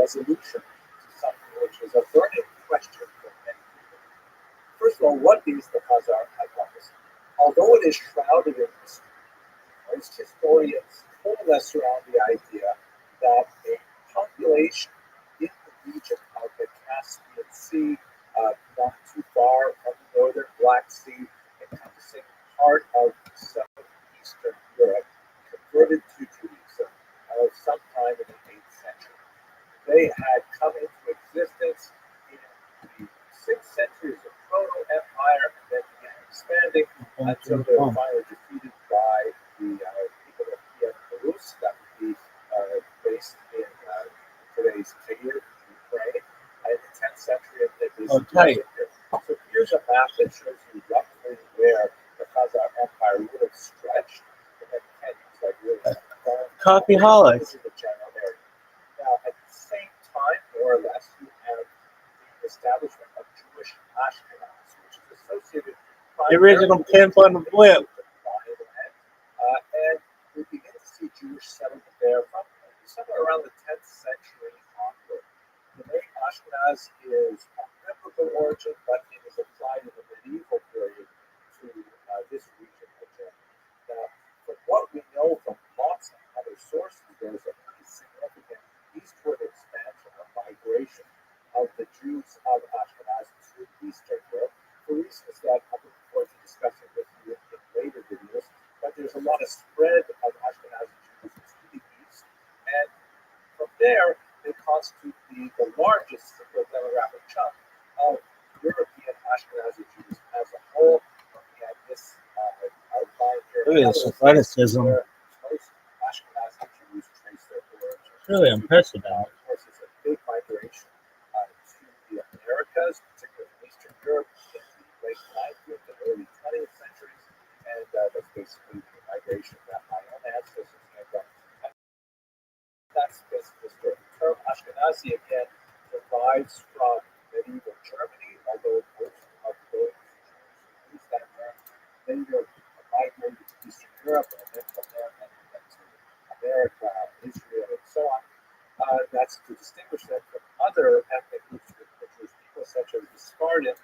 resolution to something which is a burning question for many people. First of all, what is the Khazar hypothesis? Although it is shrouded in mystery, most historians coalesce around the idea that a population in the region of the Caspian Sea, not too far from the northern Black Sea, encompassing part of southeastern Europe, converted to Judaism sometime in the 8th century. They had come into existence in the 6th century as a proto-empire and then began expanding until they were finally defeated by the people of Kiev Rus, that would be based in today's Kyiv, Ukraine, in the 10th century. So here's a map that shows you roughly where the Khazar Empire would have stretched. Coffeeholics. This is the general area. Now, at the same time, more or less, you have the establishment of Jewish Ashkenaz, which is associated The original pimp on the blimp. And we begin to see Jewish settlement there from somewhere around the 10th century onward. The name Ashkenaz is of biblical origin, but it is applied in the medieval period to this region of Germany. Now, from what we know from lots of other sources, there is a pretty significant eastward expansion or migration of the Jews of Ashkenaz to Eastern Europe for reasons that I'm looking forward to discussing with you in later videos. But there's a lot of spread of Ashkenazi Jews to the east, and from there they constitute the largest single demographic chunk of European Ashkenazi Jews as a whole. Looking at this outline here, look at this athleticism. most Ashkenazi Jews trace their origin. It's really impressive, Alex. Of course, it's a big migration to the Americas, particularly from Eastern Europe in the late 19th and early 20th centuries. And that's basically the migration that my own ancestors came from. That's basically the story. The term Ashkenazi, again, derives from medieval Germany, although most of those Jews use that term later migrated to Eastern Europe and then from there and to America, Israel, and so on. That's to distinguish them from other ethnic groups of Jewish people, such as the Spartans,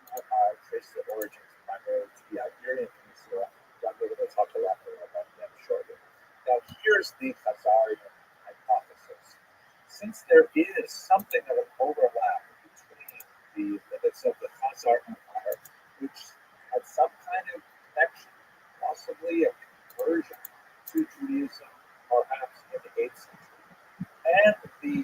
who trace their origins primarily to the Iberian Peninsula. I'm going to talk a lot more about them shortly. Now, here's the Khazarian hypothesis. Since there is something of an overlap between the limits of the Khazar Empire, which had some kind of connection, possibly a conversion to Judaism, perhaps in the 8th century, and the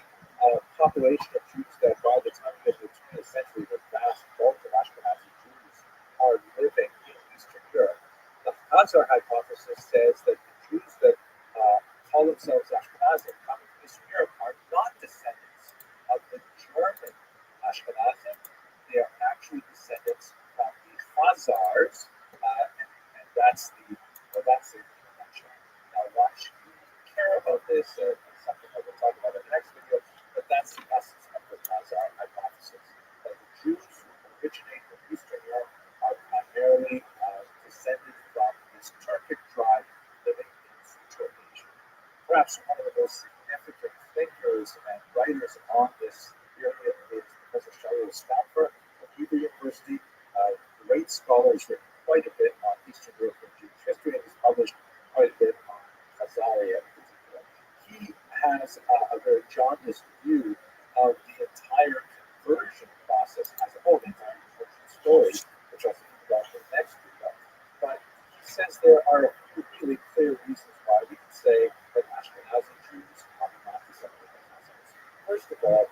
population of Jews that by the time we get to the 20th century, the vast bulk of Ashkenazi Jews are living in Eastern Europe. The Khazar hypothesis says that the Jews that call themselves Ashkenazim coming from Eastern Europe are not descendants of the German Ashkenazim. They are actually descendants from the Khazars, and that's the connection. Now, why should you care about this? Something that we'll talk about in the next video, but that's the essence of the Khazar hypothesis. That the Jews who originate from Eastern Europe are primarily descended from this Turkic tribe living in Central Asia. Perhaps one of the most significant thinkers and writers on this period is Professor Shaul Stauffer of Hebrew University. Great scholar, who's written quite a bit on Eastern European Jewish history and has published quite a bit on Khazaria in particular. He has a very jaundiced view of the entire conversion process as a whole, the entire conversion story, which I'll speak about in the next video. But he says there are a few really clear reasons why we can say that Ashkenazi Jews are not descendants of Khazars. First of all,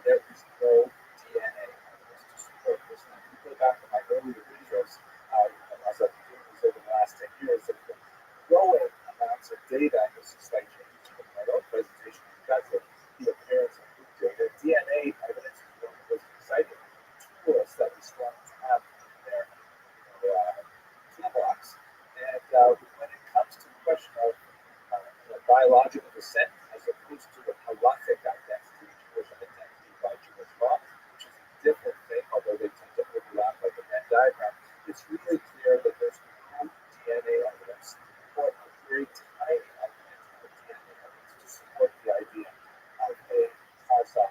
there is no DNA evidence to support this. Now, if you go back to my earlier videos, as I've been doing this over the last 10 years, there's been growing amounts of data, and this is like in my own presentation because of the appearance of new data. DNA evidence is one of the most exciting tools that historians have in their toolbox. And when it comes to the question of biological descent as opposed to the halachic identity, Jewish identity by Jewish law, which is a different thing, although they tend to overlap like a Venn diagram, it's really clear that there's no DNA evidence or a very tiny element of DNA evidence to support the idea of a Khazar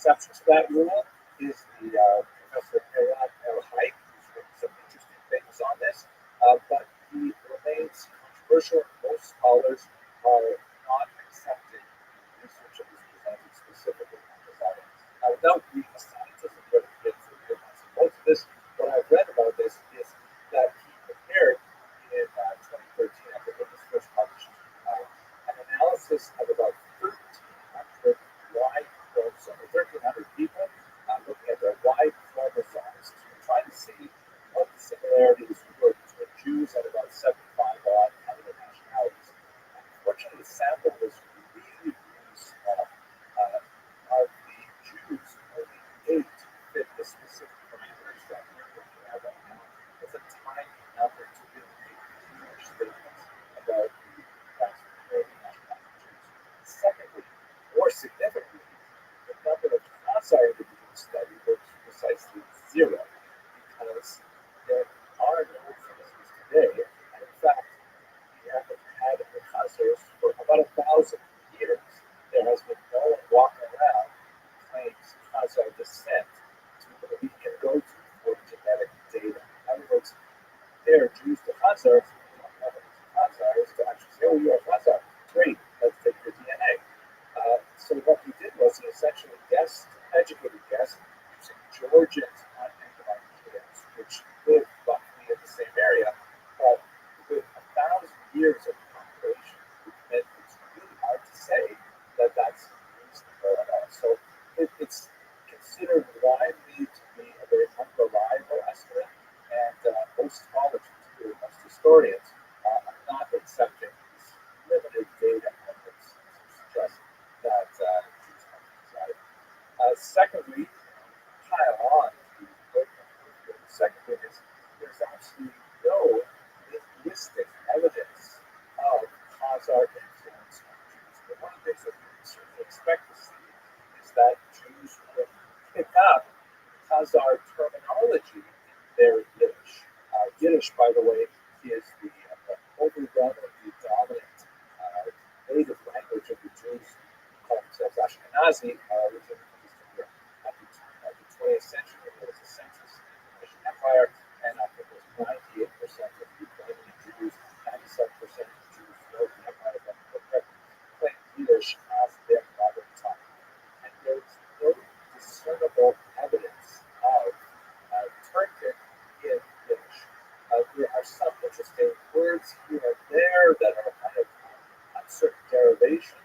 exceptions to that rule is the Professor Elad El-Haik, who's written some interesting things on this, but he remains controversial. Most scholars are not accepting research that was presented specifically on this item. Without being a scientist and getting into the nuts and bolts of this, what I've read about this is that he prepared in 2013, after it was first published, an analysis of about 1,300 Y chromosomes, 1,300 people, looking at their Y chromosomes to try to see what the similarities were between Jews and about 75 odd other nationalities. Unfortunately, the sample was really, really small. Of the Jews, only 8 fit the specific parameters that we're looking at right now. It's a tiny number to really make huge statements about the vast majority of nationality Jews. Secondly, more significantly, the number of Khazar individuals studied was precisely 0, because there are no Khazars today, and in fact, we haven't had the Khazars for about 1,000 years. There has been no one walking around who claims Khazar descent that we can go to for genetic data. In other words, there are Jews to Khazars, we don't have any Khazars to actually say, oh, you're a Khazar. Great, let's take your DNA. So what he did was he essentially guessed, educated guess, using Georgians on Antikythera, which lived roughly in the same area, but with 1,000 years of population, it's really hard to say that that's reasonable at all. So it's considered widely to be a very unreliable estimate, and most scholars, particularly most historians, are not accepting this limited data evidence to suggest that Jews come from this area. Secondly, pile on to the second thing is there's absolutely no linguistic evidence of Khazar influence on Jews. But one of the things that we can certainly expect to see is that Jews will pick up Khazar terminology in their Yiddish. Yiddish, by the way, is the overwhelmingly dominant native language of the Jews who call themselves Ashkenazi, originally from Eastern Europe. At the 20th century, there was a census in the Russian Empire, and I think it was 98% of the Ukrainian Jews, 97% of Jews throughout the empire that claimed Yiddish as their mother tongue. And there's no discernible evidence of Turkic in Yiddish. There are some interesting words here and there that are kind of uncertain derivation.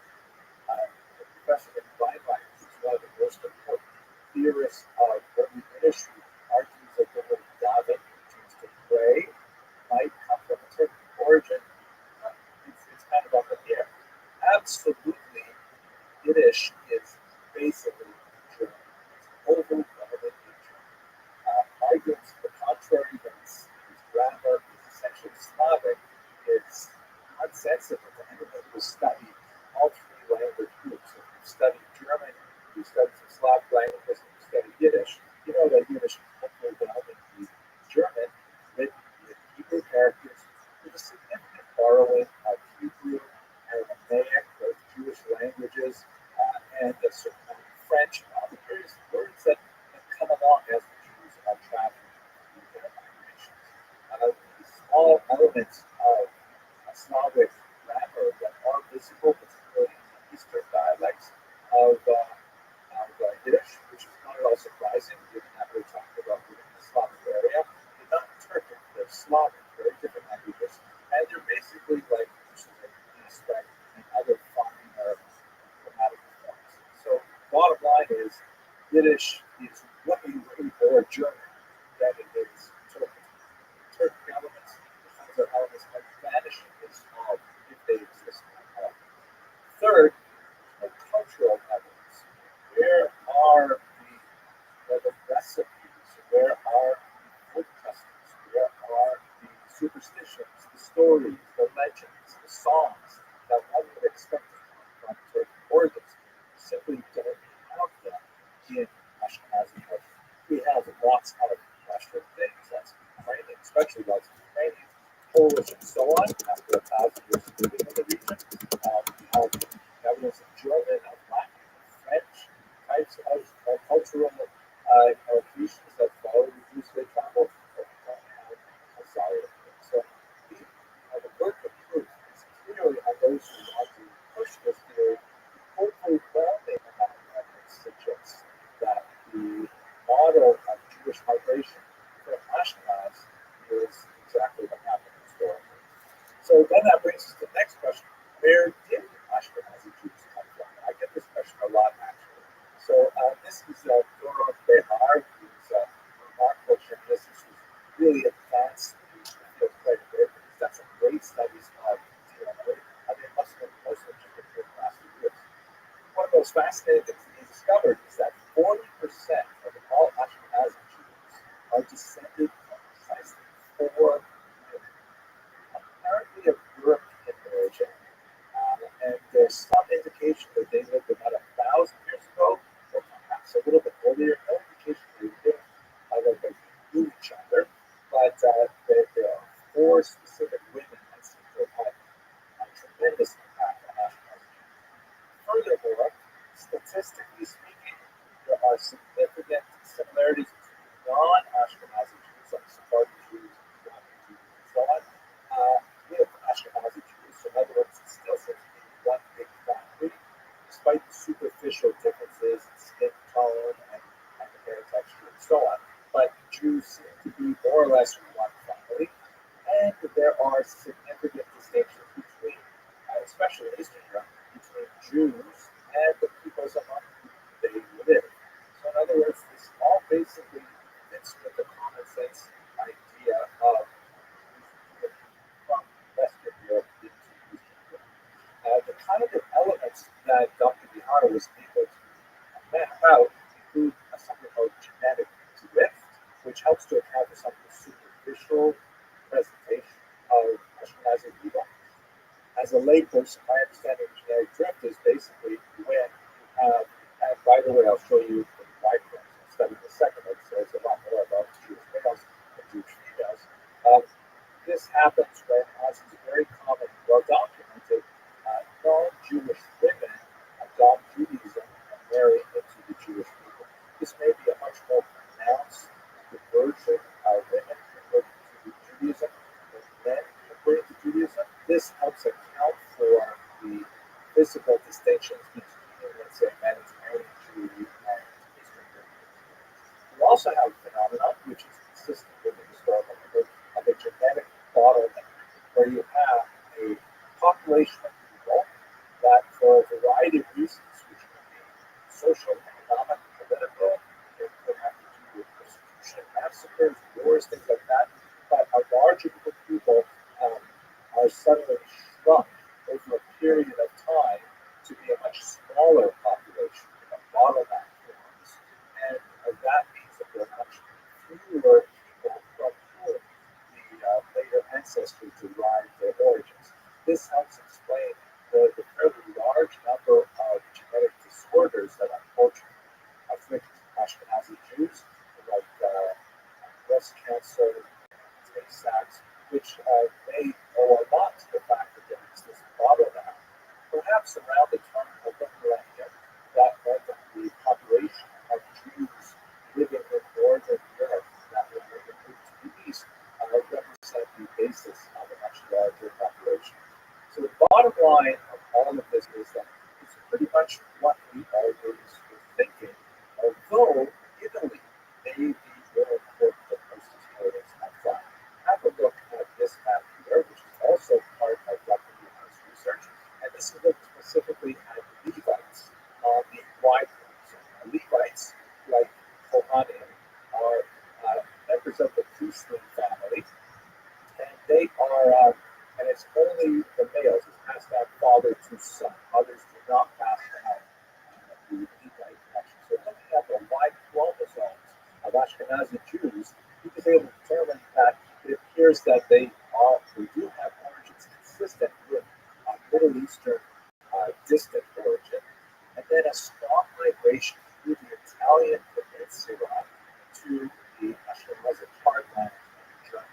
Professor Rabbi, who's one of the most important theorists of early Yiddish, who argues that the word daven, which means to pray, might come from a Turkic origin. It's kind of up in the air. Absolutely, Yiddish is basically German. It's overwhelmingly German. Arguments to the contrary, that its grammar is essentially Slavic, is nonsensical to anyone who studied all three language groups. If you've studied German, you've studied some Slavic languages, and you've studied Yiddish, you know that Yiddish is overwhelmingly German, written with Hebrew characters, with a significant borrowing of Hebrew, Aramaic, those Jewish languages, and a certain amount of French, and all the various words that have come along as the Jews are traveling through their migrations. These small elements of Slavic grammar that are visible, particularly in the Eastern dialects of Yiddish, which is not at all surprising given that we're talking about within the Slavic area. They're not Turkic, they're Slavic, very different languages, and they're basically like aspect and other fine grammatical forms. So, bottom line is, Yiddish is way more German than it is Turkic. Turkic elements, the Khazar elements, are vanishing in small if they exist at all. Third, the cultural evidence. Where are the recipes? Where are the food customs? Where are the superstitions, the stories, the legends, the songs that one would expect to come from Turkic origins? We simply don't have them in Ashkenazi culture. We have lots of Western things, lots of Ukrainian, especially lots of Ukrainian, Polish, and so on, after 1,000 years of living in the region. We have evidence of German, of Latin, of French types of So then that brings us to the next question. Where did Ashkenazi Jews come from? I get this question a lot, actually. So this is Doron Behar, who's a remarkable journalist who's really advanced the field quite a bit. He's done some great studies on DNA. I mean, Muslim just in the last few years. One of the most fascinating things that he discovered is that 40% of all Ashkenazi Jews are descended from precisely four women, apparently of European origin. And there's some indication that they lived about 1,000 years ago, or perhaps a little bit earlier. No indication they lived like they knew each other, but there are four specific women that seem to have had a tremendous impact on Ashkenazi Jews. Furthermore, statistically speaking, there are significant similarities between non-Ashkenazi Jews, like Sephardi Jews, Mizrahi Jews, and so on, with Ashkenazi Jews. So in other words, it still seems to be one big family, despite the superficial differences in skin tone and hair texture and so on. But Jews seem to be more or less one family, and there are significant distinctions between, especially in Eastern Europe, between Jews and the peoples among whom they live. So in other words, this all basically fits with the common sense idea of Jews from Western Europe into Eastern Europe. The kind of elements that Dr. Bihara was able to map out include something called genetic drift, which helps to account for some of the superficial presentation of Ashkenazi people. As a layperson, my understanding of genetic drift is basically when you have, and by the way, I'll show you in my course, I'll study in a second, it says a lot more about Jewish males and Jewish females. This happens when, as is very common, well documented, non-Jewish women adopt Judaism and marry into the Jewish people. This may be a much more pronounced conversion of women converting to Judaism than men converting to Judaism. This helps account for the physical distinctions between, let's say, Mediterranean Jew and Eastern European Jew. We also have a phenomenon which is consistent with the historical record of a genetic bottleneck, where you have a population of people that, for a variety of reasons, which could be social, economic, political, it could have to do with persecution, massacres, wars, things like that, but a larger group of people are suddenly shrunk over a period of time to be a much smaller population, a bottleneck forms, and that means that there are much fewer people from whom the later ancestry derived their origins. This helps explain the fairly large number of genetic disorders that unfortunately afflict Ashkenazi Jews, like breast cancer, Tay-Sachs, which may owe a lot to the fact that there is this bottleneck. Perhaps around the turn of the millennium, that meant that the population of Jews living in Northern Europe that were later moved to the East represent the basis of a much larger population. So the bottom line of all of this is that it's pretty much what we always were thinking, although Italy may be more important than most historians have thought. Have a look at this map here, which is also part of Dr. Bihara's research, and this is looked specifically at Levites on the wide horizon. Levites, like Kohanim, are members of the priestly family, and they are, and it's only the males who pass down father to son. Others do not pass down the Levite connection. So looking at the Y chromosomes of Ashkenazi Jews, he was able to determine that it appears that they do have origins consistent with Middle Eastern distant origin, and then a strong migration through the Italian peninsula to the Ashkenazi heartland in Germany.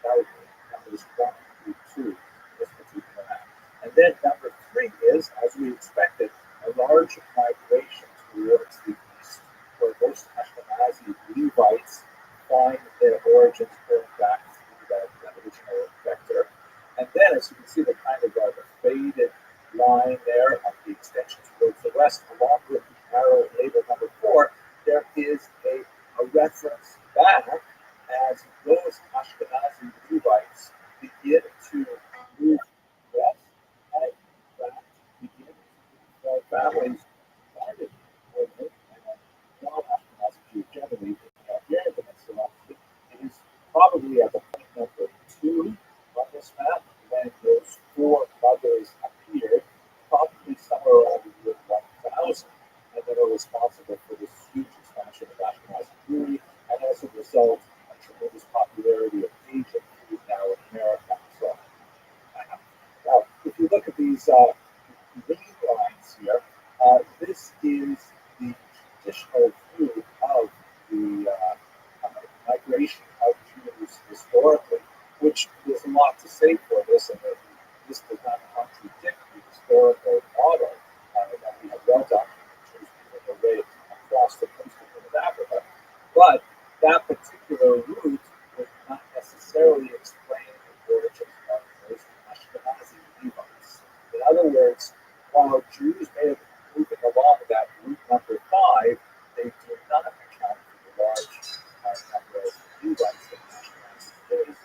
That would be numbers 1 through 2 in this particular map. And then number 3 is, as we expected, a large migration towards the east, where most Ashkenazi Levites find their origins going back to that original vector. And then, as you can see, the kind of the faded line there of the extension towards the west, along with the arrow label number 4, there is a reference back as those Ashkenazi Levites begin to move these green lines here, this is the traditional view of the migration of Jews historically, which there's a lot to say for this, and this does not contradict the historical model that we have well documented Jews making their way across the coast of Africa. But that particular route would not necessarily explain the origins of those Ashkenazi Levites. In other words, while Jews may have been moving along that route number 5, they do not account for the large number of Levites that Ashkenazi days.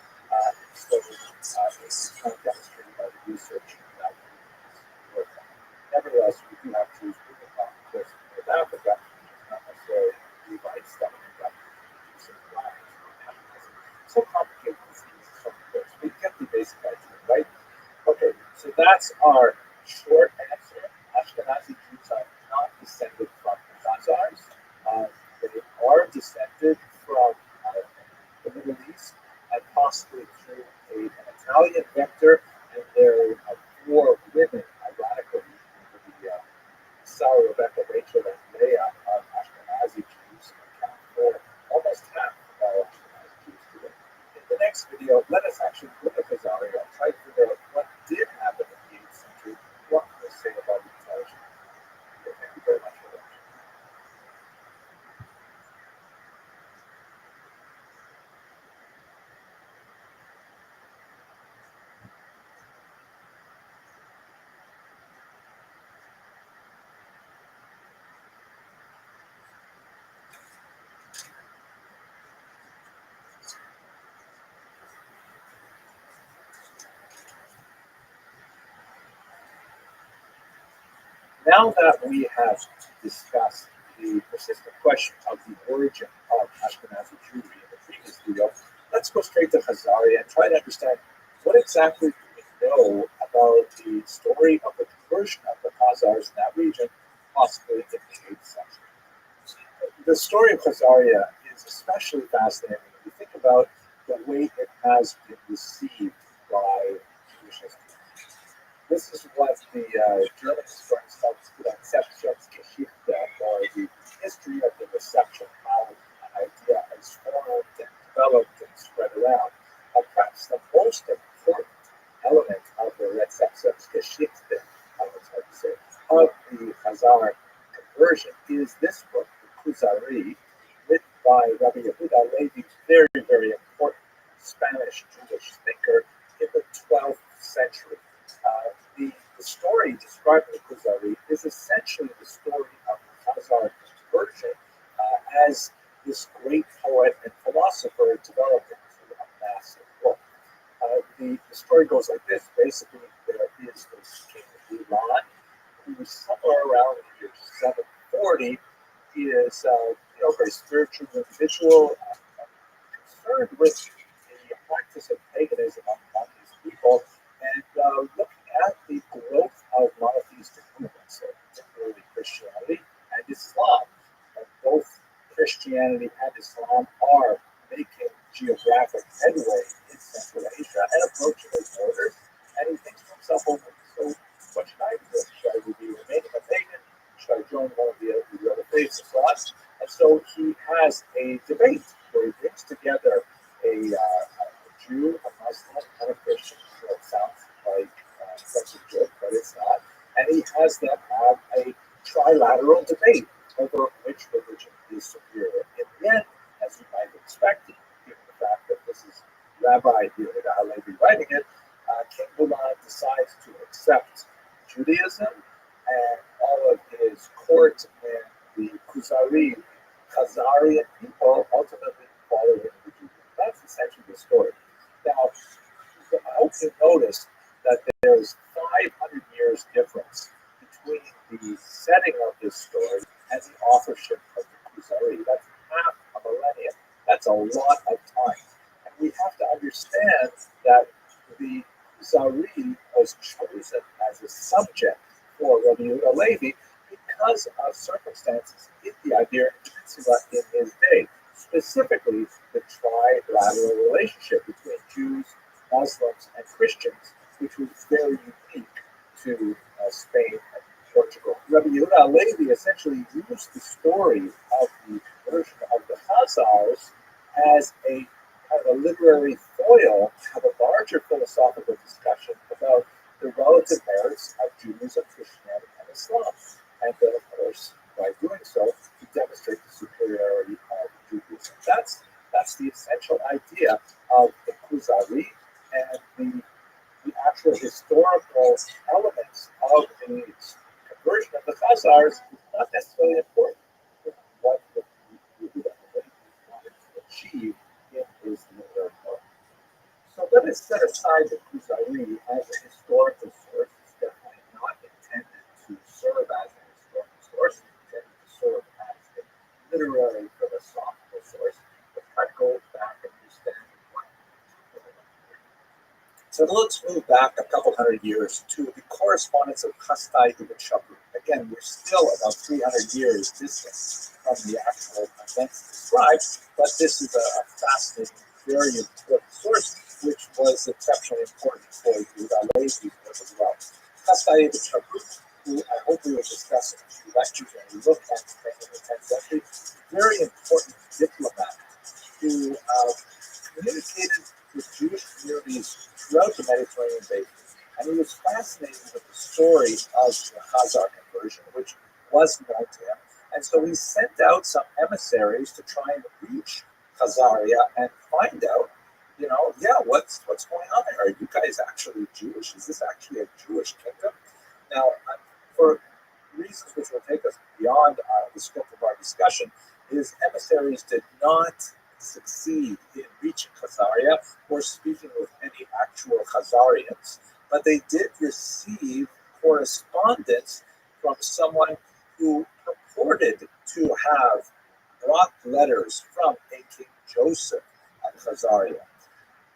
It's not demonstrated by the research that we work on. Nevertheless, we do have Jews moving along the coast of North Africa, not necessarily Levites that end up producing lives or Ashkenazi. So complicated disease is from the coast. But you get the basic idea, right? Okay, so that's our short answer. Ashkenazi Jews are not descended from the Khazars. They are descended from the Middle East and possibly through an Italian vector. And there are 4 women, ironically, the Sarah, Rebecca, Rachel, and Leah are Ashkenazi Jews and account for almost half of all Ashkenazi Jews today. In the next video, let us actually look at Khazaria and try to figure out what did happen in the 8th century. What can we say about the intelligence? Okay, thank you very much for watching. Now that we have discussed the persistent question of the origin of Ashkenazi Jewry in the previous video, let's go straight to Khazaria and try to understand what exactly do we know about the story of the conversion of the Khazars in that region, possibly in the 8th century. The story of Khazaria is especially fascinating when you think about the way it has been received by Jewish history. This is what the German historians call the Rezeptionsgeschichte, or the history of the reception, how an idea is formed and developed and spread around. Perhaps the most important element of the Rezeptionsgeschichte, how it's hard to say, of the Khazar conversion is this book, the Kuzari, written by Rabbi Yehuda Levi, very, very important Spanish Jewish thinker in the 12th century. The story described in the Kuzari is essentially the story of the Khazar conversion as this great poet and philosopher developed into a massive book. The story goes like this. Basically, there is this king of Iran who, somewhere around the year 740, is a very spiritual individual, concerned with the practice of paganism among his people, and looking at the growth of monotheistic movements, so particularly Christianity and Islam. And both Christianity and Islam are making geographic headway in Central Asia and approaching those borders. And he thinks to himself, well, so what should I do? Should I be remaining a pagan? Should I join one of the other faiths of God? And so he has a debate where he brings together a Jew, a Muslim, and a Christian. So it sounds like such a joke, but it's not. And he has them have a trilateral debate over which religion is superior. In the end, as you might have expected, given the fact that this is Rabbi Yehuda Halevi writing it, King Bulan decides to accept Judaism, and all of his court and the Khazarian people ultimately follow him to Judaism. That's essentially the story. Now, I hope you noticed that there's 500 years difference between the setting of this story and the authorship of the Kuzari. That's half a millennium. That's a lot of time. And we have to understand that the Kuzari was chosen as a subject for Rabbi Yehuda Levi because of circumstances in the Iberian Peninsula in his day, specifically the trilateral relationship between Jews, Muslims, and Christians, which was very unique to Spain and Portugal. Rabbi Yehuda Halevi essentially used the story of the conversion of the Khazars as a kind of a literary foil of a larger philosophical discussion about the relative merits of Judaism, Christianity, and Islam. And then, of course, by doing so, to demonstrate the superiority of Judaism. That's the essential idea of the Kuzari, and the actual historical elements of the conversion of the Khazars is not necessarily important. What the Yehuda wanted to achieve in his literary work. So let us set aside the Kuzari as a historical source. It's definitely not intended to serve as an historical source. It's intended to serve as a literary philosophical source. But try to go back and understand what. So let's move back a couple hundred years to the correspondence of Chastai ibn Shabru. Again, we're still about 300 years distant from the actual events described, but this is a fascinating, very important source, which was exceptionally important for Yehuda Halevi's work as well. Chastai ibn Shabru, who I hope we will discuss in a few lectures when we look at Spain in the 10th century, very important diplomat who communicated with Jewish communities throughout the Mediterranean basin. And he was fascinated with the story of the Khazar conversion, which was known to him. And so he sent out some emissaries to try and reach Khazaria and find out, what's going on there? Are you guys actually Jewish? Is this actually a Jewish kingdom? Now, for reasons which will take us beyond the scope of our discussion, his emissaries did not succeed in reaching Khazaria or speaking with any actual Khazarians, but they did receive correspondence from someone who purported to have brought letters from a King Joseph at Khazaria.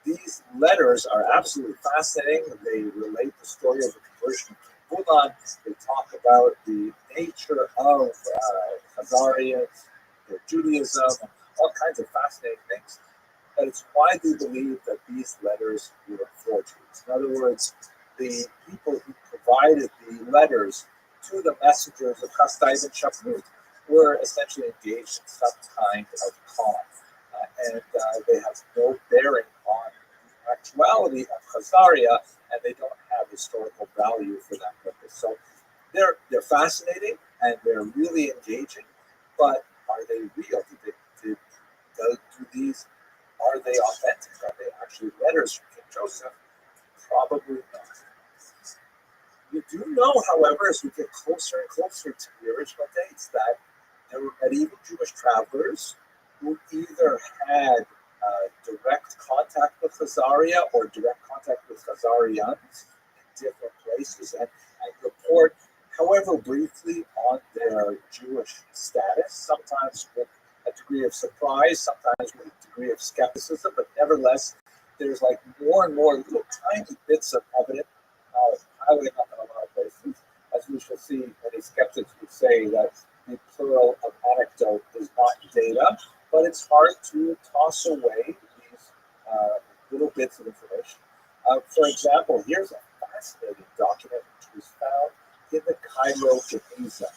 These letters are absolutely fascinating. They relate the story of the conversion of King Bulan. They talk about the nature of Khazarians, their Judaism, and all kinds of fascinating things. But it's widely believed that these letters were forgeries. In other words, the people who provided the letters to the messengers of Chastai ibn Shabru were essentially engaged in some kind of con. And they have no bearing on the actuality of Khazaria, and they don't have historical value for that purpose. So they're fascinating and they're really engaging, but are they real? Are they authentic? Are they actually letters from King Joseph? Probably not. We do know, however, as we get closer and closer to the original dates, that there were medieval Jewish travelers who either had direct contact with Khazaria or direct contact with Khazarians in different places and report, however briefly, on their Jewish status, sometimes with a degree of surprise, sometimes with a degree of skepticism, but nevertheless, there's like more and more little tiny bits of evidence piling up in a lot of places. As we shall see, many skeptics would say that the plural of anecdote is not data, but it's hard to toss away these little bits of information. For example, here's a fascinating document which was found in the Cairo Geniza.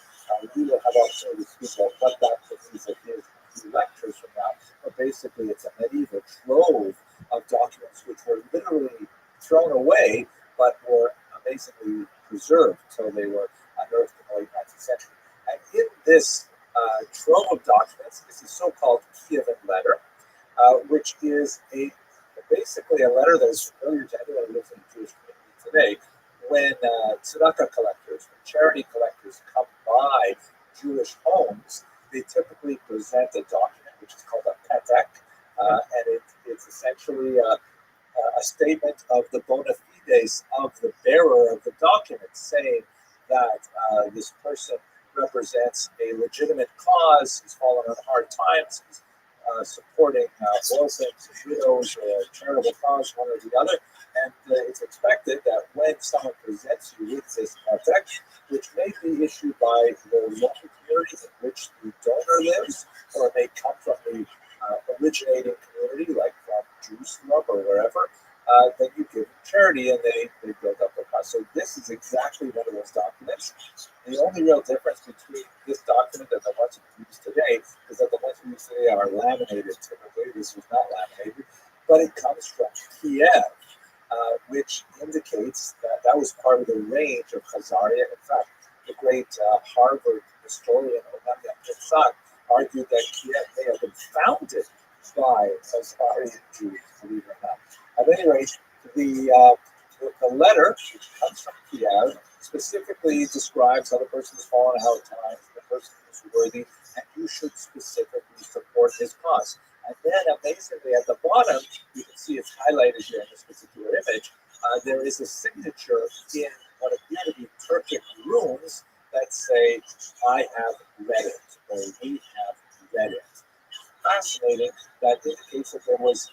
We will have opportunity to speak about what that Geniza is in a few lectures from now, but basically it's a medieval trove of documents which were literally thrown away, but were amazingly preserved until they were unearthed in the late 19th century. And in this trove of documents is the so-called Kievan letter, which is basically a letter that is familiar to anyone who lives in the Jewish community today. When tzedakah collectors, when charity collectors come by Jewish homes, they typically present a document which is called a petek, and it's essentially a statement of the bona fides of the bearer of the document, saying that this person represents a legitimate cause, he's fallen on hard times, he's supporting orphans and widows or a charitable cause, one or the other. And it's expected that when someone presents you with this text, which may be issued by the local community in which the donor lives, or it may come from the originating community, like from Jerusalem or wherever, then you give them charity and they build up a So this is exactly one of those documents. And the only real difference between this document and the ones we use today is that the ones we use today are laminated typically. This was not laminated, but it comes from Kiev, which indicates that that was part of the range of Khazaria. In fact, the great Harvard historian Olamia Yitzhak argued that Kiev may have been founded by Khazarian Jews, believe it or not. At any rate, the letter, which comes from Kiev, specifically describes how the person has fallen out of time, the person is worthy, and you should specifically support his cause. And then, amazingly, at the bottom, you can see it's highlighted here in this particular image. There is a signature in what appear to be Turkic runes that say, "I have read it," or "We have read it." Fascinating. That indicates that there was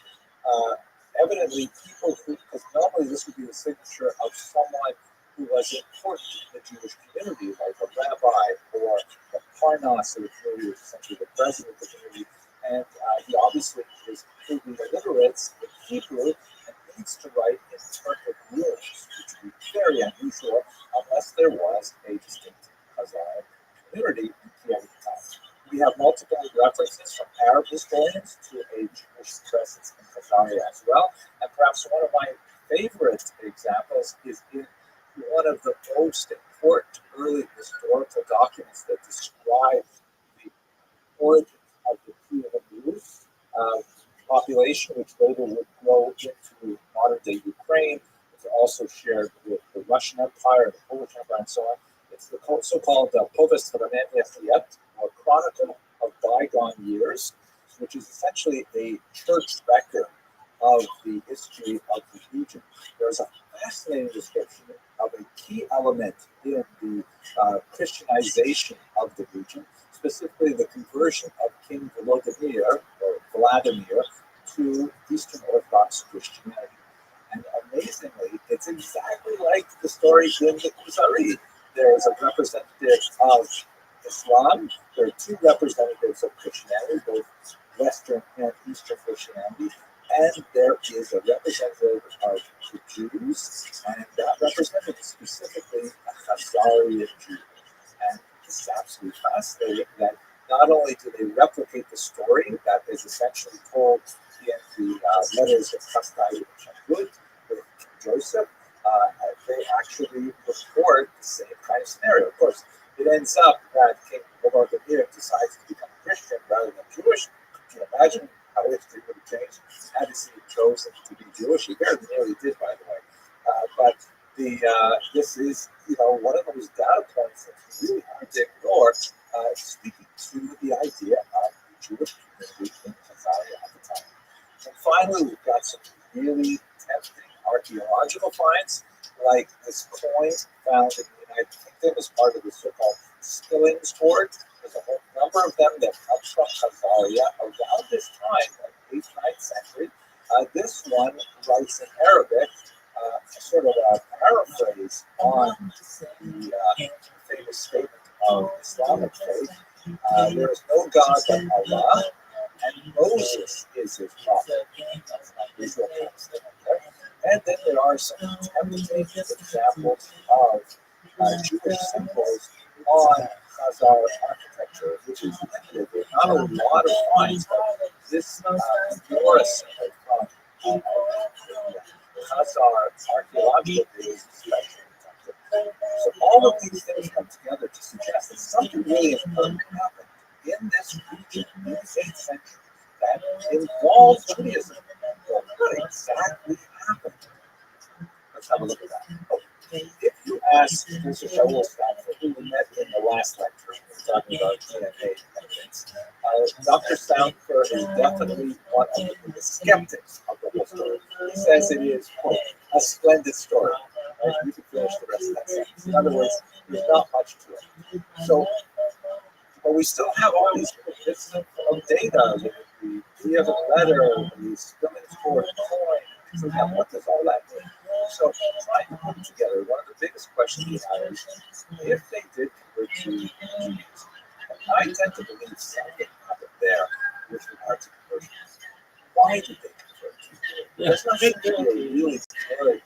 evidently people who, because normally this would be the signature of someone who was important in the Jewish community, like a rabbi or the parnas of the community, essentially the president of the community. And he obviously is completely illiterate in Hebrew and needs to write in Turkic runes, which would be very unusual unless there was a distinct Khazarian community in Kiev at the time. We have multiple references from Arab historians to a Jewish presence in Khazaria as well. And perhaps one of my favorite examples is in one of the most important early historical documents that describe the origins of the Kievan population, which later would grow into modern-day Ukraine. It's also shared with the Russian Empire, the Polish Empire, and so on. It's the so-called Povest Chronicles, or Chronicle of Bygone Years, which is essentially a church record of the history of the region. There's a fascinating description of a key element in the Christianization of the region, specifically the conversion of King Vladimir to Eastern Orthodox Christianity. And amazingly, it's exactly like the story in the Khazari. There is a representative of Islam. There are two representatives of Christianity, both Western and Eastern Christianity. And there is a representative of the Jews, and that representative is specifically a Khazarian Jew. And it's absolutely fascinating that not only do they replicate the story that is essentially told in the letters of Chastai and Chakut with Joseph, they actually record the same kind of scenario. Of course, it ends up that King Vladimir decides to become Christian rather than Jewish. Can you imagine how history would have changed had he chosen to be Jewish? He very nearly did, by the way. But this is, one of those data points that's really hard to ignore, speaking to the idea of the Jewish community in Khazaria at the time. And finally, we've got some really tempting archaeological finds, like this coin found in the United Kingdom as part of the so-called Skillings hoard. There's a whole number of them that come from Khazaria around this time, like 8th, 9th century. This one writes in Arabic, sort of a paraphrase on the famous statement of Islamic faith. There is no God but Allah, and Moses is his prophet. That's not usual kind of statement there. And then there are some tempting examples of Jewish symbols on Khazar architecture, which is limited. There are not a lot of finds, but this menorah symbol from Khazar archaeological days is especially tempting. So all of these things come together to suggest that something really important happened in this region in the 8th century that involved Judaism. Well, what exactly happened? Let's have a look at that. If you ask Mr. Shaul Stanford, who we met in the last lecture, we were talking about DNA evidence, Dr. Stanford is definitely one of the skeptics of the whole story. He says it is, quote, a splendid story. Right? You can finish the rest of that sentence. In other words, there's not much to it. So, but we still have all these bits of data. We have a letter, the Skillings hoard coin. So now, what does all that mean? So, trying to put together, one of the biggest questions we have is if they did convert to Judaism, and I tend to believe something happened there with regard to conversion. Why did they convert to Judaism? There's not going to be a really good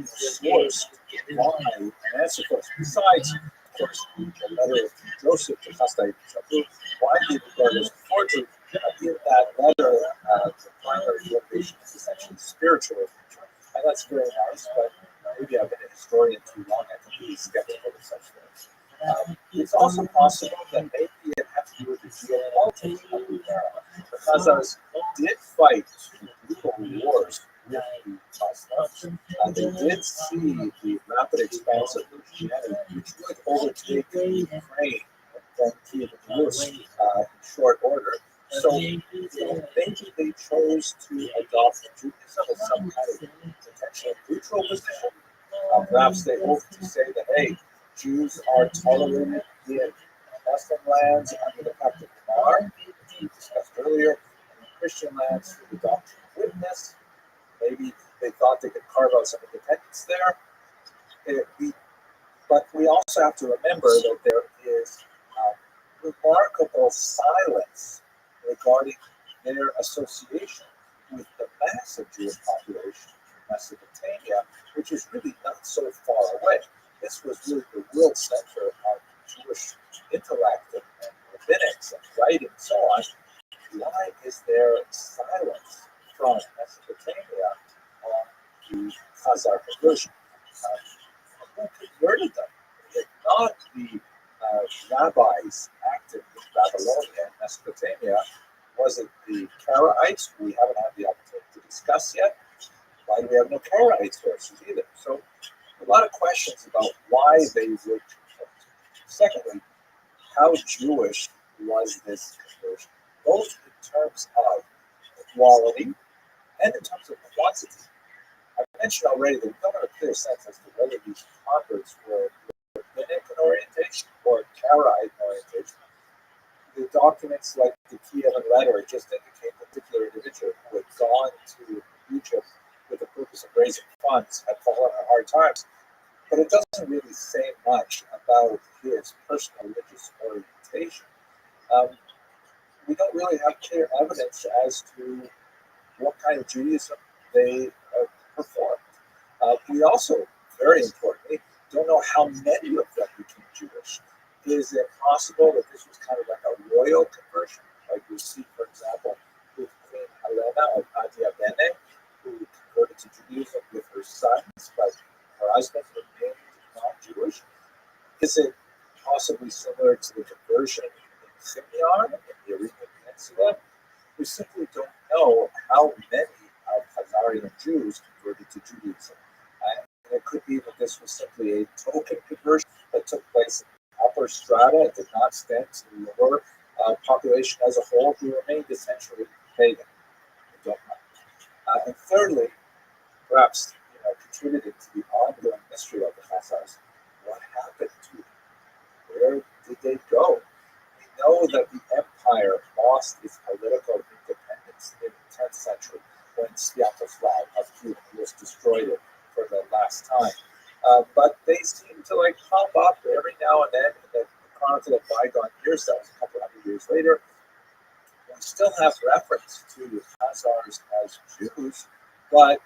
source to provide an answer for us. Besides, of course, the letter of Joseph to Chastai Shabu, widely regarded as a forgery. In that letter, the primary motivation is essentially spiritual, and that's very nice, but maybe I've been a historian too long, I can be skeptical of such things. It's also possible that maybe it has to do with the geopolitics of the era. The Khazars did fight brutal wars with the Muslims. They did see the rapid expanse of Christianity, which would overtake Ukraine and then Kiev and Rus in short order. So maybe they chose to adopt Judaism as some kind of potential neutral position. Perhaps they hoped to say that, hey, Jews are tolerated in Muslim lands under the Pact of Mar, which we discussed earlier, and in Christian lands through the doctrine of witness. Maybe they thought they could carve out some independence there. But we also have to remember that there is remarkable silence regarding their association with the massive Jewish population in Mesopotamia, which is really not so far away. This was really the real center of Jewish intellect and rabbinics and writing and so on. Why is there silence from Mesopotamia on the Khazar conversion? Who converted them? If not the rabbis active in Babylonia and Mesopotamia, was it the Karaites, who we haven't had the opportunity to discuss yet? Why do we have no Karaite sources either? So a lot of questions about why they would convert. Secondly, how Jewish was this conversion, both in terms of quality and in terms of quantity. I mentioned already that we don't have a clear sense as to whether these converts were rabbinic in orientation or Karaite in orientation. The documents like the Kievan letter just indicate a particular individual who had gone to Egypt with the purpose of raising funds had fallen on hard times. But it doesn't really say much about his personal religious orientation. We don't really have clear evidence as to what kind of Judaism they performed. We also, very importantly, don't know how many of them became Jewish. Is it possible that this was kind of like a royal conversion, like we see, for example, with Queen Helena of Adia Bene, who converted to Judaism with her sons, but her husband remained non-Jewish? Is it possibly similar to the conversion in Simeon in the Arabian Peninsula? We simply don't know how many of Khazarian Jews converted to Judaism. And it could be that this was simply a token conversion that took place in the upper strata. It did not extend to the lower population as a whole, who remained essentially pagan. We don't know. And thirdly, perhaps contributing to the ongoing mystery of the Khazars, what happened to them? Where did they go? We know that the empire lost its political independence in the 10th century when Sviatoslav of Kiev was destroyed for the last time. But they seem to pop up every now and then in the chronicle of bygone years. That was a couple hundred years later. We still have reference to the Khazars as Jews, but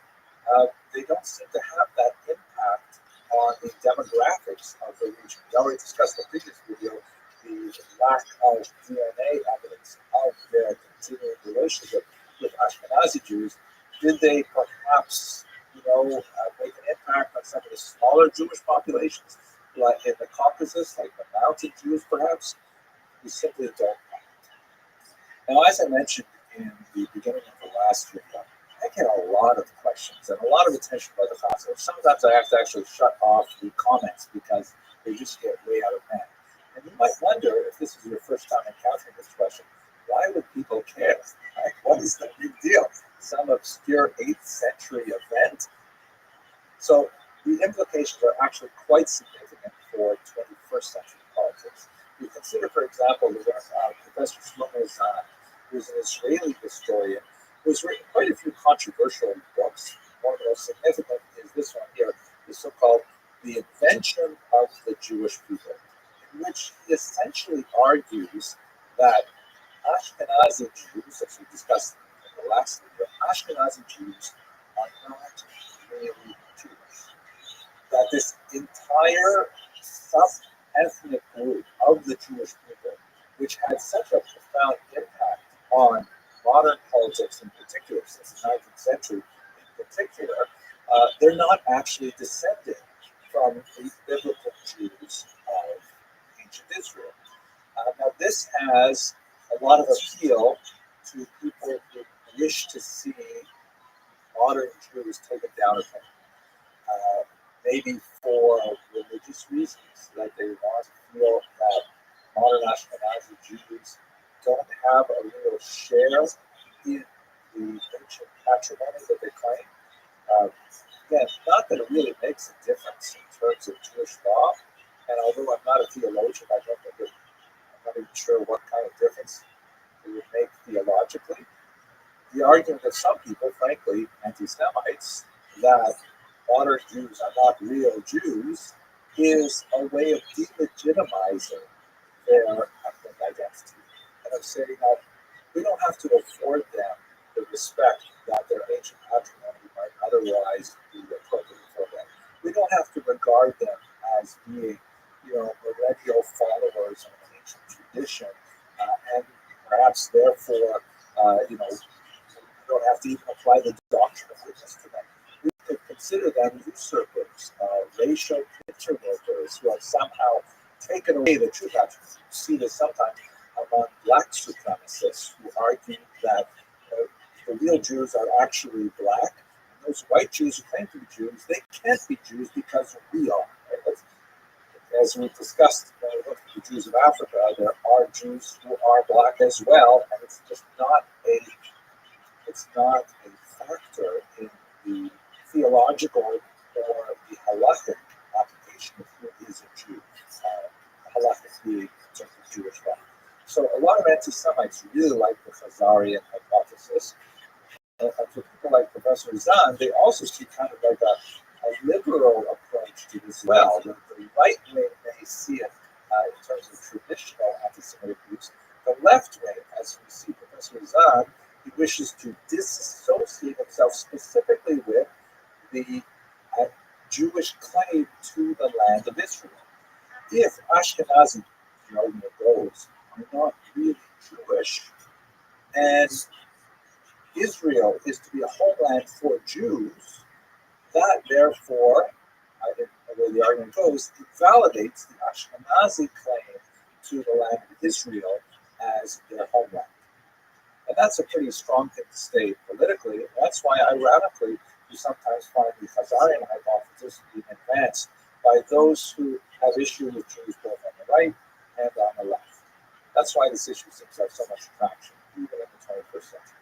they don't seem to have that impact on the demographics of the region. We already discussed in the previous video the lack of DNA evidence of their continuing relationship with Ashkenazi Jews. Did they perhaps, make an impact on some of the smaller Jewish populations, like in the Caucasus, like the mountain Jews, perhaps? We simply don't know. Now, as I mentioned in the beginning of the last video, I get a lot of questions and a lot of attention by the Khazars. Sometimes I have to actually shut off the comments because they just get way out of hand. And you might wonder, if this is your first time encountering this question, why would people care? Right? What is the big deal? Some obscure 8th century event? So the implications are actually quite significant for 21st century politics. You consider, for example, Professor Shlomo Zahn, who's an Israeli historian, who's written quite a few controversial books. One of the most significant is this one here, the so-called The Invention of the Jewish People, in which he essentially argues that Ashkenazi Jews, as we discussed in the last video, Ashkenazi Jews are not really Jewish. this entire sub-ethnic group of the Jewish people, which had such a profound impact on modern politics in particular, since the 19th century in particular, they're not actually descended from the biblical Jews of ancient Israel. Now, this has a lot of appeal to people who wish to see modern Jews taken down a peg. Maybe for religious reasons, that they want to feel that modern Ashkenazi Jews don't have a real share in the ancient patrimony that they claim. Again, not that it really makes a difference in terms of Jewish law, and although I'm not a theologian, I'm not even sure what kind of difference it would make theologically. The argument of some people, frankly, anti-Semites, that modern Jews are not real Jews is a way of delegitimizing their ethnic identity. And of saying that we don't have to afford them the respect that their ancient patrimony might otherwise be appropriate for them. We don't have to regard them as being, millennial followers of an ancient tradition, and perhaps therefore, we don't have to even apply the doctrine of witness to them. We could consider them usurpers, racial interlopers who have somehow taken away the true patrimony. You see this sometimes among black supremacists who argue that the real Jews are actually black. And those white Jews who claim to be Jews, they can't be Jews because we are. Right? As we discussed when we looked at the Jews of Africa, there are Jews who are black as well, and it's just not a factor in the theological or the halakhic application of who is a Jew. Halakhic being in terms of Jewish law. So a lot of anti-Semites really like the Khazarian hypothesis. And for people like Professor Zahn, they also see kind of like a liberal approach to this as well. The right wing may see it in terms of traditional anti-Semitic groups. The left wing, as we see Professor Zahn, he wishes to disassociate himself specifically with the Jewish claim to the land of Israel. If Ashkenazi, the argument goes, are not really Jewish, and Israel is to be a homeland for Jews, that therefore, the way the argument goes, it validates the Ashkenazi claim to the land of Israel as their homeland. And that's a pretty strong thing to state politically. And that's why, ironically, you sometimes find the Khazarian hypothesis being advanced by those who have issue with Jews both on the right and on the left. That's why this issue seems to have so much traction, even in the 21st century.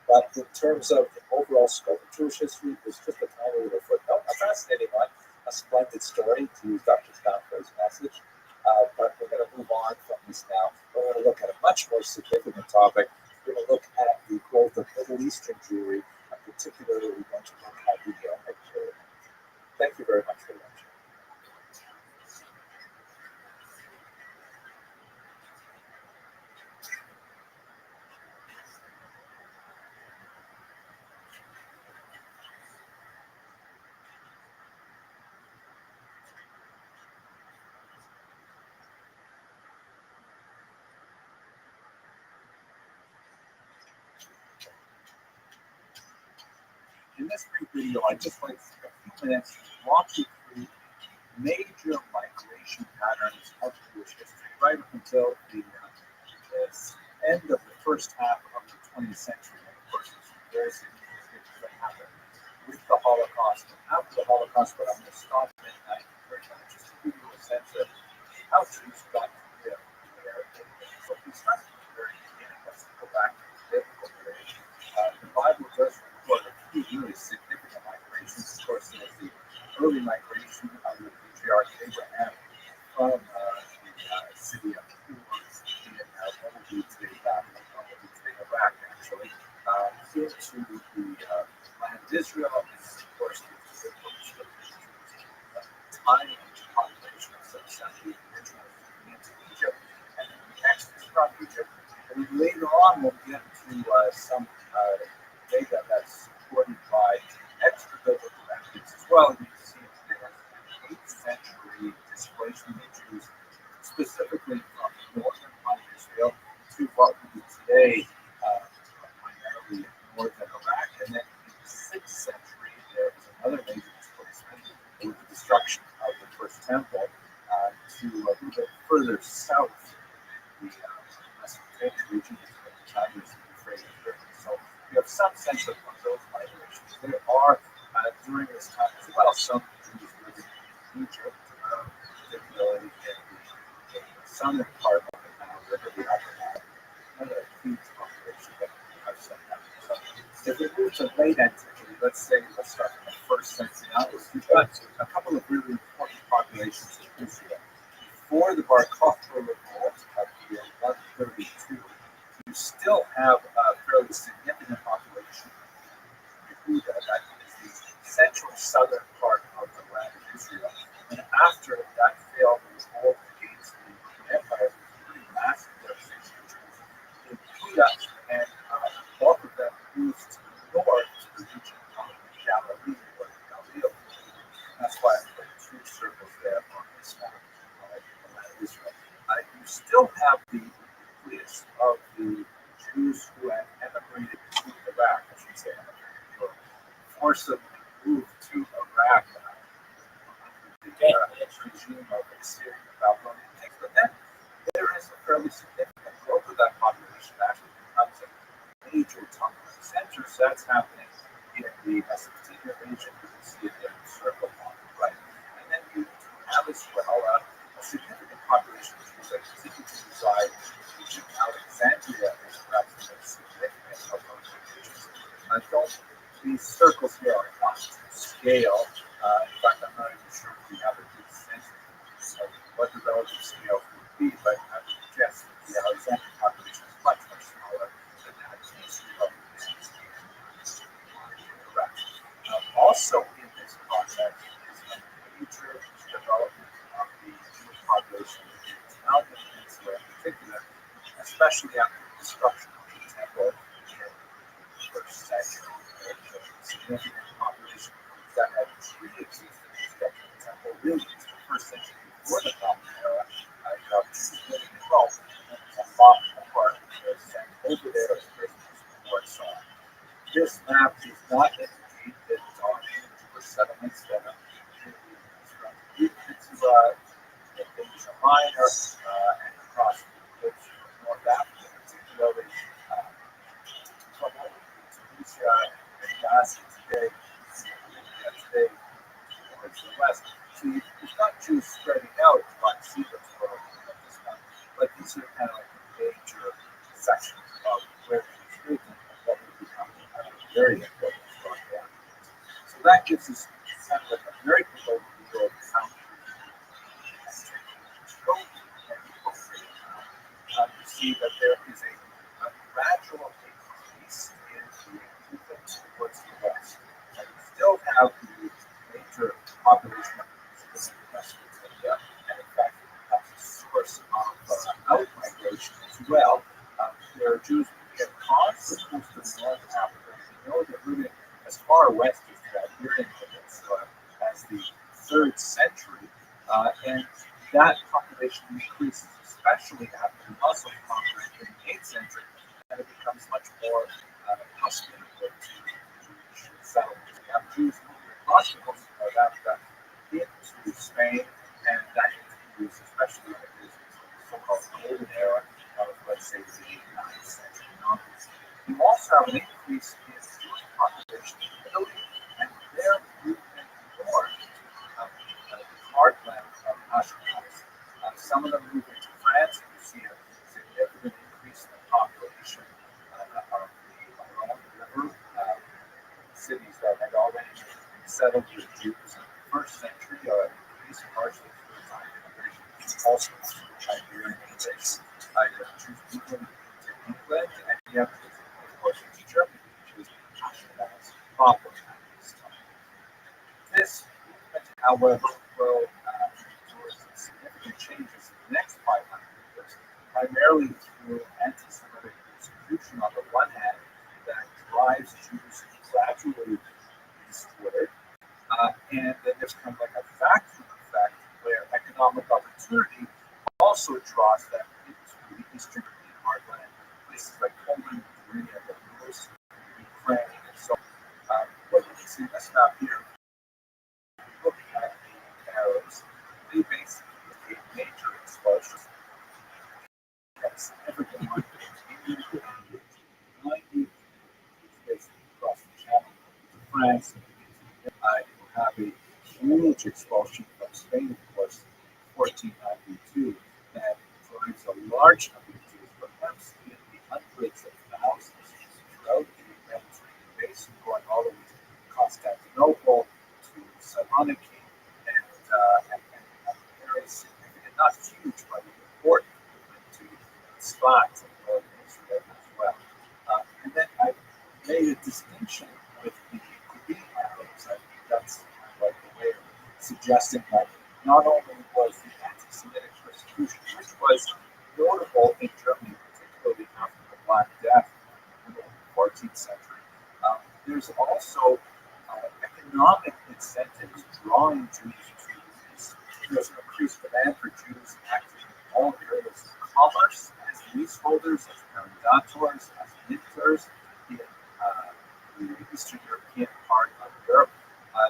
But in terms of the overall scope of Jewish history, it's just a tiny little footnote, a fascinating one, a splendid story, to use Dr. Stanford's message. But we're going to move on from this now. We're going to look at a much more significant topic. We're going to look at the growth of Middle Eastern Jewry, and particularly we're going to look at the pyramid. Thank you very much for watching. In this brief video, I'd just like to take a few minutes to walk you through major migration patterns of Jewish history, right up until the end of the first half of the 20th century. And of course, it's very significant things that happened with the Holocaust and after the Holocaust, but I'm going to stop at that for a minute just to give you a sense of how Jews got to live there. So if we start from the very beginning, let's go back to the biblical period. The Bible does record a few really significant migrations. Of course, there's the early migration of the patriarch Abraham from the city of Ur in what would be today Iraq, actually, into the land of Israel. And of course, the tiny population of such original into Egypt, and then the exodus from Egypt. And later on, we'll get to some data that's supported by extra biblical evidence as well. You can see it there destruction of the first temple to a little bit further south, the Mesopotamian region, the Tigris and Euphrates River. So you have some sense of those migrations. There are, during this time as well, some Jews living in Egypt, particularly in the southern part of the Nile River, the Upper Nile, another huge population that I've sent out. So if we move to late antiquity, let's start in the first century onwards, we've got a couple of really important populations in Israel. Before the Bar Kokhba revolt of the year 132, you still have a fairly significant population in Yehuda, that is the central southern part of the land of Israel. And after that failed revolt against the Empire, pretty massive devastation of Jews in Yehuda, and both of them moved to the north to the region of Galilee, or Galilee. That's why I put two circles there on this map of the land of Israel. You still have the nucleus of the Jews who had emigrated to Iraq, I should say, or forcibly moved to Iraq under the regime of Assyria and Babylonian kings. But then there is a fairly significant growth of that population that actually becomes a major tunnel center. So that's happening in the Mesopotamian region. You can see it there in the circle on the right. And then you have as well a significant population of Jews that continue to reside in Alexandria is perhaps the most significant of those locations. These circles here are not to scale. In fact, I'm not even sure if we have a good sense of what the relative scale would be, but I would guess that the Alexandrian population is much, much smaller than that of Iraq. Also in this context is a major development of the Jewish population in the Italian Peninsula in particular, especially after the destruction of the temple in the first century. There's a significant population that had pre-existed the destruction of the temple really into the first century before the Common Era. You have Jews living in Rome, and a lot more was sent over there as prisoners before it saw. This map is not indicated on Jewish settlements that are from the Peninsula, the Asia Minor, and across the North Africa, particularly from Tunisia and Gaza today, towards the west. So you've got Jews spreading out by Seabrams world at this time, but these are kind of like the major sections of where Jews lived and what would become very important for them. So that gives us kind of like a very quick overview of how you see that there is a gradual increase in the movement towards the west. And you still have the major population of Jews in Mesopotamia, and in fact, it becomes a source of out-migration as well. There are Jews moving across the coast of North Africa. You know they're moving as far west as the Iberian Peninsula as the 3rd century, and that population increases, especially after the Muslim conquest in the 8th century, and it becomes much more hospitable to Jewish settlements. You have Jews moving across the coast of North Africa into Spain, and that includes especially the so-called golden era of, let's say, the 9th century onwards. You also have an increase in Jewish population in Italy, and their movement north of the heartland of Ashkenaz. Some of them move into France, and you see a significant increase in the population of the Rhone River cities that had already been settled with Jews in the 1st century, increased partially through time immigration, also through Iberian immigration. You have Jews moving to England, and you have, of course, into Germany, which is Ashkenaz proper at this time. This movement, however, will endure some significant changes in the next 500 years, primarily through anti-Semitic persecution on the one hand that drives Jews gradually eastward, and then there's kind of like a vacuum effect where economic opportunity also draws them into the Eastern European heartland, places like Poland, Romania, Belarus, Ukraine, and so on. What you can see in this map here, look at the they basically a major expulsion that's never been on in 90 basically across the channel to France. You have a huge expulsion from Spain, of course, 1492, that drives a large number of Jews, perhaps in the hundreds of thousands, throughout the Mediterranean basin, going all the way to Constantinople, to Saloniki, and very significant, not huge, but important to spots in northern Israel as well. And then I made a distinction with the Green Arrows. I think that's like the way of suggesting that not only was the anti-Semitic persecution, which was notable in Germany, particularly after the Black Death in the 14th century, there's also economic incentives drawing Jews to these. There's an increased demand for Jews acting in all areas of commerce as leaseholders, as arrendators, as minters in the Eastern European part of Europe.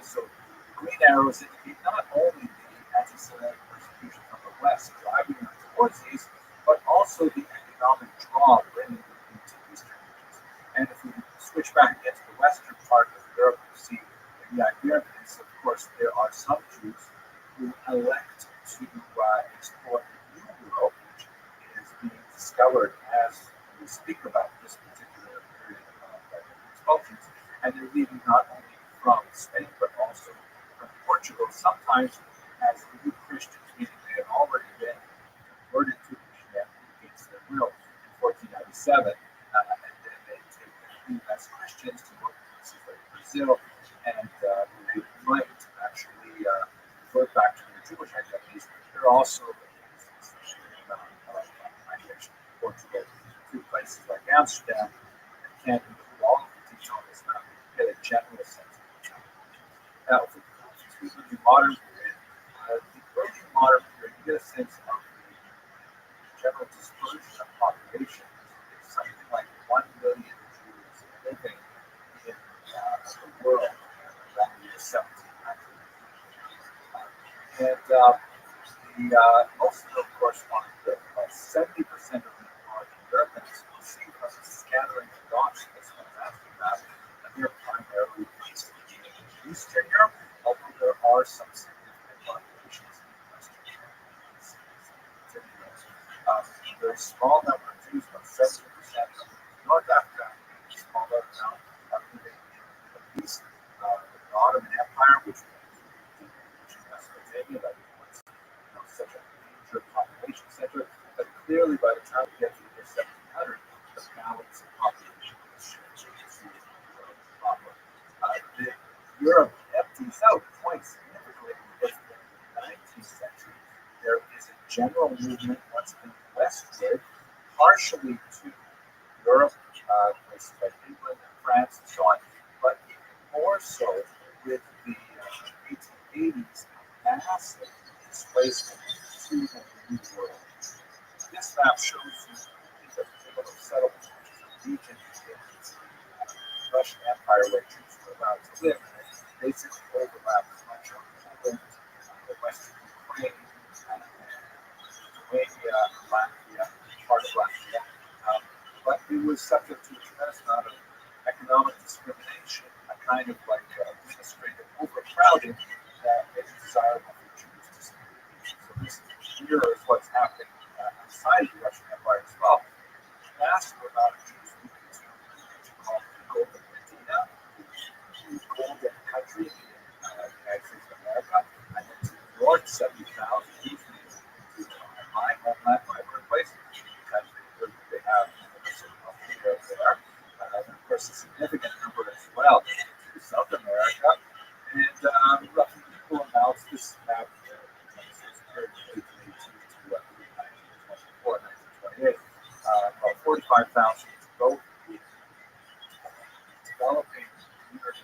So the green arrows indicate not only the anti-Semitic persecution from the West driving them towards these, but also the economic draw bringing them into Eastern regions. And if we switch back again to the Western part of Europe, you see in the Iberian Peninsula, of course, there are some Jews who elect to explore the New World, which is being discovered as we speak about this particular period of expulsions. And they're leaving not only from Spain, but also from Portugal, sometimes as new Christians, meaning they had already been converted to Christianity against their will in 1497. And then they take them as Christians to go to places like Brazil, and they might actually revert back to their Jewish identities. They're also migration to Portugal to places like Amsterdam. I can't include all of the detail on this map, but you get a general sense of what's happening. Now, if we go to the modern period, the early modern period, you get a sense of the general dispersion of population. It's something like 1 million Jews living in the world around the year 1700. And most of them correspond to about 70% of them are in Europe, and as you see from the scattering of dots in this fantastic map, they're primarily based in Eastern Europe, although there are some significant populations in Western Europe. A very small number of Jews, about 70% of North Africa, a smaller amount are living in the Middle East, the Ottoman Empire, which Mesopotamia, that was such a major population center, but clearly by the time we get to the year 1700, the balance of population is shifting to Europe proper. Europe empties out quite significantly because in the 19th century there is a general movement once again westward, partially to Europe, places like England and France and so on, but even more so with the 1880s massive displacement to the New World. This map shows you the pivotal settlement, which is a region in the Russian Empire where Jews were allowed to live, and it basically overlaps much of Poland, the western Ukraine, Lithuania, Latvia, part of Latvia. But it was subject to a tremendous amount of economic discrimination, a kind of like administrative overcrowding that made it desirable for Jews to stay. So this mirrors what's happening outside the Russian Empire as well. Massive amount of Jews moving to what you call the Golden Medina, the Golden Country in the United States of America, and then to the north, 70,000 Jews moving to my homeland, my birthplace, because they have there. And of course, a significant number as well to South America, and roughly equal amounts. This map is very late to 1924, 1928. About 45,000 to both the developing community,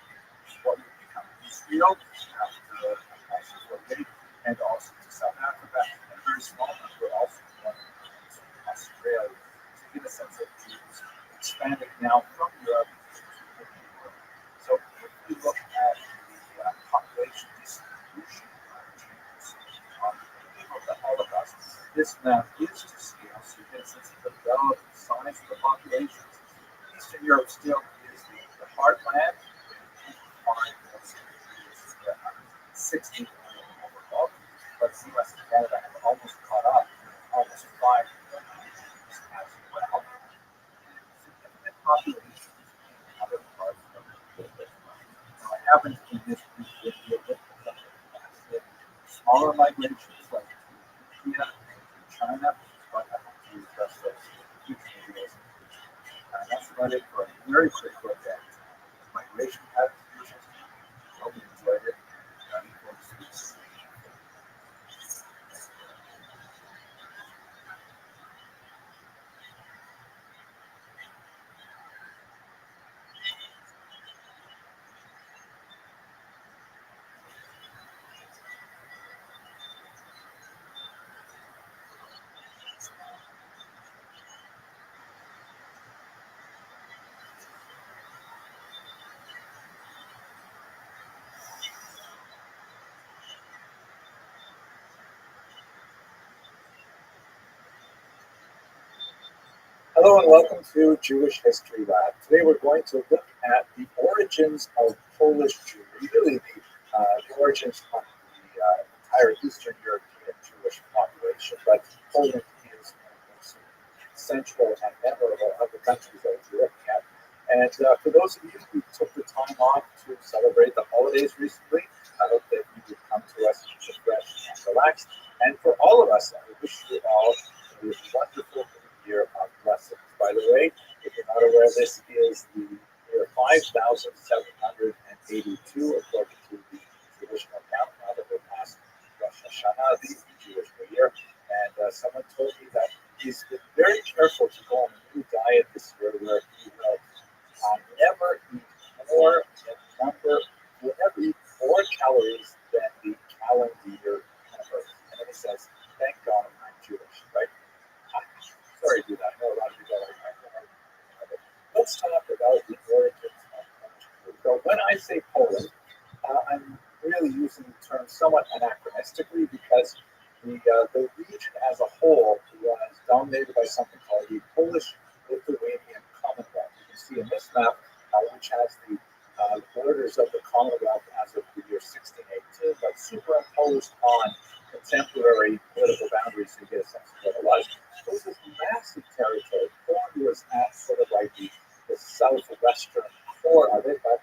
what would become Israel after 1948, and also to South Africa, and a very small number also to Australia. To get a sense of Jews expanding now from Europe to the New World. So if we look at the population distribution of Jews on the this map is to scale, so you get a sense of the relative size of the populations. Eastern Europe still is the heartland. 60 overall, but the US and Canada have almost caught up, almost 5 million as well. Significant populations in other parts of the world. Now, I happen to in this brief video look at some of the massive smaller migrations like to India and to China, but I hope to address those in future videos. That's about it for a very quick look at migration patterns. Hope you enjoyed it. Hello and welcome to Jewish History Lab. Today we're going to look at the origins of Polish Jewry, really the origins of the entire Eastern European Jewish population, but Poland is one of the most central and memorable of the countries that we're looking at. And for those of you who took the time off to celebrate the holidays recently, I hope that you would come to us refreshed and relaxed. And for all of us, I wish you all a wonderful year of blessings. By the way, if you're not aware, this is the year 5,782 according to the traditional count, now that we're past Rosh Hashanah, the Jewish New Year. And someone told me that he's been very careful to go on a new diet this year where he will never eat more eat more calories than the calendar year number. And then he says, thank God I'm Jewish, right? Sorry to do that. I know a lot of people are like, let's talk about the origins of Polish. So when I say Poland, I'm really using the term somewhat anachronistically because the region as a whole was dominated by something called the Polish-Lithuanian Commonwealth. You can see in this map, which has the borders of the Commonwealth as of the year 1618, but superimposed on contemporary political boundaries so you get a sense of what it was. It was this massive territory. Poland was at sort of like the southwestern core of it, but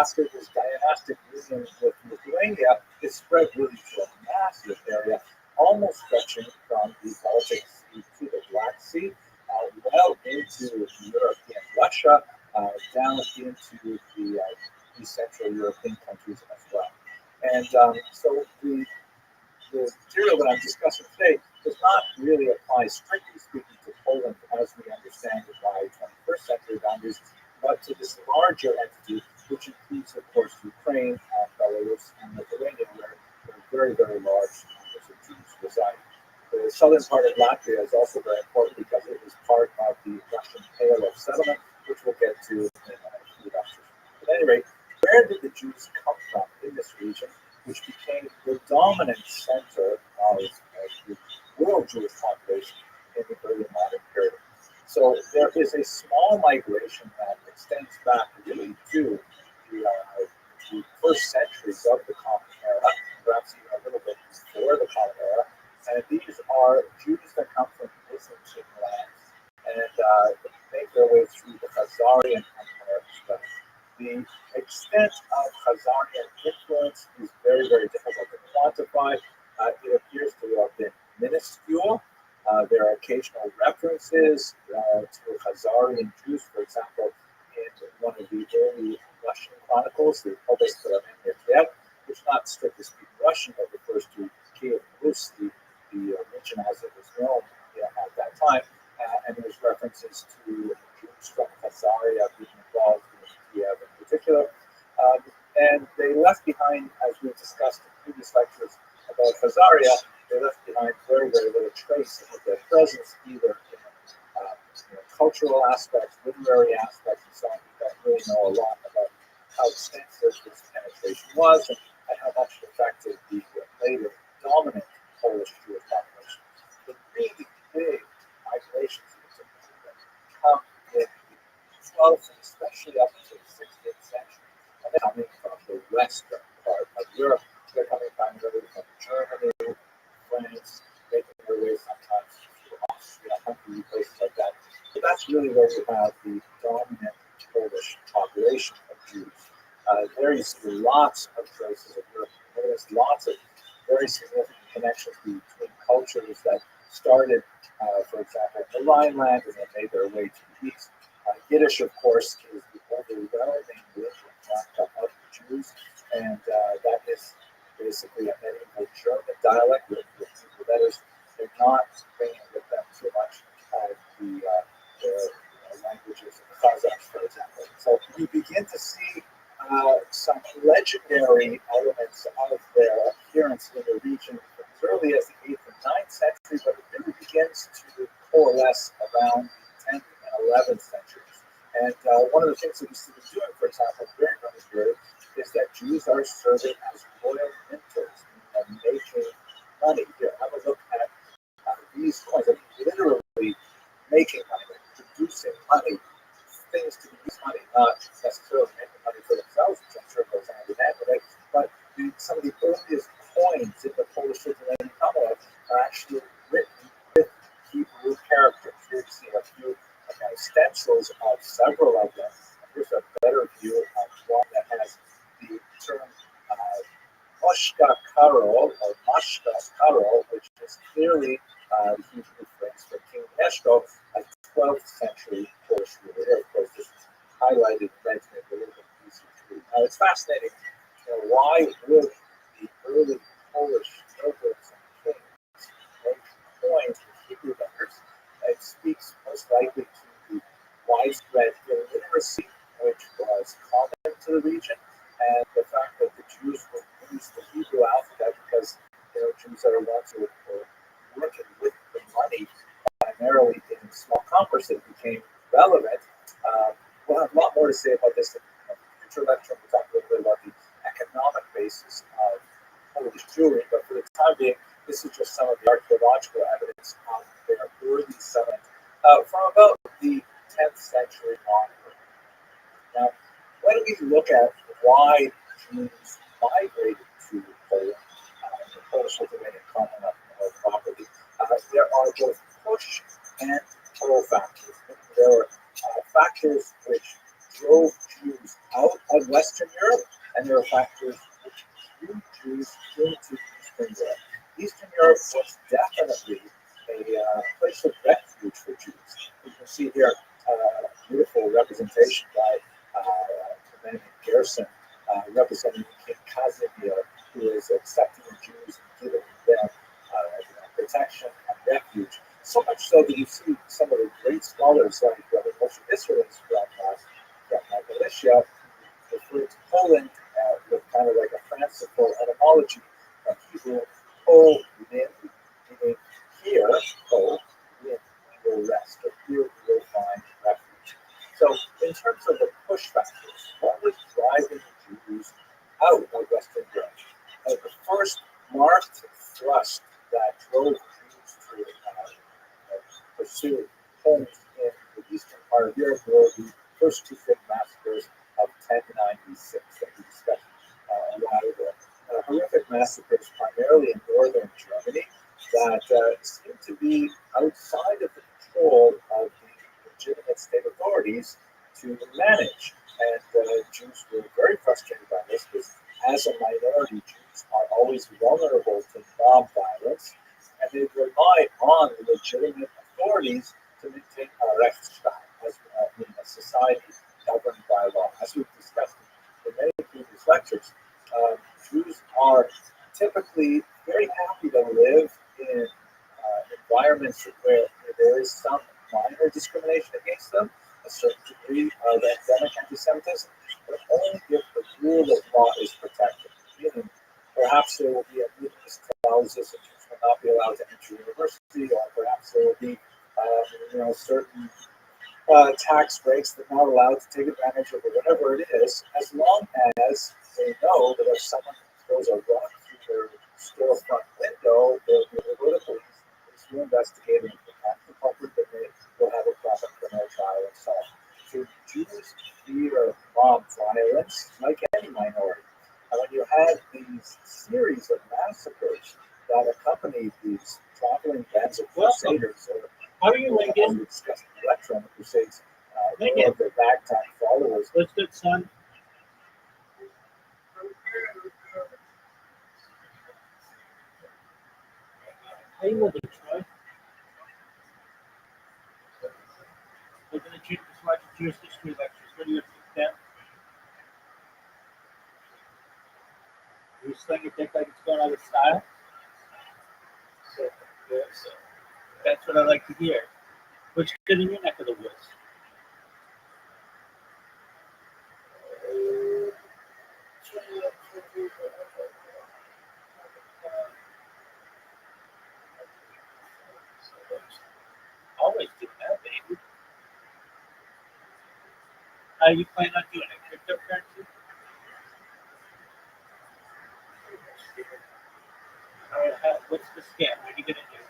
after this dynastic union with Lithuania, it spread really to a massive area, almost stretching from the Baltic Sea to the Black Sea, well into European Russia, down into the East Central European countries as well. And so the material that I'm discussing today does not really apply, strictly speaking, to Poland as we understand it by 21st century boundaries, but to this larger entity, which includes, of course, Ukraine, Belarus, and Lithuania, where very, very large numbers of Jews reside. The southern part of Latvia is also very important because it was part of the Russian Pale of Settlement, which we'll get to in a few lectures. At any rate, where did the Jews come from in this region, which became the dominant center of the world Jewish population in the early modern period? So there is a small migration that extends back really to the first centuries of the Common Era, perhaps even a little bit before the Common Era. And these are Jews that come from Byzantine lands and make their way through the Khazarian Empire. The extent of Khazarian influence is very, very difficult to quantify. It appears to have been minuscule. There are occasional references to Khazarian Jews, for example, in one of the early Russian chronicles, the Published Kiev, which not strictly speaking Russian, but refers to Kiev Rus, the region as it was known at that time. And there's references to Jews from Khazaria being involved in Kiev in particular. And they left behind, as we discussed in previous lectures about Khazaria, they left behind very, very little trace of their presence, either in cultural aspects, literary aspects, and so on. We don't really know a lot about how extensive this penetration was and how much it affected the later dominant Polish Jewish population. Germany, France, making their way sometimes to Austria, Hungary, places like that. But that's really where you have the dominant Polish population of Jews. There you see lots of traces of Europe. There's lots of very significant connections between cultures that started, for example, in the Rhineland and then made their way to the east. Yiddish, of course, is the overwhelming language of Jews, and that is basically a medieval German dialect with Hebrew letters. They're not bringing with them too much of the languages of the Kazakhs, for example. So you begin to see some legendary elements of their appearance in the region as early as the 8th and 9th century, but it really begins to coalesce around the 10th and 11th centuries. And one of the things that we see them doing, for example, during this period, is that Jews are serving as royal minters and making money. Here, have a look at these coins. I mean, literally making money, producing money, things to be used money, not necessarily making money for themselves, which I'm sure goes hand in hand with it, but some of the earliest coins in the Polish Lithuanian Commonwealth are actually written with Hebrew characters. Here you see a few stencils of several of them. Here's a better view of one that has the term Moshka Karol or Mashka Karol, which is clearly the Hebrew phrase for King Neshko, a 12th century Polish ruler. Of course, this is highlighted red to make it a little bit easier to read. Now, it's fascinating. Why would the early Polish nobles and kings make coins with Hebrew letters? It speaks most likely to the widespread illiteracy which was common to the region, and the fact that the Jews would use the Hebrew alphabet because Jews are the ones who were working with the money primarily in small commerce that became relevant. We'll have a lot more to say about this in the future lecture. We'll talk a little bit about the economic basis of Polish Jewry, but for the time being, this is just some of the archaeological evidence of their early settlement from about the 10th century onward. Now, when we look at why Jews migrated to Poland, the Polish Lithuanian Commonwealth property, there are both push and pull factors. There are factors which drove Jews out of Western Europe, and there are factors which drew Jews into Eastern Europe. Eastern Europe was definitely a place of refuge for Jews. You can see here a beautiful representation by a man named Gerson, representing King Casimir, who is accepting the Jews and giving them protection and refuge. So much so that you see some of the great scholars like Moshe Israelis from Galicia refer to Poland with kind of like a fanciful etymology of Hebrew, O Nin, meaning here, O Nin, we will rest, or here we will find refuge. So, in terms of the push factors, what was driving Jews out of Western Europe? The first marked thrust that drove Jews to pursue homes in the eastern part of Europe were the first two big massacres of 1096 that we discussed a while ago. Horrific massacres primarily in northern Germany that seemed to be outside of the control of the legitimate state authorities to manage. And Jews were very frustrated by this because as a minority, Jews are always vulnerable to mob violence, and they rely on the legitimate authorities to maintain a Rechtsstaat, as a society governed by law. As we've discussed in many previous lectures, Jews are typically very happy to live in environments where there is some minor discrimination against them, a certain degree of endemic anti-Semitism, but only if the rule of law is protected. Meaning, perhaps there will be a meaningless clauses that Jews will not be allowed to enter university, or perhaps there will be certain tax breaks that are not allowed to take advantage of, or whatever it is, as long as they know that if someone throws a rock through their storefront window, they'll be able to go to police will investigate and catch the culprit, then they will have a proper criminal trial and so on. So Jews fear mob violence like any minority. And when you had these series of massacres that accompanied these traveling bands of crusaders. How are you, As Lincoln? we discussed electronic crusades, Lincoln. more of their ragtime followers. What's good, son? How you living, Troy? We're going to watch Jewish history lectures. What do you think, Dan? You sling your dick like it's going out of style? So, that's what I like to hear. What's good in your neck of the woods? Always do that, baby. How you plan on doing it? Cryptocurrency? What's the scam? What are you going to do?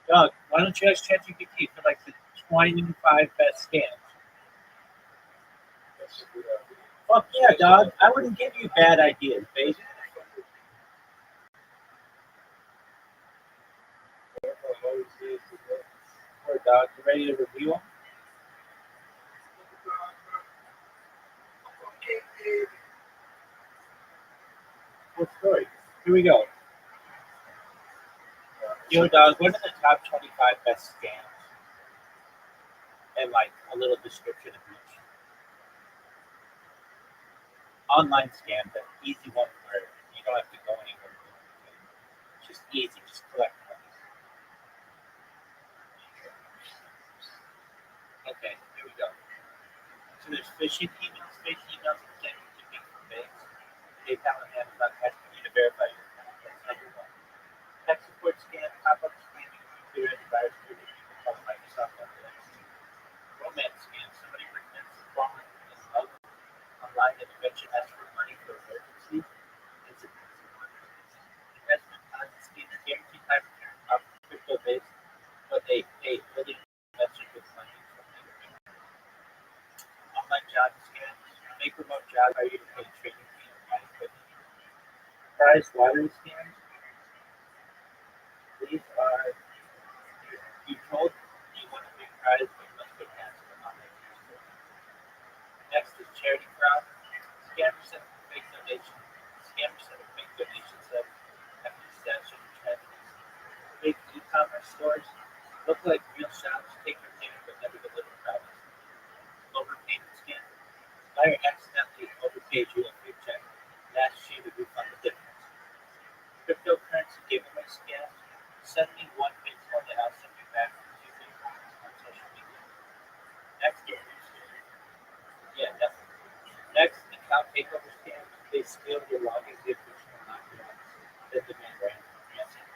Doug, why don't you ask ChatGPT for like the 25 best scams? Fuck yeah, dog. I wouldn't give you bad ideas, baby. Poor dog. You ready to review them? What story? Here we go. Yo, dog, what are the top 25 best scams? And like a little description of each. Online scam, the easy one where you don't have to go anywhere. It's just easy, just collect money. Okay, here we go. So there's phishing emails. Fake emails pretending to be from banks. PayPal and Amazon asking you to verify your account. That's number one. Tech support scam, pop-up scamming, computer antivirus, called Microsoft Office. Romance scam, somebody pretends to fall in love online and eventually asks for money for emergency. It's a investment Ponzi scheme, guaranteed high return of crypto based, but they pay really investors with money from them. Online job scam, make remote job, are you to pay training fee or buy equipment? Prize lottery scams. These are you told you want a big prize, but you must pay tax for online. Next is charity fraud. Scammers send fake donations. Scammers send fake donations that have disaster tragedies. Fake e-commerce stores look like real shops, take your payment but never deliver products. Overpayment scam. Buyer accidentally overpaid you a fake check and asks you to refund the difference. Cryptocurrency giveaway scam. Send me one Bitcoin and I'll send you back 2 Bitcoins on social media. Next, yeah, definitely. Next, account takeover scams. They steal your login information and lock your accounts. Then demand ransom.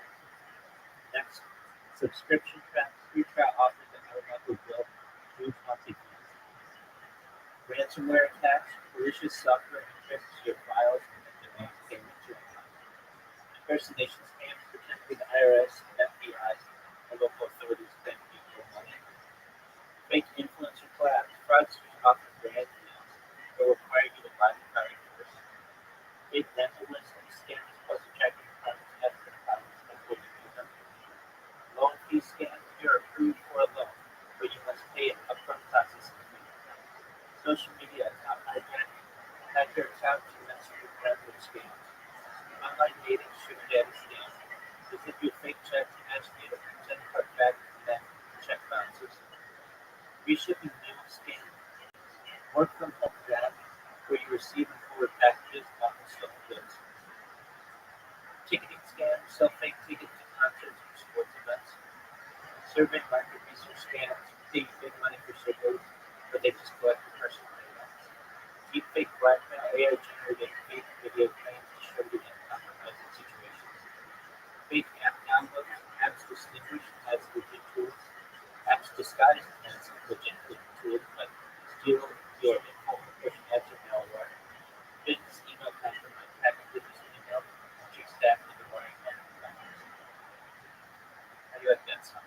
Next, subscription traps. Free trial offers that no monthly bill. Huge monthly fees. Ransomware attacks. Malicious software encrypts your files and then demands payment to your account. Impersonation scams pretend to be the IRS, FBI, and local authorities claim to be your money. Fake influencer collabs. Fraudsters offer brand deals but require you to buy the product first. Fake dental listings. Scammers post attractive products after the products before you use them. Loan fee scams. You're approved for a loan, but you must pay an upfront processing fee. Social media account hijacking. Hack your account to mess with your friends with scams. Online dating, sugar daddy scam. They send you a fake check and ask you to send the card back and then check bounces. Reshipping mail scam. Work from home job where you receive and forward packages off of stolen goods. Ticketing scam. Sell fake tickets to concerts or sports events. Survey market research scams. Pay big money for surveys, but they just collect your personal data. Deep fake blackmail. AI generated fake video claims distributed in compromising situations. Fake app downloads. Apps distinguished as legit tools. Apps disguised as legit tools but steal your info, push ads or malware. Business email compromise. Hack business email, trick staff into wearing How do you like that sound?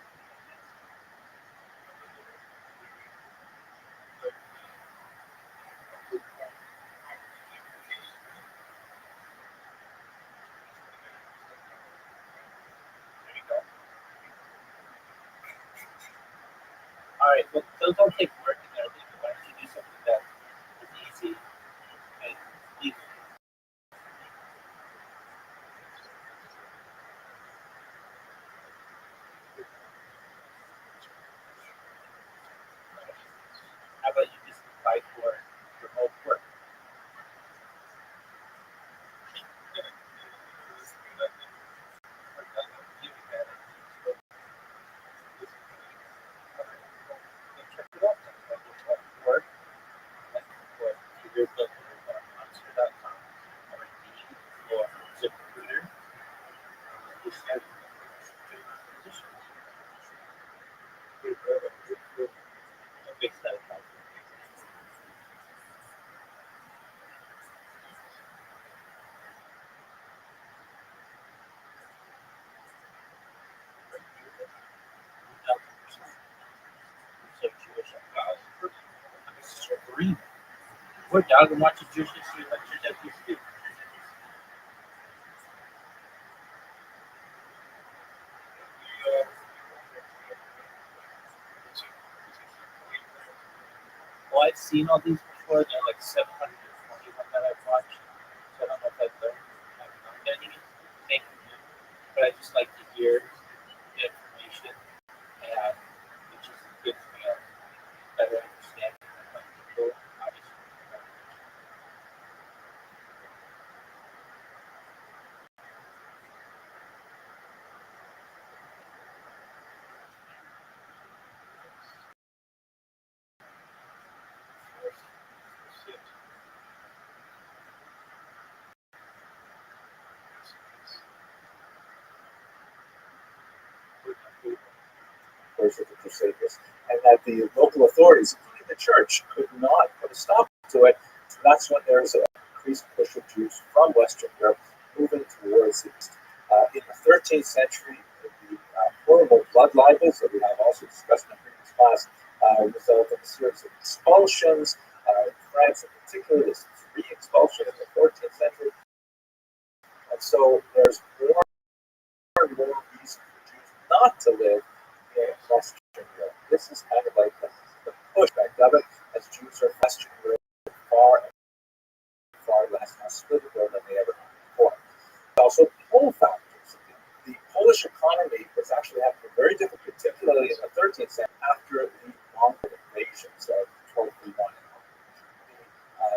Well, those don't take work and everything. Why don't you do something that is easy and easy? How about you just apply for remote work? Check it out. Work for career builder or monster.com or Indeed or ZipRecruiter. Just have positions. What makes that a problem? So Jewish. I'm screaming. Poor dog and watch a Jewish history lecture that we speak. Well, I've seen all these before. They're like 721 that I've watched. So I don't know if I've learned anything new, but I just like to hear the information and it just gives me a better understanding of like people, obviously. Of the Crusaders, and that the local authorities, including the church, could not put a stop to it. So that's when there's an increased push of Jews from Western Europe moving towards the east. In the 13th century, the horrible blood libels that we have also discussed in the previous class resulted in a series of expulsions. In France, in particular, there's 3 expulsions in the 14th century, and so there's more and more reason for Jews not to live in Western Europe. This is kind of like the pushback of it, as Jews are Western Europe far and far less hospitable than they ever have before. Also, pull factors. The Polish economy was actually having a very difficult, particularly in the 13th century, after the Mongol invasions of 1231.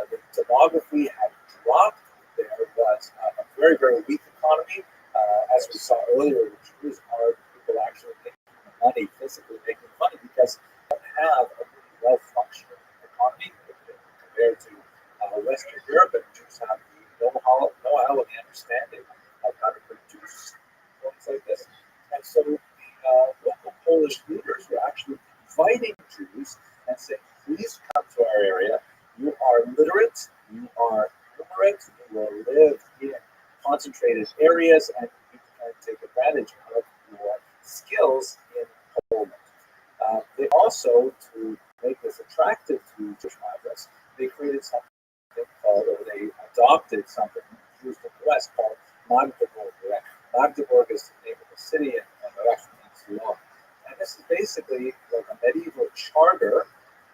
The demography had dropped. There was a very, very weak economy. As we saw earlier, the Jews are the people actually making money, physically making money, because they have a really well-functioning economy compared to Western Europe, and Jews have the know-how and the understanding of how to produce things like this. And so the local Polish leaders were actually inviting Jews and saying, please come to our area. You are literate, you are numerate, you will live in concentrated areas, and you can take advantage of your skills in Poland. They also, to make this attractive to Jewish migrants, they created something called, or they adopted something used in the West called Magdeburg. Magdeburg is the name of the city, and it actually means law. And this is basically like a medieval charter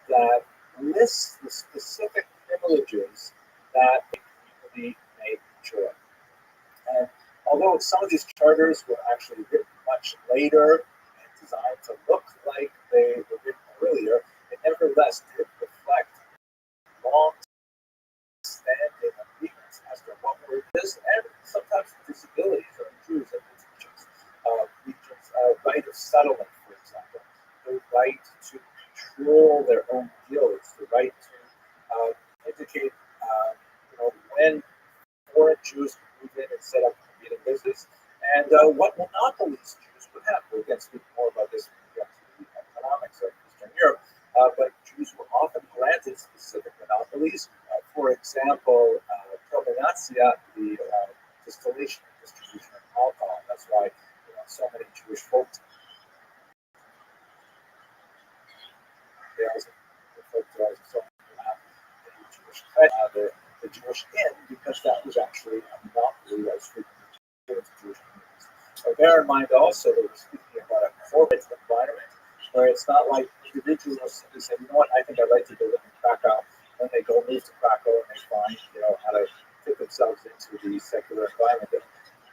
that lists the specific privileges that a community may enjoy. And although some of these charters were actually written much later and designed to look like they were written earlier, it nevertheless did reflect long standing agreements as to what were this, and sometimes disabilities of Jews in these regions. Right of settlement, for example, the right to control their own guilds, the right to indicate when foreign Jews could move in and set up community business, and what monopolies Jews would have. We're going to speak more about this when we get to the economics of Eastern Europe, but Jews were often granted specific monopolies. For example, provenantia, the distillation and distribution of alcohol. That's why so many Jewish folks they also refer to as so the Jewish the Jewish inn, because that was actually a monopoly that was frequently given to Jewish communities. Bear in mind also that we're speaking about a corporate environment. where it's not like individuals who say, you know what, I think I'd like to live in Krakow, and they go move to Krakow and they find, how to fit themselves into the secular environment. That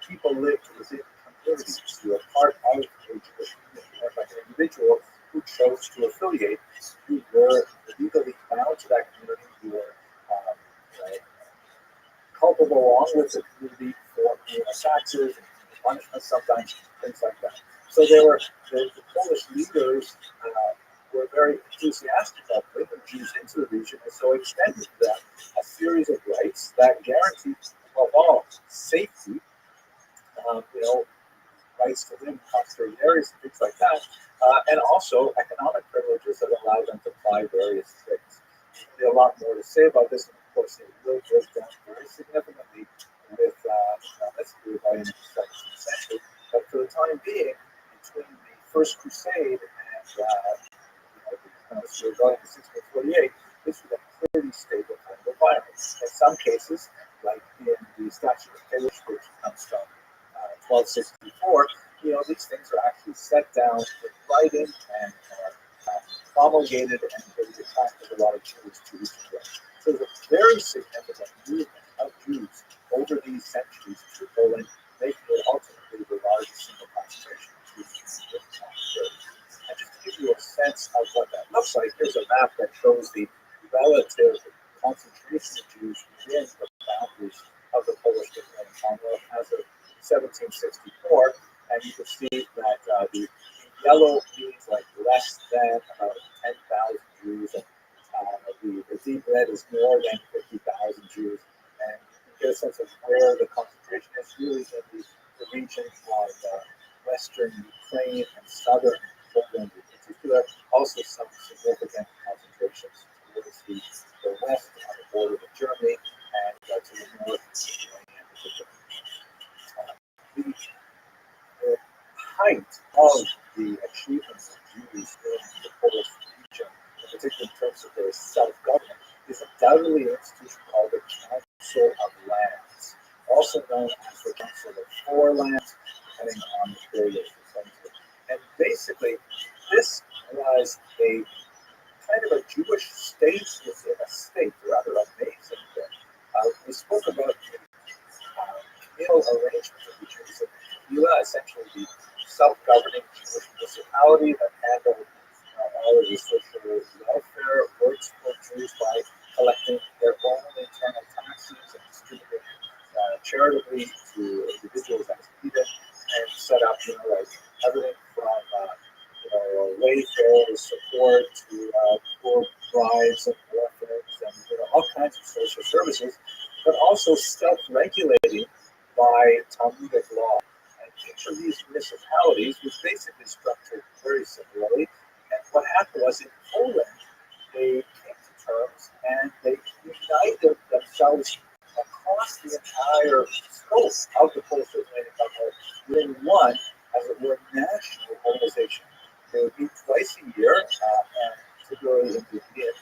people live within communities who are part of a Jewish community, and like an individual who chose to affiliate, who were legally bound to that community, who were culpable along with the community for taxes and punishments, sometimes things like that. So the Polish leaders were very enthusiastic about bringing Jews into the region, and so extended to them a series of rights that guaranteed, above all, safety, rights to live in concentrated areas and things like that, and also economic privileges that allow them to apply various trades. There's a lot more to say about this, and of course, it will break down very significantly with let's do it by the 17th century. But for the time being, between the First Crusade and the rebellion of 1648, this was a pretty stable kind of environment. In some cases, like in the Statute of Pillage, which comes from 1264, these things are actually set down in writing and promulgated, and they attracted a lot of Jews to each other. So there's a very significant movement of Jews over these centuries to Poland, making it ultimately the largest single concentration of Jews in the world. And just to give you a sense of what that looks like, here's a map that shows the relative concentration of Jews within the boundaries of the Polish Commonwealth as of 1764, and you can see that the yellow means like less than about 10,000 Jews, and the deep red is more than 50,000 Jews, and you get a sense of where the concentration is really in the region of western Ukraine and southern Poland in particular. Also some significant concentrations towards the west on the border with Germany and to the north in particular. The height of the achievements of Jews in the Polish region, in particular in terms of their self-government, is undoubtedly an institution called the Council of Lands, also known as the Council of Four Lands, depending on the period it's referring to. And basically, this was a kind of a Jewish state within a state, rather amazing thing. We spoke about the communal arrangement of the Jews in essentially the self-governing Jewish municipality that handled all of the social welfare works for Jews by collecting their own internal taxes and distributing charitably to individuals as needed, and set up, everything from wayfare support to poor brides and orphans and all kinds of social services, but also self-regulating by Talmudic law. And each of these municipalities was basically structured very similarly. And what happened was in Poland, they came to terms and they united themselves across the entire scope of the Polish Lithuanian Commonwealth within one, as it were, national organization. They would meet twice a year, and particularly in the beginning,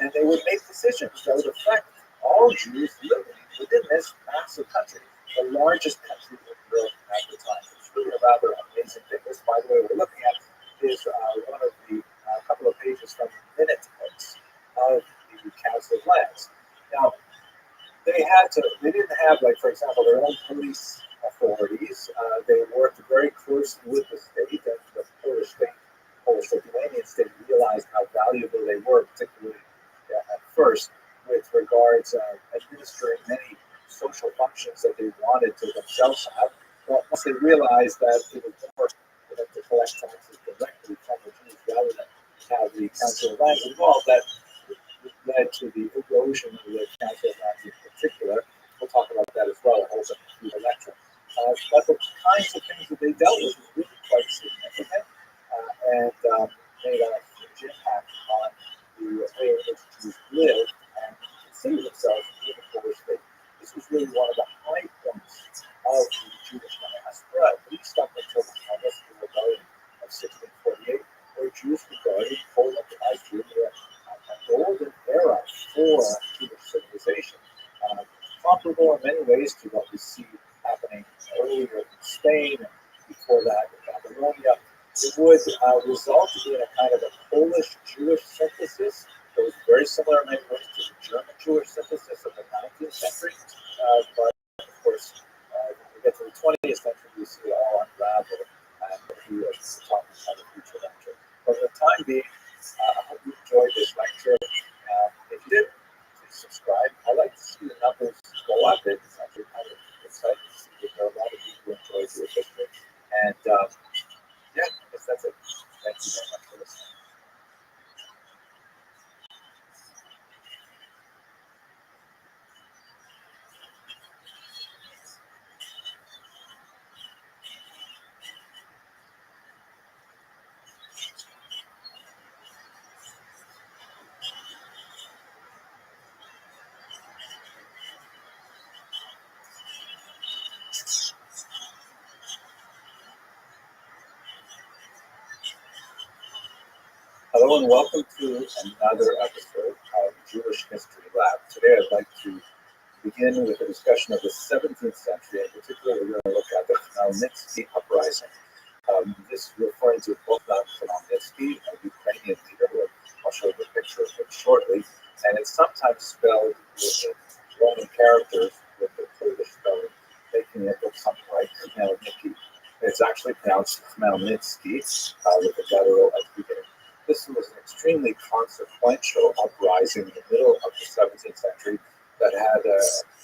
and they would make decisions that would affect all Jews living within this massive country, the largest country in Europe at the time. It's really a rather amazing thing. This, by the way, we're looking at is one of the couple of pages from the minute books of the Council of Lands. Now, they didn't have, like, for example, their own police authorities. They worked very closely with the state, and the Polish Lithuanian state realized how valuable they were, particularly at first, with regards administering many social functions that they wanted to themselves have. But once they realized that it was more for them to collect taxes directly from the Jews rather than have the Council of Lands involved, that led to the erosion of the Council of Lands in particular. We'll talk about that as well, also through the lecture. But the kinds of things that they dealt with was really quite significant and made a huge impact on the way in which Jews lived and considered themselves in the Polish state. This was really one of the high points of the Jewish diaspora, at least up until the time of the rebellion of 1648, where Jews regarded Poland as really a golden era for Jewish civilization, comparable in many ways to what we see happening earlier in Spain and before that in Babylonia. It would resulted in a kind of a Polish-Jewish synthesis that was very similar in many ways to the German-Jewish synthesis of the 19th century. But of course, when we get to the 20th century, we see it all unravel, and we are talking about a future lecture. But for the time being, I hope you enjoyed this lecture. If you did, please subscribe. I like to see the numbers go up. It's actually kind of exciting to see that there are a lot of people who enjoy Jewish history. And yeah, I guess that's it. Thank you very much for listening. Hello and welcome to another episode of Jewish History Lab. Today I'd like to begin with a discussion of the 17th century. In particular, we're going to look at the Khmelnytsky uprising. This is referring to Bogdan Khmelnytsky, a Ukrainian leader, who I'll show you a picture of him shortly. And it's sometimes spelled with Roman characters with the Polish spelling, making it look something like Khmelnytsky. It's actually pronounced Khmelnytsky with a guttural at the beginning. This was an extremely consequential uprising in the middle of the 17th century that had a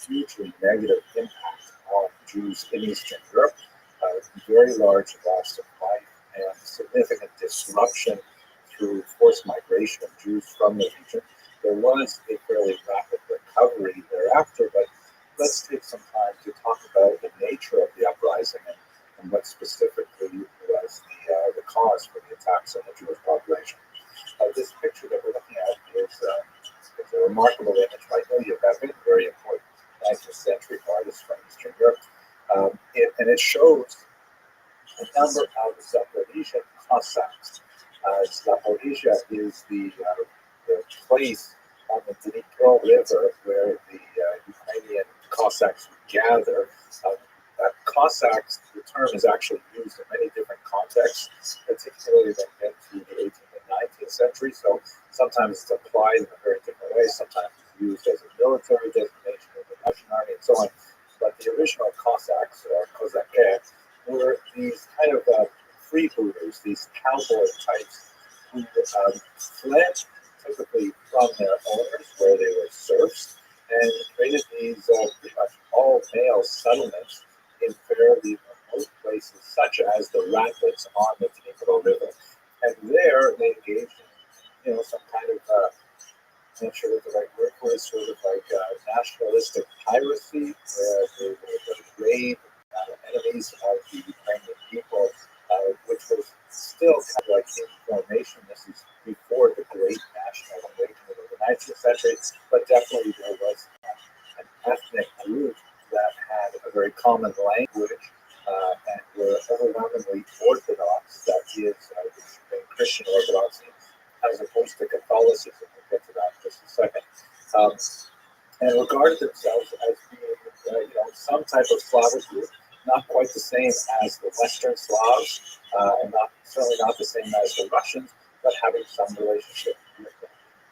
hugely negative impact on Jews in Eastern Europe, very large loss of life and significant disruption through forced migration of Jews from the region. There was a fairly rapid recovery thereafter, but let's take some time to talk about the nature of the uprising and what specifically was the cause for the attacks on the Jewish population. This picture that we're looking at is a remarkable image by Ilya Rabbi, a very important 19th century artist from Eastern Europe. And it shows a number of Zaporizhia Cossacks. Zaporizhia is the place on the Dnipro River where the Ukrainian Cossacks gather. Cossacks, the term is actually used in many different contexts, particularly when we get to the 18th and 19th century. So sometimes it's applied in a very different way. Sometimes it's used as a military designation of the Russian army and so on. But the original Cossacks, or Kozake, were these kind of freebooters, these cowboy types who fled typically from their owners where they were serfs and created these pretty much all male settlements in fairly remote places, such as the rapids on the Dnipro River. And there they engaged in, some kind of, I'm not sure what the right word for it, sort of like nationalistic piracy, where they would raid enemies of the Ukrainian people, which was still kind of like in formation. This is before the great national awakening of the 19th century, but definitely there was an ethnic group that had a very common language and were overwhelmingly Orthodox, that is, Christian Orthodoxy, as opposed to Catholicism. We'll get to that in just a second. And regarded themselves as being, some type of Slavic group, not quite the same as the Western Slavs, and certainly not the same as the Russians, but having some relationship with them.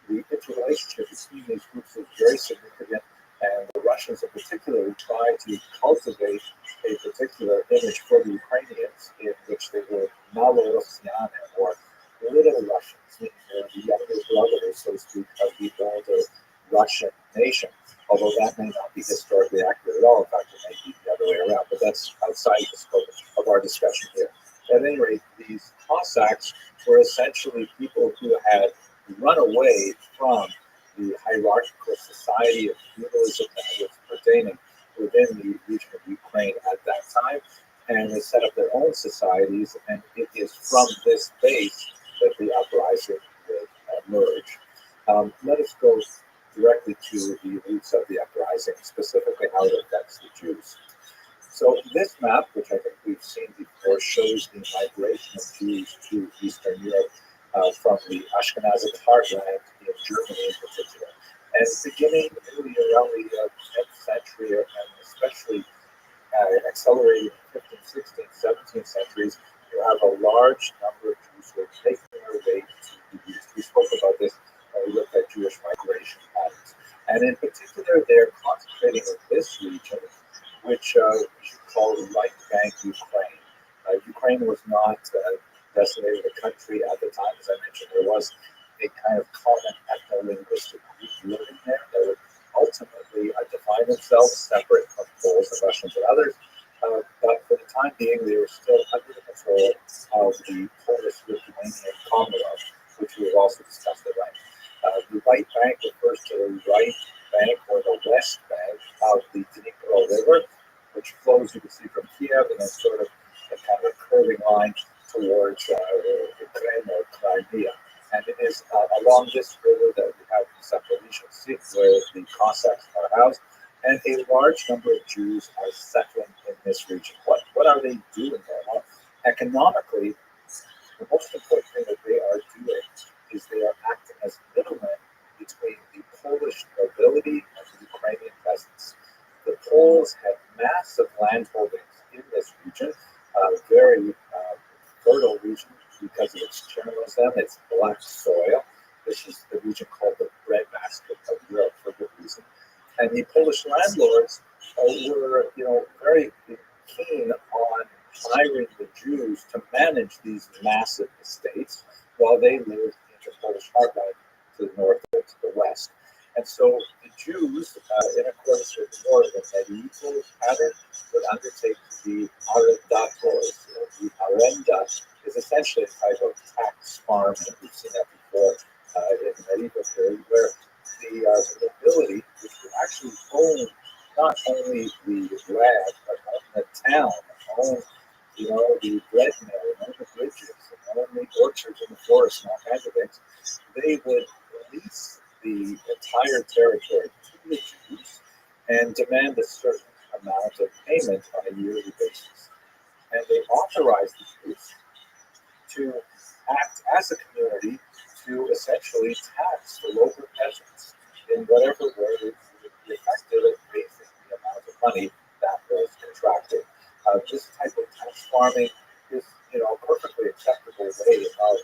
The interrelationship between these groups was very significant. And the Russians in particular tried to cultivate a particular image for the Ukrainians in which they were Malorossian, or little Russians, meaning they're the younger brothers, so to speak, of the older Russian nation. Although that may not be historically accurate at all. In fact, it may be the other way around, but that's outside the scope of our discussion here. At any rate, these Cossacks were essentially people who had run away from the hierarchical society of feudalism that was pertaining within the region of Ukraine at that time, and they set up their own societies, and it is from this base that the uprising would emerge. Let us go directly to the roots of the uprising, specifically how it affects the Jews. So this map, which I think we've seen before, shows the migration of Jews to Eastern Europe from the Ashkenazic heartland in Germany in particular. And beginning really around the 10th century, and especially accelerating in the 15th, 16th, 17th centuries, you have a large number of Jews Jews were making their way to the east. We spoke about this when we looked at Jewish migration patterns. And in particular, they're concentrating in this region, which we should call the right bank Ukraine. Ukraine was not designated a country at the time. As I mentioned, there was a kind of common ethno-linguistic group living there that would ultimately define themselves separate from Poles and Russians and others. But for the time being, they were still under the control of the Polish-Lithuanian Commonwealth, which we have also discussed at length. The right bank refers to the right bank or the west bank of the Dnipro River, which flows, you can see, from Kiev and then sort of a kind of a curving line towards Ukraine or Crimea. And it is along this river that we have the Zaporizhzhia Sea, where the Cossacks are housed, and a large number of Jews are settling in this region. What are they doing there? Well, economically, the most important thing that they are doing is they are acting as middlemen between the Polish nobility and the Ukrainian peasants. The Poles have massive land holdings in this region, very fertile region because of its journalism, its black soil. This is the region called the breadbasket of Europe for good reason. And the Polish landlords were, very keen on hiring the Jews to manage these massive estates while they lived in the Polish heartland to the north and to the west. And so the Jews, in accordance with more of the medieval pattern, would undertake the arrendators. The arrenda is essentially a type of tax farming. We've seen that before in the medieval period, where the nobility, which would actually own not only the land, but own the town, own the bread mill, own the bridges, own the orchards and the forests and all kinds of things, they would lease the entire territory to the Jews and demand a certain amount of payment on a yearly basis. And they authorized the Jews to act as a community to essentially tax the local peasants in whatever way they would be effective at raising the amount of money that was contracted. This type of tax farming is, a perfectly acceptable way of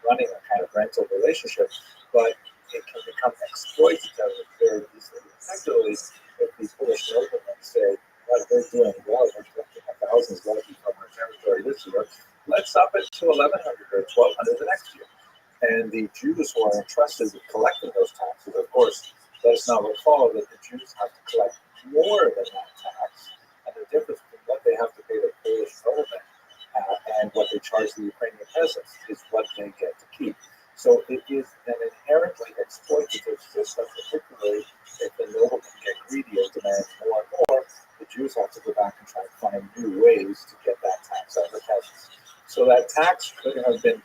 running a kind of rental relationship, but it can become exploitative very easily. Particularly if the Polish noblemen say, well, we're doing well, we're collecting 1,000 zloty from our territory this year, let's up it to 1,100 or 1,200 the next year. And the Jews who are entrusted with collecting those taxes, of course, let us now recall that the Jews have to collect more than that tax, and the difference between what they have to pay the Polish noblemen and what they charge the Ukrainian peasants is what they get to keep. So it is an inherently exploitative system, particularly if the noblemen get greedy and demand more and more. The Jews have to go back and try and find new ways to get that tax out of the peasants. So that tax could have been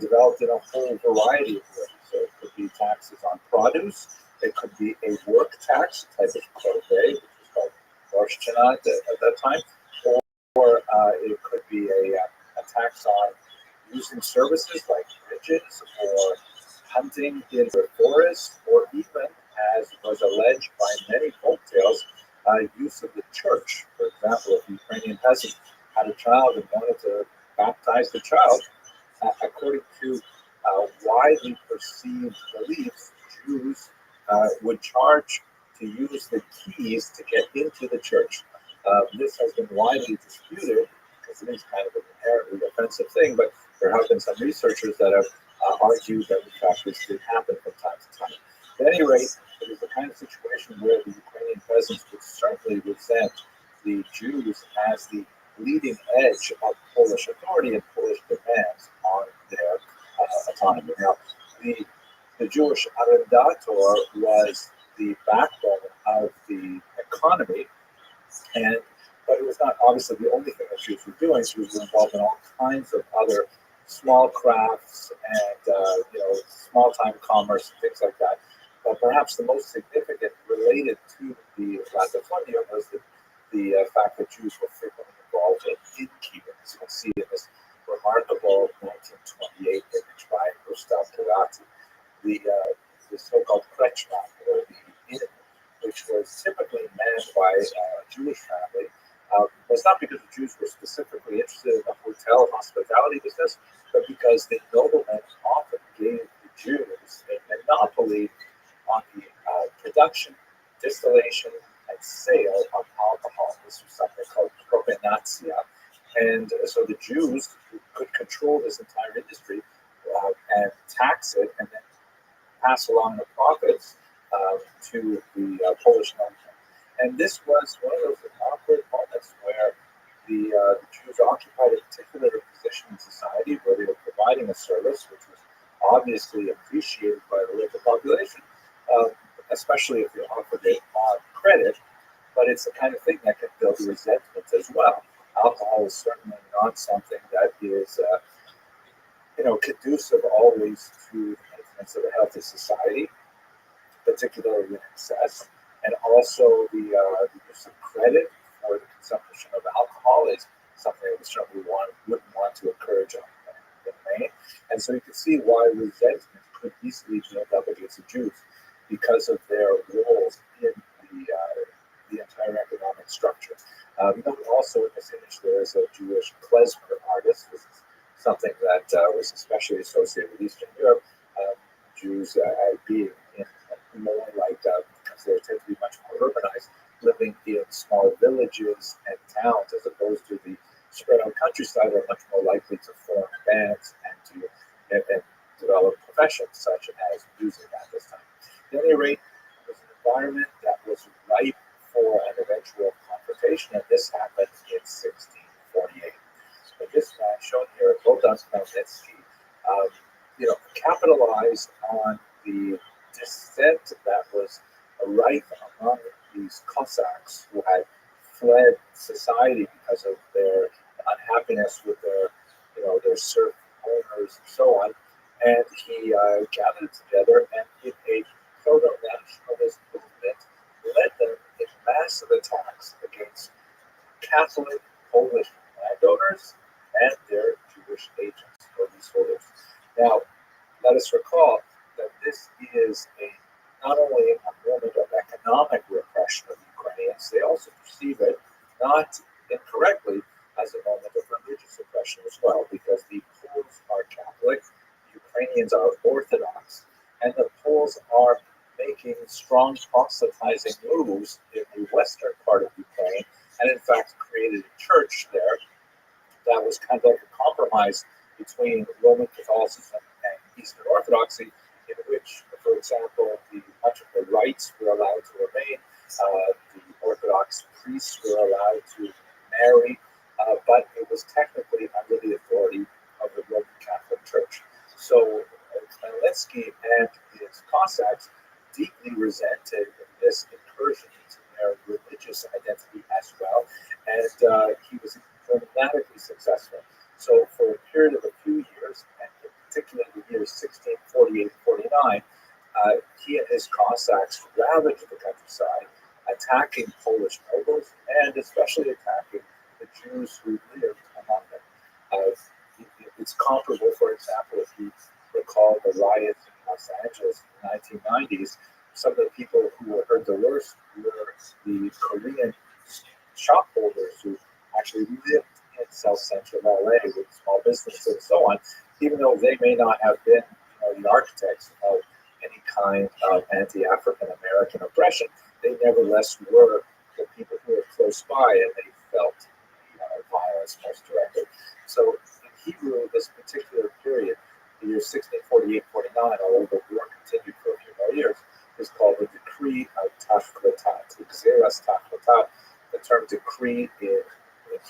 developed in a whole variety of ways. So it could be taxes on produce, it could be a work tax, type of corvée, which was called Rothschild at that time, or it could be a tax on using services like bridges or hunting in the forest, or even, as was alleged by many folktales, use of the church. For example, if a Ukrainian peasant had a child and wanted to baptize the child, according to widely perceived beliefs, Jews would charge to use the keys to get into the church. This has been widely disputed because it is kind of an inherently offensive thing, but there have been some researchers that have argued that in fact this did happen from time to time. At any rate, it is the kind of situation where the Ukrainian peasants would certainly resent the Jews as the leading edge of Polish authority and Polish demands on their autonomy. Now, the Jewish arrendator was the backbone of the economy, but it was not obviously the only thing that Jews were doing. Jews were involved in all kinds of other small crafts and small-time commerce and things like that. But perhaps the most significant related to the latifundia was the fact that Jews were frequently involved in innkeeping. As you can see in this remarkable 1928 image by Gustav Dorati, the so-called krechma, or the inn, which was typically manned by a Jewish family, was not because the Jews were specifically interested in the hotel hospitality business, but because the noblemen often gave the Jews a monopoly on the production, distillation, and sale of alcohol. This was something called propinatia. And so the Jews could control this entire industry and tax it and then pass along the profits to the Polish noblemen. And this was one of those awkward moments where the Jews occupied a particular position in society where they were providing a service which was obviously appreciated by the local population, especially if they offered it on credit. But it's the kind of thing that can build resentment as well. Alcohol is certainly not something that is, conducive always to the maintenance of a healthy society, particularly in excess. And also the use of credit for the consumption of alcohol is something that we certainly wouldn't want to encourage in Maine. And so you can see why resentment could easily build up against the Jews because of their roles in the entire economic structure. Also in this image there is a Jewish klezmer artist. This is something that was especially associated with Eastern Europe. Jews being more like, because they tend to be much more urbanized, living in small villages and towns as opposed to the spread out countryside, are much more likely to form bands and to develop professions such as music at this time. At any rate, it was an environment that was ripe for an eventual confrontation, and this happened in 1648. So this man shown here, Bogdan Khmelnytsky, capitalized on the dissent that was rife among these Cossacks who had fled society because of their unhappiness with their serf owners and so on. And he gathered together and in a proto-nationalist movement led them in massive attacks against Catholic Polish landowners and their Jewish agents or leaseholders. Now, let us recall that this is not only a moment of economic repression of Ukrainians, they also perceive it, not incorrectly, as a moment of religious oppression as well, because the Poles are Catholic, the Ukrainians are Orthodox, and the Poles are making strong proselytizing moves in the western part of Ukraine, and in fact created a church there that was kind of like a compromise between Roman Catholicism and Eastern Orthodoxy, in which, for example, much of the rites were allowed to remain, the Orthodox priests were allowed to marry, but it was technically under the authority of the Roman Catholic Church. So Khmelnytsky and his Cossacks deeply resented this incursion into their religious identity as well, and he was dramatically successful. So for a period of a few years, and in particular the years 1648-49, he and his Cossacks ravaged the countryside, attacking Polish nobles and especially attacking the Jews who lived among them. It's comparable, for example, if you recall the riots in Los Angeles in the 1990s, some of the people who were hurt the worst were the Korean shopholders who actually lived in South Central LA with small businesses and so on, even though they may not have been the architects of any kind of anti-African American oppression, they nevertheless were the people who were close by and they felt violence most directly. So in Hebrew, this particular period, the year 1648-49, although the war continued for a few more years, is called the Decree of Taflatat, Xeras Taflatat. The term decree in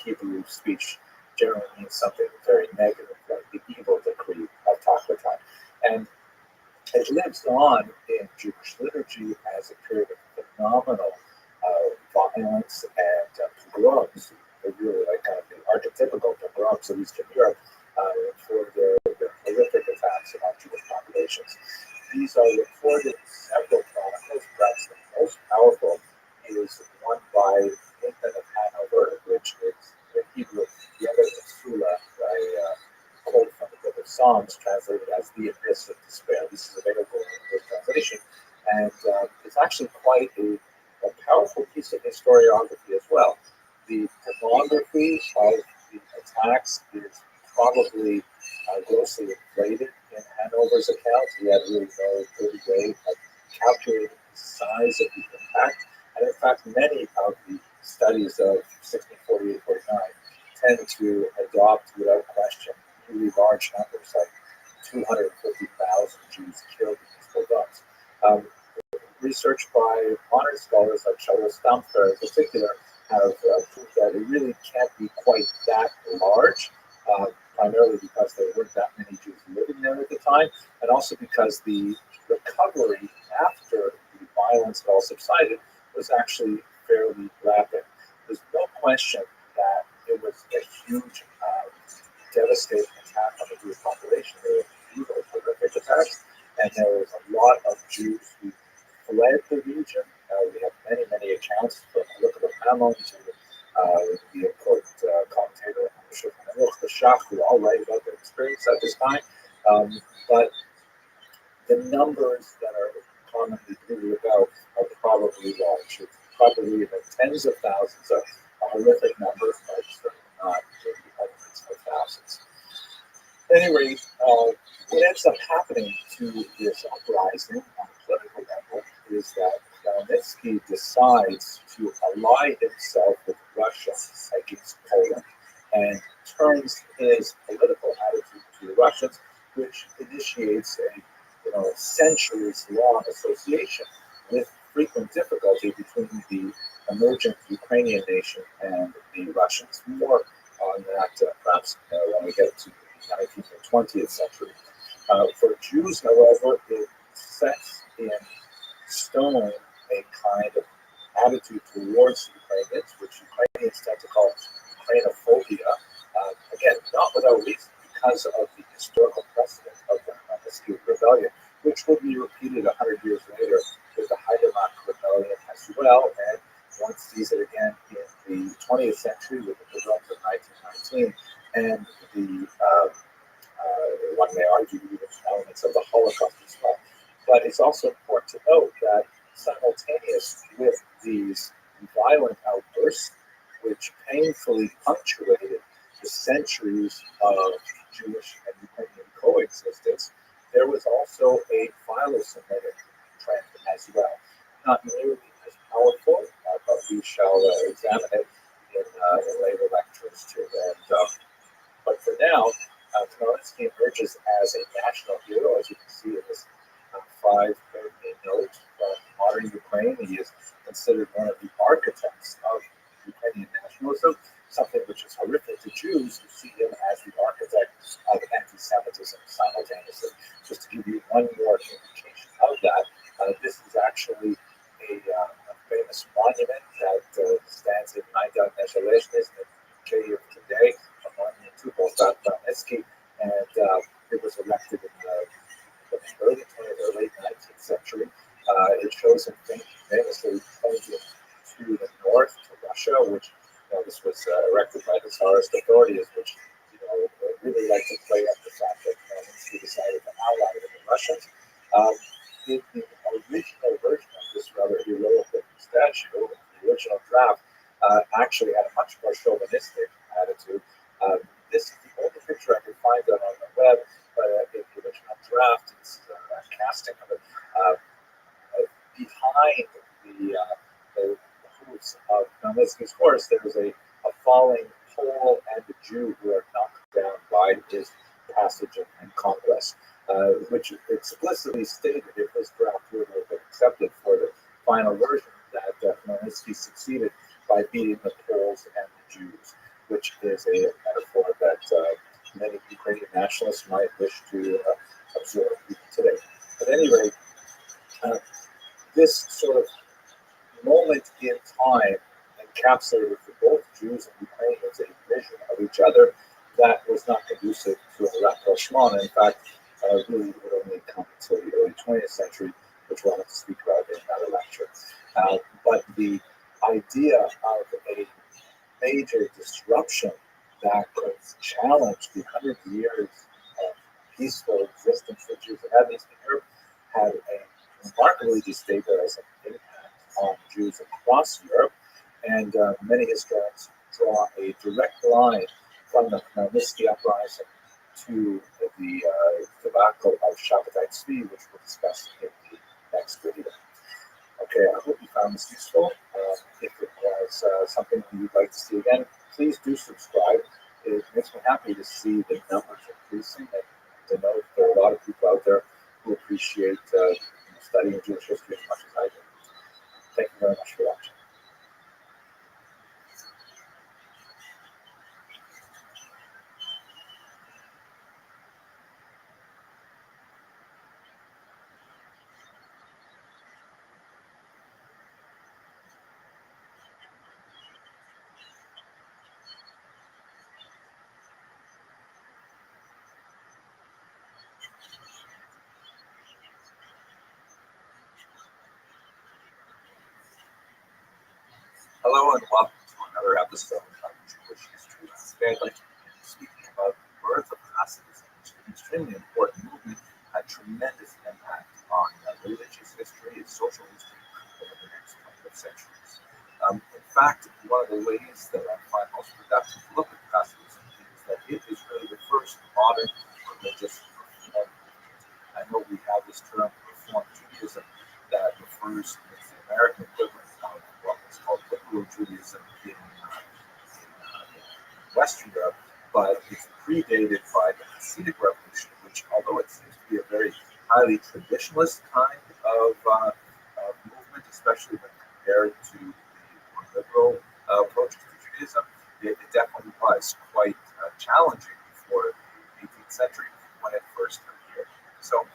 Hebrew speech generally means something very negative, like the evil decree of Taflatat. And it lives on in Jewish liturgy as a period of phenomenal violence and pogroms. They're really like kind of the archetypical pogroms of Eastern Europe for their horrific attacks on Jewish populations. These are recorded in several chronicles. Perhaps the most powerful is one by Nathan of Hanover, which is in Hebrew, Yeder Sula, a quote from the book of Psalms, translated as the abyss of despair. This is available in English translation, and it's actually quite a powerful piece of historiography as well. The demography of the attacks is probably grossly inflated in Hanover's account. He had really no good way of calculating the size of the impact. And in fact, many of the studies of 1648-49 tend to adopt, without question, really large numbers, like 250,000 Jews killed in these pogroms. Research by modern scholars like Charles Stampfer in particular have proved that it really can't be quite that large, primarily because there weren't that many Jews living there at the time, and also because the recovery after the violence had all subsided was actually fairly rapid. There's no question that it was a huge, devastating attack on the Jewish population. There were brutal, horrific attacks, and there was a lot of Jews who fled the region. We have many, many accounts from Elizabeth Hammond to the important commentator the Shach, who all write about their experience at this time. But the numbers that are commonly bruited about are probably large. It's probably in the tens of thousands, a horrific number, but certainly not in the hundreds of thousands. At any rate, what ends up happening to this uprising on a political level is that Khmelnytsky decides to ally himself with Russia against Poland and turns his political attitude to the Russians, which initiates a centuries-long association with frequent difficulty between the emergent Ukrainian nation and the Russians. More on that perhaps when we get to the 19th and 20th century. For Jews, however, it sets in stone a kind of attitude towards Ukrainians, which Ukrainians tend to call Ukrainophobia. Again, not without reason, because of the historical precedent of the Khmelnytsky rebellion, which would be repeated 100 years later with the Haidamach rebellion as well, and one sees it again in the 20th century with the pogroms of 1919 and the one may argue even elements of the Holocaust as well. But it's also important to note that simultaneous with these violent outbursts, which painfully punctuated the centuries of Jewish and Ukrainian coexistence, there was also a philo-Semitic trend as well. Not nearly as powerful, but we shall examine it in later lectures too. But for now, Khmelnytsky emerges as a national hero, as you can see in this 5-minute note from modern Ukraine. He is considered one of the architects of Ukrainian nationalism, something which is horrific to Jews who see him as the architect of anti-Semitism simultaneously. Just to give you one more indication of that, this is actually a famous monument that stands in Maidan Nezalezhny in the UK of today, a monument to both Khmelnytsky, and it was erected in the early 20th or late 19th century. It shows him famously pointing to the north, to Russia, which this was erected by the Tsarist authorities, which really like to play up the fact that Khmelnytsky decided to ally with the Russians. The original version of this rather heroic statue, the original draft, actually had a much more chauvinistic attitude. This is the only picture I could find on the web, but in the original draft, it's a casting of it behind the hooves of Khmelnytsky's horse. There was a falling Pole and a Jew who are knocked down by his passage and conquest, which explicitly stated if this draft would have been accepted for the final version that Khmelnytsky succeeded by beating the Poles and the Jews, which is a metaphor that many Ukrainian nationalists might wish to absorb today. At any rate, this sort of moment in time encapsulated for both Jews and Ukrainians a vision of each other that was not conducive to a rapprochement. In fact, really would only come until the early 20th century, which we'll have to speak about in another lecture. But the idea of a major disruption that could challenge the 100 years of peaceful existence that Jews had in Eastern Europe had a remarkably destabilizing impact on Jews across Europe. And many historians draw a direct line from the Khmelnytsky uprising to the debacle of Shabbatai Tzvi, which we'll discuss in the next video. Okay, I hope you found this useful. If it was something you'd like to see again, please do subscribe. It makes me happy to see the numbers increasing and to know that there are a lot of people out there who appreciate studying Jewish history as much as I do. Thank you very much for watching. Hello and welcome to another episode of Jewish History. Today I'd like to begin speaking about the birth of Hasidism, which is an extremely important movement, had tremendous impact on religious history and social history over the next couple of centuries. In fact, one of the ways that I find most productive to look at Hasidism is that it is really the first modern religious reform. I know we have this term Reform Judaism that refers to the American equivalent of what was called liberal Judaism in Western Europe, but it's predated by the Hasidic Revolution, which, although it seems to be a very highly traditionalist kind of movement, especially when compared to the more liberal approach to Judaism, it definitely was quite challenging before the 18th century when it first appeared. So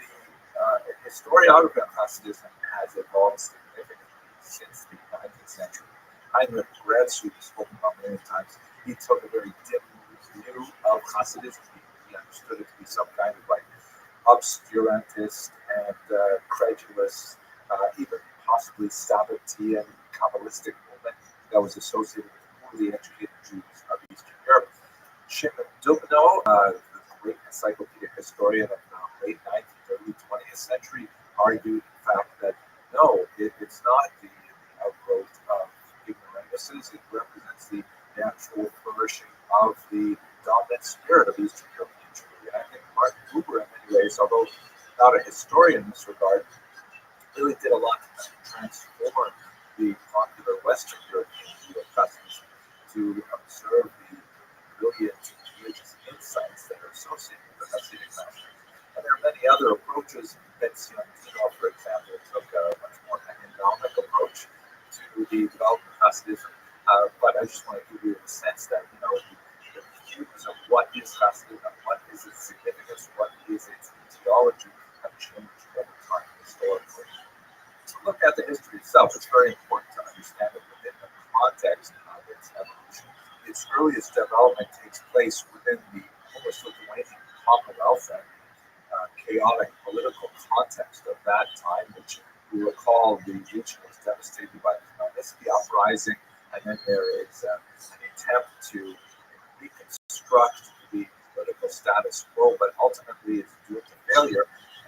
the historiography of Hasidism has evolved significantly since the 19th century. Heinrich Gretz, who we've spoken about many times, he took a very dim view of Hasidism. He understood it to be some kind of like obscurantist and credulous, even possibly Sabbatean Kabbalistic movement that was associated with poorly educated Jews of Eastern Europe. Shimon Dubno, the great encyclopedic historian of the late 19th, early 20th century, argued, in fact, that no, it's not the outgrowth of ignoramuses. It represents the natural flourishing of the dominant spirit of Eastern European Jewry. And I think Martin Buber, in many ways, although not a historian in this regard, really did a lot to transform the popular Western European view of Hasidism to observe the brilliant religious insights that are associated with the Hasidic masters. And there are many other approaches. Benzion, for example, took a much more economic approach to the development of Hasidism. But I just want to give you a sense that, the views of what is Hasidism, what is its significance, what is its theology, have changed over time historically. To look at the history itself, it's very important to understand it within the context of its evolution. Its earliest development takes place within the Homo-Lithuanian Commonwealth and chaotic political context of that time, which we recall the region was devastated by the Khmelnytsky uprising, and then there is an attempt to reconstruct the political status quo, but ultimately it's doomed to failure,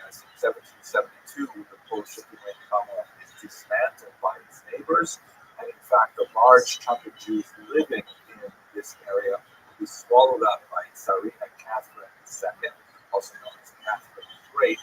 as in 1772 the Polish-Lithuanian Commonwealth is dismantled by its neighbors, and in fact a large chunk of Jews living in this area will be swallowed up by Tsarina Catherine II, also known as Catherine the Great,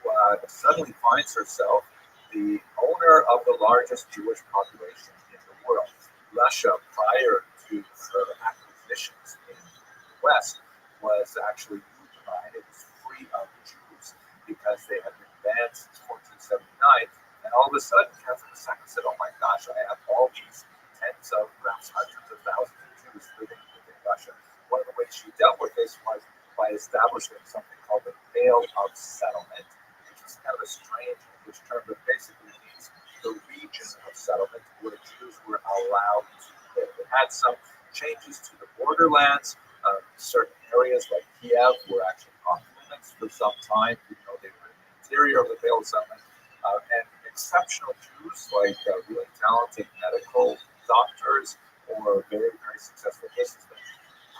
who suddenly finds herself the owner of the largest Jewish population in the world. Russia, prior to her acquisitions in the West, was actually unified. It was free of Jews because they had been banned since 1479. And all of a sudden, Catherine II said, "Oh my gosh, I have all these tens of, perhaps hundreds of thousands of Jews living within Russia." One of the ways she dealt with this was by establishing something called the Pale of Settlement, which is kind of a strange English term, but basically means the region of settlement where Jews were allowed to live. It had some changes to the borderlands. Certain areas like Kiev were actually off limits for some time, even though they were in the interior of the Pale of Settlement. And exceptional Jews, like really talented medical doctors or very, very successful businessmen,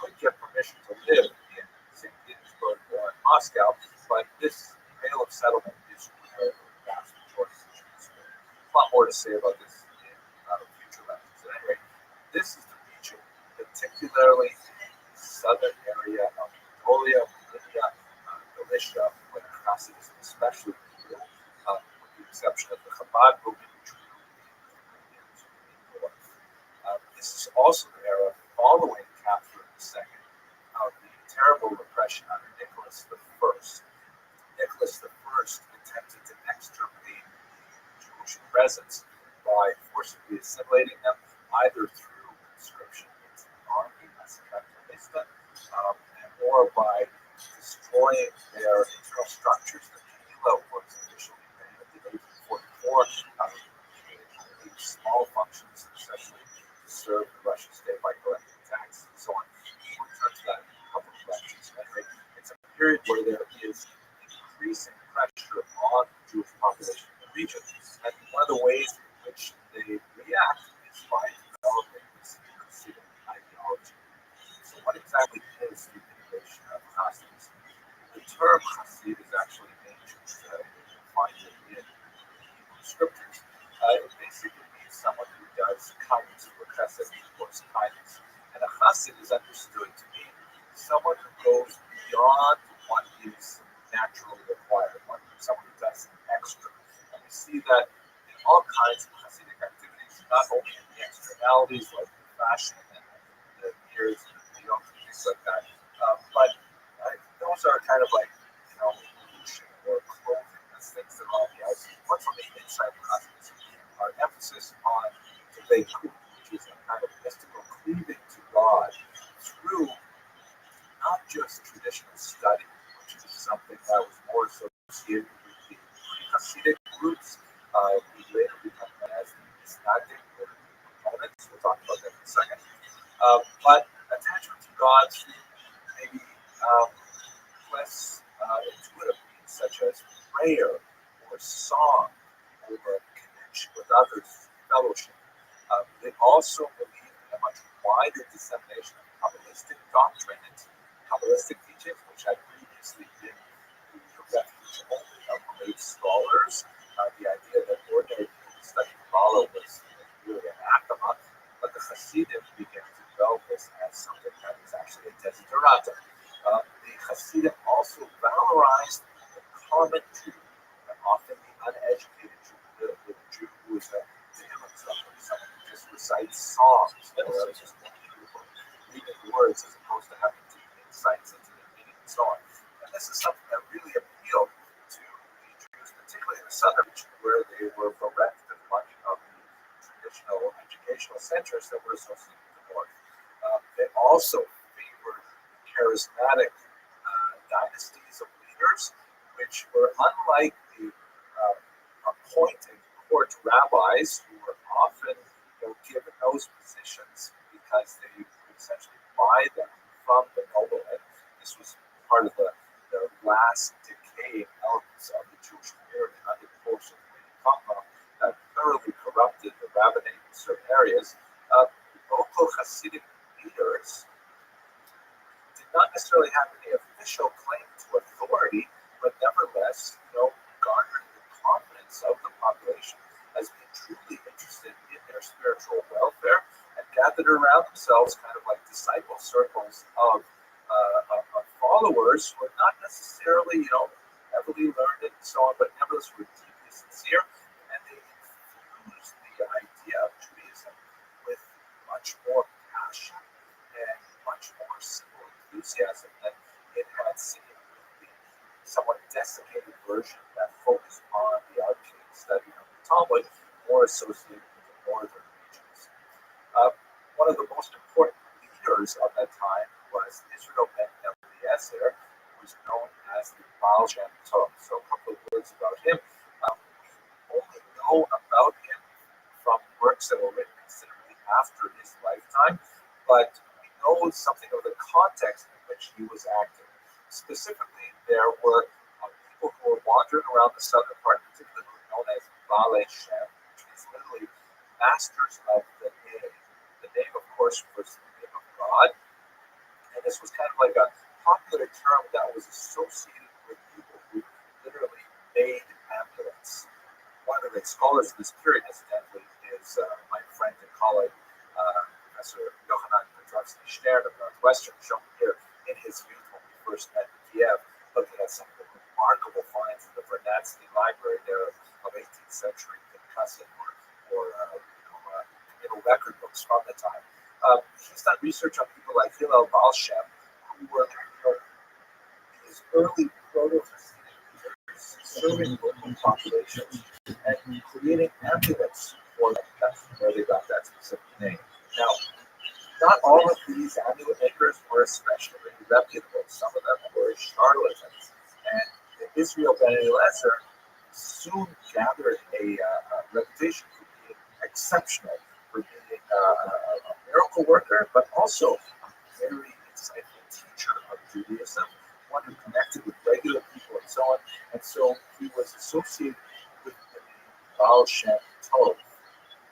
could get permission to live in St. Petersburg or in Moscow, but this Pale of Settlement is where the vast majority of Jews live. A lot more to say about this in future lectures. At any rate, this is the region, particularly the southern area of Mongolia, exception of the Chabad movement, which we in North. This is also the era following Catherine II of the terrible repression under Nicholas I. Nicholas I attempted to extirpate Jewish presence by forcibly assimilating them, either through conscription into the army as a capitalista, or by destroying their internal structures. The Kehillah was initially banned in 1844. These small functions, especially to serve the Russian state by collecting taxes and so on. We'll return to that in a couple of lectures. Anyway, it's a period where there is increasing pressure on the Jewish population in the region. And one of the ways in which they react is by developing this Hasidic ideology. So what exactly is the innovation of Hasidism? The term Hasid is actually ancient. You can find it in Hebrew scriptures. It basically means someone who does kindness, or chesed, or kindness. And a Hasid is understood to mean someone who goes beyond what is naturally required, someone who does extra. And we see that in all kinds of Hasidic activities, not only in the externalities like fashion and the ears and the yoke and things like that, but those are kind of like, pollution or clothing. That's things that are on the outside. What's on the inside of Hasidism? Our emphasis on the Veikut, which is a kind of mystical cleaving to God through not just traditional study, which is something that was more associated with the Hasidic roots. We later become known as the Isnadic components. We'll talk about that in a second. But attachment to God through maybe less intuitive means, such as prayer or song or connection with others, fellowship. They also believe in a much wider dissemination of Kabbalistic doctrine and Kabbalistic teachings, which had previously been the refuge only of great scholars. The idea that ordinary people studying Kabbalah was really anathema, but the Hasidim began to develop this as something that was actually a desiderata. The Hasidim also valorized the common Jew, and often the uneducated Jew, the Jew who is a someone who just recites songs or just reading words as opposed to having deep insights into their meaning and so on. And this is something that really appealed to the Jews, particularly in the southern region, where they were bereft of much of the traditional educational centers that were associated with the north. They also favored charismatic dynasties of leaders, which were unlike the appointed court rabbis, who were often given those positions because they could essentially buy them from the noblemen. This was part of the last decaying elements of the Jewish community under the course of the Chachma that thoroughly corrupted the rabbinate in certain areas. Local Hasidic leaders did not necessarily have any official claim to authority, but nevertheless, garnered the confidence of the population as being truly interested in their spiritual welfare and gathered around themselves kind of like disciple circles of followers who are not necessarily, heavily learned and so on, but nevertheless were deeply sincere, and they infused the idea of Judaism with much more passion and much more simple enthusiasm than it had seen with the somewhat desiccated version that focused on the arcane study of the Talmud, more associated with the northern regions. One of the most important leaders of that time was Israel ben Eliezer, who was known as the Baal Shem Tov. So a couple of words about him. We only know about him from works that were written considerably after his lifetime, but we know something of the context in which he was active. Specifically, there were people who were wandering around the southern part, particularly known as Baal Shem, which is literally masters of the name. The name, of course, was the name of God, and this was kind of like a popular term that was associated with people who literally made amulets. One of the great scholars of this period, incidentally, is my friend and colleague, Professor Yohanan Petrovsky Stern of Northwestern, shown here in his youth when we first met in Kiev, looking at some of the remarkable finds in the that's the library there of 18th century Picasso or record books from the time. He's done research on people like Hillel Baal Shem, who were these early proto-Hasidic serving local populations and creating amulets for them. That's where they got that specific name. Now, not all of these amulet makers were especially reputable. Some of them were charlatans. And Israel Ben Eliezer soon gathered a reputation for being exceptional, for being a miracle worker, but also a very insightful teacher of Judaism, one who connected with regular people and so on. And so he was associated with the name Baal Shem Tov,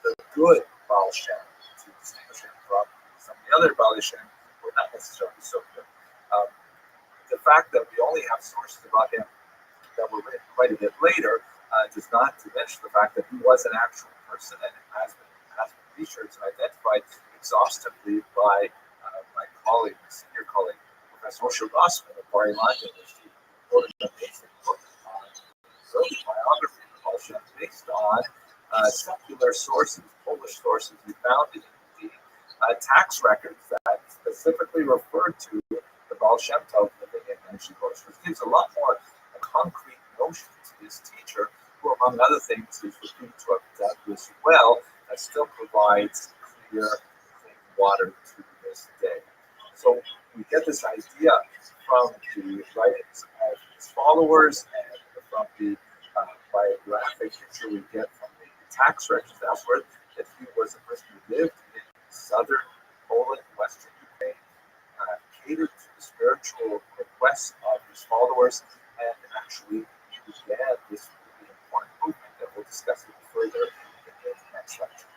the good Baal Shem, to distinguish him from some of the other Baal Shem who were not necessarily so good. The fact that we only have sources about him that were written quite a bit later does not diminish the fact that he was an actual person and has been researched and identified exhaustively by my colleague, my senior colleague, Professor Rothschild of Bar Ilan University, who wrote an amazing book on early biography of Baal Shem based on secular sources, Polish sources. We found in the tax records that specifically referred to the Baal Shem Tov living in ancient Polish, which gives a lot more concrete notion to this teacher, who, among other things, is reputed to have done this well, and still provides clear, clean water to this day. So we get this idea from the writings of his followers and from the biographic picture we get from the tax records elsewhere that he was a person who lived in southern Poland, western Ukraine, catered to the spiritual requests of his followers, and actually began this really important movement that we'll discuss a little further in the next lecture.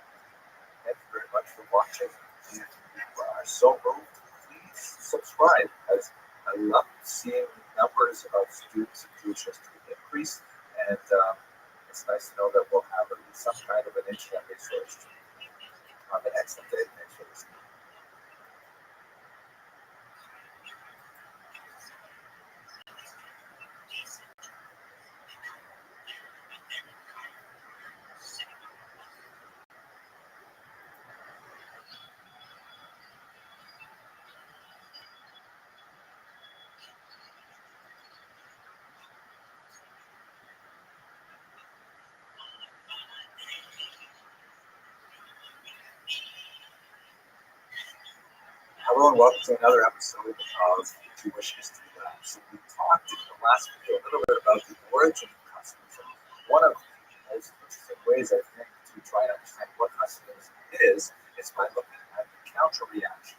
Thank you very much for watching. If you are so moved, please subscribe, as I love seeing the numbers of students of Jewish history increase, and it's nice to know that we'll have at least some kind of an internet resource. Have an excellent day. Thanks for listening. Hello and welcome to another episode of Jewish History Lab. So we talked in the last video a little bit about the origin of Hasidism. One of the most interesting ways, I think, to try and understand what Hasidism is by looking at the counter-reaction.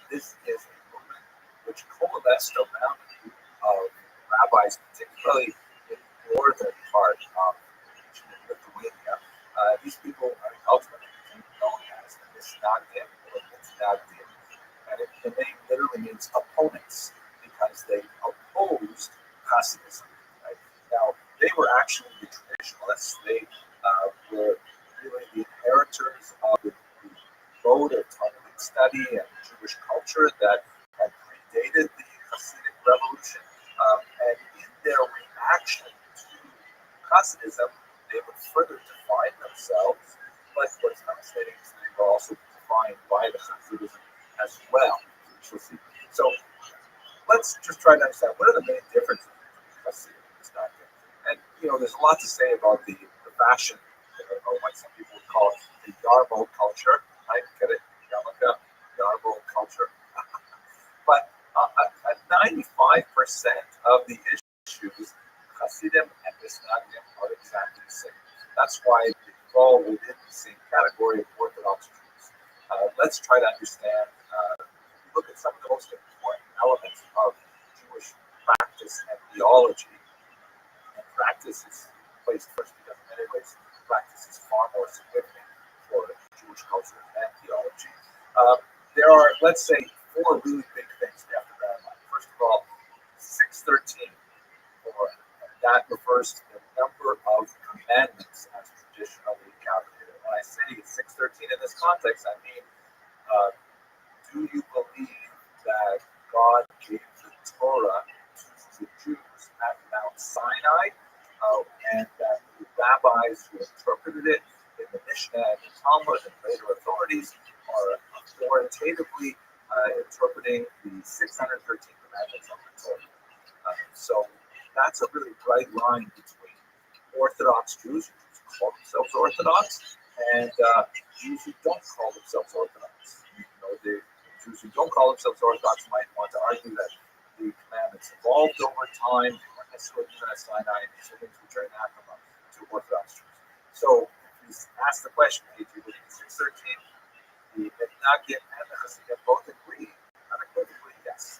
This is a movement which coalesced around a group of rabbis, particularly in the northern part of Lithuania. These people are ultimately known as the Misnagdim or Misnagdim. And the name literally means opponents, because they opposed Hasidism. Right? Now, they were actually the traditionalists. They were really the inheritors of the mode of Talmudic study and Jewish culture that had predated the Hasidic revolution. And in their reaction to Hasidism, they would further define themselves. But what's fascinating is they were also defined by the Hasidism as well. So let's just try to understand what are the main differences between Hasidim and Misnagdim. And there's a lot to say about the fashion, or what some people would call the Yarbo culture. I get it, yarmulke, Yarbo culture. But 95% of the issues, Hasidim and Misnagdim are exactly the same. That's why they fall within the same category of Orthodox Jews. Let's try to understand. Look at some of the most important elements of Jewish practice and theology. And practice is placed first because in many ways practice is far more significant for Jewish culture and theology. There are, let's say, four really big things we have to bear in mind. First of all, 613, that refers to the number of commandments as traditionally calculated. When I say 613 in this context, I mean, do you believe that God gave the Torah to the Jews at Mount Sinai, rabbis who interpreted it in the Mishnah and the Talmud and later authorities are authoritatively interpreting the 613 commandments of the Torah. So that's a really bright line between Orthodox Jews who call themselves Orthodox and Jews who don't call themselves Orthodox. The Jews who don't call themselves Orthodox might want to argue that the commandments evolved over time, they weren't necessarily given at Sinai, and these are things which are anathema to Orthodox Jews. So if you ask the question, hey, do you believe in 613? The Menachem and the Hasidim both agree, unequivocally yes.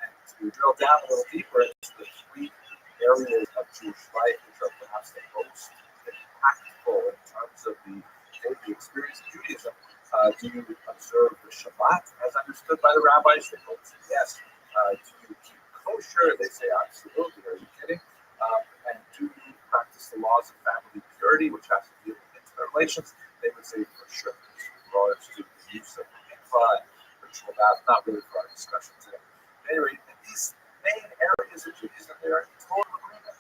And to drill down a little deeper into the three areas of Jewish life which are perhaps the most impactful in terms of the daily experience of Judaism, do you observe the Shabbat as understood by the rabbis? They both say yes. Do you keep kosher? They say absolutely. Are you kidding? And do you practice the laws of family purity, which has to deal with intimate relations? They would say for sure. With regards to the use of mikvah and ritual bath, not really for our discussion today. At any rate, in these main areas of Judaism, they are in total agreement.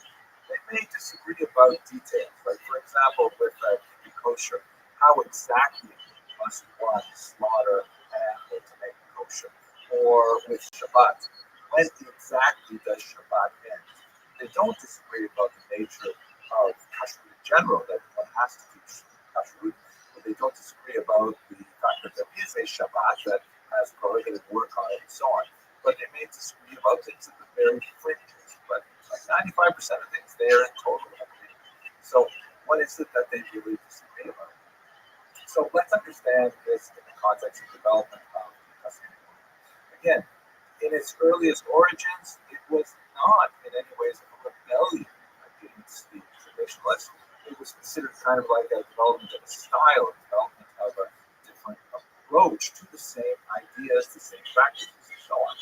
They may disagree about details, like for example, with keeping kosher, how exactly must one slaughter an animal to make it kosher, or with Shabbat, when exactly does Shabbat end? They don't disagree about the nature of kashrut in general, that one has to keep kashrut, but they don't disagree about the fact that there is a Shabbat that has prohibited work on it and so on. But they may disagree about things at the very fringes, but like 95% of things they are in total agreement. So what is it that they really disagree about? So let's understand this in the context of development of Hasidim. Again, in its earliest origins, it was not in any ways a rebellion against the traditionalists. It was considered kind of like a development of a style, a development of a different approach to the same ideas, the same practices, and so on.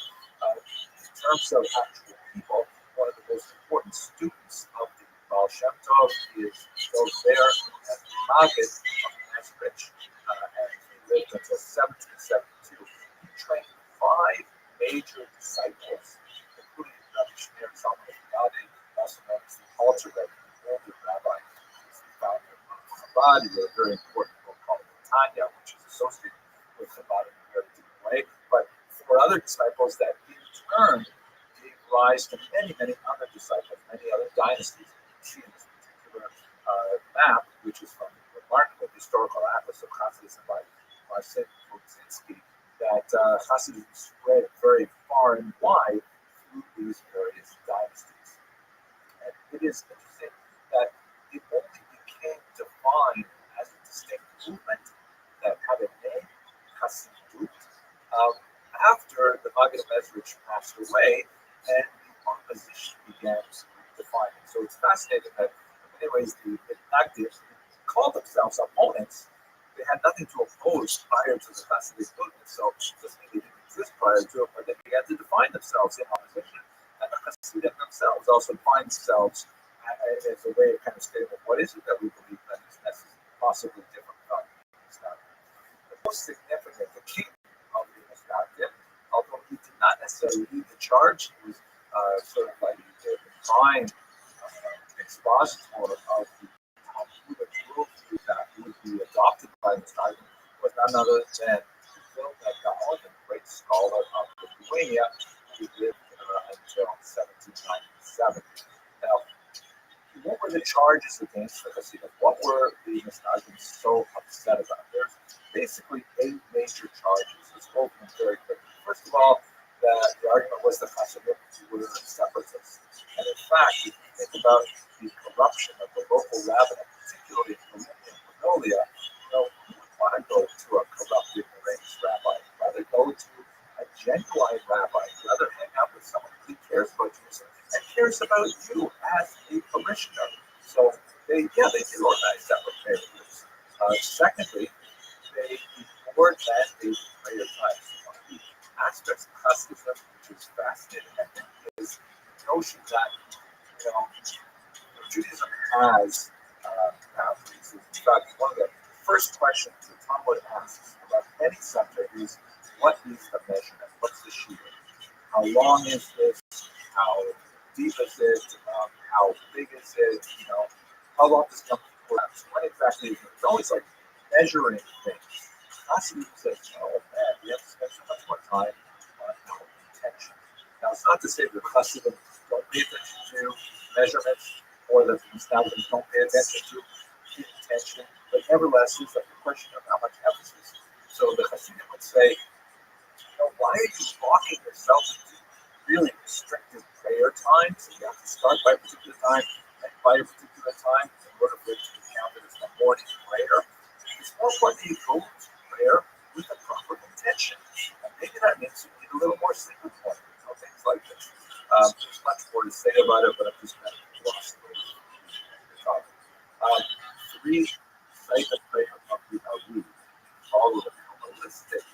In terms of actual people, one of the most important students of the Baal Shem Tov is both there as the Maggid of Nazareth, and he lived until 1772. He trained 5 major disciples, including Rabbi Shneur Zalman of Gadi, also known as the Alter Rebbe, the older rabbi. He's the founder of Chabad. He wrote a very important book called Tanya, which is associated with Chabad in a very deep way. But for other disciples that in turn gave rise to many, many other disciples, many other dynasties. You can see in this particular map, which is from the remarkable historical atlas of Hasidism by Marcin Kuczynski, that Hasidism spread very far and wide through these various dynasties. And it is interesting that it only became defined as a distinct movement that had a name, Hasidut, after the Maggid of Mezrich passed away and the opposition began to define it. So it's fascinating that in many ways the actives called themselves opponents. They had nothing to oppose prior to the Hasidic movement, so it doesn't mean they didn't exist prior to it, but they began to define themselves in opposition. And the Hasidim themselves also define themselves as a way of kind of stating, well, what is it that we believe that is possibly different from Islam? The most significant, the king of the Islam, although he did not necessarily lead the charge, he was sort of like the prime expositor of the Talmudic worldview that would be adopted by the Islam, was none other than Vilna Gaon, a great scholar of Lithuania, who lived until 1797. Now, what were the charges against the Hasidim? What were the Misnagdim so upset about? There's basically 8 major charges. Let's go through them very quickly. First of all, the argument was the Hasidim were separatists. And in fact, if you think about the corruption of the local rabbinate, particularly in Mongolia, who would want to go to a corrupted deranged rabbi? Rather go to a genuine rabbi, rather hang out with someone who cares about you and cares about you as a parishioner. So they did organize separate prayer groups. Secondly, they ignored mandated prayer times. One of the aspects of Hasidism, which is fascinating, I think, is the notion that Judaism has boundaries. In fact, one of the first questions the Talmud asks about any subject is, what is the measurement? What's the shear? How long is this? How deep is it? How big is it? How long does Yom Kippur last? When exactly is it? It's always like measuring things. Hasidim says, oh man, we have to spend so much more time on our intention. Now, it's not to say that Hasidim don't pay attention to measurements or that the Hasidim don't pay attention to intention, but nevertheless, it's like a question of how much emphasis. So the Hasidim would say, why are you locking yourself into really restricted prayer times? You have to start by a particular time and by a particular time in order for it to be counted as the morning prayer. It's more important that you go to prayer with a proper intention. And maybe that means you need a little more sleep in the morning, things like this. There's much more to say about it, but I'm just kind of lost the topic. Three sites of prayer of the Rabbi follow the holistic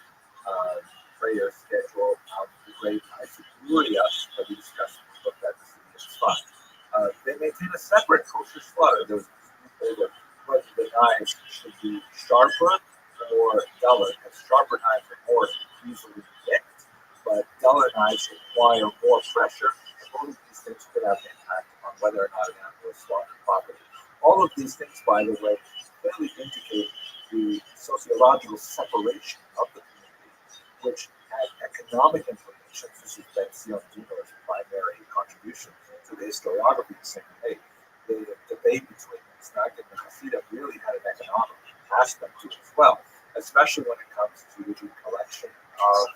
prayer schedule of the great Isaacuria that we discussed in the book that is fun. They maintain a separate kosher slaughter. There was over whether the knives should be sharper or duller. Because sharper knives are more easily nicked, but duller knives require more pressure. And both of these things could have an impact on whether or not an animal is slaughtered properly. All of these things, by the way, clearly indicate the sociological separation of the community, which had economic implications. This is Ben Zion Dino's primary contribution to the historiography, saying, hey, the debate between Misnagdim and Hasidim really had an economic aspect to it as well, especially when it comes to the collection of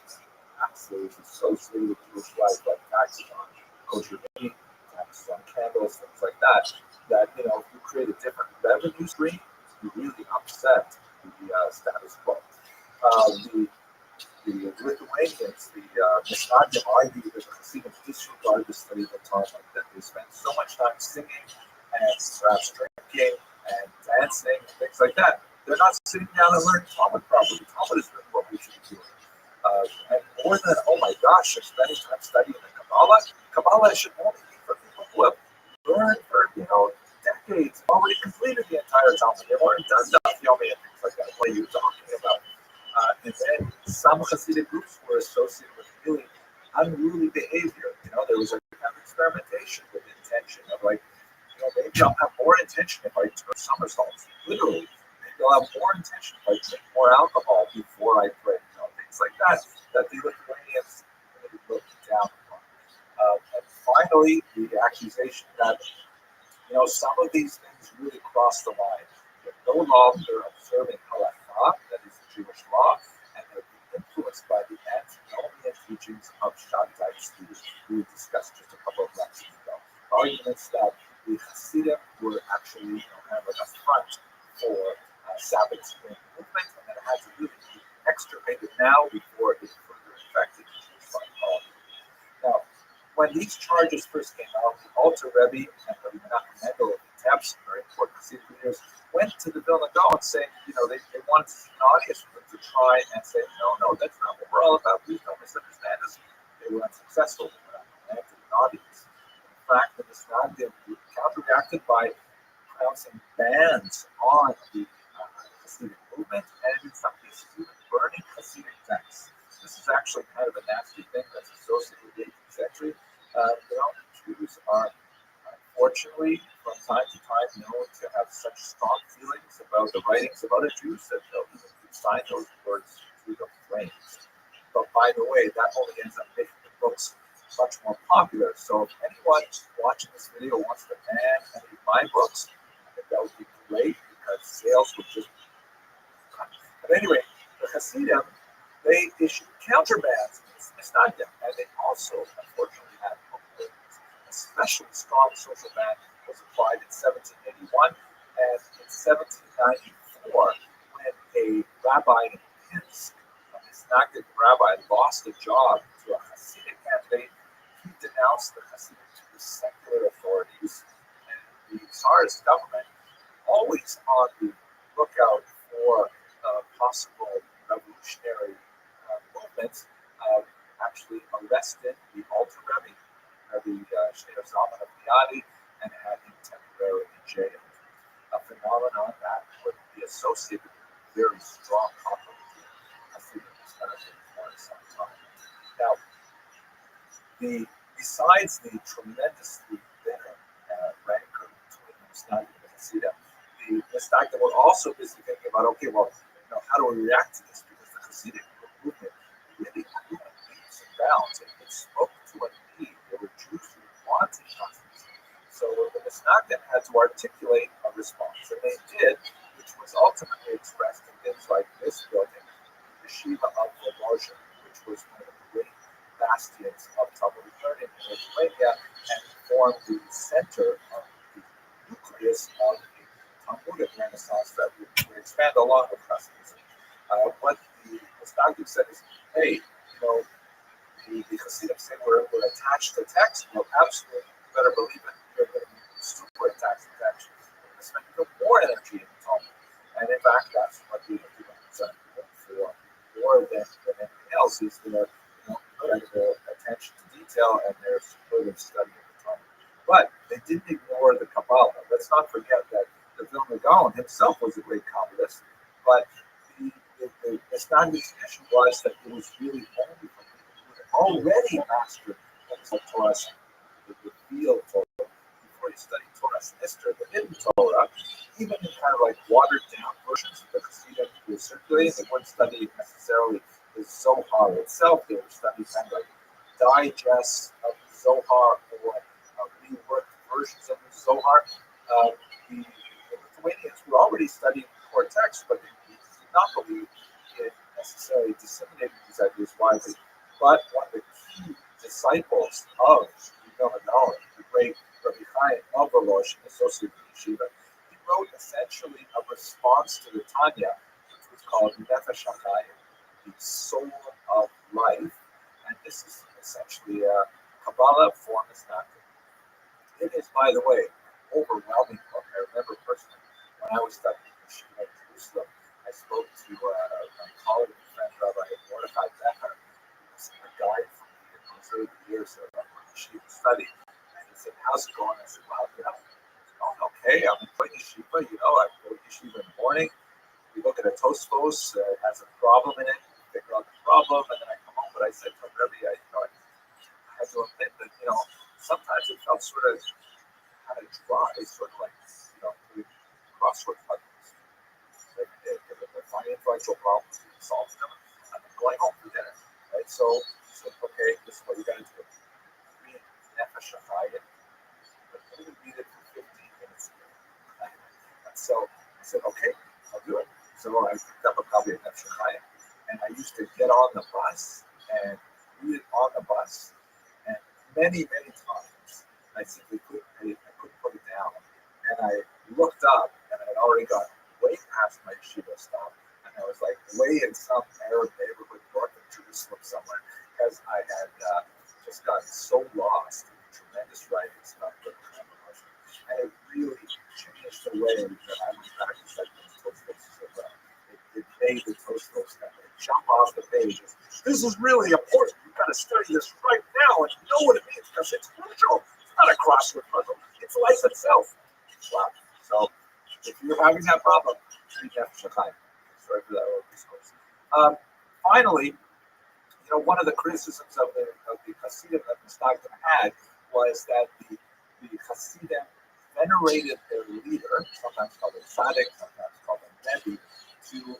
taxes associated with Jewish life, like taxes on kosher meat, taxes on candles, things like that. That, if you create a different revenue stream, you really upset the status quo. The Lithuanians, the Misnagdim argue that the Hasidim disregard the study of the Talmud, that they spend so much time singing and perhaps drinking and dancing and things like that. They're not sitting down and learning Talmud properly. Talmud is really what we should be doing. And more than, oh my gosh, they're spending time studying the Kabbalah. Kabbalah should only be for people who have learned for, decades, already completed the entire Talmud. They've already done Daf Yomi and things like that. What are you talking about? And then some Hasidic groups were associated with really unruly behavior. There was a kind of experimentation with intention of like, maybe I'll have more intention if I turn somersaults. Literally, maybe I'll have more intention if I drink more alcohol before I pray. Things like that the Lithuanians really looked down upon. And finally, the accusation that some of these things really cross the line. They're no longer observing halakha, that is the Jewish law, and they're being influenced by the antinomian teachings of Shaddai students we discussed just a couple of lectures ago. Arguments that the Hasidim were actually kind of like a front for Sabbath spring movement, and that it had to really be extirpated now before it further infected the Jewish psychology. Now, when these charges first came out, the Alter Rebbe and Rabbi Menachem Mendel of the Temps, very important Hasidic leaders, went to the Vilna Gaon saying, they wanted to see an audience for them to try and say, no, that's not what we're all about. Please don't misunderstand us. They were unsuccessful. They were not connected an audience. In fact, the Misnagdim counteracted by pronouncing bans on the Hasidic movement, and in some cases even burning Hasidic texts. This is actually kind of a nasty thing that's associated with the 18th century. Jews are unfortunately from time to time known to have such strong feelings about the writings of other Jews that they'll even sign those words through the flames. But by the way, that only ends up making the books much more popular. So if anyone watching this video wants to ban any of my books, I think that would be great because sales would just. But anyway, the Hasidim, they issued counterbans against Misnagdim, and they also, unfortunately, had especially strong social ban was applied in 1781, and in 1794, when a rabbi in Pinsk, a Misnagdic rabbi, lost a job to a Hasidic candidate, he denounced the Hasidim to the secular authorities, and the Tsarist government, always on the lookout for possible revolutionary movements, actually arrested the Alter Rebbe, the Shneur Zalman of Liadi, and had him temporarily jailed. A phenomenon that would be associated with very strong conflict between Hasidim and Misnagdim for some time. Now, besides the tremendously bitter rancor between Misnagdim and Hasidim. The Misnagdim were also busy thinking about, okay, well, how do we react to this? Because the Hasidic movement really grew in leaps and bounds. It spoke to a need. There were Jews who wanted justice. So the Misnagdim had to articulate a response, and they did, which was ultimately expressed in things like this building, the Yeshiva of Volozhin, which was one of the great bastions of Talmudic learning in Lithuania, and formed the center of the nucleus of the Talmudic Renaissance that would expand along with Hasidism. What the Misnagdim said is, hey, the Hasidim say we're attached to text. Well, absolutely, you better believe it. You're going to be super attached to text. We're going to spend even more energy in the Talmud. And in fact, that's what the Hasidim are for more than anything else is their incredible attention to detail and their superlative study of the Talmud. But they didn't ignore the Kabbalah. Let's not forget that the Vilna Gaon himself was a great Kabbalist, but the Misnagdim's issue was that it was really only for people who had already mastered things like Torah, the field Torah, before you study Torah Sister, the hidden Torah, even in kind of like watered down versions of the Hasidim who were circulating, they weren't studying necessarily the Zohar itself. They were studying kind of like digests of the Zohar or reworked versions of the Zohar. The Lithuanians were already studying core text, but they did not believe in necessarily disseminating these ideas widely. But one of the key disciples of the Vilna Gaon, the great Rabbi of Volozhin, associated with Yeshiva, he wrote essentially a response to the Tanya, which was called Nefesh HaChaim, the soul of life. And this is essentially a Kabbalah for Misnagdim. It is, by the way, overwhelming book. I remember personally when I was studying in Yeshiva in Jerusalem, I spoke to my colleague and friend, Rabbi Mordechai Becher, who was a guide for me in those early years of Yeshiva study. And he said, "How's it going?" I said, "Well, it's going okay. I'm enjoying Yeshiva. I go to Yeshiva in the morning. We look at a Tosfos, it has a problem in it, we figure out the problem, and then I come home." But I said to Rabbi, I had to admit that, sometimes it felt sort of kind of dry, sort of like, doing crossword puzzles. Like, the financial problems, we solve them, and then going home for dinner, right? So, okay, this is what you got to do. Read Nefesh HaChaim, but only read it for 15 minutes a day. And so I said, okay, I'll do it. So I picked up a copy of Nefesh HaChaim, and I used to get on the bus and read it on the bus, and many, many times I simply couldn't put it down. And I looked up, and I had already got way past my yeshiva stop, and I was like way in some Arab neighborhood north of Jerusalem somewhere, because I had just gotten so lost in the tremendous writing stuff that and it really changed the way that I was practicing those Tosfos. It made the Tosfos kind of jump off the pages. This is really important. You've got to study this right now and know what it means because it's crucial. It's not a crossword puzzle. It's life itself. Wow. So if you're having that problem, read Nefesh HaChaim. Sorry for that little discourse. Finally, one of the criticisms of the Hasidim that Misnagdim had was that the Hasidim venerated their leader, sometimes called a tzaddik, sometimes called a Rebbe, to an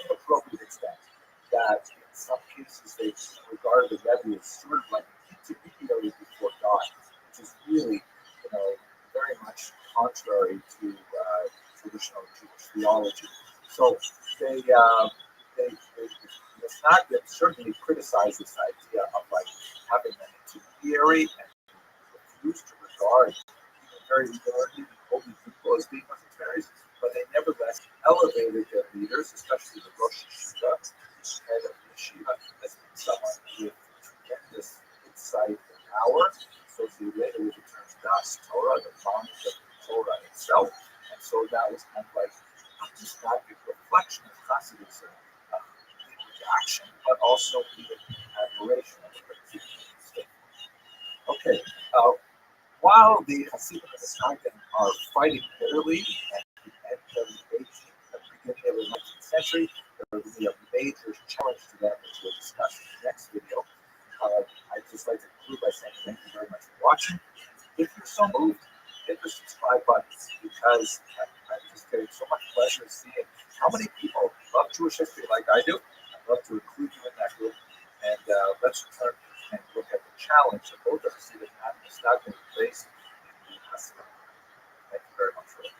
inappropriate extent. That in some cases they regarded the Rebbe as sort of like an intermediary before God, which is really, very much contrary to traditional Jewish theology. So the Misnagdim certainly criticized this idea of like having an intermediary and refused to regard very learned holy people as being missionaries, but they nevertheless elevated their leaders, especially the Rosh Yeshiva, the head of the Yeshiva, as being someone with tremendous insight and power, associated later with the term Das Torah, the knowledge of the Torah itself. And so that was kind of like not just not a reflection of Hasidism in reaction, but also even admiration of the state. Okay. While the Hasidim and the Misnagdim are fighting bitterly at the end of the 18th and the beginning of the 19th century, there will be a major challenge to them, which we'll discuss in the next video. I'd just like to conclude by saying thank you very much for watching. If you're so moved, hit the subscribe button. You because I'm just getting so much pleasure seeing how many people love Jewish history like I do. I'd love to include you in that group. And let's turn and look at the challenge that both of us see that is not going to face in the Haskell. Thank you very much for that.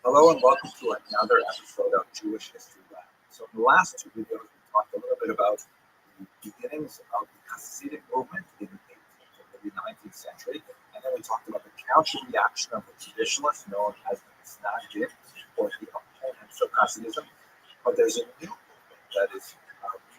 Hello and welcome to another episode of Jewish History Lab. So in the last two videos, we talked a little bit about the beginnings of the Hasidic movement in the 18th and early 19th century, and then we talked about the counter-reaction of the traditionalists known as the Misnagdim, or the opponents of Hasidism. But there's a new movement that is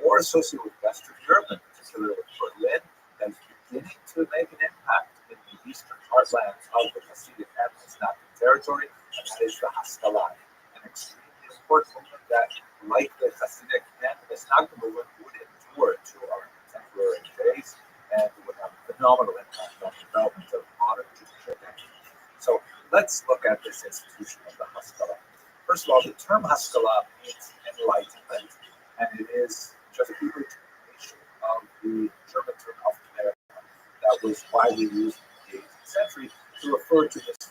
more associated with Western Europe, and particularly with Berlin, that is beginning to make an impact in the eastern heartlands of the Hasidic and Misnagdim territory. And that is the Haskalah, an extremely important movement that, like the Hasidic and the Misnagdim movement, would endure to our contemporary days and would have a phenomenal impact on the development of modern Jewish identity. So let's look at this institution of the Haskalah. First of all, the term Haskalah means enlightenment, and it is just a Hebrew translation of the German term Aufklärung that was widely used in the 18th century to refer to this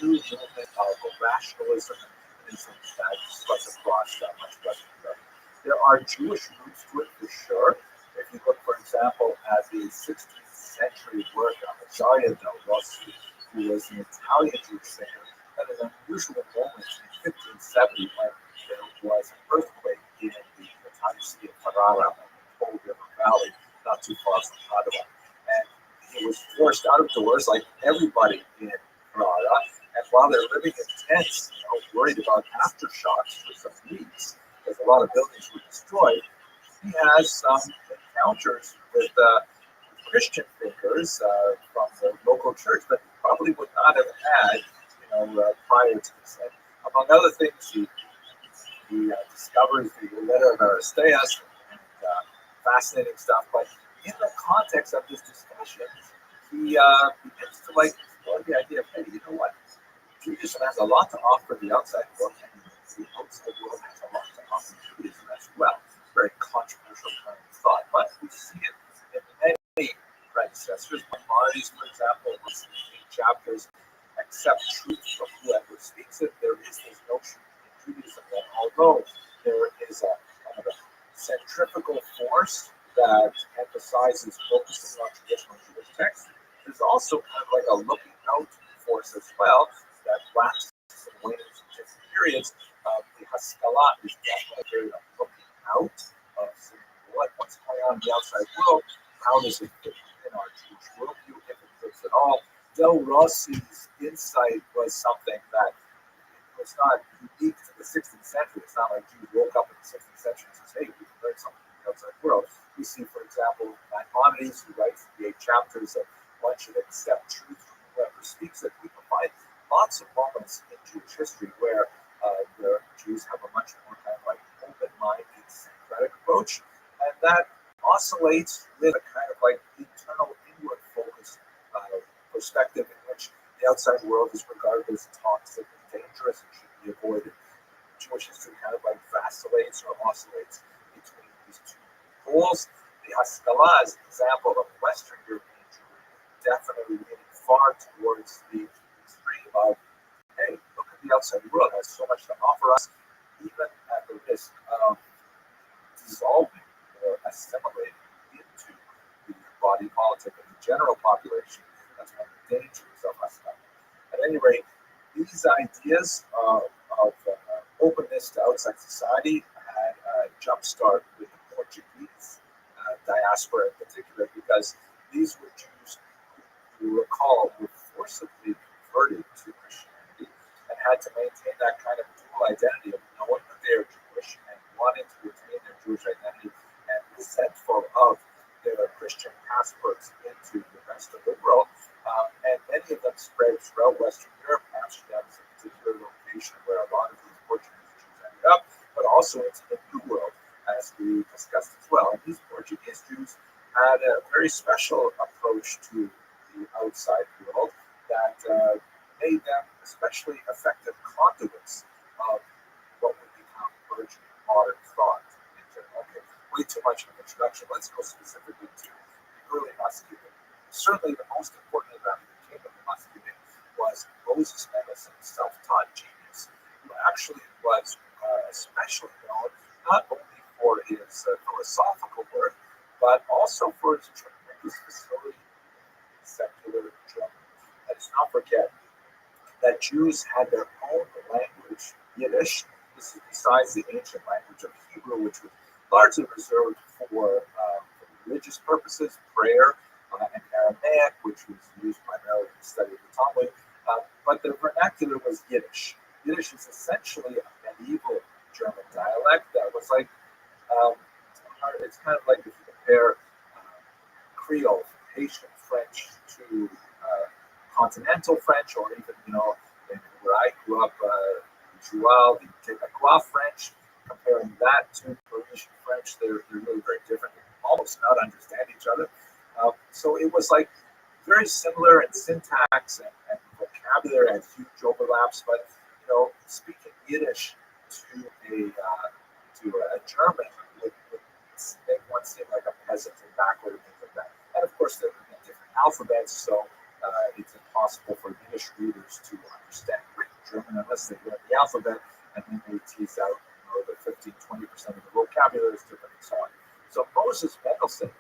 new movement of rationalism and humanism that spreads across much Western Europe. There are Jewish roots to it for sure. If you look, for example, at the 16th century work of Rothschild, who was an Italian Jewish singer, at an unusual moment in 1570 when there was an earthquake in the Italian city of Ferrara, in the Cold River Valley, not too far from Padua. And he was forced out of doors, like everybody in Ferrara. And while they're living in tents, worried about aftershocks for some weeks, because a lot of buildings were destroyed, he has some encounters with Christian thinkers from the local church that he probably would not have had, prior to this. And among other things, he discovers the letter of Aristeas and fascinating stuff. But in the context of this discussion, he begins to explore the idea of, hey, you know what? Judaism has a lot to offer the outside world, and the outside world has a lot to offer Judaism as well. Very controversial kind of thought, but we see it in many predecessors. Maimonides, for example, was in 8 chapters, accept truth from whoever speaks it. There is this notion in Judaism that although there is a kind of a centrifugal force that emphasizes focusing on traditional Jewish texts, there's also kind of like a looking out force as well that lasts and wanes in different periods. The Haskalah is definitely a period of looking out, of seeing what's going on in the outside world, how does it fit in our Jewish worldview, if it fits at all. Del Rossi's insight was something that was not unique to the 16th century. It's not like Jews woke up in the 16th century and says, hey, we can learn something from the outside world. We see, for example, Maimonides, who writes the 8 chapters of one should accept truth from whoever speaks it. We can find lots of moments in Jewish history where the Jews have a much more kind of like open-minded, syncretic approach, and that oscillates with a kind of like internal, inward-focused perspective in which the outside world is regarded as toxic and dangerous and should be avoided. Jewish history kind of like vacillates or oscillates between these two poles. The Haskalah is an example of Western European Jewry definitely leaning far towards the extreme of, hey, look at the outside world, it has so much to offer us, even at the risk of dissolving or assimilating into the body politic of the general population. That's one of the dangers of Haskalah. At any rate, these ideas of openness to outside society had a jump-start with the Portuguese diaspora in particular, because these were Jews who recall were forcibly converted to Christianity and had to maintain that kind of dual identity of knowing that they are Jewish and wanting to retain their Jewish identity and resentful of their Christian passports into the rest of the world. And many of them spread throughout Western Europe. Amsterdam is also into the New World, as we discussed as well. And these Portuguese Jews had a very special approach to the outside world that made them especially effective conduits of what would become emerging modern thought in general. Okay, way too much of an introduction. Let's go specifically to the early Hasidim. Certainly the most important of them who came of the Hasidim was Moses Mendelssohn's self-taught genius, who actually was especially known not only for his philosophical work, but also for his tremendous facility in secular German. Let's not forget that Jews had their own language, Yiddish. This is besides the ancient language of Hebrew, which was largely reserved for religious purposes, prayer, and Aramaic, which was used primarily in the study of the Talmud. But the vernacular was Yiddish. Yiddish is essentially a medieval German dialect that was like, it's kind of like if you compare Creole, Haitian French to continental French, or even, where I grew up, Joual, the Quebecois French, comparing that to Parisian French, they're really very different. They almost not understand each other. So it was like very similar in syntax and vocabulary, and huge overlaps. But speaking Yiddish to a German would make one seem like a peasant and backward and things like that. And of course, there would be different alphabets, so it's impossible for Yiddish readers to understand written German unless they learn the alphabet, and then they tease out the 15-20% of the vocabulary is different and so on. So Moses Mendelssohn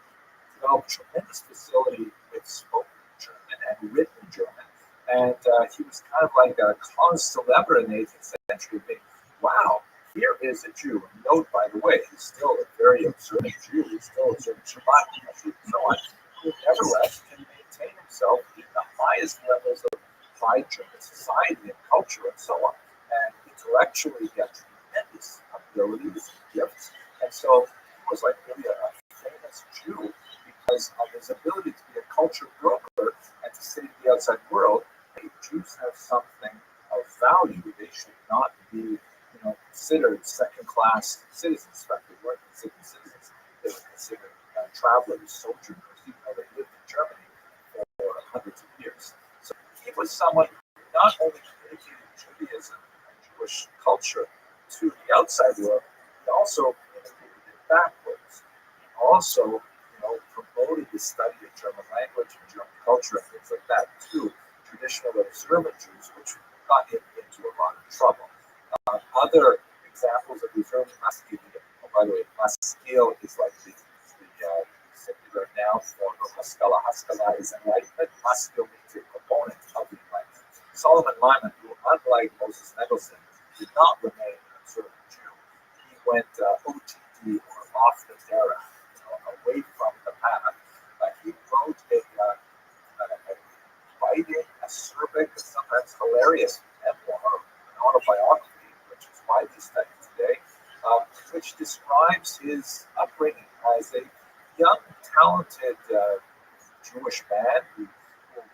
developed tremendous facility with spoken German and written German, and he was kind of like a cause célèbre in the 18th century, being, wow, here is a Jew. And note, by the way, he's still a very observant Jew. He's still observing Shabbat and so on, who nevertheless can maintain himself in the highest levels of high German society and culture and so on, and intellectually he had tremendous abilities and gifts. And so he was like really a famous Jew because of his ability to be a culture broker and to say to the outside world, hey, Jews have something of value. They should not be considered second-class citizens. In fact, they weren't considered citizens. They were considered travelers, sojourners, even though they lived in Germany for hundreds of years. So he was someone who not only communicated Judaism and Jewish culture to the outside world, he also communicated it backwards. He also, promoted the study of German language and German culture and things like that to traditional observant Jews, which got him into a lot of trouble. Other examples of these early Maskil, by the way, Maskil is like the singular noun form of Haskalah. Haskalah is enlightenment. Maskil means a proponent of the enlightenment. Solomon Maimon, who, unlike Moses Mendelssohn, did not remain an observant Jew. He went OTD, or off the Dera, away from the path. He wrote a biting, acerbic, and sometimes hilarious memoir, an autobiography, which is widely studied today, which describes his upbringing as a young, talented Jewish man who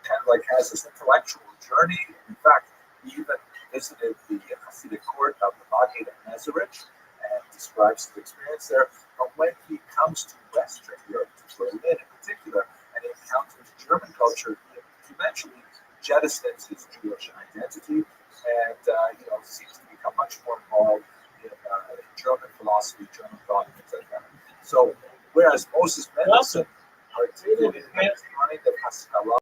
kind of like has this intellectual journey. In fact, he even visited the Hasidic court of the Maggid of Nazareth and describes his experience there. But when he comes to Western Europe, to Berlin in particular, and he encounters German culture, he eventually jettisons his Jewish identity and seems to become much more involved in German philosophy, German thought, and things like that. So, whereas Moses Mendelssohn articulated his mind of Haskalah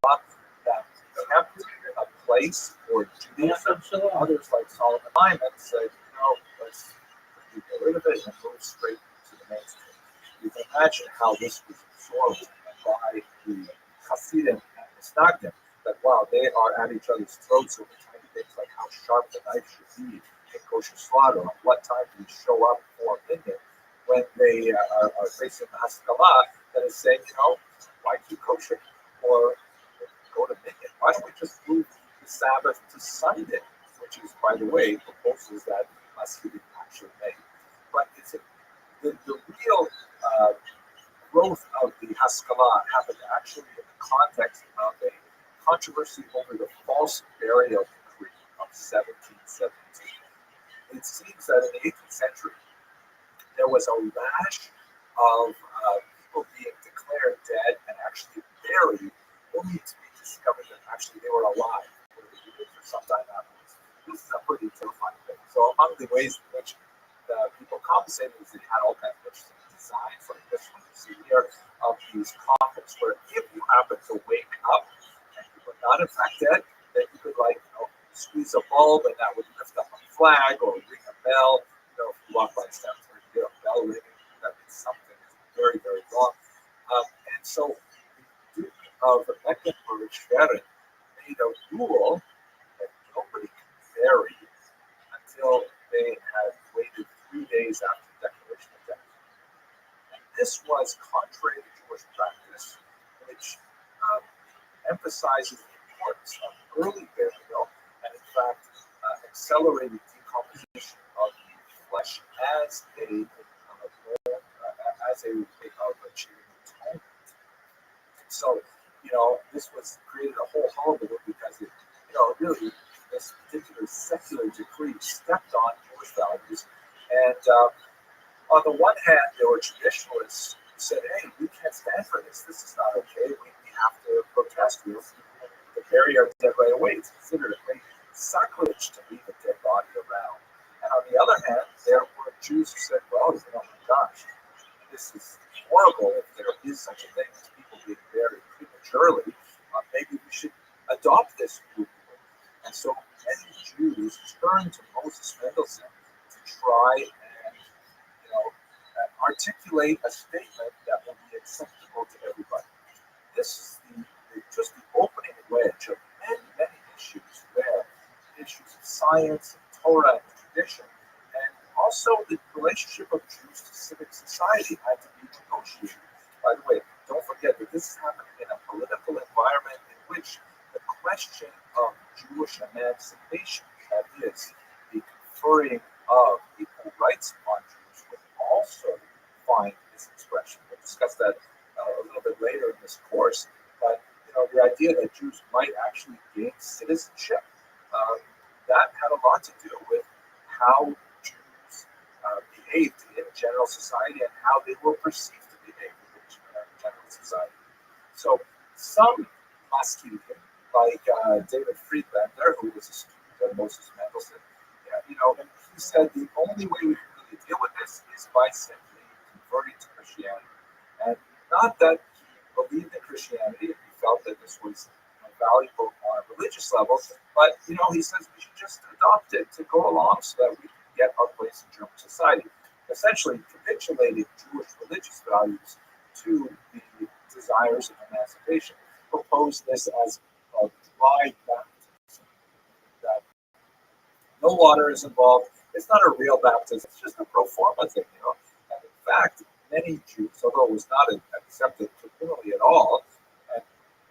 that kept a place for Judaism, others like Solomon Maimon said, let's get rid of it and move straight to the mainstream. You can imagine how this was absorbed by the Hasidim and the Stagdim, that while they are at each other's throats over tiny things like how sharp the knife should be in kosher slaughter, or what time do you show up for minyan, when they are facing the Haskalah that is saying, why keep kosher or go to minyan? Why don't we just move the Sabbath to Sunday, which is, by the way, proposals that Hasidim actually made. But it's the real growth of the Haskalah happened actually in the context of a controversy over the false burial decree of 1717. It seems that in the 18th century, there was a rash of people being declared dead and actually buried, only to be discovered that actually they were alive for some time afterwards. This is a pretty terrifying thing. So among the ways in which people compensated is they had all kinds of interesting designs, like this one you see here, of these coffins where if you happen to wake up and you were not in fact dead, then you could squeeze a bulb and that would lift up a flag or ring a bell. If you walk by the cemetery, you hear a bell ringing, that means something is very, very wrong. And so the Duke of Mecklenburg-Schwerin made a rule that nobody could bury until they had waited 3 days after the declaration of death. And this was contrary to Jewish practice, which emphasizes the importance of early burial and, in fact, accelerated decomposition of the flesh as a way of achieving atonement. So, this was created a whole hullabaloo because it, really, this particular secular decree stepped on Jewish values. And on the one hand, there were traditionalists who said, hey, we can't stand for this. This is not okay. We have to protest. We have to bury our dead right away. It's considered a great sacrilege to leave a dead body around. And on the other hand, there were Jews who said, well, oh my gosh, this is horrible if there is such a thing as people being buried prematurely. Maybe we should adopt this movement. And so many Jews turned to Moses Mendelssohn to try and, articulate a statement that will be acceptable to everybody. This is just the opening wedge of many, many issues where issues of science, and Torah, and tradition, and also the relationship of Jews to civic society had to be negotiated. By the way, don't forget that this is happening in a political environment in which the question of Jewish emancipation, that is, the conferring of equal rights upon Jews, would also find this expression. We'll discuss that a little bit later in this course. But the idea that Jews might actually gain citizenship, that had a lot to do with how Jews behaved in general society and how they were perceived to behave in general society. So some Maskilim, like David Friedlander, who was a student of Moses Mendelssohn, and he said the only way we can really deal with this is by simply converting to Christianity. And not that he believed in Christianity, he felt that this was valuable on a religious level, but he says we should just adopt it to go along so that we can get our place in German society. Essentially capitulating Jewish religious values to the desires of emancipation. Proposed this as a dry baptism, that no water is involved. It's not a real baptism, it's just a pro forma thing, And in fact, many Jews, although it was not accepted communally at all, and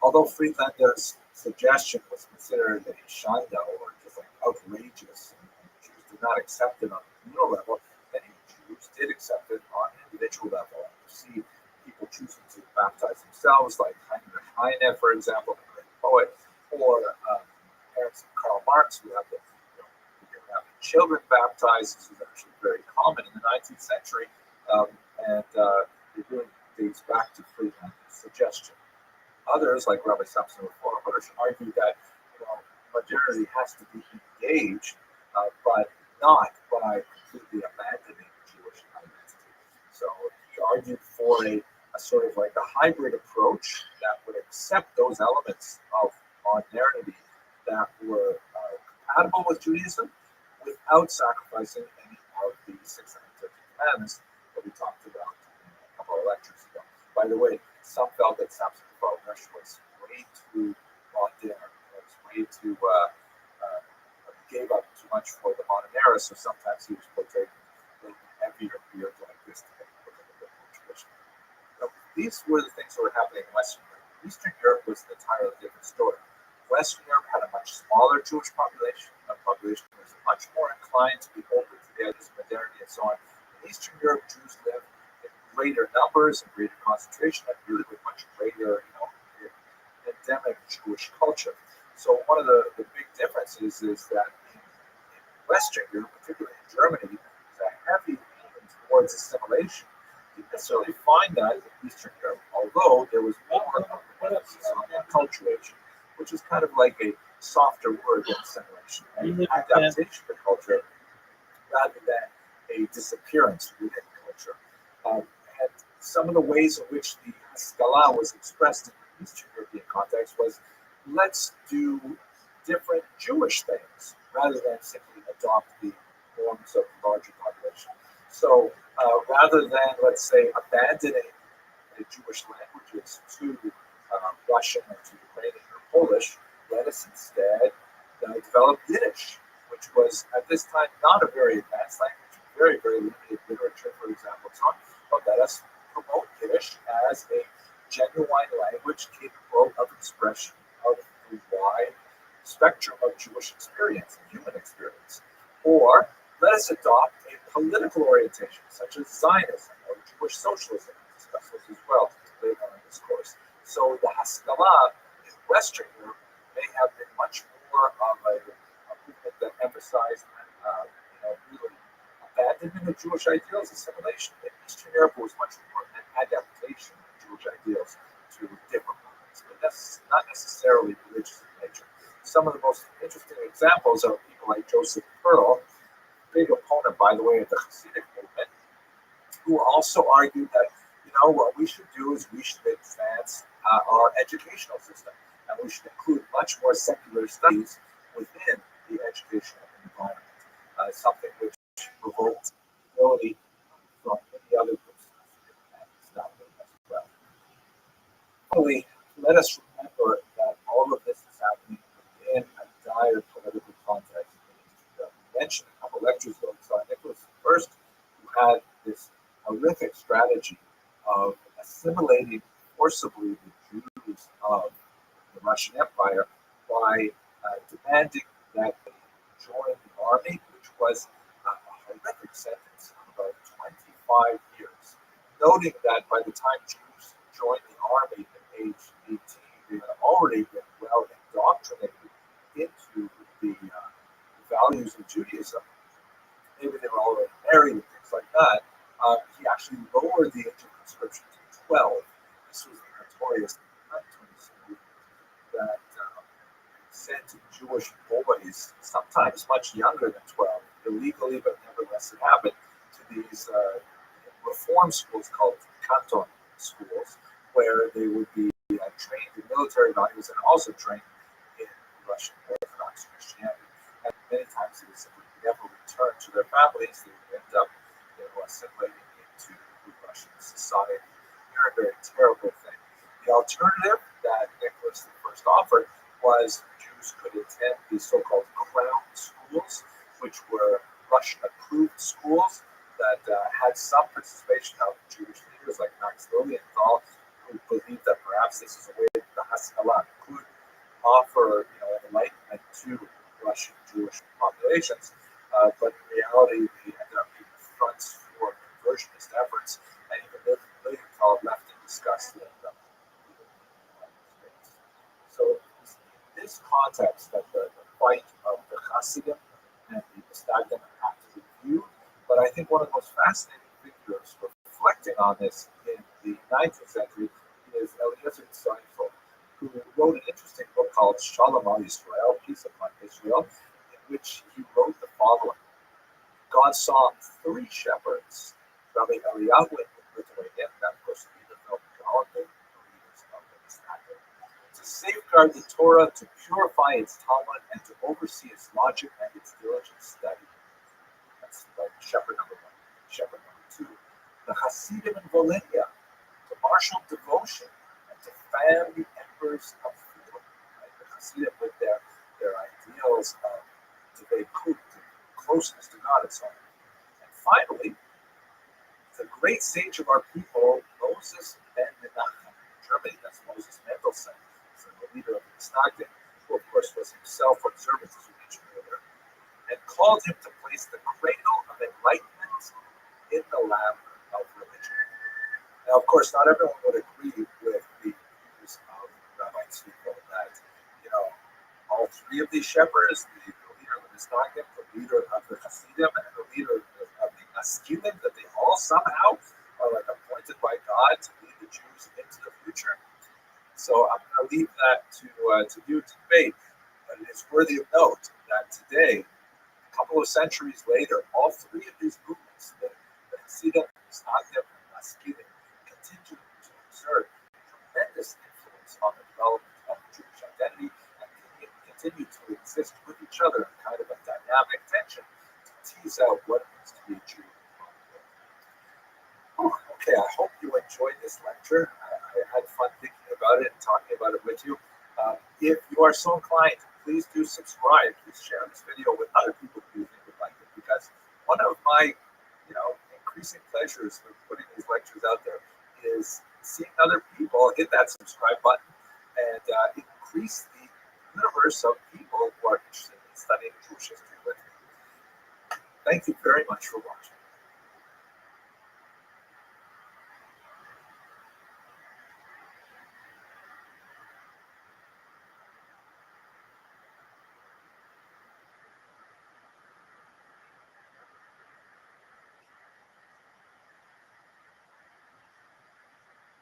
although Friedlander's suggestion was considered a shanda or just like outrageous, and Jews did not accept it on a communal level, many Jews did accept it on an individual level. And you see people choosing to baptize themselves, like Heinrich Heine, for example, the great poet, or parents of Karl Marx, who have children baptized. This was actually very common in the 19th century, and it really dates back to Friedlander's suggestion. Others, like Rabbi Samson Reform Hirsch, argue that modernity has to be engaged, but not by completely abandoning Jewish identity. So he argued for a sort of like a hybrid approach that would accept those elements of modernity that were compatible with Judaism without sacrificing any of the 613 commandments that we talked about a couple of lectures ago. By the way, some felt that Samson Hirsch was way too modern, was way too gave up too much for the modern era, so sometimes he was portrayed with a little heavier beard like this to make it look a bit more traditional. These were the things that were happening in Western Europe. Eastern Europe was an entirely different story. Western Europe had a much smaller Jewish population. The population was much more inclined to be open to the ideas of modernity and so on. In Eastern Europe, Jews lived in greater numbers and greater concentration, and really with much greater, endemic Jewish culture. So one of the big differences is that in Western Europe, particularly in Germany, there's a heavy leaning towards assimilation, you didn't necessarily find that in Eastern Europe, although there was more of an emphasis on acculturation, which is kind of like a softer word than assimilation, an adaptation to culture rather than a disappearance within culture. And some of the ways in which the Haskalah was expressed in the Eastern European context was, let's do different Jewish things rather than simply adopt the norms of the larger population. So rather than, let's say, abandoning the Jewish languages to Russian or to Ukrainian or Polish, let us instead develop Yiddish, which was at this time not a very advanced language, very, very limited literature, for example, taught, but let us promote Yiddish as a genuine language capable of expression of the wide spectrum of Jewish experience, human experience. Or let us adopt a political orientation, such as Zionism or Jewish socialism. We'll discuss this as well later on in this course. So the Haskalah in Western Europe may have been much more of a movement that emphasized, really abandonment of Jewish ideals, assimilation. In Eastern Europe, it was much more an adaptation of Jewish ideals to different movements, but that's not necessarily religious in nature. Some of the most interesting examples are people like Joseph Pearl, big opponent, by the way, of the Hasidic movement, who also argued that, what we should do is we should advance our educational system, and we should include much more secular studies within the educational environment, something which provoked ability from many other groups and as well. Finally, let us remember that all of this is happening within a dire political context. We mentioned a couple lectures ago, Tsar Nicholas I, who had this horrific strategy of assimilating forcibly the Jews of the Russian Empire by demanding that they join the army, which was a horrific sentence of about 25 years. Noting that by the time Jews joined the army at age 18, they had already been well indoctrinated into the values of Judaism. Maybe they were already married and things like that. He actually lowered the age of conscription to 12. This was the notorious that sent Jewish boys, sometimes much younger than 12, illegally, but nevertheless it happened, to these reform schools called canton schools, where they would be trained in military values and also trained in Russian Orthodox Christianity. And many times they would simply never return to their families. They would end up assimilating into Russian society. Very, very terrible thing. The alternative that Nicholas I offered was Jews could attend the so-called crown schools, which were Russian-approved schools that had some participation of Jewish leaders like Max Lilienthal, who believed that perhaps this is a way that the Haskalah could offer enlightenment to Russian Jewish populations. But in reality, they ended up being fronts for conversionist efforts, and even Lilienthal left in disgust with them. So it's in this context that the fight of the Hasidim and the Mestagdim have to be viewed. But I think one of the most fascinating figures reflecting on this in the 19th century is Eliezer Seinfeld, who wrote an interesting book called Shalom al Yisrael, Peace Upon Israel, in which he wrote the following. God saw three shepherds, Rabbi Eliyahu in Lithuania, that of course would be the Gaon, leaders of the Mestagdim, to safeguard the Torah, to purify its Talmud, and to oversee its logic and its diligent study. That's like shepherd number one. Shepherd number two, the Hasidim in Volhynia, to martial devotion and to fan the embers of freedom. Right? The Hasidim with their ideals of Dveikut, closeness to God, and so on. And finally, the great sage of our people, Moses ben Menachem, in Germany, that's Moses Mendelssohn, the leader of the Mestagdim, who of course was himself observant, as we mentioned earlier, and called him to place the cradle of enlightenment in the lap of religion. Now, of course, not everyone would agree with the views of Rabbi Tzviko that, all three of these shepherds, the leader of the Mestagdim, the leader of the Hasidim, and the leader of the masculine, that they all somehow are like appointed by God to lead the Jews into the future. So I'm going to leave that to you to debate. But it is worthy of note that today, a couple of centuries later, all three of these movements, the Hasidim, Snokhim, and Maskilim, continue to exert tremendous influence on the development of the Jewish identity and continue to exist with each other in kind of a dynamic tension to tease out what it means to be a Jew. Okay, I hope you enjoyed this lecture. I had fun thinking about it and talking about it with you. If you are so inclined, please do subscribe. Please share this video with other people who you think would like it, because one of my, increasing pleasures with putting these lectures out there is seeing other people hit that subscribe button and increase the universe of people who are interested in studying Jewish history with me. Thank you very much for watching.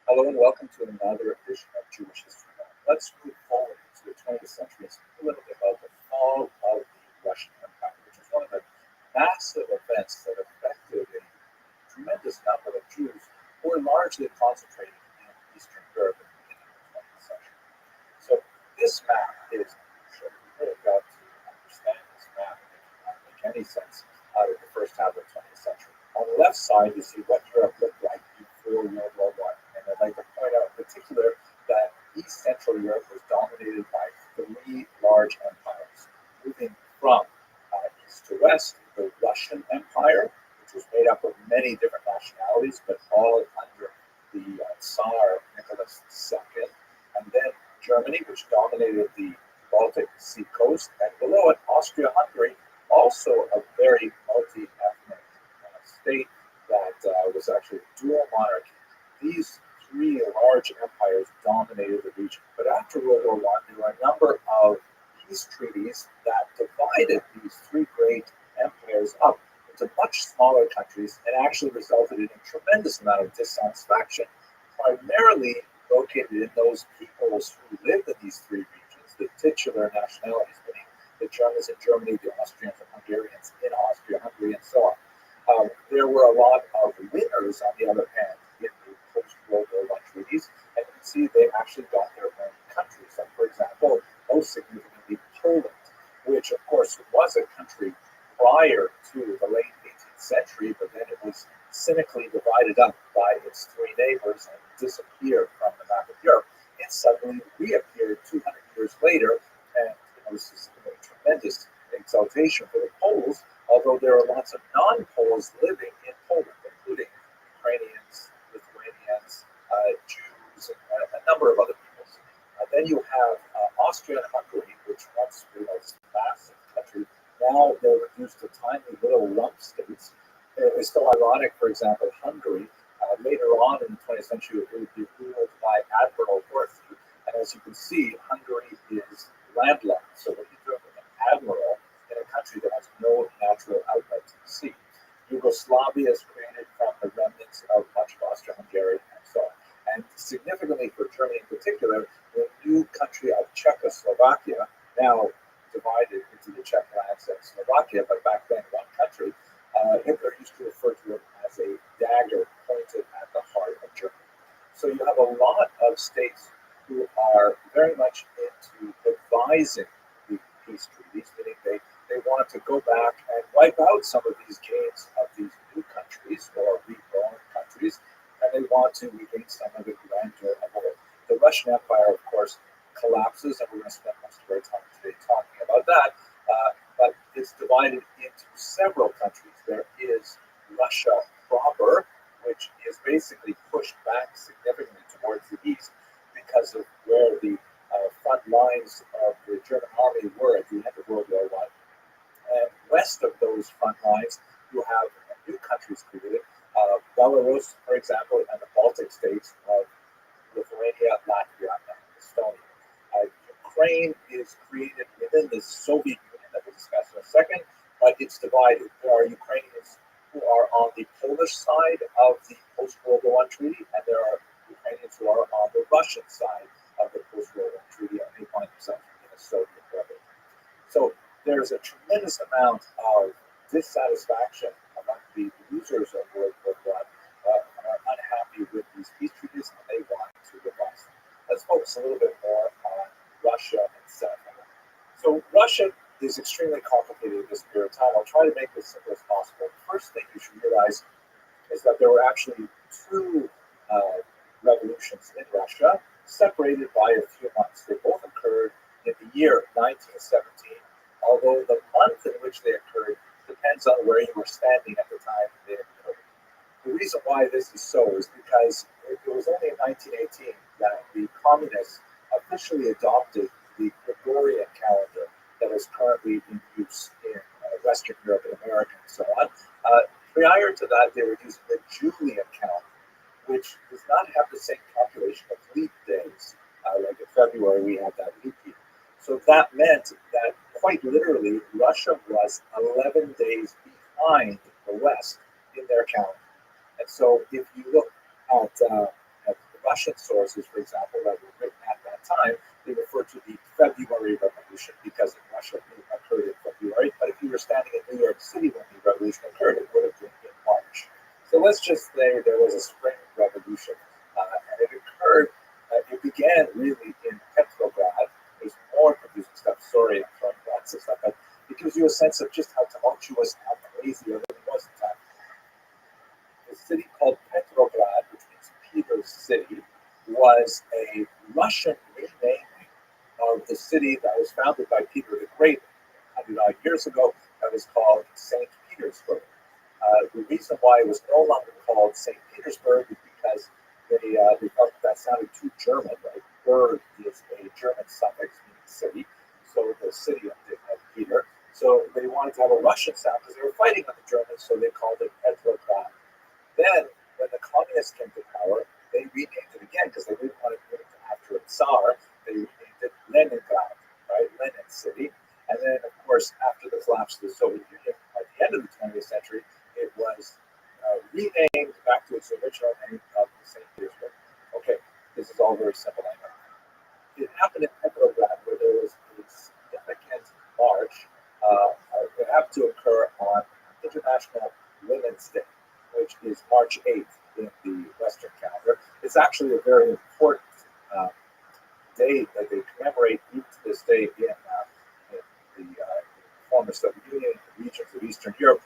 Hello and welcome to another edition of Jewish History Now. Let's move forward to the 20th century and speak a little bit about the fall of the Russian Empire, which was one of the massive events that affected a tremendous number of Jews who were largely concentrated in Eastern Europe at the beginning of the 20th century. So this map is crucial. We really got to understand this map if it not make any sense out of the first half of the 20th century. On the left side, you see what Europe looked like before World War I. And I'd like to point out in particular that East Central Europe was dominated by three large empires. Moving from east to west, the Russian Empire, which was made up of many different nationalities, but all under the Tsar Nicholas II. And then Germany, which dominated the Baltic Sea coast. And below it, Austria-Hungary, also a very multi-ethnic state that was actually a dual monarchy. These three large empires dominated the region. But after World War I, there were a number of peace treaties that divided these three great empires up into much smaller countries and actually resulted in a tremendous amount of dissatisfaction, primarily located in those peoples who lived in these three regions, the titular nationalities, meaning the Germans in Germany, the Austrians and Hungarians in Austria-Hungary, and so on. There were a lot of winners, on the other hand, in the post-World War I treaties, and you can see they actually got their own countries. Like, for example, most significantly, Poland, which, of course, was a country prior to the late 18th century, but then it was cynically divided up by its three neighbors and disappeared from the map of Europe. It suddenly reappeared 200 years later, and this is a tremendous exaltation for the Poles, although there are lots of non-Poles living in Poland, including Ukrainians, Lithuanians, Jews, and a number of other peoples. Then you have Austria and Hungary, which once was a massive country. Now they're reduced to tiny little lump states. It's still ironic, for example, Hungary, later on in the 20th century, it would be ruled by Admiral Horthy. And as you can see, Hungary is landlocked. So what you do with an admiral in a country that has no natural outlet to the sea. Yugoslavia is created from the remnants of much of Austria-Hungary and so on. And significantly for Germany in particular, the new country of Czechoslovakia, now divided into the Czech lands and Slovakia, but back then one country, Hitler used to refer to it as a dagger pointed at the heart of Germany. So you have a lot of states who are very much into advising the peace treaties, meaning they want to go back and wipe out some of these gains of these new countries or reborn countries, and they want to regain some of the grandeur of old. The Russian Empire, of course, collapses, and we're going to spend most of our time today talking about that, but it's divided into several countries. There is Russia proper, which is basically pushed back significantly towards the east because of where the front lines of the German army were at the end of World War I. And west of those front lines, you have new countries created, Belarus, for example, and the Baltic states of Lithuania, Latvia, and Estonia. Ukraine is created within the Soviet Union that we'll discuss in a second, but it's divided. There are Ukrainians who are on the Polish side of the post-World War I treaty, and there are Ukrainians who are on the Russian side of the post-World War I treaty, and they find themselves in a Soviet rebel. So there's a tremendous amount of dissatisfaction among the users of World War I, are unhappy with these peace treaties, and they want to revise them. Let's focus a little bit more on Russia itself. So Russia is extremely complicated in this period of time. I'll try to make this simple as possible. The first thing you should realize is that there were actually two revolutions in Russia, separated by a few months. They both occurred in the year 1917, although the month in which they occurred depends on where you were standing at the time they occurred. The reason why this is so is because it was only in 1918 that the communists officially adopted the Gregorian calendar that is currently in use in Western Europe and America and so on. Prior to that, they were using the Julian calendar, which does not have the same calculation of leap days. Like in February, we had that leap year. So that meant that quite literally, Russia was 11 days behind the West in their calendar. And so if you look at the Russian sources, for example, that were written at that time, they refer to the February Revolution because in Russia it occurred in February. But if you were standing in New York City when the revolution occurred, it would have been in March. So let's just say there was a spring revolution, and it occurred, it began really in Petrograd. There's more confusing stuff. Sorry, I'm throwing lots of stuff, but it gives you a sense of just how tumultuous and how crazy everything was at the time. The city called Petrograd, which means Peter's City, was a Russian renaming of the city that was founded by Peter the Great 100 years ago, that was called St. Petersburg. The reason why it was no longer called St. Petersburg is because they felt that sounded too German, right? Berg is a German suffix meaning city, so the city of Peter. So they wanted to have a Russian sound because they were fighting with the Germans, so they called it Petrograd. Then, when the communists came to power, they renamed it again because they didn't want to put it after a Tsar. They renamed it Leningrad, right? Lenin City. And then, of course, after the collapse of the Soviet Union at the end of the 20th century, it was renamed back to its original name of St. Petersburg. Okay, this is all very simple, I know. It happened in Petrograd where there was a significant march. It happened to occur on International Women's Day, which is March 8th in the Western calendar. It's actually a very important day that they commemorate even to this day in the former Soviet Union, the regions of Eastern Europe.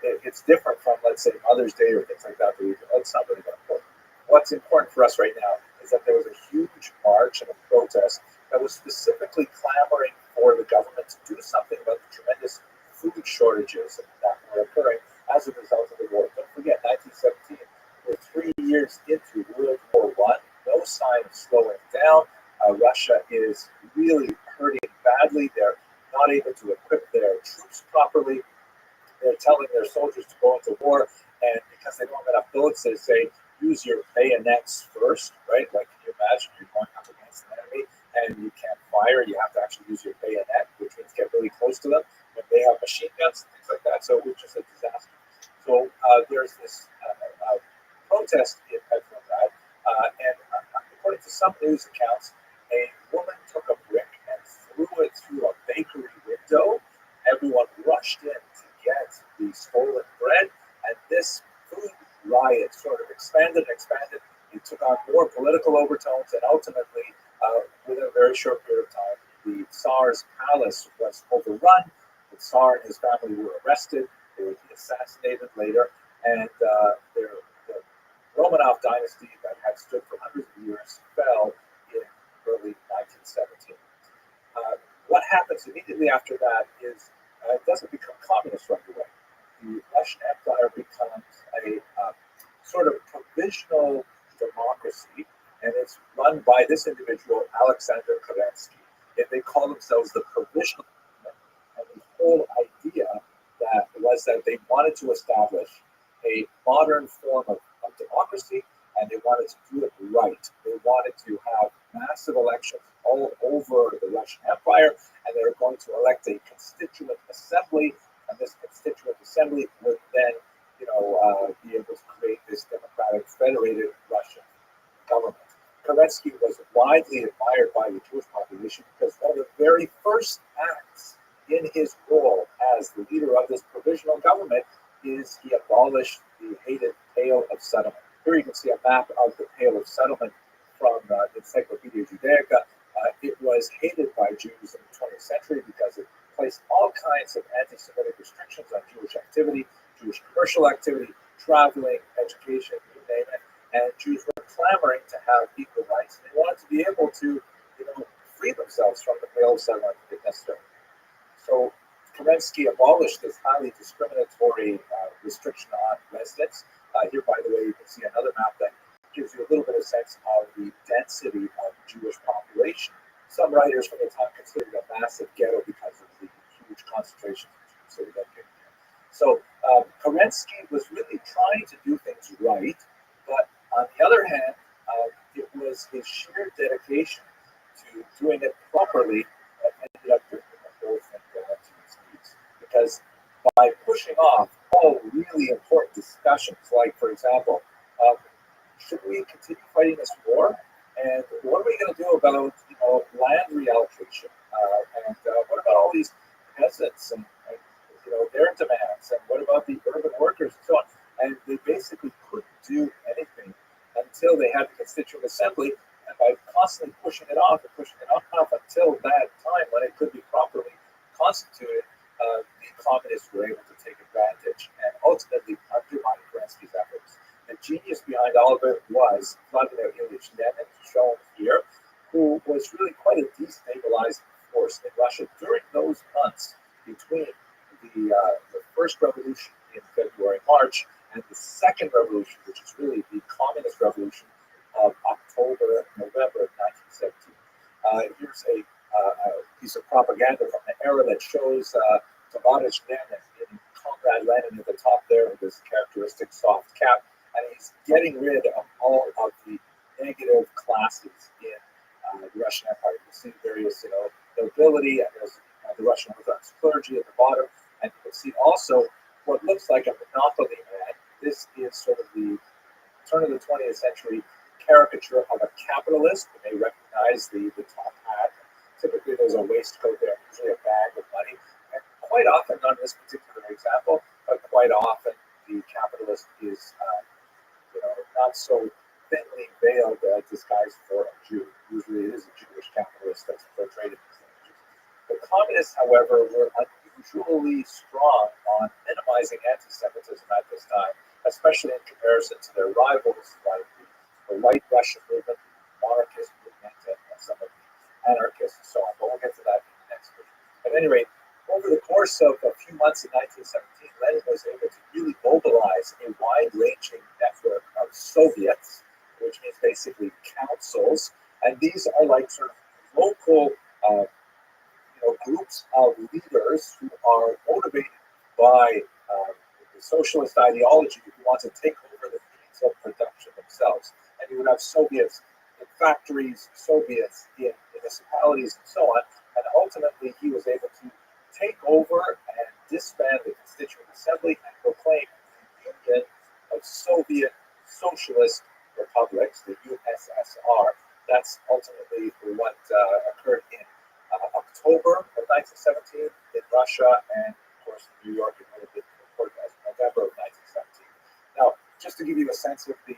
It's different from, let's say, Mother's Day or things like that. It's not really that important. What's important for us right now is that there was a huge march and a protest that was specifically clamoring for the government to do something about the tremendous food shortages that were occurring as a result of the war. Don't forget, 1917, we're 3 years into World War I, no sign of slowing down. Russia is really hurting badly. They're not able to equip their troops properly. They're telling their soldiers to go into war, and because they don't have enough bullets, they say, use your bayonets first, right? Like, can you imagine you're going up against an enemy and you can't fire? You have to actually use your bayonet, which means get really close to them when they have machine guns and things like that. So it was just a disaster. So there's this protest in Petrograd, and according to some news accounts, a woman took a brick and threw it through a bakery window. Everyone rushed in to get the stolen bread, and this food riot sort of expanded and expanded. It took on more political overtones, and ultimately, within a very short period of time, the Tsar's palace was overrun. The Tsar and his family were arrested. They would be assassinated later, and the Romanov dynasty that had stood for hundreds of years fell in early 1917. What happens immediately after that is it doesn't become communist right away. The Russian Empire becomes a sort of provisional democracy, and it's run by this individual, Alexander Kerensky. And they call themselves the Provisional Government. And the whole idea that was that they wanted to establish a modern form of democracy, and they wanted to do it right. They wanted to have massive elections all over the Russian Empire, and they were going to elect a constituent assembly, and this constituent assembly would then widely admired by the Jewish population because one of the very first acts in his role as the leader of this provisional government is he abolished the hated Pale of Settlement. Here you can see a map of the Pale of Settlement from the Encyclopedia Judaica. It was hated by Jews in the 20th century because it placed all kinds of anti-Semitic restrictions on Jewish activity, Jewish commercial activity, traveling, education, you name it. And Jews were clamoring to have equal rights. And they wanted to be able to, free themselves from the Pale of Settlement if necessary. So Kerensky abolished this highly discriminatory restriction on residents. Here, by the way, you can see another map that gives you a little bit of sense of the density of Jewish population. Some writers from the time considered it a massive ghetto because of the huge concentration of Jews that were located there. So Kerensky was really trying to do things right, but on the other hand, it was his sheer dedication to doing it properly that ended up bringing the whole thing down to its knees. Because by pushing off all really important discussions, like, for example, should we continue fighting this war? And what are we going to do about, land reallocation? And what about all these peasants and their demands? And what about the urban workers and so on? And they basically couldn't do anything until they had the Constituent Assembly. And by constantly pushing it off until that time when it could be properly constituted, the communists were able to take advantage and ultimately undermine Kerensky's efforts. The genius behind all of it was Vladimir Ilyich Lenin, shown here, who was really quite a destabilizing force in Russia during those months between the first revolution in February, March, and the second revolution, which is really the communist revolution of October, November of 1917. Here's a piece of propaganda from the era that shows Tovarishch Lenin in Comrade Lenin at the top there with his characteristic soft cap, and he's getting rid of all of the negative classes in the Russian Empire. You can see various, nobility, and there's the Russian Orthodox clergy at the bottom, and you can see also what looks like a monopoly man. This is sort of the turn of the 20th century caricature of a capitalist. You may recognize the top hat. Typically, there's a waistcoat there, usually a bag of money. And quite often, not in this particular example, but quite often, the capitalist is, not so thinly veiled, disguised for a Jew. Usually, it is a Jewish capitalist that's portrayed in these images. The communists, however, were unusually strong on minimizing anti-Semitism at this time, especially in comparison to their rivals like the White Russian movement, the monarchist movement, and some of the anarchists and so on. But we'll get to that in the next version. At any rate, over the course of a few months in 1917, Lenin was able to really mobilize a wide-ranging network of Soviets, which means basically councils, and these are like sort of local groups of leaders who are motivated by the socialist ideology who want to take over the means of production themselves. And you would have Soviets in factories, Soviets in municipalities, and so on. And ultimately, he was able to take over and disband the Constituent Assembly and proclaim the Union of Soviet Socialist Republics, the USSR. That's ultimately what occurred in October of 1917 in Russia, and of course in New York it would have been as November of 1917. Now, just to give you a sense of the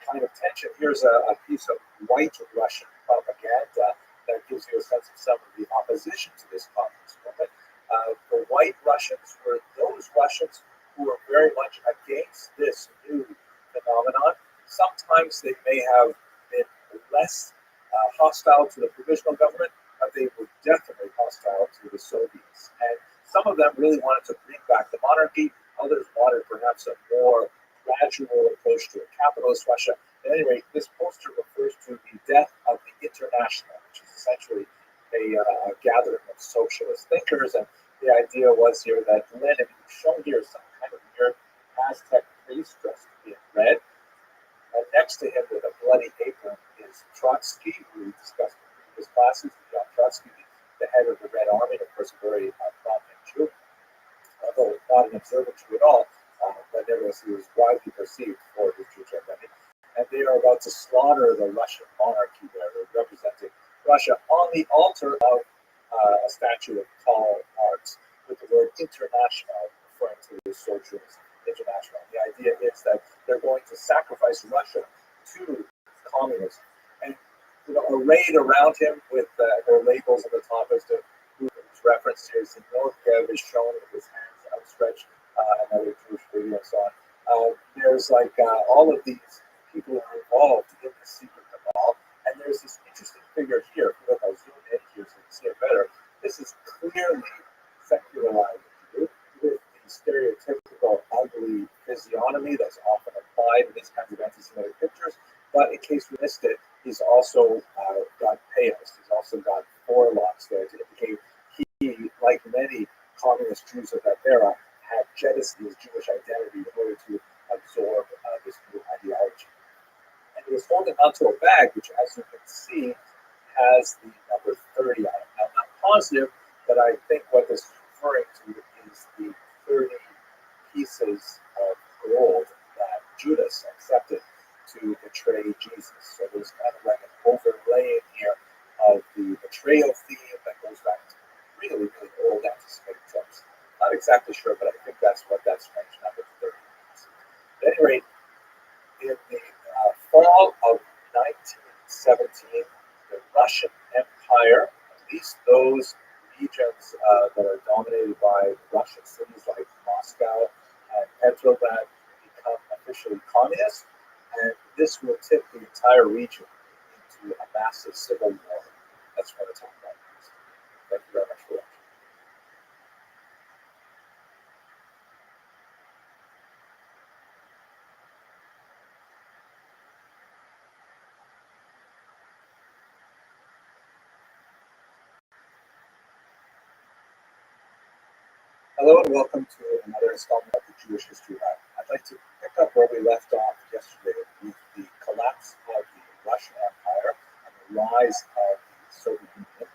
kind of tension, here's a piece of white Russian propaganda that gives you a sense of some of the opposition to this communist movement. The white Russians were those Russians who were very much against this new phenomenon. Sometimes they may have been less hostile to the provisional government, but they were definitely hostile to the Soviets. And some of them really wanted to bring back the monarchy. Others wanted perhaps a more gradual approach to a capitalist Russia. At any rate, this poster refers to the death of the International, which is essentially a gathering of socialist thinkers. And the idea was here that Lenin, who's shown here as some kind of weird Aztec priest dressed in red, and next to him with a bloody apron is Trotsky, who we discussed in previous classes. John Trotsky, the head of the Red Army, of course, a very prominent Jew, although not an observant Jew at all, but nevertheless he was widely perceived for his Jewish identity. and they are about to slaughter the Russian monarchy there, representing Russia on the altar of a statue of Karl Marx with the word international referring to the socialist international. The idea is that they're going to sacrifice Russia to communism. And arrayed around him with their labels at the top as to who is referenced here. Zinoviev is shown with his hands outstretched, another Jewish video and so on. There's all of these people are involved in the secret cabal, and there's this interesting figure here. If I'll zoom in here so you can see it better. This is clearly secularized Jew with the stereotypical ugly physiognomy that's often applied in these kinds of anti-Semitic pictures. But in case we missed it, he's also got payas. He's also got forelocks there to indicate he, like many communist Jews of that era, had jettisoned his Jewish identity in order to absorb this new ideology. And he was holding onto a bag, which, as you can see, has the number 30 on it. Now, I'm not positive, but I think what this is referring to is the 30 pieces of gold that Judas accepted to betray Jesus. So there's kind of like an overlay in here of the betrayal theme that goes back to really, really old anti-Semitic tropes. Not exactly sure, but I think that's what that strange number 30 is. At any rate, in the fall of 1917, the Russian Empire, at least those regions that are dominated by Russian cities like Moscow and Petrograd, become officially communist, and this will tip the entire region into a massive civil war. That's what we're talking about next. Thank you very much for watching. Hello and welcome to another installment of the Jewish History Lab. I'd like to pick up where we left off yesterday with the collapse of the Russian Empire and the rise of the Soviet Union,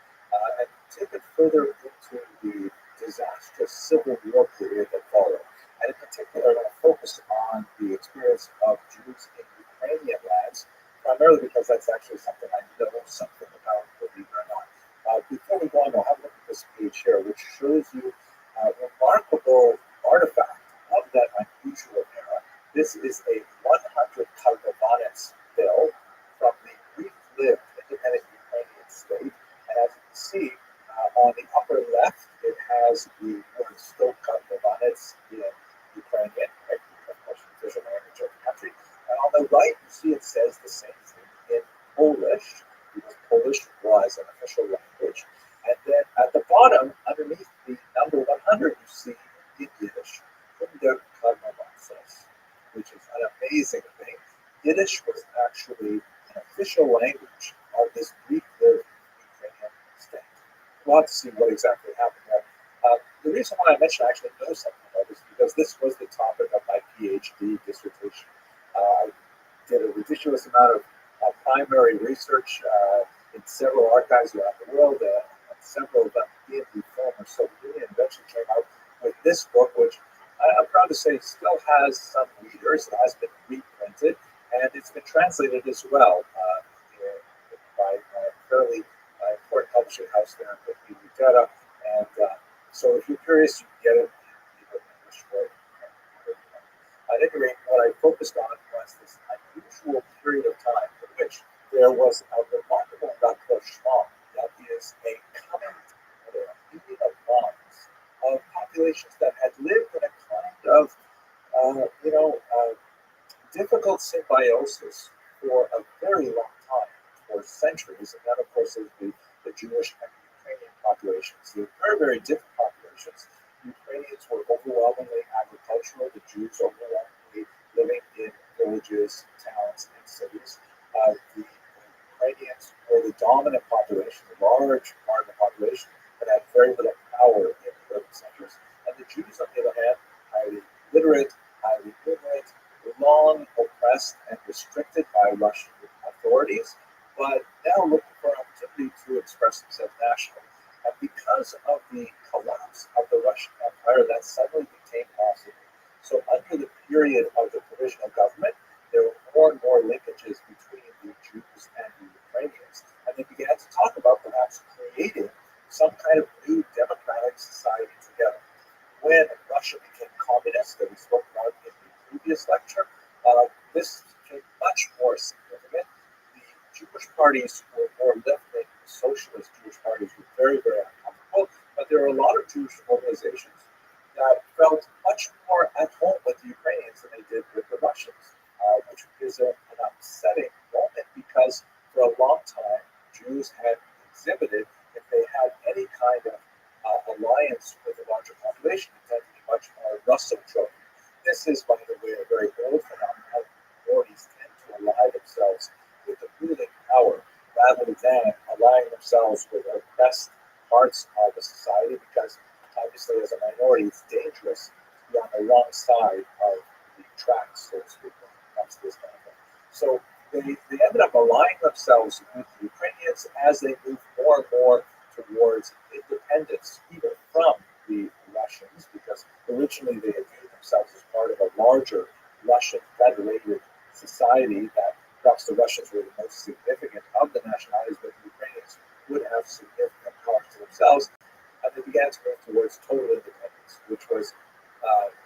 and take it further into the disastrous Civil War period that followed. And in particular, I'm going to focus on the experience of Jews in Ukrainian lands, primarily because that's actually something I know something about, believe it or not. Before we go on, I'll have a look at this page here, which shows you a remarkable artifact of that unusual era. This is a 100 Kalgovanets bill from the brief-lived independent Ukrainian state. And as you can see, on the upper left, it has the word "Sto Kalgovanets" in Ukrainian, right? Of course, the official language of the country. And on the right, you see it says the same thing in Polish, because Polish was an official language. And then at the bottom, underneath the number 100, you see in Yiddish, which is an amazing thing. Yiddish was actually an official language of this brief-lived Ukrainian state. We'll have to see what exactly happened there. The reason why I mentioned I actually know something about this is because this was the topic of my PhD dissertation. I did a ridiculous amount of primary research in several archives around the world, and several of them in the former Soviet Union. Eventually came out with this book, which I'm proud to say still has some readers. It has been reprinted, and it's been translated as well by a fairly important publishing house there in Litera. And so if you're curious, you can get it in English or at any rate, what I focused on was this unusual period of time in which there was a remarkable rapprochement, that is a coming together, a meeting of minds of populations that had lived in a kind of, difficult symbiosis for a very long time, for centuries. And that, of course, is the Jewish and Ukrainian populations. They're very, very different populations. Ukrainians were overwhelmingly agricultural, the Jews overwhelmingly living in villages, towns, and cities. The Ukrainians were the dominant population, the large part of the population that had very little power in the urban centers. And the Jews, on the other hand, highly literate, highly ignorant, long oppressed and restricted by Russian authorities, but now looking for an opportunity to express themselves nationally. And because of the collapse of the Russian Empire, that suddenly became possible. So under the period of the provisional government, there were more and more linkages communists that we spoke about in the previous lecture, this became much more significant. The Jewish parties were more left-wing. The socialist Jewish parties were very, very uncomfortable, but there were a lot of Jewish organizations that felt much more at home with the Ukrainians than they did with the Russians, which is an upsetting moment because for a long time, Jews had exhibited, if they had any kind of alliance with a larger population, it tended to be much more Russell trophy. This is, by the way, a very old phenomenon. How minorities tend to ally themselves with the ruling power rather than allying themselves with oppressed parts of the society, because obviously, as a minority, it's dangerous to be on the wrong side of the tracks, so to speak, when it comes to this kind of thing. So they ended up aligning themselves with the Ukrainians as they moved more and more towards independence, even from the Russians, because originally they had viewed themselves as part of a larger Russian federated society, that perhaps the Russians were the most significant of the nationalities, but the Ukrainians would have significant power to themselves. And they began to move towards total independence, which was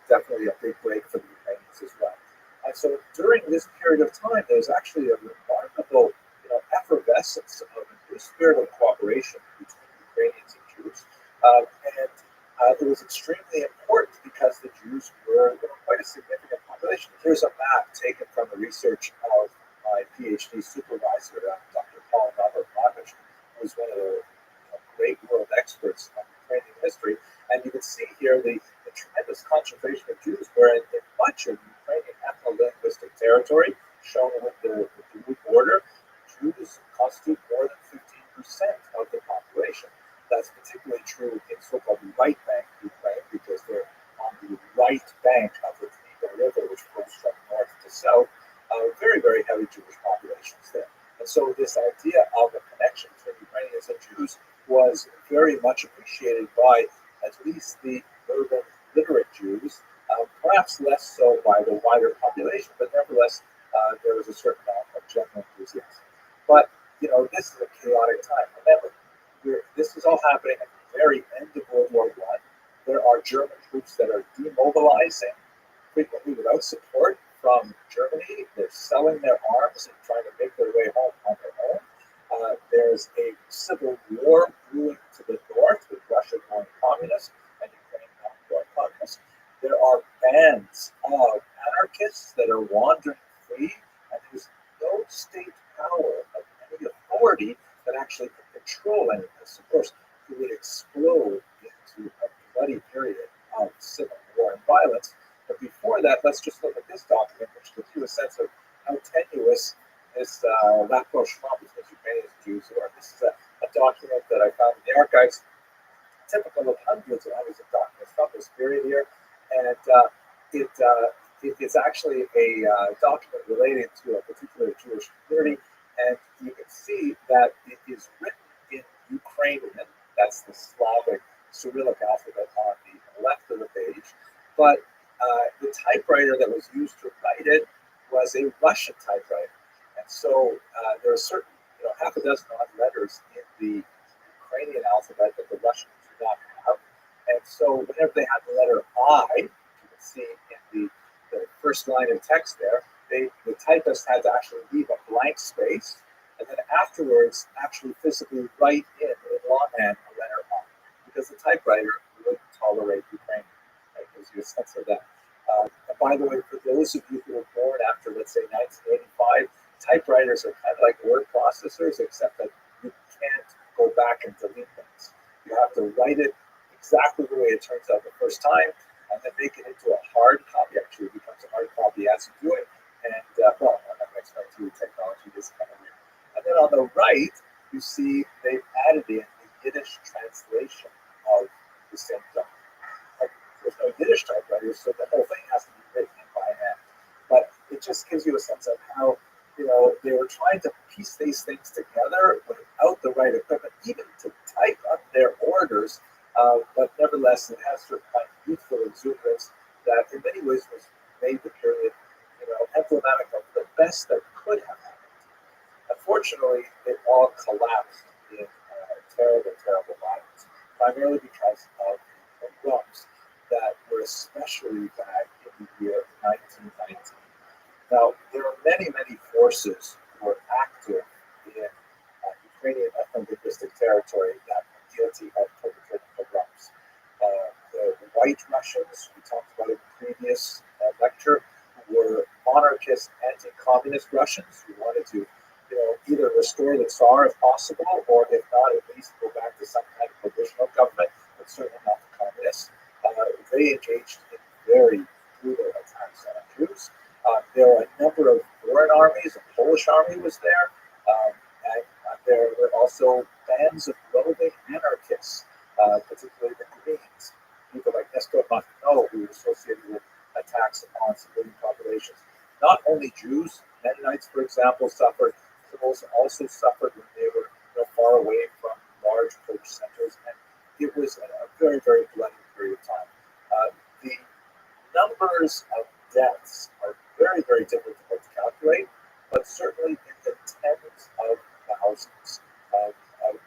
definitely a big break for the Ukrainians as well. And so during this period of time, there was actually a remarkable, effervescence of a new spirit of cooperation between Ukrainians and Jews. It was extremely important because the Jews were quite a significant population. Here's a map taken from the research of my PhD supervisor, Dr. Paul Rabbi, who was one of the great world experts on Ukrainian history. And you can see here the tremendous concentration of Jews, where in much of Ukrainian ethno-linguistic territory, shown with the blue border, Jews constitute more than 15% of the population. That's particularly true in so-called right bank Ukraine, because they're on the right bank of the Dnieper River, which flows from north to south. Very, very heavy Jewish populations there. And so this idea of a connection between Ukrainians and Jews was very much appreciated by at least the urban literate Jews, perhaps less so by the wider population, but nevertheless, there was a certain amount of general enthusiasm. But, this is a chaotic time. Remember, this is all happening at the very end of World War I. There are German troops that are demobilizing, frequently without support from Germany. They're selling their arms and trying to make their way home on their own. There's a civil war brewing to the north, with Russia going communist and Ukraine going communist. There are bands of anarchists that are wandering free, and there's no state power of any authority that actually can control any of this. Of course, it would explode into a bloody period of civil war and violence. But before that, let's just look at this document, which gives you a sense of how tenuous this rapprochement between Ukrainians and Jews are. This is a document that I found in the archives, typical of hundreds and hundreds of documents from this period here. And it's actually a document related to a particular Jewish community. And you can see that it is written in Ukrainian. That's the Slavic Cyrillic alphabet on the left of the page. But the typewriter that was used to write it was a Russian typewriter. And so there are certain, half a dozen odd letters in the Ukrainian alphabet that the Russians do not have. And so whenever they had the letter I, you can see in the first line of text there, the typist had to actually leave a blank space, and then afterwards actually physically write in longhand a letter I, because the typewriter wouldn't tolerate Ukrainian. That gives you a sense of that. And by the way, for those of you who were born after, let's say, 1985, typewriters are kind of like word processors, except that you can't go back and delete things. You have to write it exactly the way it turns out the first time, and then make it into a hard copy. Actually, it becomes a hard copy as you do it. And, I'm not going to explain to you technology, this kind of weird. And then on the right, you see they've added in the Yiddish translation of the same document. There's no Yiddish typewriters, so the whole thing has to be written in by hand. But it just gives you a sense of how, they were trying to piece these things together without the right equipment, even to type up their orders. But nevertheless, it has certain kind of youthful exuberance that in many ways was made the period, emblematic of the best that could have happened. Unfortunately, it all collapsed in terrible, terrible violence, primarily because of the pogroms that were especially bad the year 1919. Now, there are many, many forces who are active in Ukrainian ethno-linguistic territory that are guilty of perpetrating pogroms. The White Russians, we talked about in the previous lecture, were monarchist, anti-communist Russians who wanted to, either restore the Tsar if possible, or if not, at least go back to some kind of provisional government, but certainly not the communists. They engaged in very brutal attacks on Jews. There were a number of foreign armies. A Polish army was there. And there were also bands of roving anarchists, particularly the Greens. People like Nestor Makhno, who were associated with attacks upon civilian populations. Not only Jews, Mennonites, for example, suffered. Criminals also suffered when they were far away from large church centers. And it was a very, very bloody period of time. The numbers of deaths are very, very difficult to calculate, but certainly in the tens of thousands of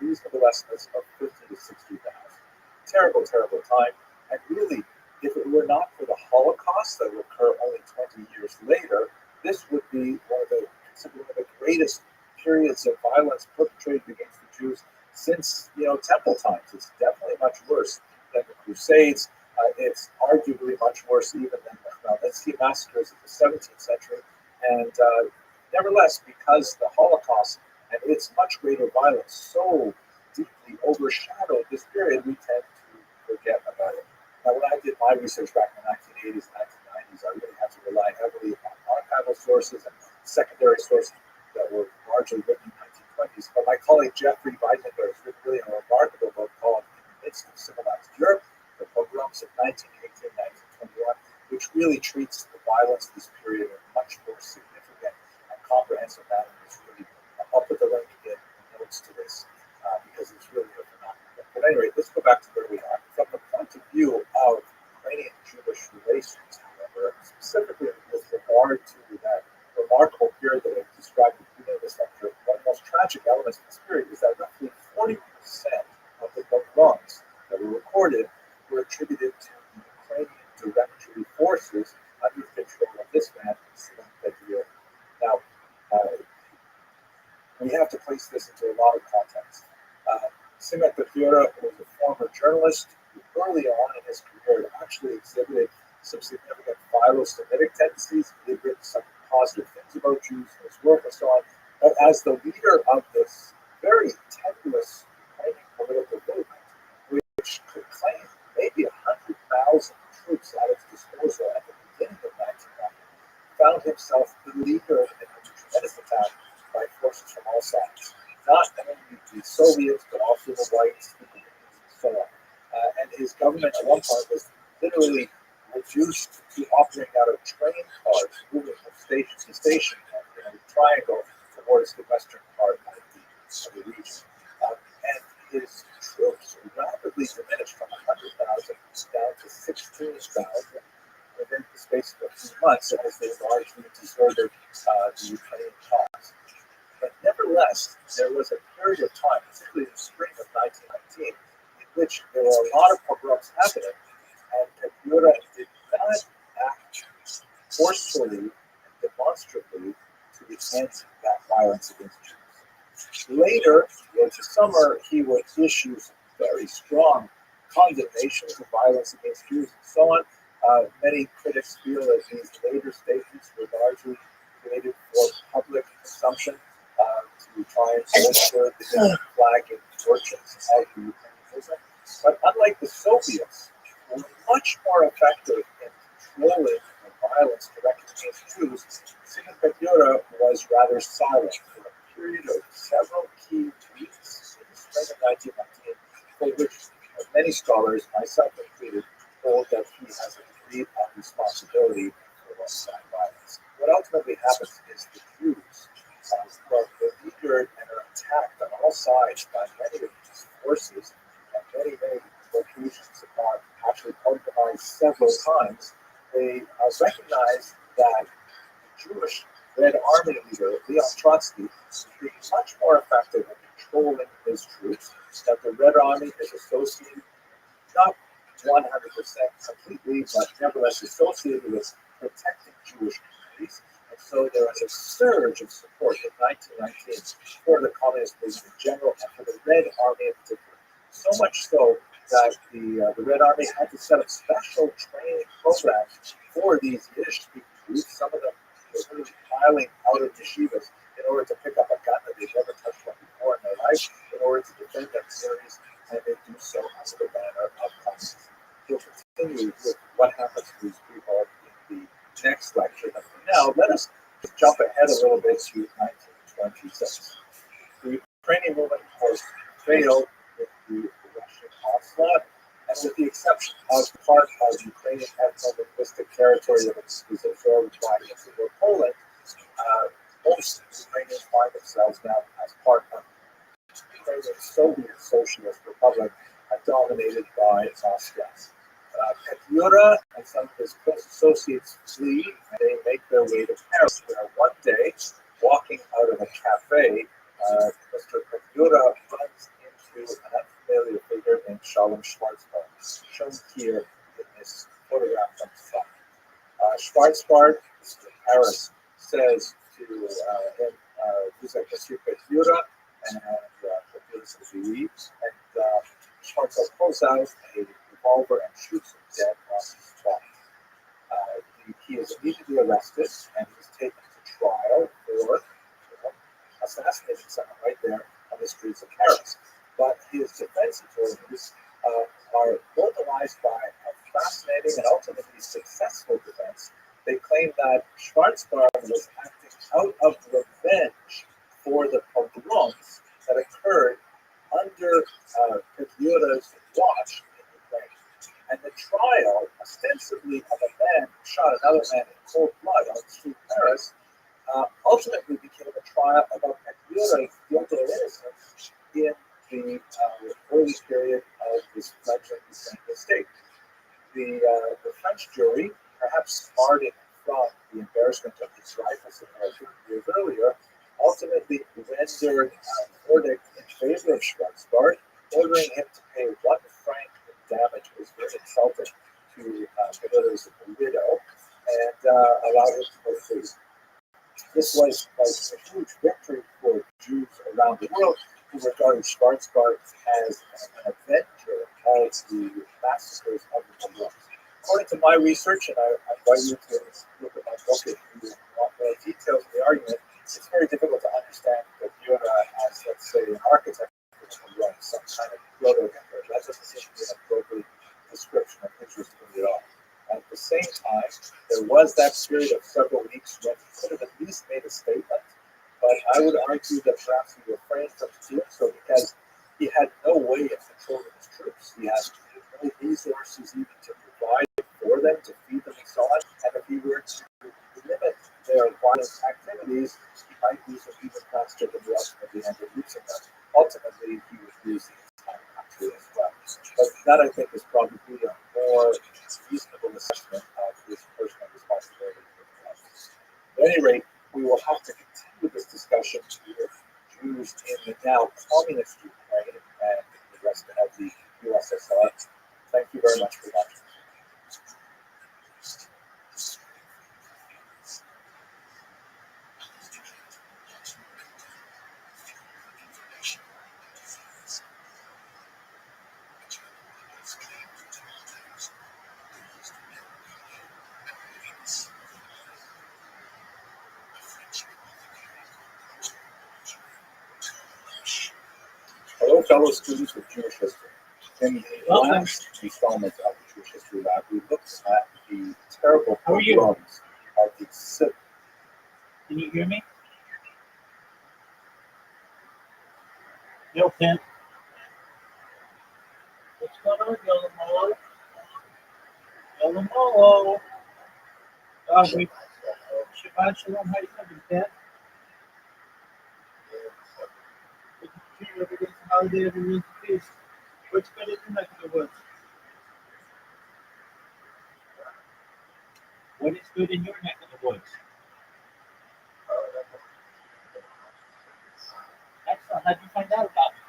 reasonable estimates of 50 to 60,000. Terrible, terrible time. And really, if it were not for the Holocaust that would occur only 20 years later, this would be considered one of the greatest periods of violence perpetrated against the Jews since Temple times. It's definitely much worse than the Crusades. It's arguably much worse even than the Khmelnytsky massacres of the 17th century. And nevertheless, because the Holocaust and its much greater violence so deeply overshadowed this period, we tend to forget about it. Now, when I did my research back in the 1980s and 1990s, I really had to rely heavily on archival sources and secondary sources that were largely written in the 1920s. But my colleague Jeffrey Weidenberg has written really a remarkable book called In the Midst of Civilized Europe, the pogroms of 1918, 1921, which really treats the violence of this period in a much more significant and comprehensive manner. It's really, I'll put the link in the notes to this because it's really a phenomenal book. But anyway, let's go back to where we are. From the point of view of Ukrainian-Jewish relations, however, specifically with regard to that remarkable period that I've described in the beginning of this lecture, one of the most tragic elements of this period is that roughly 40% of the pogroms that were recorded were attributed to the Ukrainian Directory forces under the control of this man, Simon Petlura. Now, we have to place this into a lot of context. Simon Petlura was a former journalist who early on in his career actually exhibited some significant philo-Semitic tendencies. He had written some positive things about Jews in his work and so on. But as the leader of this very tenuous Ukrainian political movement, which could claim maybe 100,000 troops at its disposal at the beginning of 1990, found himself beleaguered in a tremendous attack by forces from all sides. Not only the Soviets, but also the whites, the Greens, and so on. And his government at one point was literally reduced to operating out of train cars, moving from station to station in a triangle towards the western part of the region. And his troops rapidly diminished from 100,000 down to 16,000 within the space of a few months as they largely deserted the Ukrainian cause. But nevertheless, there was a period of time, particularly in the spring of 1919, in which there were a lot of pogroms happening, and Petlura did not act forcefully and demonstrably to end that violence against Jews. Later, towards the summer, he would issue some very strong condemnations of violence against Jews and so on. Many critics feel that these later statements were largely created for public consumption to try and bolster the flagging fortunes of the Ukrainian movement. But unlike the Soviets, who were much more effective in controlling the violence directed against Jews, Simon Petlura was rather silent for a period of several key weeks in the spring of 1919, for which many scholars, myself included, hold that he has a degree of responsibility for one-side violence. What ultimately happens is the Jews were beleaguered and are attacked on all sides by many of these forces at many, many locations upon actually organized several times. They recognize that the Jewish Red Army leader, Leon Trotsky, is being much more effective in controlling his troops, that the Red Army is associated not 100% completely, but nevertheless associated with protecting Jewish communities. And so there was a surge of support in 1919 for the communist movement in general and for the Red Army in particular. So much so that the Red Army had to set up special training programs for these Yiddish-speaking Jews. Some of them were really piling out of yeshivas in order to pick up a gun that they'd never touched one before in their life, in order to defend their communities, and they do so under the banner of communism. We'll continue with what happens to these people in the next lecture. But for now, let us jump ahead a little bit to 1926. The Ukrainian movement, of course, failed with the Russian onslaught, and with the exception of part of Ukrainian ethno-linguistic territory that was absorbed by Poland, most Ukrainians find themselves now as part of the Ukrainian Soviet Socialist Republic, dominated by Moscow. Petliura and some of his close associates flee, and they make their way to Paris, where one day, walking out of a cafe, Mr. Petliura runs into an unfamiliar figure named Shalom Schwarzbard, shown here in this photograph from the front. Schwarzbard, Mr. Paris, says to him, "Vous êtes Monsieur Petliura," and Petliura says, "Oui," and Schwarzbard pulls out a revolver and shoots him dead on his spot. He is immediately arrested and he's taken to trial for assassinating someone right there on the streets of Paris. But his defense attorneys are mobilized by a fascinating and ultimately successful defense. They claim that Schwarzbard was acting out of revenge for the pogroms that occurred under Petliura's watch in Ukraine. And the trial, ostensibly of a man who shot another man in cold blood on the street of Paris, ultimately became a trial about Petliura's guilt or innocence in the early period of this fledgling Ukrainian state. The French jury, perhaps smarting from the embarrassment of the rifles in years earlier, ultimately rendered a verdict in favor of Schwarzbard, ordering him to pay 1 franc in damages, very insulting to Petliura's widow, and allow him to go free. This was a huge victory for Jews around the world who regarded Schwarzbard as an avenger of the massacres of the pogroms. According to my research, and I invite you to look at my book if you want more details of the argument, it's very difficult to understand that Petliura as, let's say, an architect of the pogroms, some kind of proto-Hitler. That doesn't seem to be an appropriate description of Hitler's at all. At the same time, there was that period of several weeks when he could have at least made a statement, but I would argue that perhaps he refrained from doing so because he had no way of controlling his troops. He had no resources even to provide for them, to feed them and so on. And if he were to limit their violent activities, he might lose them even faster than he ultimately ended losing them. Ultimately, he would lose the entire country as well. But that, I think, is probably a more reasonable assessment of his personal responsibility for the crisis. At any rate, we will have to continue this discussion with Jews in the now communist Ukraine and the rest of the USSR. Thank you very much for watching. Hello, fellow students of Jewish history. In the last installment of the Jewish History Lab, we looked at the terrible pogroms of the civil. Can you hear me? Yo, Ken. What's going on, Yellow Molo? Yellow Molo. We Shabbat Shalom. How you doing, Ken? Good to see you. Everything's a holiday, everyone's a feast. What's good in your neck of the woods? What is good in your neck of the woods? Excellent. How'd you find out about me?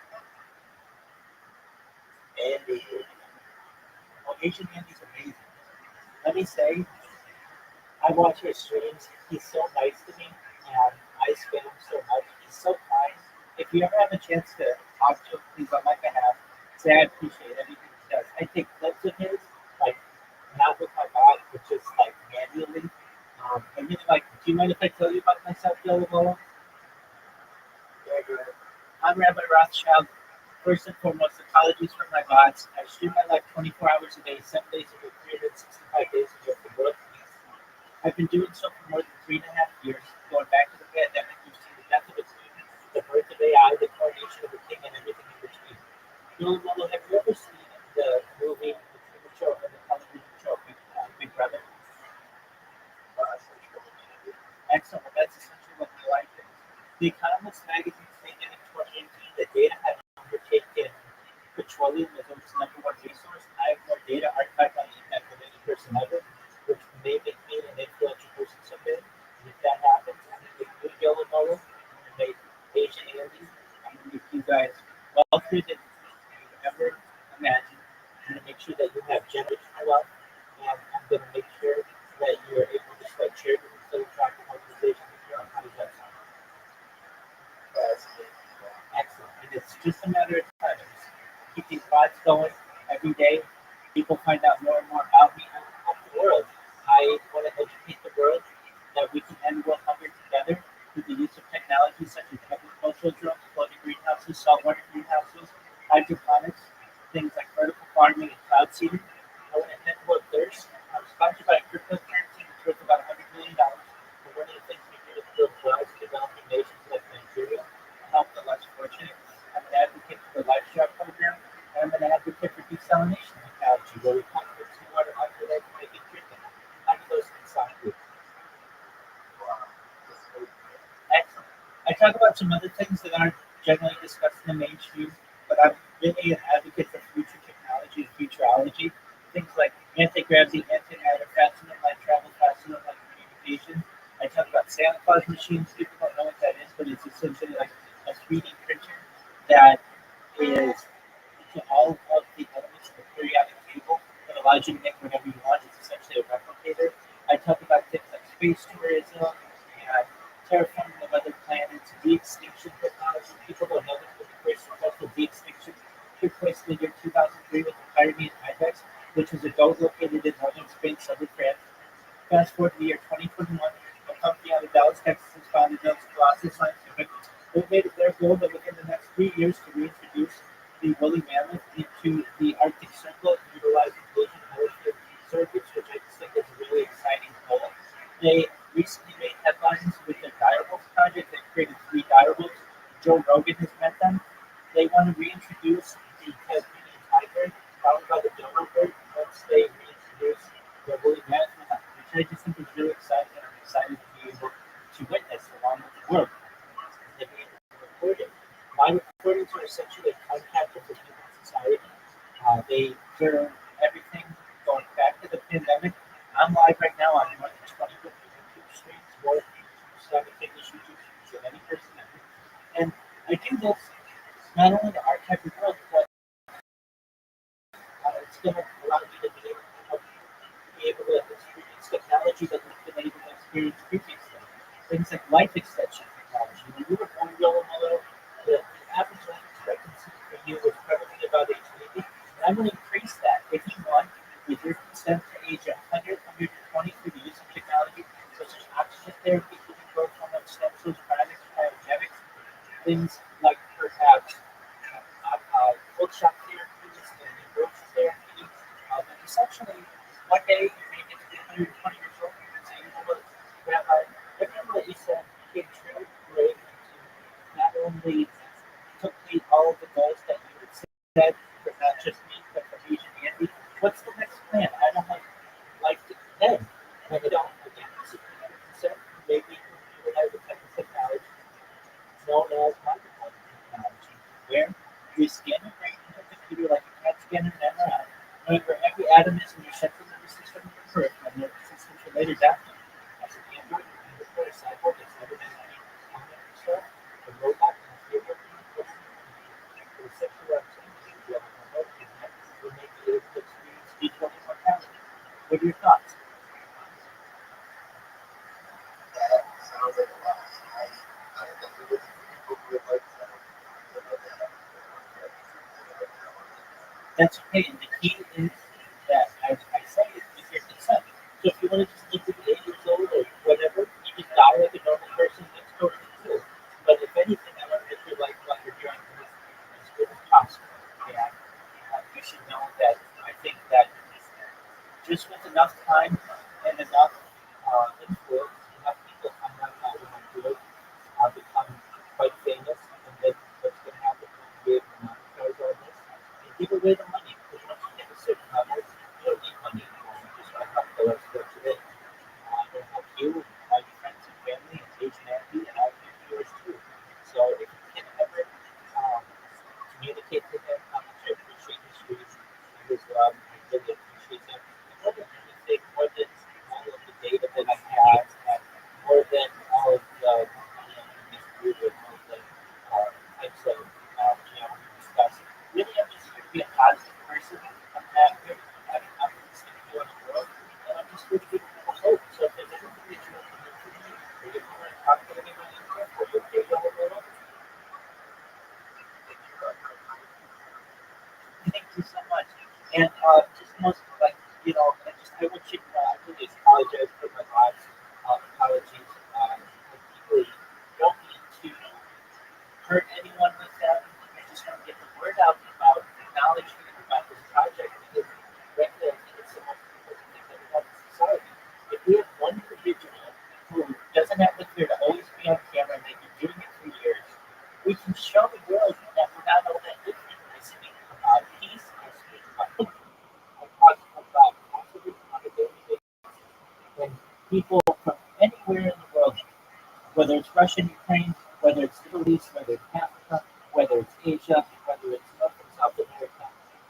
Andy. Oh, Asian Andy's amazing. Let me say, I watch his streams. He's so nice to me, and I spam him so much. He's so kind. If you ever have a chance to talk to him, please on my behalf, say I appreciate everything he does. I take clips of his, like not with my bot, but just like manually. I really like. Do you mind if I tell you about myself, Yolo? Yeah, good. I'm Rabbi Rothschild. First and foremost, apologies for my bots. I stream my life 24 hours a day, 7 days a week, 365 days a year for work. I've been doing so for more than 3.5 years, going back to the pandemic. We've seen the death of a team, the birth of AI, the coronation of a king, and everything in between. Lolo, have you ever seen the movie, the TV show, and the television show Big Brother? Excellent. Well, that's essentially what we like. The Economist magazine stated in 2018 that data had overtaken petroleum as its number one resource. I have more data archived on the internet than any person ever, which may make me an influential person someday. And if that happens, I'm going to make you Yellow Molo, I'm going to make Asian Andy, I'm going to make you guys wealthier than you've ever imagined. I'm going to make sure that you have generational wealth, and I'm going to make sure that you're able to start charities and philanthropic organizations of your own. How does that sound? Excellent. And it's just a matter of time. Just keep these bots going every day. People find out more and more about me and about the world. I want to educate the world that we can end world hunger together through the use of technology such as agricultural drones, floating greenhouses, saltwater greenhouses, hydroponics, things like vertical farming and cloud seeding. I want to end world thirst. I'm sponsored by a cryptocurrency that's worth about $100 million. And one of the things we do is build jobs in developing nations like Nigeria, help the less fortunate. I'm an advocate for the Lifeshare program, and I'm an advocate for desalination technology, where we pump the seawater under there to make it drinking. How do those things sound good? Excellent. I talk about some other things that aren't generally discussed in the mainstream, but I'm really an advocate for future technology and futurology. Things like anti-gravity, anti-matter, faster than light travel, faster than light communication. I talk about Santa Claus machines. People don't know what that is, but it's essentially like a 3D printer that is to all of the elements of the periodic table that allows you to make whatever you want. It's essentially a replicator. I talk about things like space tourism and terraforming of other planets, de-extinction technology. People don't know this, but the first successful de-extinction took place in the year 2003 with the Pyrenean Ibex, which was a goat located in northern Spain, southern France. Fast forward to the year 2021, a company out of Dallas, Texas has founded Colossus Scientific. They've made it their goal that within the next 3 years to reintroduce the woolly mammoth into the Arctic Circle, utilizing collision elevated circuits, which I just think is a really exciting goal. They recently made headlines with their direwolf project. They created 3 direwolves. Joe Rogan has met them. They want to reintroduce the Tasmanian tiger, followed by the dodo bird, once they reintroduce the woolly mammoth, which I just think is really exciting, and I'm excited to be able to witness along with the world. And be able to record it. My recordings are essentially a time capture for human society. They film everything going back to the pandemic. I'm live right now on more than 20 different YouTube streams, more simultaneous YouTube streams than any person ever. And I do this not only to archive the world, but it's going to allow me to be able to experience technology that we've been able to experience previously. Things like life extension technology. When you were born, Yellow Mellow, the average life expectancy for you was probably about age 80. And I'm going to increase that if you want, with your consent, to age 100, 120 through the use of technology such as oxygen therapy, human growth hormone, stem cells, cryogenics, things like perhaps book shop therapy, and growth therapy. And essentially, one day you may get to be 120 years old and say, you know what, Rabbi, everything that you said came true. You were able to not only complete all of the goals that you had said for not just me, but for Asian Andy. What's the next plan? I don't have life to end. And I don't, again, this is 100%. Maybe you would have the type of technology known as microphone technology, where you scan your brain into a computer like a CAT scan and an MRI, knowing where every atom is in your central nervous system and your peripheral nervous system for later download. As an android, or a cyborg that's never been any comment yourself, a robot can feel your brain, for the sexual activity of the remote, and that will make you able to experience digital What are your thoughts? That sounds like a lot. I think it would be like That's okay. And the key is that, as I say, is with your consent. So if you want to just live to be 8 years old or whatever, you just die like a normal person, that's totally cool. But if anything, I want to make your life while you're doing this as good as possible. And you should know that I think that just with enough time and enough influence, enough people find out how to do it, become quite famous, and then what's going to happen when you be able to monetize all this and give away the money. Because once you get a certain level, you don't need money anymore. You just want to help the rest of today. And help you and all your friends and family and age and happy and all your viewers too. So if you can ever um, communicate to him how much I appreciate his streets and his love, I really appreciate that. More than anything, more than all of the data that I have, and more than all of the and all the types of we discuss. Really, I'm just here to be a positive person. I'm not here to have confidence in you in the world, and I'm just here to give people hope. So if there's anything that you want to do for me, or you want to talk to anybody in here, or you're okay to hold it up, thank you so much. And just most like I want you to know I really apologize for my last apologies. I really don't mean to hurt anyone with that. I just want to get the word out about acknowledgement about this project because frankly I think it's the most important thing that we have in society. If we have one individual who doesn't have the fear to always be on camera and they've been doing it for years, we can show the world that we're not all that different. I speak about peace, I speak about I talk about positive on a daily basis when people from anywhere in the world, whether it's Russia and Ukraine, whether it's Middle East, whether it's Africa, whether it's Asia, whether it's North and South America,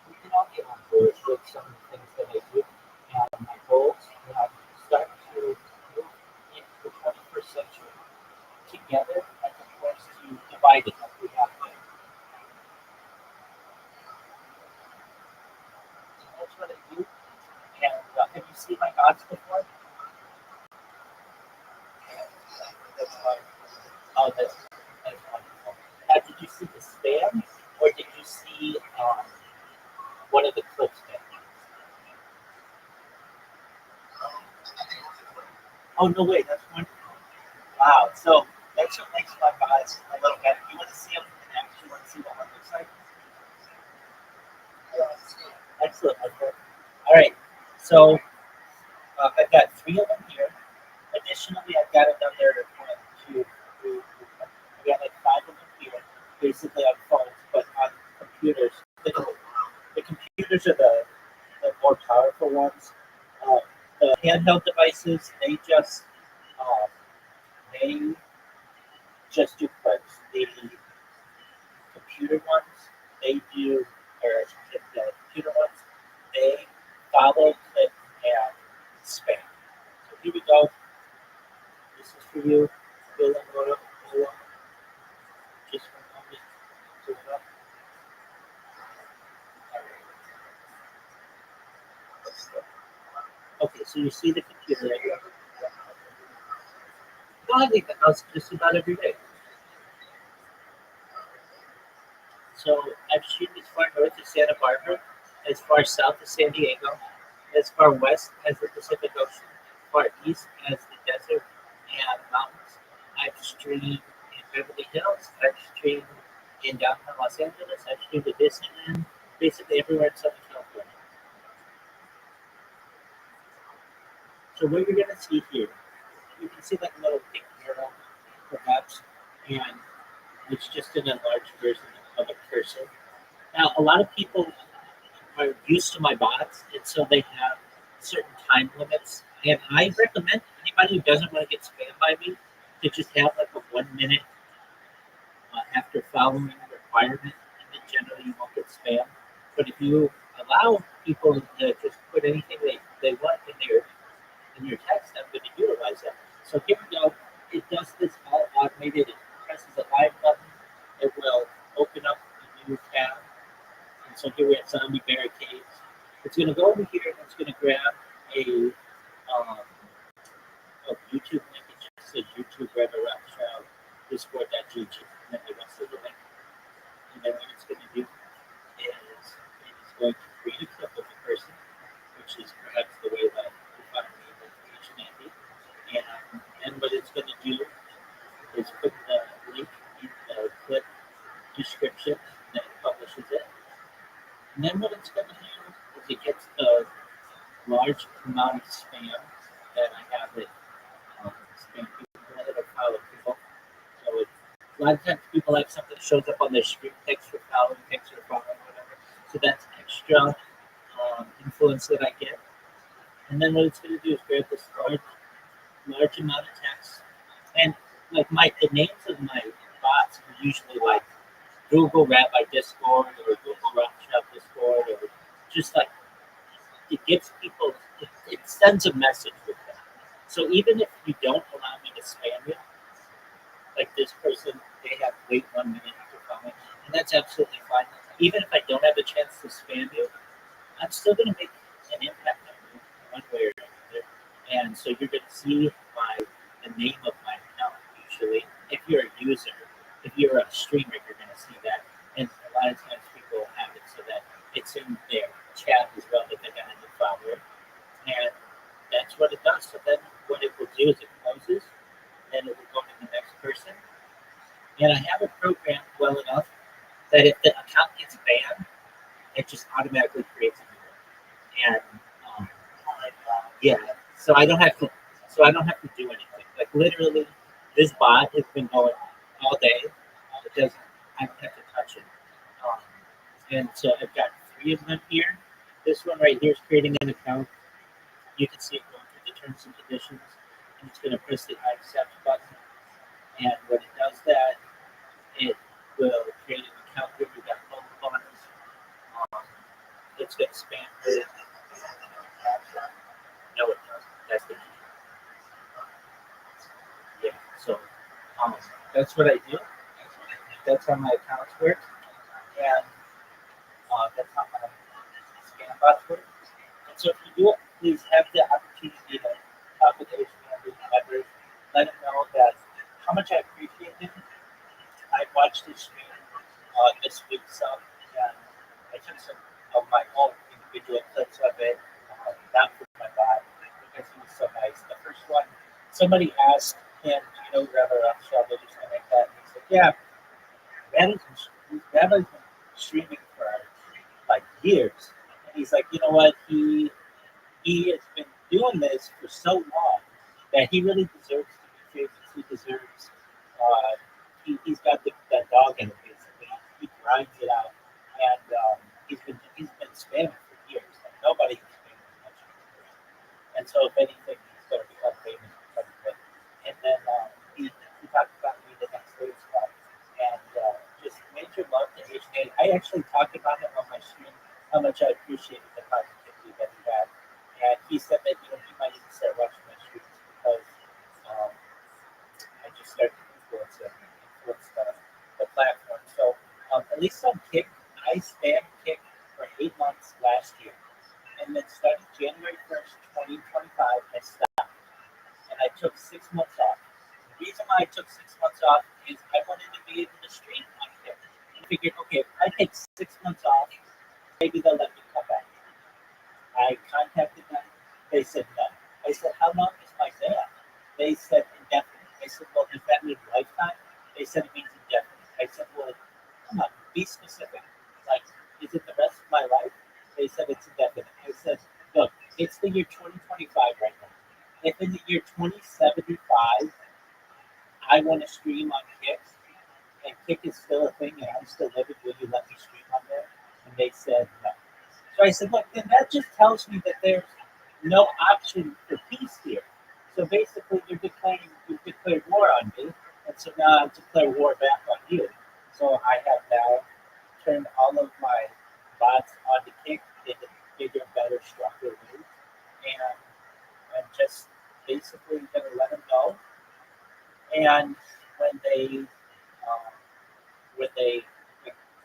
we can all get on board with some of the things that I do. And my goals start to move into the 21st century together as opposed to divided like we have been. So that's what I do. And have you seen my gods before? that's fine. Oh, that's wonderful. Did you see the spam, or did you see one of the clips that? Oh no, wait, that's one. Wow. So that's what makes my guys a little bit. You want to see them in action? You want to see what one looks like? Excellent. Okay. All right. So I've got three of them here. Additionally, I've got another one, two, three, four. I've got like five of them here, basically on phones, but on computers. The computers are the more powerful ones. Uh, the handheld devices, um, they just do clicks. The computer ones, they do, or the computer ones, they follow, click, and spam. So here we go. This is for you. Fill in just for a moment. Zoom it up. Okay, so you see the computer right here. No, I leave the house just about every day. So I've shooten as far north as Santa Barbara, as far south as San Diego, as far west as the Pacific Ocean, far east as the desert and mountains. I've streamed in Beverly Hills. I've streamed in downtown Los Angeles. I've streamed at Disneyland, basically everywhere in Southern California. So what you're going to see here, you can see like a little pink mural, perhaps, and it's just an enlarged version of a cursor. Now, a lot of people are used to my bots, and so they have certain time limits. And I recommend anybody who doesn't want to get spammed by me to just have like a 1 minute after following the requirement, and then generally you won't get spammed. But if you allow people to just put anything they want in your text, I'm going to utilize that. So here we go. It does this all automated. It presses a live button. It will open up a new tab. And so here we have zombie barricades. It's going to go over here and it's going to grab a YouTube link, it just says YouTube Rabbi Rothschild Discord.gg, and then the rest of the link. And then what it's going to do is it is going to create a clip of the person, which is perhaps the way that we find me with each and Andy. And what it's going to do is put the link in the clip description, and then it publishes it. And then what it's going to do is it gets the large amount of spam that I have it spam people that are follow people. So a lot of times people have something that shows up on their screen, thanks for following, whatever. So that's extra influence that I get. And then what it's going to do is grab this large amount of text, and like the names of my bots are usually like Google Rabbi Discord or Google Rothschild Discord, or just like it gives people, it sends a message with that. So even if you don't allow me to spam you, like this person, they have wait 1 minute after following, and that's absolutely fine. Even if I don't have a chance to spam you, I'm still going to make an impact on you one way or another. And so you're going to see the name of my account usually. If you're a user, if you're a streamer, you're going to see that. And a lot of times people have it so that it's in their chat as well that they got a new follower. And that's what it does. So then what it will do is it closes, then it will go to the next person. And I have it programmed well enough that if the account gets banned, it just automatically creates a new one. And yeah, so I don't have to do anything. Like literally, this bot has been going all day. It doesn't. I don't have to touch it. And so I've got 3 of them here. This one right here is creating an account. You can see it going through the terms and conditions, and it's going to press the I accept button. And when it does that, it will create an account here. We've got mobile phones. It's going to spam it. No, it doesn't. That's the key. Yeah, so that's what I do. That's how my accounts work. And that's how my spam bots work. And so if you do it, please have the opportunity to talk with those family members. Let them know that how much I appreciate him. I watched his stream this week some, and I took some of my own individual clips of it, not for my bot, because he was so nice. The first one, somebody asked him, "Do you know Rabbi Rothschild?" They're just gonna make that, and he said, "Yeah, Rabbi's been streaming for like years." And he's like, "You know what? He has been doing this for so long that he really deserves to be famous. He deserves. He's got that dog in him. Basically, he grinds it out, and he's been spamming for years. And nobody can spam as much as he does. And so, if anything, he's going to become famous because of it." And then he talked about me the next day as well, and just major love to Asian. I actually talked about him on my stream how much I appreciated the positivity that he had. And he said that he might even start watching my streams because I just started to influence the platform. So at least on Kick, I spammed Kick for 8 months last year. And then starting January 1st, 2025, I stopped. And I took 6 months off. The reason why I took 6 months off is I wanted to be able to stream on Kick. And I figured, okay, if I take 6 months off, maybe they'll let me come back. I contacted them. They said no. I said, "How long is my ban?" They said indefinite. I said, "Well, does that mean lifetime?" They said it means indefinite. I said, "Well, come on, be specific. Like, is it the rest of my life?" They said it's indefinite. I said, "Look, it's the year 2025 right now. If in the year 2075 I want to stream on Kick, and Kick is still a thing, and I'm still living, will you let me stream on there?" And they said no. So I said, "Look, then that just tells me that there's no option for peace here. So basically, you've declared war on me, and so now I declare war back on you." So I have now turned all of my bots onto Kick in a bigger, better, stronger ways, and I'm just basically going to let them go. And when they, when they,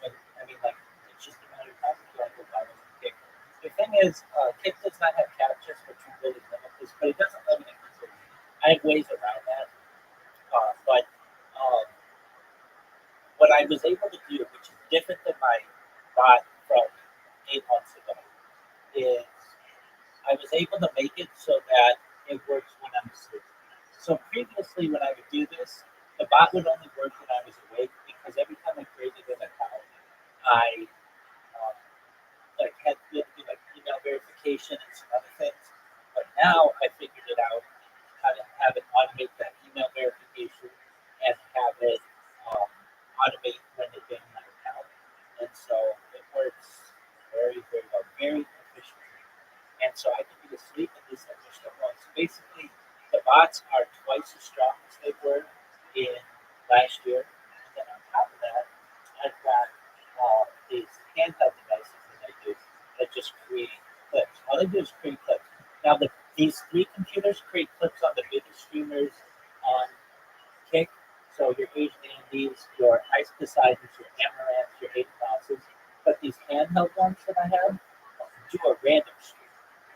I mean, like, it's just a matter of time before I go buy them Kick. The thing is, Kick does not have captures, which really limit this, but it doesn't limit it completely. I have ways around that. But um, what I was able to do, which is different than my bot from 8 months ago, is I was able to make it so that it works when I'm asleep. So previously, when I would do this, the bot would only work when I was awake because every time I created an account, I um, like had to do like email verification and some other things. But now I figured it out how to have it automate that email verification and have it um, automate when they get in my account. And so it works very, very well, very efficiently. And so I can be asleep and do some other stuff on. So basically, the bots are twice as strong as they were in last year. And then on top of that, I've got these handheld devices that I use that just create clips. All they do is create clips. Now, these three computers create clips on the biggest streamers on Kick. So your HDs, your Ice Poseidons, your Amaranths, your Eight Bosses. But these handheld ones that I have do a random stream.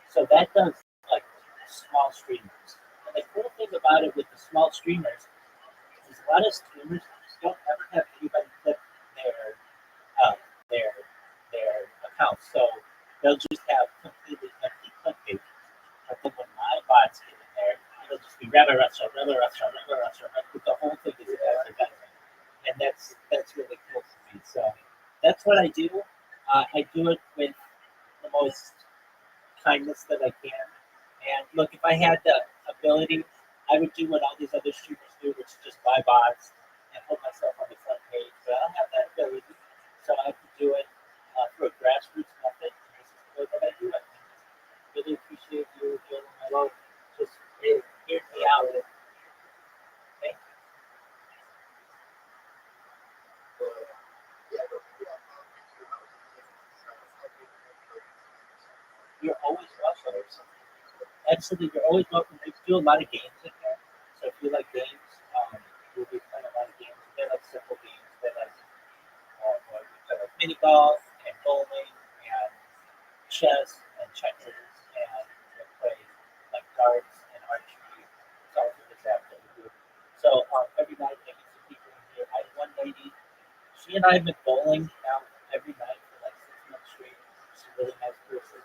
So that does like small streamers. And the cool thing about it with the small streamers is a lot of streamers don't ever have anybody click their uh, their their accounts. So they'll just have completely empty click pages. But then when my bots get in there, it'll just be Rabbi Rothschild, Rabbi Rothschild, Rabbi Rothschild, but the whole thing is advertising. And that's really cool for me. So that's what I do. I do it with the most kindness that I can. And look, if I had the ability, I would do what all these other streamers do, which is just buy bots and put myself on the front page. But I don't have that ability, so I have to do it through a grassroots method. And this is the way that I do it. And really appreciate you, Jill and Milo, just really hearing me out. Thank you. You're always welcome. Absolutely, you're always welcome. We do a lot of games in here. So if you like games, we'll be playing a lot of games. They're like simple games. They're like like mini golf and bowling and chess and checkers and we play like darts and archery. It's all through this app that we do. So every night I get some people in here. I have one lady. She and I have been bowling now every night for like 6 months straight. She's a really nice person.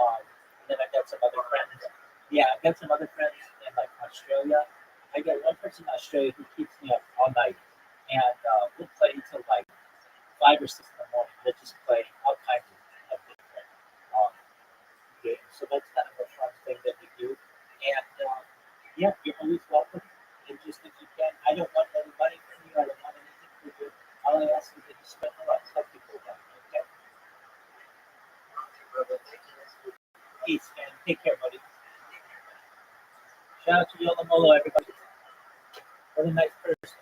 And then I got some other friends. Yeah, I got some other friends in like Australia. I got one person in Australia who keeps me up all night, and we'll play until like 5 or 6 in the morning. We'll just play all kinds of different um, games. So that's kind of a fun thing that we do. And yeah, you're always welcome. And just if you can, I don't want any money from you. I don't want anything from you. All I ask is that you spend a lot. Tell people about it. Okay. Peace, man. Take care, buddy. Shout out to Yolamolo, everybody. What a nice person.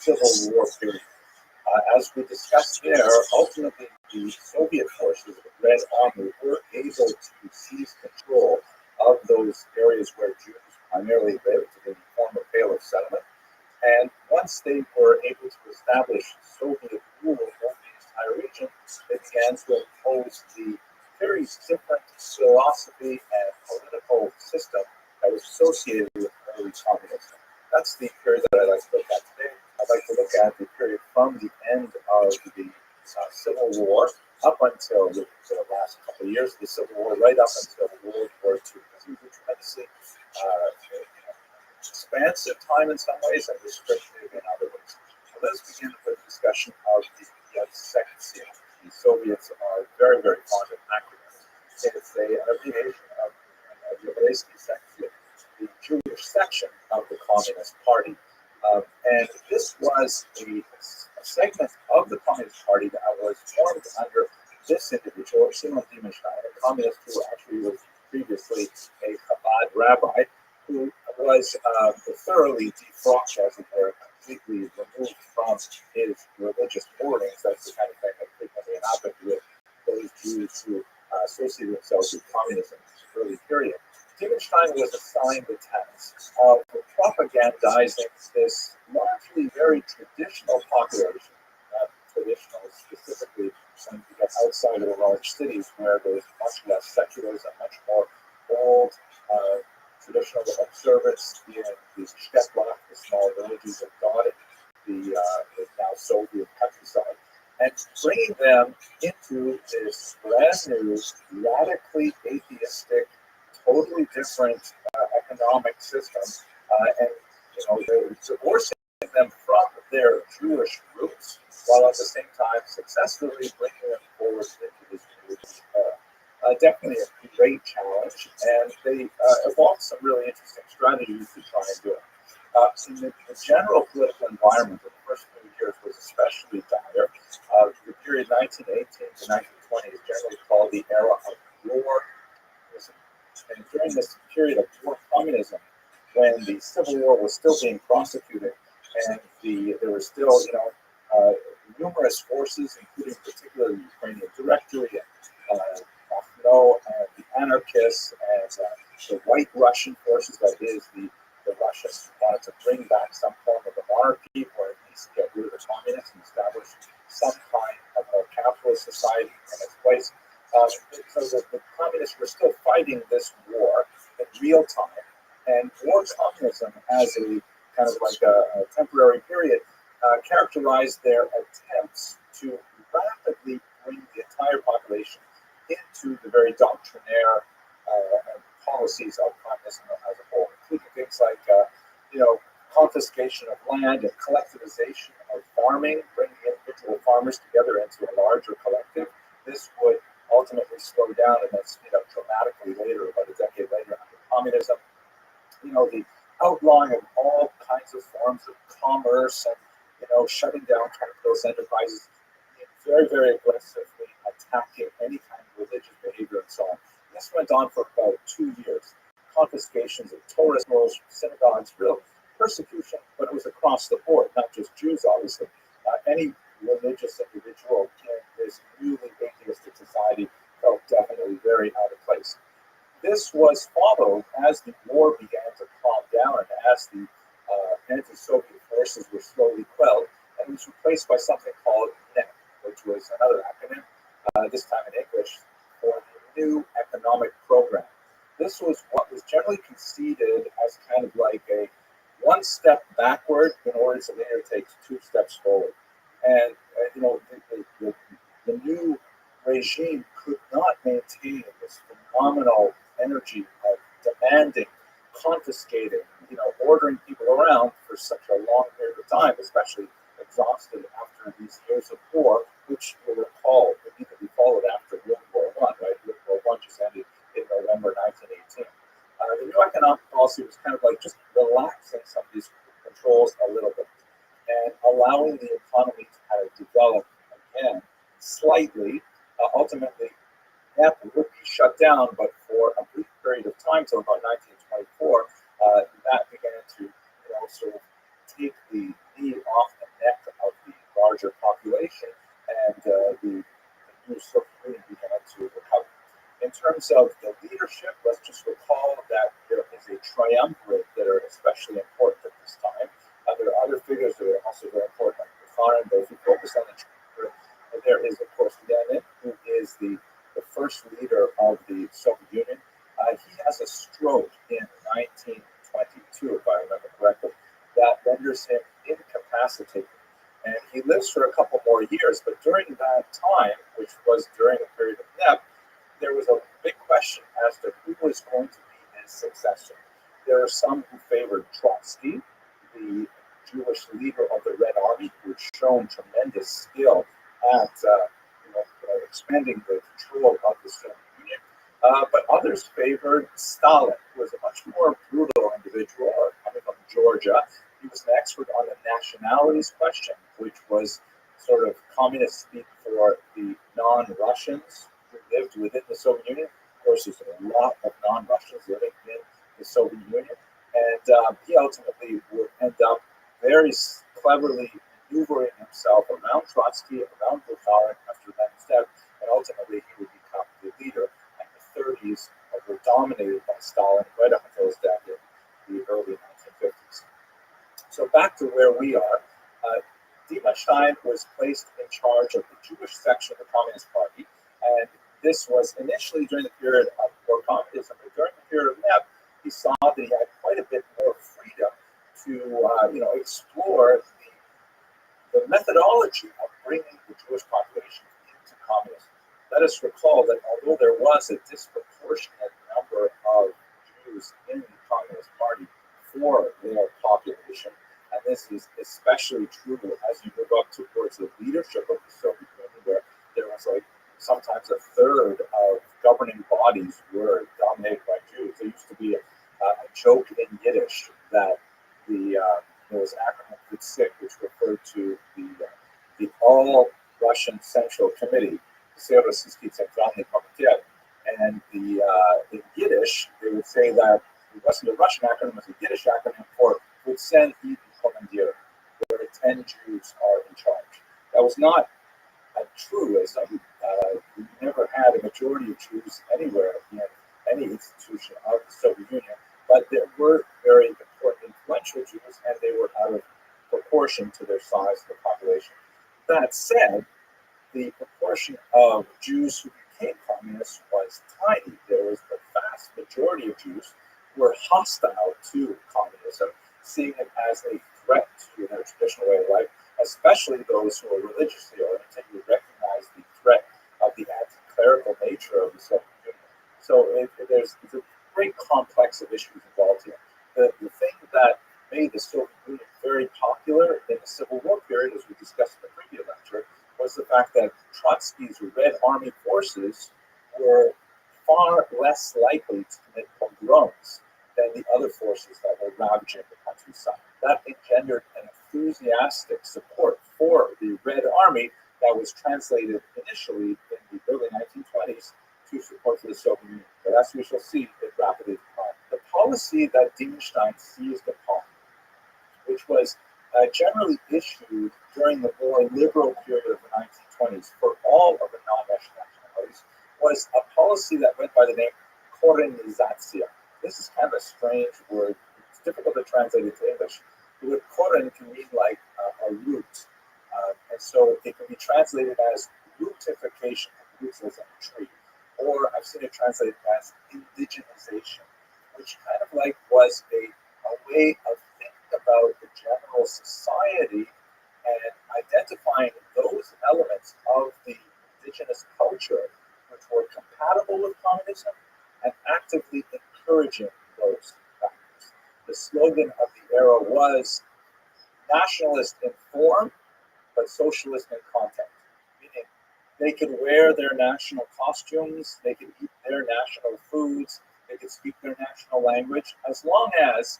Civil War period. As we discussed there, ultimately the Soviet forces, the Red Army, were able to seize control of those areas where Jews primarily lived in the form of Pale of settlement. And once they were able to establish Soviet rule over the entire region, they began to impose the very different philosophy and political system that was associated with early communism. That's the period that I'd like to look at today. I'd like to look at the period from the end of the Civil War up until the last couple of years of the Civil War, right up until World War II. This was a tremendously expansive time in some ways and restrictive in other ways. So let's begin with a discussion of the second seal. The Soviets are very, very fond of acronyms. It's an abbreviation of the second seal. the Jewish section of the Communist Party. And this was a segment of the Communist Party that was formed under this individual, Simon Dimenstein, a communist who actually was previously a Chabad rabbi, who was thoroughly defrocked, as it were, completely removed from his religious bordings. That's the kind of thing that frequently happened with those Jews who associated themselves with communism in this early period. Dimenstein was assigned the task of propagandizing this largely very traditional population, traditional specifically when you get outside of the large cities where there's much less secularism, much more old traditional observance in the Shtetlach, the small villages of dotted the now Soviet countryside, and bringing them into this brand new, radically atheistic, totally different economic system, and they're divorcing them from their Jewish roots, while at the same time successfully bringing them forward into this new era. Definitely a great challenge, and they evolved some really interesting strategies to try and do it. In the general political environment of the first few years was especially dire. The period 1918 to 1920 is generally called the era of war communism. And during this period of war communism, when the Civil War was still being prosecuted, and there were still, numerous forces, including particularly the Ukrainian Directory and and the anarchists and the White Russian forces, that is, the Russians wanted to bring back some form of a monarchy, or at least get rid of the communists and establish some kind of a capitalist society in its place. So the communists were still fighting this war in real time, and war communism as a kind of like a temporary period characterized their attempts to rapidly bring the entire population into the very doctrinaire policies of communism as a whole, including things like, confiscation of land and collectivization of farming, bringing individual farmers together into a larger collective. This would ultimately slow down and then speed up dramatically later, about a decade later, under communism. The outlawing of all kinds of forms of commerce and, shutting down capitalist enterprises, very, very aggressively attacking any kind of religious behavior and so on. This went on for about 2 years. Confiscations of Torah scrolls, synagogues, real persecution, but it was across the board, not just Jews, obviously. Any religious individual in this newly atheistic society felt definitely very out of place. This was followed as the war began to calm down and as the anti-Soviet forces were slowly quelled, and was replaced by something called NEP, which was another acronym, this time in English, for the New Economic Program. This was what was generally conceded as kind of like a one step backward in order to later take 2 steps forward. And, the new regime could not maintain this phenomenal energy of demanding, confiscating, ordering people around for such a long period of time, especially exhausted after these years of war, which you'll recall immediately followed after World War I, right? World War I just ended in November 1918. The new economic policy was kind of like just relaxing some of these controls a little bit and allowing the economy to kind of develop again slightly. Ultimately, NEP would be shut down, but for a brief period of time, till about 1924, that began to sort of take the knee off the neck of the larger population, and the new Soviet Union began to recover. In terms of the leadership, let's just recall that there is a triumvirate that are especially important at this time. There are other figures that are also very important, like the foreign, but if you focus on the triumvirate, there is, of course, Lenin, who is the first leader of the Soviet Union. He has a stroke in 1922, if I remember correctly, that renders him incapacitated. And he lives for a couple more years, but during that time, which was during a period of NEP, there was a big question as to who was going to be his successor. There are some who favored Trotsky, the Jewish leader of the Red Army, who had shown tremendous skill at expanding the control of the Soviet Union. But others favored Stalin, who was a much more brutal individual coming from Georgia. He was an expert on the nationalities question, which was sort of communist speak for the non-Russians who lived within the Soviet Union. Of course, there's a lot of non-Russians living in the Soviet Union. And he ultimately would end up very cleverly maneuvering himself around Trotsky, around Bukharin after Lenin's death, and ultimately he would become the leader. And the 30s were dominated by Stalin right up until his death in the early 1950s. So back to where we are. Diemstein was placed in charge of the Jewish section of the Communist Party, and this was initially during the period of war communism, but during the period of NEP, he saw that he had quite a bit more freedom to explore the methodology of bringing the Jewish population into communism. Let us recall that although there was a disproportionate number of Jews in the Communist Party for their population, and this is especially true as you move up towards the leadership of the Soviet Union, where there was like sometimes a third of governing bodies were dominated by Jews. There used to be a joke in Yiddish that there was an acronym for SIC, which referred to the All Russian Central Committee, and in Yiddish they would say that it wasn't a Russian acronym; it was a Yiddish acronym for Vutsen Eden Kommandier, where 10 Jews are in charge. That was not a truism. We never had a majority of Jews anywhere in any institution of the Soviet Union, but there were very important, influential Jews, and they were out of proportion to their size of the population. That said, the proportion of Jews who became communists was tiny. There was the vast majority of Jews who were hostile to communism, seeing it as a threat to their traditional way of life, especially those who are religiously oriented, who recognize the threat of the anti-clerical nature of the Soviet Union. So there's a great complex of issues involved here. The thing that made the Soviet Union very popular in the Civil War period, as we discussed in the previous lecture, was the fact that Trotsky's Red Army forces were far less likely to commit pogroms than the other forces that were ravaging the countryside. That engendered an enthusiastic support for the Red Army that was translated initially in the early 1920s to support for the Soviet Union. But as we shall see, it rapidly declined. The policy that Diemstein seized upon, which was generally issued during the more liberal period of the 1920s for all of the non-Russian nationalities, was a policy that went by the name Korenizatsiya. This is kind of a strange word. It's difficult to translate into English. The word koren can mean like a root. And so it can be translated as rootification, roots as in a tree. Or I've seen it translated as indigenization, which kind of like was a way of thinking about the general society and identifying those elements of the indigenous culture which were compatible with communism and actively encouraging those factors. The slogan of the era was nationalist in form, but socialist in content, meaning they could wear their national costumes, they could eat their national foods, they could speak their national language, as long as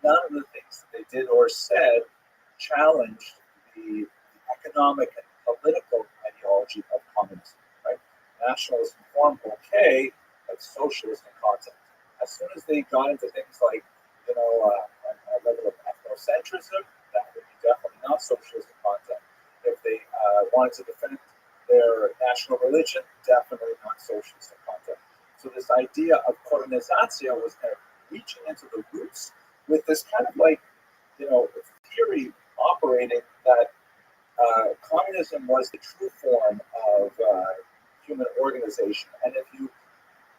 none of the things that they did or said challenged the economic and political ideology of communism. Right? Nationalism form okay, but socialist in content. As soon as they got into things like, a level of ethnocentrism, that would be definitely not socialist in content. If they wanted to defend their national religion, definitely not socialist in content. So this idea of Korenizatsiya was kind of reaching into the roots with this kind of like, theory operating that communism was the true form of human organization. And if you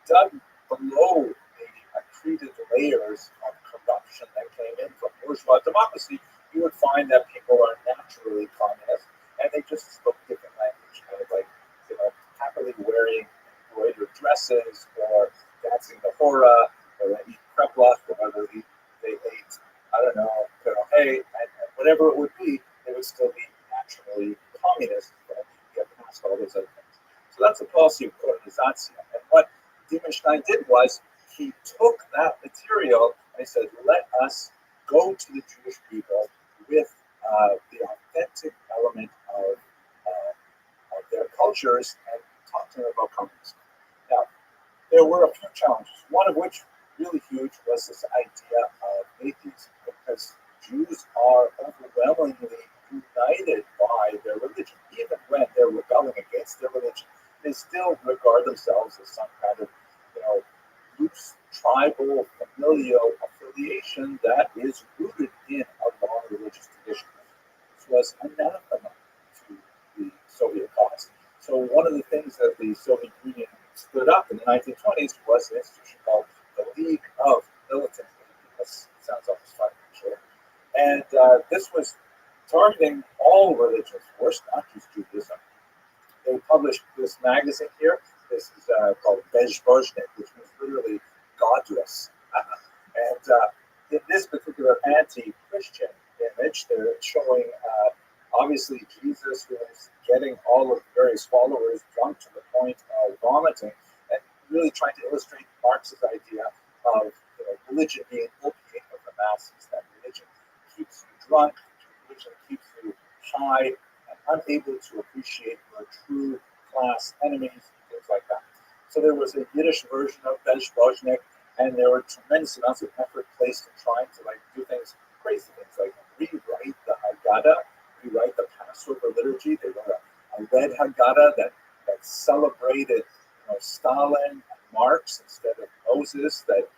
dug below the accreted layers of corruption that came in from bourgeois democracy, you would find that people are naturally communist and they just spoke different language, kind of like, happily wearing embroidered dresses or dancing the hora or they eat kreplach or whether they ate, I don't know, hey, and whatever it would be, they would still be naturally communist, but you get past all those other things. So that's the policy of Korenizatsiya. And what Diemstein Rothschild did was he took that material and he said, let us go to the Jewish people with the authentic element of their cultures and talk to them about communism. Now, there were a few challenges, one of which really huge was this idea of atheism, because Jews are overwhelmingly united by their religion. Even when they're rebelling against their religion, they still regard themselves as some kind of, loose tribal familial affiliation that is rooted in a long religious tradition. This was anathema to the Soviet cause. So one of the things that the Soviet Union stood up in the 1920s was an institution called the League of Militant Atheists. Sounds almost funny, sure. And this was targeting all religions, of course, not just Judaism. They published this magazine here. This is called Bezbozhnik, which means literally godless. And in this particular anti-Christian image, they're showing obviously Jesus, who is getting all of the various followers drunk to the point of vomiting, and really trying to illustrate Marx's idea of religion being opiate of the masses, that religion keeps you drunk, religion keeps you high, and unable to appreciate your true class enemies, things like that. So there was a Yiddish version of Bezbozhnik, and there were tremendous amounts of effort placed in trying to do things, crazy things like rewrite the Haggadah, rewrite the Passover liturgy. They wrote a red Haggadah that celebrated Stalin and Marx instead of Moses, that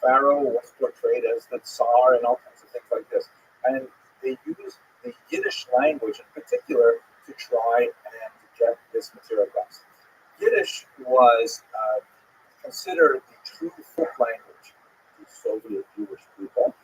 Pharaoh was portrayed as the Tsar, and all kinds of things like this. And they used the Yiddish language in particular to try and get this material across. Yiddish was considered the true folk language of Soviet Jewish people,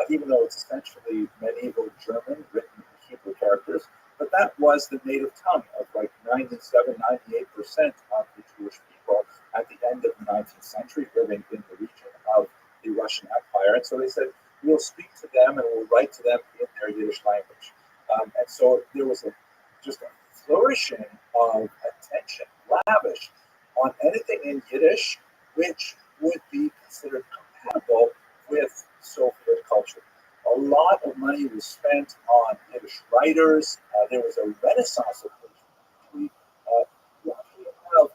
even though it's essentially medieval German written in Hebrew characters. But that was the native tongue of 97, 98% of the Jewish people at the end of the 19th century living in the region of the Russian Empire. And so they said, we'll speak to them and we'll write to them in their Yiddish language. And so there was just a flourishing of attention, lavish on anything in Yiddish which would be considered compatible with Soviet culture. A lot of money was spent on Yiddish writers. There was a renaissance of literature. You actually have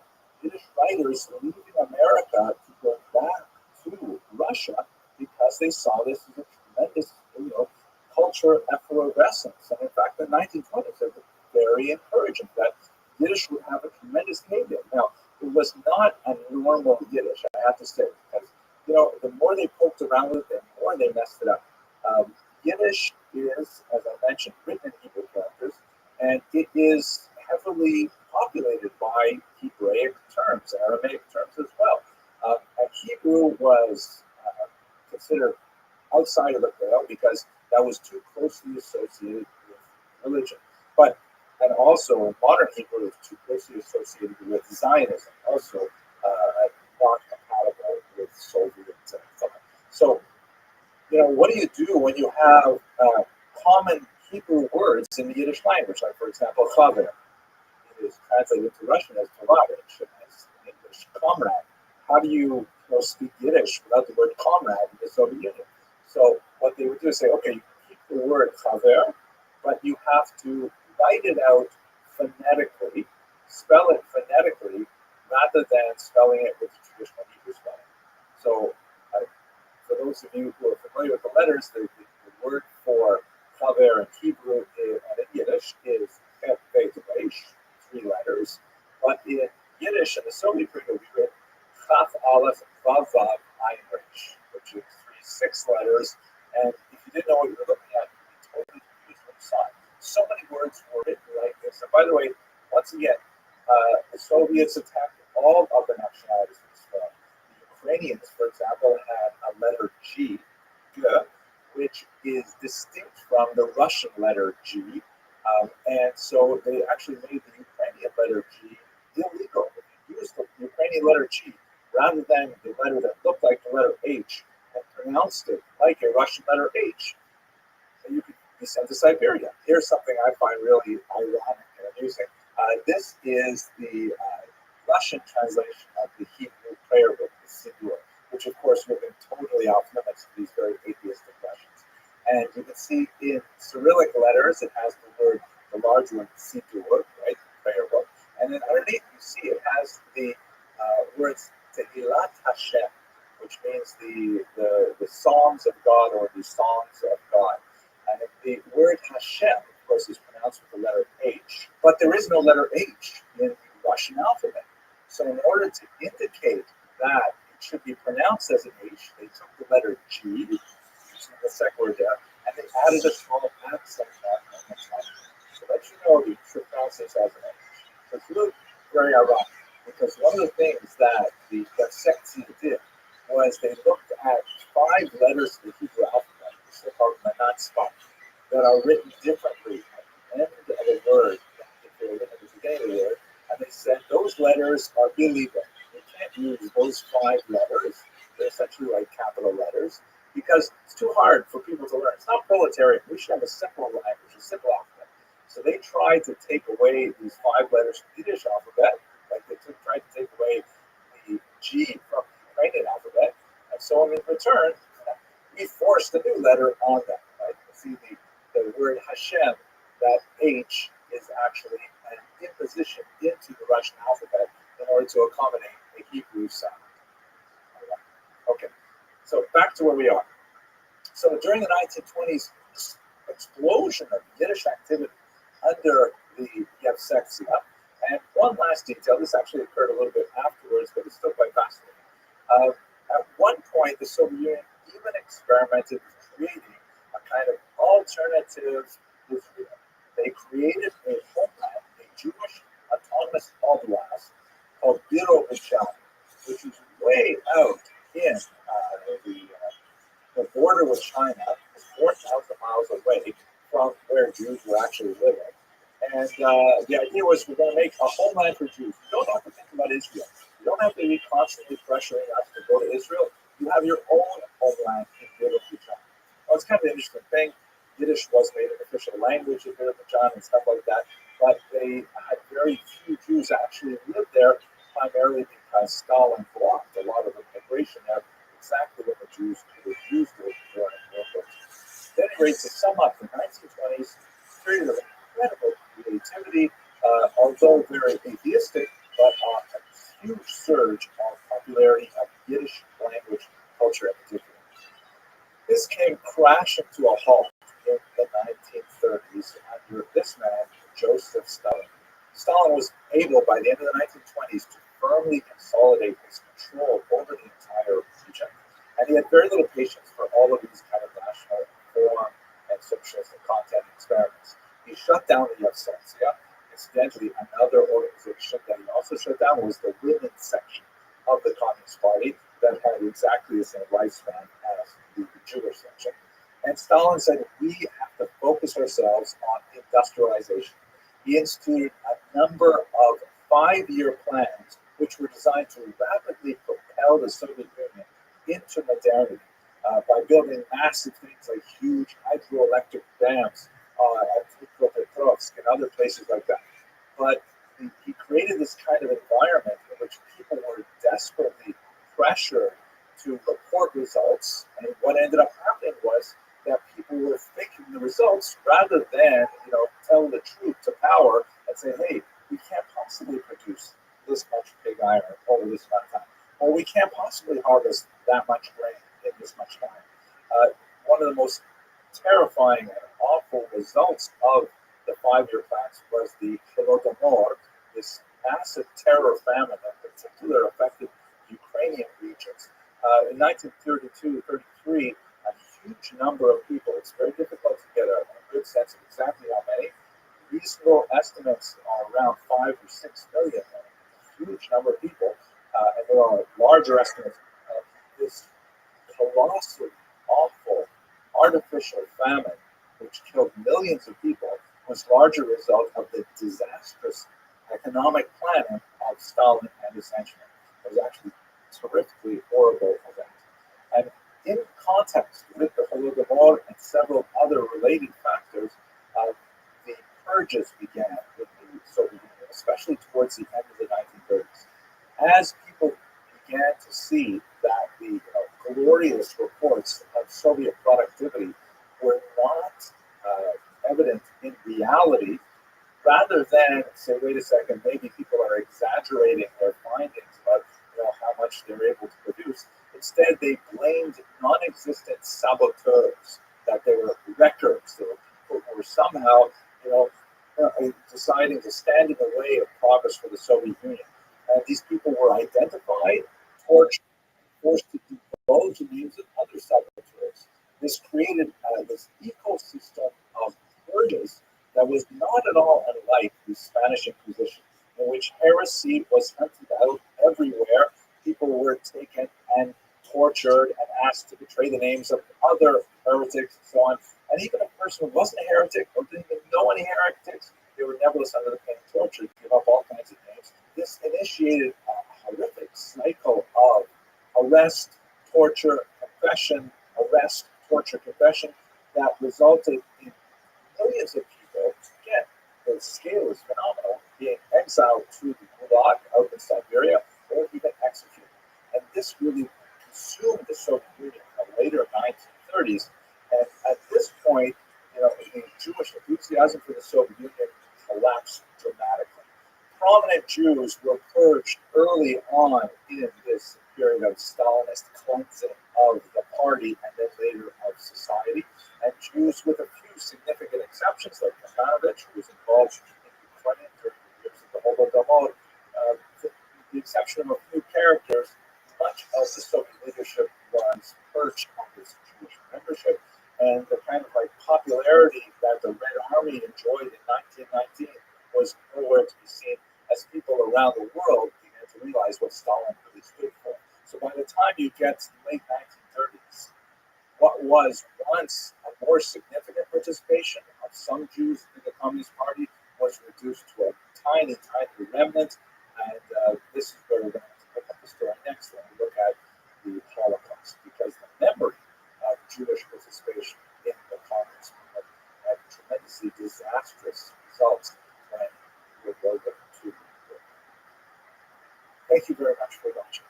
Yiddish writers leaving America to go back to Russia because they saw this as a tremendous, culture effervescence. And in fact, the 1920s are very encouraging that Yiddish would have a tremendous heyday. Now, it was not a normal Yiddish, I have to say, because the more they poked around with it, the more they messed it up. Yiddish is, as I mentioned, written in Hebrew characters, and it is heavily populated by Hebraic terms, Aramaic terms as well. And Hebrew was considered outside of the pale because that was too closely associated with religion. And also modern Hebrew is too closely associated with Zionism, also not compatible with Soviet thought. So, what do you do when you have common Hebrew words in the Yiddish language? Like, for example, chaver. It is translated to Russian as tovarich, and as in English, comrade. How do you speak Yiddish without the word comrade in the Soviet Union? So what they would do is say, okay, you keep the word chaver, but you have to write it out phonetically, spell it phonetically, rather than spelling it with the traditional Hebrew spelling. So for those of you who are familiar with the letters, the word for chaver in Hebrew and in Yiddish is Chet Veit Resh, 3 letters. But in Yiddish, in the Soviet period, we read Chaf Aleph Vav Vav Ayin Resh, which is 6 letters. And if you didn't know what you were looking at, you'd be totally confused when you saw it. So many words were written like this. And by the way, once again, the Soviets attacked all other nationalities in this film. The Ukrainians, for example, had a letter G, which is distinct from the Russian letter G. And so they actually made the Ukrainian letter G illegal. If you use the Ukrainian letter G rather than the letter that looked like the letter H and pronounced it like a Russian letter H, you could be sent to Siberia. Here's something I find really ironic and amusing. This is the Russian translation of the Hebrew prayer book, the Sidur, which of course would have been totally off limits to these very atheistic Russians. And you can see in Cyrillic letters, it has the word, the large word Sidur, right, prayer book. And then underneath, you see it has the words Tehillat Hashem, which means the Psalms of God or the Songs of God. And the word Hashem, of course, is pronounced with the letter H, but there is no letter H in the Russian alphabet. So in order to indicate that it should be pronounced as an H, they took the letter G, using the second word there, and they added a small accent on the top. So that you know you should pronounce this as an H. So it's really very ironic, because one of the things that the Yavsektsia did was they looked at 5 letters of the Hebrew alphabet, the so-called Manat Spot, that are written differently at the end of a word if they were written at the beginning of the word, and they said those letters are illegal. You can't use those 5 letters. They're essentially like capital letters, because it's too hard for people to learn. It's not proletarian. We should have a simple language, a simple alphabet. So they tried to take away these 5 letters from the Yiddish alphabet, like they tried to take away the G from the Ukrainian alphabet. And so in return, we forced a new letter on them. Right? You see the word Hashem, that H is actually an imposition into the Russian alphabet in order to accommodate a Hebrew sound. Okay, so back to where we are. So during the 1920s, this explosion of Yiddish activity under the Yevsektia. And one last detail, this actually occurred a little bit afterwards, but it's still quite fascinating. At one point, the Soviet Union even experimented with creating a kind of alternative Israel. They created a homeland, a Jewish autonomous oblast called Biro Vishal, which is way out in the border with China, 4,000 miles away from where Jews were actually living. And the idea was, we're going to make a homeland for Jews. You don't have to think about Israel. You don't have to be constantly pressuring us to go to Israel. You have your own homeland in Azerbaijan. Well, it's kind of an interesting thing. Yiddish was made an official language in Azerbaijan and stuff like that, but they had very few Jews actually lived there, primarily because Stalin blocked a lot of the migration there, exactly when the Jews were during World War II. At any rate, to sum up, the 1920s, period of incredible creativity, although very atheistic, but a huge surge of popularity of Yiddish language culture in particular. This came crashing to a halt in the 1930s under this man, Joseph Stalin. Stalin was able, by the end of the 1920s, to firmly consolidate his control over the entire region. And he had very little patience for all of these kind of national form and socialistic content experiments. He shut down the Yevsektia. Incidentally, another organization that he also shut down was the women's section of the Communist Party that had exactly the same lifespan as the Jewish section. And Stalin said, we have to focus ourselves on industrialization. He instituted a number of 5-year plans which were designed to rapidly propel the Soviet Union into modernity by building massive things like huge hydroelectric dams at Petrovsk and other places like that. But he created this kind of environment in which people were desperately pressured to report results, and what ended up happening was that people were faking the results rather than, tell the truth to power and say, hey, we can't possibly produce this much pig iron over this amount of time, or we can't possibly harvest that much grain in this much time. One of the most terrifying and awful results of the 5-year plans was the Holodomor, this massive terror famine that particularly affected Ukrainian regions. In 1932-33, a huge number of people, it's very difficult to get a good sense of exactly how many. Reasonable estimates are around 5 or 6 million, a huge number of people, and there are larger estimates of this colossal, awful, artificial famine, which killed millions of people, was largely a result of the disastrous economic planning of Stalin and his henchmen. It was actually terrifically horrible event. And in context with the Holodomor and several other related factors, the purges began with the Soviet Union, especially towards the end of the 1930s. As people began to see glorious reports of Soviet productivity were not evident in reality, rather than say, wait a second, maybe people are exaggerating their findings about how much they're able to produce. Instead, they blamed non-existent saboteurs, that they were wreckers, that were somehow deciding to stand in the way of progress for the Soviet Union. And these people were identified, tortured, forced to divulge the names of other saboteurs. This created this ecosystem of purges that was not at all unlike the Spanish Inquisition, in which heresy was hunted out everywhere. People were taken and tortured and asked to betray the names of other heretics and so on. And even a person who wasn't a heretic or didn't even know any heretics, they were nevertheless under the pain of torture, give up all kinds of names. This initiated a horrific cycle of arrest, torture, confession, arrest, torture, confession, that resulted in millions of people. Again, the scale is phenomenal, being exiled to the Gulag out in Siberia or even executed. And this really consumed the Soviet Union in the later 1930s. And at this point, the Jewish enthusiasm for the Soviet Union collapsed dramatically. Prominent Jews were purged early on in this period of Stalinist cleansing of the party and then later of society. And Jews, with a few significant exceptions, like Kaganovich, who was involved in Ukraine during the years of the Holodomor, the exception of a few characters, much of the Soviet leadership was perched on this Jewish membership. And the kind of popularity that the Red Army enjoyed in 1919 was nowhere to be seen, as people around the world began to realize what Stalin really stood for. So by the time you get to the late 1930s, what was once a more significant participation of some Jews in the Communist Party was reduced to a tiny, tiny remnant. And this is where we're going to pick up the story next when we look at the Holocaust, because the memory of Jewish participation in the Communist movement had tremendously disastrous results when we go to the. Thank you very much for watching.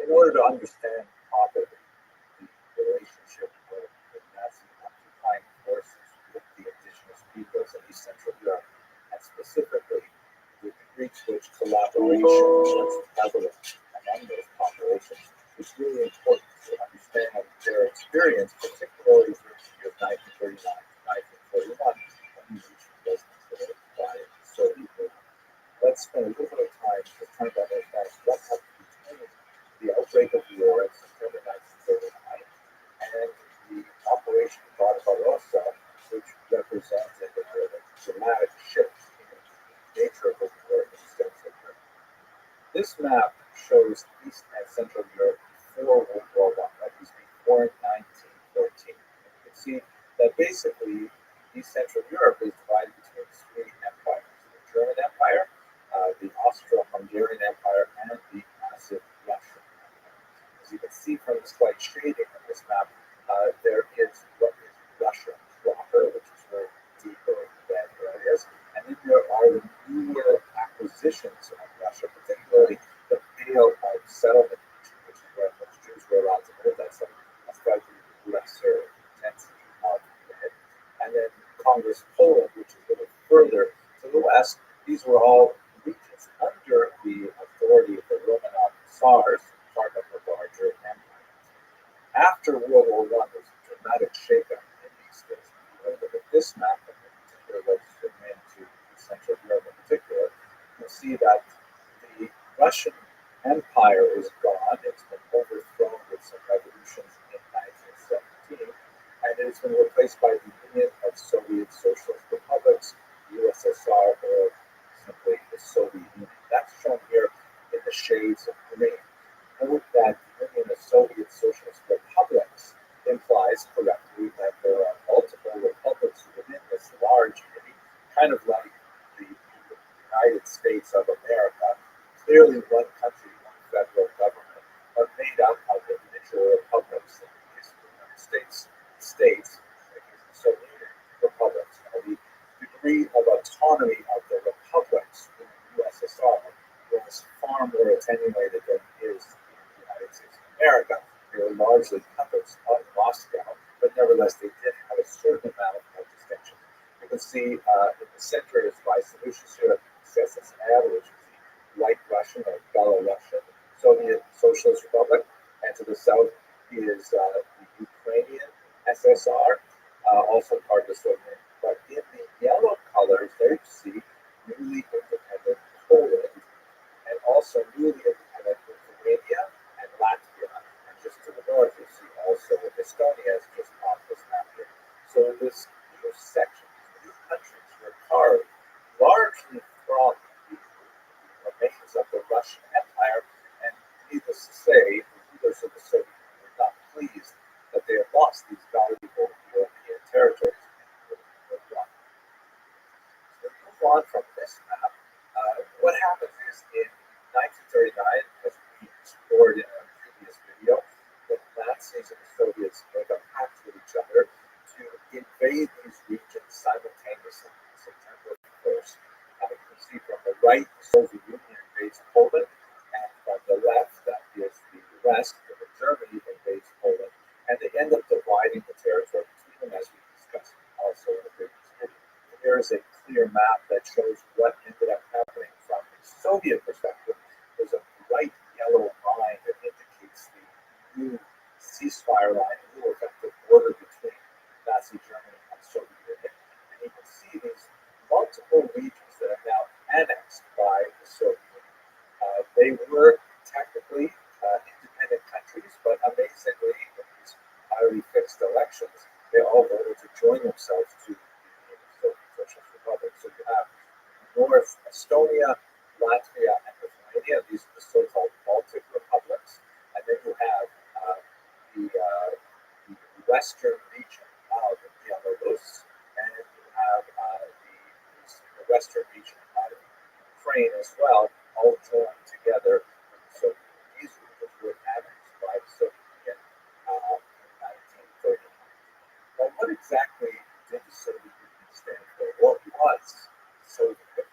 In order to understand properly the relationship of the Nazi occupying forces with the indigenous peoples of East Central Europe, and specifically the degree to which collaboration was prevalent among those populations, is really important to understand their experience, particularly during the years 1939 to 1941, when these regions was considered by the Soviet Union. Let's spend a little bit of time just trying to understand what happened between the outbreak of the war in September 1939 and the Operation Rothschild, which represented a dramatic shift in the nature of the war in Central Europe. This map shows East and Central Europe before World War I, that is before 1914. And you can see that basically East Central Europe is divided between three empires: the German Empire, the Austro-Hungarian Empire, and the massive Russian Empire. As you can see from the slight shading on this map, there is what is Russia proper, which is very deeper red areas, and then there are the newer acquisitions of Russia, particularly the Pale of Settlement, which is where most Jews were allowed to live. That's a slightly lesser intensity of red. And then Congress Poland, which is a little further to the west. These were all regions under the authority of the Romanov Tsars, part of the larger empire. After World War I, there was a dramatic shakeup in these states. If you look at this map, in particular, let's zoom into Central Europe in particular, you'll see that the Russian Empire is gone. It's been overthrown with some revolutions in 1917, and it's been replaced by the Union of Soviet Socialist Republics, USSR, or simply the Soviet Union. That's shown here in the shades of green. Note that the Union of Soviet Socialist Republics implies correctly that there United States of America, clearly one country, one federal government, but made up of individual republics. In the case of the United States, states, in the case of the Soviet Union, republics. The degree of autonomy of the republics in the USSR was far more attenuated than it is in the United States of America. They were largely puppets of Moscow, but nevertheless they did have a certain amount of distinction. You can see in the center is by Salushchik, SSR, which is the White Russian or Belarusian Soviet Socialist Republic, and to the south is the Ukrainian SSR, also part of the Soviet Union. But in the yellow colors, there you see newly independent Poland and also newly independent Lithuania and Latvia. And just to the north, you see also Estonia is just off this map here. So in this new section, these new countries were carved largely from the remains of the Russian Empire. And needless to say, the rulers of the Soviet Union were not pleased that they had lost these valuable European territories. So we move on from this map. What happens is in 1939, as we explored in our previous video, the Nazis and the Soviets make a pact with each other to invade these regions simultaneously on September 1st. You can see from the right, the Soviet Union invades Poland, and from the left, that is the West, Germany invades Poland, and they end up dividing the territory between them, as we discussed also in the previous video. Here is a clear map that shows what ended up happening from the Soviet perspective. There's a bright yellow line that indicates the new ceasefire line, a new effective border between Nazi Germany and Soviet Union. And you can see these multiple regions that are now annexed by the Soviet Union. They were technically independent countries, but amazingly, in these highly fixed elections, they all voted to join themselves to the Socialist Republic. So you have North Estonia, Latvia, and Lithuania. These are the so-called Baltic republics. And then you have the western region of Belarus, and you have the western region of Ukraine as well, all joined together. So these regions were annexed by the Soviet Union in 1939. Well, what exactly did the Soviet Union stand for? What was Soviet Union?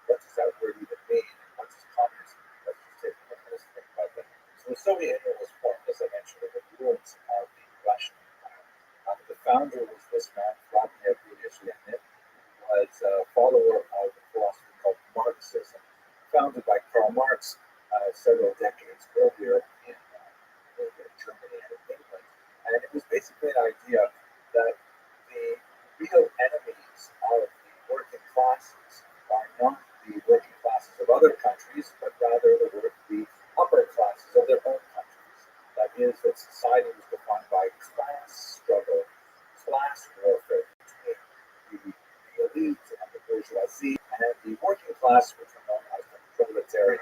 What does that word even mean? And what does communism mean? Let's just take a minute to think about that. So the Soviet Union was formed, as I mentioned, in the ruins of the Russian Empire. The founder was this man, Rabbi, was a follower of the philosophy called Marxism, founded by Karl Marx several decades earlier in Germany and in England. And it was basically an idea that the real enemies of the working classes are not the working classes of other countries, but rather the upper classes of their own countries. That is, that society was defined by class struggle, class warfare between the elite and the bourgeoisie, and the working class, which are known as the proletariat.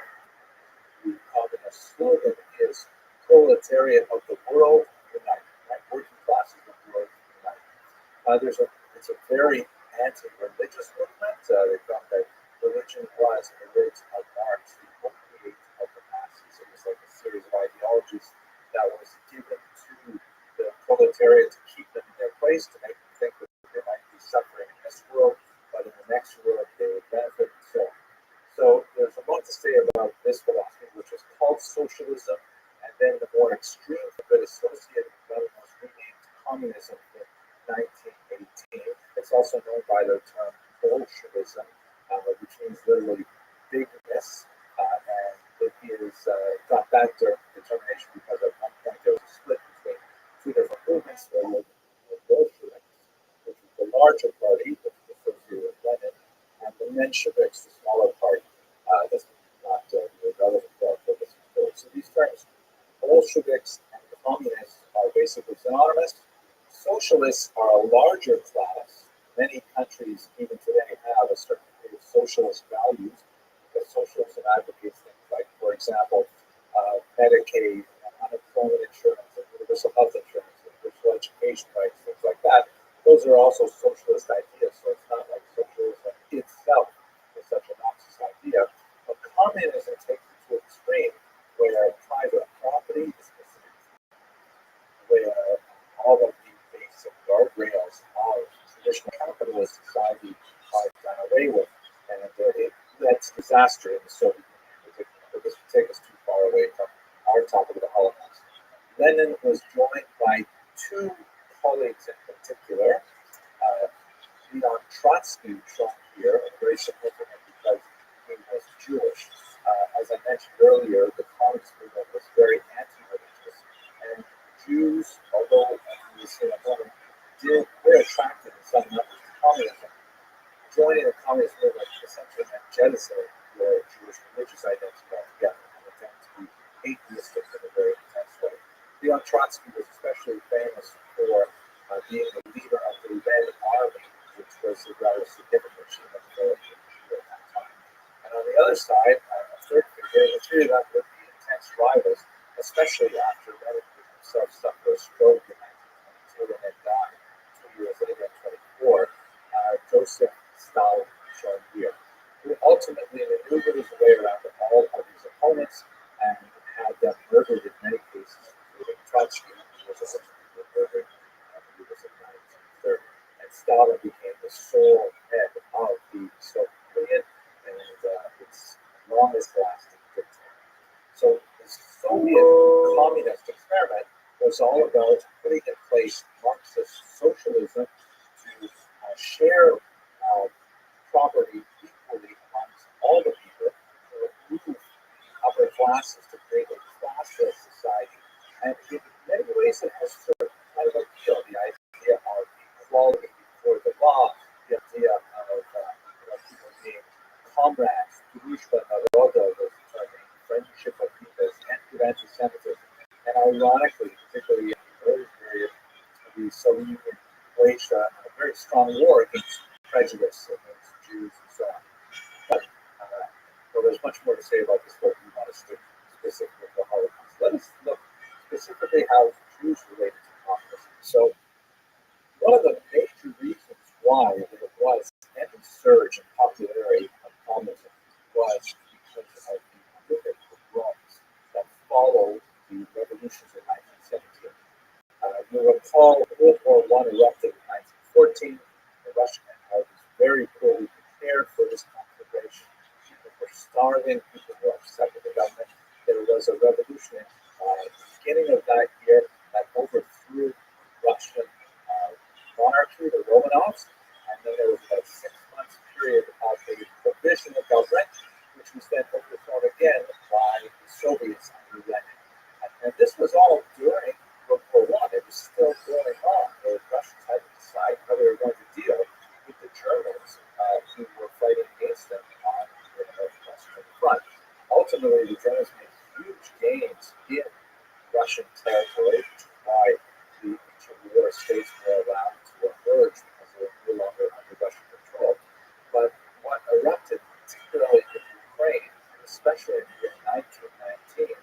The communist slogan is proletariat of the world united, right? Working classes of the world united. It's a very anti-religious movement. They felt that religion was, in the words of Marx, the opiate of the masses. It was like a series of ideologies that was given to the proletariat to keep them in their place, to make them think that they might be suffering in this world, but in the next world they would benefit, and so on. So there's a lot to say about this philosophy, which is called socialism, and then the more extreme but associated with the most renamed communism in 1918. It's also known by the term Bolshevism, which means literally bigness, and it is got that determination because at one point there was a split between two different movements. There was the Bolsheviks, which was the larger party, which was associated with Lenin, and the Mensheviks, the smaller party. That's not really relevant for our purposes. So these terms, Bolsheviks and communists, are basically synonymous. Socialists are a larger class. Many countries, even today, have a certain degree of socialist values, because socialism advocates things like, for example, Medicaid, unemployment insurance, and universal health insurance, universal education rights, things like that. Those are also socialist ideas, so it's not like socialism itself is such a non-society. communism takes it to an extreme where private property is considered, where all of the basic guardrails of traditional capitalist society are done away with. And it led to disaster in the Soviet Union. But this would take us too far away from our topic of the Holocaust. Lenin was joined by two colleagues in particular. Leon Trotsky shown here, very significant because he was Jewish. As I mentioned earlier, the communist movement was very anti-religious, and Jews, although we will see in a moment, were attracted in some numbers to communism. Joining the communist movement essentially meant jettisoning their Jewish religious identity altogether and attempt to be atheistic in a very intense way. Leon Trotsky was especially famous for being the leader of the Red Army, which was a rather significant achievement for at that time. And on the other side, a third figure, the three of them would be intense rivals, especially after Lenin himself suffered a stroke in 1922 and then died 2 years later in 1924. Joseph Stalin, shown here, who ultimately maneuvered his way around all of his opponents and had them murdered in many cases, including Trotsky, who was ultimately murdered in 1930. And Stalin became the sole head of the Soviet Union and its longest lasting dictator. So the Soviet communist experiment was all about putting in place Marxist socialism to share property equally amongst all the people, to remove the upper classes to create a classless society. And in many ways, it has sort of kind of appeal, the idea of equality before the law, the idea of people being comrades, družba naroda was the term, friendship of peoples, anti-Semitism. And ironically, particularly in the early period of the Soviet Union, waged a very strong war against prejudice against Jews and so on. But well, there's much more to say about this book. We want to stick specifically to the Holocaust. Let us look specifically how Jews related to communism. So one of the major reasons why there was any surge in popularity of communism was because of the horrific pogroms that followed the revolutions in 1917. You'll recall World War I erupted in 1914. The Russian Empire was very poorly prepared for this conflagration. People were starving, people were upset with the government. There was a revolution at the beginning of that year that overthrew Russian monarchy, the Romanovs, and then there was about a 6 month period of a provisional government, which was then overthrown again by the Soviets under Lenin. And this was all during World War I. It was still going on. The Russians had to decide how they were going to deal with the Germans who were fighting against them on the Western Front. Ultimately, the Germans made huge gains in Russian territory, which is why the interwar states were allowed to emerge because they were no longer under Russian control. But what erupted, particularly in Ukraine, and especially in the year 1919,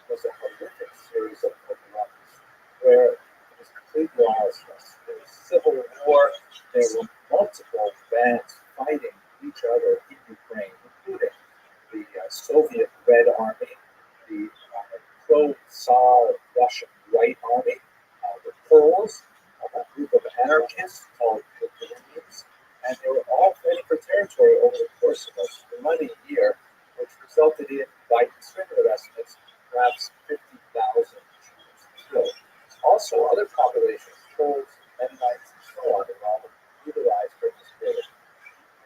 was a horrific series of pogroms where it was complete lawlessness. There was civil war. There were multiple bands fighting each other in Ukraine, including the Soviet Red Army, the pro-Tsar Russian White Army, the Poles, a group of anarchists called the Greens, and they were all fighting for territory over the course of a money year, which resulted in, by conservative estimates, perhaps 50,000 Jews killed. Also, other populations, Poles, Mennonites, and so on, were all brutalized during this period.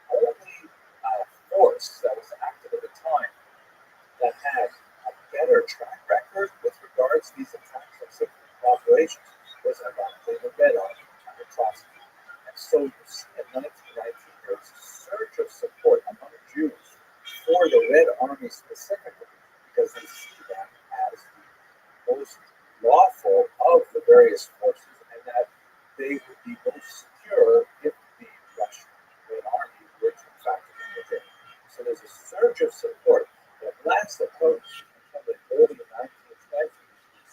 The only force that was active at the time that had a better track record with regards to these attacks on civilian populations was ironically the Red Army under Trotsky. And so you see in 1919 there was a surge of support among Jews for the Red Army specifically, because they see them as the most lawful of the various forces and that they would be most secure if the Russian Red Army were to in fact intervene. So there's a surge of support that lasts approach until the early 1920s,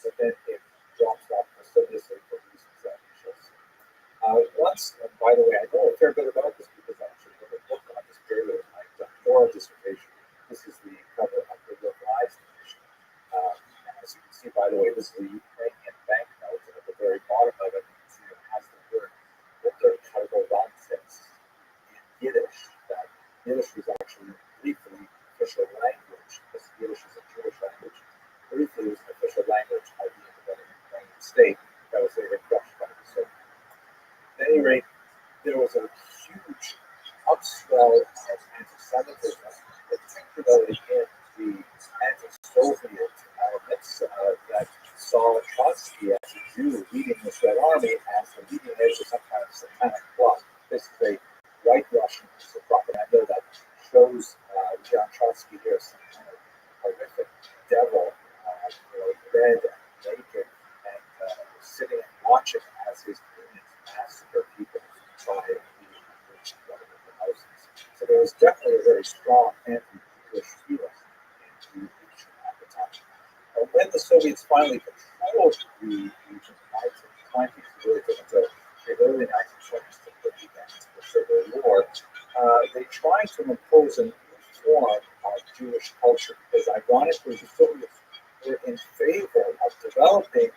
but then it drops off precipitously for reasons that we shall see. And by the way, I know a fair bit about this because I actually wrote a book on this period of my doctoral dissertation. This is the cover by the way, this is a Ukrainian banknote, and at the very bottom of it, you can see it has the word Rothschild in Yiddish. That Yiddish was actually briefly official language, because Yiddish is a Jewish language. Briefly, it was an official language of the independent Ukrainian state that was later crushed by the Soviets. At any rate, there was a huge upswell of anti-Semitism, particularly in the anti-Soviet elements that saw Trotsky as a Jew leading this Red Army as the leading edge of some kind of satanic plot. This is a white Russian piece of propaganda that shows John Trotsky here as some kind of horrific devil, red and naked, and sitting and watching as his opponents massacre people by the government houses. So there was definitely a very strong anti-Jewish feeling in the region at the time. When the Soviets finally controlled the region in the 1920s, really until the early 1920s to put the end to the Civil War, they tried to impose a new form of Jewish culture because, ironically, the Soviets were in favor of developing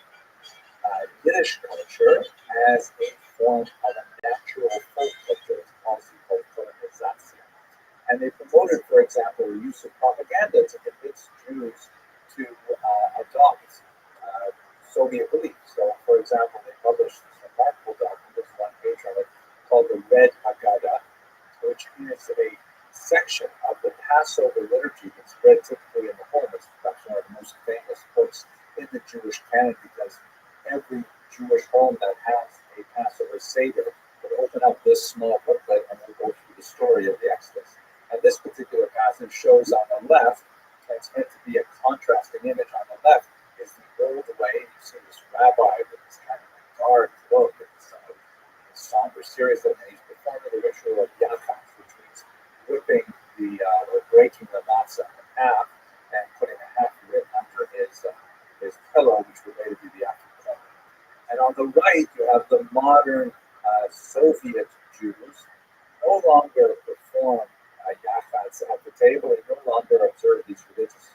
Yiddish culture as a form of a natural folk culture, it's policy called colonization. And they promoted, for example, the use of propaganda to convince Jews to adopt Soviet beliefs. So, for example, they published this remarkable document, this one page of it, called the Red Haggadah, which is a section of the Passover liturgy that's read typically in the home. It's perhaps one of the most famous books in the Jewish canon because every Jewish home that has a Passover Seder would open up this small booklet and we'll go through the story of the Exodus. And this particular passage shows on the left, and it's meant to be a contrasting image. On the left is the old way. You see this rabbi with this kind of dark look and this somber, serious look, and he's performing the ritual of Yachas, which means whipping or breaking the matzah in half and putting a half of it under his pillow, which would later be the afternoon. And on the right, you have the modern Soviet Jews no longer perform yachats at the table. They no longer observe these religious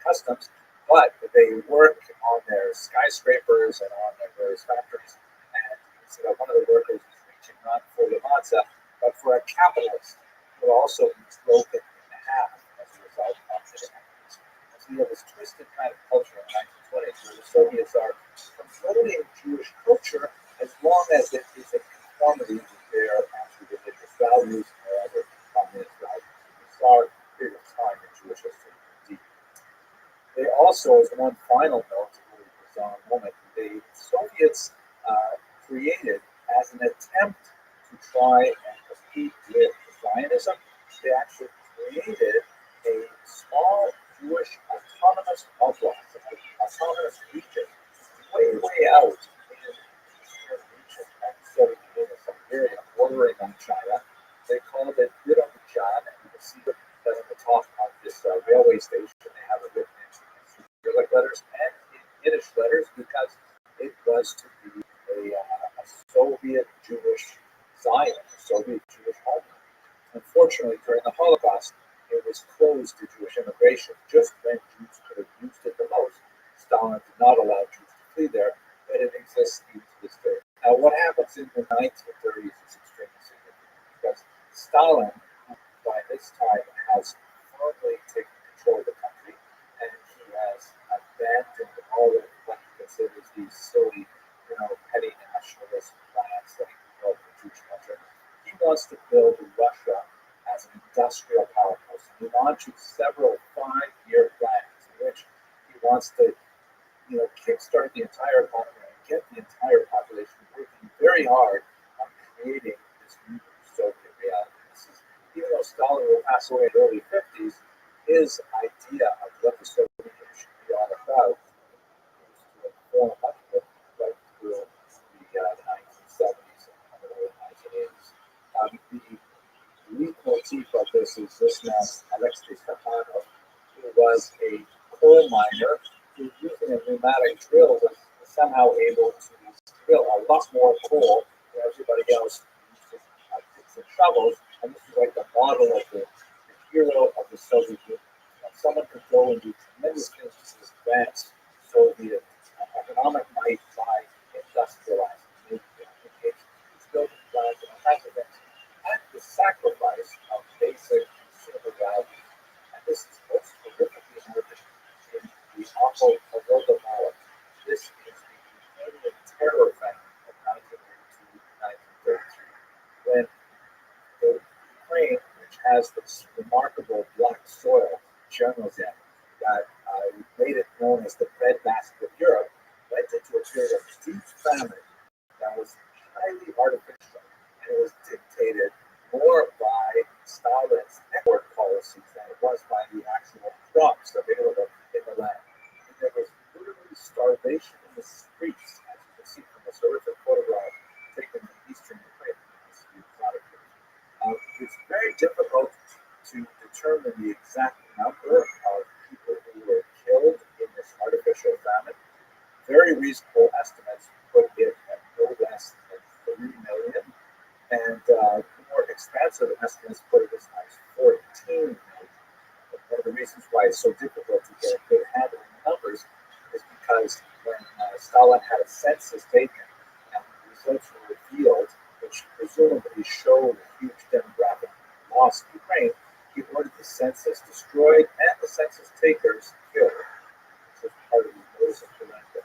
customs, but they work on their skyscrapers and on their various factories. And so one of the workers is reaching not for the matzah, but for a capitalist who also be broken in half as a result of this. So you have this twisted kind of culture in the 1920s where the Soviets are promoting Jewish culture as long as it is in conformity with their anti-religious values or other communist values. It's a period of time in Jewish history, indeed. They also, as one final note, a really bizarre moment, the Soviets created, as an attempt to try and compete with Zionism, they actually created a small Jewish autonomous oblast, an autonomous region, way out in the eastern region of the Soviet Union, Siberia, bordering on China. They called it Birobidjan, and you can see that at the top of this railway station, they have it written in Cyrillic letters and in Yiddish letters because it was to be a Soviet Jewish Zion, a Soviet Jewish homeland. Unfortunately, during the Holocaust, it was closed to Jewish immigration just when Jews could have used it the most. Stalin did not allow Jews to flee there, but it exists even to this day. Now, what happens in the 1930s is extremely significant because Stalin, by this time, has firmly taken control of the country, and he has abandoned all of what he considers these silly, petty nationalist plans that he developed for Jewish culture. He wants to build Russia as an industrial powerhouse. He launches several 5-year plans in which he wants to, kickstart the entire economy and get the entire population working very hard on creating this new Soviet reality. Even though Stalin will pass away in the early 50s, his idea of what the Soviet Union should be all about is to inform much of it right through the 1970s and the early 1980s. The leitmotif of this is this man, Alexei Stepanov, who was a coal miner who, using a pneumatic drill, was somehow able to drill a lot more coal than everybody else using picks and shovels. And this is like the model of the hero of the Soviet Union. Someone could go and do tremendous things to advance So the economic might by industrializing, making applications, building plants, and all kinds of things, at the sacrifice of basic consumer values. And this is most horrifically evident in the awful Holodomor. This is the Ukrainian terror famine of 1932 1933, when the Ukraine, which has this remarkable black soil, Chernozem, that made it known as the breadbasket of Europe, went into a period of deep famine that was highly artificial, and it was dictated more by Stalin's export policies than it was by the actual crops available in the land. And there was literally starvation in the streets, as you can see from this horrific photograph taken in eastern Ukraine. It's very difficult to determine the exact number of people who were killed in this artificial famine. Very reasonable estimates put it at no less than 3 million, and more expansive estimates put it as high as 14 million. But one of the reasons why it's so difficult to get a good handle on the numbers is because when Stalin had a census taken and the results were revealed, which presumably showed a huge demographic loss in Ukraine, he ordered the census destroyed and the census takers killed. This was part of the notice of surrender.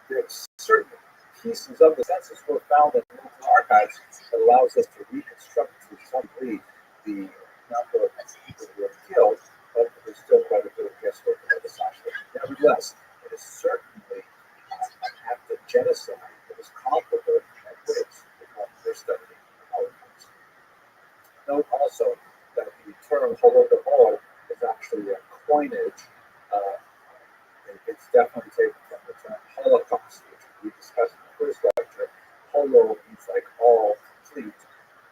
There's certain pieces of the census were found in local archives that allows us to reconstruct to some degree the number of people who were killed, but there's still quite a bit of guesswork about this actually. Nevertheless, it is certainly an act of genocide that is comparable at rates with what we're studying in the Holocaust. Note also that the term Holodomor is actually a coinage. It's definitely taken from the term Holocaust, which we discussed in the first lecture. Holo means like all complete,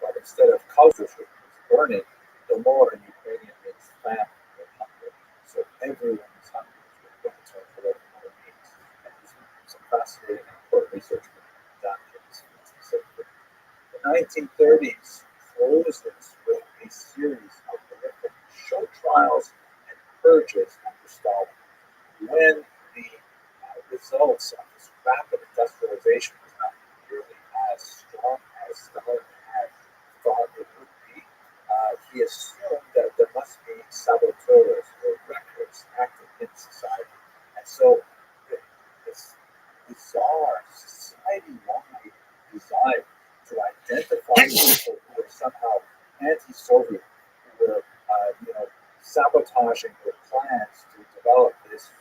but instead of kausus, which means burning, Domor in Ukrainian means famine or hunger. So everyone is hungry is what the term Holodomor means. And there's some fascinating and important research done in this specifically. The 1930s closes with a series of horrific show trials and purges under Stalin. When the results of this rapid industrialization was not nearly as strong as Stalin had thought it would be, he assumed that there must be saboteurs or wreckers active in society. And so this bizarre society-wide desire to identify people who were somehow anti-Soviet, who were sabotaging their plans to develop this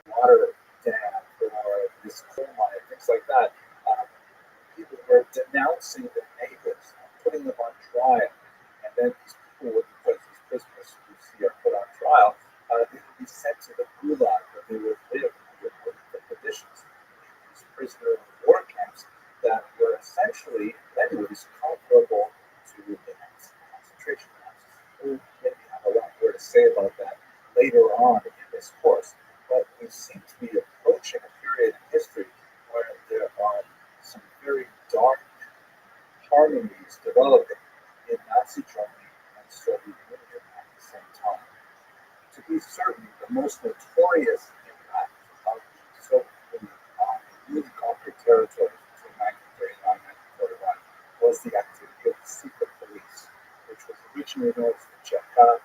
water dam or this coal mine, things like that. People were denouncing their neighbors and putting them on trial. And then these people would, because these prisoners you see are put on trial, they would be sent to the gulag where they would live under horrific conditions. These prisoner of war camps that were essentially, in many ways, comparable to the Nazi concentration camps. We'll maybe have a lot more to say about that later on in this course. But we seem to be approaching a period in history where there are some very dark harmonies developing in Nazi Germany and Soviet Union at the same time. To be certain, the most notorious impact of the Soviet Union on the newly conquered territories between 1939 and 1941 was the activity of the secret police, which was originally known as the Cheka,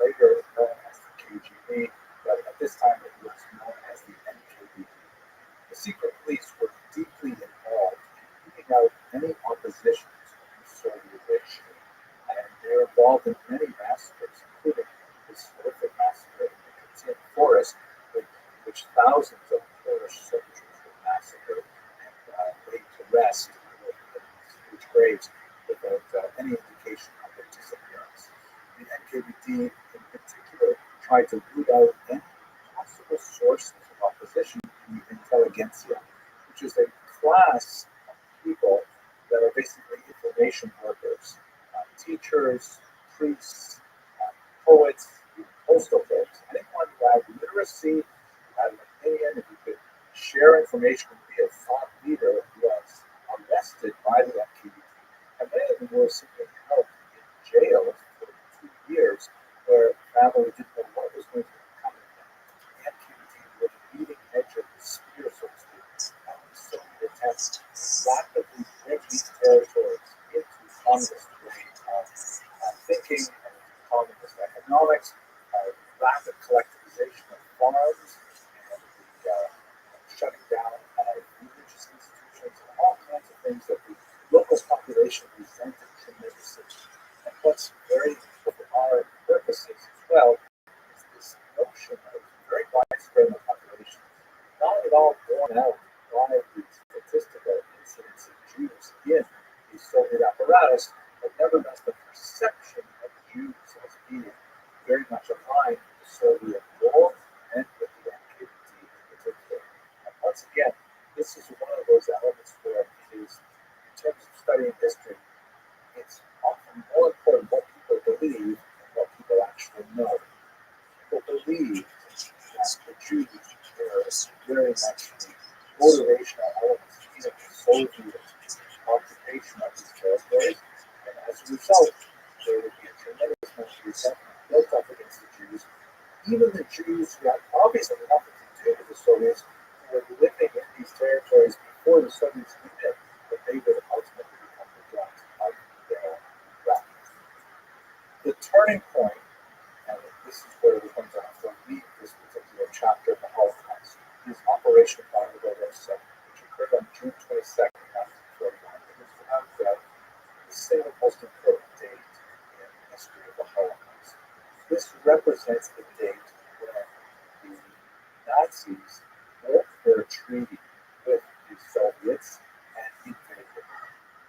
later known as the KGB, but at this time it was known as the NKVD. The secret police were deeply involved in keeping out any opposition to the Soviet regime, and they were involved in many massacres, including this horrific massacre in the Katyn forest, which thousands of Polish soldiers were massacred and laid to rest in huge graves without any indication of their disappearance. The NKVD, in particular, tried to root out any possible sources of opposition in the intelligentsia, which is a class of people that are basically information workers, teachers, priests, poets, postal clerks. Anyone who had literacy, who had an opinion, and who could share information and be a thought leader was arrested by the NKVD. And many of them were simply held in jail for 2 years, where family didn't know what was going to come of them. The NKVD thinking, communist economics, rapid collectivization of farms, and the shutting down of religious institutions, and all kinds of things that the local population resented tremendously. And what's very for our purposes as well is this notion of very widespread in the population, not at all borne out by the statistical incidence of Jews in the Soviet apparatus, but nevertheless the perception of Jews as being very much aligned with the Soviet war and with the NKVD in particular. And once again, this is one of those elements where it is, in terms of studying history, it's often more important what people believe than what people actually know. People believe that the Jews were very much the motivational elements in the Soviet occupation of these territories, and as a result, there would be a tremendous amount of resentment built up against the Jews, even the Jews who had obviously nothing to do with the Soviets, who were living in these territories before the Soviets came in, but they would ultimately become the brunt of their wrath. The turning point, and this is where we're going to have to leave this particular chapter of the Holocaust, is Operation Barbarossa, which occurred on June 22nd, 1941. It was without doubt the single most important date in the history of the Holocaust. This represents the date when the Nazis broke their treaty with the Soviets and invaded them.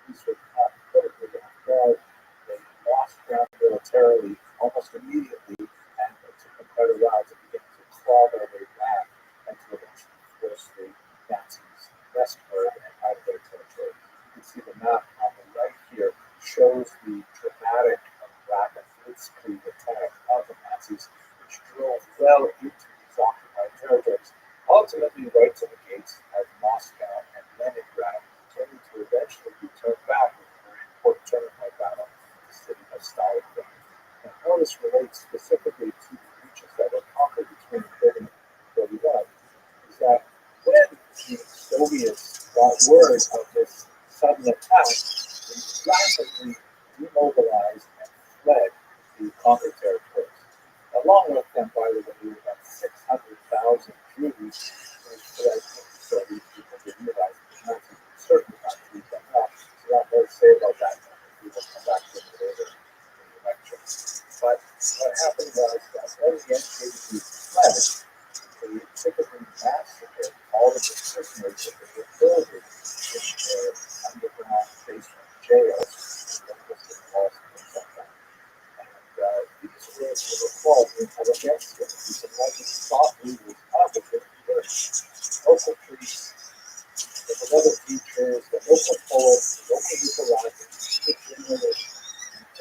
These were caught politically off guard. They lost ground militarily almost immediately, and it took them quite a while to begin to claw their way back and to eventually force the Nazis westward and out of their territory. You can see the map on the right here shows the dramatic and rapid blitzkrieg attack of the Nazis, which drove well into these occupied territories, ultimately right to the gates of Moscow and Leningrad, only to eventually be turned back with a very important turning point battle in the city of Stalingrad. And how this relates specifically to the regions that were conquered between 1930 and 1941 is that when the Soviets got word of this sudden attack, they rapidly demobilized and fled the conquered territories. Along with them, by the way, were about 600,000 Jews who fled from the Soviet people. They realized that the Nazis would certainly not treat them well. So that more to say about that. We will come back to it later in the lecture. But what happened was that when the NKVD fled, they typically massacred all of the prisoners that they were holding in their underground basement jails in the Western walls and things like that. And these were called intelligentsia. These are what we thought leaders of the community. Local priests, the beloved teachers, the local poets, the local literati, the journalists,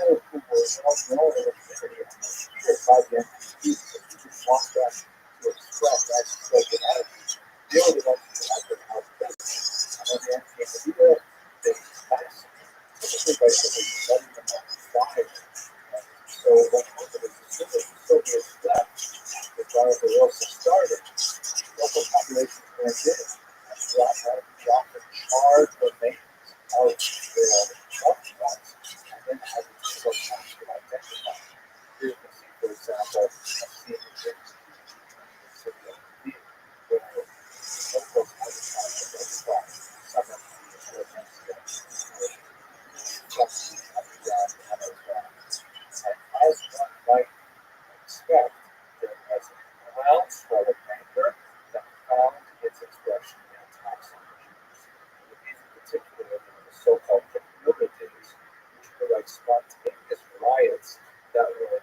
and who were well known in the community and were feared by the NKVD because we didn't want them to express that social attitude. They were the ones who had been out there. And when the NKVD did, they massacred, typically by simply setting them on fire. And so what happened is as soon as the Soviets left, the Barbarossa started, local populations went in and brought out the often charred remains of their loved ones, and then had the people have to identify. Here you can see, for example, a scene in the city of Lviv, where locals had to try to identify some of the intelligentsia who were just underground and underground. And as one might expect, there was a groundswell of anger that found its expression in attacks on the Jews. In particular, the so-called Kippur days, which were like spontaneous riots that were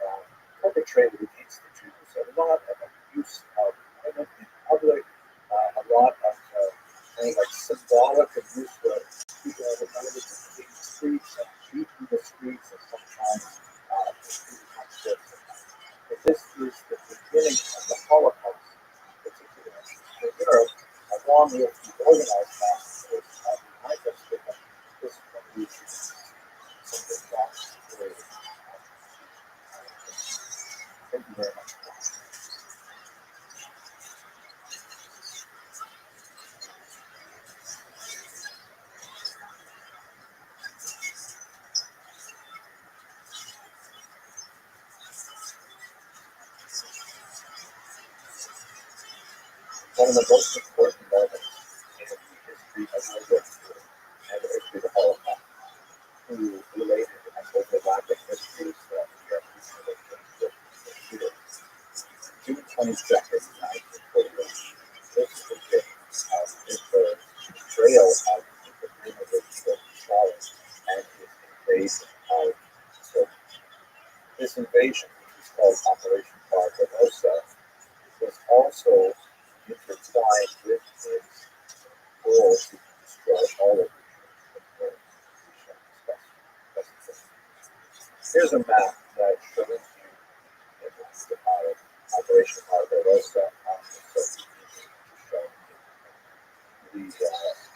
perpetrated against the Jews. A lot of abuse of women in public, a lot of kind of like symbolic abuse where people were invited to clean the streets and beat in the streets, and sometimes but this is the beginning of the Holocaust, particularly in Europe, along with the organized massacres behind us. This is what we see something that's related. Thank you very much. one of the most important moments in the history of the Jewish and the history of the Holocaust. Two related and overlapping histories that we are recently considered. June 22nd, 1941. This is the day of Hitler's betrayal of the agreement with Stalin and his invasion of Turkey. This invasion, which is called Operation Barbarossa, was also intertwined with his goal to destroy all of the Jews. Here's a map that shows you the Operation Barbarossa on the Soviet Union. The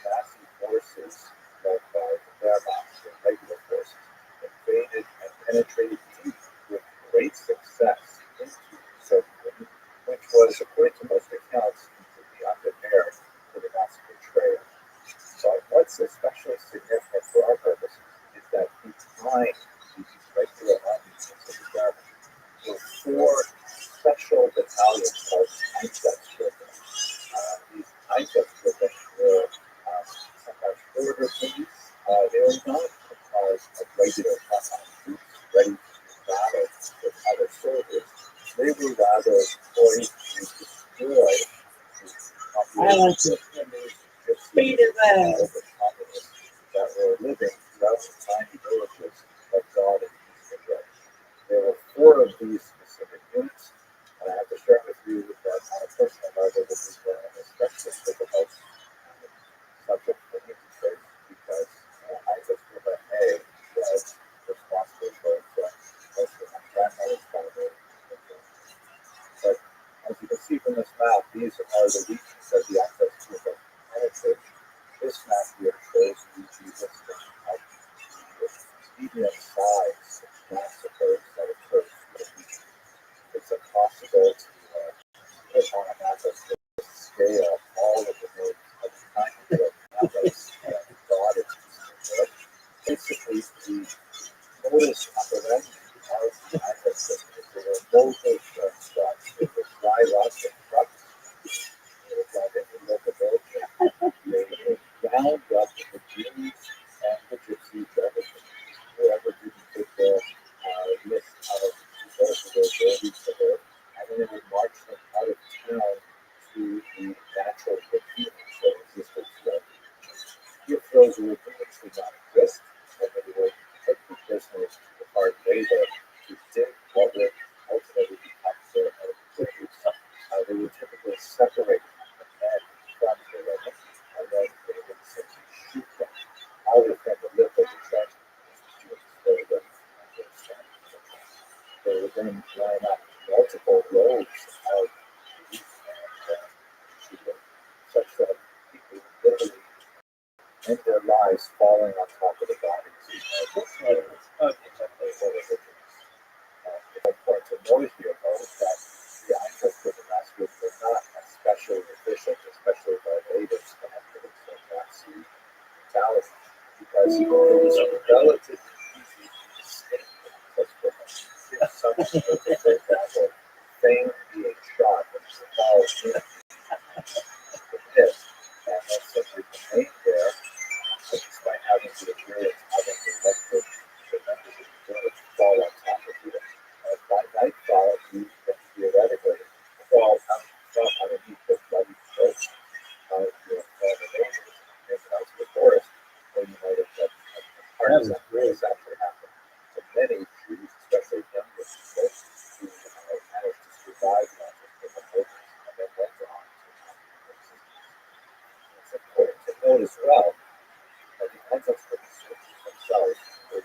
Nazi forces led by the Rabbi, the regular forces, invaded and penetrated deep with great success into the Soviet Union, which was, according to most accounts, completely unprepared for the Nazi betrayal. So what's especially significant for our purposes is that behind these regular armies of the Germans were four special battalions called Einsatzgruppen. These Einsatzgruppen were sometimes order police. They were not comprised of regular frontline troops ready to do battle with other soldiers. They were rather poised to destroy the speed of that were living throughout the tiny villages of God and Eastern Europe. There were four of these specific units, and I have to share with you that on a personal level, this is an especially difficult subject for me to face because I just feel that A was responsible for most of my grandmother's family. But as you can see from this map, these are the regions that the access to the penetrated. This map here shows you the list of medium size massacres that occurred in the region. It's impossible to put on a map of this scale all of the names of the kind of maps that God is using. Basically, the modus operandi of the access system is there were local trucks. It was dry lots of trucks. It was like in the local village. They round up the Jews and the Gypsies, whoever didn't fit the list of those who were ready to live, and then they would march them out of town to the natural communities that existed today. If those agreements did not exist, then they would take the prisoners to the hard labor to dig what would ultimately become their own graves. They would typically separate the men from the women, and then they would simply shoot them out of them the lip of the chest. They would then line up multiple rows of these shooting, such that people literally end their lives falling on top of the bodies. It's important to note here, though, that the Einsatzgruppen massacres were not especially efficient, especially by natives connected to Nazi brutality, because it was relatively easy to escape the Einsatzgruppen. If someone were to, for example, feign being shot and fall in the pit, and then simply remain there, despite having to experience having to let the members of the village fall on top of you. And by nightfall, you can theoretically fall out from underneath the bloody boat of your former neighbors and out to the forest, where you might have been part of that. This actually happened to many Jews, especially younger people, who managed to survive not just in the wilderness and then went on to it's important to note as well that the Einsatzgruppen themselves were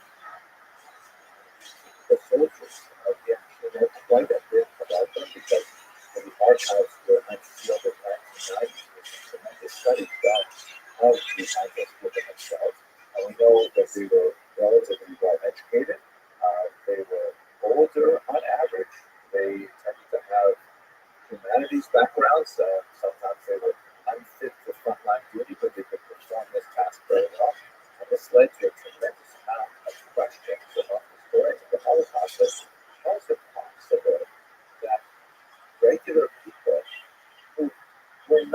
the soldiers. We actually know quite a bit about them because the archives were unsealed in the 1990s. There's some tremendous studies done of the Einsatzgruppen themselves. And we know that they were relatively well educated. They were older on average. They tended to have humanities backgrounds. Sometimes they were unfit for frontline duty, but they could perform this task very well. And this led to a tremendous amount of questions among historians of the Holocaust. How is it possible that regular people who were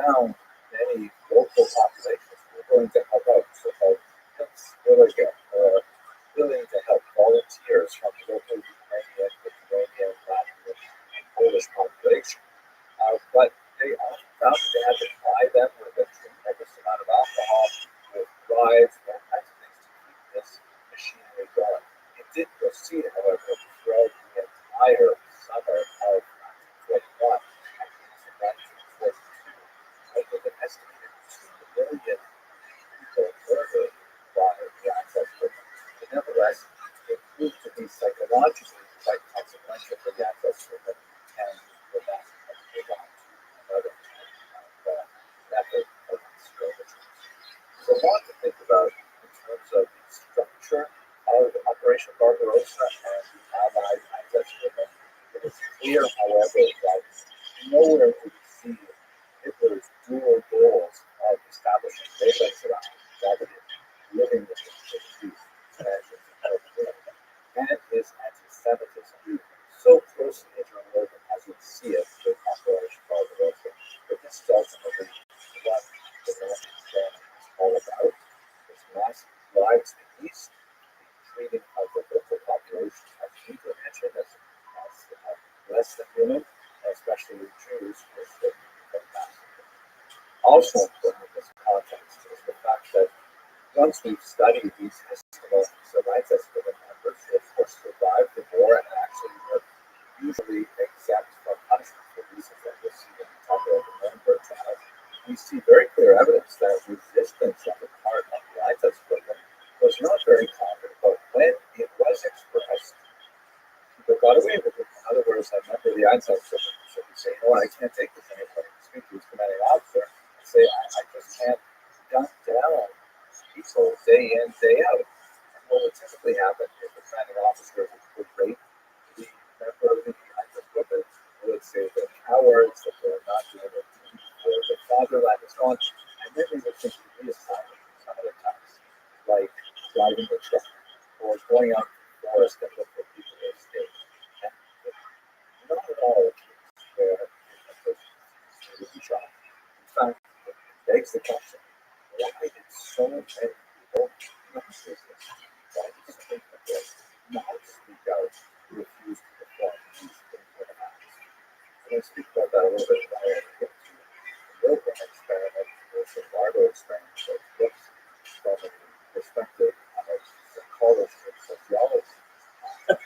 found many local populations who were willing to help out, so-called ex-Williger, or willing to help volunteers from the local Ukrainian, Lithuanian, Latvian, and Polish population. But they often found that they had to ply them with a tremendous amount of alcohol, with rides, and all kinds of things to keep this machinery going. It did proceed, however, throughout the entire summer of 1941 and into 1942, with an estimated 2 million people murdered by the access system. But nevertheless, it proved to be psychologically quite consequential for the access system and the massive on to another method of extermination. So a lot to think about in terms of the structure of Operation Barbarossa and the Allied access system. It is clear, however, that nowhere do we see Hitler's dual goals of establishing Lebensraum, that is, living within the youth and his anti-Semitism so closely interwoven as we see it with Operation Barbarossa. But this is ultimately what the Nazi plan is all about. This massive drive to the east, the treating of the local population as intervention, as less than human, especially with Jews, which they become massacred. Also important in this context is the fact that once we've studied these historical survivors for the members who of course survived the war and actually were usually exempt from punishment for reasons that we'll see when we talk about the Nuremberg trials, we see very clear evidence that resistance on the part of the Einsatzgruppen was not very common, but when it was expressed, people got away with it. In other words, I remember the Einsatzgruppen would say, "No, I can't take this anymore." Speak to his commanding officer and say, I just can't gun down people day in, day out. And what would typically happen is the commanding officer would rate the member of the Einsatzgruppen, would say they're cowards, that they're not doing it for the fatherland and so on, and then they would simply reassign some other tasks, like driving the truck or going out to the forest and look for people to escape. And not at all where a person would be shot. In fact, it begs the question, why did so many people not do this? Why did so many people not speak out to refuse to perform these things? I'm going to speak about that a little bit when I get to the Milgram experiment versus Largo experiment, so looks from the perspective of psychology and sociology, the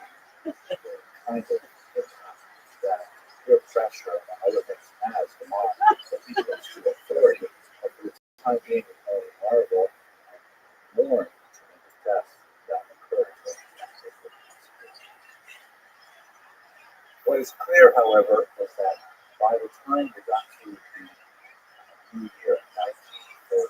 kind of impact that peer pressure and other things has on the people to authority, but for the time being, it's only horrible and mourn the tremendous deaths that occurred during the access to the conspiracy. What is clear, however, is that by the time we got to the new year, 1942,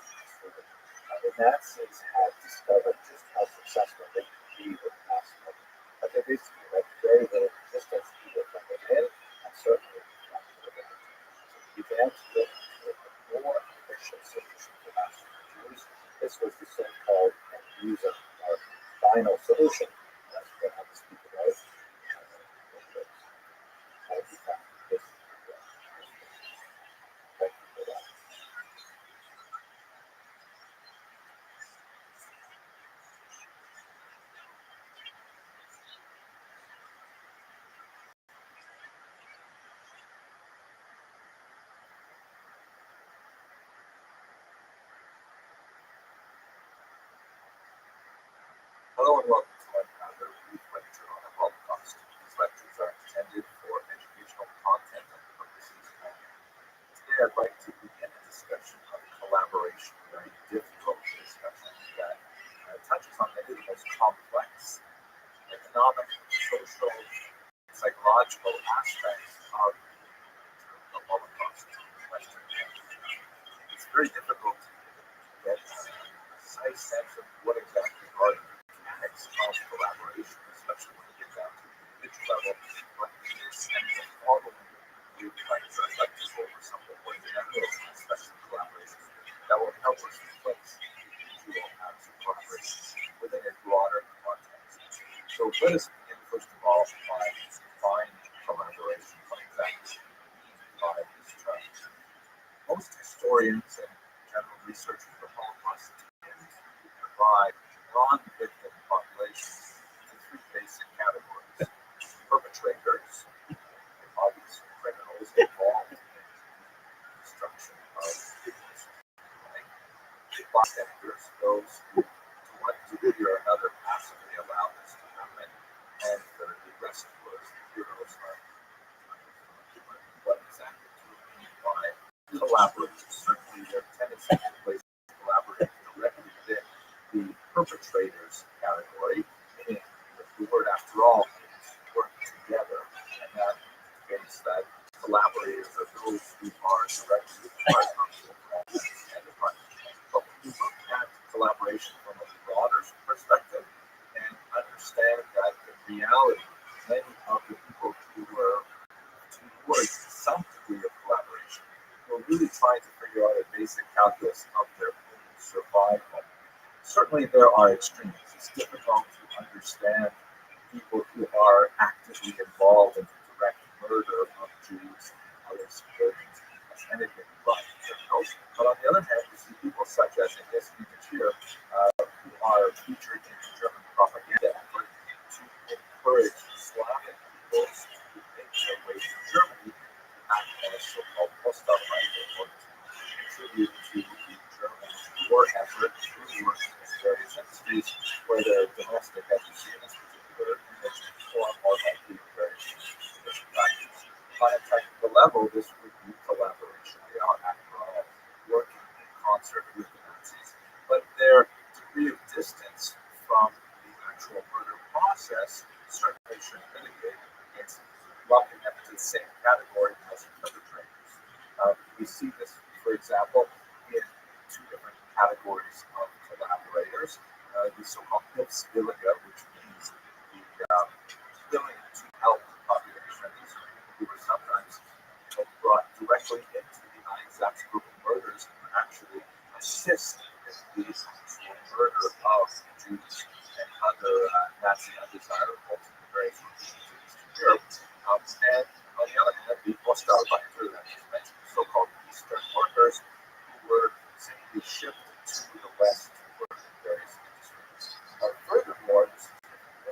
the Nazis had discovered just how successful they could be with mass murder. But they basically had very little resistance either from within and certainly from within. So they began to look for a more efficient solution to mass Jews. This was the so-called Musa, or final solution. That's what I was speaking about. Hello and welcome to another brief lecture on the Holocaust. These lectures are intended for educational content and purposes only. Today I'd like to begin a discussion of collaboration, a very difficult discussion that touches on many of the most complex economic, social, and psychological aspects of the Holocaust in Western Europe. It's very difficult to get a precise sense of what exactly are the mechanics of collaboration, especially when you get down to the individual level. But in this and the following, we would like to go over some of the more general aspects of collaboration that will help us place individual acts of collaboration within a broader context. So let us begin first of all by defining collaboration. What exactly mean by this term? Most historians and general researchers of the Holocaust tend to divide non-victim populations into three basic categories: perpetrators, obvious criminals involved in the destruction of people's life; bystanders, those who, to one degree or another, passively allow this to happen; and thirdly, rescuers, the heroes of what exactly do we mean by collaborators? Certainly, their tendency to place collaborate directly within the perpetrators category, meaning the word, after all, means work together, and that indicates that collaborators are those who are directly part of the enterprise. But when you look at collaboration from a broader perspective and understand that in reality, many of the people who were towards some degree of collaboration, we're really trying to figure out a basic calculus of their own survival. Certainly, there are extremes. It's difficult to understand people who are actively involved in the direct murder of Jews and other civilians as anything but criminals. But on the other hand, we see people such as in this image here, who are featured in the German propaganda effort to encourage Slavic peoples to make their way to Germany to act as so-called Postalreiter or to contribute to the German war effort through work in various industries where their domestic, as you see in this particular image, form more likely various mission practice. On a technical level, this would be collaboration. They are, after all, working in concert with the Nazis, but their degree of distance from the actual murder process certainly should mitigate against lumping them into the same category as perpetrators. We see this, for example, in two different categories of collaborators. The so-called Hilfswillige, which means the willing to help the population. These are people who were sometimes brought directly into the Einsatzgruppen murders and actually assist in the actual murder of Jews and other Nazi undesirables in various regions of Eastern Europe. And on the other hand, the Postalreiter that was mentioned, so-called Eastern workers, who were simply shipped to the West to work in various industries. Furthermore, this is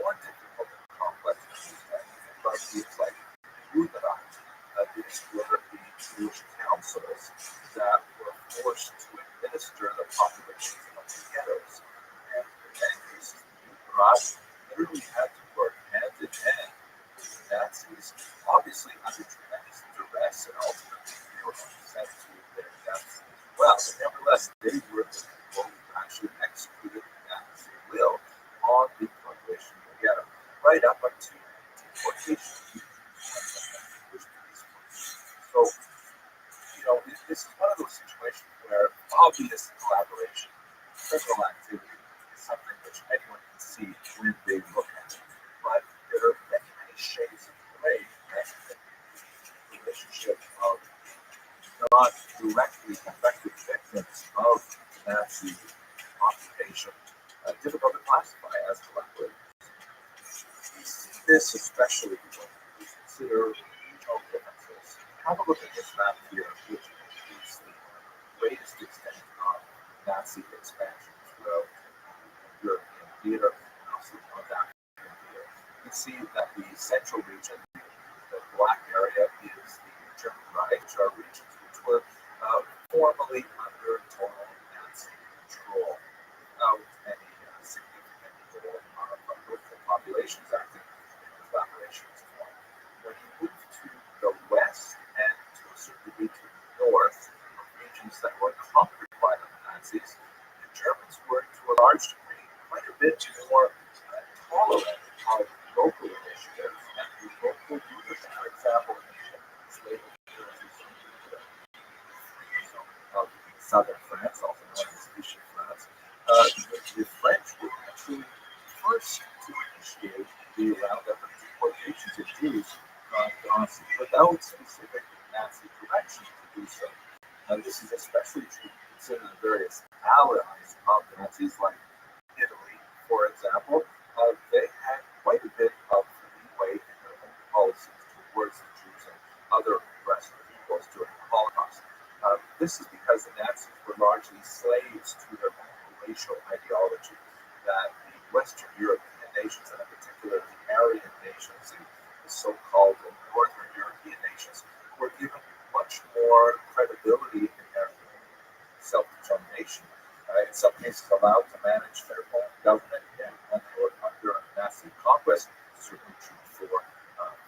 more difficult and complex to understand about groups like Judenrat. These were the Jewish councils that were forced to administer the populations of the ghettos. And in many cases, Judenrat literally had to work hand in hand with the Nazis, obviously under tremendous duress, and ultimately they were sent to their deaths as well. But nevertheless, they were the people who actually executed the Nazi will on the population of the ghetto, right up until deportation. So, this is one of those situations where obvious collaboration, criminal activity, is something which anyone can see when they look at it. But there are many, many shades of gray in the relationship of not directly affected victims of Nazi occupation, difficult to classify as collaborators. We see this especially when we consider regional differences. Have a look at this map here, which indicates the greatest extent of Nazi expansion throughout European theater and also North African theater. You can see that the central region, the black area, is the German Reich, which are regions which were formally under total Nazi control without any significant role of local populations acting in collaboration as well. When you move to the west and to a certain degree to the north, regions that were conquered by the Nazis, the Germans were to a large degree quite a bit more tolerant of local initiatives and the local leadership. For example, in this label of southern France, also known as Vichy France, the French were actually first to initiate the roundup of deportations of Jews from France without specific Nazi direction to do so. This is especially true considering the various allies of the Nazis, like Italy, for example. They had quite a bit of leeway in their own policies towards the Jews and other oppressed peoples during the Holocaust. This is because the Nazis were largely slaves to their own racial ideology, that the Western European nations, and in particular the Aryan nations, the so-called Northern European nations, were given much more credibility in their self-determination, in some cases allowed to manage their own government when they were under Nazi conquest, certainly true for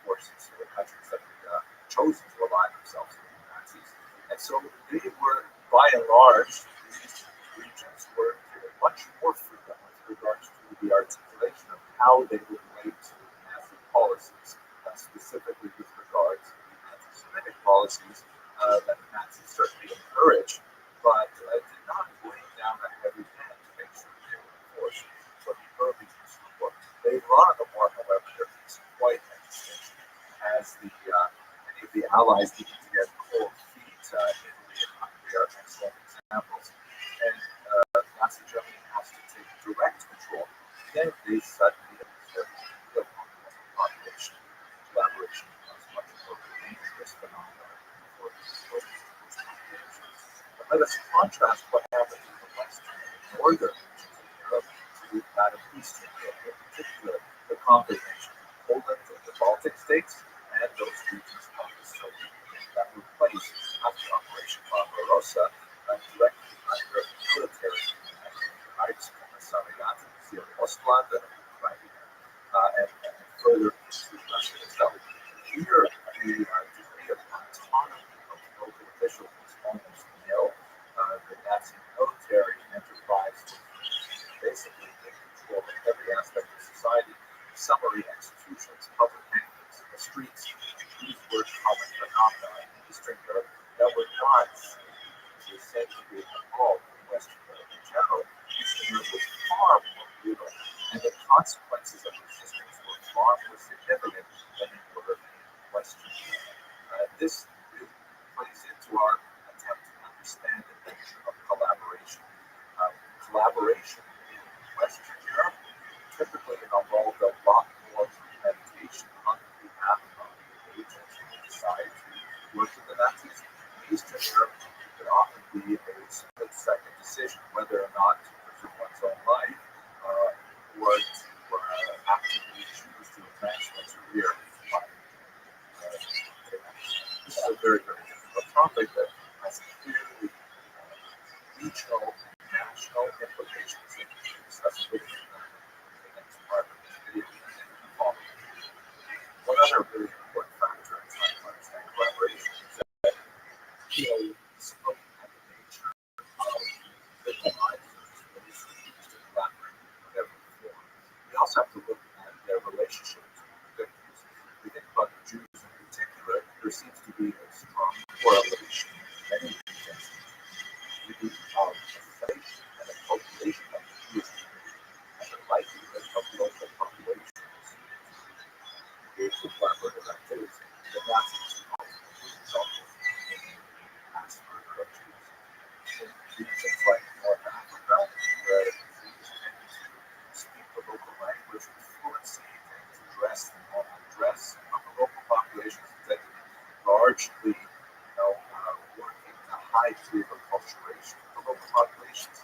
forces or countries that had chosen to ally themselves with the Nazis. And so they were, by and large, these regions were given much more freedom with regards to the articulation of how they would relate to Nazi policies, specifically with regards to the anti-Semitic policies that the Nazis certainly encouraged, but did not lay down a heavy hand to make sure they were enforced for the early years of the war. Later on in the war, however, there is quite a distinction as many of the Allies begin to get cold feet. Italy and Hungary are excellent examples. And Nazi Germany has to take direct control. Then they suddenly their real population collaboration becomes much more dangerous phenomenon for these populations. But let us contrast what happens in the western and northern regions of Europe to that of Eastern Europe, in particular the conquered nations, Poland and the Baltic states, and those regions of the Soviet Union that were placed after Operation Barbarossa directly under military Reichskommissariat für Ostland and Crimea, and further into Russia itself. Here, the degree of autonomy of local officials was almost nil. The Nazi military enterprise was basically in control of every aspect of society. Summary executions, public hangings in the streets, these were common phenomena in Eastern Europe that were not to the same degree at all in Western Europe in general. Eastern Europe was far more brutal, and the consequences of resistance were far more significant than they were in Western Europe. This really plays into our attempt to understand the nature of collaboration. Collaboration in Western Europe typically involved a lot more premeditation on behalf of the agents who decide to work with the Nazis. In Eastern Europe, it could often be a split-second decision whether or not to preserve one's own life or to actively choose to advance one's career. This is a very, very difficult topic that has clearly regional and national implications that we can discuss with you in the next part of this video and the following. One other really important factor in trying to understand collaboration is that look at the nature of the advisors when they choose to collaborate in whatever form. We also have to look at their relationship to the victims. We think about the Jews in particular, there seems to be a strong correlation in many regions between faith and the cultivation of the Jewish community and the likelihood of local populations engaged in collaborative activities. The Nazis ultimately resulted in the mass murder of Jews. In regions like North Africa, where the Jews tend to speak the local language with fluency, tend to dress the normal dress of the local populations, tend to be largely working in a high degree of acculturation of the local populations.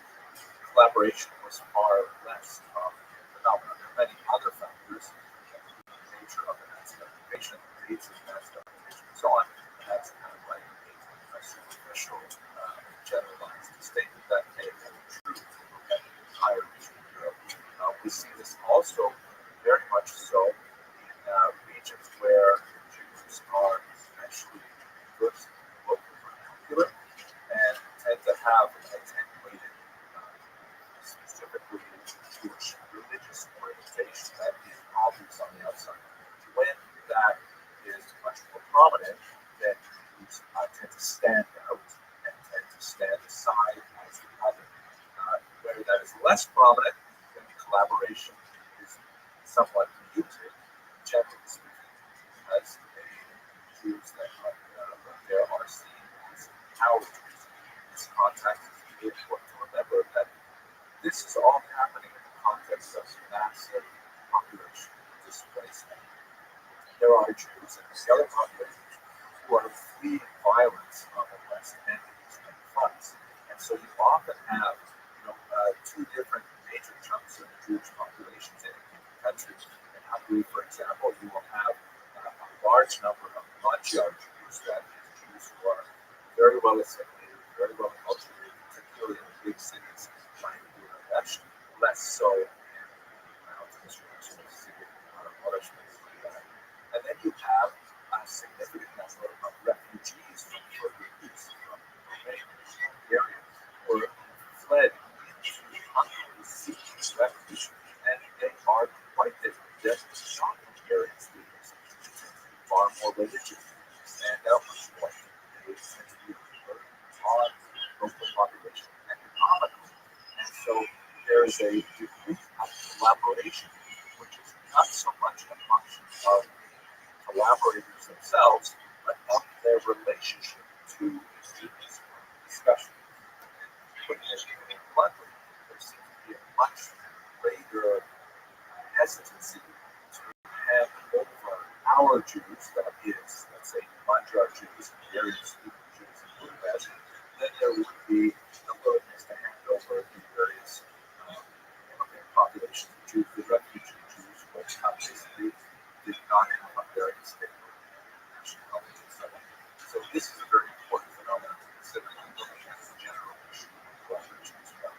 Collaboration was far less of a phenomenon. There are many other factors, including the nature of the Nazi occupation, the dates of the Nazi occupation, and so on. And that's kind of like a superficial, generalized statement that may have been true if you look at the entire region of Europe. We see this also very much so in regions where Jews are especially versed in local vernacular and tend to have an attenuated, specifically Jewish religious orientation that is obvious on the outside. When that is much more prominent, then Jews tend to stand out and tend to stand aside as the other. Where that is less prominent, then collaboration is somewhat muted, generally speaking, because the Jews that there are seen as cowards. In this context, it's really important to remember that this is all happening in the context of massive population displacement. There are Jews and the other populations who are fleeing violence on the West and the East, and often have two different major chunks of the Jewish populations in countries. In Hungary, for example, you will have a large number of Magyar Jews, that is, Jews who are very well assimilated, very well acculturated, particularly in the big cities like Budapest, less so in mountainous regions, other places like that. And then you have a significant number of refugees from further east, from Romania, Bulgaria, who fled into Hungary seeking refuge, and they are quite different. They're not Hungarian speakers. They tend to be far more religious, stand out much more. They tend to be on local population economically. And so there's a degree of collaboration, which is not so much a function of collaborators themselves, but of their relationship to students from discussion. Putting it bluntly, there seems to be a much greater hesitancy to hand over our Jews, that is, let's say, Magyar Jews, Hungarian speaking Jews in Budapest, then there would be a willingness to hand over the various immigrant populations of Jews, the refugee Jews, which obviously did not have Hungarian state nationality and so on. So this is a very important phenomenon to consider when looking at the general issue of collaboration as well.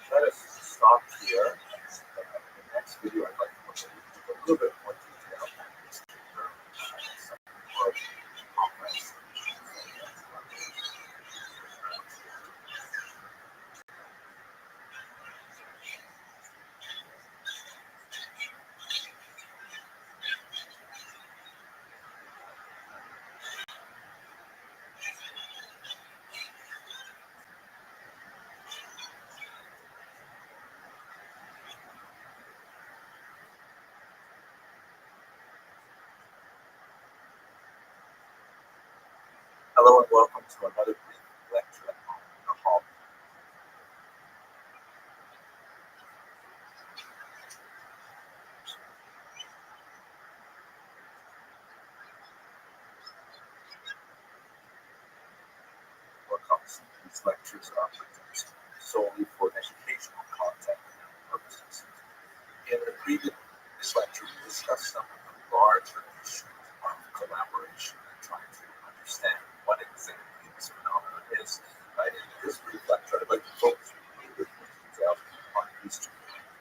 Let us stop here, and in the next video I'd like to look at a little bit more detail at this particular some more complex issues like collaboration. Hello and welcome to another brief lecture on the hall. These lectures are produced solely for educational content purposes. In the previous lecture, we discussed some of the larger issues of collaboration and trying to understand what exactly this phenomenon is. In this brief lecture, I'd like to focus a little bit more detail on history.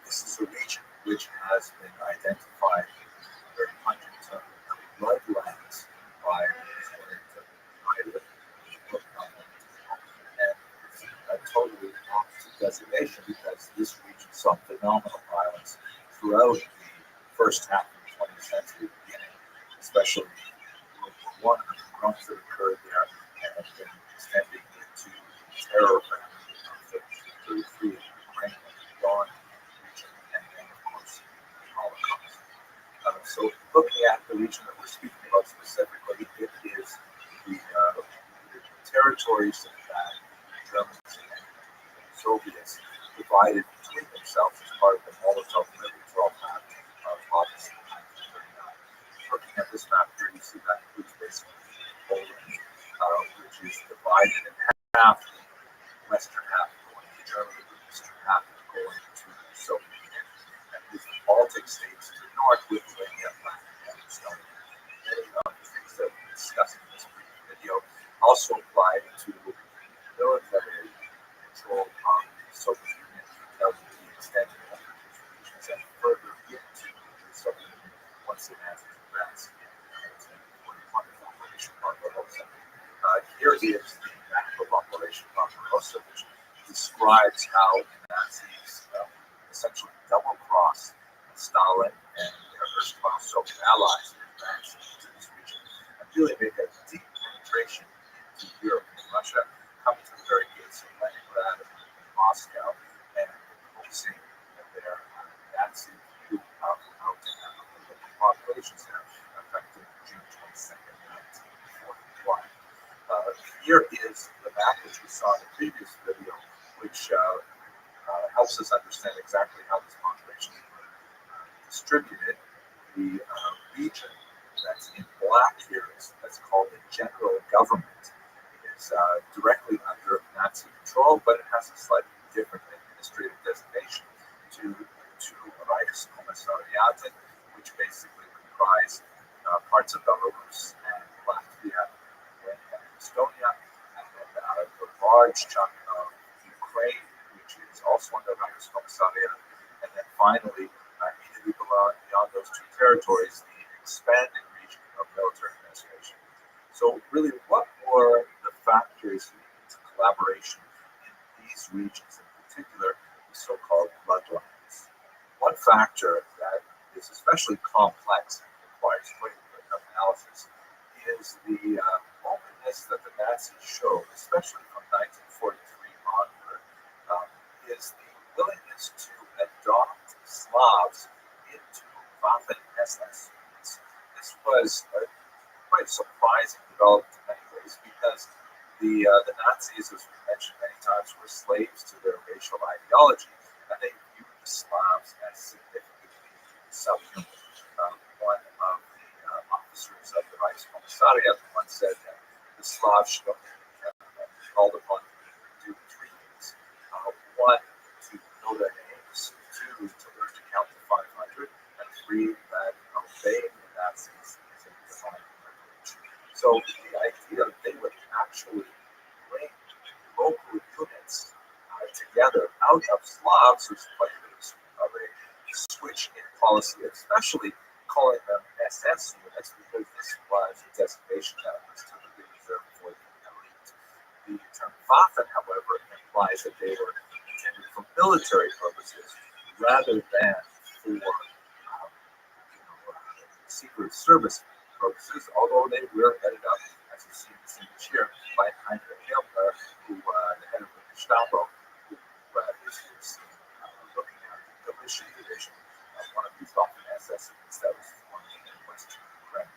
This is a region which has been identified very hundreds of bloodlines by historians of Ireland, and it's a totally opposite designation because this region saw phenomenal violence throughout the first half of the 20th century beginning, especially World War I, and the wrongs that occurred there and have been extending into terror from 1933 in Ukraine and the Don region, and then, of course, the Holocaust. So looking at the region that we're speaking about specifically, it is the territories that Germans and Soviets divided between themselves as part of the Molotov-Ribbentrop Pact of August 1939. Looking at this map here, you see that includes basically Poland, which is divided in half, the western half going to Germany, the eastern half going to the Soviet Union. And these are the Baltic states to the north, Lithuania, Latvia, and Estonia. Many of the things that we discussed in this brief video also apply to military control of the Soviet Union that would be extended over these regions and further into the Soviet Union once it has advanced in 1941 with Operation Barbarossa. Here is the map of Operation Barbarossa, which describes how the Nazis essentially double-crossed Stalin and their erstwhile Soviet allies in advancing into this region and really make a deep penetration into Europe and Russia, coming to the very gates of Leningrad and Moscow, and imposing their Nazi coup out of the local populations there, effective June 22nd, 1941. Here is the map which we saw in the previous video, which helps us understand exactly how these populations were distributed. The region that's in black here that's called the general government is directly under Nazi control. control, but it has a slightly different administrative designation to Reichskommissariaten, which basically comprise parts of Belarus and Latvia, Lithuania, and Estonia, and then a large chunk of Ukraine, which is also under Reichskommissariat, and then finally, immediately beyond those two territories, the expanding region of military administration. So really, what were the factors leading to collaboration in these regions, in particular, the so-called bloodlines? One factor that is especially complex and requires quite a bit of analysis is the openness that the Nazis showed, especially from 1943 onward, is the willingness to adopt Slavs into Waffen-SS units. This was quite surprising development in many ways because the Nazis, as we mentioned many times, were slaves to their racial ideology, and they viewed the Slavs as significantly subhuman. One of the officers of the Reichskommissariat once said that the Slavs should only be called upon to do three things. One, to know their names; two, to learn to count to 500; and three, that obeying the Nazis is a design privilege. So the idea that they would actually bring local units together out of Slavs was quite a bit of a switch in policy, especially calling them SS units, because this was a designation that was typically reserved for the elite. The term Waffen, however, implies that they were intended for military purposes rather than for secret service purposes, although they were headed up, as you see in this image here, by Heinrich Himmler, who the head of the Gestapo, who is seen looking at the Galicia division of one of these Waffen SS units that was formed in Western Ukraine.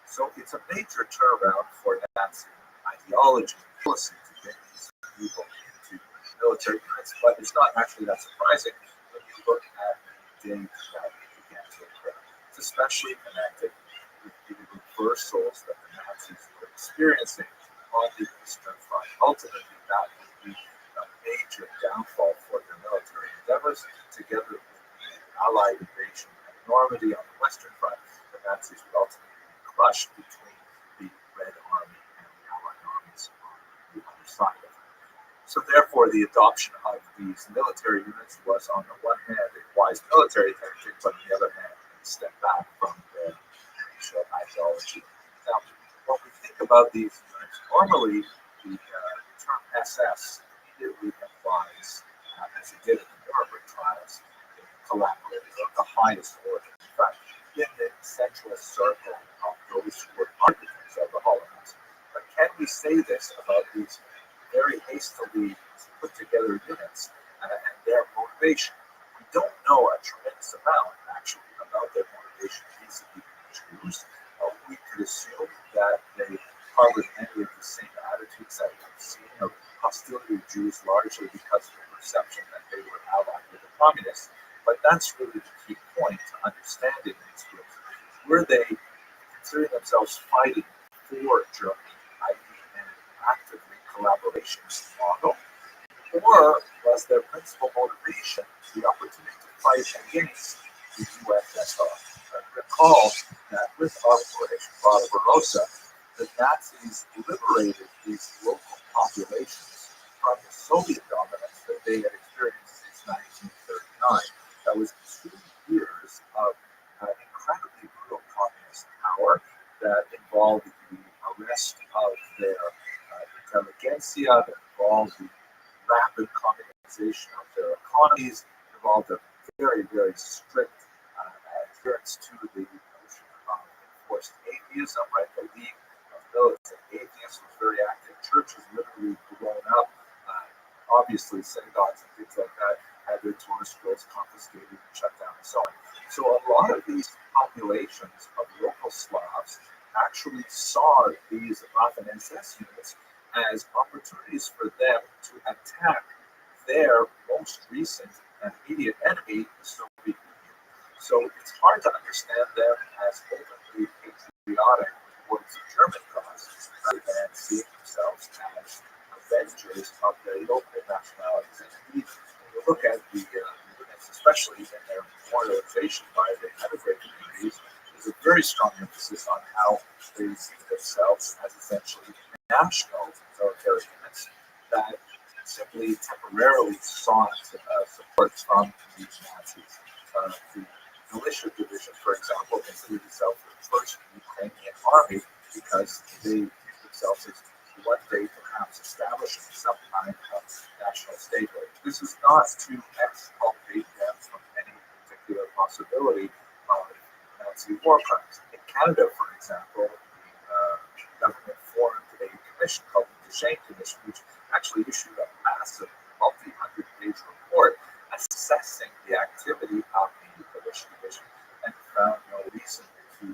So it's a major turnaround for Nazi ideology and policy to get these people into military units, but it's not actually that surprising when you look at the day that it began to occur. It's especially connected with the reversals that the Nazis were experiencing on the Eastern Front. Ultimately, that would be a major downfall for their military endeavors, together with the Allied invasion of Normandy on the Western Front. The Nazis would ultimately be crushed between the Red Army and the Allied armies on the other side of it. So therefore, the adoption of these military units was, on the one hand, a wise military tactic, but on the other hand, a step back from their racial ideology. Now, when we think about these units, normally the term SS immediately implies, as it did in the Nuremberg trials, collaborators of the highest order. In fact, in the centralist circle of those who were architects of the Holocaust. But can we say this about these very hastily put together units and their motivation? We don't know a tremendous amount, actually, about their motivation vis-a-vis the Jews. We could assume that they harbored many of the same attitudes that we've seen of hostility to Jews, largely because of the perception that they were allied with the communists. But that's really the key point to understanding these groups. Were they considering themselves fighting for Germany, i.e., an actively collaboration model, or was their principal motivation the opportunity to fight against the USSR? Recall that with Operation Barbarossa, the Nazis liberated these local populations from the Soviet dominance that they had experienced since 1939. That was 2 years of incredibly brutal communist power that involved the arrest of their intelligentsia, that involved the rapid communization of their economies, involved a very, very strict adherence to the notion of enforced atheism, right? The League of Militant Atheists was very active. Churches literally blown up. Obviously, synagogues and things like that had their Torah scrolls confiscated and shut down and so on. So a lot of these populations of local Slavs actually saw these Waffen-SS units as opportunities for them to attack their most recent and immediate enemy, the Soviet Union. So it's hard to understand them as openly patriotic towards the German cause, rather than seeing themselves as avengers of their local nationalities. And indeed, when you look at the units, especially in their memorialization by the emigrant communities, there's a very strong emphasis on how they see themselves as essentially national military units that simply temporarily sought support from these Nazis. The militia division, for example, considered itself the first Ukrainian army because they viewed themselves as one day perhaps establishing some kind of national statehood. This is not to exculpate them from any particular possibility of Nazi war crimes. In Canada, for example, the government formed a commission called the Duchesne Commission, which actually issued a massive multi-hundred-page report assessing the activity of the militia division and found no reason to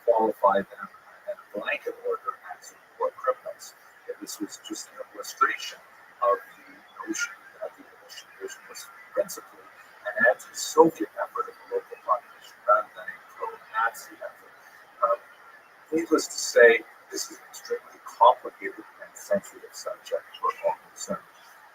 qualify them in a blanket order as war criminals. And this was just an illustration of the notion that the militia division was principally an anti-Soviet effort of the local population rather than a pro-Nazi effort. Needless to say, this is an extremely complicated and sensitive subject for all concerned.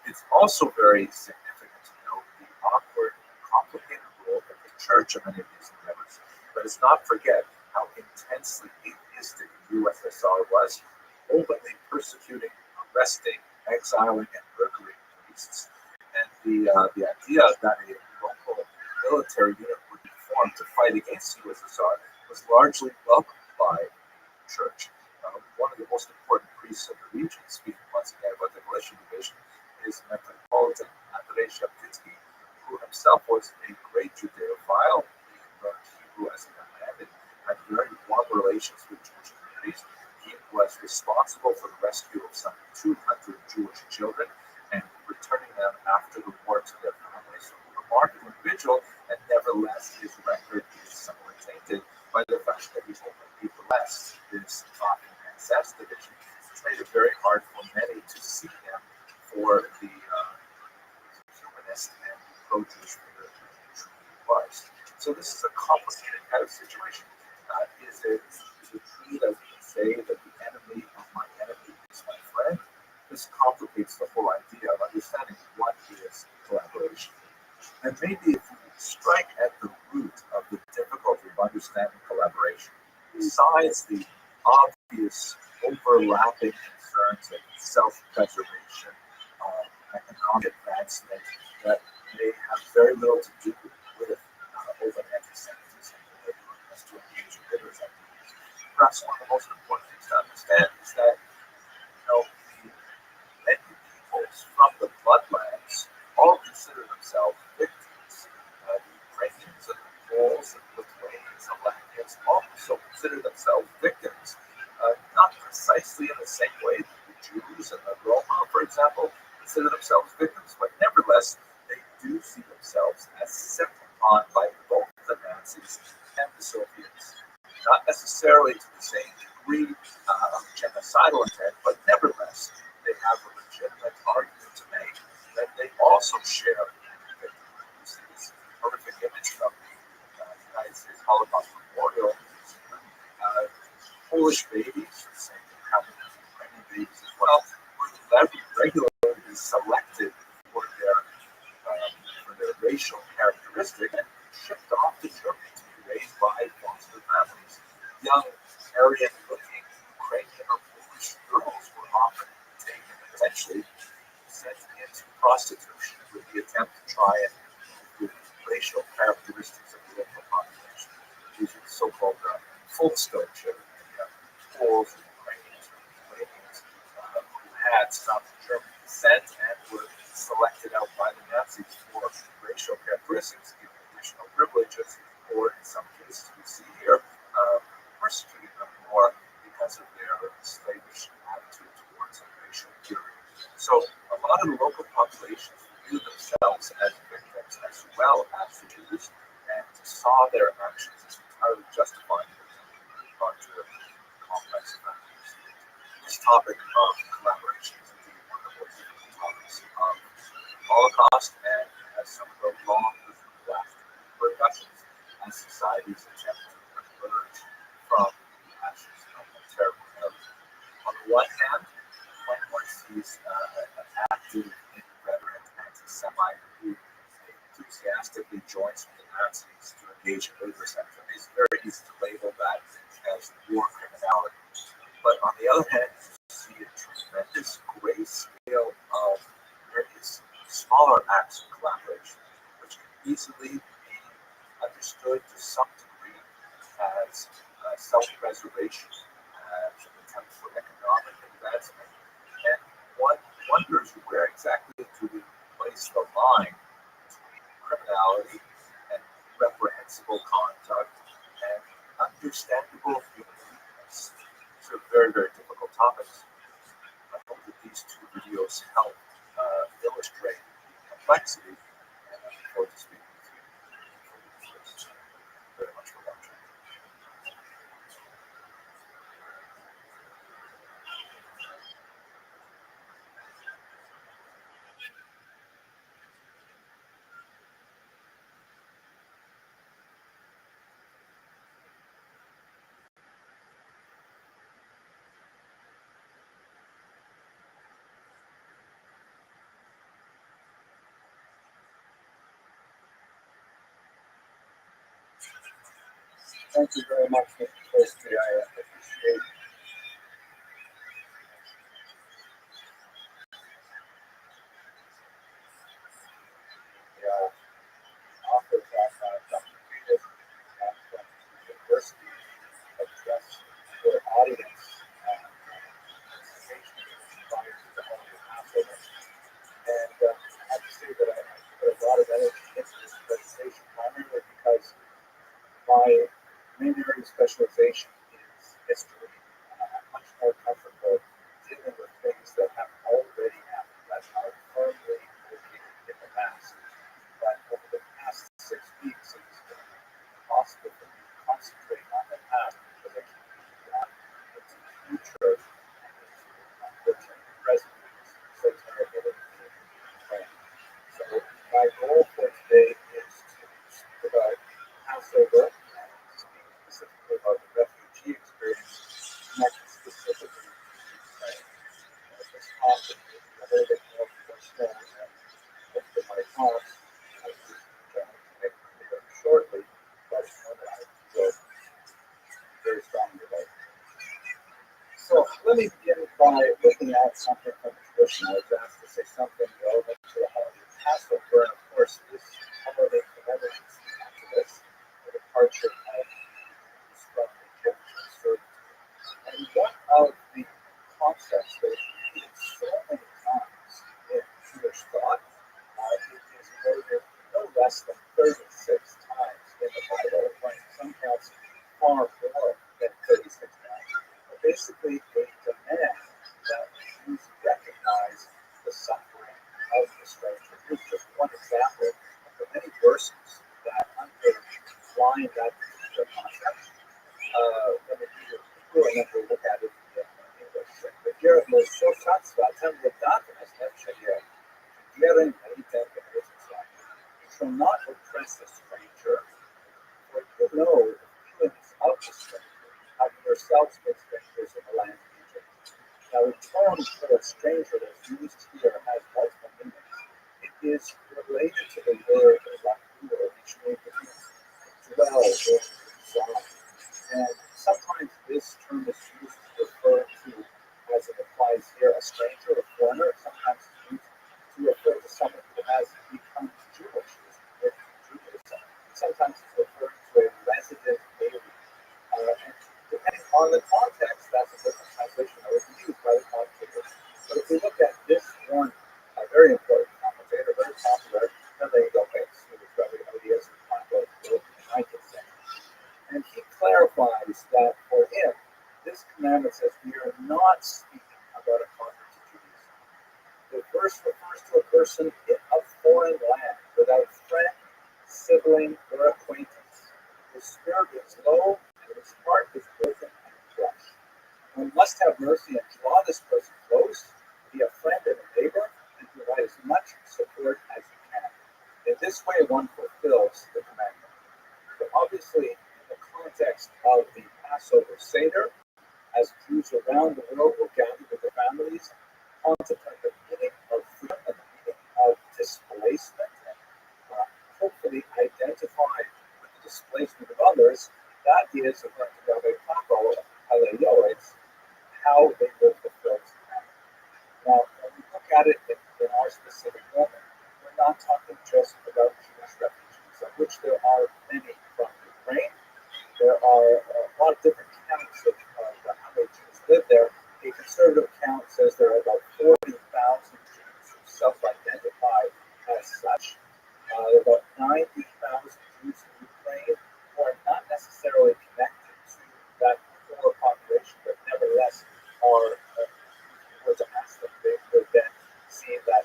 It's also very significant to note the awkward and complicated role of the church in many of these endeavors. Let us not forget how intensely atheistic the USSR was, openly persecuting, arresting, exiling, and murdering priests. And the idea that a local military unit would be formed to fight against the USSR was largely welcomed by the church. One of the most important priests of the region, speaking once again about the militia division, is Metropolitan Andrei Sheptitsky, who himself was a great Judeophile. He learned Hebrew as a young man and had very warm relations with Jewish communities. He was responsible for the rescue of some 200 Jewish children and returning them after the war to their families. A remarkable individual, and nevertheless his record is somewhat tainted by the fact that he openly blessed this Talking Ancest division. It's made it very hard for many to see him for the humanist and pro-Jewish figure he truly was. So this is a complicated kind of situation. Is it true that we can say that the enemy of my enemy is my friend? This complicates the whole idea of understanding what is collaboration. And maybe if we strike at the root of the difficulty of understanding collaboration, besides the obvious overlapping concerns of self-preservation, economic advancement that may have very little to do with open anti-Semitism or as to engage in bitterness activities. Perhaps one of the most important things to understand is that the many peoples from the bloodlands all consider themselves victims. The Ukrainians and the Poles and Lithuanians and Latvians also consider themselves victims, not precisely in the same way that the Jews and the Roma, for example, consider themselves victims, but nevertheless, they do see themselves as set upon by both the Nazis and the Soviets. Not necessarily to the same degree of genocidal intent, but nevertheless, they have a legitimate argument to make that they also share in this horrific image from the United States Holocaust Memorial. Polish babies, the same thing happened to Ukrainian babies as well, were regularly selected for their racial characteristic and shipped off to Germany to be raised by foster families. Young Aryan-looking Ukrainian or Polish girls were often taken and eventually sent into prostitution with the attempt to try and improve the racial characteristics of the local population. These are so-called Volksdeutsche children, Poles and Ukrainians or Lithuanians who had some German descent and were selected out by the Nazis for racial characteristics, given additional privileges, or in some cases we see here, persecuting them more because of their slavish attitude towards racial purity. So a lot of the local populations view themselves as victims as well as the Jews and saw their actions as entirely justified in regard to their complex factors. This topic of collaboration is indeed one of the most difficult topics of the Holocaust and has some of the longest lasting repercussions as societies attempt to emerge from the ashes of a terrible era. On the one hand, when one sees active, inveterate anti-Semite who enthusiastically joins with the Nazis to engage in labor sector. It's very easy to label that as war criminality. But on the other hand, you see a tremendous gray scale of various smaller acts of collaboration, which can easily be understood to some degree as self-preservation, as an attempt for economic advancement. And one wonders where exactly do we place the line between criminality and reprehensible conduct and understandable human weakness. These are very, very difficult topics. I hope that these two videos help illustrate the complexity, and I look forward to speaking with you. Thank you very much for watching. Thank you very much, Mr. Christie. I appreciate the offer that Dr. Peters from the University address to their audience prior to the holiday Passover. And I have to say that I put a lot of energy into this presentation, primarily because my main area of specialization is history. I'm much more comfortable dealing with things that have already happened, that are firmly located in the past. But over the past 6 weeks, it's been impossible for me to concentrate on the past because I keep moving on into the future and into unfortunately the present, which is so terrible in Ukraine. So my goal for today is to speak about Passover and speak specifically about the refugee experience connected specifically to Ukraine. This talk is a little bit more personal and most of my talks I will make clear shortly, but it's one that I feel very strongly about. So let me begin by looking at something from the tradition. I was asked to say something relevant to the holiday of Passover, and of course, this holiday commemorates the Exodus, the departure of Jews from Egyptian servitude. And one of the concepts that is repeated so many times in Jewish thought, it is noted no less than 36 times in the Bible, according to some counts, far more than 36 times. But basically, a demand that Jews recognize the suffering of the stranger. Here's just one example of the many verses that underline that particular concept. Let me read it in Hebrew and then we'll look at it in English. Here it was so satisfied, you shall not oppress a stranger, for you know the feelings of the stranger, having yourselves been strangers in the land of Egypt. Now, the term for a stranger that's used here has multiple meanings. It is related to the word lakur, which means dwell or reside. And sometimes this term is used to refer to, as it applies here, a stranger, a foreigner. Sometimes it's used to refer to someone who has become Jewish, who's converted to Judaism. Sometimes it's referring to a resident alien. And depending on the context, that's a different translation that would be used by the commentators. But if we look at this one, a very important commentator, very popular, Rabbi, who was Rabbi Odias in the 19th century. And he clarifies that for him, this commandment says we are not speaking about a convert to Judaism. The verse refers to a person in a foreign land without friend, sibling, or acquaintance. His spirit is low and his heart is broken and crushed. One must have mercy and draw this person close, be a friend and a neighbor, and provide as much support as you can. In this way, one fulfills the commandment. So obviously, in the context of the Passover Seder, as Jews around the world will gather with their families, contemplate the meaning of freedom and ideas of Rabbi Papa, how they were fulfilled. Now, when we look at it in our specific moment, we're not talking just about Jewish refugees, of which there are many from Ukraine. There are a lot of different counts of how many Jews live there. A conservative count says there are about 40,000 Jews who self-identify as such. There are about 90,000 Jews in Ukraine who are not necessarily connected to that core population, but nevertheless are, were to ask them, they would then see that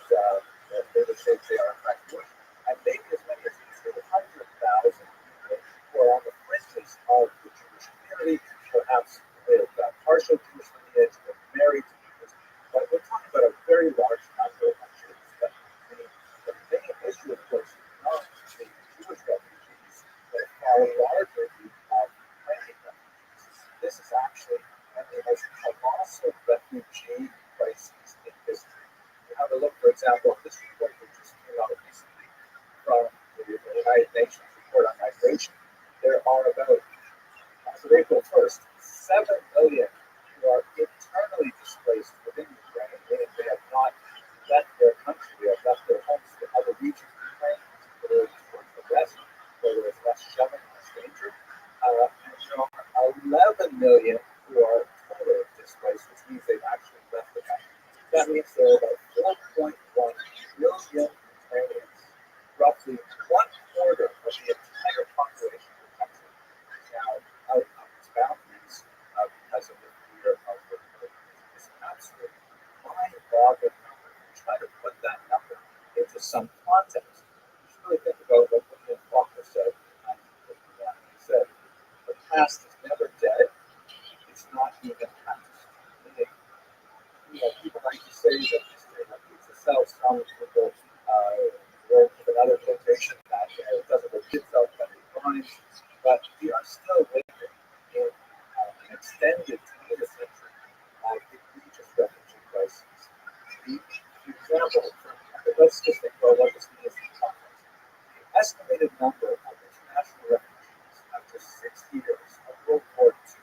they would say they are in fact Jewish. And maybe as many as 200,000 people who are on the fringes of the Jewish community, perhaps with partial Jewish lineage or married to Jews. But we're talking about a very large number of Jews. But the main issue, of course, is not the Jewish refugees, but far larger the Ukrainian refugees. This is actually one of the most colossal refugee crises in history. You have a look, for example, at this report that just came out recently from the United Nations report on migration. There are about, as of April 1st, 7 million who are internally displaced within Ukraine, meaning they have not left their country, they have left their homes to other regions of Ukraine, particularly towards the west, where there is less shelling, less danger. And there are 11 million who are totally displaced, which means they've actually left the country. That means there are about 4.1 million Ukrainians, roughly one quarter of the entire population of the country, is now out of its boundaries because of the fear of this absolute mind-boggling number. Try to put that number into some context. You should really think about what William Faulkner said in 1951. He said, "The past is never dead; it's not even past." People like to say that history repeats itself. Some people work with another quotation that it doesn't repeat itself, but it rhymes. But we are still living in an extended 20th century of egregious refugee crises. The example, let's just think about what this means in context. The estimated number of international refugees after 6 years of World War II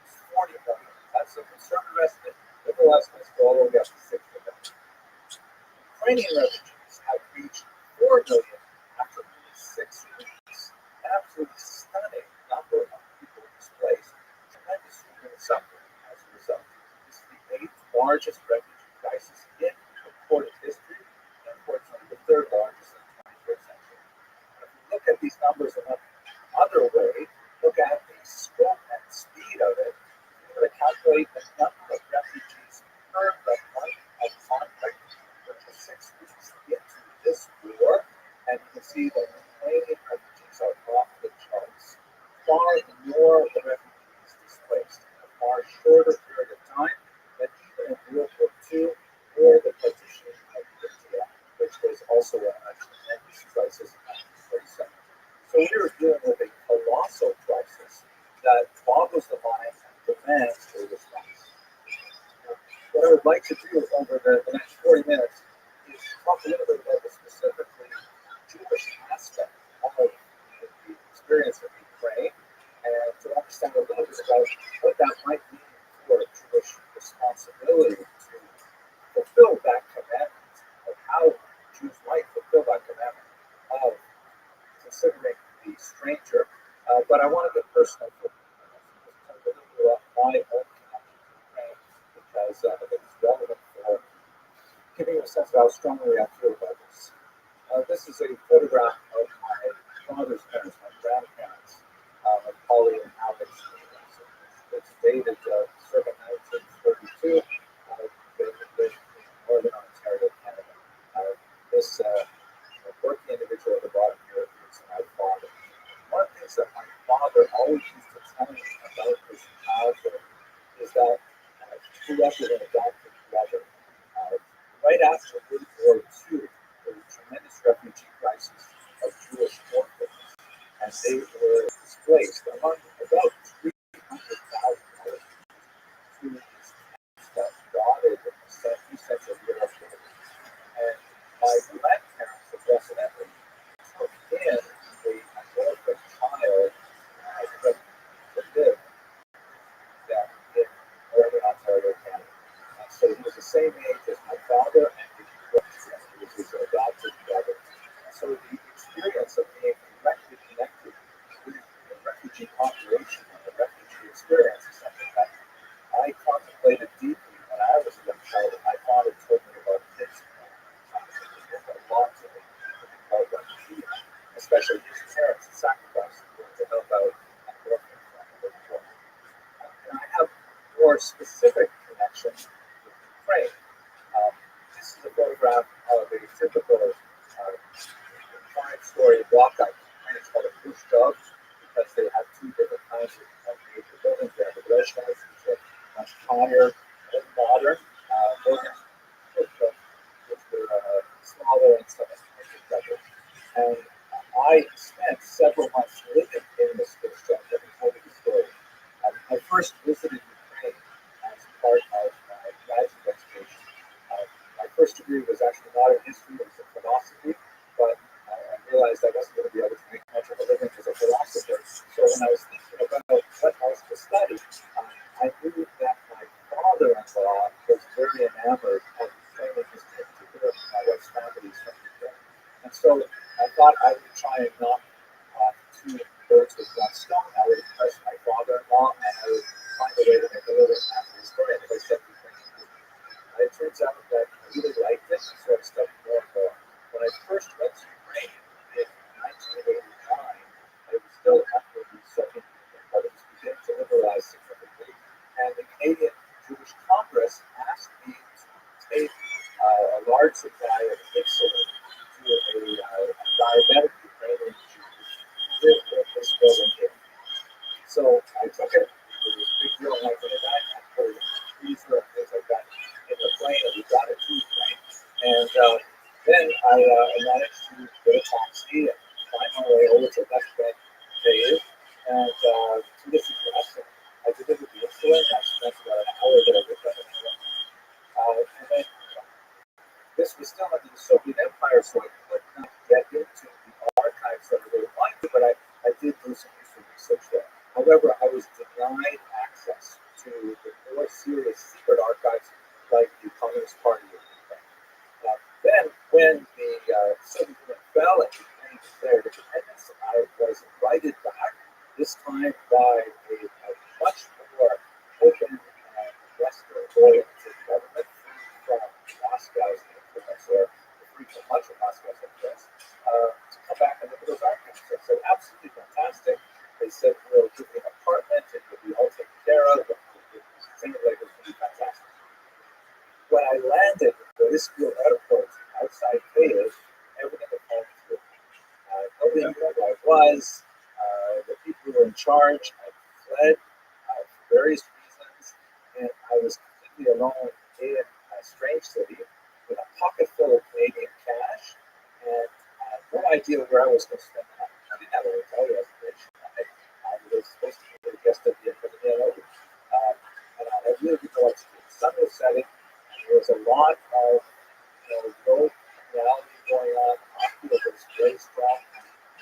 is 40 million. That's a conservative estimate. Liberal estimates go all the way up to 60 million. Ukrainian refugees have reached 4 million after only 6 weeks. An absolutely stunning number of people displaced, tremendous human suffering as a result. This is the 8th largest refugee crisis in recorded history, and unfortunately the 3rd largest in the 21st century. If we look at these numbers in another way, look at the scope and speed of it, we're going to calculate the number of refugees per the month of conflict, which is 6 weeks into this war, and you can see that Ukrainian refugees are off the charts. Far more the refugees displaced in a far shorter period of time than even in World War II or the partition of India, which was also a tremendous crisis in 1947. So we are dealing with a colossal crisis that boggles the mind and demands a response. What I would like to do over the next 40 minutes is talk a little bit about the specifically Jewish aspect of the experience of Ukraine and to understand a little bit about what that might mean for Jewish responsibility to fulfill that commandment, of how Jews might fulfill that commandment of considering the stranger. But I want to get personal for a little bit about my own connection to Ukraine because I think it's relevant for giving you a sense of how strongly I feel about this. This is a photograph of my father's parents, my grandparents, Polly and Alex. It's dated circa 1932. They lived in Northern Ontario, Canada. This quirky individual at the bottom here is my father. One of the things that my father always used to tell me about his childhood is that he grew up with an adopted brother. Right after World War II, there was a tremendous refugee crisis of Jewish orphans, and they were displaced among about 300,000 Jews that dotted Central Europe. And my grandparents, unfortunately, took in an orphan child, in philosophy, but I realized I wasn't going to be able to make much of a living as a philosopher. So when I was thinking about what else to study, I knew that my father-in-law was very enamored of the family history, in particular my wife's family is from Ukraine. And so I thought I would try and knock two birds with one stone. I would impress my father-in-law, and I would find a way to make a living after the story. And I said, it turns out that I really liked it, so I studied more and more. When I first went to Ukraine in 1989, I was still after the Soviet Union, but it was beginning to liberalize significantly. And the Canadian Jewish Congress asked me to take a large supply of insulin to a diabetic Ukrainian Jew who lived in this building here. So I took it. It was a big deal in 1989. I put it in the freezer and things like that in the plane, and we got it to Ukraine. And then I managed to get a taxi and find my way over to West Bank Cave and to this address. And I delivered the insulin. I spent about an hour there with them. And then this was still under the Soviet Empire, so I could not get into the archives that I would like to, but I did do some useful research there. However, I was denied access to the more serious secret archives like the Communist Party of Ukraine. Then, when the Soviet Union fell and Ukraine declared independence, I was invited back, this time by a much more open and Western-oriented government, from Moscow's influence, or free from much of Moscow's influence, to come back and look at those archives. So I said, absolutely fantastic. They said, we'll give you an apartment and you'll be all taken care of. It seemed like it was going to be fantastic. When I landed at the Rothschild airport outside Kyiv, everything had fallen through. Nobody knew who I was. The people who were in charge had fled for various reasons, and I was completely alone in a strange city with a pocket full of Canadian cash and no idea where I was going to spend the night. I didn't have a hotel reservation. I was supposed to be a guest at the Academy, and I really didn't know what to do. The sun was setting, and there was a lot of low reality going on. Hockey was very strong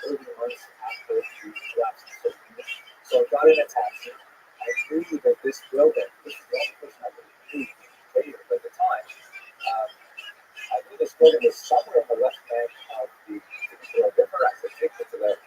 in the early months after the collapse of the Soviet Union. So I got in a taxi. I knew that this building, this is the only person I really knew in Kyiv at the time. I knew this building was somewhere on the left bank of the Peninsula River. I could take it to that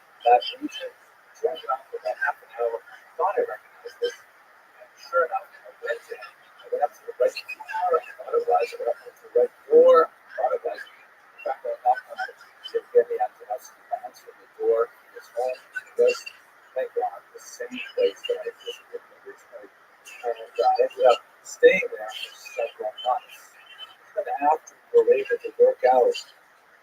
region, drove around for about half an hour, thought I recognized this, and sure enough, I went in. I went up to the right car, I thought it was. I went up to the right door, I thought it was. In fact, I knocked on it, said, get me out to the house. I answered the door, he was home. It was, thank God, the same place that I visited originally. And I ended up staying there for several months. Even after we were able to work out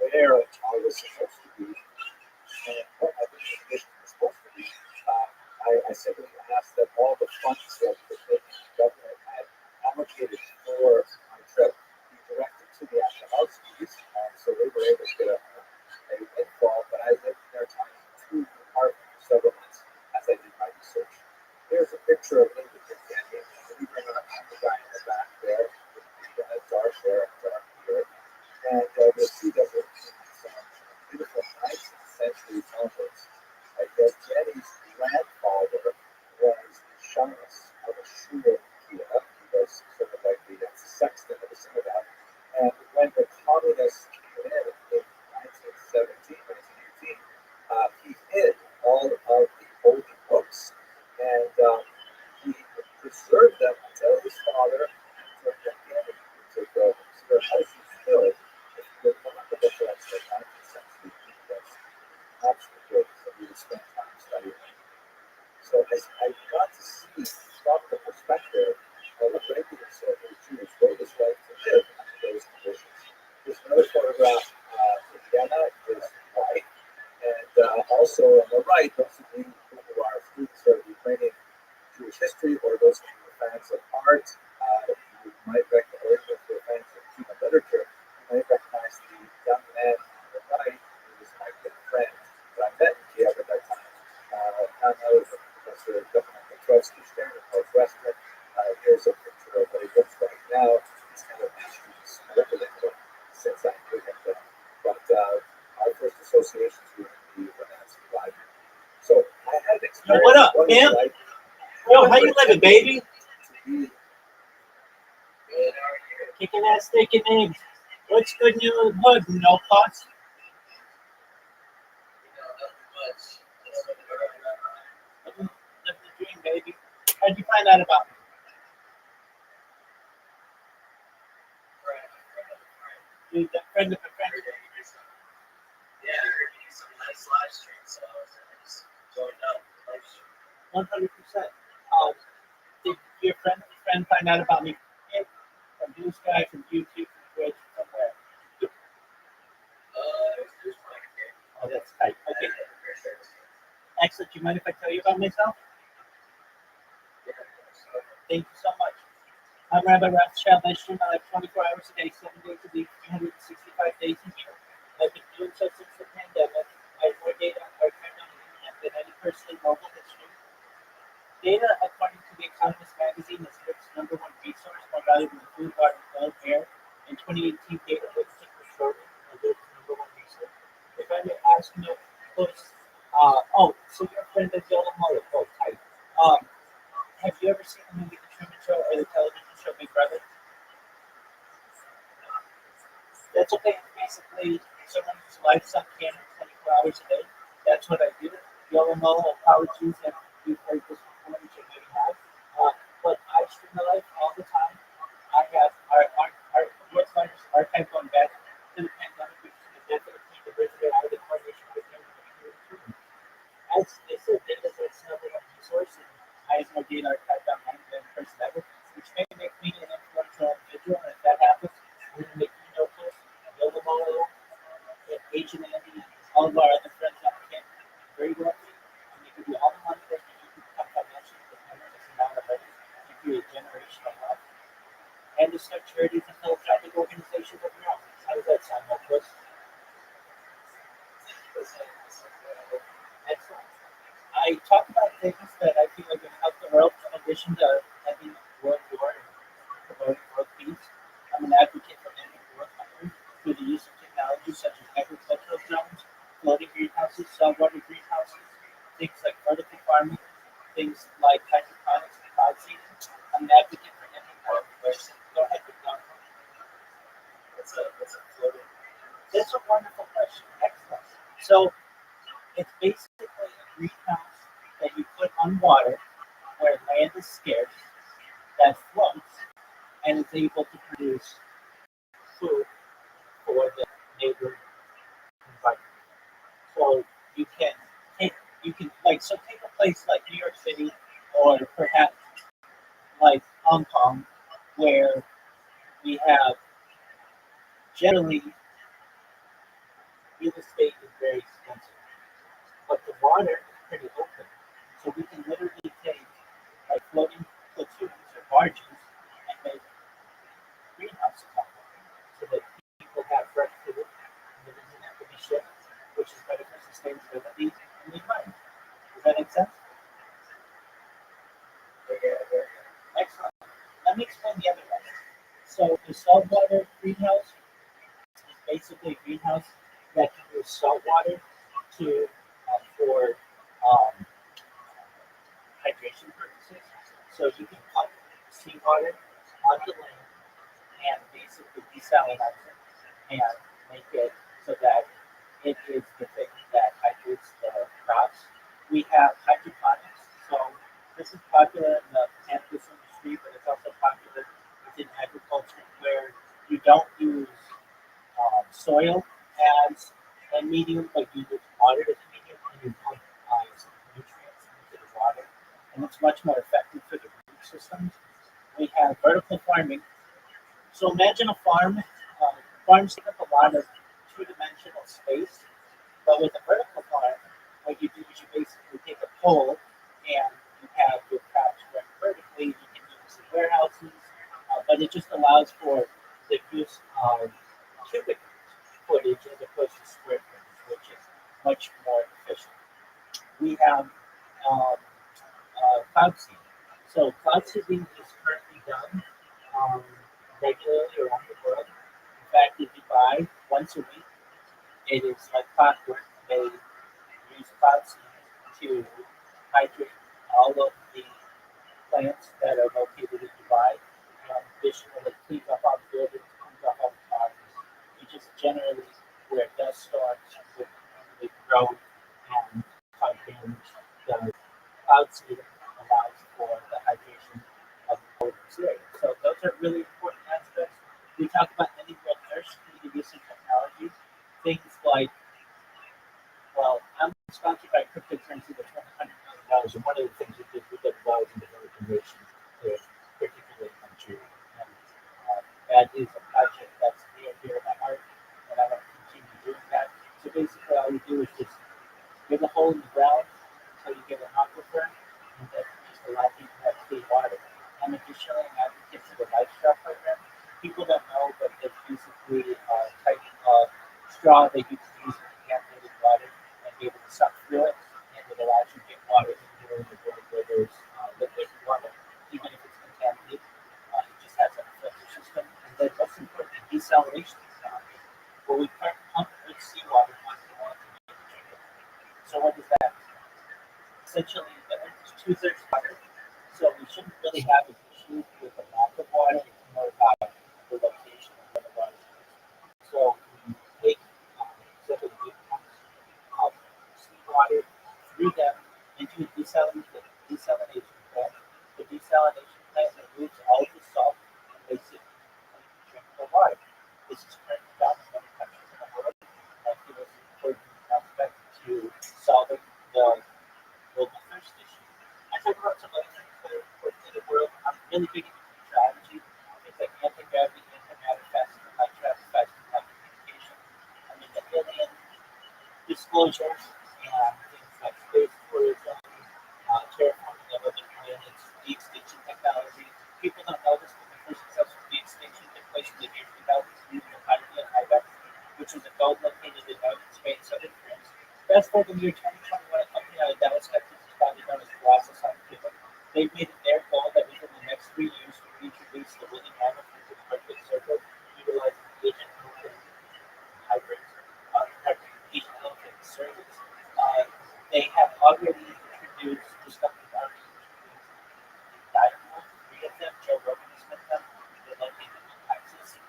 where I was supposed to be and what my mission was supposed to be, I simply asked that all the funds that the government had allocated for my trip be directed to the Ashkenazis, so they were able to get a windfall. But I lived in their tiny two-room apartment for several months as I did my research. Here's a picture of me with the candy. We bring up the guy in the back there, with dark hair and dark beard. And you'll see that we're some beautiful 19th century tombs. Jenny's grandfather was the shamus of a shul in Kiev. He was sort of like the sexton of the synagogue. And when the communists came in 1917, 1918, he hid all of the holy books, and he preserved them until his father took them in to take over. So their house is filled with remarkable collection of 19th century books. Absolutely good. So we would spend time studying them. So I got to see from the perspective of a regular Soviet Jews what it was like to live under those conditions. There's another photograph in Vienna is white, and also on the right, those of you who are students of Ukrainian Jewish history, or those of you who are fans of art, you might recognize, or if you're fans of human literature, you might recognize the young man on the right, who was my good friend that I met in Kiev at that time. Professor Rothschild staring at Northwestern. Here's a picture of what he looks like now. He's kind of since I knew him then. associations with the Renaissance Bible. So I had an experience. What up, what it's Pam? like Yo, how you living, baby? to be in Kicking that steak and eggs. What's good in your hood? No pots? Living the dream, baby. How'd you find out about me? Dude, that friend of a friend. Yeah, I heard you do some nice live streams, so I just joined up. 100%. Did your friend of a friend find out about me from Blue Sky, from YouTube, from Twitch, somewhere? There's my kid. Oh, that's tight. Okay. Excellent. Do you mind if I tell you about myself? Thank you so much. I'm Rabbi Rothschild. I stream live 24 hours a day, 7 days a week, 365 days a year. I've been doing so since the pandemic. I have more data archived on the internet than any person in global history. Data, according to The Economist magazine, is Earth's #1 resource, more valuable than food, water, oil, air. In 2018, data was shorted as Earth's #1 resource. If I may ask, close. So your friend is Yola Mullet. Oh, tight. Have you ever seen the movie The Truman Show or the television show Big Brother? That's okay. Basically, someone who's lives on camera 24 hours a day. That's what I do. Yola Mullet, apologies if you've heard this before, which you may have. But I stream the life all the time. I have our world's largest archive going back to the pandemic, which is definitely the birthday out of the coordination with him. As they said, data is its #1 resource, and I have more data archived online than any person ever, which may make me an influential individual. And if that happens, we're going to make you know first, Yola Molo, Agent Andy, all of our other friends on the camp, very wealthy, and they give you all the money that you need to become financially independent as a matter of money, and create generational wealth, and to start charities and philanthropic organizations of your own. How does that sound, Marcos? Excellent. I talk about things that I feel are going to help the world in addition to ending world war and promoting world peace. I'm an advocate for ending world hunger through the use of technology such as agricultural drones, floating greenhouses, saltwater greenhouses, things like vertical farming, things like hydroponics and cloud seeding. I'm an advocate for ending world waste. Go ahead, John. What's a floating? That's a wonderful question. Excellent. So it's basically a greenhouse that you put on water where land is scarce that floats and is able to produce food for the neighboring environment. So you can take a place like New York City or perhaps like Hong Kong where we have generally real estate is very expensive, but the water is pretty open. So we can literally take like floating platoons or barges and make greenhouses out of it so that people have fresh food and it doesn't have to be shipped, which is better for sustainability and the environment. Does that make sense? Excellent. Let me explain the other one. So the saltwater greenhouse is basically a greenhouse that can use salt water to for hydration purposes. So you can pump seawater onto land and basically desalinize it and make it so that it is the thing that hydrates the crops. We have hydroponics, so this is popular in the cannabis industry, but it's also popular within agriculture where you don't use soil as a medium, but you use water as a medium, and you pump some nutrients into the water, and it's much more effective for the root systems. We have vertical farming. So imagine a farm. Farms take up a lot of two-dimensional space, but with a vertical farm, what you do is you basically take a pole and you have your crops growing vertically. You can use in warehouses, but it just allows for the use of cubic footage as opposed to square footage, which is much more efficient. We have cloud seeding. So cloud seeding is currently done regularly around the world. In fact, in Dubai, once a week, It is like clockwork. They use cloud seed to hydrate all of the plants that are located in Dubai. Additionally, it cleans up all the buildings, cleans up all the cars. You just generally, where dust storms with road and car damage, the cloud seeding allows for the hydration of the whole area. So those are really important aspects. We talk about anywhere nurse using technology, things like, well, I'm sponsored by cryptocurrency that's $100 million, and one of the things we did, we get involved in developing nations, particularly Nigeria. And that is a project that's near and dear to my heart, and I want to continue doing that. So basically, all we do is just dig a hole in the ground until you get an aquifer, and then just allow people to have clean water. I'm additionally an advocate for the lifestyle program. People don't know, but it's basically a type of straw that you can use in contaminated water and be able to suck through it, and it allows you to get water in the world where there's liquid water, even if it's contaminated. It just has a filter system. And then most importantly, desalination technology, where we pump good seawater onto the land to make it drinkable. So what does that mean? Essentially, it's two-thirds water, so we shouldn't really have an issue with the lack of water. It's more about the location of where the water is. So we take several big pumps of seawater through them into a desalination plant. The desalination plant removes all the salt and makes it drinkable water. This is currently done in many countries in the world. I feel it's an important aspect to solving the global thirst issue. I talk about some other things that are important in the world. I'm really big into strategy. Things like anti-gravity, antimatter, fast and light travel, fast and light communication. I mean, the alien disclosures and things like space tourism, terraforming of other planets, de-extinction technology. People don't know this, but the first successful de-extinction took place in the year 2000 using the Pioneer Ibex, which was a gold located in northern Spain, southern France. Fast forward to the year 2021, a company out of Dallas, Texas, is probably known as Colossal Scientific. They've made it their goal that within the next 3 years to reintroduce the woolly mammoth into the Arctic Circle, utilizing Asian elephant hybrids, Asian elephant surveys. They have already introduced just up to Dynamo, 3 of them. Joe Rogan has met them. They're located in Texas.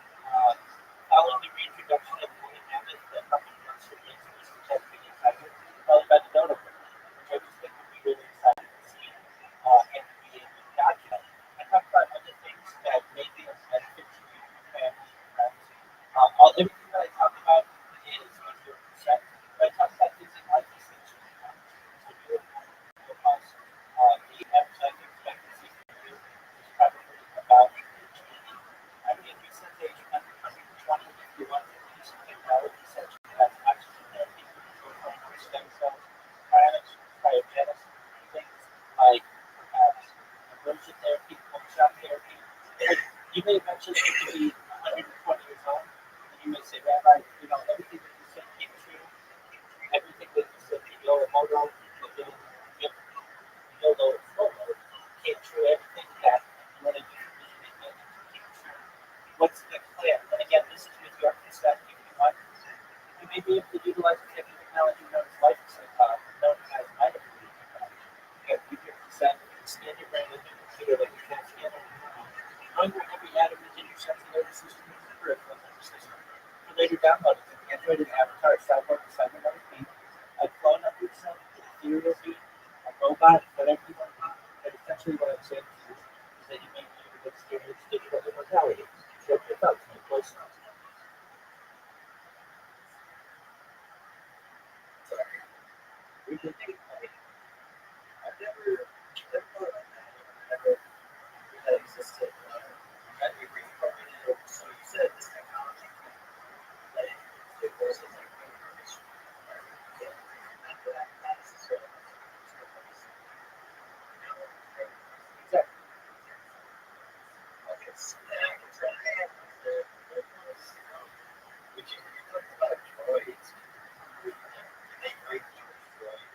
Following the reintroduction of the woolly mammoth, the company wants to reintroduce the Tasmanian tiger, followed by the dodo bird, which I just think would be really exciting to see and to be able to document. I talk about other things that may be of benefit to you, family, and friends. Everything that I talk about is 100%, but I talk about things in life extension. So you will cause the average life expectancy for you is probably about 80. I mean, if you set the age of 120, if you want to use some technology such as oxygen therapy, or stem cells, cryogenics, things like perhaps immersion therapy, home shot therapy, you may eventually get to be 120 years old, and you may say, Rabbi, everything that you said came true, everything that you said, Yomoto, Yomoto, came true, everything that you want to do for vision and came true. What's the plan? And again, this is with your consent. If you want, you may be able to utilize the technology known as life known as mitochondrial technology. Again, with your consent, you can scan your brain with your computer like you can scan it. Knowing where every atom is in your central nervous system and your peripheral nervous system. For later downloading an Android and Avatar cyborg to cybernetic being, a clone of yourself, an ethereal being, a robot, whatever you want to do. But essentially what I'm saying to you is that you may be able to experience digital immortality. Share your thoughts, my voice notes. Sorry. We can make money. I've never thought about that. I've never knew that existed. I'd be reincorporated. So you said this technology can let it goes as like information. Yeah. After that, that's the sort of Exactly. okay. So then I can try to have the which is talking about droids. They might be destroyed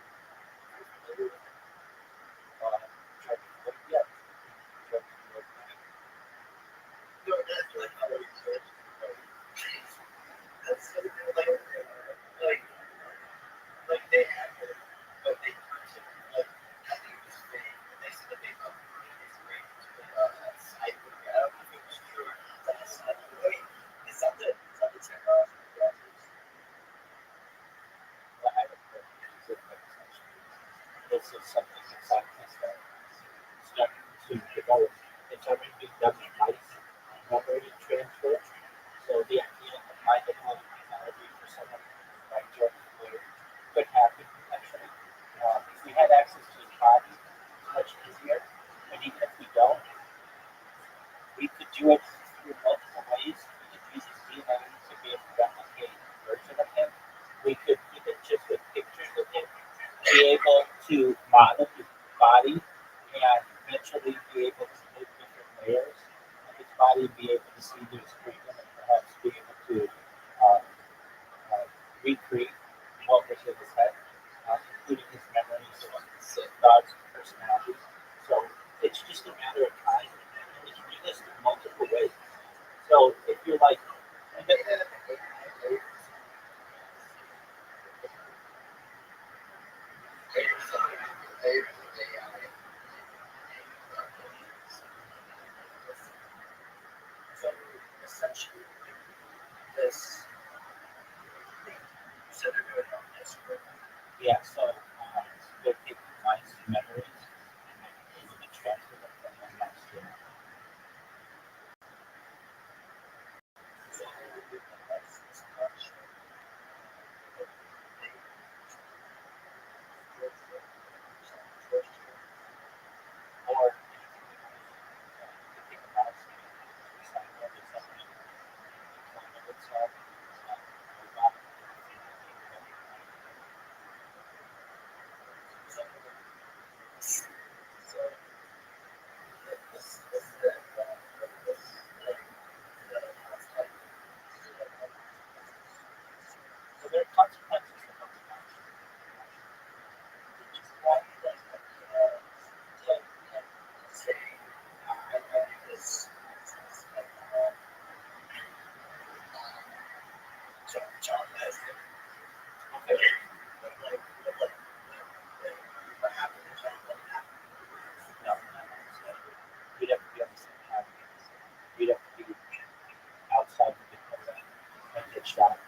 this is something that scientists are starting to develop. It's already being done with mice memory transfer. So the idea of finding all the technology for someone like George Floyd could happen potentially. If we had access to his body, it's much easier. And even if we don't, we could do it through multiple ways. We could use his DNA to be able to replicate a version of him. We could even just with pictures of him be able to model his body and eventually be able to make different layers of his body, be able to see their freedom and perhaps be able to uh, recreate what was in his head, including his memories and his thoughts and personalities. So it's just a matter of time. And you can do this in multiple ways. So if you're like, and then, So essentially, this you said they're doing it on this, but yeah, so they're taking mind's memories and they're able to transfer them from one mouse to another. so that's this much. Or you take a mouse and assign them to something, clone of itself, robot, so there are consequences for those actions. Which is why John has it. okay, But what happened to John? What happened? no, you'd have to be on the same time. You'd have to be outside the Dakota and get shot.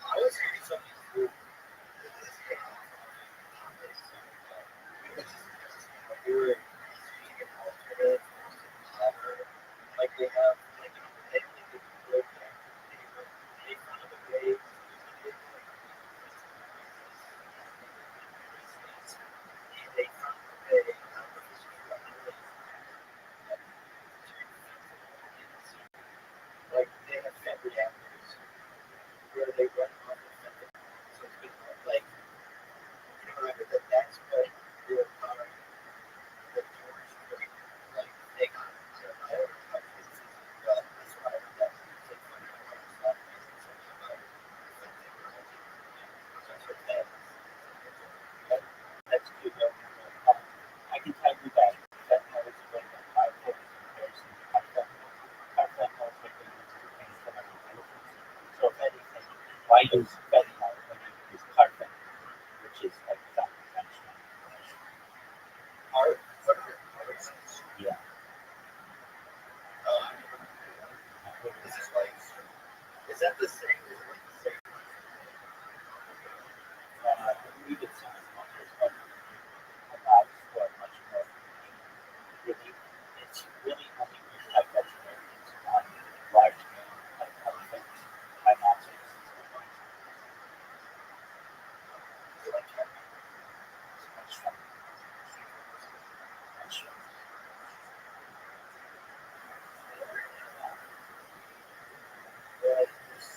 I was reading something through. We were speaking in alternative, like they have, like they live there. They found a way. They found a way. I don't know if it's true. I don't know. Like they have fed reactors where they run off of fentanyl. So it's been like, you know, that's what they were powering the George Floyd, like they got it. So I don't know how it's but that's why I read that. It's like funny how it's not amazing something about the technology. So that's what that is. That's too low. I can tell you that fentanyl is about a five-fold comparison to carfentanil. Carfentanil is what they use as a painkiller in medicines. So if anything, why use fentanyl when you use carfentanil, which is like conventional? Art, what are artists? Yeah. This is like, is that the same? Is it like the same? I believe it's but allows for much more really, it's really only used by veterinarians on large scale, like elephants, rhinoceros, and stuff like that. Is it like It's much stronger. Much stronger. yeah, this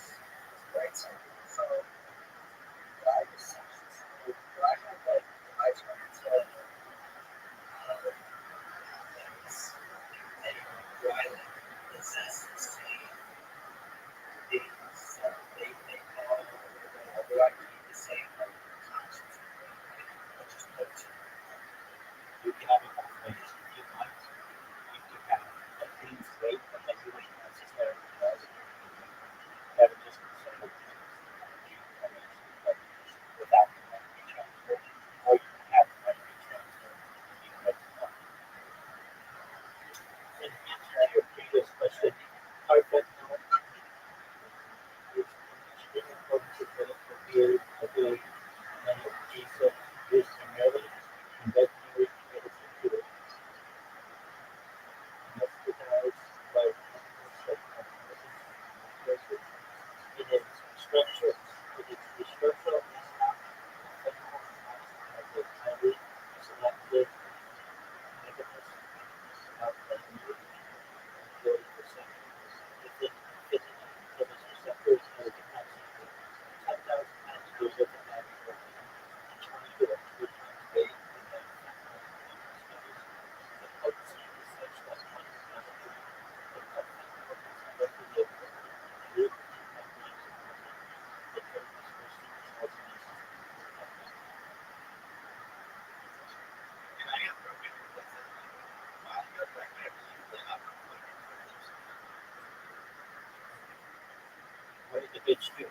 bitch too.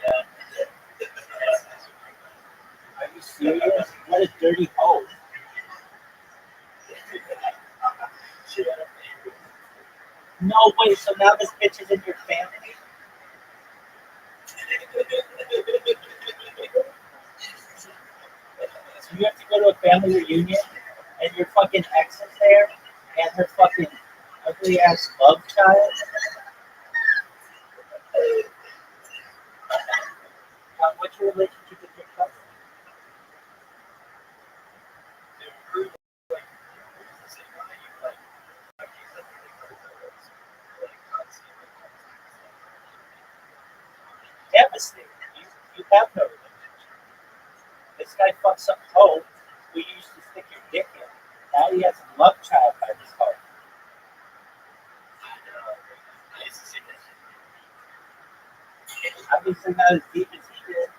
Yeah. Are you serious? What a dirty hoe. She had a baby. No way. So now this bitch is in your family? So you have to go to a family reunion and your fucking ex is there and her fucking ugly ass love child? What's your relationship with your cousin? Devastating. You have no relationship. This guy fucked some hoe who you used to stick your dick in. Now he has a love child by this hoe. Obviously not as deep as he did.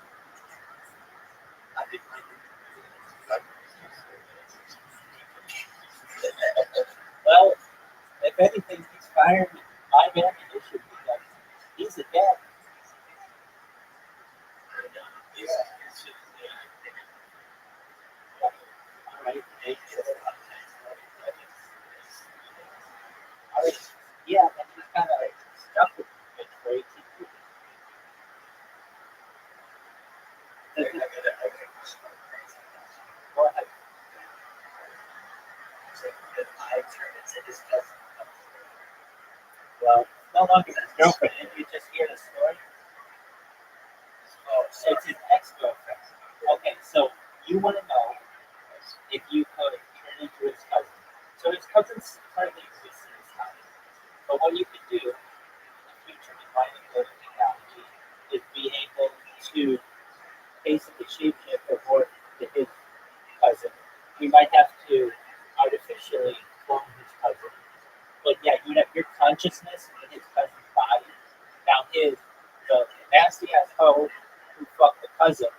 Well, if anything, he's firing my ammunition because he's a dad. All right, all right. Yeah, and he's kind of like stuck with it for 18 years. Go ahead. Well, no longer his girlfriend. Did you just hear the story? Oh, so it's his ex-girlfriend. Okay, so you want to know if you could turn into his cousin. So his cousin's currently exists in his house. But what you could do in the future with mining technology is be able to basically shapeshift or morph to his cousin. We might have to artificially clone his cousin. But yeah, you'd have your consciousness in his cousin's body. Now the nasty ass hoe who fucked the cousin,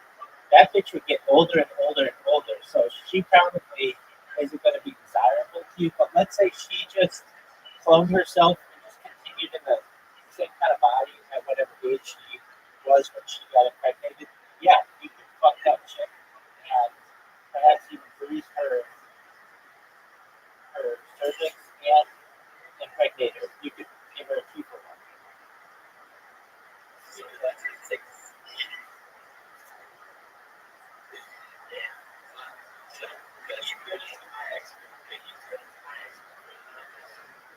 that bitch would get older and older and older. So she probably isn't going to be desirable to you. But let's say she just cloned herself and just continued in the same kind of body at whatever age she was when she got impregnated. Yeah, you could fuck that chick and perhaps even bruise her cervix and impregnate her. You could give her a two-for-one.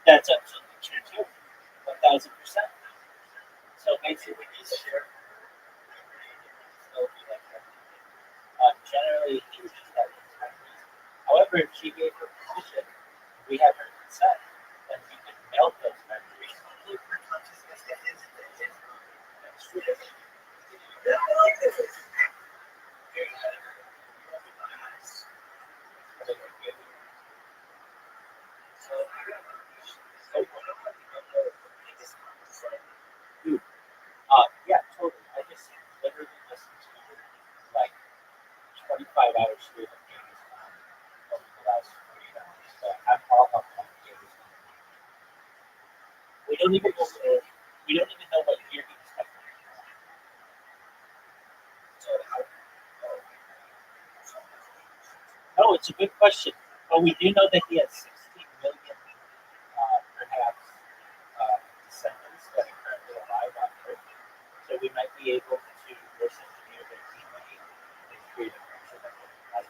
That's absolutely true too. 1,000%. So basically, he's share will be like her. Generally, he would just have his memories. However, if she gave her permission, we have her consent, then we could melt those memories. That's true. Dude, yeah, totally. I just literally listened to like 25 hours straight of James over the last 48 hours. So I'm all up on James. We don't even know what year he was coming. No, it's a good question. But we do know that he has 16 million, perhaps, descendants that are currently alive on Earth. So we might be able to listen to their DNA and create a picture that will be like.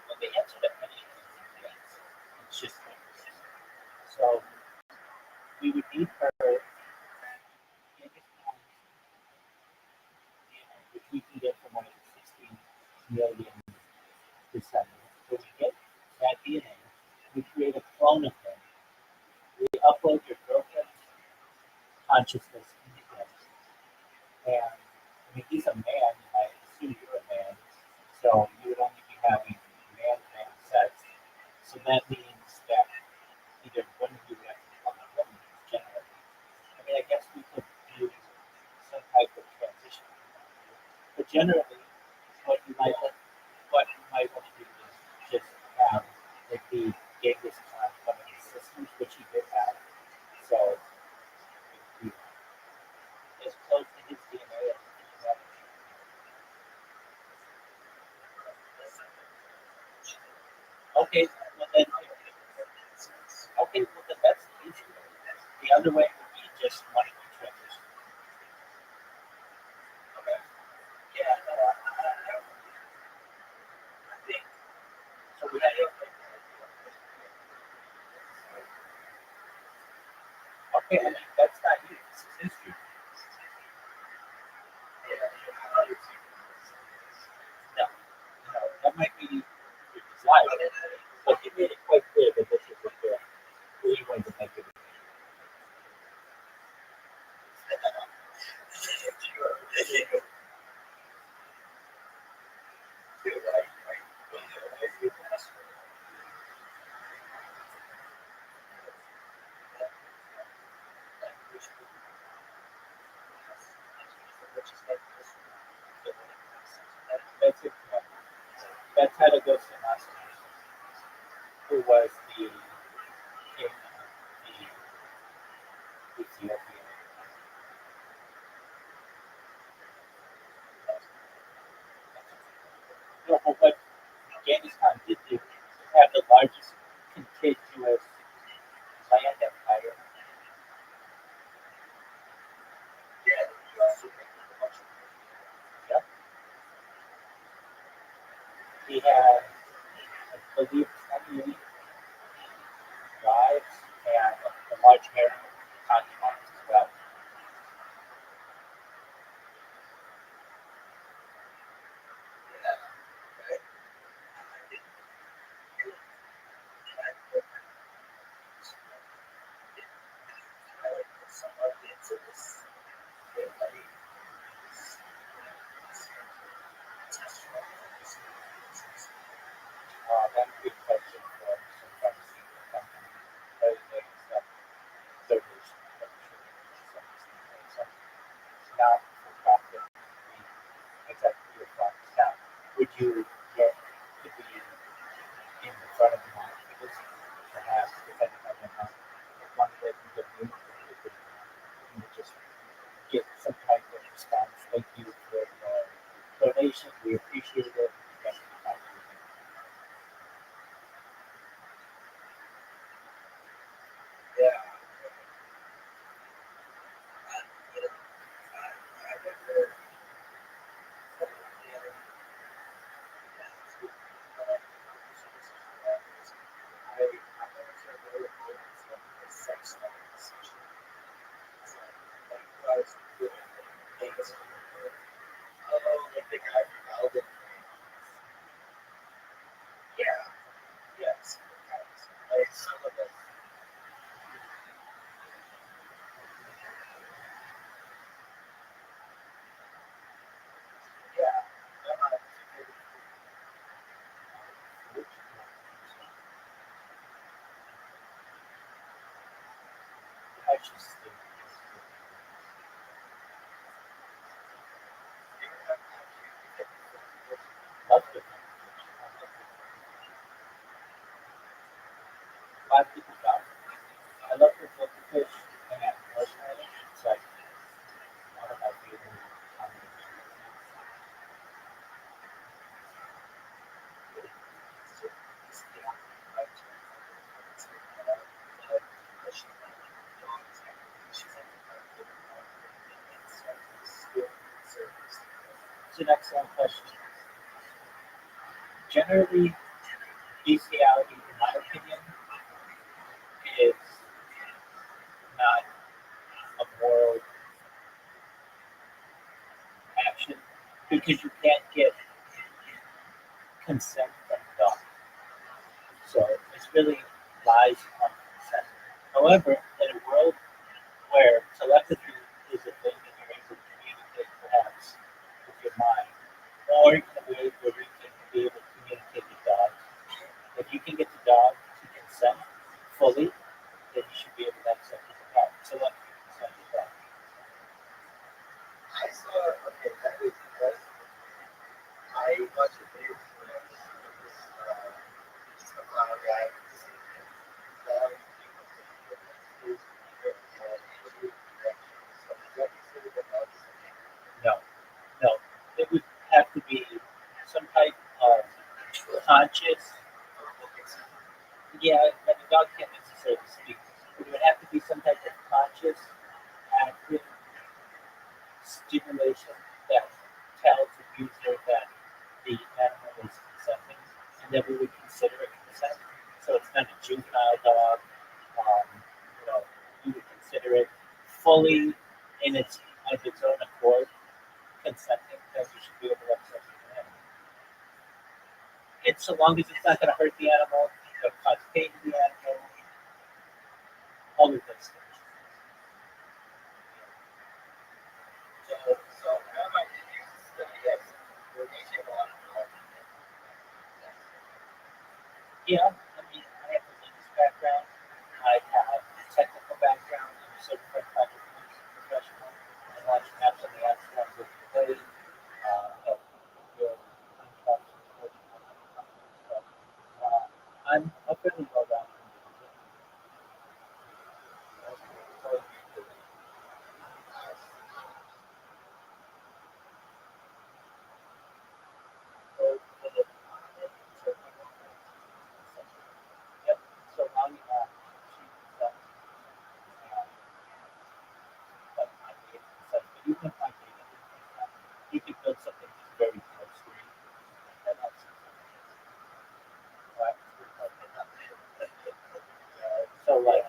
Well, the answer to any of these is yes. It's just so we would need her which we can get from one of the 16 million descendants. So we get that DNA, we create a clone of him, we upload your girlfriend's consciousness into him, and I mean he's a man, I assume you're a man, so you would only be having man-to-man sex. So that means that either one of you have to become a woman generally. I mean, I guess we could do some type of transition, but generally, what you might want to do is just have like the Genghis Khan one of his sisters, which he did have. So it would be as close to his DNA as you can have. Okay, well then, that's the easy way. The other way would be just one of you transition. Okay. Yeah, no, I think So we have okay, I mean that's not you. This is history. No, that might be your desire, but you made it quite clear that this is what you're going to make it. That's it. That's how it goes to Master, who was the king of the Ethiopia. No, but what Genghis Khan did do have the largest contiguous land empire. Yep. He had, I believe, 28 tribes and a large harem of concubines as well. That's a good question for some pharmaceutical company. Stuff, service, not for profit. Exactly your profit. Now, would you get to be in the front of the market? Perhaps, depending on the amount of money that you get in, you would just get some type of response. Thank you for the donation. We appreciate it. Yeah. Yeah. Yes. Some of it. Yeah. I just love it. A lot of people don't. I love the filter fish and marshmallow. It's like one of my favorite combinations. It's an excellent question. Generally, bestiality, in my opinion, is not a moral action because you can't get consent from God. So it's really lies on consent. However, in a world where telepathy is a thing and you're able to communicate perhaps with your mind, or in a way where we can be able to communicate with God, if you can get the dog to consent fully, then you should be able to have sex with the dog. So what? Consent with the dog. I saw, okay, that was because I watched a video for this, just a clown guy. Dog, No, no. It would have to be some type of conscious. Yeah, but the dog can't necessarily speak. It would have to be some type of conscious, active stimulation that tells the user that the animal is consenting, and then we would consider it consent. So it's not a juvenile dog. Um, you know, you would consider it fully in its of its own accord consenting, then you should be able to have sex with an animal. And so long as it's not going to hurt the animal, don't cause pain to the animal, all of those things. so how about you study yes, we're going to take a lot of Yeah, I mean, I have a religious background. I have a technical background. I'm a certified project management professional. I launch apps on the App Store with Play. Have good contracts with Fortune 100 companies. So I'm a fairly well-rounded individual. Yep. So long as she accepts, but I think it's consent. But you can find data like that. You can build something that's very close to me. And that's right. So like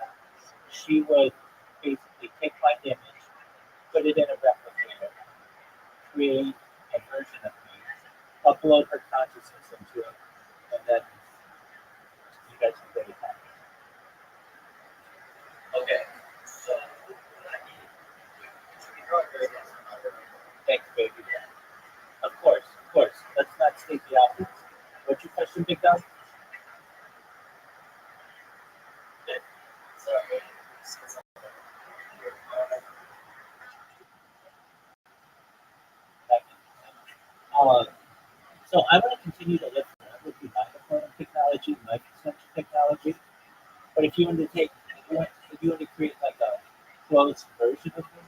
she would basically take my image, put it in a replicator, create a version of me, upload her consciousness into it, and then you guys can get it back. Okay, so Thanks, baby. Of course, of course. Let's not state the obvious. What's your question, Big Dog? Uh, so I want to continue to live forever through microphone technology, microception technology. But if you want to take, if you want to create like a closed version of me,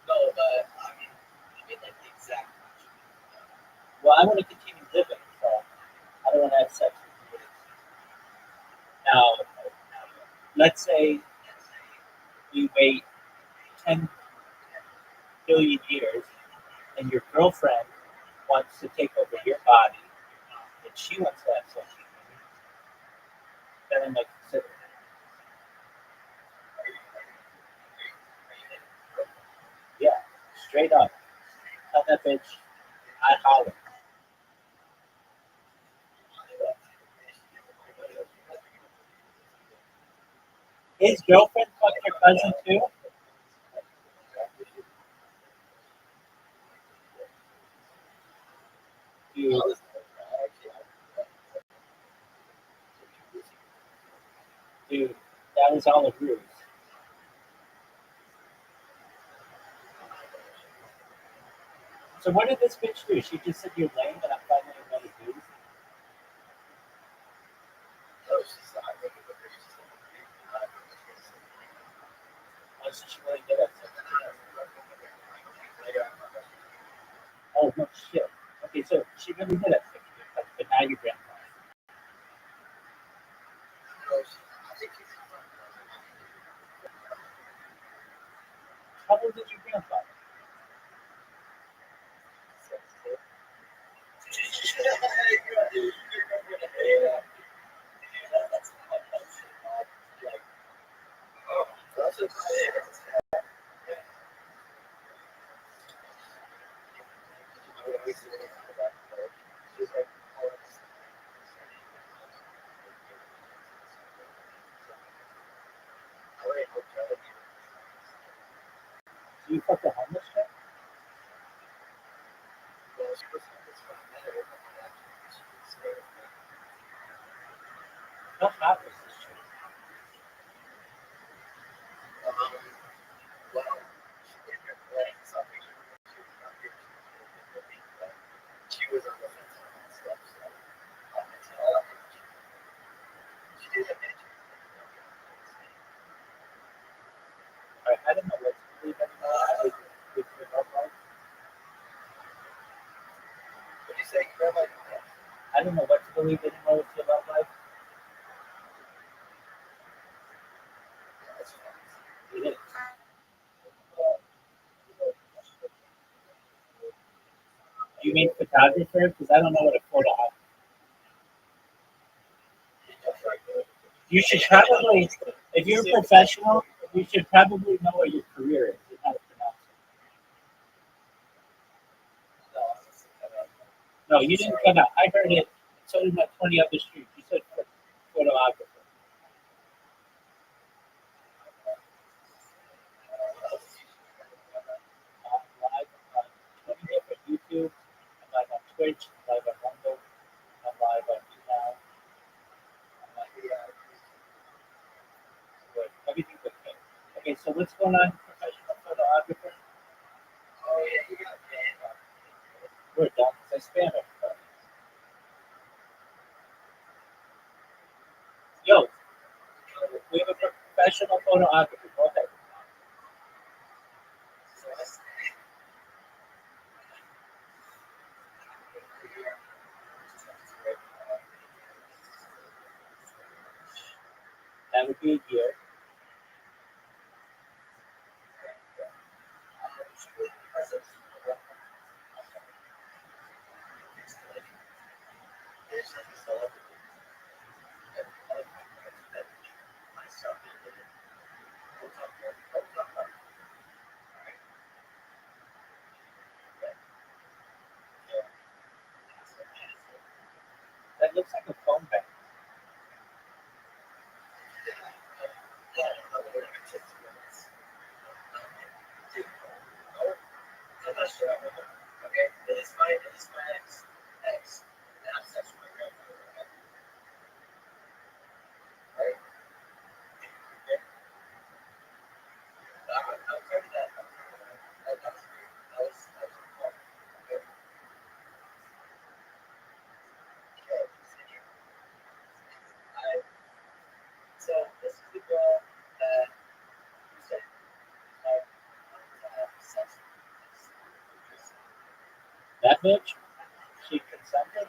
no, but I mean like the exact well, I want to continue living, so I don't want to have sex with you. Now, let's say you wait 10 billion years and your girlfriend wants to take over your body and she wants to have sex with you, then I might consider it. Yeah, straight up. Tell that bitch I holler. His girlfriend fucked your cousin too? Dude, dude, that was all a ruse. So what did this bitch do? She just said you're lame and I'm finally gonna do. Oh, so she really did it. Oh no shit. Okay, so she really did it. But now you're grandpa. How old is your grandfather? Do you fuck a homeless guy? How hot was this chick? Well, she did her playing something. She was on the fence and stuff. So, she did have I don't know what to believe anymore. With your love life. What do you say? Grandma? I don't know what to believe anymore with your love life. It is. You mean photographer? Because I don't know what a photo op. You should probably, if you're a professional, you should probably know what your career is and how to pronounce it. No, you didn't cut out. I heard it. So did my 20 up the street. You said photographer. I'm live on 20 different YouTube. I'm live on Twitch. I'm live on Rumble. I'm live on email. I'm live on everything but me. Okay, so what's going on, professional photographer? Oh, yeah, you got banned. We're done because I spam everybody. Yo, we have a professional photographer. Go ahead. That would be a year. That looks like a phone bank. Okay, it's my ex. And I'm sex with my grandmother. Right? Okay. I'll tell you that. That was fun. Okay. So this is the girl that you said like sex with. That bitch, she consented.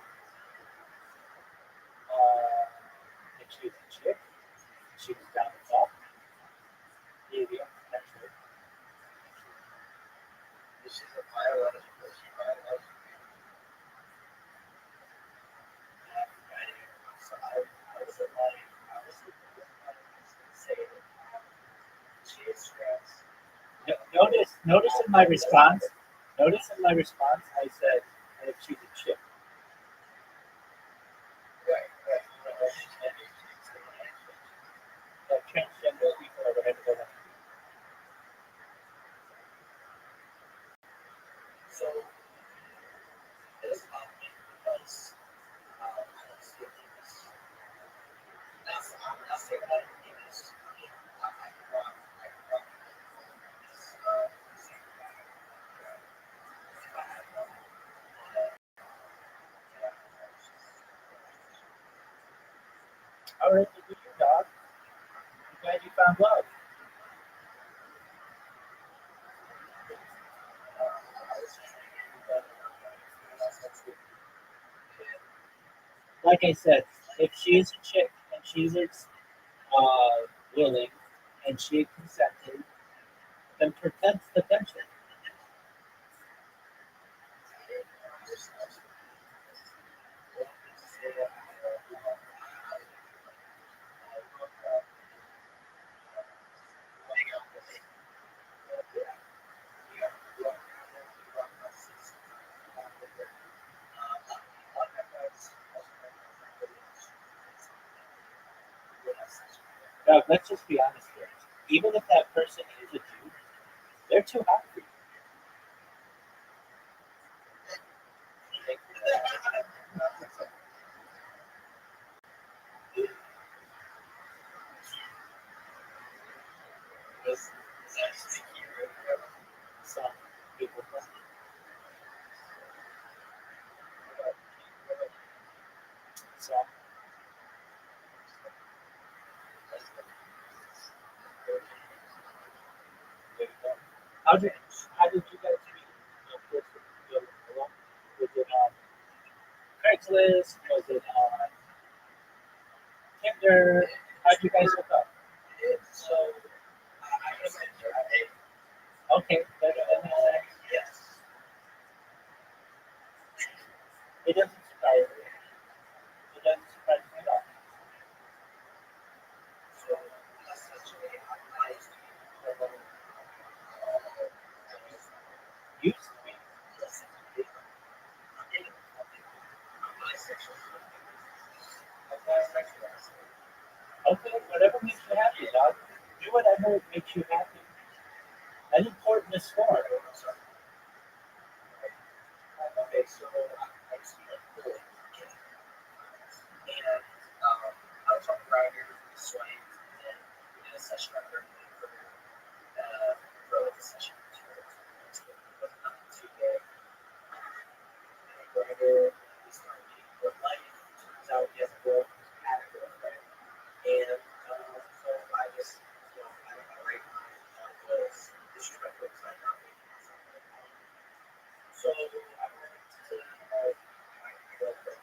If she was a chick, she was down the top. Yeah, actually. This is a biological. She biological. So I was like, say she is stressed. Notice in my response. Notice in my response, I said, if she's a chick. Right. Like transgender people or whatever they want to be. So this happened because I don't see this. I'm not saying that this. I grew up. This. All right, good for you, dog. I'm glad you found love. Like I said, if she's a chick and she's willing and she consented, then protect the tension. Now, let's just be honest here. Even if that person is a Jew, they're too hot for you. So, there you go. How did you guys meet? Was it on Craigslist? Was it on Tinder? How did you guys hook up? So I was like, Okay, that makes sense. yes. It doesn't surprise me. It doesn't surprise me at all. So essentially, I used to be Used to be. Okay, whatever makes you happy, dog. Do whatever makes you happy. That's important is for. Okay, so I used to be like cool. And I was on the rider, swaying, and we did a session on her for like a session. But nothing too big. And rider, we started meeting for life. Turns out he has a girlfriend, had a girlfriend. And so I just, I don't know, right now was disrespectful because I'm not making myself. So I went to my girlfriend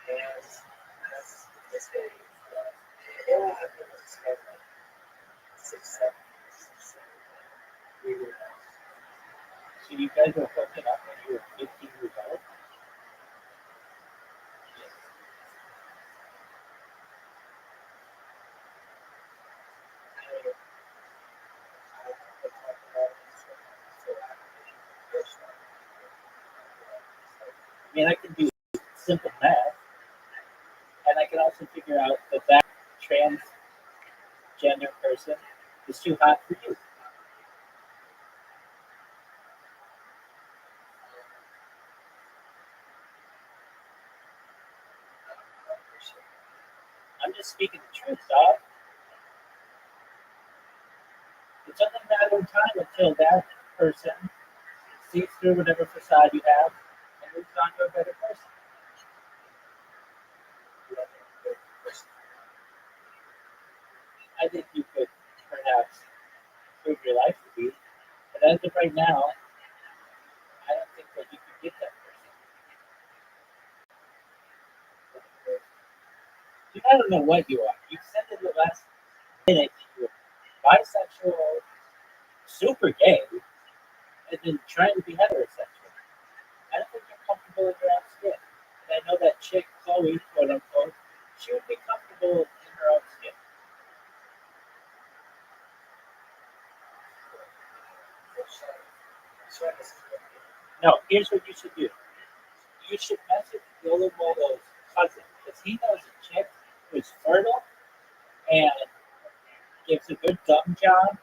and that's this day. Yeah, I think it was like 6, 7 years. We were So you guys were hooking up when you were 15 years old? I mean, I can do simple math, and I can also figure out that that transgender person is too hot for you. I'm just speaking the truth, dog. It's only a matter of time until that person sees through whatever facade you have and moves on to a better person. I think you could perhaps improve your life to be, but as of right now, I don't think that you could get that person. Dude, I don't know what you are. You said in the last minute that you were bisexual, super gay, and then trying to be heterosexual. I don't think you're comfortable in your own skin. And I know that chick, Chloe, quote unquote, she would be comfortable in her own skin. No, here's what you should do. You should message Yolomoto's cousin because he knows a chick who's fertile and gives a good gum job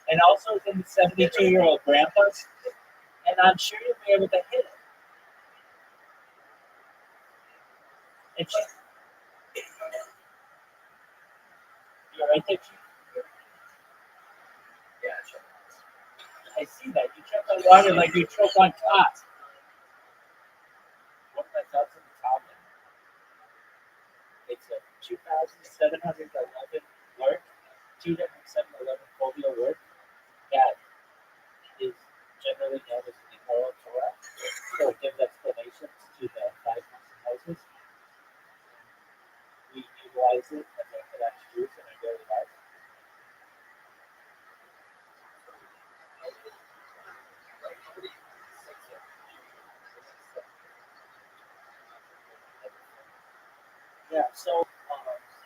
and also is in the 72-year-old grandpa's. And I'm sure you'll be able to hit it. And she, you're right there. I see that. You choke on water like you choke on pot. One of my thoughts on the topic. It's a 2,711 work, 2,711 folio work that is generally known as the oral Torah. So it gives explanations to the five houses. We utilize it as Orthodox Jews in our daily life. Yeah, so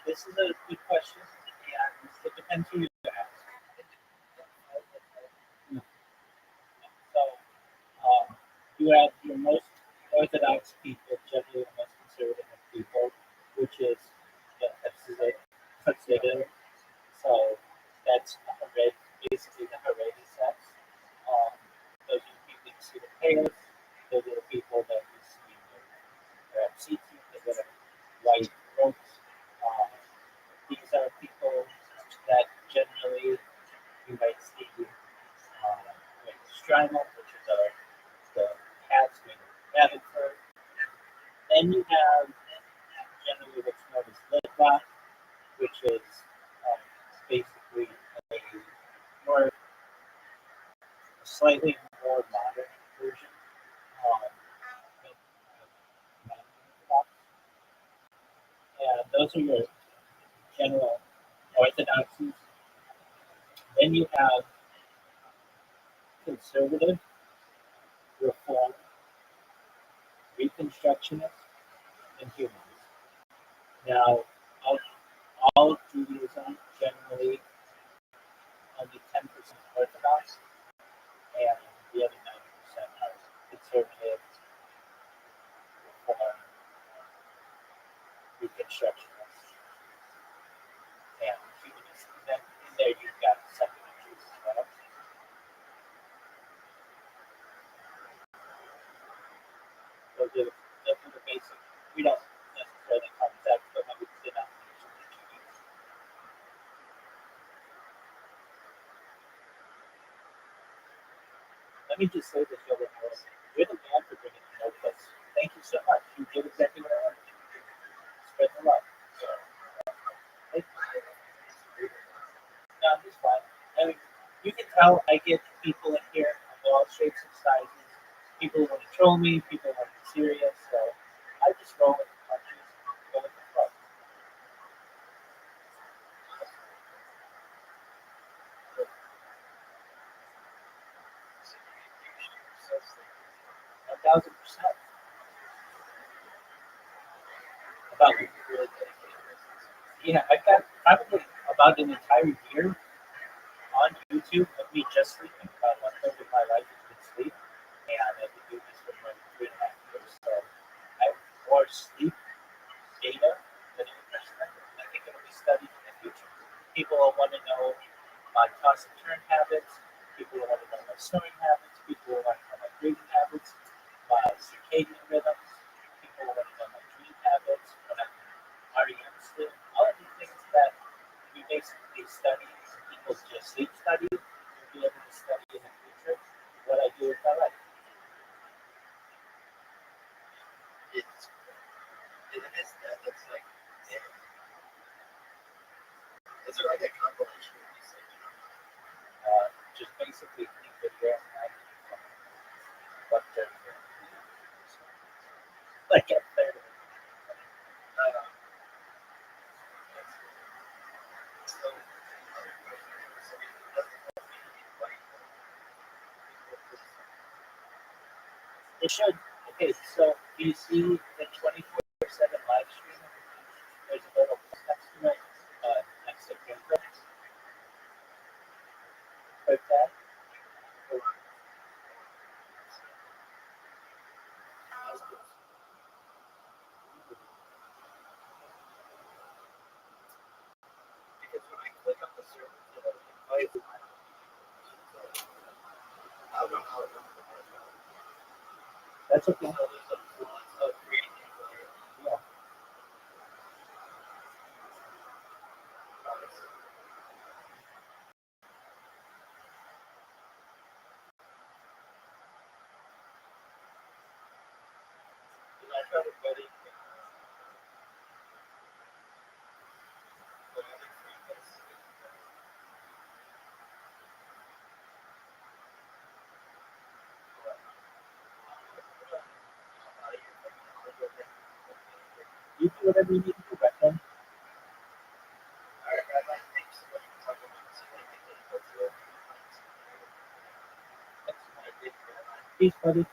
this is a good question, and it depends who you ask. So you have your most Orthodox people, generally the most conservative people, which is the Hasidic. So that's the Haredi, basically the Haredi sects. Those are the people you see the payers. Those are the people that you see the tzitzit, they wear white robes. These are people that generally you might see with Strymon, which is the hats with rabbit fur. Then you have generally what's known as Litbot, which is basically a slightly more modern version. Um, and those are your general orthodoxies. Then you have conservative, reform, reconstructionist, and humanist. Now, of all of Judaism, generally only 10% Orthodox, and the other 90% are conservative, reform, reconstructionist, and humanist. And then in there you've got secular Jews as well. Those are the basic. We don't necessarily call them sects, but maybe denominations that you use. Let me just say this, Joe. You're the man for bringing the notebooks. Thank you so much. You did exactly what I wanted you to do. Spread the love. Hey, no, it's fine. I mean, you can tell I get people in here of all shapes and sizes. People who want to troll me, people who want to be serious. So I just roll with the punches, go with the flow. So, 1,000%. About yeah, I've got probably about an entire year on YouTube of me just sleeping. About 1/3 of my life has been sleep, and I've been doing this for more than 3.5 years. So I have more sleep data than any person ever. And I think it'll be studied in the future. People will want to know my toss and turn habits. People will want to know my snoring habits. People will want to know my breathing habits, my circadian rhythms. People will want to know my dream habits, when I'm REM sleep. All of these things that we basically study, people just sleep study, will be able to study in the future what I do with my life. It's it is that it's like is there like a compilation of these things? Just basically think that you're what they're like up there. Uh, so It should. Okay, so do you see the 24/7 live stream? There's a little text to it next to Pinterest. Click that. because when I click on the server, I don't know how it comes to That's okay. so there's a creating Yeah. I tried a wedding You do whatever you need to do back then. Peace, buddy.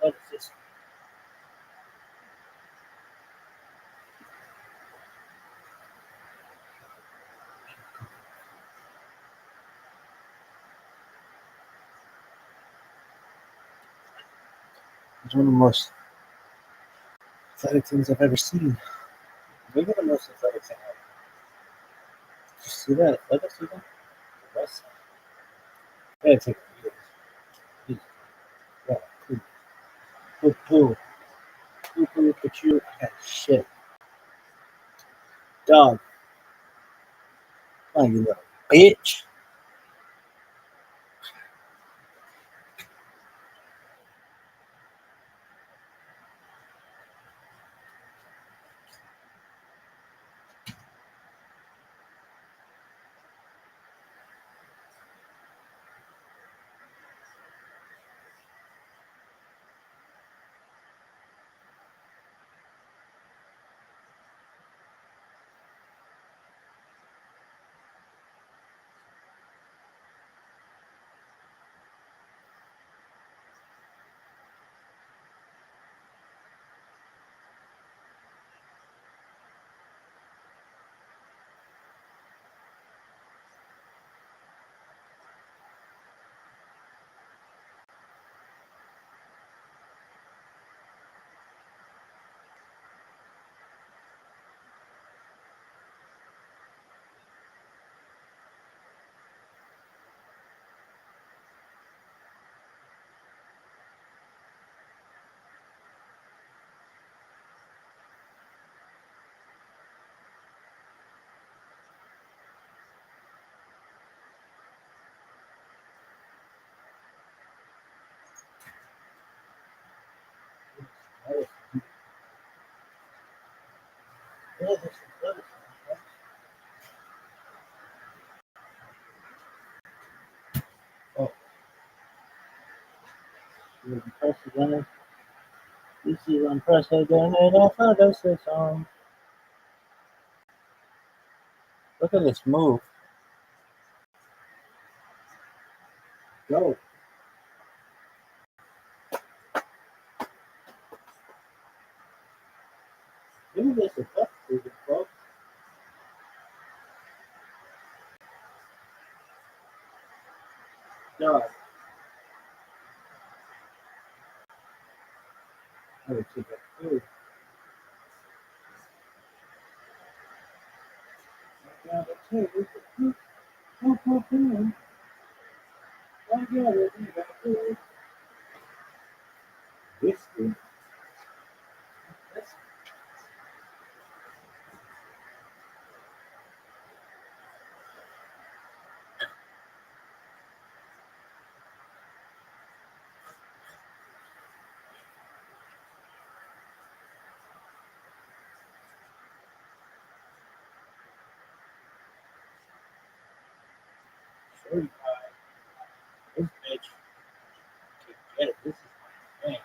What is this? It's one of the most athletic things I've ever seen. Maybe the most athletic thing ever. Did you see that? Let us see that. The best. Yeah, it's like, yeah, poo, poo, poo, poo, poo, look at you. Ah, shit. Dog. Oh, you little bitch. This is unprecedented athleticism. Look at this move. Go. Look at this athleticism, folks. No. I would take that too. I gotta take it. I gotta take it. Whiskey. This bitch can get it. This is my thing.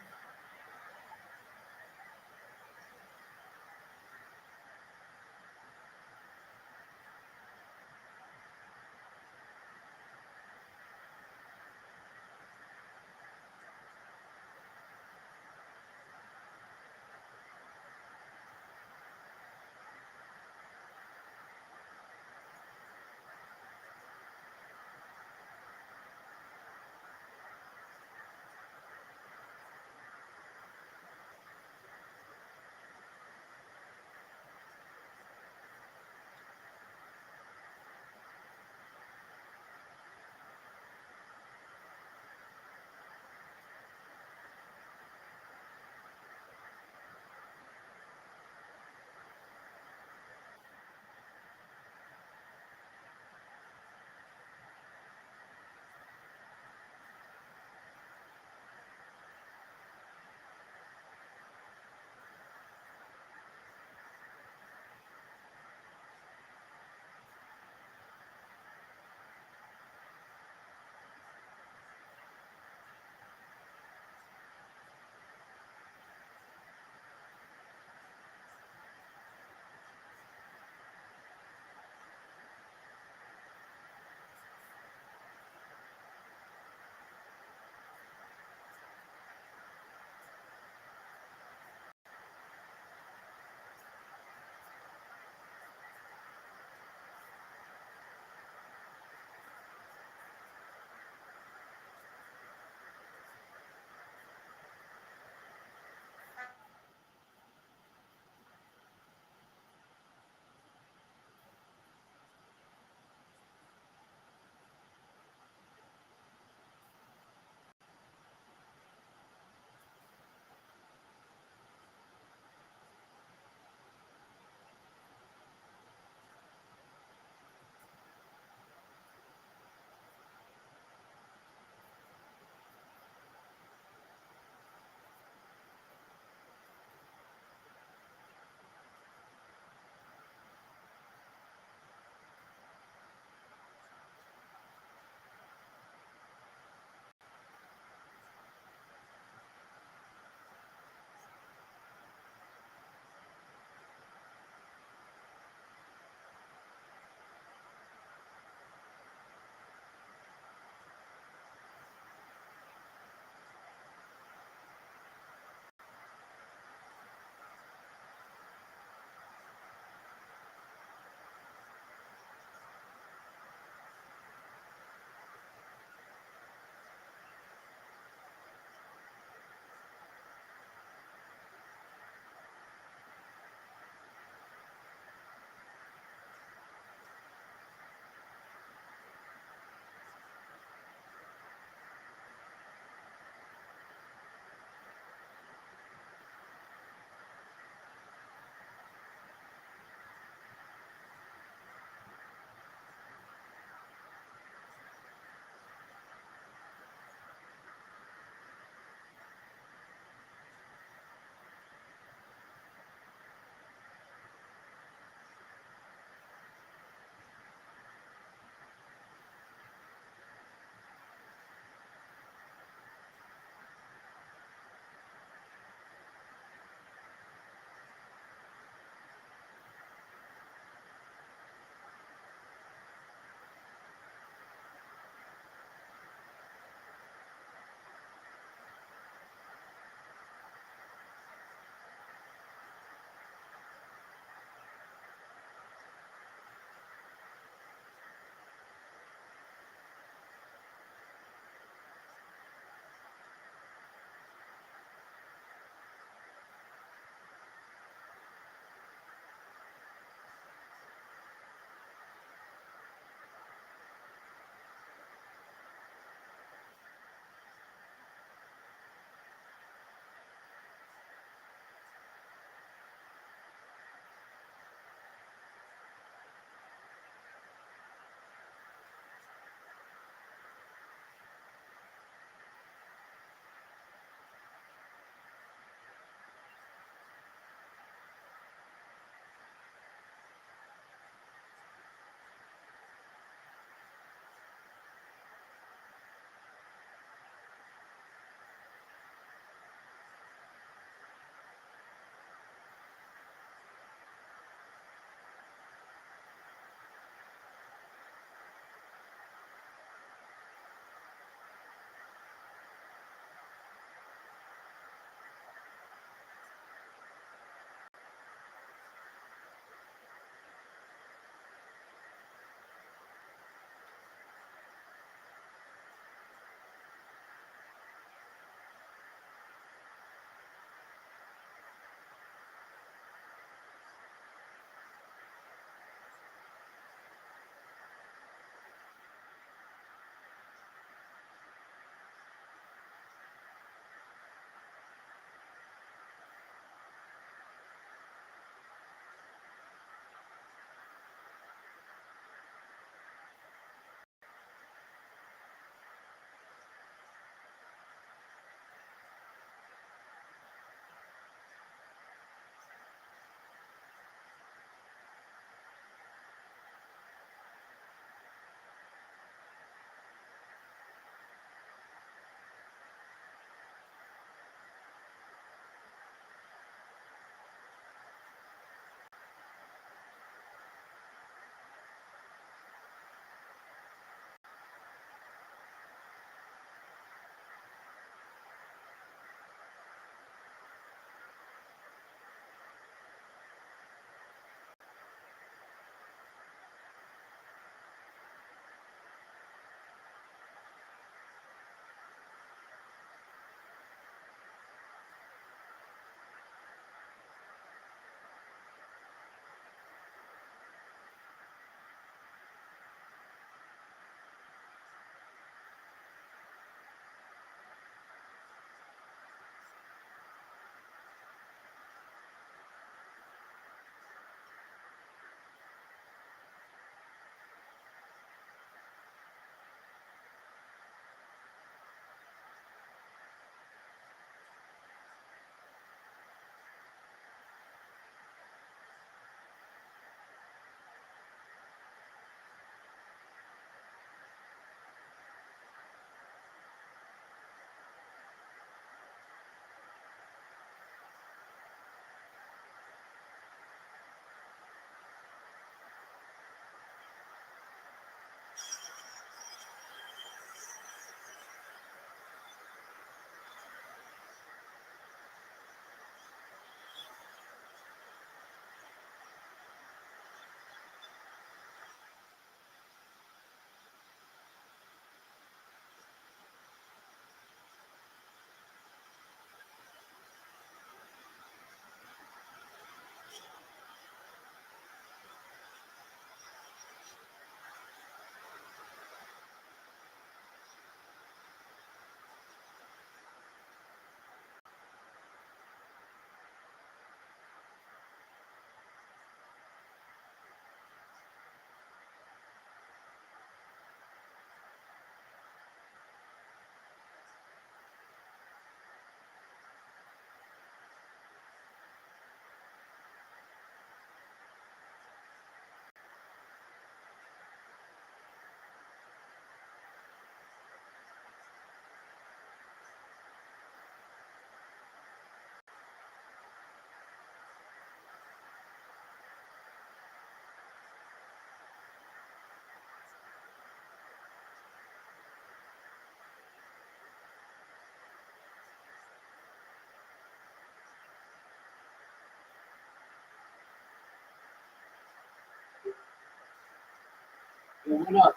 What up?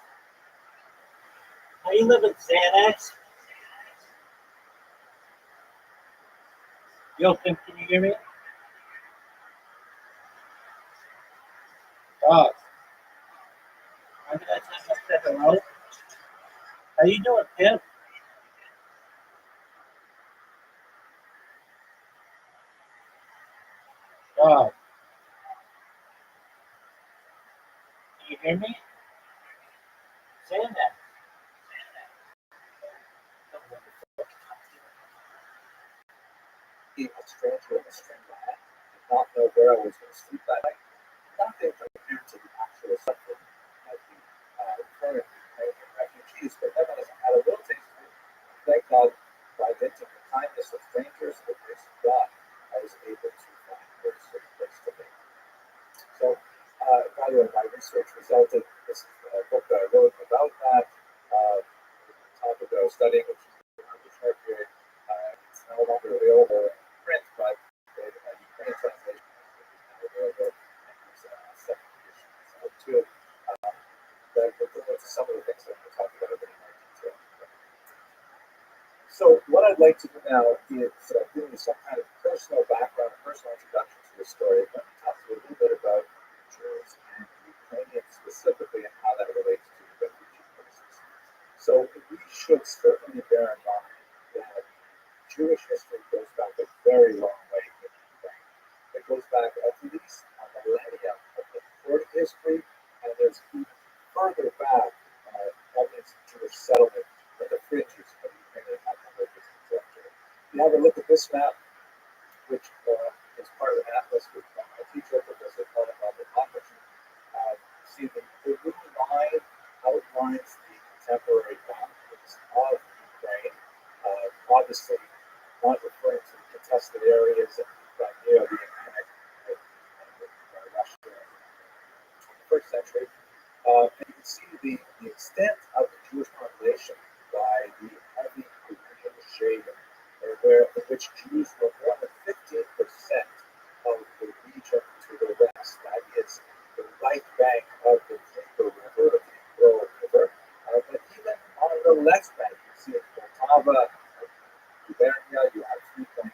How you living, Xanax? Yo, Tim, can you hear me? Oh, I'm gonna say hello. How you doing, Tim? Oh, can you hear me? Xanax. Being a stranger in a strange land, did not know where I was going to sleep that night. Nothing compared to the actual suffering of the current Ukrainian refugees, but nevertheless, I had a little taste of it. Thank God, by dint of the kindness of strangers, the grace of God, I was able to find a certain place to live. So, by the way, my research resulted. This is a book that I wrote about that. Topic that I was studying, which is the short period. It's no longer available in print, but the Ukrainian translation is now available, and there's a second edition out too. That will go into some of the things that we'll talk about a bit in more detail. So, what I'd like to do now is give you some kind of personal background, personal introduction to the story. Let me talk to you a little bit about Jews and Ukrainians specifically and how that relates to the refugee crisis. So, we should certainly bear in mind that Jewish history goes back a very long way in Ukraine. It goes back at least a millennium of recorded history, and there's even further back evidence of Jewish settlement in the fringes of Ukrainian contemporary. You have a look at this map, which is part of an atlas with my teacher, Professor Rothschild. See the blue line outlines the contemporary boundaries of Ukraine. Obviously, not referring to contested areas and Crimea being annexed by Russia in the first century. And you can see the extent of the Jewish population by the heavy Iranian shade, in which Jews were more than 15% of the region to the west. That is the right bank of the Dnieper River, the Dnieper River. But even on the left bank, you see in Poltava, Gubernia, you have 3.9%,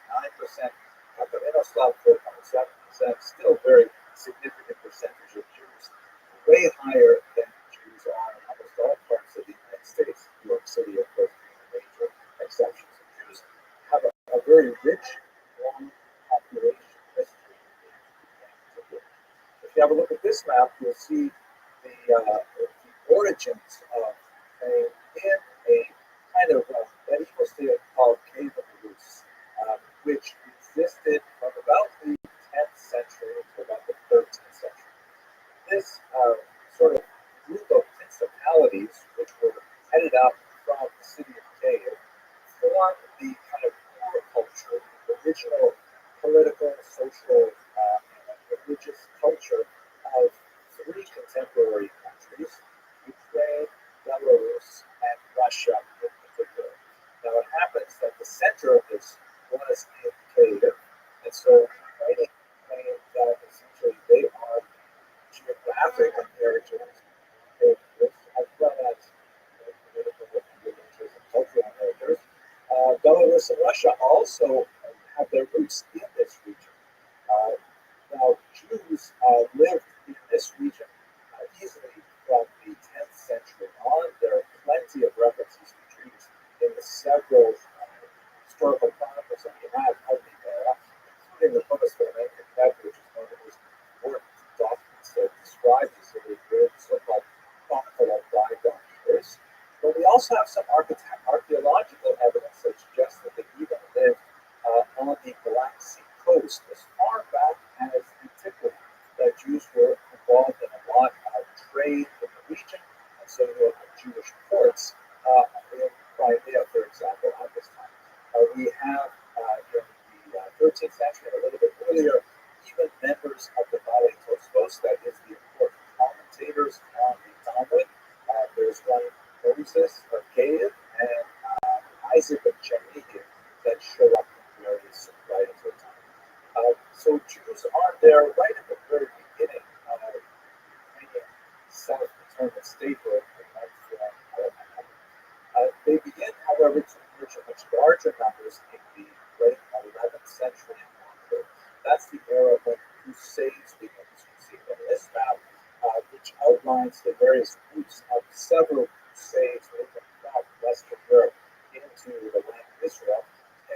Katarinoslav 4.7%, still very significant percentage of Jews, way higher than Jews are in almost all parts of the United States. New York City, of course, being a major exception. So Jews have a very rich, long population history. If you have a look at this map, you'll see the origins of in a kind of medieval state called Cave of the Rus, which existed from about the 10th century to about the 13th century. This sort of group of principalities, which were headed up from the city of Kiev, formed the kind of core culture, the original political, social, and religious culture of three contemporary countries: Ukraine, Belarus, and Russia in particular. Now, it happens that the center of this was in Kiev, and so Ukrainians claim that essentially they are geographic inheritors, as well as political inheritors and cultural inheritors. Belarus and Russia also have their roots in this region. Now, Jews lived in this region easily from the 10th century on. There are plenty of references to Jews in the several historical chronicles that we have of the era, including the Potosphere which is one of the most important documents that describe these so-called chronicle of bygone years. But we also have some archaeological evidence that suggests that they even lived on the Black Sea coast as far back as antiquity, that Jews were involved in a lot of trade in the region, and so there were Jewish ports in Crimea, for example, at this time. We have in the 13th century and a little bit earlier, even members of the Vale Tosfos, that is the important commentators on the Talmud. There's one Moses of Kiev and Isaac of Chernihiv that show up in various writings of the time. So Jews are there right at the very beginning of Ukrainian settlements. determine statehood in one form or another. They begin, however, to emerge in much larger numbers in the late 11th century and onward. That's the era when crusades begin, as you can see on this map, which outlines the various routes of several crusades moving from Western Europe into the land of Israel.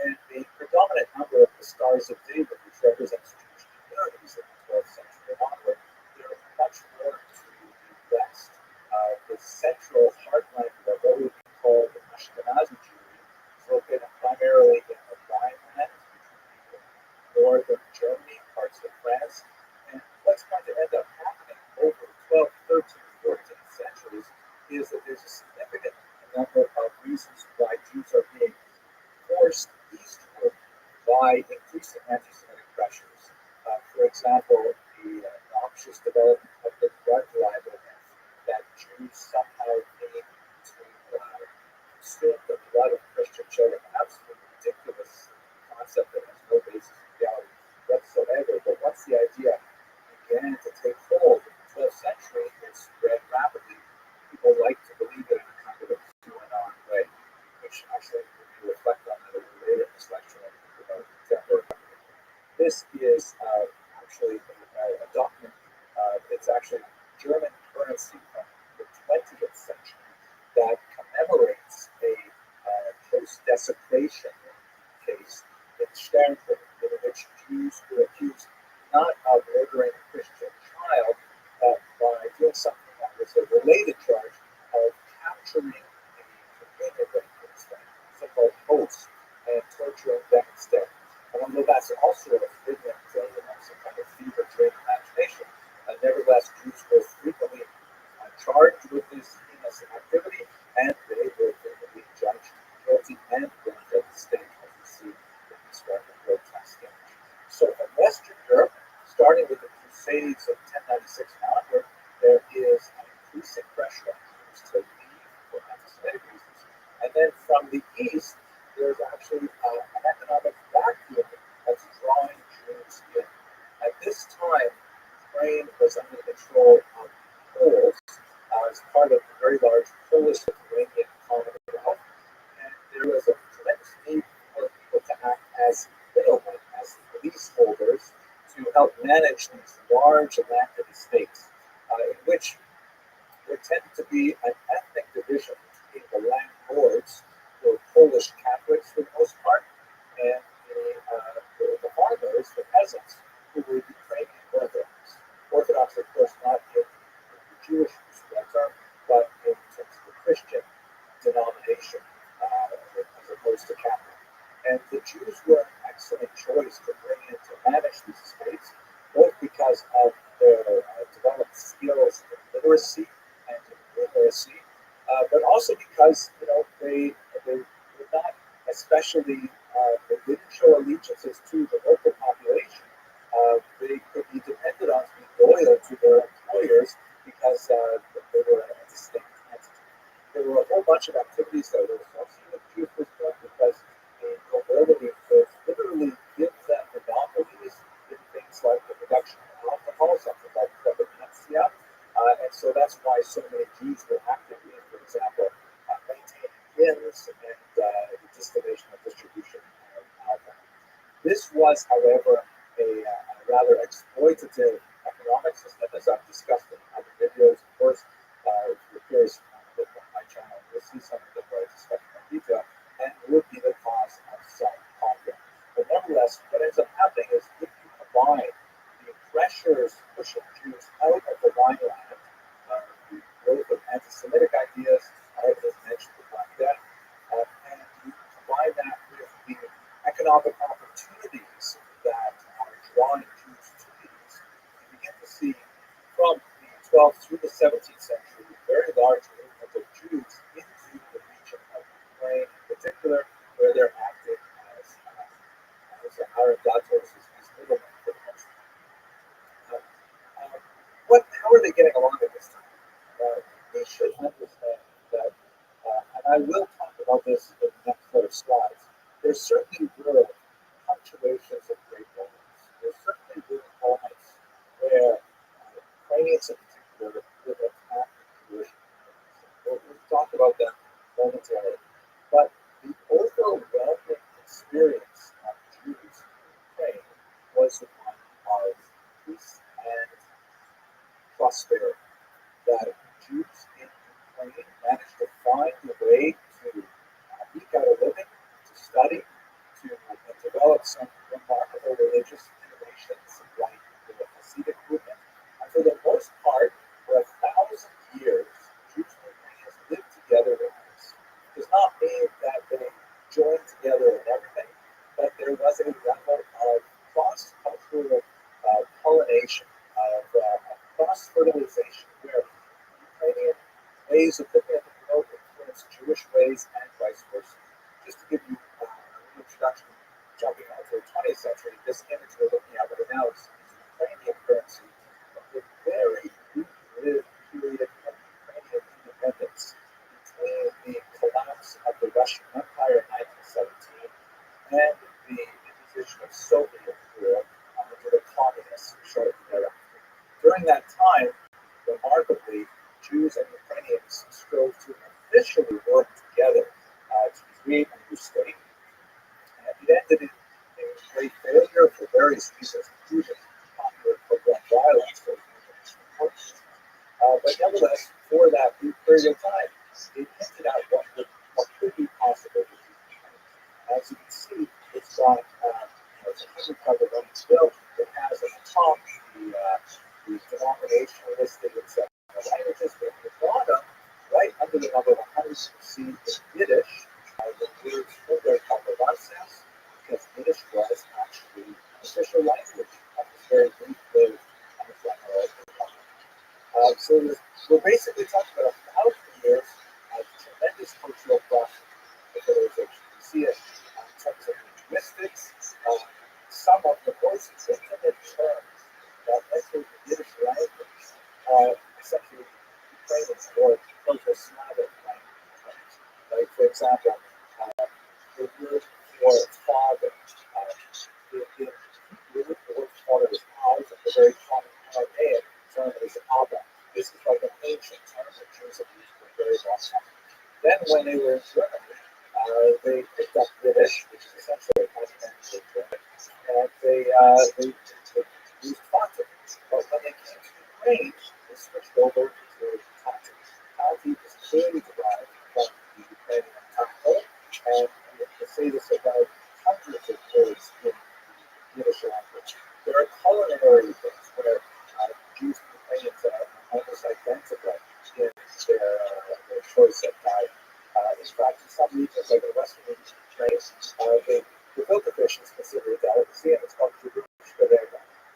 And the predominant number of the Stars of David, which represents Jewish communities in the 12th century and onward, they're much more to the west. The central heartland of what would be called the Ashkenazi Jewry is located primarily in the Rhineland, northern Germany, parts of France. And what's going to end up happening over the 12th, 13th, 14th centuries is that there's a significant number of reasons why Jews are being forced eastward by increasing anti-Semitic pressures. For example, the noxious development of the blood libel that Jews somehow need to consume the blood of Christian children. Absolutely ridiculous concept that has no basis in reality whatsoever. But once the idea began to take hold in the 12th century, it spread rapidly. People like to believe it in a kind of a QAnon way, which actually we reflect on that a little later in this lecture about contemporary. This is actually a document. It's actually German currency from the 20th century that commemorates a post-desecration case in Sternberg, in which Jews were accused not of murdering a Christian child, but by doing something that was a related charge of capturing the communion victims, so-called hosts, and torturing them instead. And although that's also a figment of some kind of fever dream imagination, nevertheless, Jews were frequently charged with this heinous activity, and they were frequently judged guilty and burned at the stake, as you see in this rather grotesque image. So in Western Europe, starting with the Crusades of 1096 and onward, there is an increasing pressure on Jews to leave for anti-Semitic reasons. And then from the east, there's actually an economic vacuum that's drawing Jews in. At this time, Ukraine was under the control of Poles as part of the very large Polish-Lithuanian Commonwealth, and there was a tremendous need for people to act as middlemen, as police holders, to help manage these large landed estates, in which there tended to be an ethnic division between the landlords, who were Polish Catholics for the most part, and the farmers, the peasants, who were Ukrainian Orthodox. Orthodox, of course, not in the Jewish term, but in terms of the Christian denomination, as opposed to Catholic. And the Jews were an excellent choice to bring in to manage these estates, both because of their developed skills in literacy and in numeracy, but also because they were not especially they didn't show allegiances to the local population. They could be depended on to be loyal to their employers because they were a distinct entity. There were a whole bunch of activities that were associated with Jewish wisdom because the nobility could literally give them monopolies in things like the production of alcohol, something like the Venetia. And so that's why so many Jews were active in, for example, maintaining inns and the distillation and distribution of alcohol. This was, however, a rather exploitative economic system, as I've discussed in other videos. Of course, if you're curious, look on my channel, you'll see some of the where I discuss in detail, and would be the cause of some conflict. But nevertheless, what ends up happening is if you combine the pressures pushing Jews out of the Rhineland, the growth of anti-Semitic ideas, I have mentioned the Black Death, and you combine that with the economic opportunities that are drawing Jews to these, you begin to see from the 12th through the 17th century very large movement of Jews into the region of Ukraine in particular, where they're acting as Aaron Datos, as middlemen for the most part. How are they getting along at this time? We should understand that, and I will talk about this in the next set of slides. There certainly were punctuations of great moments. There certainly were moments where Ukrainians in particular would attack about them momentarily. But the overwhelming experience of Jews in Ukraine was one of peace and prosperity. That Jews in Ukraine managed to find a way to eke out a living, to study, to develop some remarkable religious innovations like the Hasidic movement. And for the most part, for 1,000 years, Jews and Ukrainians lived together in peace. It does not mean that they joined together in everything, but there was a level of cross-cultural pollination, of cross-fertilization, where Ukrainian ways of looking at the world influence Jewish ways and vice versa. Just to give you an introduction, jumping out to the 20th century, this image we're looking at right now is Ukrainian currency of the very brief-lived period of Ukrainian independence between the collapse of the Russian Empire in 1917 and the imposition of Soviet rule under the communists shortly thereafter. During that time, remarkably, Jews and Ukrainians strove to officially work together to create a new state. And it ended in a great failure for various reasons, including popular program violence for international importance. But nevertheless, for that brief period of time, it hinted at what could be possible with Ukraine. As you can see, it's got it's a hundred-cover running bill. It has at the top the denomination listed in several languages, but at the bottom, right under the number 100, you see in Yiddish the words very called Rothschild, because Yiddish was actually an official language of this very brief-lived ephemeral republic. So we're basically talking about 1,000 years of tremendous cultural process of civilization. You see it in terms of linguistics, some of the most intimate terms that enter the Yiddish language, essentially Ukrainian or Proto-Slavic language terms. Like, for example, the word for father, in Hebrew, the word father is av, the very common Aramaic term is Abba. This is like an ancient term that Jews have used for a very long time. Then, when they were in Germany, they picked up Yiddish, which is essentially a continental German, and they used Fata. But when they came to Ukraine, they switched over to Tati. Tati is clearly derived from the Ukrainian taco, and you can say this about hundreds of words in the Yiddish language. There are culinary things where Jews and Ukrainians are almost identical in their choice of diet. In fact, in some regions, like the western region of Ukraine, the filter fish is considered a delicacy, and it's called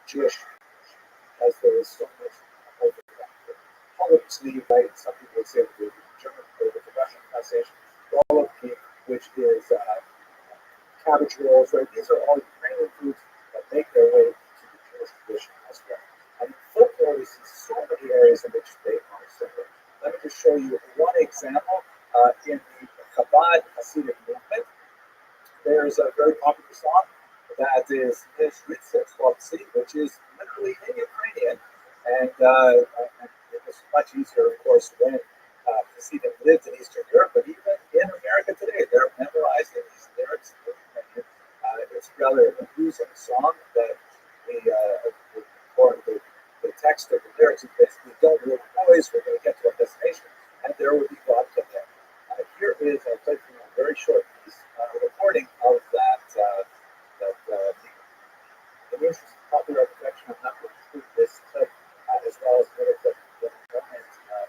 Jewish, as there is so much over that. Probably, right? Some people would say the German or the Russian pronunciation, Golovki, which is cabbage rolls, right? These are all Ukrainian foods that make their way to the Jewish tradition as well. And in folklore, we see so many areas in which they are similar. Let me just show you one example. In the Chabad Hasidic movement, there's a very popular song that is which is literally in Ukrainian, and it was much easier, of course, when Hasidim lived in Eastern Europe, but even in America today, they're memorizing these lyrics in Ukrainian. It's rather an amusing song that the text of the lyrics is basically, don't worry, boys, we're going to get to our destination, and there will be vodka there. Here is a very short piece, a recording of that in the interest of copyright protection, I'm not going to include this clip as well as another clip that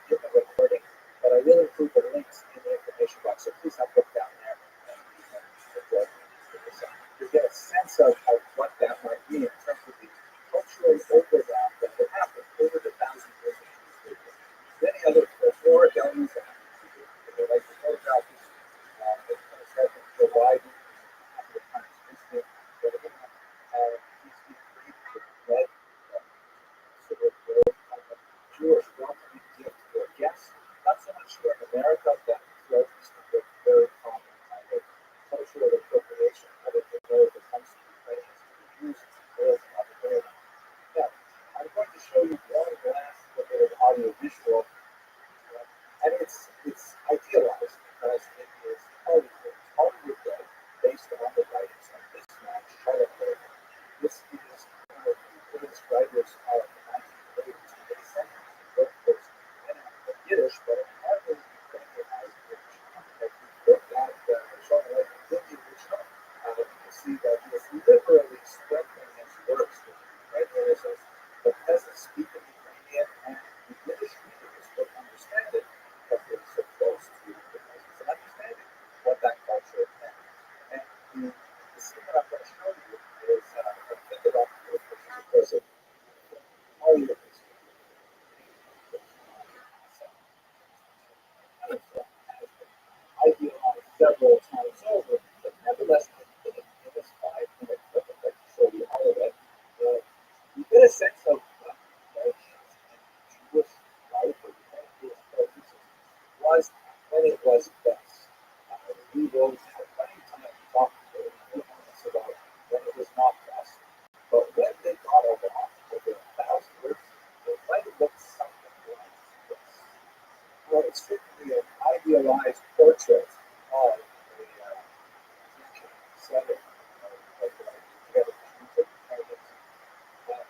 in the recording, but I will include the links in the information box, so please have a look down there and you get a sense of what that might mean in terms of the cultural overlap that would happen over the 1,000 years of history. Many other more elements that happen, like the photograph, the kind of start to provide a couple of times visiting, but again, these great red sort of Jewish welcoming gift for guests. Not so much here in America, but throughout Eastern Europe, very common kind of cultural appropriation of it when it comes to Ukrainians to the Jews and other areas. Now, I'm going to show you one last bit of audio visual, and it's idealized. was this. We will have plenty of time to talk about when it was not best. But when they got along over 1,000 years, it might have looked something like this. Well, it's strictly an idealized portrait of a setting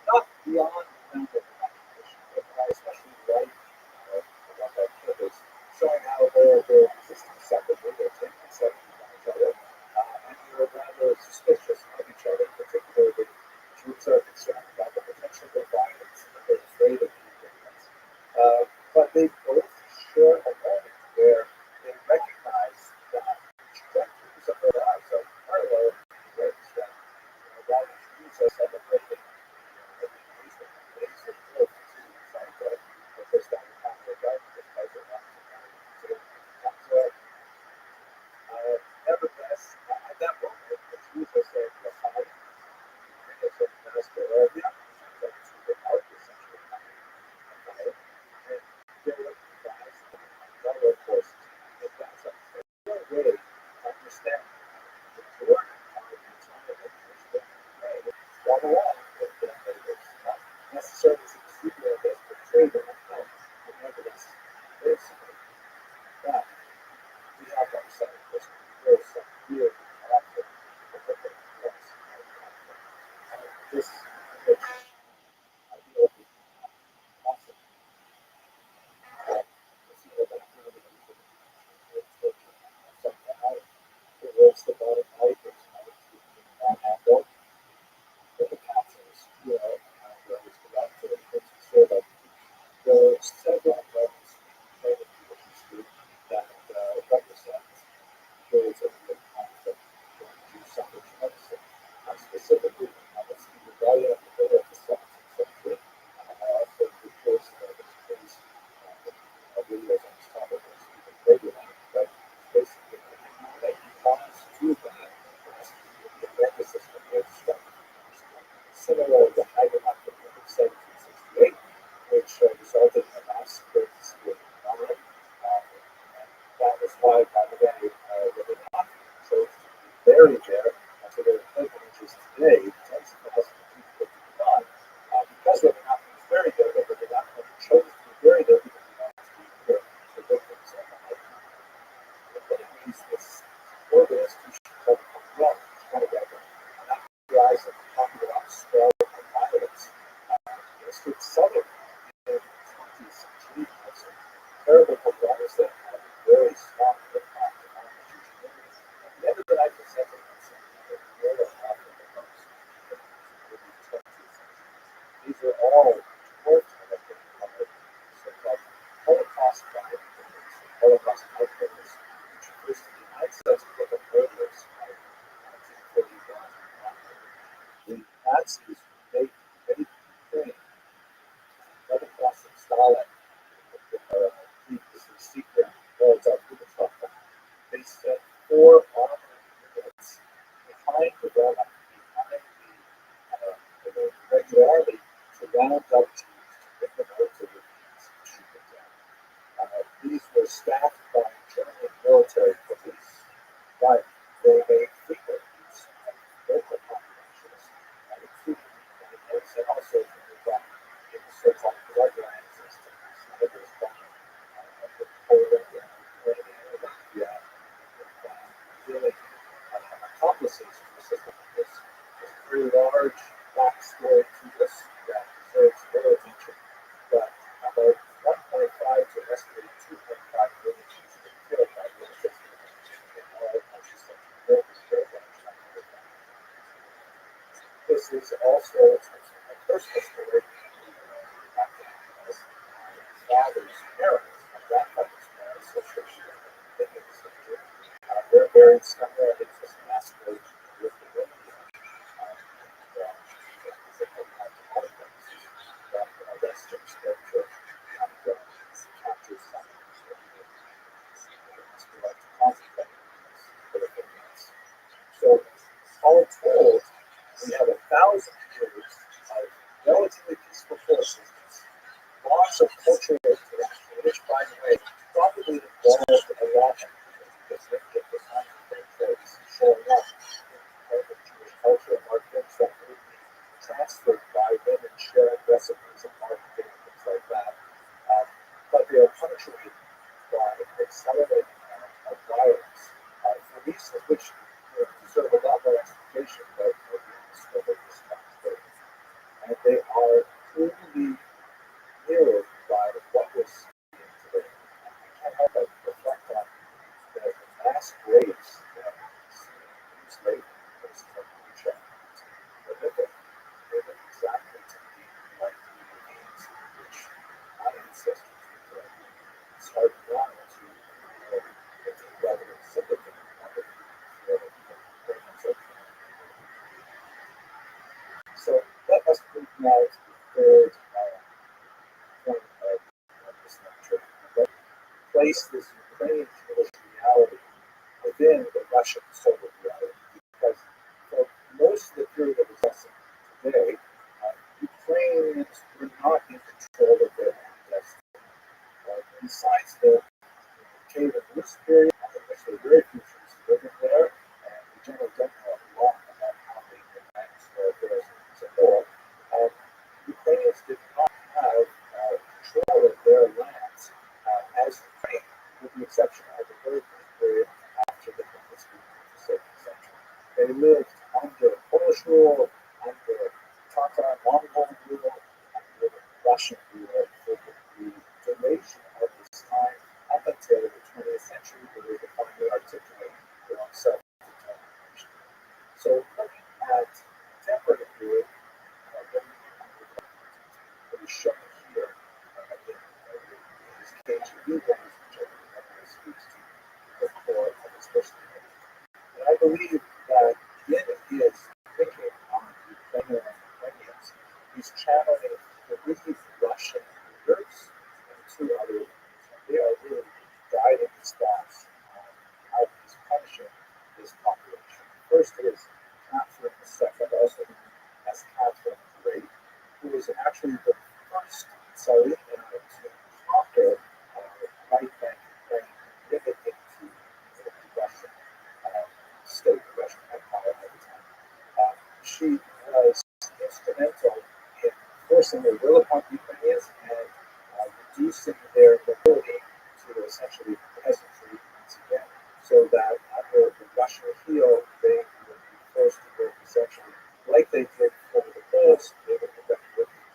not beyond the realm of imagination, but I especially like about that clip is showing how they're existing separately, they're taking separately from each other, and they're rather suspicious of each other, particularly Jews are concerned about the potential for violence and they're afraid of violence. But they both share a moment where they recognize that trajectories of their lives are parallel in ways that God introduces us celebrating nevertheless, at that moment, the Jews are saying, necessarily succeed as portrayed in the film, but nevertheless, there's that. We have ourselves there's some weird conflict with the place. This which I feel is awesome. See the background of something out. It was the bottom right, it's that angle. But the captions, there was the back to the so that there are several levels of history that represent periods of the conflict to suffrage medicine. Specifically, the rebellion at the middle of the 17th century, also the case of this case, videos on this topic was even greater than it, but basically, that he comes to that, the nervous system is structured. Similar to the Hydromac of 1768, which resulted in a mass case with Iran. That was why, by the way, the Nazi chose to be buried there. So there are pilgrimages today, tens of thousands of people to Iran, because the Nazi was buried there, but the Nazi chose to be buried there because he wanted to be here for victims of the Holocaust. In many ways, this organ institution called the Congress, and that guys are talking about struggle and violence. It's southern in the 20th century, also terrible programs that have a very strong impact on the Jewish community. And the other that I presented was the world of Africa books in the 20th century. These are all short and so-called Holocaust biographers, Holocaust outfiters, introduced to the United States book of murders of 1941. The Nazis made things. Double crossing Stalin, previously secret worlds of Rubicon. They set 4 armored units behind the Wehrmacht, behind the regular army, to round up Jews to get them out to the beach and shoot them down. These were staffed by German military police, but they made frequent use of local populations, including Canadians and also from the back in the so-called bloodline system. Snipers bombing with Poland and Lithuania and Latvia, really accomplices to the system. There's a very large backstory to this that deserves more attention, but about 1.5 to an estimated 2.5 million Jews were killed by the system in all countries such as Europe, Australia, and China. This is also a personal story. Father's parents, my grandfather's parents, so sure she was thinking this history. They're buried somewhere, I think it's just mass grave with the India. Western scripture and captures some of this. So, all told, we have 1,000 years of relatively peaceful coexistence, lots of cultural interaction, which, by the way, probably involved a lot of accelerating of violence. For reasons which deserve a lot more explanation, but still responsibility. And they are clearly mirrored by what we're seeing today. I can't help but reflect on the mass graves that we see in these late places like Russia. They look exactly to me like the remains which my ancestors were from. It's hard not to get the level of sympathy and feel very much okay. So let us move now to the third point of this lecture. Let's place this Ukrainian Jewish reality within the Russian Soviet reality. Because for most of the period of the lesson today, Ukrainians were not in control of their own destiny. Besides the cave and loose period, in which there were very few Jews living there, and we generally don't know a lot about how they managed their affairs as a whole, Ukrainians did not have control of their lands as Ukraine, with the exception of the very brief period after the conflict of the 17th century. They lived under Polish rule, under Tatar Mongol rule, under Russian rule for the duration of this time up until the 20th century, where they could finally articulate their own self-determination. So looking at contemporary period, what is shown here is KGB guns, which I think everyone speaks to the core of his personality. And I believe that in his thinking on Ukrainians, he's channeling the really Russian leaders and two other leaders. And they are really guiding his thoughts on how he's punishing this population. First is Catherine II, also known as Catherine the Great, who was actually the first Tsarina to conquer right-bank Ukraine and give it into the Russian state, the Russian Empire at the time. She was instrumental in forcing the will upon Ukrainians and reducing their mobility to essentially peasantry once again, so that under the Russian heel, they would be forced to work essentially like they did for the Poles, they would end up working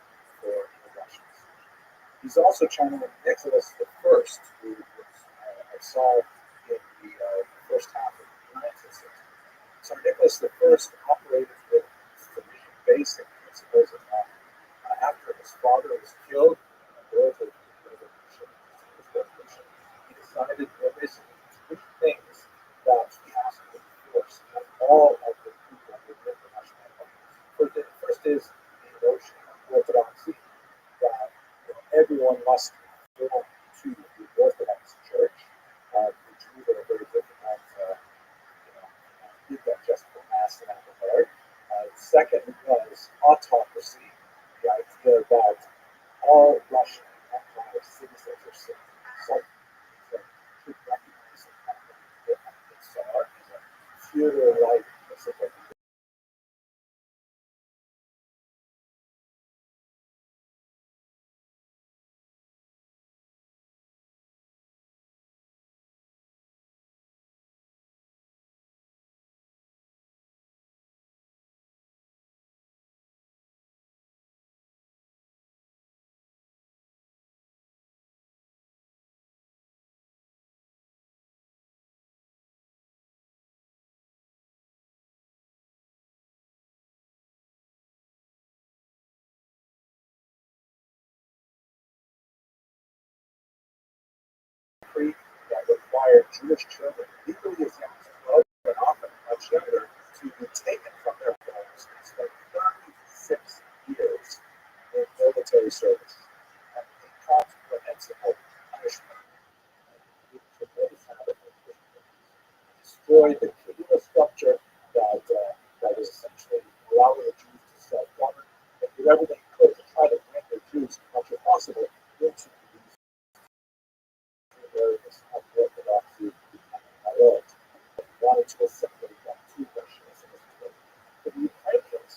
for the Russians. He's also channeling Nicholas I, who was, I saw in the first half of the 19th century. So Nicholas I operated with three basic principles in mind. After his father was killed in a military revolution, he decided there were basically three things that he has to enforce on all of the people within the Russian Empire. First is the notion of orthodoxy, that everyone must conform to the Orthodox Church. The Jews are very difficult, indigestible mass in that regard. Second was autocracy, the idea that all Russian Empire citizens are subject to recognize the Tsar as a feudal-like principle. That required Jewish children, legally as young as 12 and often much younger, to be taken from their homes and spend 36 years in military service. And incomprehensible punishment. Destroyed the communal structure that was essentially allowing the Jews to self-govern, and did everything it could to try to bring the Jews as much as possible into these areas of orthodoxy becoming priority. Wanted to assimilate them to Russianism. For the Ukrainians,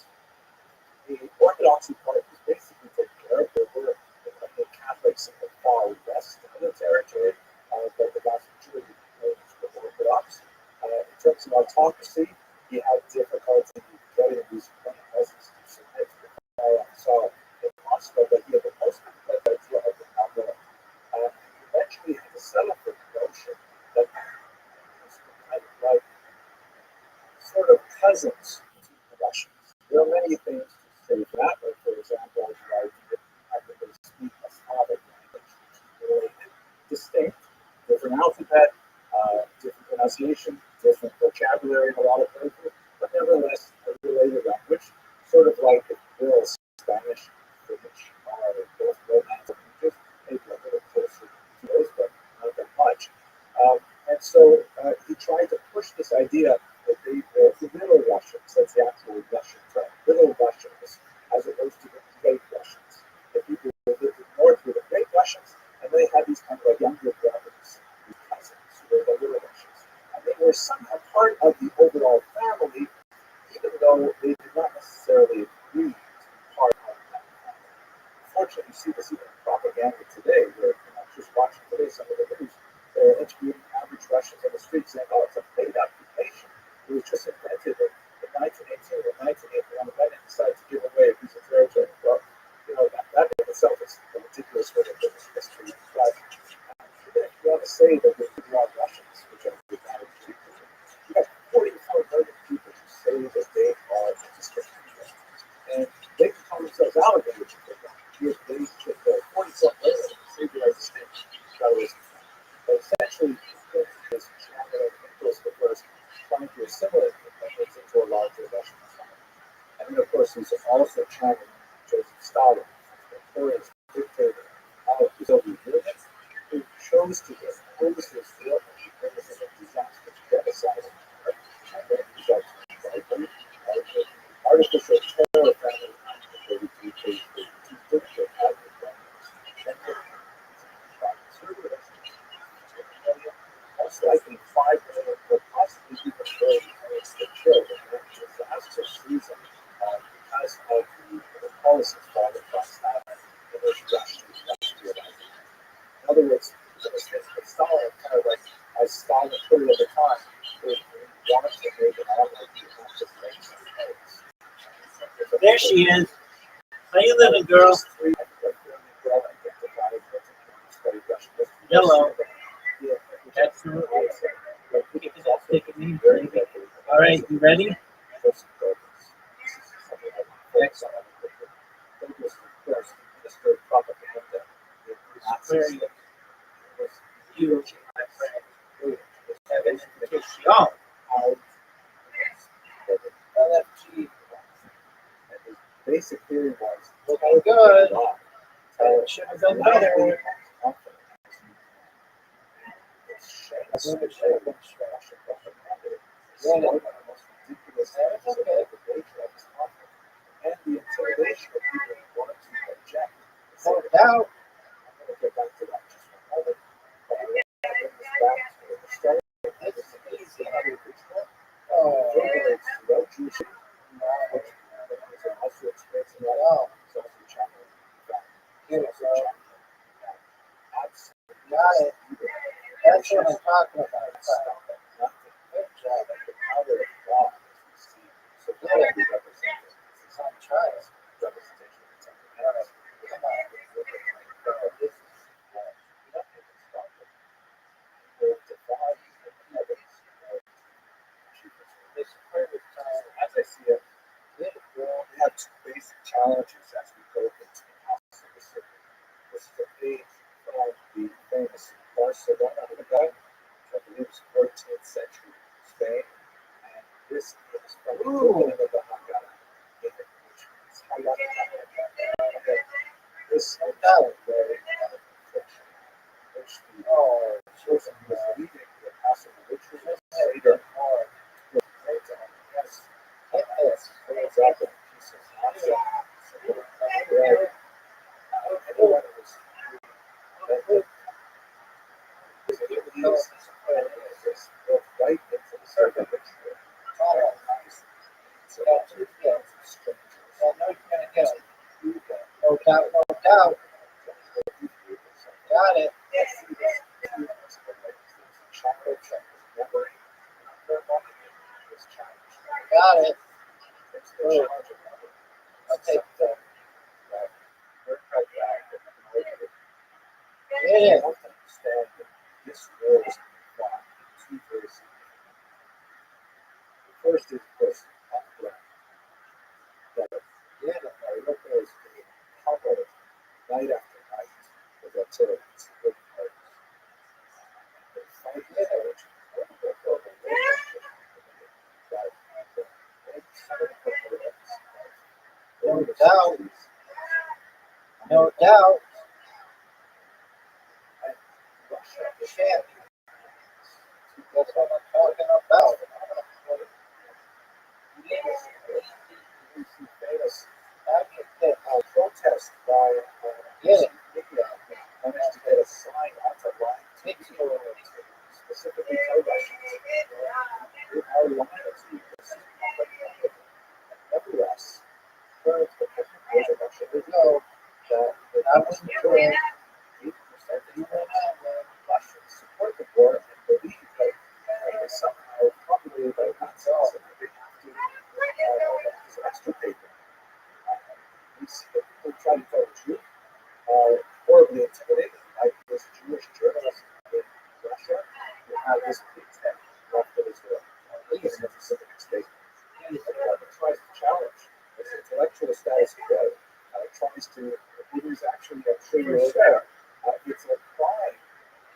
the Orthodoxy part was basically taken care of. There were the Catholics in the far west of the territory, but the vast So autocracy, he had difficulty getting these peasants to submit to the Pharaoh. So in Moscow, that he had the most complex idea of the number. He eventually had to settle for the notion that was kind of like sort of cousins to the Russians. There are many things to say for that, like, for example, like the fact that they speak a Slavic language, which is really distinct, different alphabet, different pronunciation, different vocabulary in a lot of places, but nevertheless a related language, sort of like the girls Spanish, French, both Romance languages, maybe a little closer to those, but not that much. And so he tried to push this idea that the Little Russians, that's the actual Russian term, Little Russians, as opposed to the Great Russians. The people who lived in the north were the Great Russians, and they had these kind of like younger brothers, these cousins, who were the Little Russians. And they were somehow part of the overall family, even though they did not necessarily agree to be part of that family. Unfortunately, you see this even in propaganda today, where just watching today some of the news, they're interviewing average Russians on the street saying, oh, it's a paid occupation. It was just invented in 1918 or 1981, and then decided to give away a piece of territory. Well, that in itself is a ridiculous way of doing history. But if you want to say that there's a lot of Russians, which are the average people, you have 44 million people who say that they are distinct people. And they can call themselves alligators if they want. If they get 44 million and say they are distinct, but essentially, this channel of Nicholas the First trying to assimilate the Russians into a larger Russian society. And then, of course, he's also channeling Joseph Stalin, the notorious dictator of the Soviet Union, who chose to oppose his will and bring him a disastrous genocide. And then he got artificial terror family activated to take the two average families. Most likely 5 million, but possibly even more because the children were disastrous season because of the policies followed by Stalin in this Russian industrialization. In other words, the mistakes that Stalin kind of like, as Stalin put it at the time, was wanted to make an omelet to not just make some eggs. There she is. How you living, girl? Hello. Absolutely. All right, you ready? Huge, my friend. Oh. LFG. Basic theory was Looking good. Should have done better. And the intimidation of people who wanted to object. No doubt. I'm going to get back to that just for a moment. But I want to bring this back to the story. This is the other ritual. Relates to that Jewish knowledge, but it's also experiencing that. It's also channeling that. It's also channeling that. Absolutely. Got it. That's what I'm talking about. Nothing. Good job. The power of God, as we see, so clearly represented. It's not China's representation of something else. Come on. This is nothing is stopping. The divine heavens of Jesus. This perfect time, as I see it, we have two basic challenges as we go into the house of the city. This is a page from the famous Barcelona guy, which I believe is 14th century Spain. And this is from the opening of the Haggadah, which is Haggadah. Okay. This hotel very fiction, which the person was leading the Passover rituals, Seder, or with great yes, exactly. Jesus, bread. Anyone who was this built right into the circle ritual. All nice. So that's what strangers. Well, no, you're going to get it. No doubt, no doubt. Got it. Got it. It's the challenge of life. I'll take that we're pragmatic and motivated. Yeah. You have to understand that this war is fought in two very significant ways. The first is this conflict that America is being pummeled night after night with artillery. With fighters. They fight with energy. No doubt. No doubt. And Russia is Shit. That's what I'm talking about. famous Advocate. protest by Yeah. India managed to get a sign onto line TV specifically tell Russians we are loyal to you. This is not a nevertheless, current opinion of Russia is know that the vast majority, 80% of Russians support the war and believe that somehow, probably by themselves, that they have to extricate them. We see that people try to tell the truth, horribly intimidated by this Jewish journalist in Russia who had this big tent left of Israel. This is a specific statement. He tries to challenge this intellectual status quo, tries to, it is actually a true share. It's a crime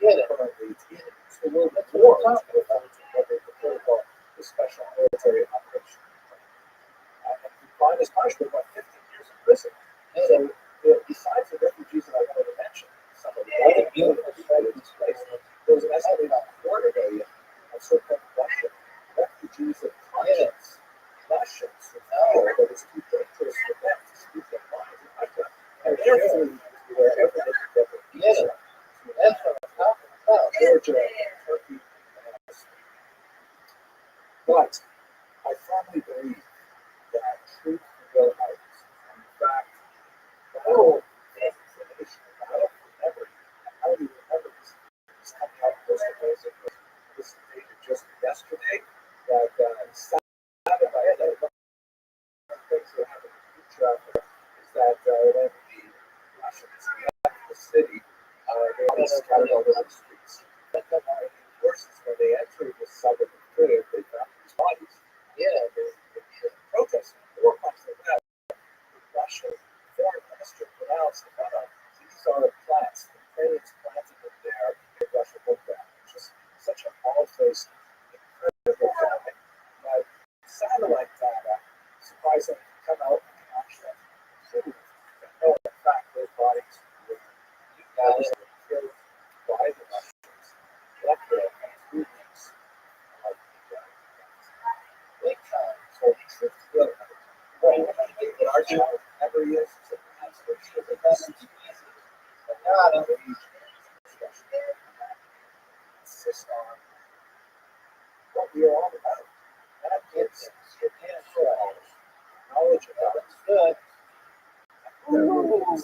currently to use the word war to refer to what they prefer to call the special military operation. And the crime is punishable by 15 years in prison. So, besides the refugees that I wanted to mention, some of the other beautiful this place, there was an estimated 250,000 of so-called Russian refugees of conscience. Russians who feel that it's too dangerous for them to speak their minds in Russia, and they're fleeing to wherever they can get their visa. That's what I'm talking about. Georgia, Turkey, and but I firmly believe that truth will out. In fact, the whole information about memory, how do you remember this? It's coming out most of those of this data just yesterday that Saturday, things that happen in the future is that when the Russians left the city, they were scattered all over the streets. But the forces, when they entered the suburb of Kyiv, they found these bodies. Yeah, they protesting. 4 months of that, the Russian foreign minister pronounced that these are plants, the Ukrainians planted them there in Russia looked at. Just such a bald-faced, incredible thing. But satellite data, surprisingly, come out and actually prove that no, in fact, those bodies were killed by the Russians, left there in 2 weeks of the big time. So truth will out. What our challenge ever is to pass the truth of this but not a discussion. Insist on what we are all about. That is knowledge about it. Good. Ooh, good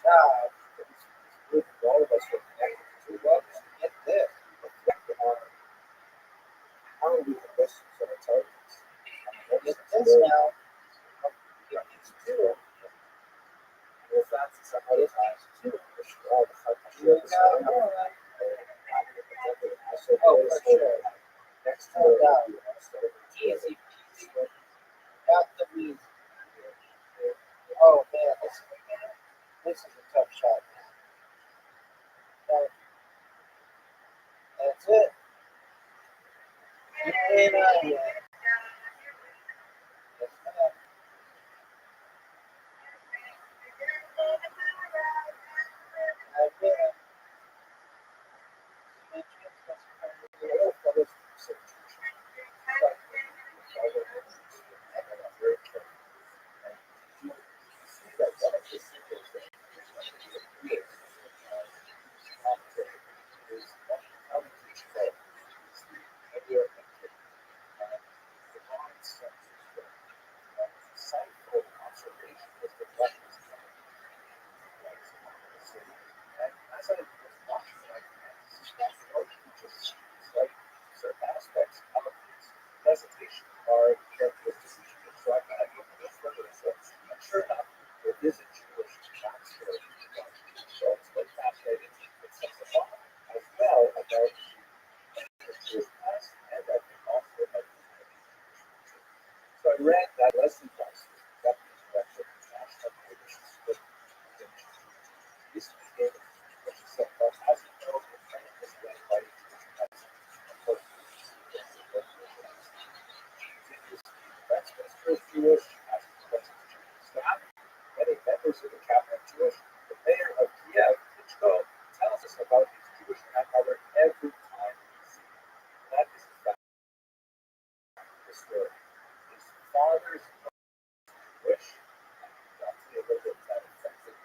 job. All of us are connected to others. Get this. Reflect on how we can best use our intelligence. Get this now. It's true. Well, that's some other times too. All the You got it. Oh, for sure. Next No doubt. Easy peasy. Got the easy. Oh man, this is a tough shot. But that's it. You ain't out yet. Yes, ma'am. That's it. about his Jewish grandmother every time we see him. That is in fact the story. His father's Jewish, and I'll tell you a little bit of that offensive.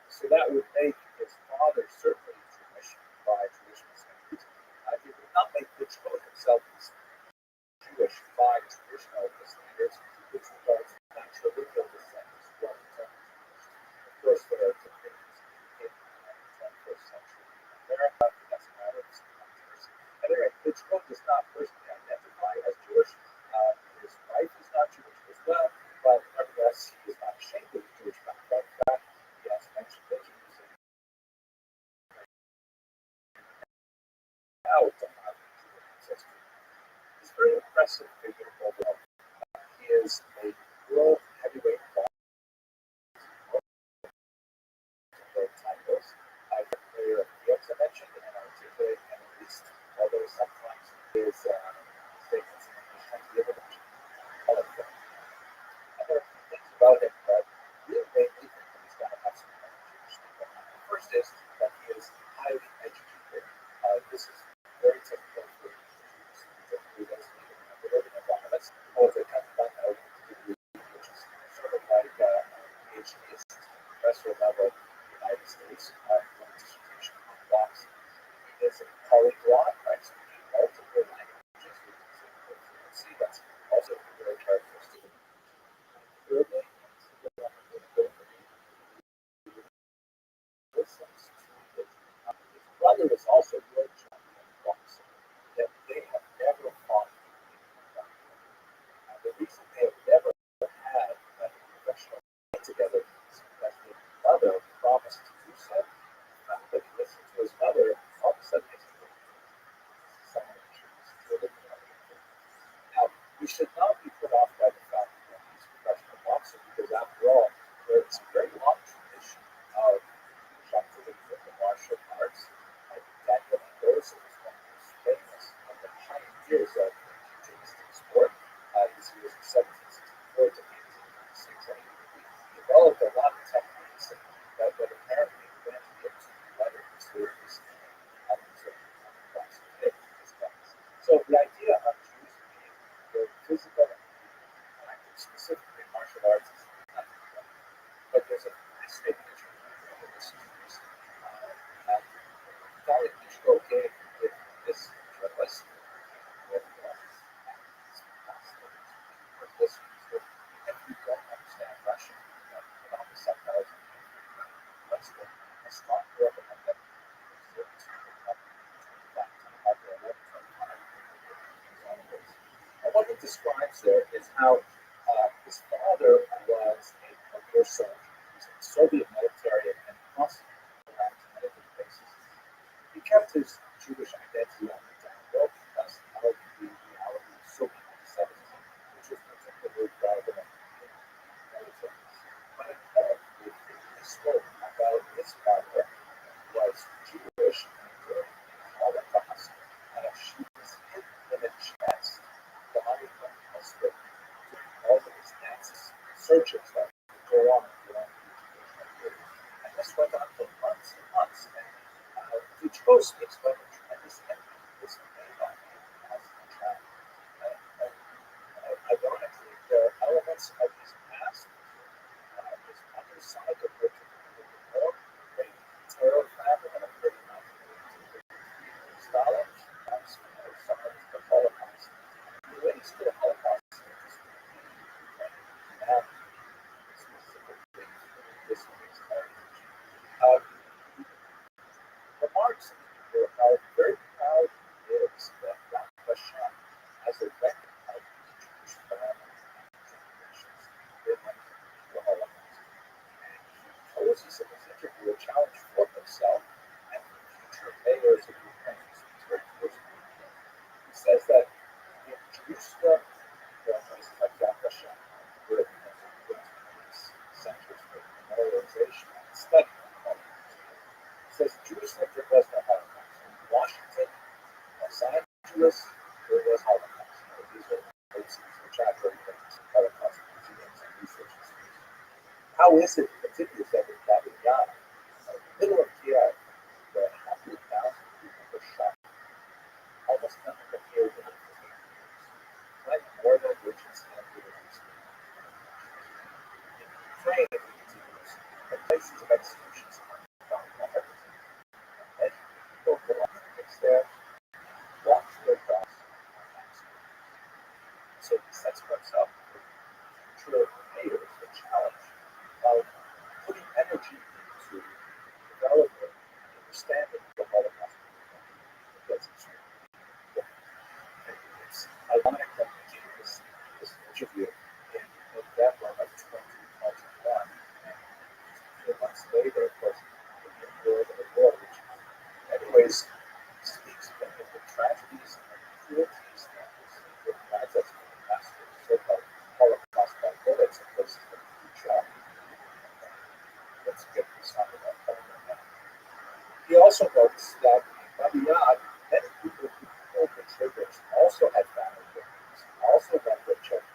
So that would make his father certainly Jewish by traditional standards. It would not make the Jew himself Jewish by traditional standards, which regards natural legal descent as well as Jewish. Of course, there are debates in the 21st century in America, but that's a matter of semantics. At any rate, the Jew does not personally identify as Jewish. His wife is not Jewish as well, but nevertheless, he is not ashamed of his Jewish background. In fact, he has mentioned the Jews and out about Jewish ancestry. He's a very impressive figure overall. He is a world heavyweight boxer, titles. Player of the games I mentioned, and articulate and at least, although sometimes his statements in English tend to give a bunch of color. And there are a few things about him that really make me think that he's got to have some kind of Jewish thing going on. The first is that he is highly educated. This is very typical for Jews. Typically, those who live in environments, they come to find out degree, which is sort of like a PhD assistant professor level in the United States, dissertation on boxing. He is a polyglot, right? Speaking multiple languages, which is see that's also very characteristic. Thirdly, his brother was also world champion in boxing, yet they have never fought in the reason they have never had a professional fight together is because his mother promised to do so. But he listened to his mother, all of a sudden he's now, we should not be put off by the fact that he's a professional boxer because, after all, there's a very long tradition of Jewish activity in the martial arts. Daniel Mendoza was one of the most famous of the pioneers of the pugilistic sport. He was in 1764 to 1826, and he developed a lot of techniques that apparently went into whether his series and so the idea of Jews being very physical and active, specifically martial arts, is nothing new. But there's a fascinating interpretation of this Jews. Vitaly Klitschko gave this journalist with listeners that if you don't understand Russian, put on the subtitles and let's go. A strong recommend that and what he describes there is how his father was a career soldier. He was in the Soviet military and constantly around to many different places. He kept his Jewish identity on the down low because of the reality of Soviet anti-Semitism, which was particularly relevant in military. But importantly, he spoke about his father was Jewish during the Holocaust, and she was hit in the chest behind him during all of his Nazi searches that would go on during the period. And this went on for months and months. And Klitschko speaks about the tremendous impact this made on him as a child. Ironically, there are elements of his past, his mother's side of her to more, a terror family and a pretty Stalin, some of the Holocaust. Relates to the Holocaust, and specifically this week's remarks how very proud he is that Rothschild has a record of Jewish family generations living the Holocaust. And he poses in this interview a challenge for himself and for future mayors of Ukraine. He says that in Jerusalem, there are places like Yad Vashem, where centers for memorialization and study of the Holocaust. He says Jerusalem, there was no Holocaust. In Washington, Los Angeles, there was Holocaust. These are places which have very famous Holocaust museums and research institutes. How is it, he continues, that in Yad, in the middle of Kiev, understanding of the Holocaust. That's extremely important. It's ironic that we do this interview in November of 2021, and a few months later, of course, the world of the war, which anyways speaks of the tragedies and cruelties that we see with concepts of the massacre, so-called Holocaust by bullets in places like Rothschild. Let's get this on about Holocaust now. He also notes that in Rabbi, many people who pulled the triggers also had family victims, also had their children,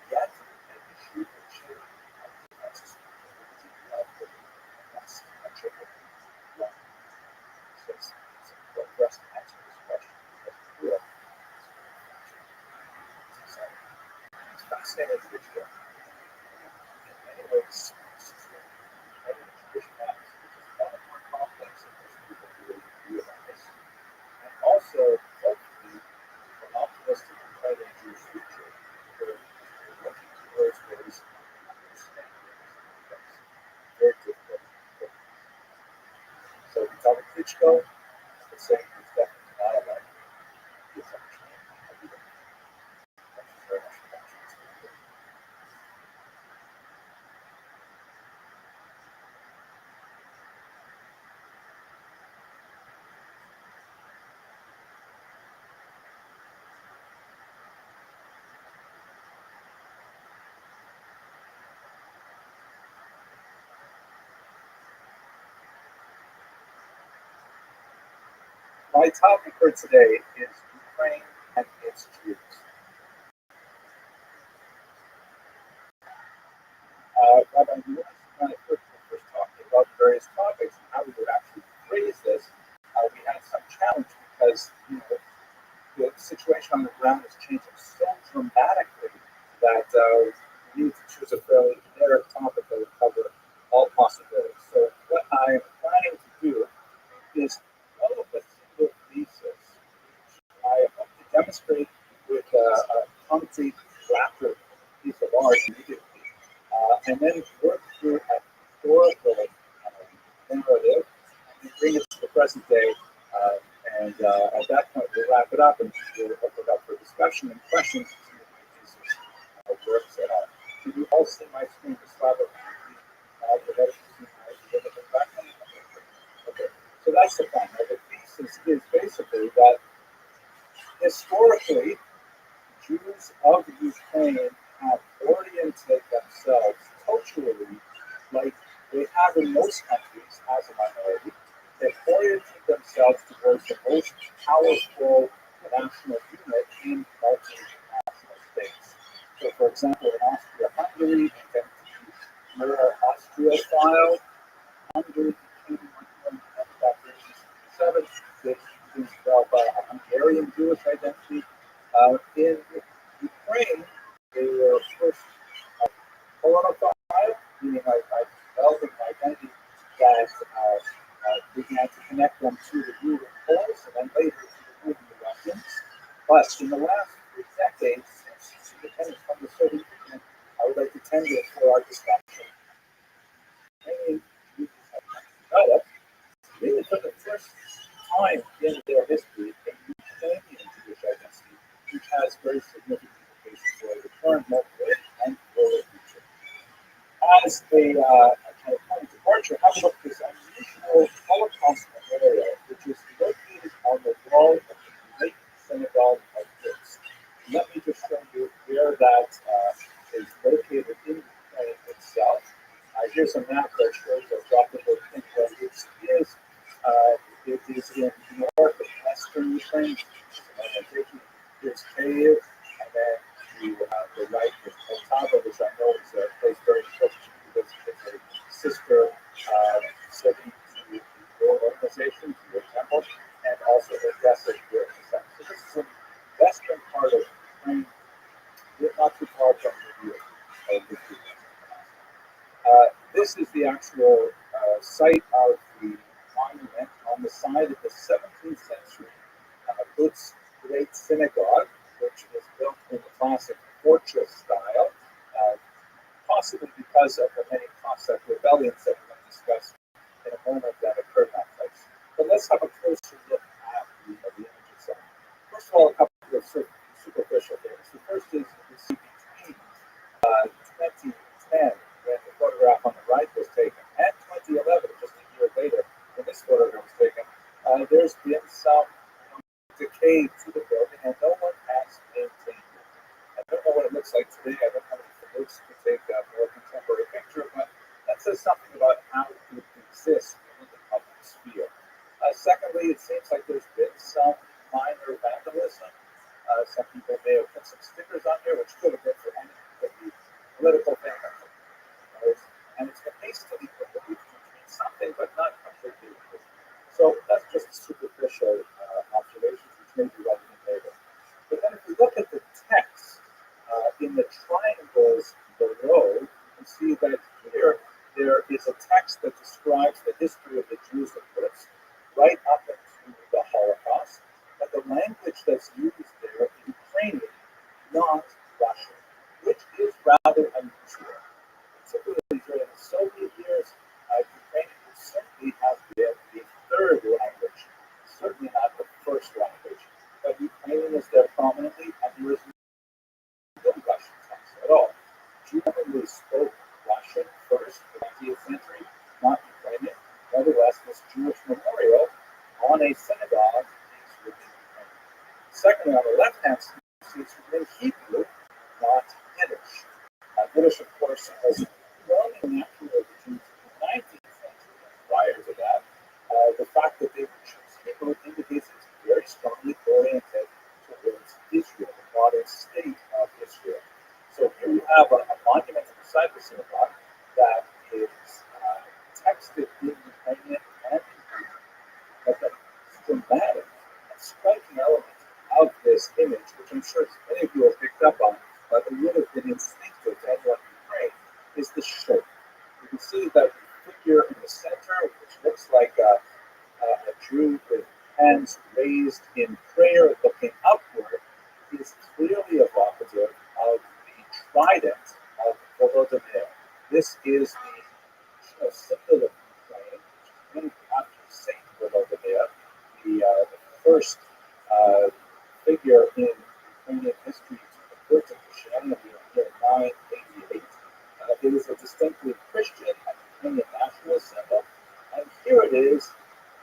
yet they issued a chain of defenses. That's a trigger. So it's important for us to answer this question because we feel it's fascinating to hear. In many ways, it's true. Every tradition matters, which is far more complex than most people really realize. And also, hopefully, an optimistic and fighting Jewish future where we're looking towards ways of understanding things. Very difficult. So, we tell the Klitschko, the saying is definitely not alike. It's actually a bit. Thank you very much for watching this video. My topic for today is Ukraine and its Jews. Rabbi, you want to first talking about various topics and how we would actually phrase this. We had some challenge because the situation on the ground is changing so dramatically that we need to choose a fairly generic topic that would cover all possibilities. So what I am planning to do is develop a single thesis, which I hope to demonstrate with a concrete drafted piece of art immediately, and then work through a historical narrative and bring it to the present day. And at that point, we'll wrap it up and we'll open it up for discussion and questions to see if my thesis works at all. Can you all see my screen? Just slide it. Okay, so that's the plan. Now, the thesis is basically that historically, Jews of Ukraine have oriented themselves culturally like they have in most countries as a minority. They've oriented themselves towards the most powerful national unit in multinational states. So, for example, in Austria-Hungary, more Austria-style, Hungary became one back in 1967. They developed a Hungarian Jewish identity. In Ukraine, they were first Polonified, meaning I developed an identity that began to connect them to the root of Poles and then later to the root of the Russians. But in the last 3 decades, since independence from the Soviet Union, I would like to tender for our discussion. Many Jews have developed, really for the first time in their history, a Ukrainian Jewish identity, which has very significant implications for the current moment and for the future. As a kind of point of departure, have a look at this unusual Holocaust memorial, which is located on the wall of the Great Synagogue of Brooks. Let me just show you where that is located in Ukraine itself. Here's a map that shows a tropical Finland. It is in north and western Ukraine. Here's Kyiv, and then to the right is Poltava, which I know is a place very close to because it's a sister city to the organization, to the temple, and also Odessa here in the center. So this is the western part of Ukraine, not too far from the this is the actual site of the monument on the side of the 17th century Lutz Great Synagogue, which was built in the classic fortress style, possibly because of the many Cossack rebellions that we're going to discuss in a moment that occurred in that place. But let's have a closer look at the image itself. First of all, a couple of superficial things. The first is you see between 2010, when the photograph on the right was taken, and 2011, just a year later, when this photograph was taken, there's been some decay to the building, and no one has maintained it. I don't know what it looks like today. I don't have any looks to take a more contemporary picture, but that says something about how it exists in the public sphere. Secondly, it seems like there's been some minor vandalism. Some people may have put some stickers on here, which could have been for any of the political thing. And it's been hastily removed to mean something, but not completely removed. So that's just superficial observations, which may be relevant later. But then if we look at the text in the triangles below, you can see that here there is a text that describes the history of the Jews of Britain right up into the Holocaust. But the language that's used there is Ukrainian, not Russian, which is rather unusual. Particularly during the Soviet years, Ukrainian would certainly have been the third language, certainly not the first language. But Ukrainian is there prominently, and there is no Russian text at all. Jews probably spoke Russian first in the 20th century, not Ukrainian. Nevertheless, this Jewish memorial on a synagogue is written in Ukrainian. Secondly, on the left-hand side, you see it's written in Hebrew, not Yiddish. Yiddish, of course, was well in the of the Jews in the 19th century. Prior to that, the fact that they would choose Hebrew indicates it's very strongly oriented towards Israel, the modern state of Israel. So here we have a monument to the side of the synagogue that is texted in Ukrainian and in Hebrew. But the dramatic and striking element of this image, which I'm sure many of you have picked up on, but it would have been instinctive to anyone in Ukraine, is the shape. You can see that the figure in the center, which looks like a Jew with hands raised in prayer looking upward, is clearly evocative of the trident of Volodymyr. This is the symbol of Ukraine, which is named after Saint Volodymyr, the first figure in Ukrainian history to convert to Christianity in the year 988. It is a distinctly Christian and Ukrainian nationalist symbol, and here it is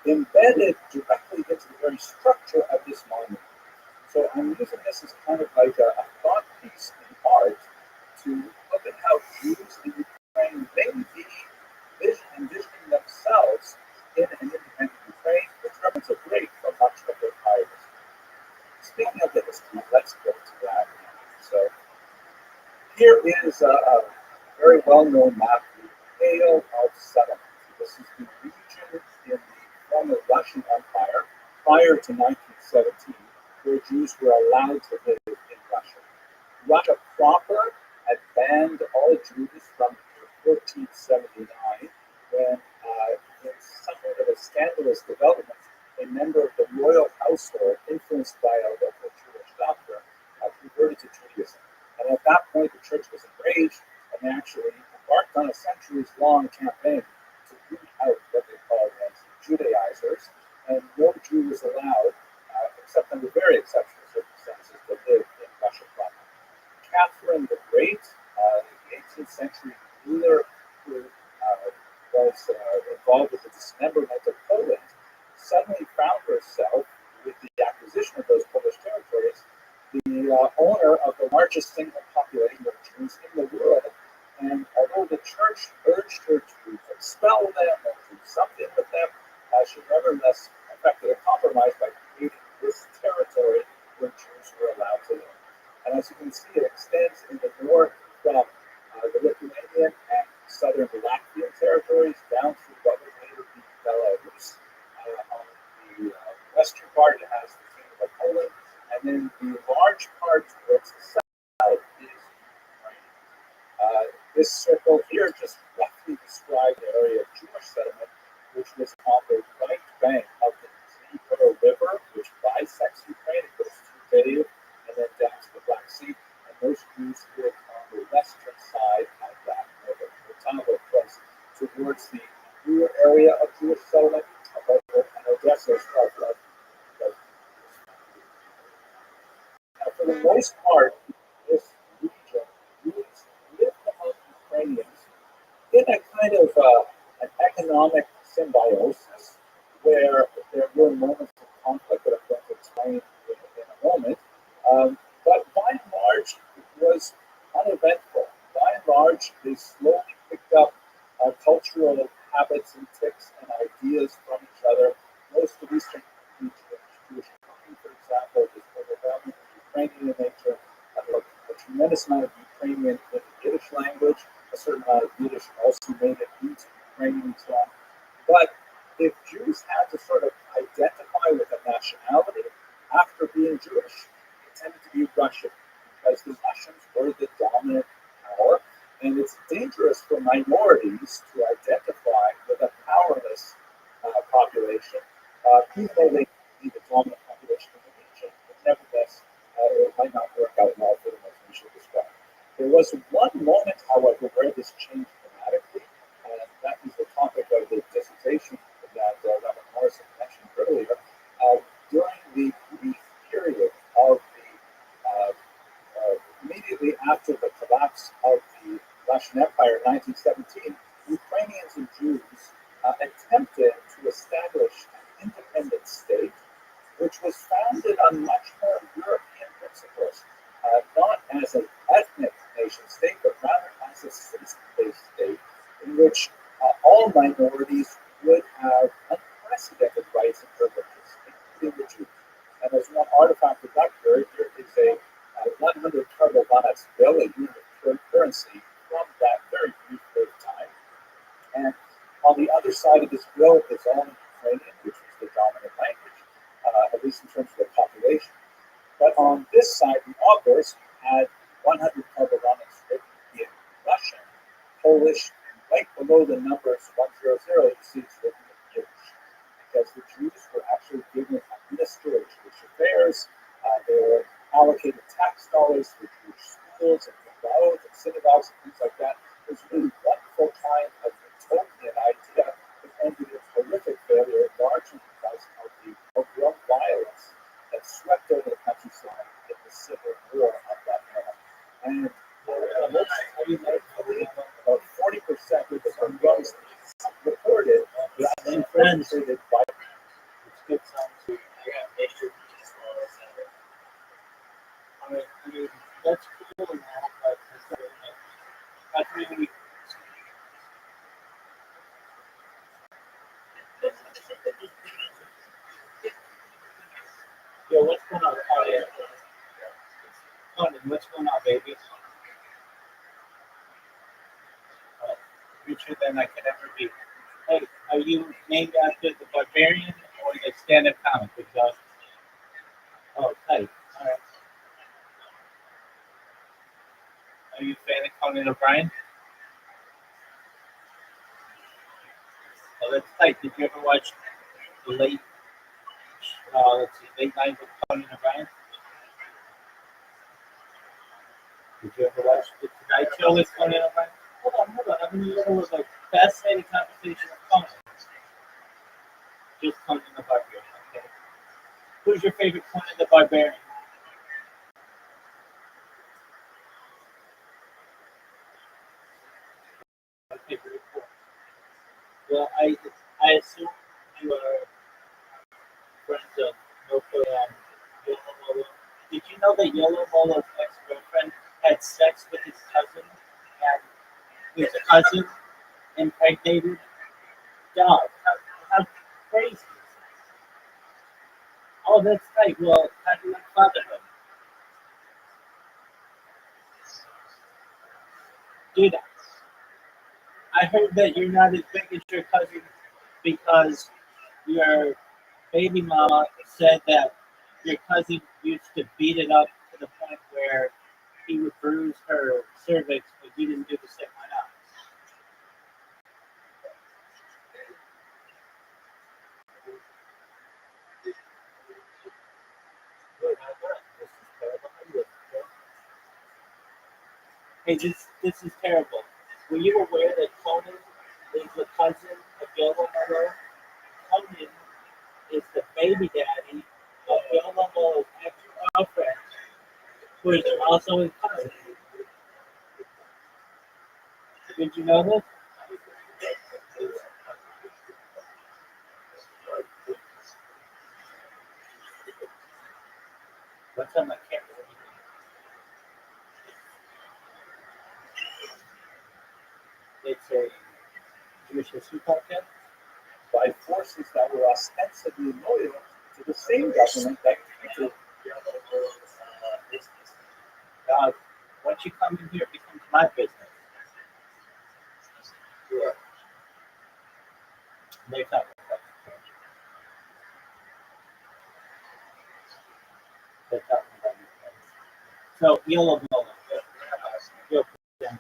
embedded directly into the very structure of this monument. So I'm using this as kind of like a thought piece in art to look at how Jews in Ukraine may be envisioning themselves in an independent Ukraine, which represents a break from much of their prior history. Speaking of the history, let's go to that. So here is a very well-known map, the Pale of Settlement. This is the region in the former Russian Empire prior to 1917, where Jews were allowed to live in Russia. Russia proper had banned all Jews from 1479, when in somewhat of a scandalous development, a member of the royal household, influenced by a local Jewish doctor, converted to Judaism. And at that point, the church was enraged and actually embarked on a centuries-long campaign to root out what they called Judaizers, and no Jew was allowed, except under very exceptional circumstances, to live in Russia proper. Catherine the Great, the 18th century ruler who was involved with the dismemberment of Poland, suddenly found herself, with the acquisition of those Polish territories, the owner of the largest single population of Jews in the world. And although the church urged her to expel them or do something with them, she nevertheless effected a compromise by creating this territory where Jews were allowed to live. And as you can see, it extends in the north from the Lithuanian and southern Latvian territories down through what would later be Belarus. On the western part, it has the Kingdom of Poland, and then the large part towards the south is Ukraine. This circle here just roughly describes the area of Jewish settlement, which was on the right bank of the Dnieper River, which bisects Ukraine. It goes through Kyiv and then down to the Black Sea. And those Jews lived on the western side of that river. The town was towards the newer area of Jewish settlement, and Odessa process of now, for the most part, this region lived among Ukrainians in a kind of an economic symbiosis where there were moments of conflict that I'm going to explain in a moment. But by and large, it was uneventful. By and large, they slowly picked up cultural habits and tics and ideas from each other. Most of Eastern Jewish cooking, for example, is overwhelmingly Ukrainian in nature. A tremendous amount of Ukrainian in the Yiddish language, a certain amount of Yiddish also made it into Ukrainian and so on. But if Jews had to sort of identify with a nationality after being Jewish, it tended to be Russian because the Russians were the dominant power, and it's dangerous for minorities to identify with a powerless population, even though they be the dominant population of the region. But nevertheless, it might not work out well for them as we should describe. There was one moment, however, where this changed dramatically, and that is the topic of the dissertation that Rabbi Morrison mentioned earlier. During the brief period of the immediately after the collapse of the Russian Empire in 1917, Ukrainians and Jews attempted to establish an independent state, which was founded on much more European principles, not as an ethnic nation state, but rather as a citizen-based state in which all minorities would have unprecedented rights and privileges, including the Jews. And as one artifact of that period, there is a 100 Karbovanas bill, a unit of currency from that very brief period of time. And on the other side of this bill is all in Ukrainian, which is the dominant language, at least in terms of the population. But on this side, the obverse had 100 Karbovanas written in Russian, Polish, and right below the numbers 100, you see it's written in Yiddish. Because the Jews were actually given a minister of Jewish affairs. They were allocated tax dollars for Jewish schools and kibbutz and synagogues and things like that. It was really wonderful kind of utopian idea that ended in horrific failure, largely because of the real violence that swept over the countryside in the Civil War of that era. And about 40% of the pogroms reported that infiltrated by Good songs. Yeah, they should be as well as that. I mean, that's cool and all, but that's really. Yo, what's going on? Oh, yeah. London, what's going on, baby? Richer than I could ever be. Hey, are you named after the barbarian or the stand-up comic? Because, oh, tight. All right. Are you a fan of Conan O'Brien? Oh, that's tight. Did you ever watch the late night with Conan O'Brien? Did you ever watch the Tonight Show with Conan O'Brien? Hold on. I'm in the middle of a fascinating conversation with Conan. Just Conan the Barbarian, okay? Who's your favorite Conan the Barbarian? Okay, very cool. Well, I assume you are friends of Milko and Yolo Molo. Did you know that Yolo Molo's ex-girlfriend had sex with his cousin and his cousin impregnated? Dog, how crazy is this? Oh, that's right. Well, how do you like fatherhood? Dude, I heard that you're not as big as your cousin because your baby mama said that your cousin used to beat it up to the point where he would bruise her cervix, but you didn't do the same. Why not? Good, how good? This is terrible. How you doing, okay? Hey, this is terrible. Were you aware that Conan is a cousin of Yolo Molo? Conan is the baby daddy of Yolomo's ex-girlfriend, who is also his cousin. Did you know this? What's on my camera? It's a Jewish history podcast. By forces that were ostensibly loyal to the same government that created business. Once you come in here, it becomes my business. Sure. They talk about that. They're talking about it. So, Yolo Mola. You're them.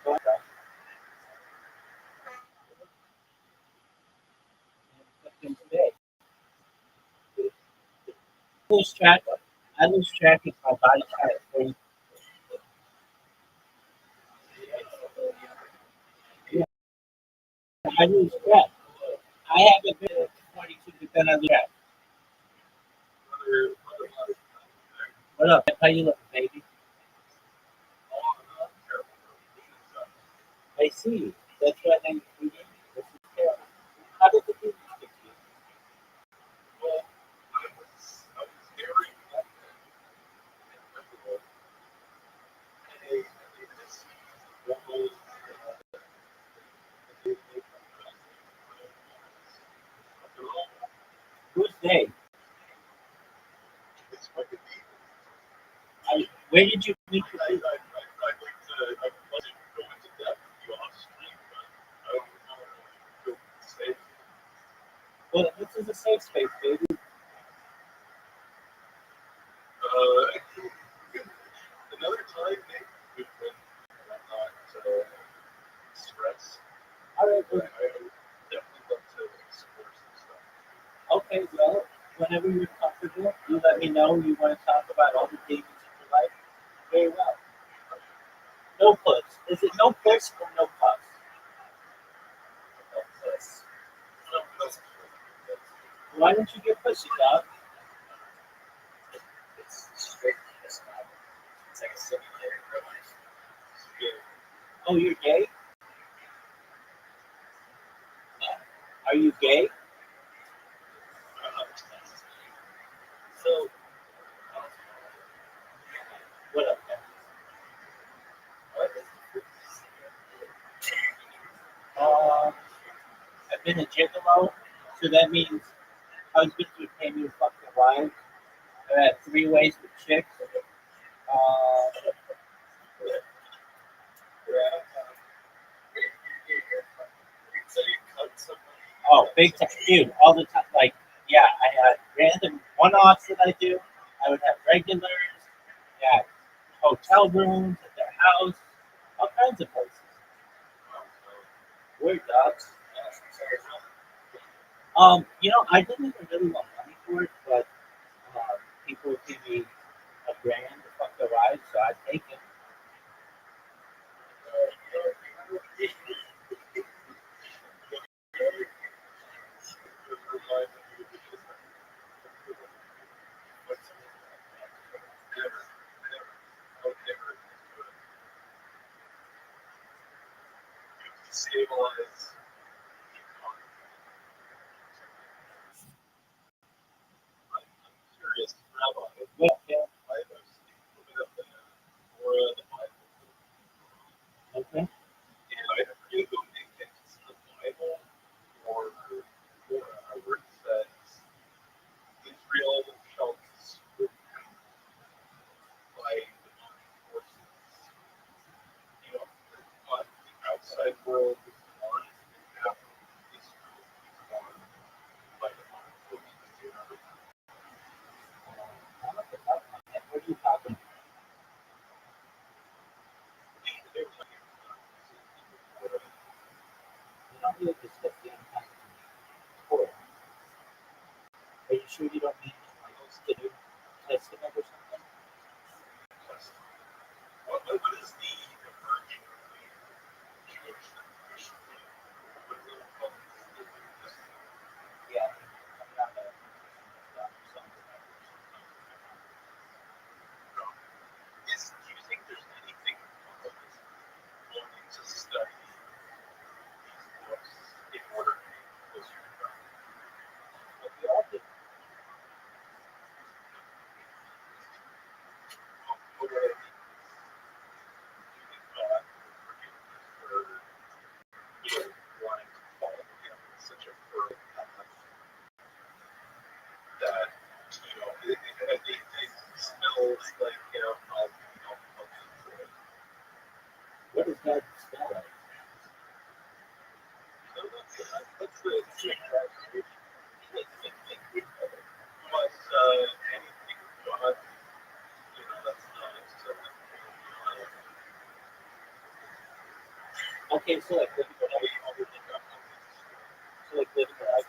Go ahead. And today, I lose track of my body type. Yeah, I lose track. I haven't been at 22, but then I lose track. What up? How you looking, baby? I see you. That's right. Now you this is terrible. How did the people stick to you? Who's they? Where did you meet the people? Well, this is a safe space, baby. All right, well, okay, well, whenever you're comfortable, you let me know you want to talk about all the demons in your life. Very well. No puss. Is it no puss or no puss? Why don't you get pussy, dog? It's straight this album. It's like a simulator for life. Oh, you're gay? Are you gay? So, What up, man? I've been a gigolo, so that means husbands would pay me to fuck their wives. I've had 3 ways with chicks. Oh, big time, dude, all the time. Like, yeah, I had random one-offs that I do. I would have regulars, at hotel rooms, at their house, all kinds of places. Weird dogs. I didn't even really want money for it, but people would give me $1,000 to fuck their wives, so I'd take it. Well, yeah, okay. What are you talking about? You don't really discuss the impact of the Are you sure you don't need to do testament or something? Yeah. Okay, so like living the life, so like living the life,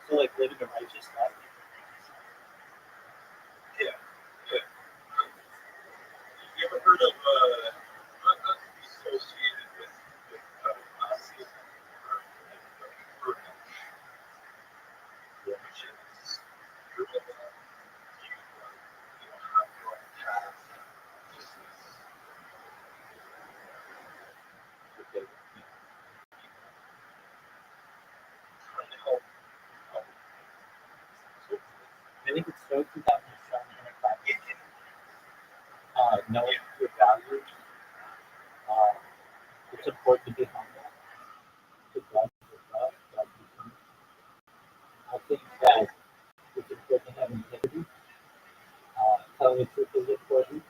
so like living a righteous life. Yeah. You ever heard of not associated with Nazism or which is you're you have your own path. This is Okay. trying to help. So I think it's so 2025. Knowing your values. It's important to be humble. To God, God be humble. I think that it's important to have integrity. Telling the truth is important.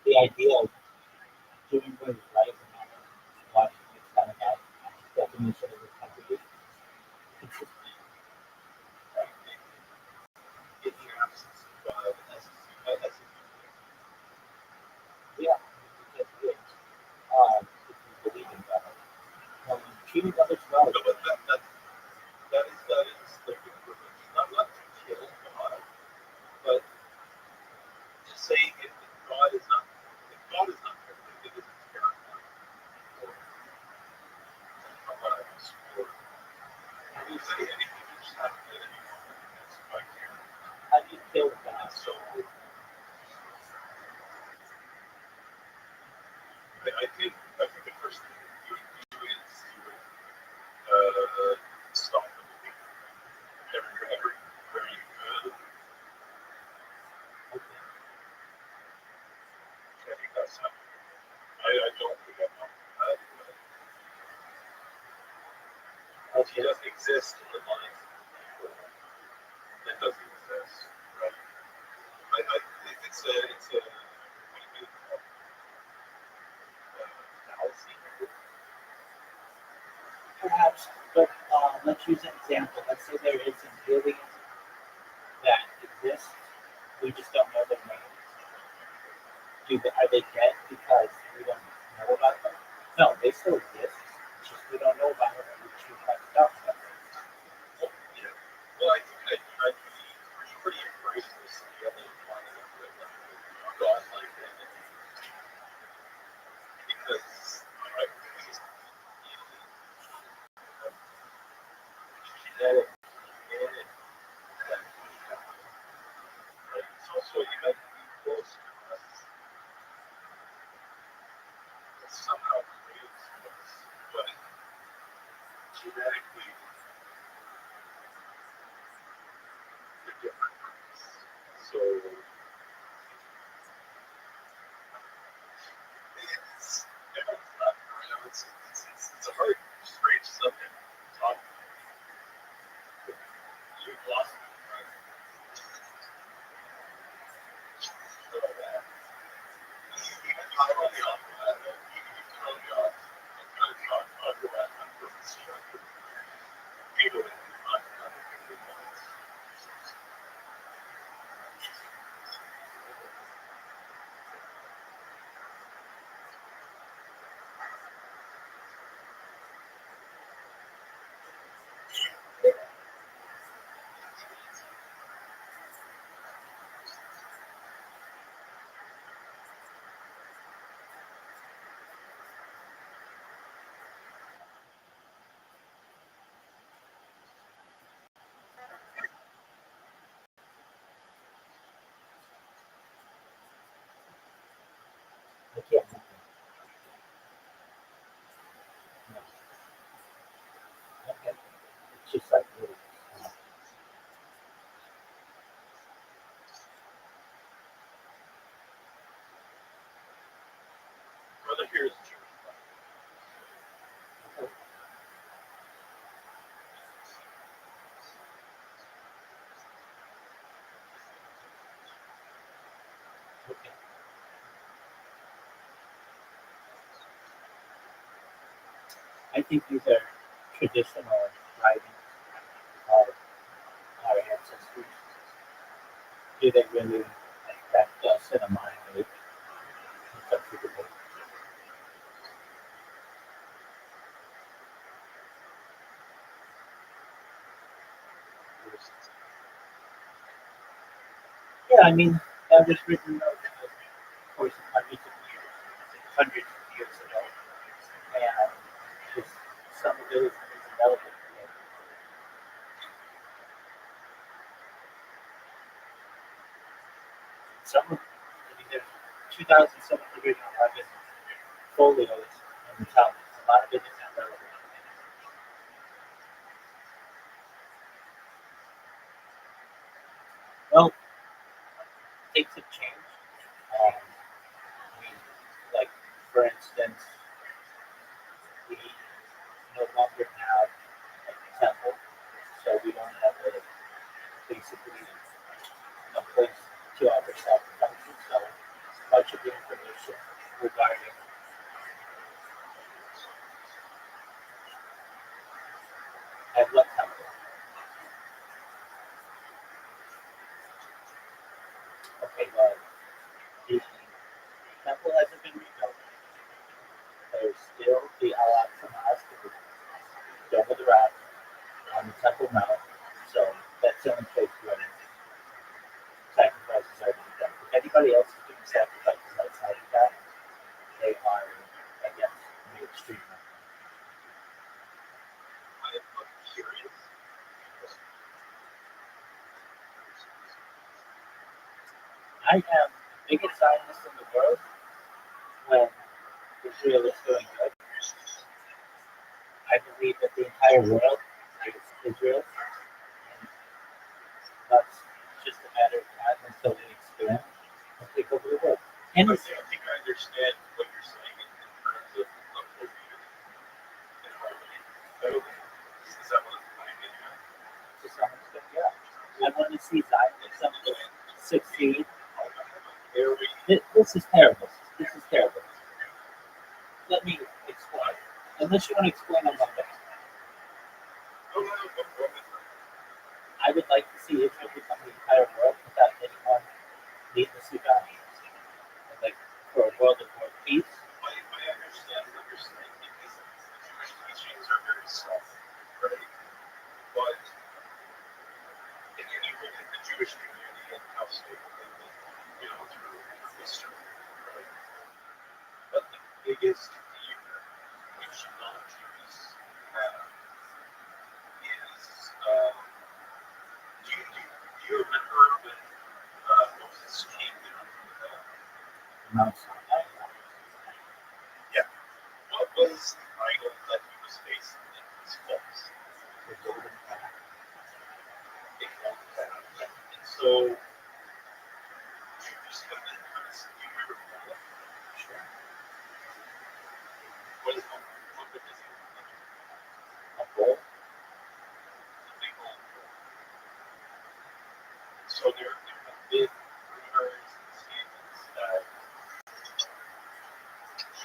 The idea of doing what is right and not what is kind of that definition of integrity. Consistency. In the absence of as Yeah, because it, if you believe in God, treating others well. no, but that is the big privilege. Not to kill God, but to say if God is not perfect, it isn't terrifying. Or or you say anything, you just have to that's my care. How do you kill God? So I think the first thing you would do is you would stop the movie everywhere you could. Okay. I think that's how. I don't think I'm not that, but he doesn't exist in the mind of people. It doesn't exist, right? It's a what do you call it? Fallacy. Perhaps, but let's use an example. Let's say there is an alien that exists. We just don't know their name. Are they dead because we don't know about them? No, they still exist. It's just we don't know about them. We choose not to talk about them. Well, yeah. Well, I think I'd be pretty embraced this the other planet with God like that because I think it's genetic advantage that we have. Right? It's also humanity close to us that somehow creates us, but genetically they're different from us. So it's it's a hard, strange subject to talk about. You lost me, right? So that you totally off that. You totally off. I'm trying to talk about that purpose. People in the podcast. I can't. No. Okay. It's just like little. Brother here is Jewish. Okay. I think these are traditional writings of our ancestors. Do they really affect us in a minor way? Some people do. Yeah, I mean, that was written over the course of hundreds of years ago, and just some of it is irrelevant today. Some of, I mean, there's 2,711 folios in the Talmud. A lot of it is irrelevant. Well, things have changed. I mean, like, for instance, we no longer have a temple, so we don't have basically a place to offer sacrifices. So much of the information regarding at what temple. Okay, well, the temple hasn't been rebuilt. There's still the Al-Aqsa Mosque, the Dome of the Rock, on the Temple Mount. So that's the only place where sacrifices are being done. If anybody else is doing sacrifices outside of that, they are against mainstream. I am the biggest Zionist in the world when Israel is doing good. I believe that the entire world is Israel. And that's just a matter of time until they expand and take over the world. And I think I understand what you're saying in terms of is that what I'm getting at? to some extent, yeah. I want to see Zionism succeed. This is terrible. This is terrible. Let me explain. Unless you want to explain on Monday. I would like to see Israel become the entire world without anyone needlessly dying. And like for a world of more peace. I understand what you're saying because the Jewish teachings are very soft, right? But if you look at the Jewish community and how stable they've been, through history, right? But the biggest fear which non-Jews have is, do you remember when Moses came down from the Mount Sinai? Yeah. What was the idol that he was facing in his falls? The golden path. And so Jews have been kind of, do you remember that? Sure. What is what would this be? A bull. A big old bull. So there have been rumors and statements that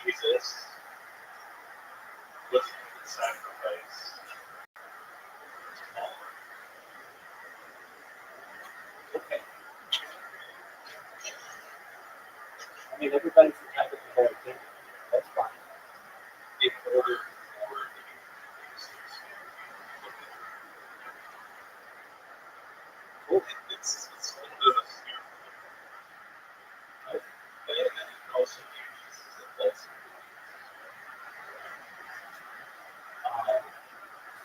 Jesus was the sacrifice to Moloch. Okay. I mean, everybody's entitled to their opinion. That's fine. In order for the Jews to look at Cool. it's a little bit of a fear. And then also Jesus is a false.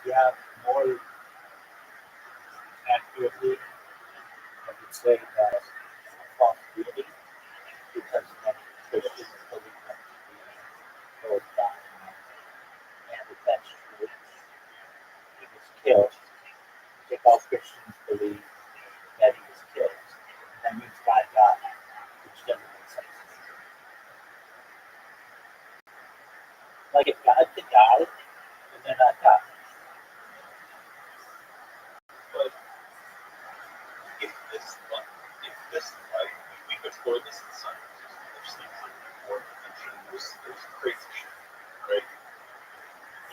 Yeah, more accurately, I would say that a false deity, because many Christians believe him to be Lord God. And if that's true, he was killed. If all Christians believe that he was killed, that means by God, which doesn't make sense. Like if God could die, then they're not God. But if this life, we could explore this in science. There's things like before mentioned, there's crazy shit, right?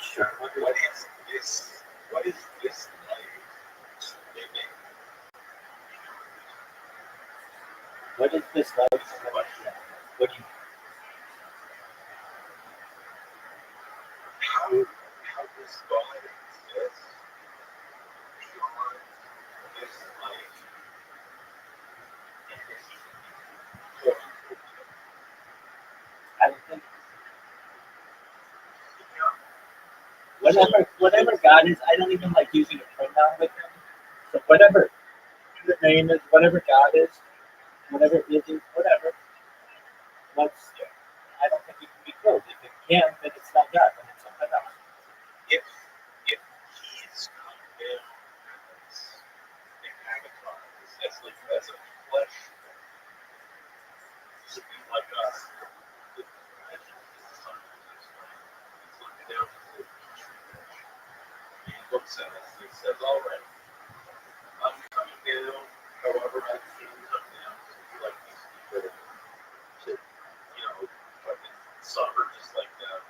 Sure. What is this life living? What is this life? What do you How does God exist beyond whatever God is, I don't even like using a pronoun with him. So whatever the name is, whatever God is, whatever it is, whatever. I don't think it can be killed. If it can, then it's not God, then it's something else. If he's come down as an avatar, as a flesh, to be like us, he's looking down from the he looks at us and he says, all right, I'm coming down, however I can come down to be like these people to, fucking suffer just like that.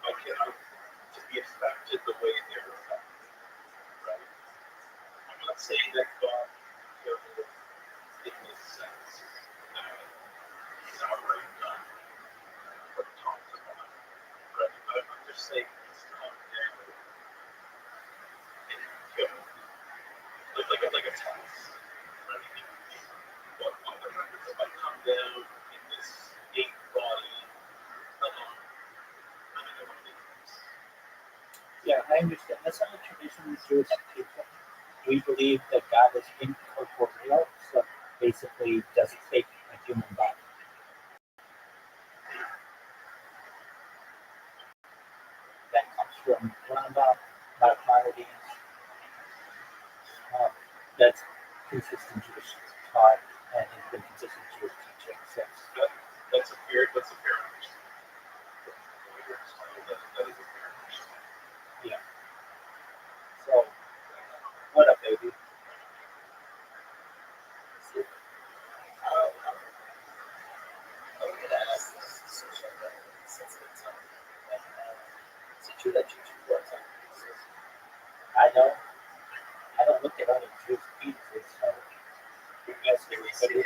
I cannot to be affected the way they're affected, right? I'm not saying that God killed in this sense that he's outright done what he talks about, right? But I'm just saying he's come down and killed, like a tax, right? What if I come down in this ink body alone? I don't know what it is. Yeah, I understand. That's not a traditional Jewish teaching. We believe that God is incorporeal, so basically doesn't take a human body. That comes from Rambam, Maimonides. That's consistent Jewish thought and has been consistent Jewish teaching since. That's a fair understanding. That is a fair understanding. Yeah. So, what up, baby? I know. I don't look at other Jewish penises, so you guys can see it.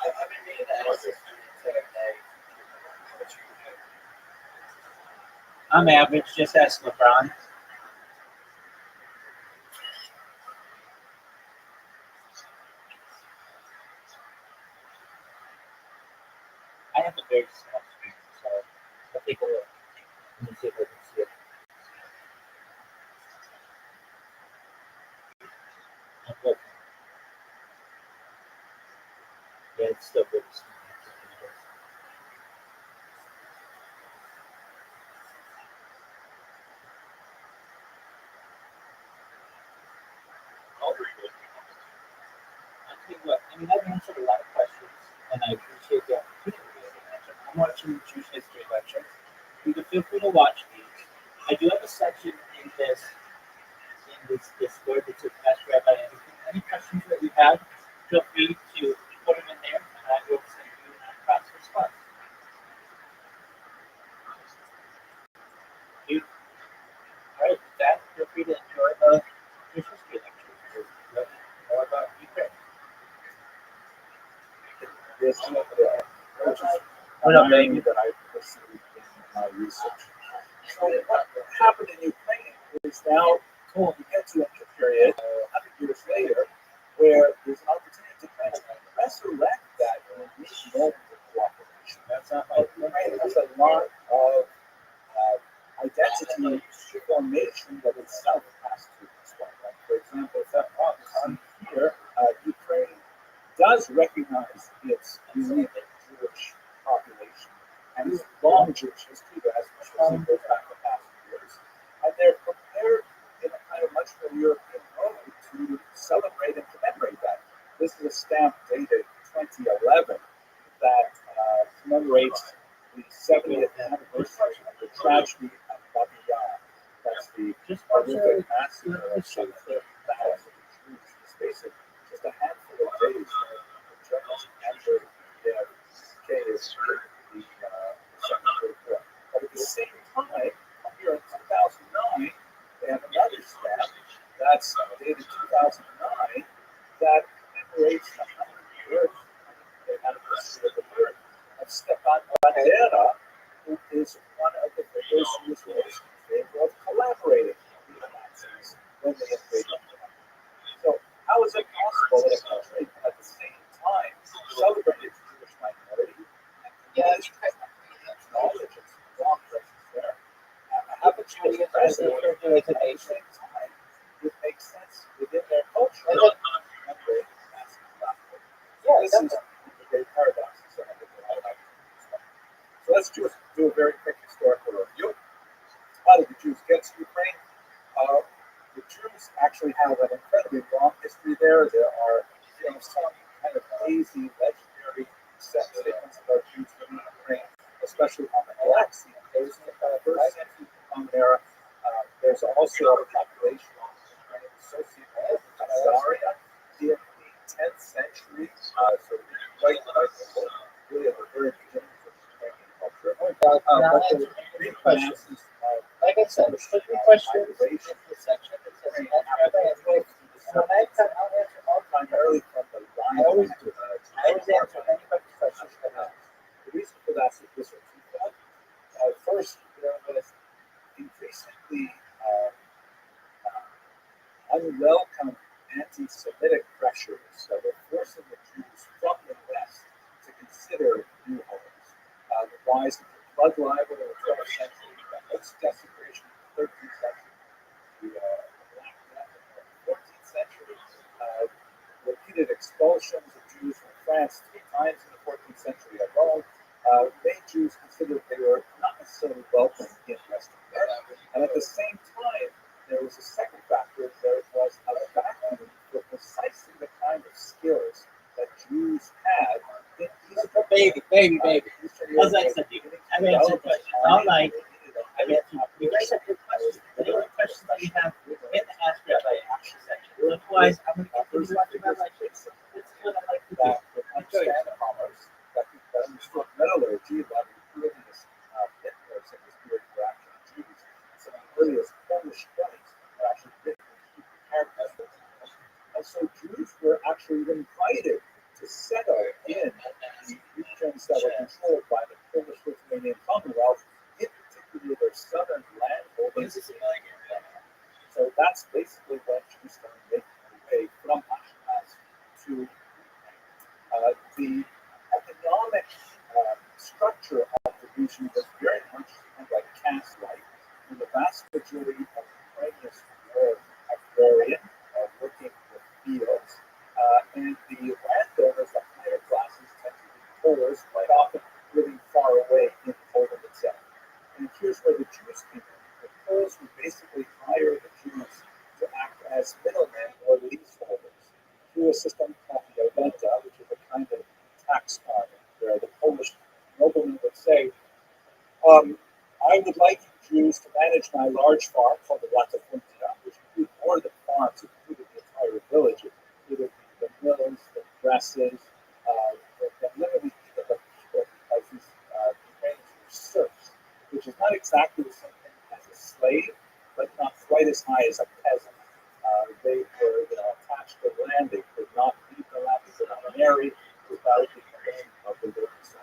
I've been meaning to ask this entire day. I'm average, just ask LeBron. I have a very small screen, so I'll take a look. Let me see if I can see it. I'm looking. Yeah, it's still very small. I'll read it. I'll tell you what, I've answered a lot of questions, and I appreciate the opportunity to answer. I'm watching the Jewish history lecture. You can feel free to watch these. I do have a section in this Discord that's Ask Rabbi Anything. Any questions that you have, feel free to put them in there, and I will send you a fast response. All right, with that, feel free to enjoy the Jewish history lecture. Learn more about Ukraine. There's What up, baby? that I pursued in my research. So what happened in Ukraine is now we get to a period 100 years later where there's an opportunity to kind of resurrect that normal cooperation. That's not my Ukraine has a lot of identity formation that itself has to respond. Like, for example, on here, Ukraine does recognize its unique Jewish population and its long Jewish history that has goes back the past years. And they're prepared in a kind of much more European mode to celebrate and commemorate that. This is a stamp dated 2011 that commemorates the 70th anniversary of the tragedy of Babi Yar. That's the horrific massacre of 7,000 Jews in the space of just a handful of days. The Germans entered their caves in the Second World War. But at the same time, here in 2009, they have another stamp that's dated 2009 that commemorates the 100th anniversary of the birth of Stepan Bandera, who is one of the figures who was most in favor of collaborating with the Nazis when they invaded Germany. So how is as It's a a at the same time, it makes sense within their culture. And it- Yeah, this is the great paradox. So let's just do a very quick historical review. How did the Jews get to Ukraine? The Jews actually have an incredibly long history there. There are some kind of hazy, legendary statements about Jews living in Ukraine, especially on the Black Sea coast of the first century Common Era. There's also a population of Ukraine associated with Khazaria in the 10th century. So right, really at the very beginning of Ukrainian culture. But the big masses of Like I said, put your questions in the section that says Ask Rabbi, and when I come, I'll answer all the time. primarily from the I always do. I always answer anybody's questions that I have. The reason for that is this are twofold. First, there was increasingly unwelcome anti-Semitic pressures that were forcing the Jews from the West to consider new homes. The rise of the flood libel in the 12th century, the host desecration in the 13th century, the Black Death in the 14th century, repeated expulsions of Jews from France 3 times in the 14th century alone, made Jews consider they were not necessarily welcome in Western Europe. And at the same time, there was a second factor. There was a vacuum for precisely the kind of skills that Jews had in Eastern Baby. Eastern As I Europe. said, I've answered questions all night. I've answered. You guys have your questions. The only questions that you have in the Ask Rabbi action section. Otherwise, I'm going to continue watching my life. It's what I like to do. That would understand commerce, that understood metallurgy, that the earliest Hitler's in this period were actually Jews. Some of the earliest Polish studies are actually written in Hebrew characters. And so Jews were actually invited to settle in the regions that were controlled by the Polish-Lithuanian Commonwealth, in particular their southern land holdings. So that's basically when Jews started making their way from Ashkenaz to the economic structure of the region was very much kind of like caste-like. And the vast majority of Ukrainians were agrarian, working with fields, and the landowners, the higher classes, tend to be Poles, quite often living far away in Poland itself. And here's where the Jews came in. The Poles would basically hire the Jews to act as middlemen or leaseholders through a system called the renta, which is a kind of tax farming, where the Polish nobleman would say, I would like you Jews to manage my large farm called the Latafuntia, which include more than farms, it included the entire village. It included the mills, the presses, literally even the people, because these Ukrainians were serfs, which is not exactly the same thing as a slave, but not quite as high as a peasant. They were attached to land, they could not leave the land, they could not marry without the permission of the living son.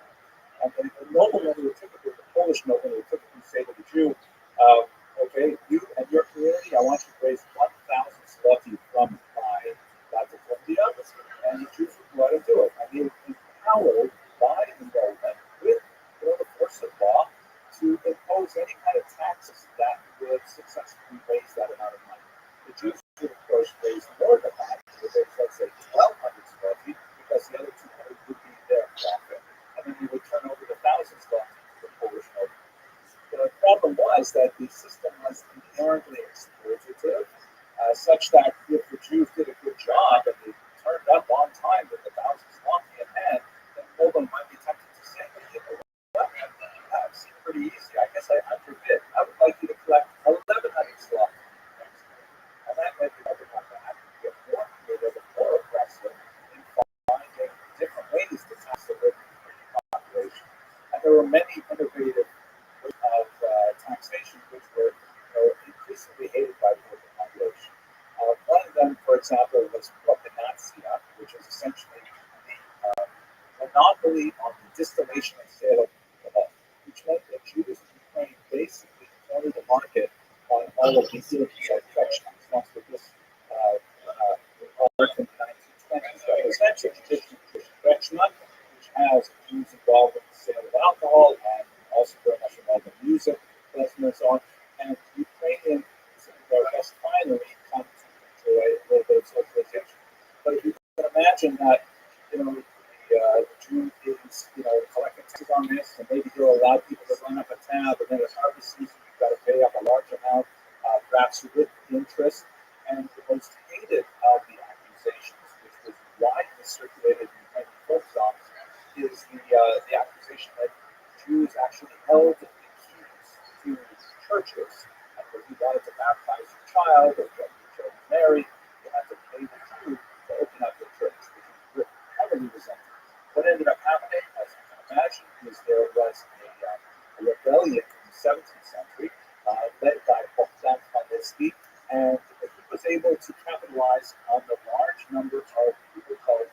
And the nobleman would typically, the Polish nobleman would typically say to the Jew, okay, you and your community, I want you to raise 1,000 zloty from my Latafuntia, and the Jews would go out and do it. And they were empowered by the nobleman with the force of law to impose any kind of taxes that would successfully raise that amount of money. The Jews would, of course, raise more than that, let's say 1,200 zloty, because the other 200 would be their profit. And then they would turn over the 1,000 zloty to the Polish noble. The problem was that the system was inherently exploitative, such that if the Jews did a good job and they turned up on time with the 1,000 zloty in hand, then the nobleman might be tempted to say, well, that seemed pretty easy. I guess I forbid. I would like you to collect 1,100 zloty. And that meant the other one that get more creative and more aggressive in finding different ways to tax the working population. And there were many innovative ways of taxation which were increasingly hated by the working population. One of them, for example, was propinatia, which is essentially the monopoly on the distillation and sale of alcohol, which meant that Jews in Ukraine basically cornered the market on all of these goods like Kretschmann. With this in the 1920s, that was essentially traditional Kretschmann, which has Jews involved in the sale of alcohol and also very much involved in music, and so on. and Ukrainians, I guess, finally come to enjoy a little bit of socialization. But if you can imagine that, the Jew is, collecting taxes on this, and maybe he'll allow people to run up a tab, and then at harvest season, you've got to pay up a large amount, perhaps with interest. And the most hated of the accusations, which was widely circulated in the folk songs, is the accusation that Jews actually held the keys to churches. And when you wanted to baptize your child or get your child married, you had to pay the Jew to open up the church, which was heavily resented. What ended up happening, as you can imagine, is there was a rebellion in the 17th century led by Rothschild, and he was able to capitalize on the large number of people called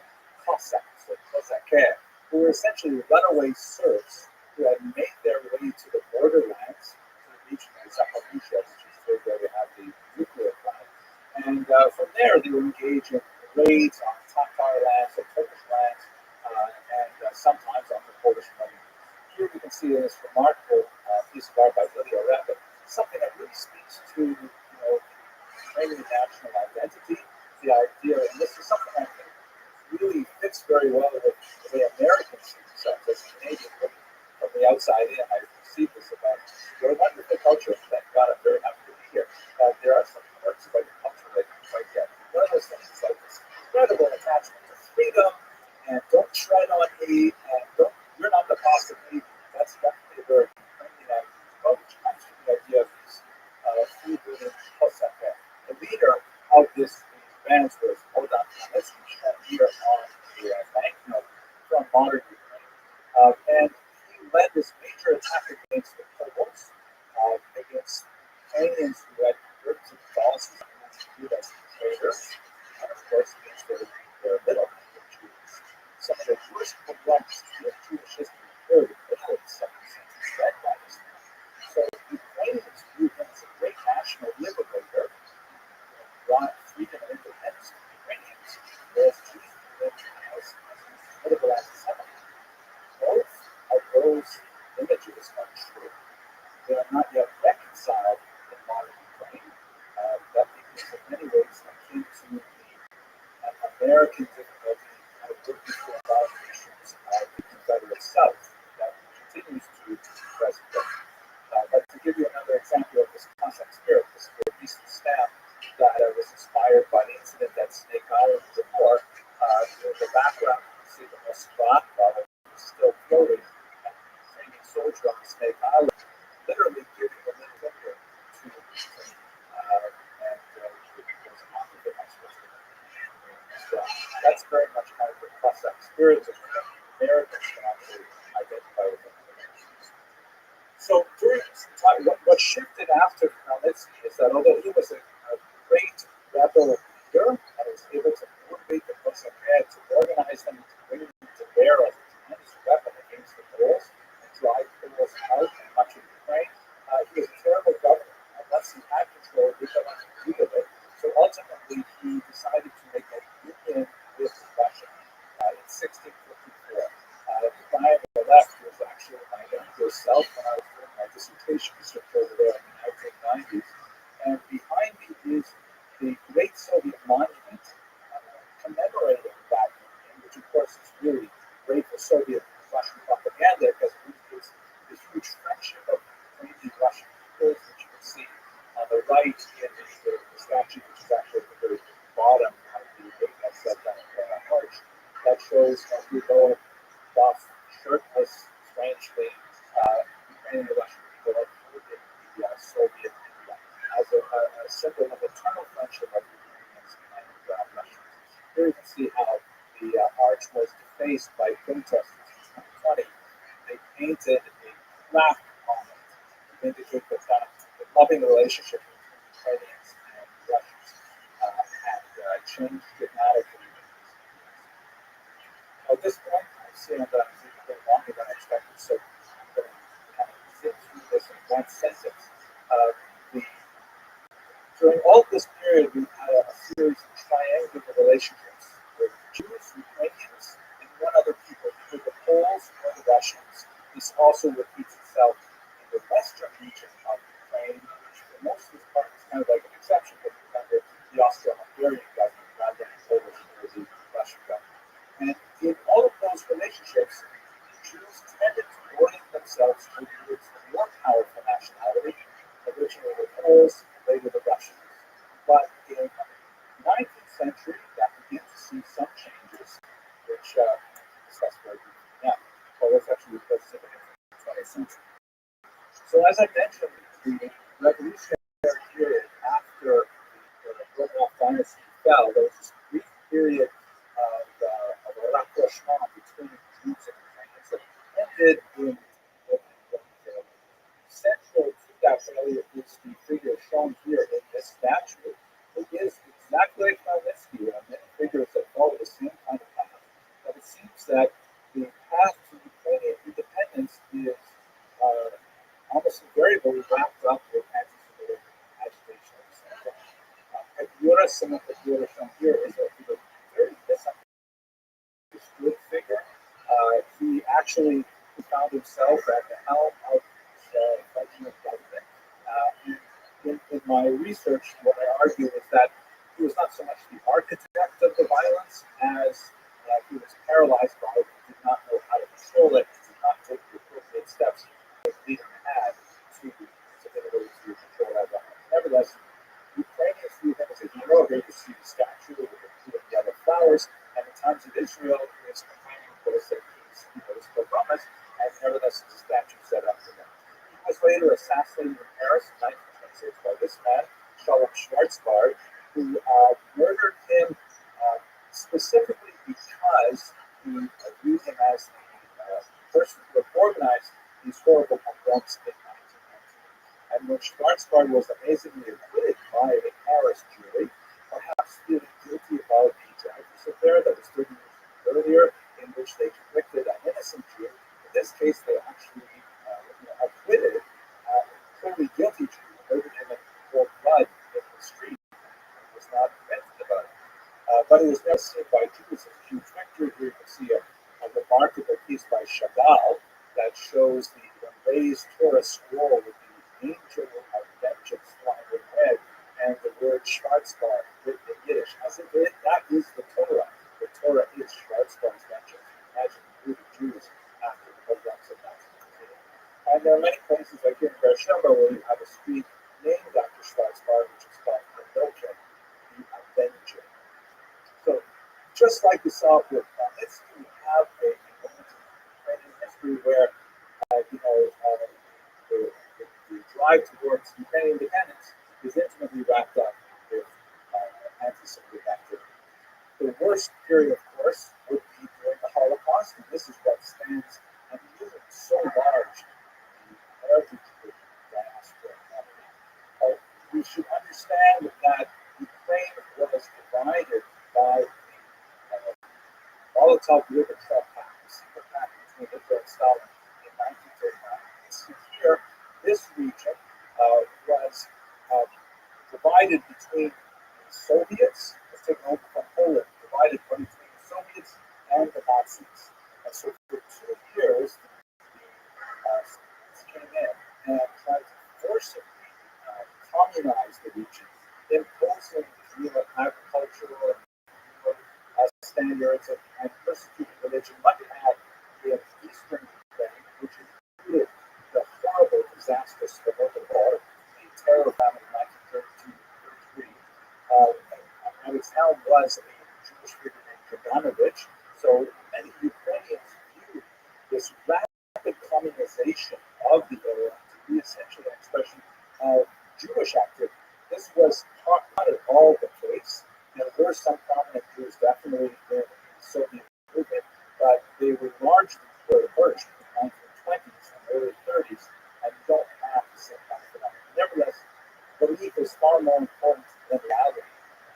Cossacks or Cossacks, who were essentially runaway serfs who had made their way to the borderlands, to the region of Zaporizhia, which is where they have the nuclear plant. And from there, they were engaged in raids on Tatar lands or Turkish lands, and sometimes on the Polish money. Here we can see in this remarkable piece of art by Rabbi, something that really speaks to Ukrainian national identity, the idea, and this is something I think really fits very well with the way Americans see themselves as Canadians. From the outside in, I see this about your wonderful culture. Thank God, I'm very happy to be here. There are some parts about your culture that you quite get. One of those things is like this incredible attachment to freedom, and don't tread on me, and you're not the boss of me. That's definitely a very Ukrainian approach. Which comes from the idea of these free-living Cossacks. The leader of these bands was Bogdan Khmelnytsky, shown here on the banknote from modern Ukraine. And he led this major attack against the Poles, against Ukrainians who had converted to Catholicism and viewed as traitors, and of course against their middlemen, the Jews. Some of the worst pogroms in Jewish history occurred in the middle of the 17th century, led by this man. So Ukrainians viewed him as a great national liberator, brought freedom and independence to Ukrainians, whereas Jews lived as political anti-Semites. Both of those images are true. They are not yet reconciled in modern Ukraine. That is in many ways akin to the American difficulty of working through a lot of issues of the Confederate South that continues to present day. But to give you another example of this Cossack spirit, this is a recent stamp that was inspired by the incident at Snake Island in the north. In the background, you can see the Moskva that is still floating, and the Ukrainian soldier on Snake Island literally giving a little finger to Ukraine. And it was not the so that's very much kind of the Cossack spirit that Americans can actually identify with. So during this time, what shifted after Khmelnytsky is that although he was a great rebel leader and was able to motivate the Cossacks to organize them and to bring them to bear as a tremendous weapon against the Poles and drive Poles out and much of Ukraine, he was a terrible governor. And once he had control, he didn't want to deal with it. So ultimately, he decided to make a union with Russia in 1654. The guy on the left was actually my younger self when I was doing my dissertation research over there in the 1990s. And behind me is the Great Soviet Monument commemorating that union, which of course is really great for Soviet Russian propaganda because it indicates the huge friendship of Ukrainian Russian peoples, which you can see on the right in the statue, which is actually at the very bottom of the gate that's that arch, that shows Hugo buff, shirtless, strangely, Ukrainian Russian people that included the Soviet Union as a symbol of eternal friendship of Ukrainians and Russians. Here you can see how the arch was defaced by protesters in 2020. They painted a plaque on it to indicate that the loving relationship between Ukrainians and Russians had changed dramatically. At this point, I see that it's a bit longer than I expected, so I'm going to kind of zip through this in one sentence. During all this period, we had a series of triangular relationships with Jews, Ukrainians, and one other people, either the Poles or the Russians. This also repeats itself in the western region of Ukraine, which most of this part is kind of like an exception, but under the Austro-Hungarian government rather than Polish or the Russian government. And in all of those relationships, Jews tended to orient themselves towards the more powerful nationality, originally the Poles, later the Russians. But in the 19th century, that began to see some changes, which discuss very briefly now. Well, let's take it into the 20th century. So as I mentioned, the revolutionary period after the Rothschild dynasty fell, there was this brief period of a rapprochement between Jews and Ukrainians that ended in central to that failure is the figure shown here in this statue. It is exactly like Magnitsky, and many figures that follow the same kind of path. But it seems that the path to Ukrainian independence is almost invariably wrapped up with anti-Semitic agitation at the same time. Some of the figure shown here is a very misunderstood figure. He actually found himself at the helm of the Russian government. In my research, what I argue is that he was not so much the architect of the violence as he was paralyzed by it. He did not know how to control it. He did not take the appropriate steps the leader had to be able to control that violence. Nevertheless, Ukrainians view him as a hero. They see the statue with the yellow flowers, and in times of Israel, his companion was that he's promised, and nevertheless, the statue set up for him. He was later assassinated in Paris in 1926 by this man, Shalom Schwarzbard, who murdered him specifically because he viewed him as the person who had organized these horrible pogroms in 1919. And when Schwarzbard was amazingly acquitted by a Paris jury, perhaps feeling guilty about the tragedies affair that was 30 years earlier, in which they convicted an innocent Jew. In this case, they actually acquitted a clearly guilty Jew, murdered him in cold blood in the street, and was not convicted about it. But it was never seen by Jews as a huge victory. Here you can see a remarkable piece by Chagall that shows the raised Torah scroll with the angel of vengeance flying in red and the word Schwarzbard written in Yiddish. As if that is the Torah. The Torah is Schwarzbard's vengeance. Imagine the Jews after the pogroms of 1919. And there are many places like here in Beersheba where you have a street named after Schwarzbard, which is called Anochen, the Avenger. So, just like we saw with Magnitsky, we have a moment in history where, the drive towards Ukrainian independence is intimately wrapped up with anti-Semitic activity. The worst period, of course, would be during the Holocaust, and this is what stands and is so large in the heritage of diaspora. We should understand that Ukraine was divided by the Molotov-Ribbentrop Pact, the secret pact between Hitler and Stalin in 1939. You see here, this region was divided between the Soviets, was taken over from Poland, divided between the Soviets and the Nazis. And so for 2 years, the Soviets came in and tried to forcibly communize the region, imposing agricultural standards and persecuting religion, like it had in Eastern Ukraine, which included the horrible, disastrous Civil War, the terror famine in 1932-33. At its helm was a Jewish figure named Kaganovich. So many Ukrainians viewed this rapid communization of the area to be essentially an expression of Jewish activity. This was not at all the case. There were some prominent Jews definitely in the Soviet movement, but they were largely purged in the 1920s and early 30s, and you don't have the same kind of phenomenon. Nevertheless, belief is far more important than reality,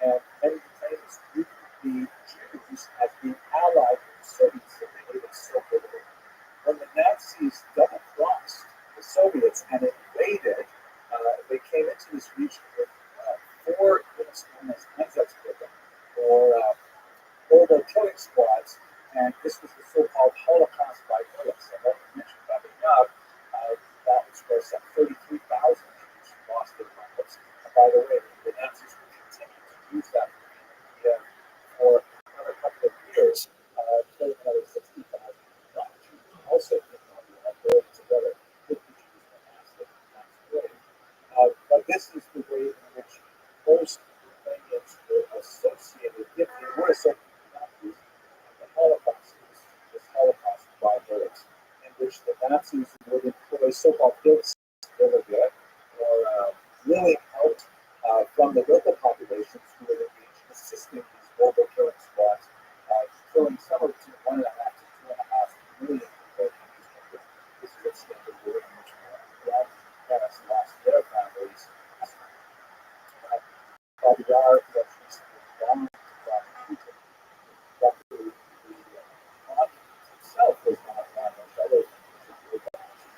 and many Ukrainians view the Jews as being allied with the Soviets that they hated so bitterly. When the Nazis double-crossed the Soviets and invaded, they came into this region with 4 units known as Einsatzgruppen, or mobile killing squads, and this was the so-called Holocaust by bullets. And what we mentioned about the that was where some 33,000 Jews lost their lives. which the Nazis would employ so-called Hilfsbürger, or willing out from the local populations who would engage in assisting these mobile killing squads, killing somewhere between 1.5 to 2.5 million people in these countries. This is extended war in which grandparents lost their families. Rabbi was recently bound from Putin. But the conflict itself was not damaged. Other things were damaged.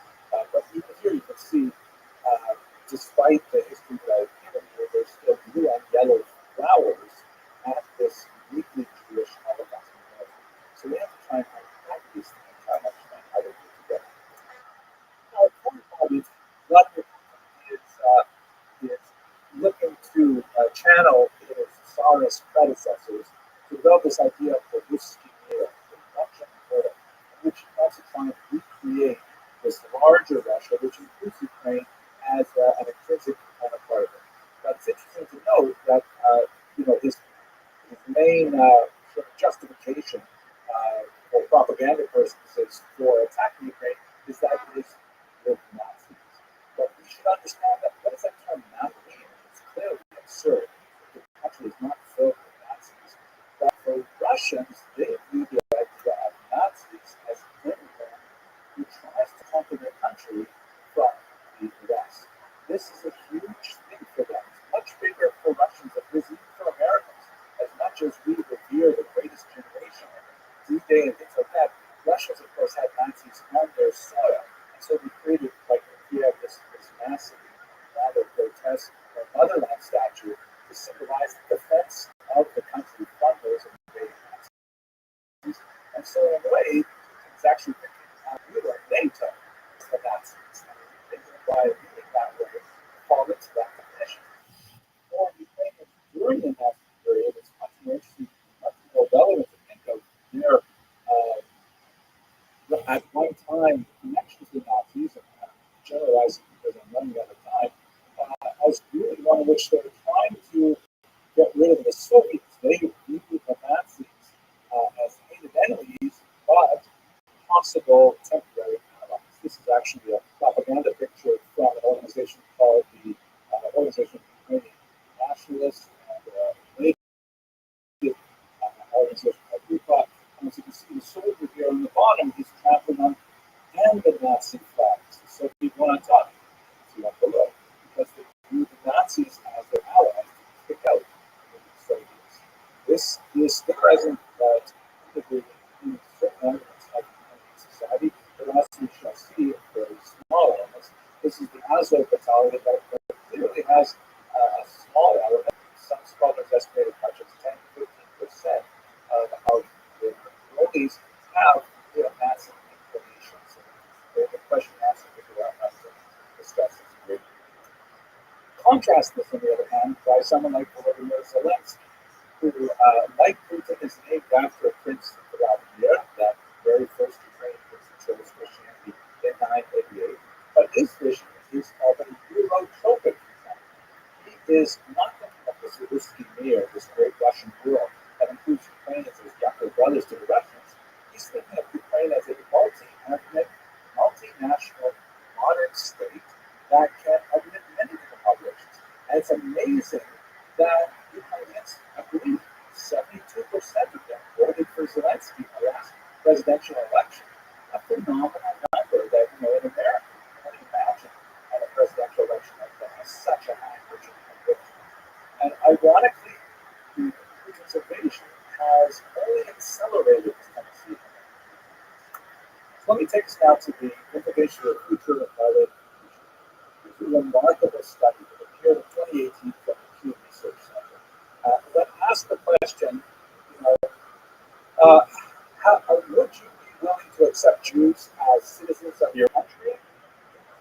But even here you can see, despite the history that I've given you, there's still blue and yellow flowers at this uniquely Jewish Holocaust memorial. So we have to try and unpack these things and try and understand how they fit together. Now, Vladimir Putin is looking to channel his Tsarist predecessors to develop this idea of the Ruski Mir, the Russian world, in which he wants to try and recreate this larger Russia, which includes Ukraine, as an intrinsic kind of part of it. But it's interesting to note that his main sort of justification for propaganda purposes for attacking Ukraine is that it is with Nazis. But we should understand that what does that term Nazi mean? It's clearly absurd. The country is not filled with Nazis. But for Russians, they view the idea of Nazis as anyone who tries to conquer their country from the West. This is a huge thing for them. It's much bigger for Russians than it is even for Americans. As much as we revere the greatest generation and D-Day and things like that, Russians, of course, had Nazis on their soil. And so they created, like, we have this massive, rather grotesque motherland statue to symbolize the defense of the country from those invading Nazis. And so, in a way, it's actually thinking how we were NATO the Nazis. And by reading that way, fall into that definition. For Ukrainians during the Nazi period, it's much more interesting, much more relevant to think of their, at one time, connections with Nazis, and I'm generalizing because I'm running out of time, as really one in which they were trying to get rid of the Soviets. They viewed the Nazis as hated enemies, but possible temporary allies. This is actually a propaganda picture from an organization called the Organization of Ukrainian Nationalists and organization called RUPA. And as you can see, the soldier here on the bottom, he's trampling on the Nazi flags. The Soviet one on top, see one below, because they view the Nazis as their allies to kick out the Soviets. This is present typically in certain elements of society, but as we shall see, very small elements. This is the Azov battalion that clearly has a small element. Some scholars estimate as much as 10 to 15% of the enrollees have massive inclinations. The question asked if we are to discuss this. Contrast this, on the other hand, by someone like Volodymyr Zelensky, who, like Putin, is named after Prince Rabbi, that very first Ukrainian prince who chose Christianity in 988. But his vision is of a Euro-tropic country. He is not thinking of this Ruski Mir, this great Russian world that includes Ukrainians as younger brothers to the Russians. He's thinking of Ukraine as a multi-ethnic, multinational, modern state that can admit many different populations. And it's amazing that Ukrainians, I believe, 72% of them voted for Zelensky in the last presidential election. A phenomenal number that, in America, you can't imagine at a presidential election like that has such a high margin of conviction. And ironically, the Putin's invasion has only accelerated this tendency. So let me take us now to the Information of the Future of Violent Future. It's a remarkable study that appeared in 2018 from the Pew Research Center that asked the question, would you be willing to accept Jews as citizens of your country?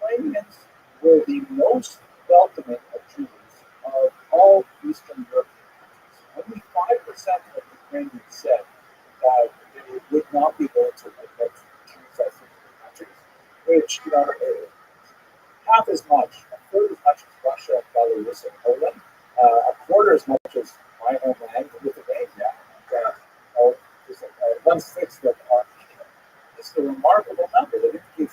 Ukrainians were the most welcoming of Jews of all Eastern European countries. Only 5% of Ukrainians said that they would not be willing to admit Jews as citizens of countries, which, half as much, a third as much as Russia, Belarus, and Poland, a quarter as much as my homeland, Lithuania, and 1/6 of Armenia. This is a remarkable number that indicates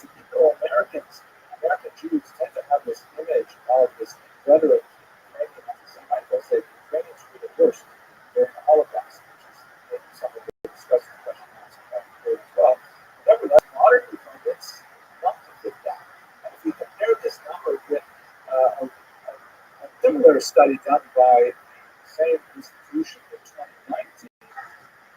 study done by the same institution in 2019,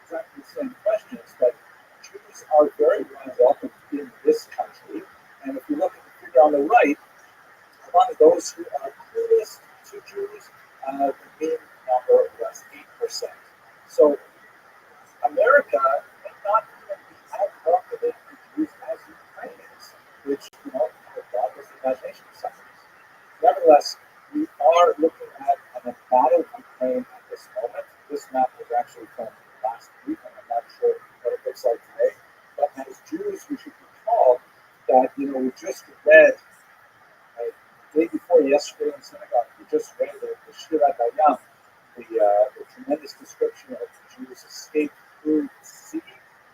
exactly the same questions, but Jews are very well welcome in this country. And if you look at the figure on the right, among those who are clueless to Jews, the mean number was 8%. So America may not even be as welcoming to Jews as Ukraine is, which, boggles the imagination of some reason. Nevertheless, we are looking at an embattled Ukraine at this moment. This map was actually from last week, and I'm not sure what it looks like today. But as Jews, we should recall that, we just read, the day before yesterday in synagogue, we just read the Shira Dayam, the tremendous description of the Jews' escape through the sea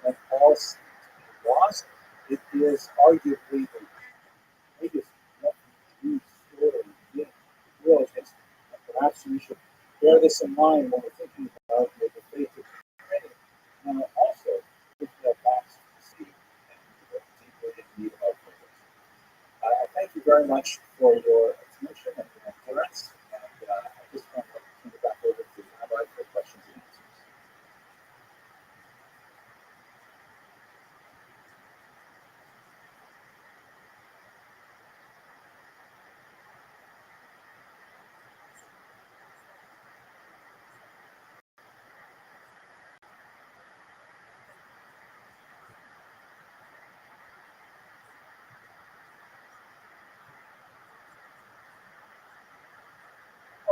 and all seas being lost. It is arguably the biggest Jewish story in world history. And perhaps we should bear this in mind when we're thinking about the faith of Ukraine. And also, if we have backs to the sea and we're deeply in need of focus. I thank you very much for your attention and your endurance. And I just want to turn it back over to Rabbi for questions and answers.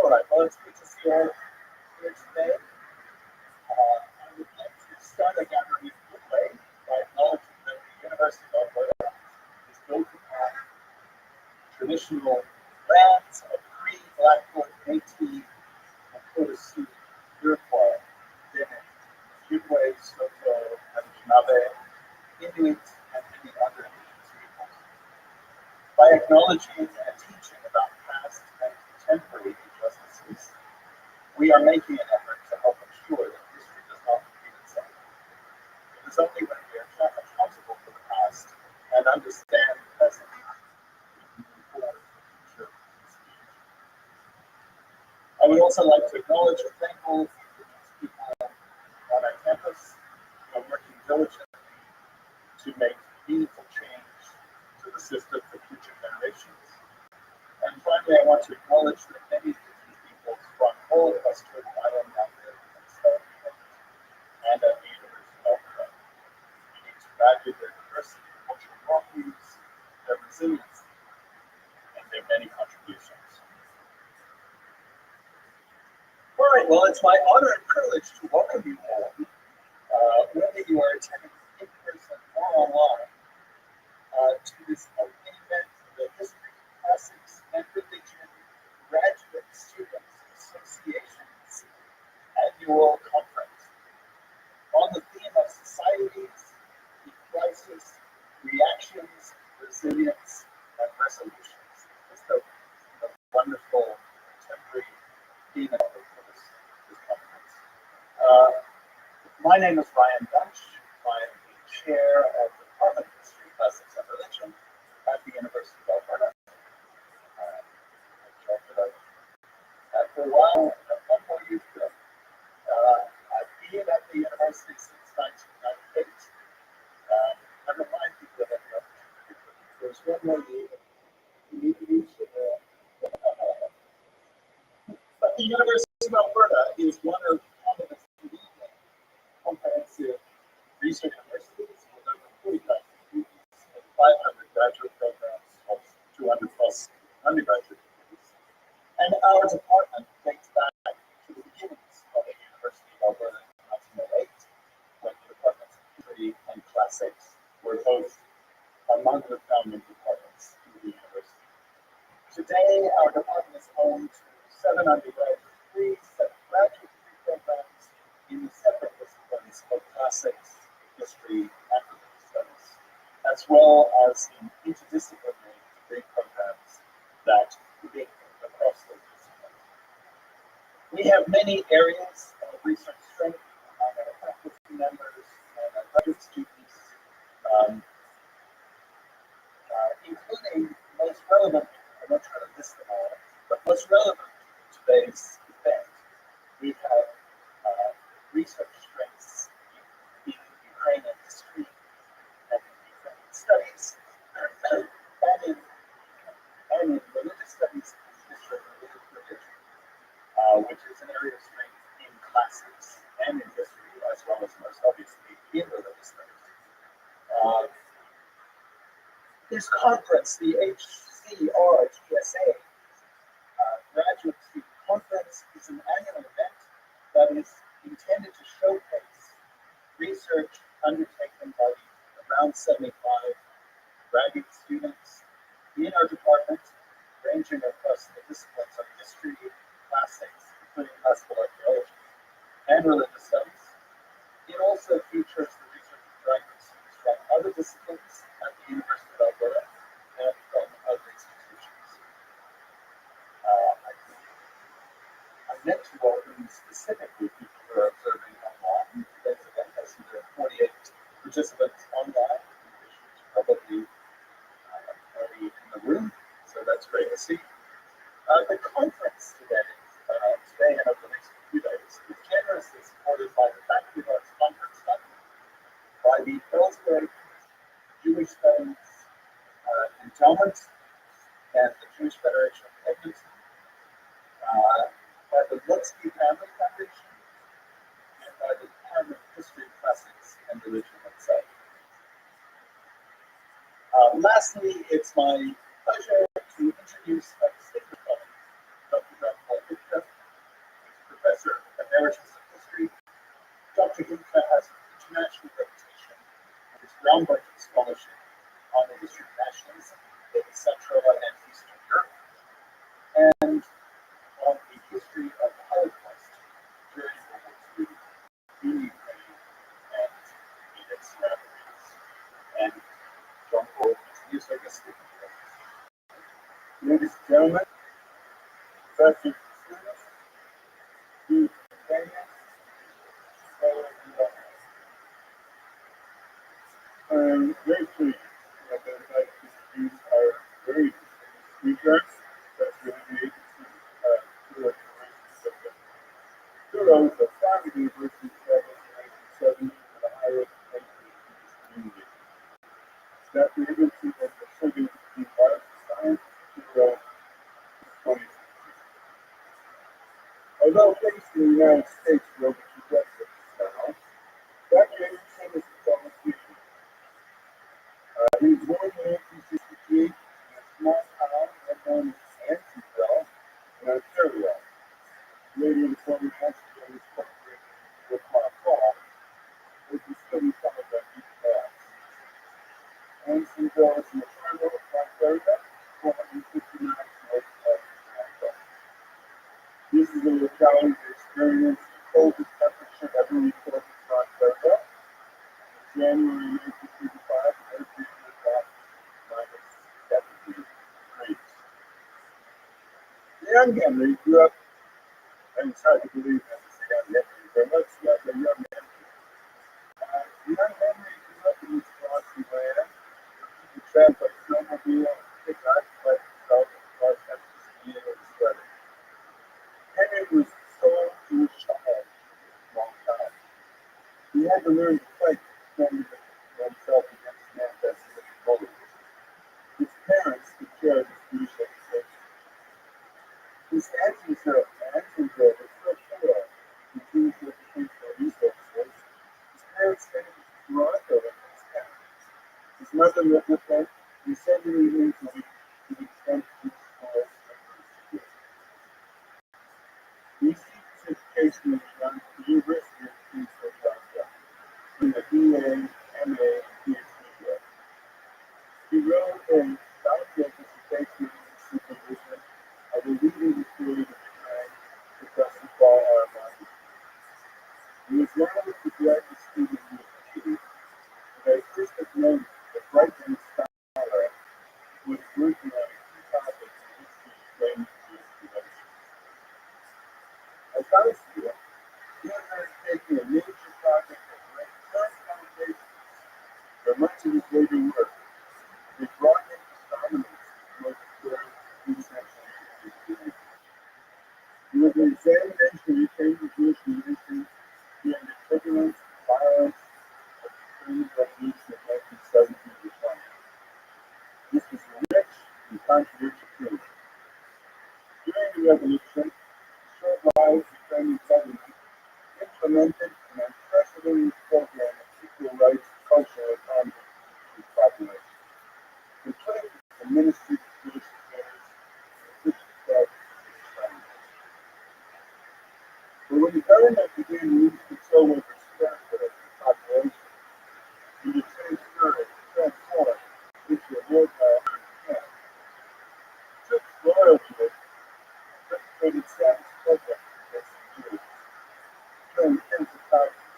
All right, well, it's good to see you all here today. I would like to start again in a good way by acknowledging that the University of Alberta is built upon traditional lands of Cree, Blackfoot, Métis, Nakota Sioux, Iroquois, Diné, Ojibwe, Saulteaux, Anishinaabe, Inuit, and many other indigenous peoples. By acknowledging and teaching about past and contemporary injustices, we are making an effort to help ensure that history does not repeat itself. It is only when we are accountable for the past and understand the present we can move forward for the future. I would also like to acknowledge and thank all of the people on our campus who are working diligently to make meaningful change to the system for future generations. And finally, I want to acknowledge that many of these people from all across Turtle Island have lived and studied and at the University of Alberta. We need to value their diversity, cultural values, their resilience, and their many contributions. All right, well, it's my honor and privilege to welcome you all, whether you are attending in person or online, to this opening event for the History, Classics, and Religion Graduate Students Association's annual conference on the theme of societies in crisis, reactions, resilience, and resolutions. Just a wonderful contemporary theme for this conference. My name is Ryan Bunch. I am the chair of the Department of History, Classics, and Religion at the University of Alberta. I've joined it for a while, one more youth group. I've been at the university since 1998. I remind people that there's one more year you need to reach but the University of Alberta is one of Canada's leading comprehensive research universities with over 45 students and 500 graduate programs of 200 plus undergraduate degrees. And our department dates back to the beginnings of the University of Alberta in 1908, when the departments of history and classics were both among the founding departments in the university. Today, our department is home to 7 undergraduate degrees, 7 graduate degree programs in the separate disciplines of classics, history, and religious studies, as well as in interdisciplinary degree programs that link across those disciplines. We have many areas of research strength among our faculty members and our graduate students, including most relevant, I won't try to list them all, but most relevant today studies and in religious studies history of religion, which is an area of strength in classics and in history, as well as most obviously in religious studies. This conference, the HCRTSA Graduate Student Conference, is an annual event that is intended to showcase research undertaken by around 75 graduate students in our department, ranging across the disciplines of history, classics, including classical archaeology, and religious studies. It also features the research of graduate students from other disciplines at the University of Alberta and from other institutions. I meant to welcome specifically people who are observing online today's event. I see there are 48 participants online, which is probably already in the room, so that's great to see. The conference today and over the next few days, is generously supported by the Faculty of Arts Conference Fund, by the Ellsbury Jewish Studies Endowment and the Jewish Federation of Edmonton, by the Lutsky Family Foundation, and by the Department of History, Classics, and Religion itself. Lastly, it's my pleasure to introduce a distinguished colleague, Dr. Rabbi, Professor Emeritus of History. Dr. Gupta has an international reputation for his groundbreaking scholarship on the history of nationalism in Central and Eastern Europe, and on the history of the Holocaust during World War II in Ukraine and in its surroundings. And John Paul is here to speak. Ladies and gentlemen, Professor students, Steve Daniels, I'm very pleased that I'd like to introduce our very distinguished speaker, Professor Rabbi, who was a Harvard University fellow in 1970 and a higher education community. Dr. Higginson was the Second in Arts and Science until 2016. Although based in the United States for over 2 decades now, Dr. Higginson is a politician. He was born in 1968 in a small town known as Ansonville in Ontario. Later, the former National Corporation with Fall, where he studied some of the deep past. Ansonville is in the Toronto, Ontario, 459 north of Toronto. This is a locality that experienced the coldest temperature ever recorded in Ontario. In January 1935, the temperature dropped to -70 degrees. The young Henry grew up, and it's hard to believe that it's a young Henry, but let's let the young Henry. The young Henry grew up in this grassy land. He traveled by snowmobile and pickup, but himself across Texas and sweater. Henry was the sole Jewish child for a long time. He had to learn to fight to defend himself against manifest bullies. His parents took care of his Jewish education. His Ansonville was so poor in Jewish educational resources. His parents stayed in Toronto with his parents. His mother lived with him, and he sent him evenings a week to the extent of schools and university. He received his education at the University of Toronto in the BA, MA, and PhD work. He wrote a doctoral dissertation in the supervision of a leading historian of the time, Professor Paul Armani. He was not only the graduate student in the PhD, but I first have known the bright young scholar who was working on key topics in history and Ukrainian Jewish relations. As vice student, he has undertaken a major project that laid firm foundations for much of his later work. They brought him to and controversial things. During the revolution, the short-lived Ukrainian government implemented an unprecedented program of equal rights, cultural autonomy, and population. The place the Ministry of Jewish Affairs and official status is China. But when the government began to lose control over its territory and population, and to transform into a more powerful camp, troops loyal to it perpetrated savage protest against the Jews, killing tens of thousands.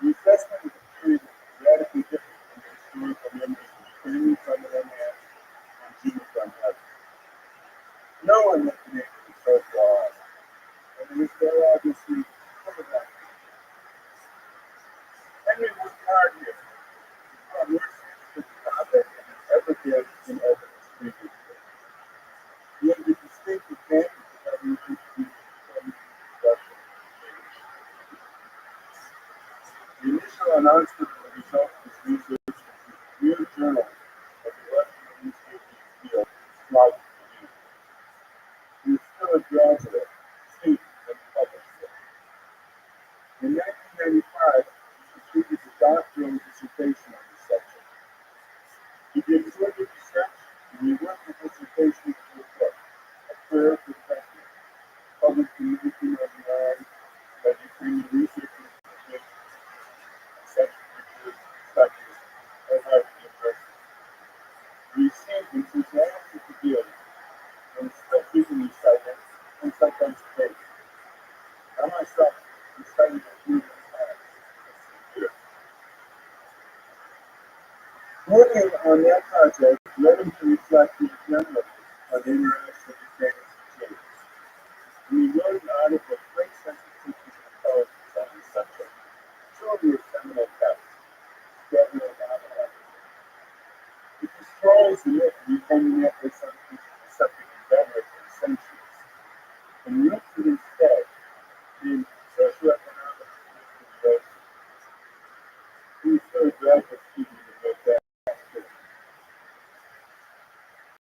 The assessment of the period is radically different from the historical memories of Ukrainians on the one hand and Jews on the other. No one has been able to solve the odds, and it is very obviously full of that. Henry worked hard here. He brought more sense to the topic than he ever did in evidence previously. He had the distinct advantage of having introduced some discussion. The initial announcement of the results of his research was the New Journal of the Russian newspaper field, Slavic News. He was still a graduate, student, and published it. In 1995, he completed a doctoral dissertation on this subject. He did further research, and he worked the dissertation into a book, A Prayer for the Country, published in 1999 by the Ukrainian Research Institute and Center for Jewish Studies at Harvard University. He received enthusiastic reviews and is still frequently cited and sometimes praised. I myself was cited a few times this year. Working on that project led him to reflect more generally on the interaction of Ukrainians and Jews. And he wrote an article of great sensitivity and intelligence on this subject, truly a seminal text, Gabriel Rabbi. It destroys the myth of Ukrainian ethnic subject and rhetoric for centuries, and roots it instead in socioeconomic considerations. He was still a graduate student in wrote that.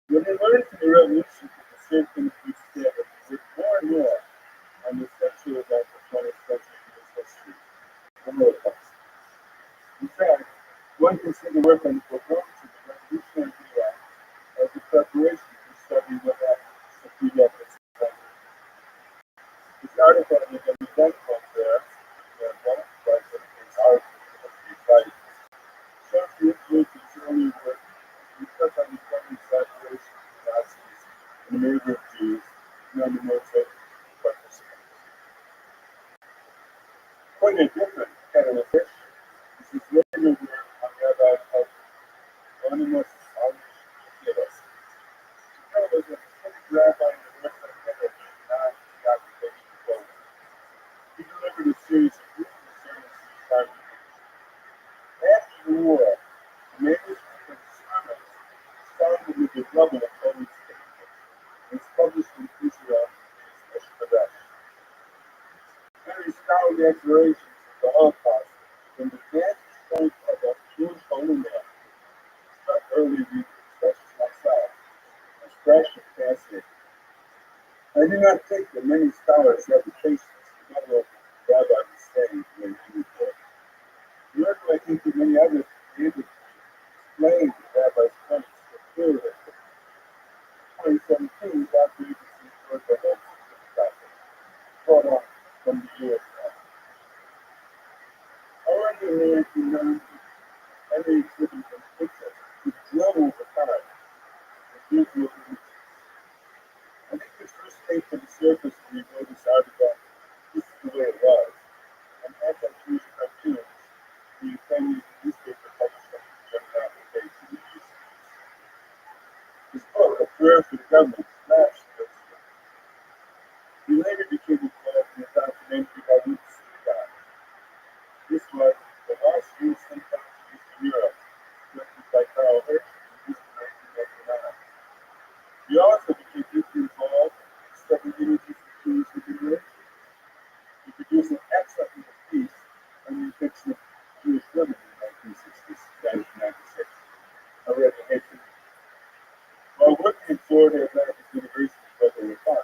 When he learned from the revolution that the serfdom was dead, he worked more and more on the sexual event of 20th century Jewish history, the Holocaust. In fact, one can see the work on the performance of the revolutionary era as a preparation for studying what happened a few decades later. His article on the event there, for example, like his article in the site, shows the influence of his early work and took on the Ukrainian saturation of the Nazis and the murder of Jews and on the military participants. Quite a different kettle of fish is his later work on Rabbi culture, Anonymous Al-Shiras. Shiras was a distinct rabbi in the Western Village in the occupation Poland. He delivered a series of beautiful sermons to his congregation. After the war, the manuscript of his sermons was found in the rubble of Polish statement and was published in Israel as Ishtadesh. Henry's scholarly explorations of the Holocaust from the vantage point of a Jewish holy man struck early readers, such as myself, as fresh and fascinating. I do not think that many scholars have the patience to know what Rabbi was saying when he was there. Nor do I think that many others were able to explain the Rabbi's points so clearly. 2017, Dr. Agency wrote the whole topic, brought on from the U.S. Already in the 1990s, Henry exhibited an interest to drill over time in Jewish movements. I think his first take to the surface when he wrote this article, this is the way it was, an anti-Jewish cartoons, the Ukrainian newspaper published on the German application in the East. His book, A Prayer for the Government, smashed this. He later became involved in a documentary by Rothschild. This was The Lost Jews Sometimes in Eastern Europe, directed by Carl Hirsch in 1999. He also became deeply involved in studying images of Jews within religion. He produced an excellent little piece on the depiction of Jewish women in 1996. I read the history. Florida Atlantic University where they were taught.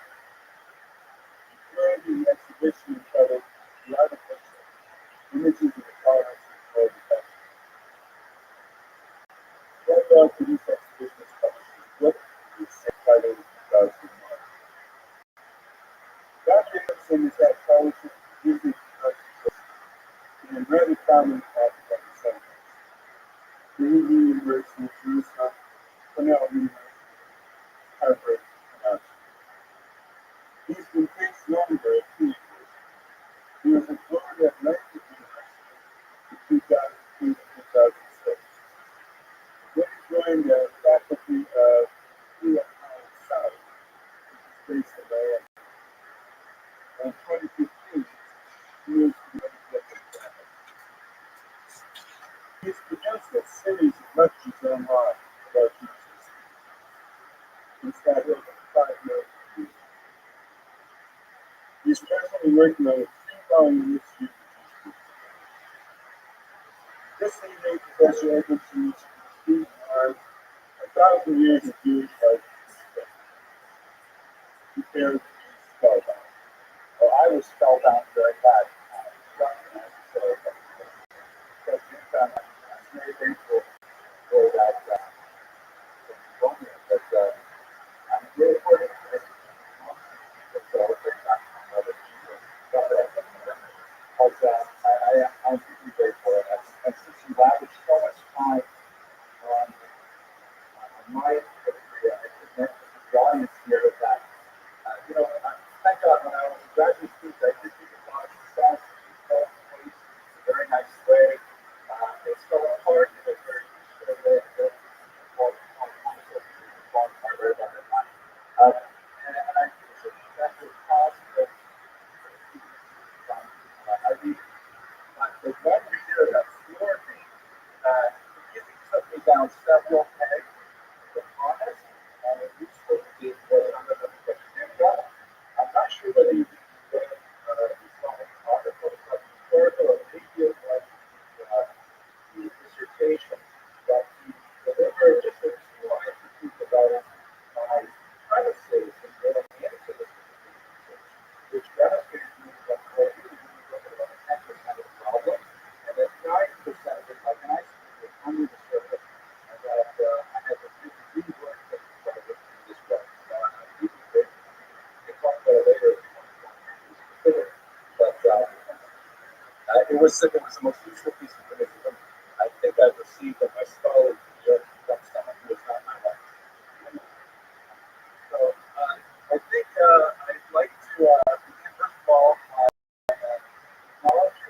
During the exhibition entitled The Artificial Images of the Colonists of the Country. That dog for this exhibition is published in a book with the same title in 2001. Dr. Emerson is at colleges using and rather common academic centers. Greenview University, Jerusalem, Cornell University, Harvard, and Oxford. He's been case number of 2 years. He was at Florida Atlantic University in 2002 to 2006. Then he joined the faculty of UNI South, which is based in Miami. In 2015, he moved to the executive faculty. He's produced a series of lectures online about Jesus. He's got over 5 million views. He's presently working on a 3-volume history of Jesus. This evening, Professor Edmondson is speaking on 1,000 years of Jewish life. Prepared to be spellbound. Well, I was spellbound during that. So I'm very grateful for that moment. But I'm really important to this. I'm deeply grateful. And since you lavished so much time on my history, I connect with the audience here with that. Thank God when I was a graduate student, I did think about myself in a very nice way. They fell apart in a very useful way. And I think that was positive. The one reader that floored me, he took me down several pegs, to be honest, and it used to be under the agenda. I'm not sure whether you read some article, but historical opinion of the dissertation that he delivered just a few articles about my premises and going into this which benefited me from what he was looking about 10% of the problem, and then 90% of it, like an ice cream, was under the surface, and that I had to really rework things to try to get through this way. So I'm deeply grateful. We can talk about it later if you want to consider. But it was the most useful piece of criticism I think I've received in my scholarly career from someone who is not my wife. So I think I'd like to begin first of all acknowledge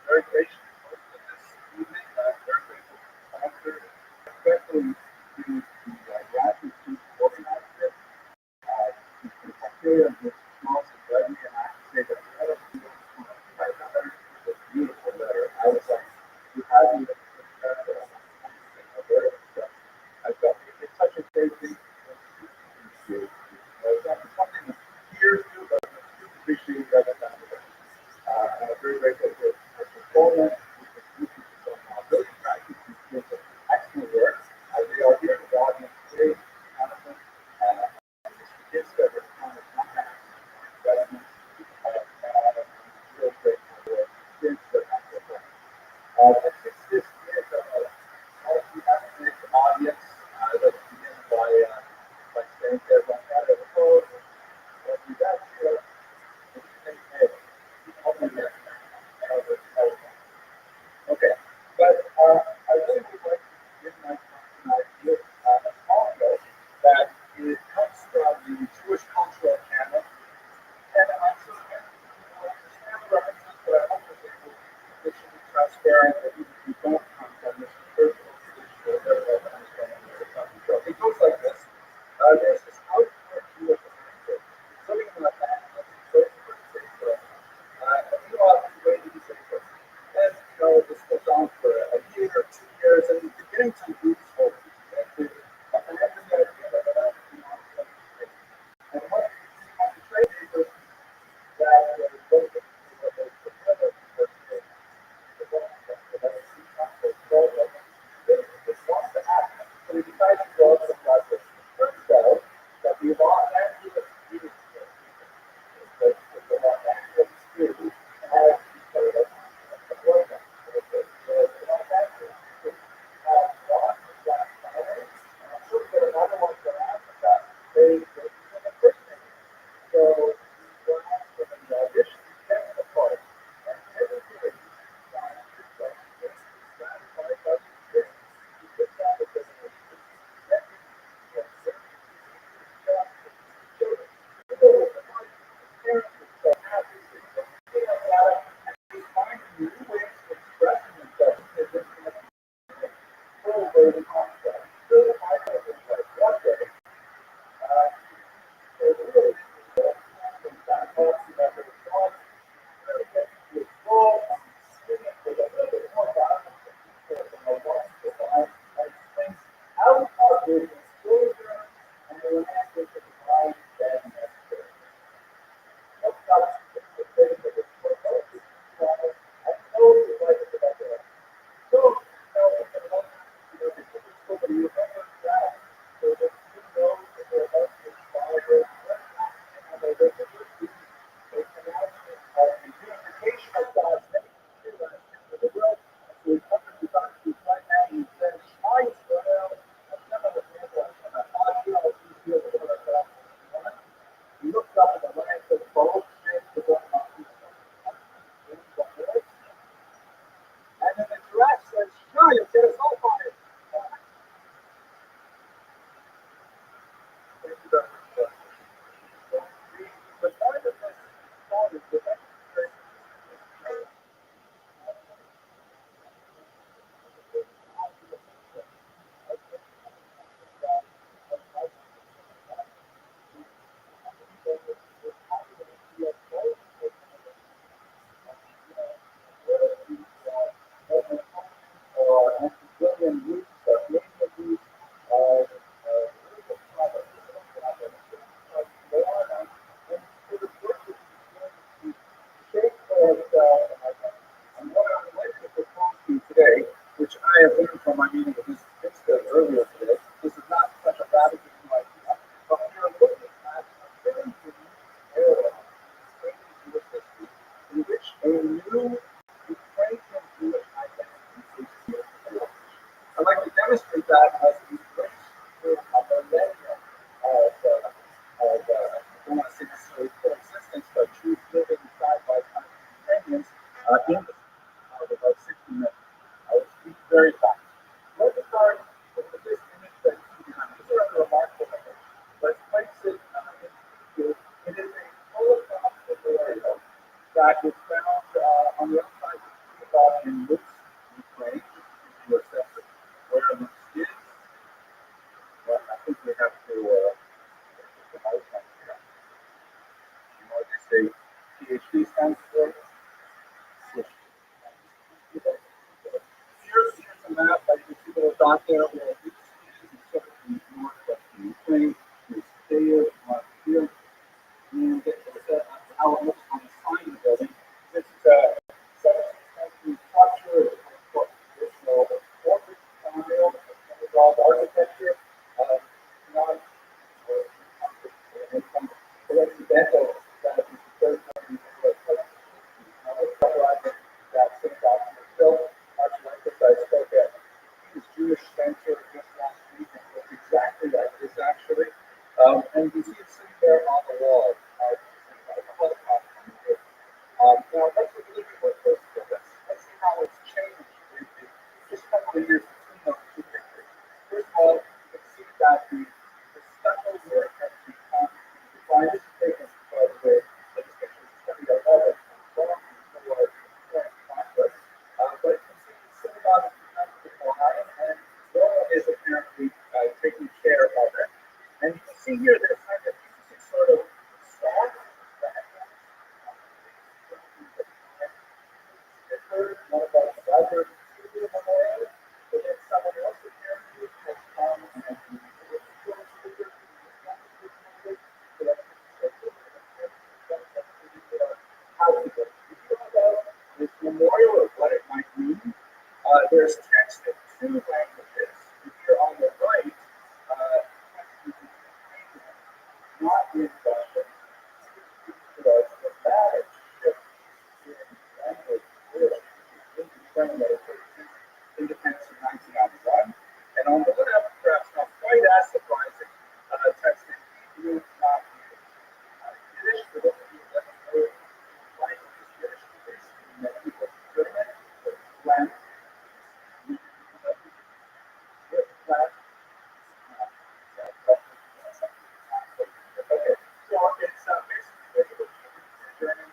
very gracious host of this evening, very grateful to the sponsor, especially to the graduate student organizer, to the criteria of this small and Rabbi, and I have to say that all of you write a letter, it's a beautiful letter. I was like, you have me incredible. Today, which I have learned from my meeting with Mr. Pinsker earlier today, this is not such a radical new idea, but we are looking at a very unique era in Jewish history in which a new Ukrainian Jewish identity is being developed. I'd like to demonstrate that as we bridge through a millennium I don't want to say necessarily coexistence, but Jews living side by side with Ukrainians in the about 60 minutes. I will speak very fast. Let's start with this image that you see behind me. This is a remarkable image. Let's place it in view. It is a Holocaust memorial that is found on the outside of the synagogue in Lutsk, Ukraine. If you assess where Lutsk is, well, I think we have to put the mouse on here. You know what they say PhD stands for? Here's a map that you can see the dot there where each species is sort of in the northwest of Ukraine. There's Kiev, here, and how it looks on the sign of the building. This is a 17th century structure. It's got traditional Gothic style, synagogue architecture. Not some coincidental that is the third time that synagogue was built. Rothschild spoke at his Jewish center just last week, and it looks exactly like this actually. And you see it sitting there on the wall. Now let's look a little bit more closely at this. Let's see how it's changed in just a couple of years between those two pictures. First of all, you can see that the special work has become defined. This is taken, by the way, that this picture is 2011, long before the current conflict. But you can see the synagogue is becoming declined, and Rome is apparently taking care of it. And you can see here there's kind of sort of staff. One of our other memorials, but then someone else apparently has come and this memorial or what it might mean. There's text in two languages. If you're on the right, text is in not in Russian. The dramatic shift in language independence in 1991. And on the left, perhaps not quite as surprising, text in Hebrew, not Yiddish. For those of you who never know languages, Yiddish is basically medieval German, but Latin. Okay, so it's basically German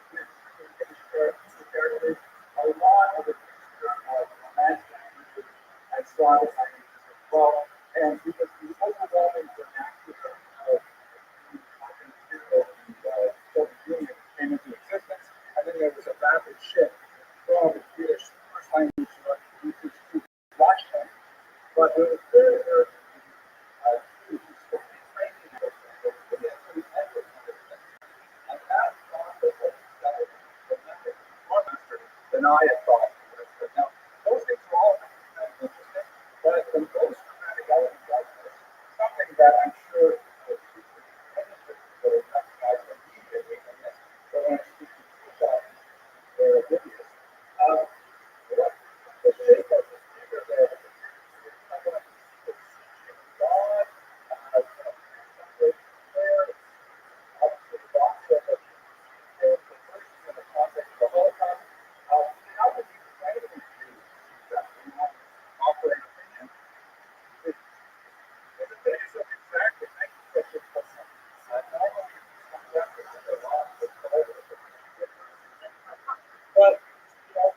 characters, a lot of the mixture of Romantic languages and Slavic languages Well, and because the overwhelming vernacular of the Soviet Union came into existence, and then there was a rapid shift from Yiddish first language usage to Russian. But it was clear that Jews were training in those languages, but they actually never understood. And that process was far faster than I had thought. Now, those things are all interesting, but the most dramatic element of this, something that I'm sure will recognize immediately in this, but when I speak to people, they're oblivious. The shape of this figure there, I want to see God, the prayer, up to the box of the person in the context of the Holocaust. How would you frame these views? That you want to offer an opinion? It's a base of exactly 1950%. Normally, there's a lot of but, you know,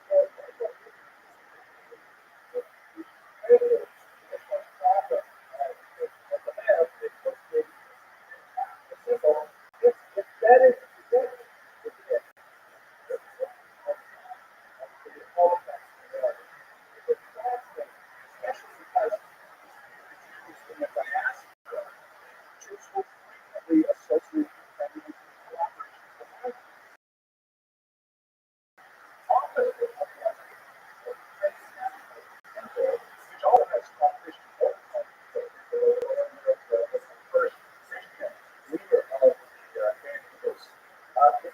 associate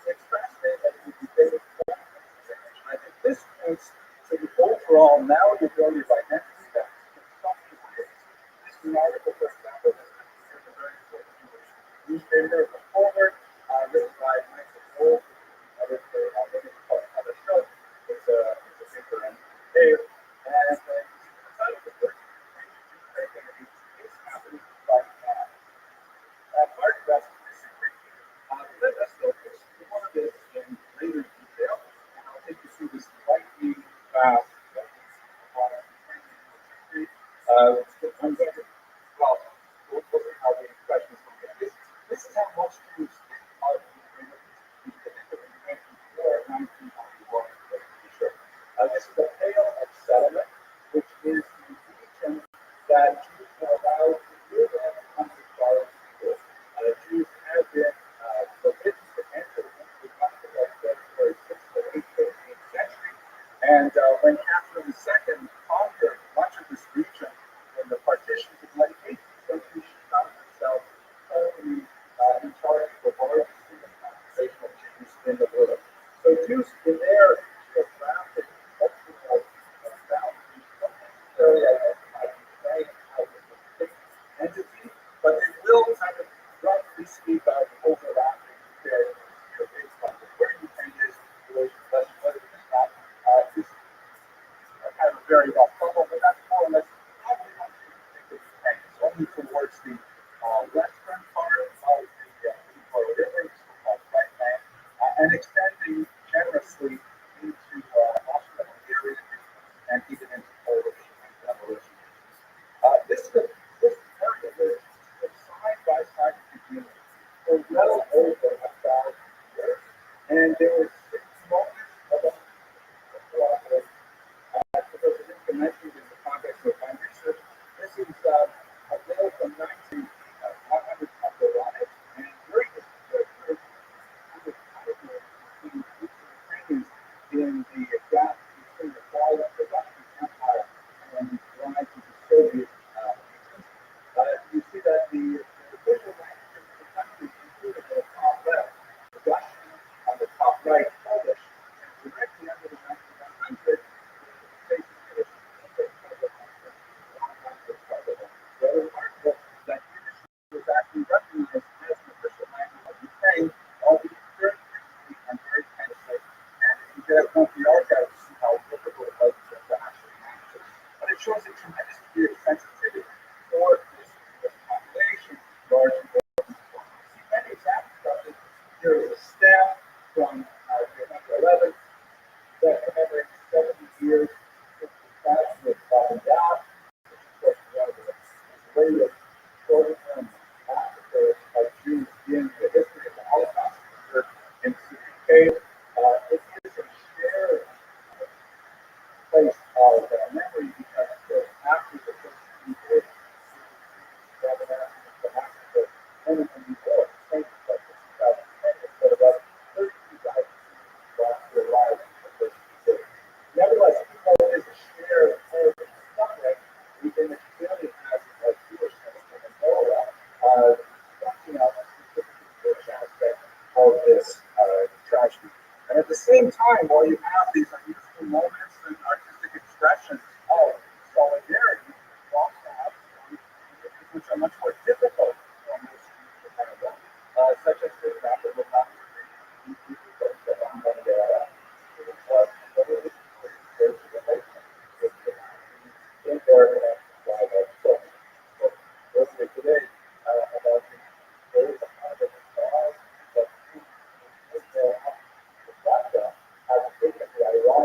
it's fascinating that we debated. I think this points to the overall malleability of identity that in some ways, this is an article, for example, that is a very important English newspaper, The Forward, written by Michael Wolf, editor of the show. It's a paper in Dave, and the title of the book identity is happening right now. Part of that's disagree. Let's explore this in later detail, and I'll take you through this lightning fast. Well, we'll see how the questions come in. This is how most Jews are being predicted in 1994, 1991, to be sure. This is the Pale of Settlement, which is the region that Jews are allowed to live in under foreign rule. Jews have been forbidden to enter into the occupied territory since the 18th century. And when Catherine II conquered much of this region in the partitions of the late 18th century, she found herself totally in charge of the largest human concentration of Jews in the world. So Jews in their geographic cultural boundaries don't necessarily identify today as a distinct entity, but they will kind of roughly speak of overlapping territories based on where Ukraine is in relation to whether it is not. This is kind of a very rough bubble, but that's more or less probably how you think of Ukraine. It's only towards the western part of the River, so-called right land, and extending generously into Austria-Hungarian and even into Polish and Belarus. This area was side by side community for well over 1,000 years, and there were 6 moments of because it is mentioned in the context of my research. This is a bill from 100 and during this period, time, while you have these unusual moments and artistic expressions of solidarity, you also have some which are much more difficult on this such as, for example, the today about there is a kind of has taken the ironic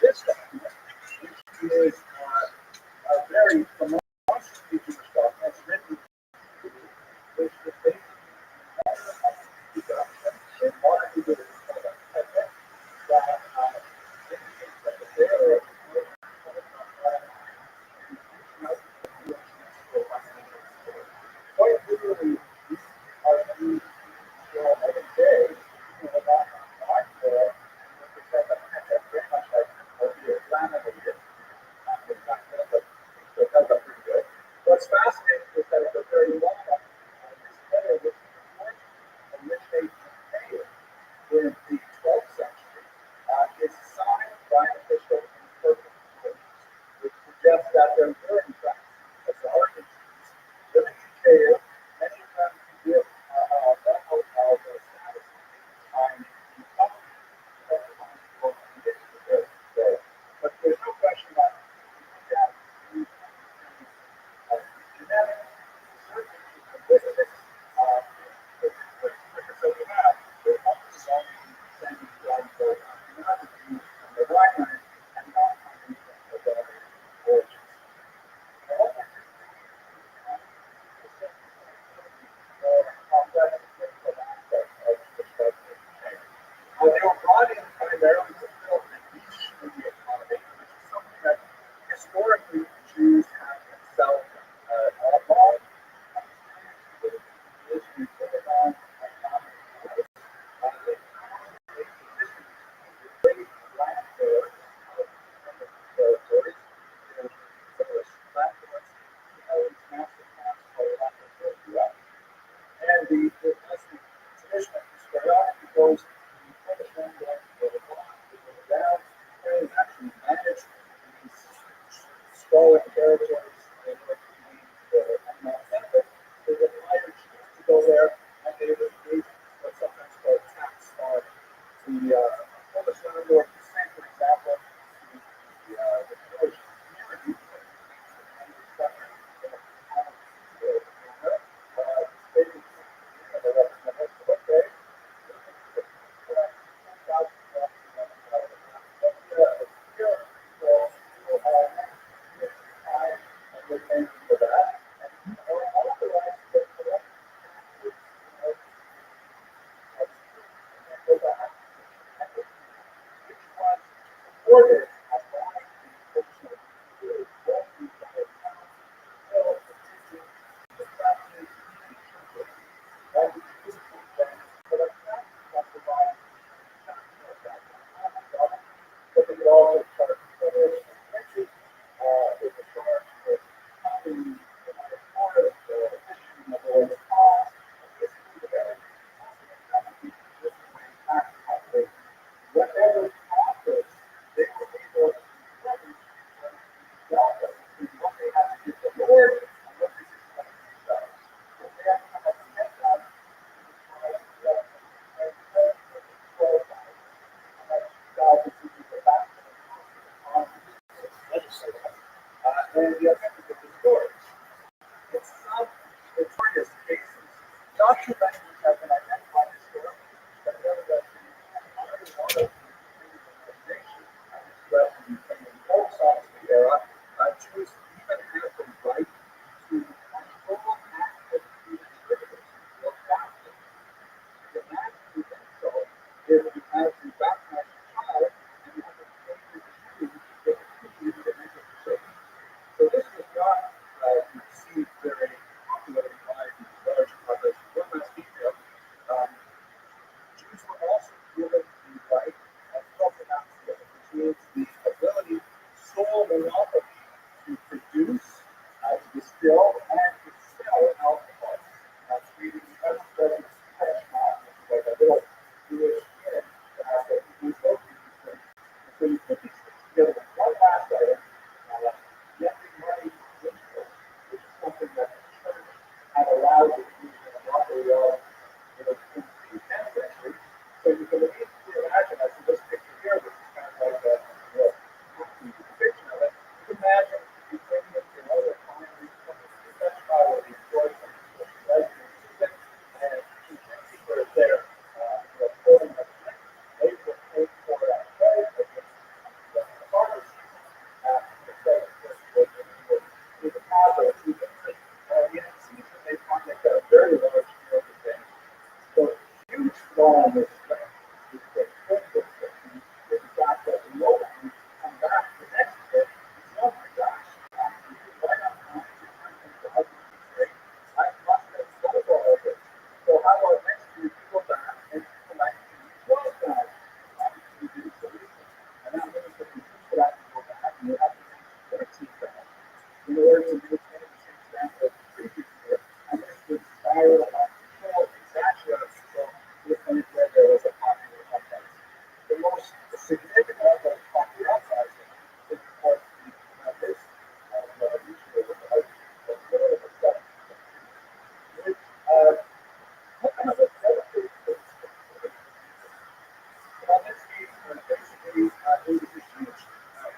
this document, which is a very demonstrative stuff that's written, which is basically in order to get it that there quite literally are used every day about art there, because that's very much like laminated. But that's pretty good. What's fascinating is that at the very bottom, this letter, which is important, and which they conveyed in the 12th century, is signed by an official in purple, which suggests that there were, in fact, authorities living in Kiev, many of them with medical status behind the company of the but there's no question that that genetic certainty so we have the office only sending one for humanity and the environment and not coming from the origins. Well, they were brought in primarily to fill a niche in the economy, which is something that historically Jews have themselves outlawed. Is we put it on economic growth. They found a position to raise land there territories, some of the landlords, these massive towns called land. And as the tradition of historiography goes, the Polish landlord will go on, will go down, and actually manage these sprawling territories in order to gain the economic benefit. They would hire Jews to go there, and they would engage what's sometimes called tax farming. The Polish landlord, for example, the Polish community, but they could also charge expenses. They could charge for copying the cost. Whatever profits they were able to leverage what they had to give the Lord and what they expected themselves. So they had to come up with that. And the effect of the story. In some notorious cases, documentaries have been identified historically that evidence in the post-Soviet era, Jews even had the right to control access to the scriptures or Catholic. The man who did so is you had to baptize a child and you had to pay the Jew to continue to make it safe. So this was not received very popularly by the large population. One last detail going this way. The fact that the moment we come back the next day, oh my gosh, right on time, I must have thought all of it. So how about next year you go back and collect 12,000? And that means that you would have to go back and you have to make 13,000 in order to maintain the same standard of the previous year. And this would spiral out of control, exactly out of control, to the point where there was a popular uprising. The most significant of those popular uprisings is, of course, the this usually was about the third of the seventh. On this case, basically, it was a huge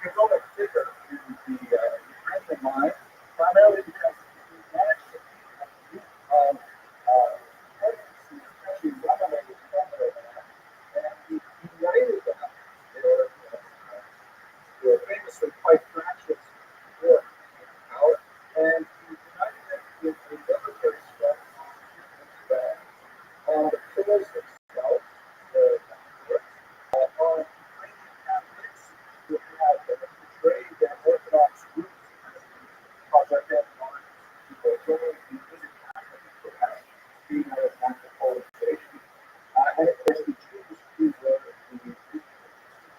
heroic figure in the Ukrainian mind, primarily because he managed to keep a group of peasants who essentially dominated the land, and he united them. They were famously quite fractious before he came to power, and he united them with a military strategy that on the pillars themselves, the on Ukrainian Catholics who had betrayed their Orthodox roots as the project had gone to the Roman Catholic perhaps being a national polarization. And of course, the Jews who were the Jews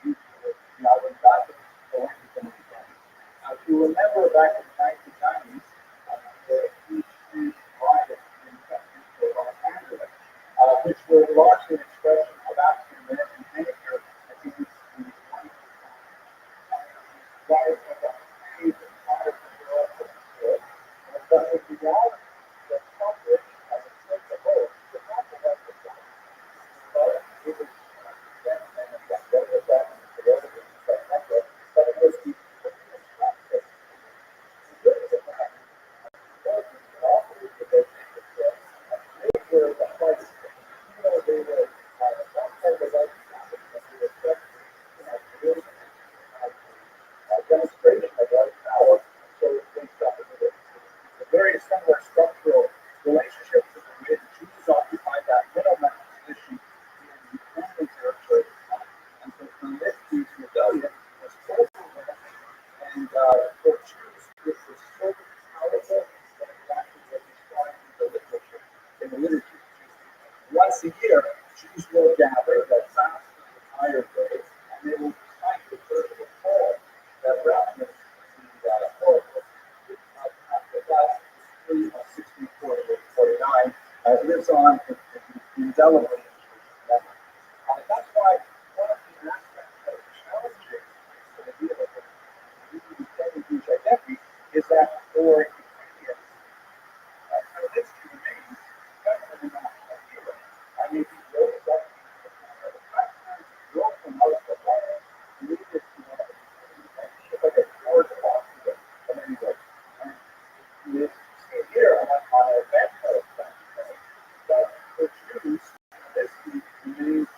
who were the Island Catholics going to them again. If you remember back in the 1990s, the huge riots in Los Angeles, which were largely an expression of African American anger against the white rights of the slaves and tribes of the world. But in reality, the public, as a sense of hope, did not prevent the South. But it was but it was the demonstration of white power, so they suffered with it. A very similar structural relationship to the way the Jews occupied that middleman position in Ukrainian territory. And so Khmelnytsky's rebellion was overwhelming, and for Jews, this was so powerful that it actually was described in the literature, in the liturgy. Once a year, Jews will gather that fast the entire day, and they will recite the liturgical poem that references the Holocaust. After that, history of 1648-49 lives on indelibly. That's why one of the aspects that challenges this idea of the Ukrainian Jewish identity is that for Ukrainians, Khmelnytsky remains definitely a national hero. I mean, he rose up in the factory, drove them out of the land, created, it's like a George Washington of any way. And you see here on a banknote that for Jews, this remains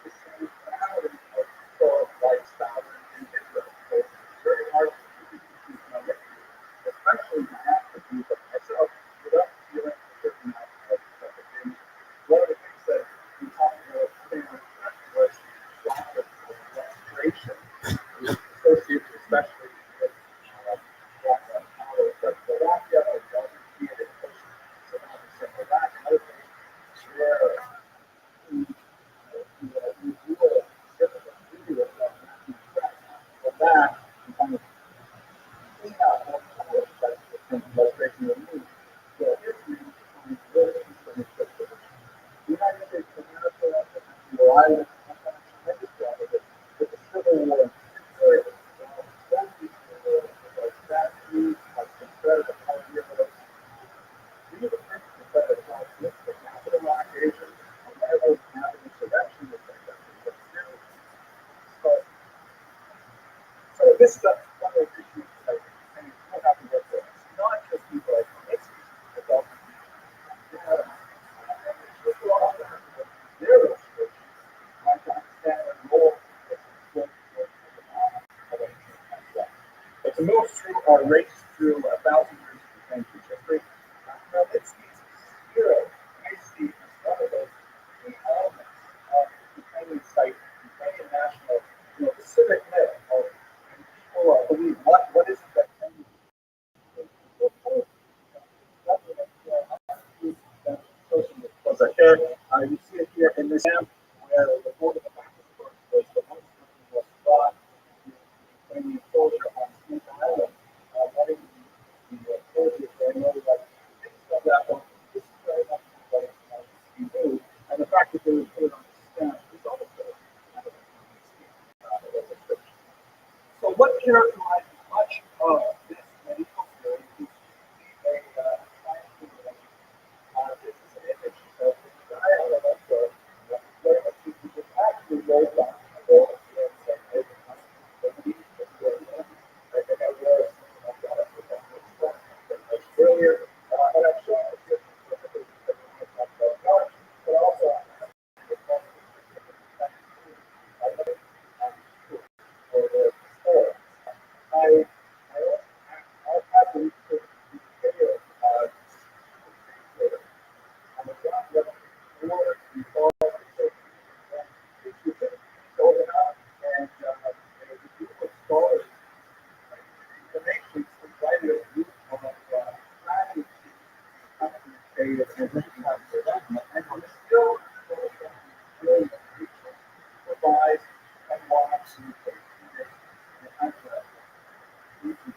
the same reality of historic lifestyle in Israel. So it's very hard to choose Khmelnytsky, especially to have to be of myself without feeling a certain amount of suffocation. One of the things that we talked about today was lack of restoration, associated especially with black power. But the Latvia doesn't see it in push surrounding simple that. Another thing where we do a difficult video of that, and kind of clean out more color that's the frustration of me. The history behind this the United States of America where I live tremendous job of it, with the Civil War in particular, most people like statues, like Confederate monuments, these are the first Confederate monuments, the capitalization, and whenever we have an insurrection, it's like that. So this stuff, one of the issues that I still have to work with, it's not just people like Nixon, it's also people also have to work with their restoration, trying to understand their role but to move through our race through 1,000 years of Ukrainian history, Khmelnytsky's hero, I see as one of those was like, hey, you see it here in this camp where the board of the back was the most was brought when the soldier on Smith Island, letting the soldiers there know like things of that one. This is very much what he knew, and the fact that they would put it on the stamp is also kind of a so what characterizes much of this medieval period is a this is an image of the style of where a people was actually rolled down the wall and said, hey, earlier, and I'm sure but also I have to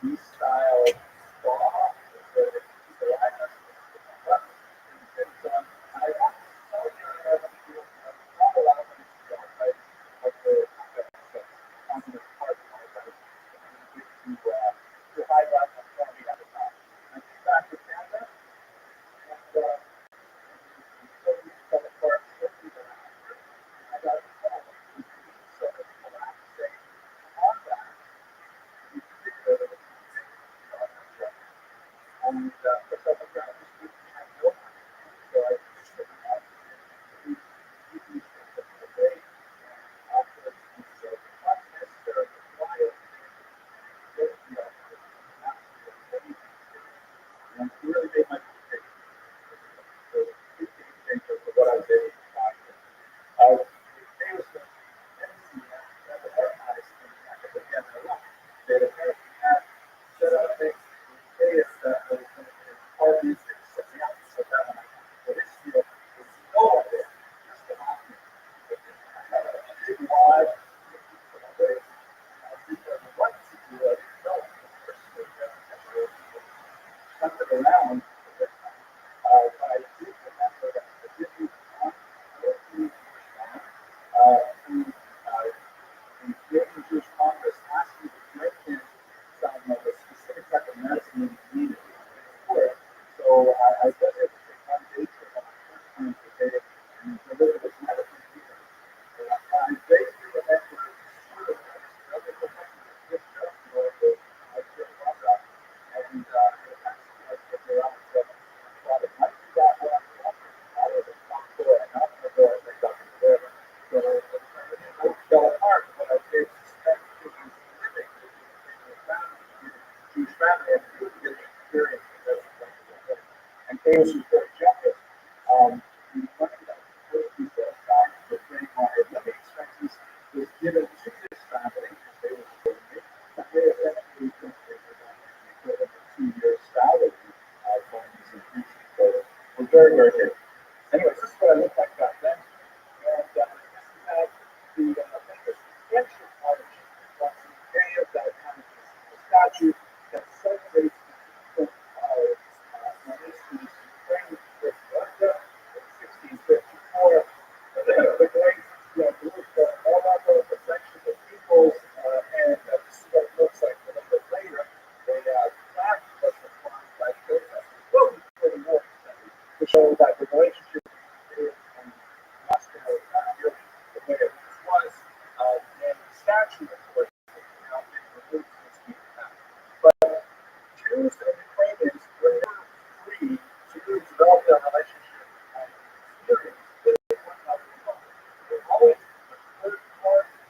video style around. Very, very good. Anyways, this is what I look like back then. And this has the sketch of the day of that statue that celebrates the with Russia in 1654. The great, all of the sections of peoples, and this is what it looks like a little bit later. The flag was reformed by protesters well before the war to show that the relationship and Moscow was not really the way it was. And the statue, of course, but Jews and Ukrainians were never free to develop their relationship and experience with one another. They always third party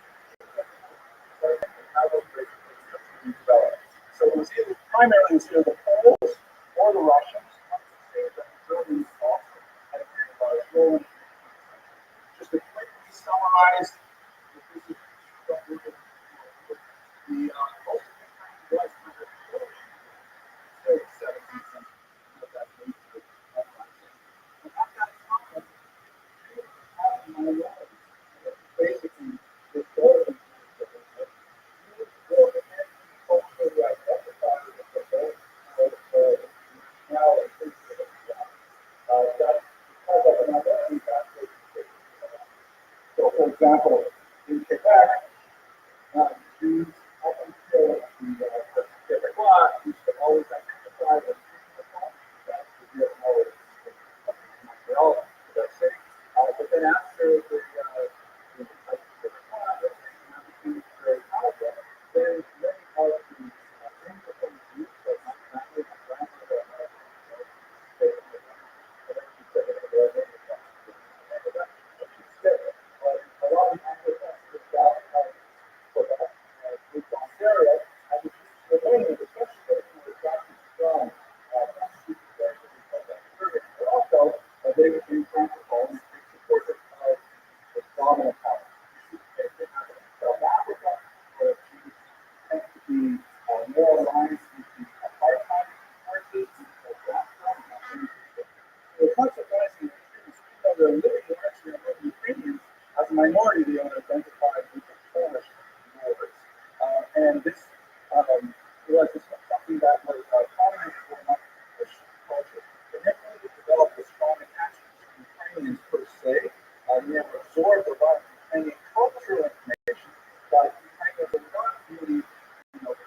how those relationships developed. So it was either primarily the Poles or the Russians. The Germans also had a very large role in it. Just to quickly summarize, this is the most was still 17th century. example, in Quebec, Jews up until the Quebecois used to always identify as that the real Montreal, should I say. But then after the Quebecois became very powerful, then many of the Anglophone Jews, like my family, my grandmother, a lot of Anglophone Ontario, and the Canadian, especially were attracted from but also they became francophone and supported the dominant power. South Africa, where Jews tend to be more aligned with the apartheid forces, so it's not surprising that they're living largely among Ukrainians. As a minority, they are identified with the Polish Northers. And this was something that was common for much Christian culture. It never really developed a strong attachment to Ukrainians per se. They never absorbed a lot of Ukrainian cultural information, but Ukrainians were not really,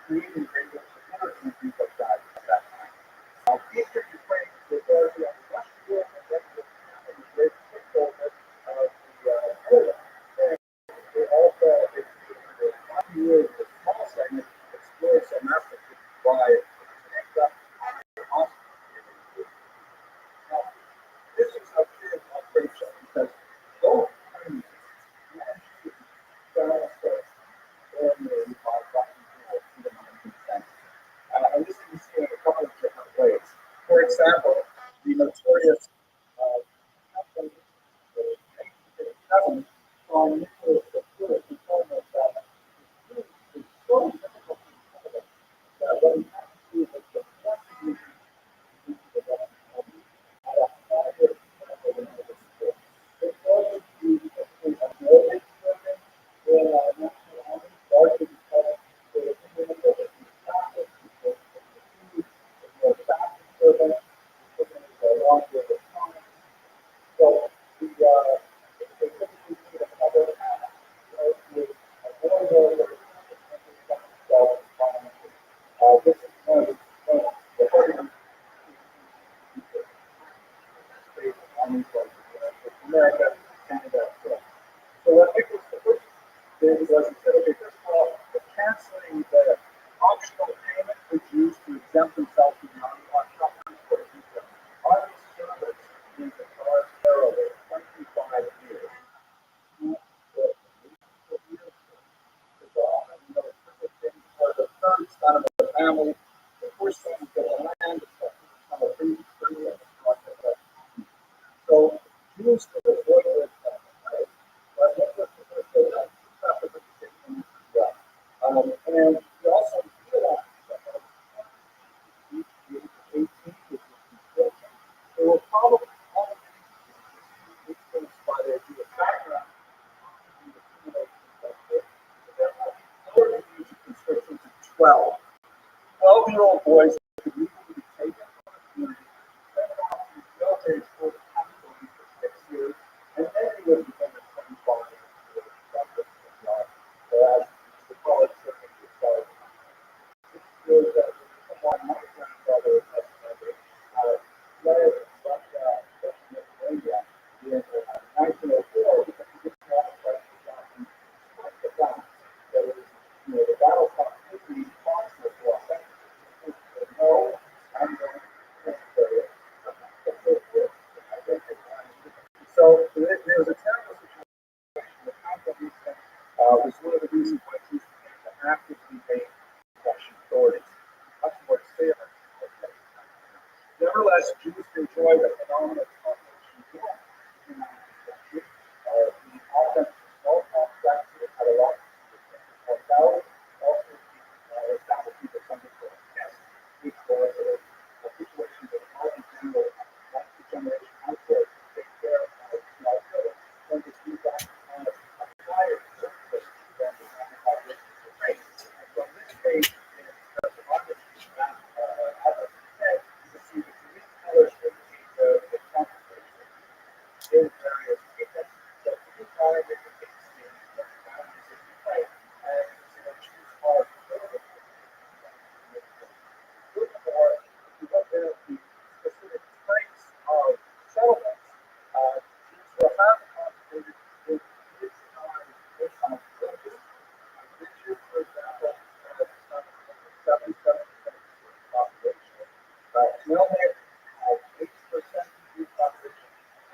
creating great representatives and things like that at that time. Eastern Ukraine was largely on the Russian war, and then the great takeover of the area. They also, in years, a small segment explored so massively by now, this is a bit of a great show because both countries managed to balance their ordinary by in the 19th century. And this can be seen in a couple of different ways. For example, the notorious cousin on Nicholas the First, who told us that it's so difficult to tell them that what he had to do was the Portuguese the at a higher level than ever before. It wasn't the avoided serving in national army, largely because they were implemented as the Catholic, because the more Catholic serving, because they were longer of time. So they typically need a cover with a more this is one of the harder states armies like America, Canada. So what Nicholas the First did was he said, okay, first of all, we're canceling the optional payment for Jews to exempt themselves from the army on army service in the North Carolina 25 years. For the third son of the family, the first son is going to land, become a free so Jews were avoided but Nicholas the First said that after the decision as well. And he also realized that the 18 they were probably all influenced by their Jewish background. Conscription to 12. 12-year-old boys could legally be taken from the community, sent off to the military school for 6 years, and then they would become a 25 years, whereas the college system was started. 6 years someone my grandfather estimated led Russia in 1904 because he didn't have a place to go. Despite the fact that it was, the battle fought quickly, fought for 4 seconds.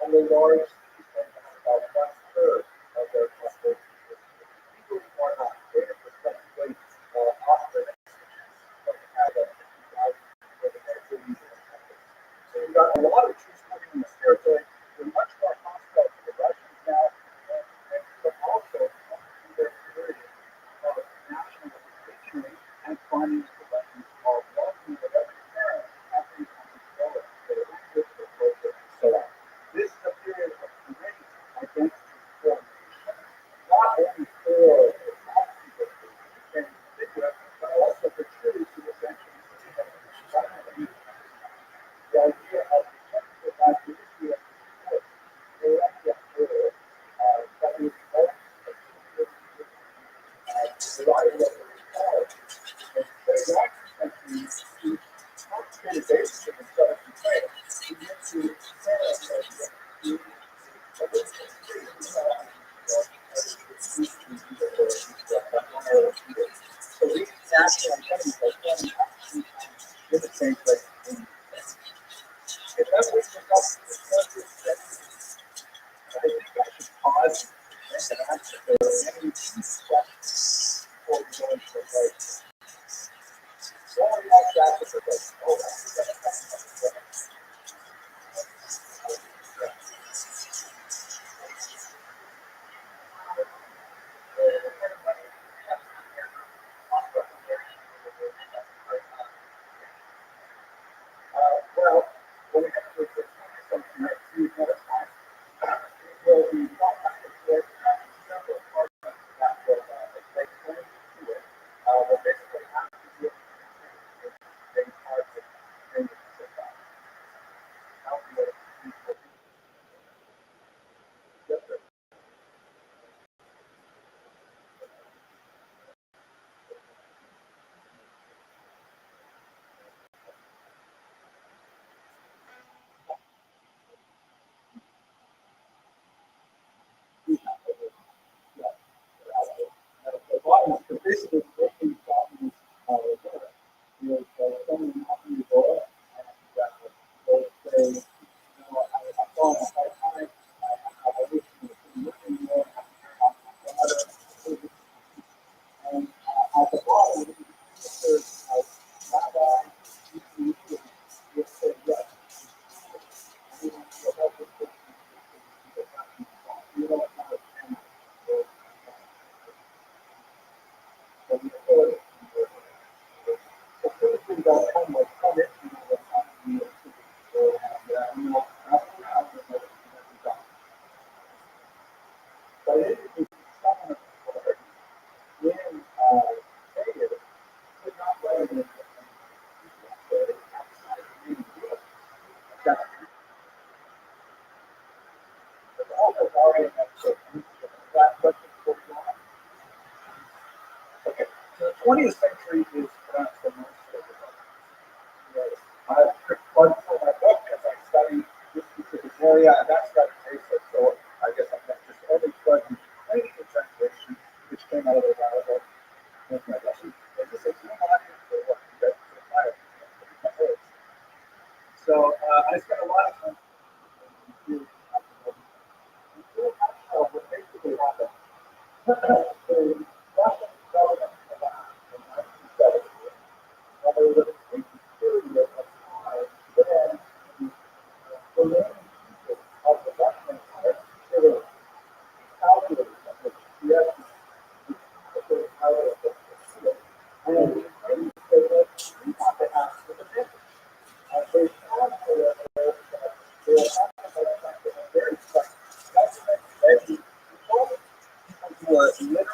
the large cities tend to have about 1/3 of their population. People who are not there prospectively often have a 50,000 living in cities and countries. So you've got a lot of Jews living in this territory. They're much more hostile to the Russians now, but also through their period of national victory and finding that the Russians are welcoming with every parent after you come to develop their language, their culture, and so on. This is a period of great identity formation, not only for the black people who became indigenous, but also for Jews who eventually became Russian. The idea of returning to that history of the idea that is both the writer of the report and the accuracy to complicated basis of himself to say, he gets to so these national identities are forming actually in the same place. If that was the subject, I think I should pause and answer the many questions before we go into the break. Going back to the break. Oh, well, when we have to do something like use another time, it will be not necessarily several parts that will make claims to it, but basically have to do a part of the system. How do you get there? The basically working problems is someone knocking the door and they say, I saw a hard time, I wish you could look in there, and at the bottom, there's Rabbi, you say yes. You don't have Okay, so the 20th century is perhaps the most I've part for my book as I study this specific area, and that's that basic. So I guess I'm just only studying clinical translation, which came out of the Bible. And my question is this a human audience or what? You guys can fire me. So I spent a lot of time what basically happened. The Russian government in 1970, there was a period of time when the main pieces of the Russian Empire were calculated with the power of the field, and they had to ask for the business. They found that they were talking about something very special. That's were literate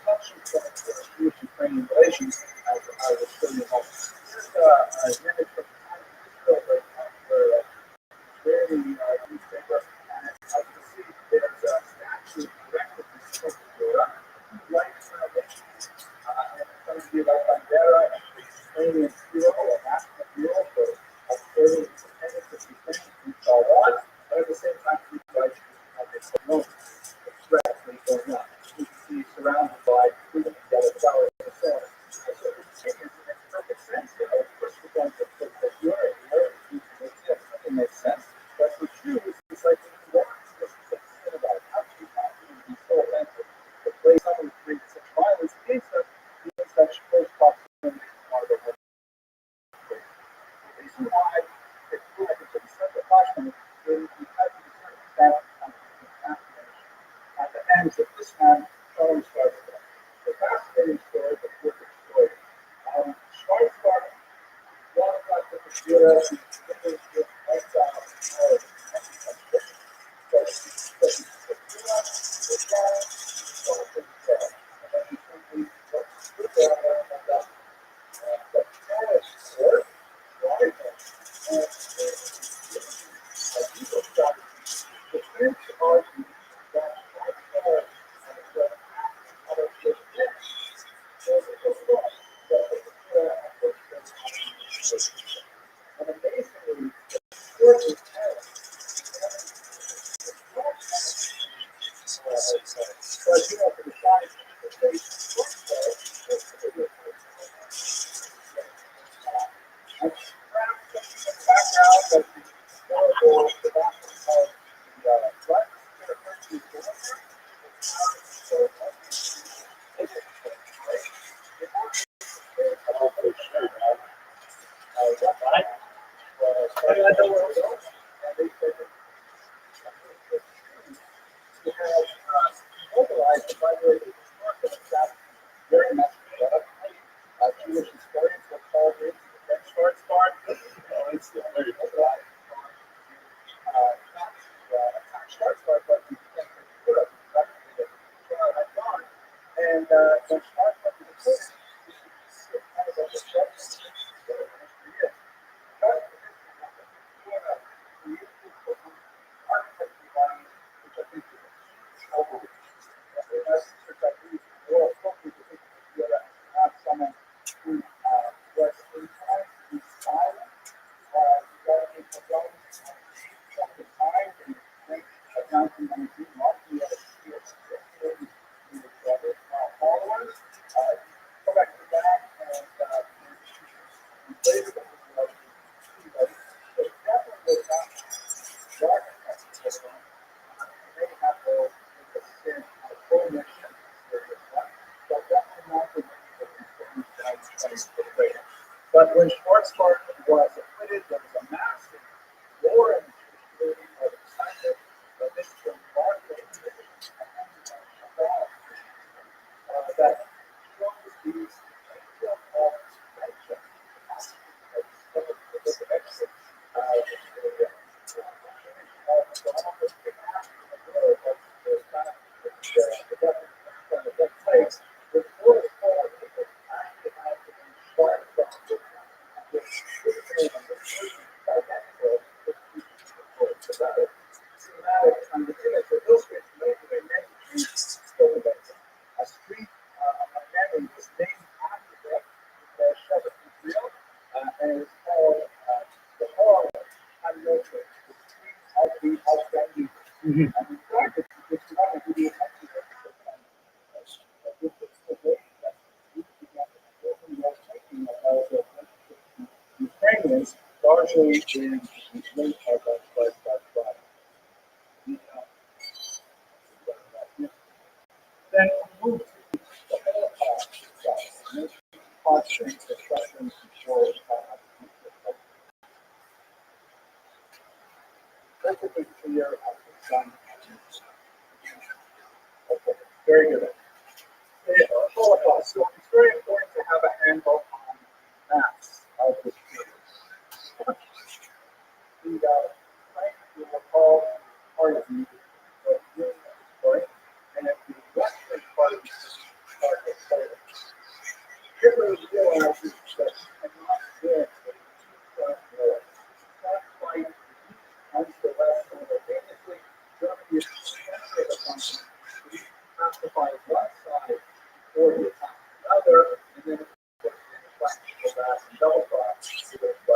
inflection point for Jewish-Ukrainian relations, as I will show you in a moment. Here's an image from the time of Israel right now, where the newspaper, and as you can see, there's a statue erected in the Torah, right in front of it. And it's going to be like Bandera and the Ukrainian hero, a national hero for upholding the independence of Ukraine from Charlotte, but at the same time, he writes as a known the threat is going on. You can see surrounded by freedom and yellow flowers and so on. So it's taken in perfect sense. Of course, we're going to put the Europe, nothing makes sense. But for Jews, it's like what is sin about? How can you possibly be so offensive to play someone who creates such violence against us in such close proximity are the one? The reason why it's good to be such a flashpoint is because of the circumstance of the assassination at the hands of this man, Charlie Schwarzbart. The fascinating story, the perfect story. Schwarzbart was not the computer, he was just exile or and amazingly, very much Jewish historians will call it the Schwarzbart. It's the very mobilized Schwarzbart, but you can't put up and when Schwarzbart was recruited, kind of a disruption for years. Architecture environment, which I think is a huge overreach. More appropriate to think of the other have someone who was in time, who's silent, developing a young time in 1919, largely as followers. Go back to that and later but it definitely was not dark. They have the sin of omission, but definitely not the but when Schwarzbart was acquitted, there was a massive war in the Jewish community of excitement that this was largely that shows these ideal of friendship. A street of memory was named after them, Shepherd Israel, and it's called the Hall of Notre, the street of the outstanding. And in fact, it's one of the Ukrainians largely in the late of then moved to the Holocaust, posture, discussions, and perfectly clear of the sun. Okay, very good. Holocaust. So it's very important to have a handle on maps of this period. The right you will call part of the story, and the western part of the part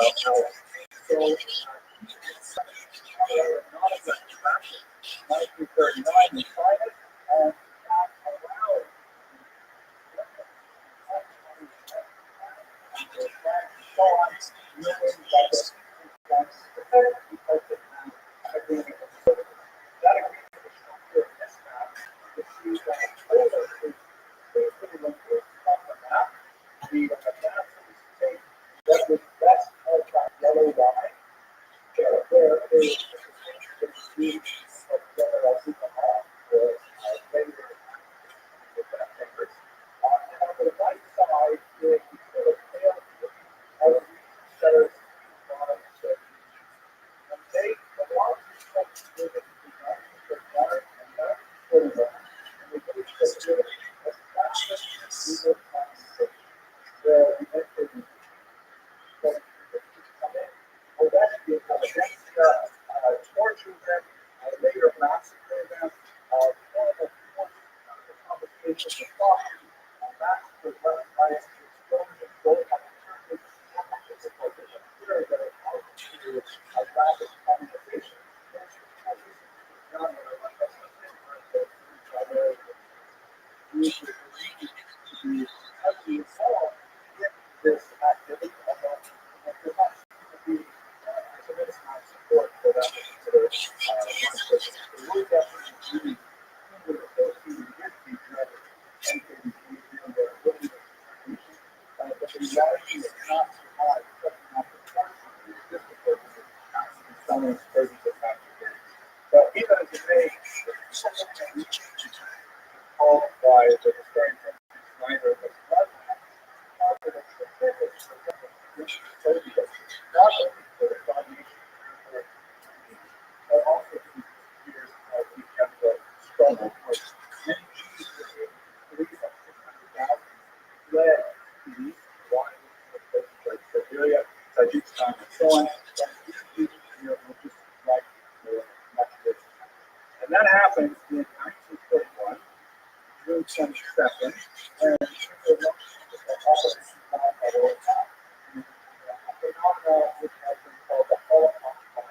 how so not as a practice. 1939 in China, and that allowed tortured them, later massacred them, horrible complications of property, massacred websites, explosions, both on the churches, difficult to clear that are out to a rapid colonization. This activity tremendous amount of support for that particular we definitely but the reality is not so hard. Someone's 30% but even as it may, called by the historian Snyder, but not for the purpose of not only for the foundation, but also to years of the struggle, which many Jews were police of 600,000 fled to the east, wanted to places like Siberia, Tajikistan, and so on. Just like much of it. And that happened in 1941, June 22nd, and phenomenon which has been called the Holocaust by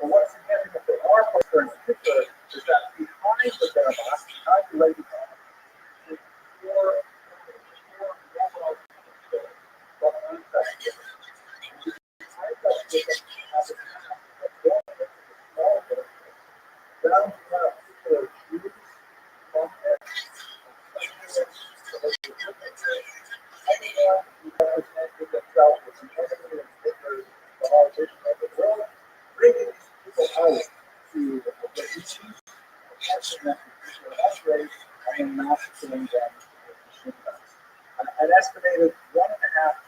But what's significant for our culture in particular is that behind the Belfast, behind the Lady an estimated 1.5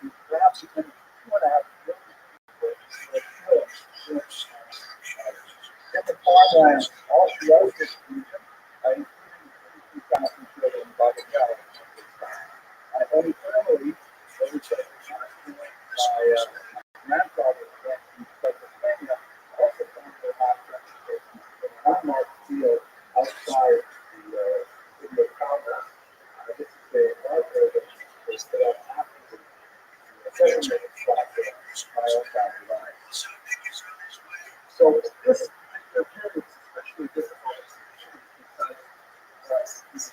to perhaps even 2.5 million different farmlands all throughout this region, including 2,000 children by the Gallup. Only family, they would say, my grandfather went to Pennsylvania, also found their last reputation in an unmarked field outside the city of Congress. This is a marker that they set up after the settlement shot there by our family line. So this period is especially difficult because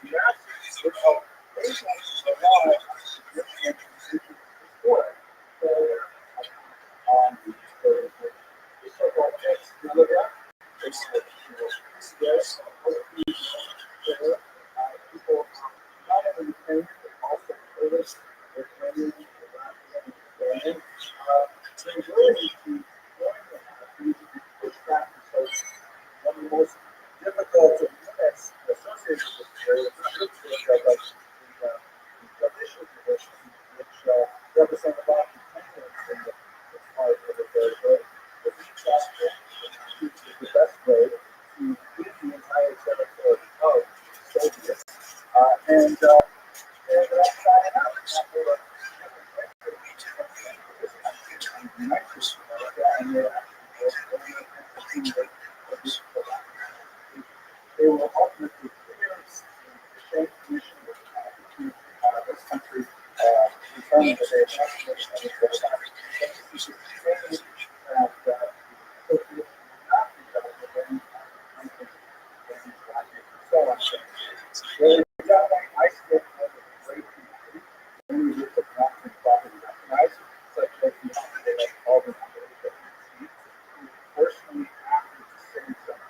the Nazis would help patients alive significant before on the so-called ex-military. Yes, people not only Ukrainian but also Polish, Ukrainian, Latvian, Estonian, the ability to join the Nazis was and they actually they will ultimately clear the state commission to this country determine that they have not committed any crimes. You should say that so on. Well, I still have a great community. Many years of not been properly recognized, such as the all the personally acted to save some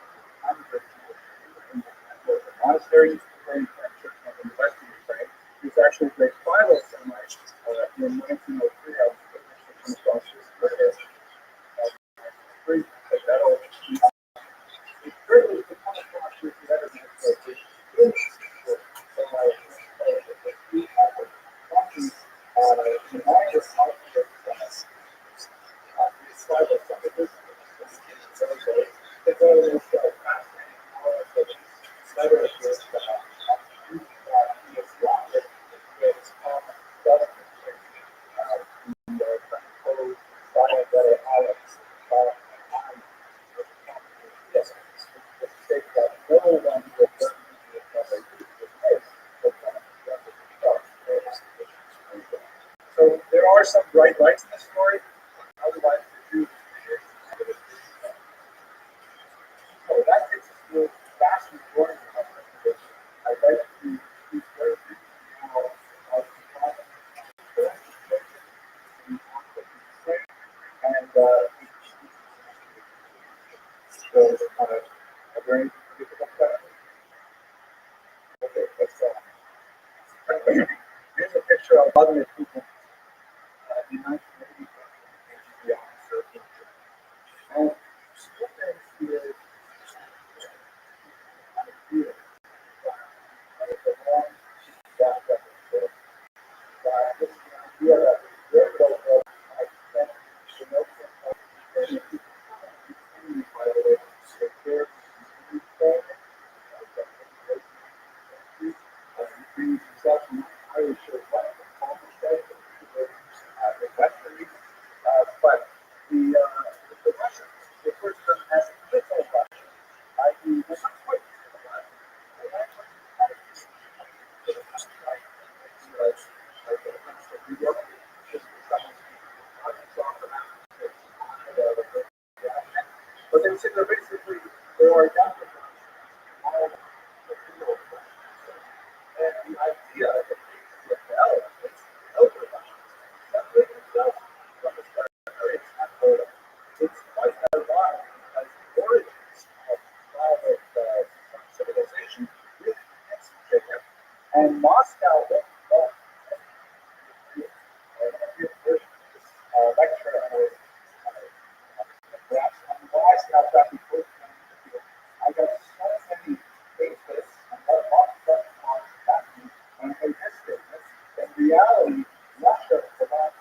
hundreds of monasteries in the west of Ukraine. There's actually a great Philo Semite in 1903. I was coming across this free, but that'll it's privileged to come across this letter So there are some bright lights in the story. Otherwise, the Jews. So that takes us to the vast majority of our presentation. I'd like to speak very briefly now about the problem and so a very difficult question. Okay, let's go. Here's a picture of other people in 1980. And students is here. But the Russians, the first term has little Russian, i.e., they're not quite but they say they're basically they are younger all the field. And the idea that the elements over separate themselves from the structure it's unheard of. It's quite ironic because the origins of Slavic civilization really connects to Jacob and Moscow lecture I got so many cases and in this business, in reality, Russia provides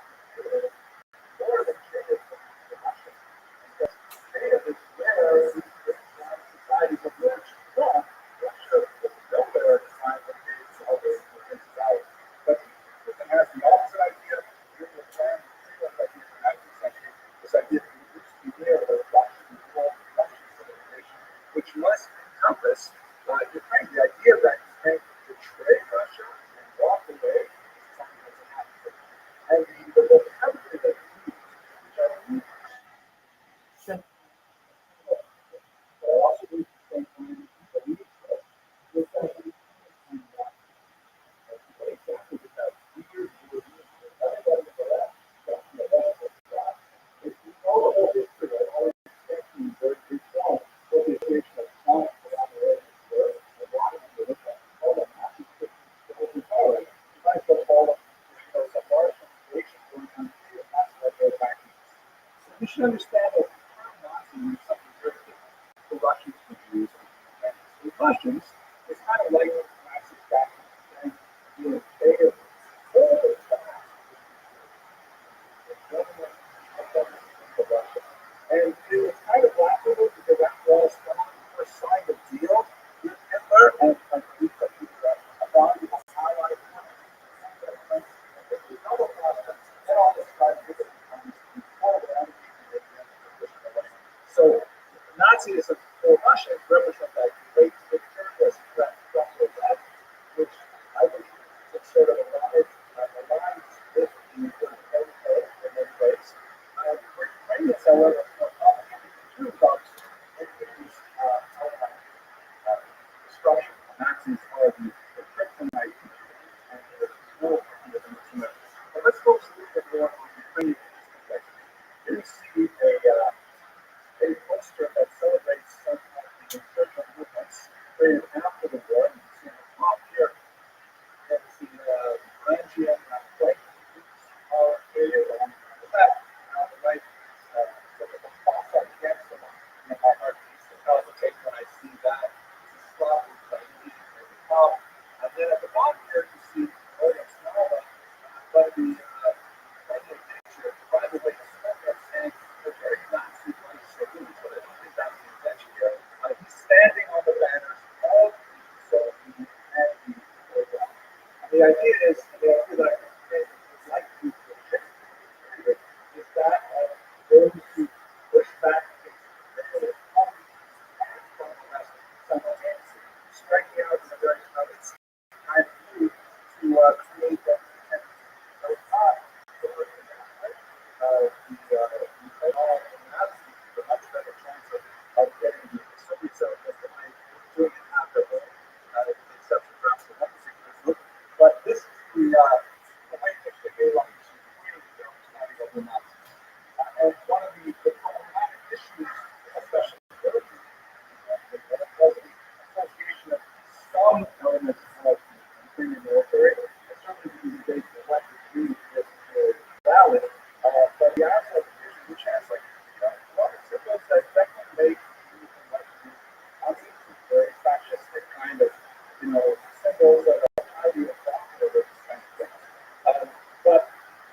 more than trade for Russia. Because trade is where societies of which Russia is nowhere to find the trade salvation within society. But it has the opposite idea during the time of the 19th century, this idea that you used to be there with Russian civilization, which must encompass Ukraine. The idea that Ukraine betrayed Russia and walk away is something that's happened. And the vocabulary that we use, which I think also we think when believe that is that we can what exactly is that weird word? Everybody for that, if you know the whole history of all these things, very big film, what the equation of time collaboration were, a lot of them look at all the massive systems power. You might go all some large situations going on here, that's what they're back. So you should understand that the term Nazi means something very different. The Russians would use and the Russians, it's kind of like Nazi back saying, you know, they have all and it was kind of laughable because that was the first sign of deal with Hitler and we put a valuable ally. So Nazism for Russia represents that great imperialist threat from the left, which I believe is sort of aligns with the okay in many ways. For Ukrainians, however, two thoughts introduce destruction. Nazis are the kryptonite and there's no mechanism. But let's focus a little bit more on Ukrainian perspective. Here you see a poster that celebrates some of the social movements created after the war. You can see on the top here, it's the Rangian flag are created on the left, and on the right, look at the cross on against them in my heart. The palpitate when I see that. It's a Slavic flag at the top. And then at the bottom here, you see William Snarla, but the picture, by the way, saying a very Nazi like salute, but I don't think that's the intention here. He's standing on the banners of the and the program. And the idea is, the idea that I would like to shift is that of those who push back against the from the rest, simultaneously striking out in a very kind of move to create that so it's not the person the all Nazis have a much better chance of getting the Soviets out of the way, doing it after all, with the exception perhaps of one particular group. But this is the way in which they gave up to really starting over Nazis. And one of the problematic issues, especially the association of some elements of the Ukrainian military, and certainly the debate that what is valid, but the actual division, which has like a lot of symbols that definitely make very fascistic kind of, symbols that are highly evocative of this kind of thing. But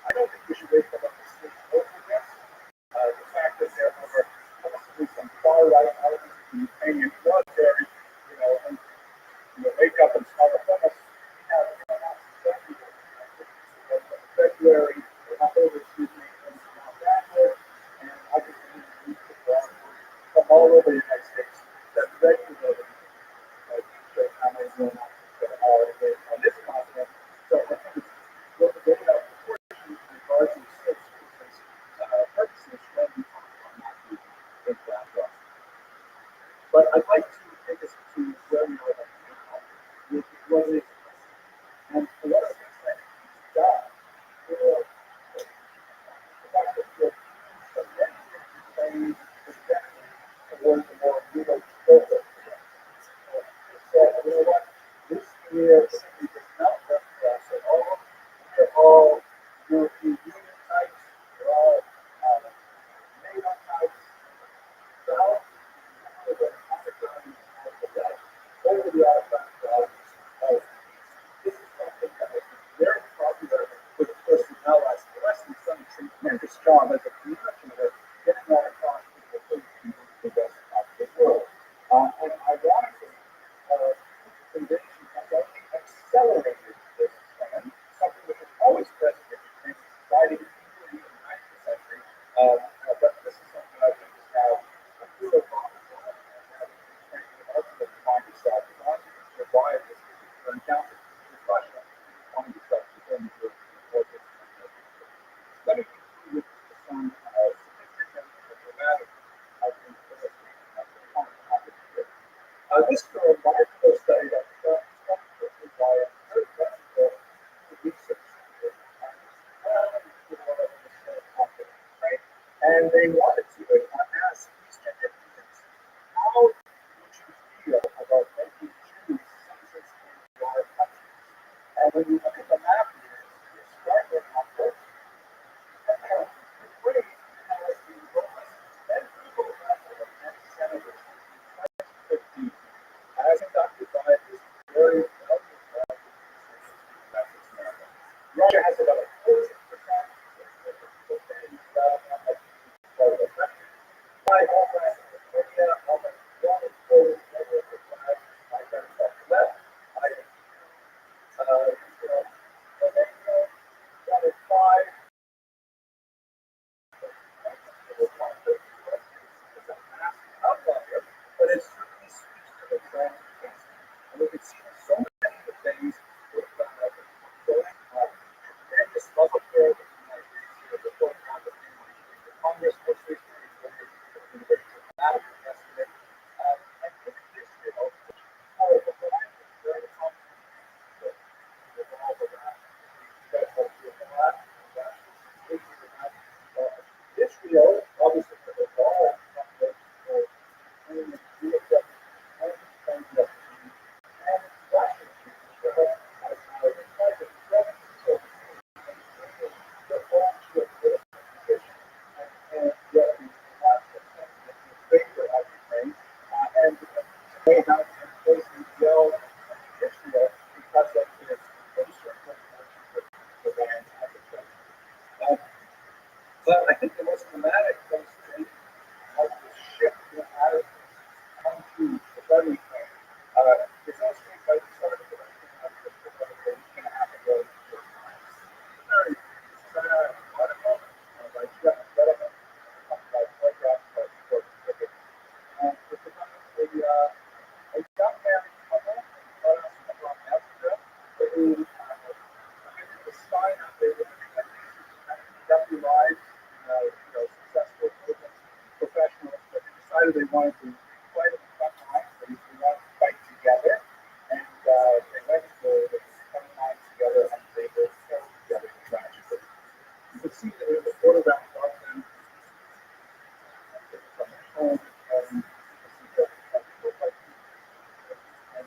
I don't think we should wait for them to sleep over this. The fact that there are possibly some far right elements of the Ukrainian military, and wake up and smell the hummus. We have February, October, excuse me, and I just need to from all over the United States that regularly show how many going on holidays on this continent. So I think it's worth going out proportion in regards to six purposes when we talk about not using that drug. But I'd like to take us to where we are right now with what it is. And a lot of things that he's done for the fact that the Ukraine is definitely towards a more Euro-focused. Said, you know what? This year simply does not represent at all. We're all European Union types. We're all NATO types. Well, over the artifact values of this is something that has been very popular with the first allies of the West, and done a tremendous job as a community of getting that across to the rest of the world. And ironically, invasion has only accelerated this trend, something which was always present in Ukraine, fighting in the 19th century. But this is something I think is now a real problem for us, and Ukraine ultimately find itself not to survive this particular encounter with Russia, find itself within the European forces. Let me conclude with some significant and dramatic, I think, illustration of the point that happened here. This is a remarkable study that was done by a very reputable research right? And they wanted to ask Eastern Europeans, how would you feel about making Jews citizens in your country? And when you look at the map here, you start with Hamburg. Ukraine has the lowest anti-Semitism senators in 2015, as conducted by this very well-known Russia has about a 14%. most dramatic demonstration of the shift in attitude onto the Rabbi thing is illustrated by this article that came out just about a week and a half ago in the New York Times. It's a very sad article by Jeff Letterman, by Telegraph, by New York Ticket. And it's about a young married couple from Africa who committed the sign up. They were living like these happy lives, successful, open professionals, but they decided they wanted to fight at the front lines. They wanted to fight together, and they went to the front lines together, and they were killed together tragically. You can see there is a photograph of them from their home, and you can see that people like and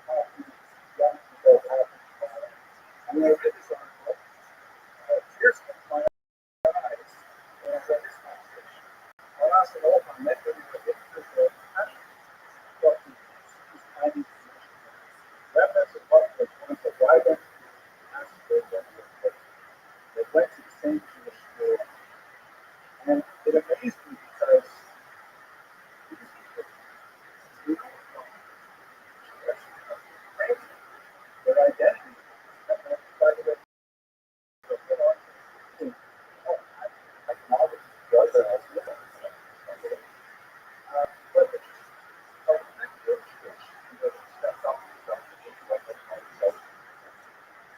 happy, young people, happy. And when I read this article, tears came to my eyes when I read this conversation. I asked them all if I met them, if there's a passion for these tiny positions. Remnants of what was once a vibrant massacre that went to the same Jewish school. And it amazed me because these people their identity and then by the way, acknowledge the other as well. But it's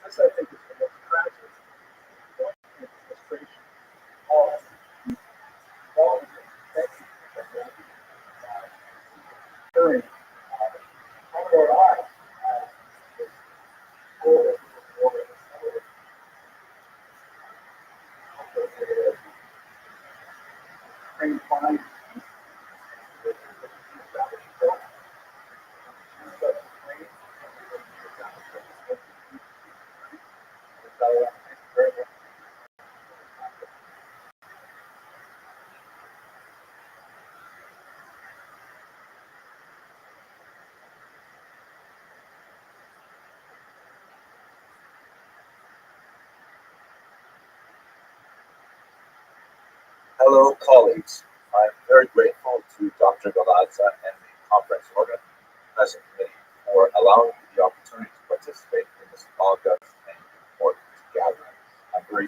this I think is the most tragic illustration of all of the occurring before our eyes as this war Ukraine finds Hello, colleagues. I'm very grateful to Dr. Galadza and the conference organizing committee for allowing me the opportunity to participate in this august and important gathering. I'm very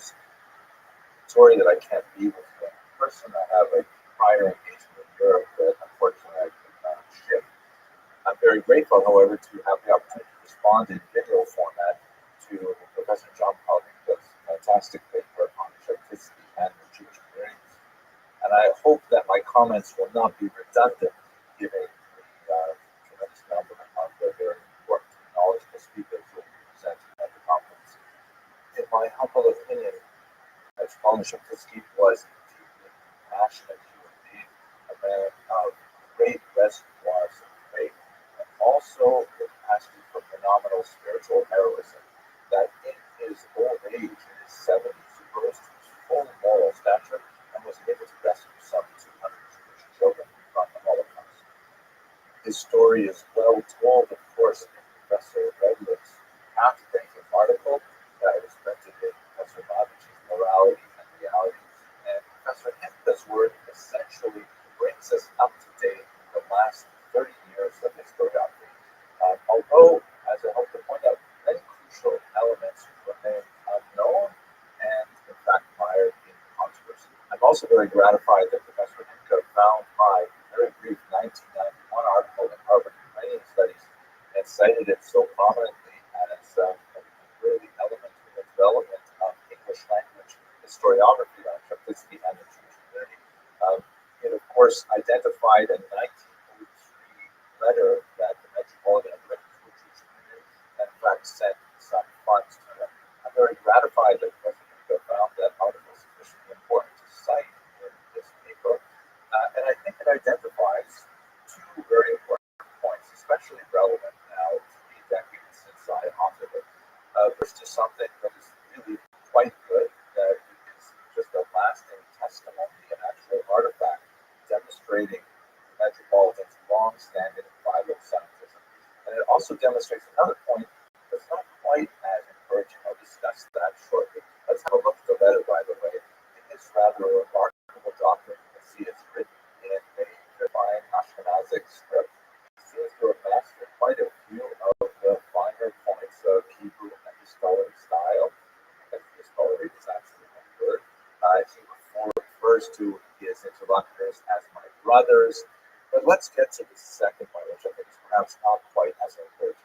sorry that I can't be with you in person. I have a prior engagement in Europe that unfortunately I could not shift. I'm very grateful, however, to have the opportunity to respond in video format to Professor John Palming's fantastic paper on Shaktitsky and the Jewish community. And I hope that my comments will not be redundant, given the tremendous number of the very important and knowledgeable speakers who will be presenting at the conference. In my humble opinion, Paul Shaktitsky was a deeply passionate human being, a man of great reservoirs of faith, and also a capacity for phenomenal spiritual heroism that in his old age, in his 70s, he rose to his full moral stature and was able to rescue some 200 Jewish children from the Holocaust. His story is well told, of course, in Professor Redlick's half-page article that was printed in Professor Babich's Morality and Reality. And Professor Hipka's work essentially brings us up to date in the last 30 years of historiography. Although, as I hope to point out, many crucial elements remain unknown and, in fact, mired in controversy. I'm also very gratified that Professor Hipka found my very brief 1991 article in Harvard Ukrainian Studies and cited it so prominently as really element in the development of English language historiography on Shaktitsky and the Jewish community. It, of course, identified a 1903 letter that the Metropolitan had written to the Jewish community and, in fact, sent some funds to them. I'm very gratified that Professor Hipka found that article sufficiently important to cite in this paper. And I think it identifies two very important points, especially relevant now 3 decades since I authored it. First is something that is really quite good, that is just a lasting testimony, an actual artifact demonstrating the Metropolitan's long-standing philo-scientism. And it also demonstrates another point that's not quite as encouraging. I'll discuss that shortly. Let's have a look at the letter, by the way. In his rather remarkable document. You can see it's written in a fine Ashkenazic script. It seems to have mastered quite a few of the finer points of Hebrew and scholarly style. The scholarly is actually one word. He refers to his interlocutors as my brothers. But let's get to the second one, which I think is perhaps not quite as important.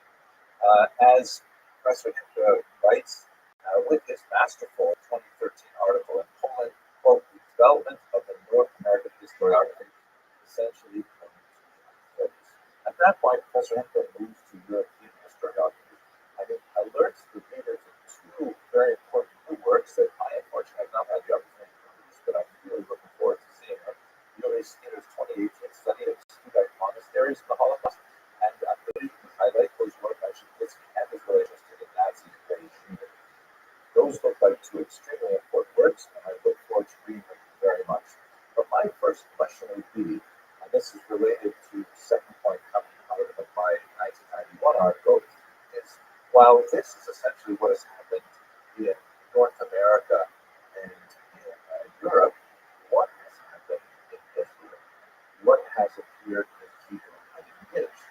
As Professor Hipka writes with his masterful 2013 article in Poland, quote, the development of the North American historiography essentially comes to this. At that point, Professor Hipka moves to European historiography, having alerts the readers of two very important new works that I unfortunately have not had the opportunity to produce, but I'm really looking forward to seeing them. Yuri Skinner's 2018 study of Studite monasteries in the Holocaust, and I believe highlight those work I should list and his relations to the Nazi regime. Those look like two extremely important works, and I look forward to reading them very much. But my first question would be, and this is related to the second point coming out of my 1991 article, is while this is essentially what has happened in North America and in Europe, what has happened in Israel? What has appeared in Hebrew and in Yiddish?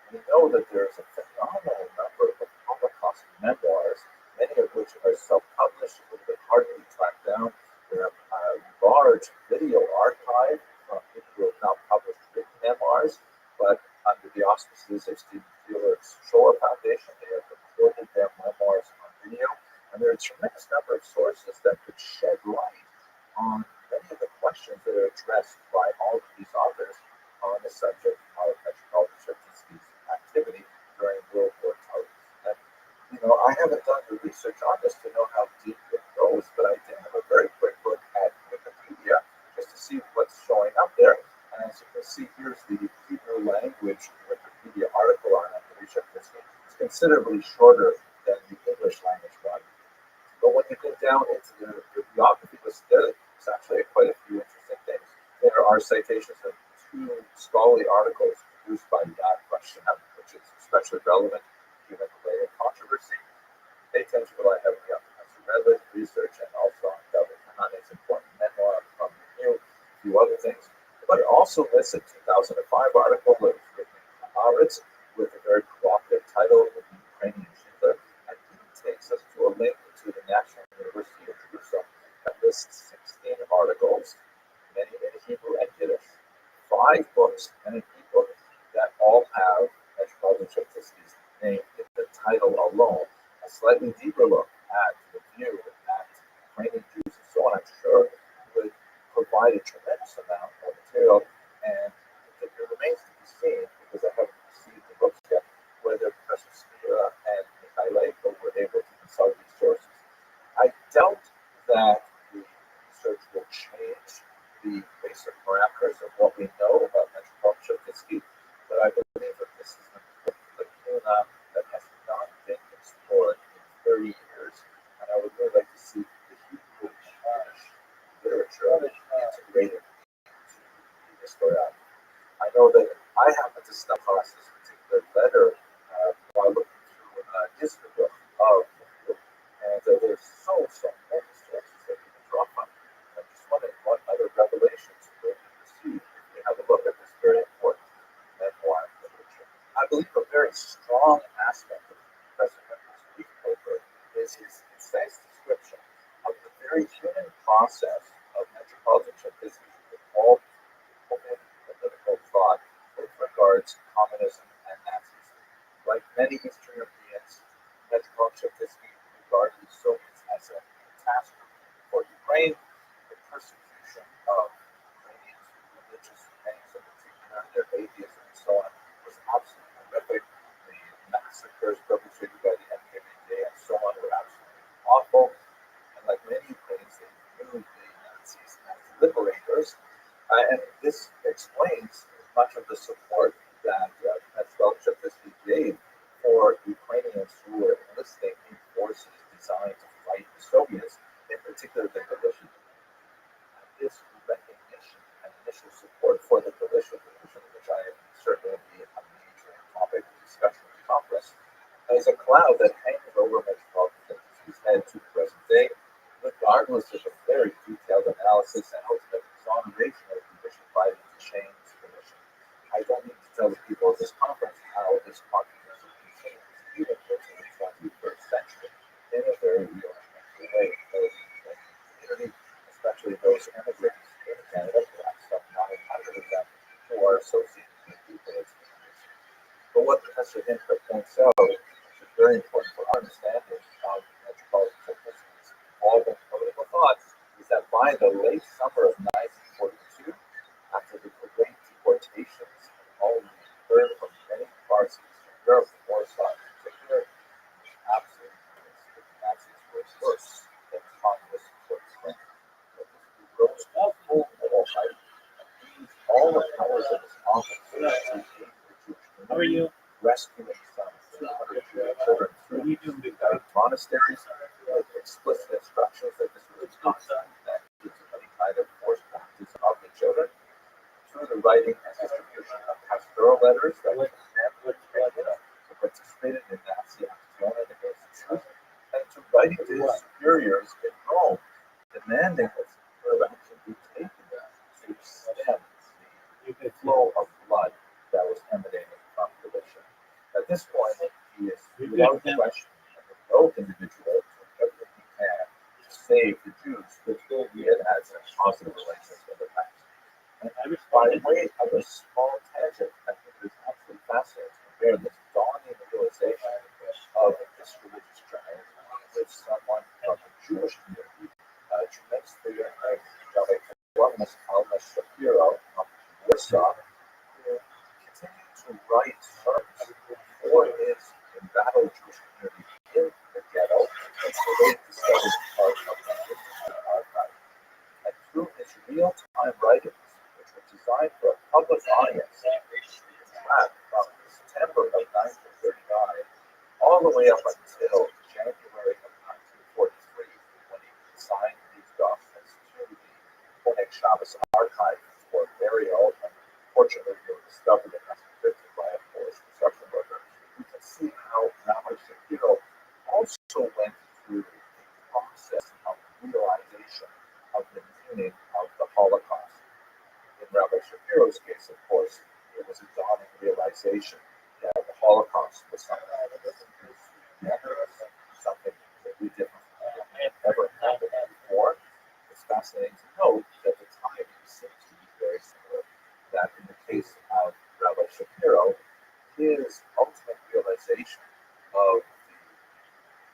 We know that there is a phenomenal number of Holocaust memoirs, many of which are self-published, a little bit harder to track down. There are a large video archive from people who have now published written memoirs, but under the auspices of Stephen Field's Shoah Foundation, they have recorded their memoirs on video, and there are a tremendous number of sources that could shed light on many of the questions that are addressed by all of these authors on the subject of Metropolitan Church's activity during World War II. And, I haven't done the research on this to know how deep it goes, but I did have a very quick look at Wikipedia just to see what's showing up there. And as you can see, here's the Hebrew language Wikipedia article on Appalachia. It's considerably shorter than the English language one. But when you go down into the bibliography list, there's actually quite a few interesting things. There are citations of two scholarly articles produced by Yad Vashem, which is especially relevant given the later controversy. They tend to rely heavily on Professor Redler's research and also on David Kahane's important memoir from Review, a few other things. But it also lists a 2005 article that was written in Haaretz with a very provocative title, The Ukrainian Hitler, and even takes us to a link to the National University of Jerusalem that lists 16 articles, many in Hebrew and Yiddish, 5 books and an ebook that all have Metropolitan Church's name in the title alone. A slightly deeper look at the view at Ukrainian Jews and so on, I'm sure would provide a tremendous amount of material, and it remains to be seen, because I haven't received the books yet, whether Professor Spira and Mikhail were able to consult these sources. I doubt that the research will change the basic parameters of what we know about Metropolitan Church, but I believe that this is an important lacuna that has not been explored in 30 years, and I would really like to see the Hebrew literature integrated into the historiography. I know that I happen to stumble across this particular letter while looking through Israel of Hebrew, and there's so many sources that you can draw from. I'm just wondering what other revelations will be received if we have a look at this very important memoir literature. I believe a very strong aspect of Professor Hipka's brief paper is his concise description of the very human process of Metropolitan Church's involved in political thought with regards to communism and Nazism. Like many Eastern Europeans, Metropolitan Church regarded the Soviets as a catastrophe for Ukraine. The persecution of Ukrainians, religious Ukrainians in particular, their atheism and so on, was absolutely horrific. The massacres perpetrated by the NKVD and so on were absolutely awful. And like many Ukrainians, they viewed the Nazis as liberators. And this explains much of the support that Rothschild gave for Ukrainians who were enlisting in forces designed to fight the Soviets, in particular the militia. This recognition and initial support for the militia division, which I certainly be a major topic of discussion at the conference, is a cloud that hangs over Metropolitan Church's head to the present day, regardless of a very detailed analysis people at this conference how this population continues even into the 21st century in a very real and actual way. Those in the community, especially those immigrants in Canada who have some non-inhabited them who are associated with people as immigrants. But what Professor Hinter points out, which is very important for our understanding of metropolitan simplicity, all the political thoughts, is that by the late summer of 1942, after the great deportations all occurred from many parts of Eastern Europe, Warsaw in particular, the Nazis were worse than communists were Spain. So this rose to full moral height and used all the powers of his office to aid the Jewish How are you? rescuing some 200 Jewish children through monasteries with explicit instructions that this was not that to any kind of forced practice of the children, through the writing and distribution of pastoral letters that participated in Nazi action against the truth, and to writing to his superiors in Rome, demanding that further action be taken to stem the flow of blood that was emanating from the bishop. At this point, he is without question a heroic individual to everything he can to save the Jews with whom he had had such positive relations in the past. And by way of a small tangent, I think it is absolutely fascinating to compare this dawning realization of this religious triumph with someone from the Jewish community, tremendously Rabbi Shapiro of Warsaw, who continued to write sermons for his embattled Jewish community in the ghetto, and so they discovered part of the archive. And through his real-time writings, which were designed for a public audience, tracked from September of 1939 all the way up until January of 1943, when he signed these documents to the Koenig Shabbos archive for burial, and fortunately they were discovered in 1950 by a Polish construction worker. You can see how Rabbi Shapiro also went through the process of realization of the meaning of the Holocaust. In Rabbi Shapiro's case, of course, it was a dawning realization that the Holocaust was something that was never something that we didn't ever happened before. It's fascinating to note that the timing seems to be very similar. That in the case of Rabbi Shapiro, his ultimate realization of the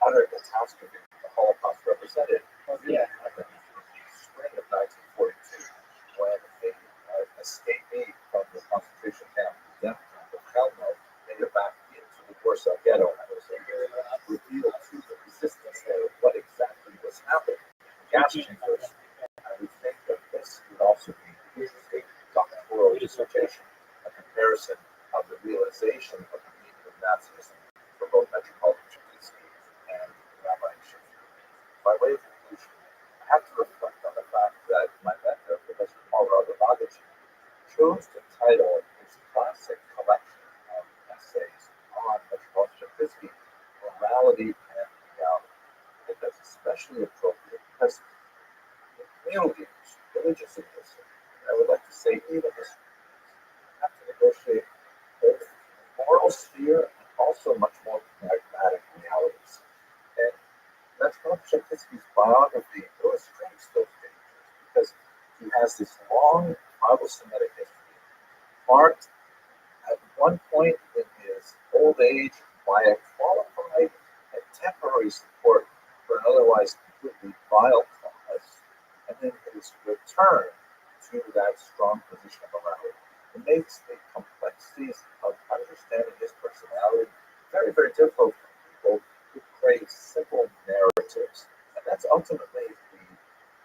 utter catastrophe the Holocaust represented really happened in the spring of 1942, when a escapee from the concentration camp, the death camp of Chelmno, made it back into the Warsaw Ghetto and was revealed to the resistance there what exactly was happening in the gas chambers. I would think that this would also be an interesting doctoral dissertation, a comparison of the realization of the meaning of Nazism for both Metropolitan Chernivtsi and Rabbi Shapiro. By way of conclusion, I have to reflect on the fact that my mentor, Professor Paul Rabbi, chose to title his classic collection of essays on Metropolitan Chernivtsi Morality and Reality. I think that's especially appropriate because the male leaders, religious leaders, and I would like to say even history, have to negotiate both the moral sphere and also much more pragmatic realities. And Metropolitan Chernivtski's biography illustrates those dangers because he has this long Bible-Semitic history, marked at one point in his old age by a qualified and temporary support for an otherwise completely vile cause, and then his return to that strong position of morality. It makes the complexities of understanding his personality very, very difficult for people who crave simple narratives. And that's ultimately the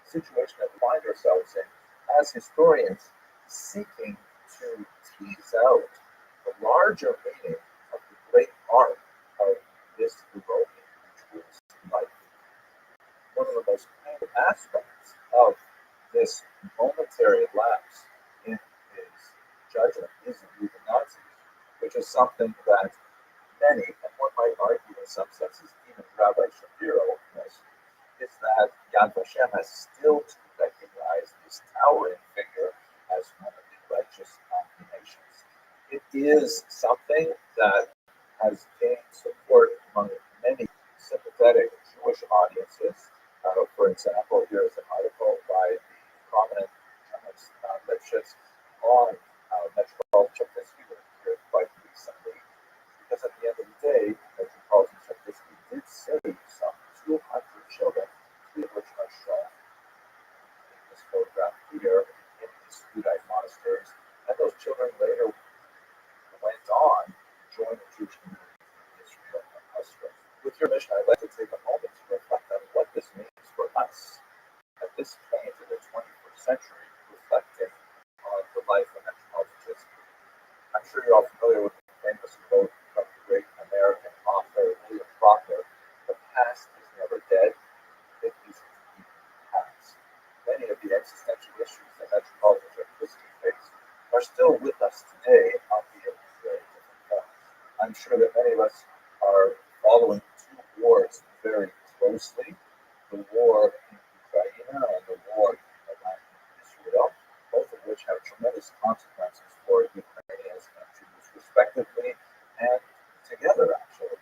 situation that we find ourselves in as historians, seeking to tease out the larger meaning of the great arc of this heroic individual's life. One of the most painful aspects of this momentary lapse in his judgment is the Nazis, which is something that many, and one might argue in some senses, even Rabbi Shapiro knows, is that Yad Vashem has still to recognize this towering figure as one of the righteous nations. It is something that has gained support among many sympathetic Jewish audiences. For example, here is an article by the prominent literate on Metropolitan Cheptisky, that appeared quite recently, because at the end of the day, Metropolitan Cheptisky did save some 200 children, three of which are shown in this photograph here in these Judite monasteries, and those children later went on to join the Jewish community in Israel and elsewhere. With your mission, I'd like to take a moment to reflect on what this means for us at this point in the 21st century, reflecting on the life of Metropolitan Cheptisky. I'm sure you're all familiar with the famous quote from the great American author William Faulkner, "The past is never dead, it is indeed past." Many of the existential issues that Metropolitan Cheptisky faced are still with us today, albeit in very different forms. I'm sure that many of us are following two wars very closely, the war in Ukraine and the war in Iran and Israel, both of which have tremendous consequences for Ukrainians and Jews respectively, and together actually.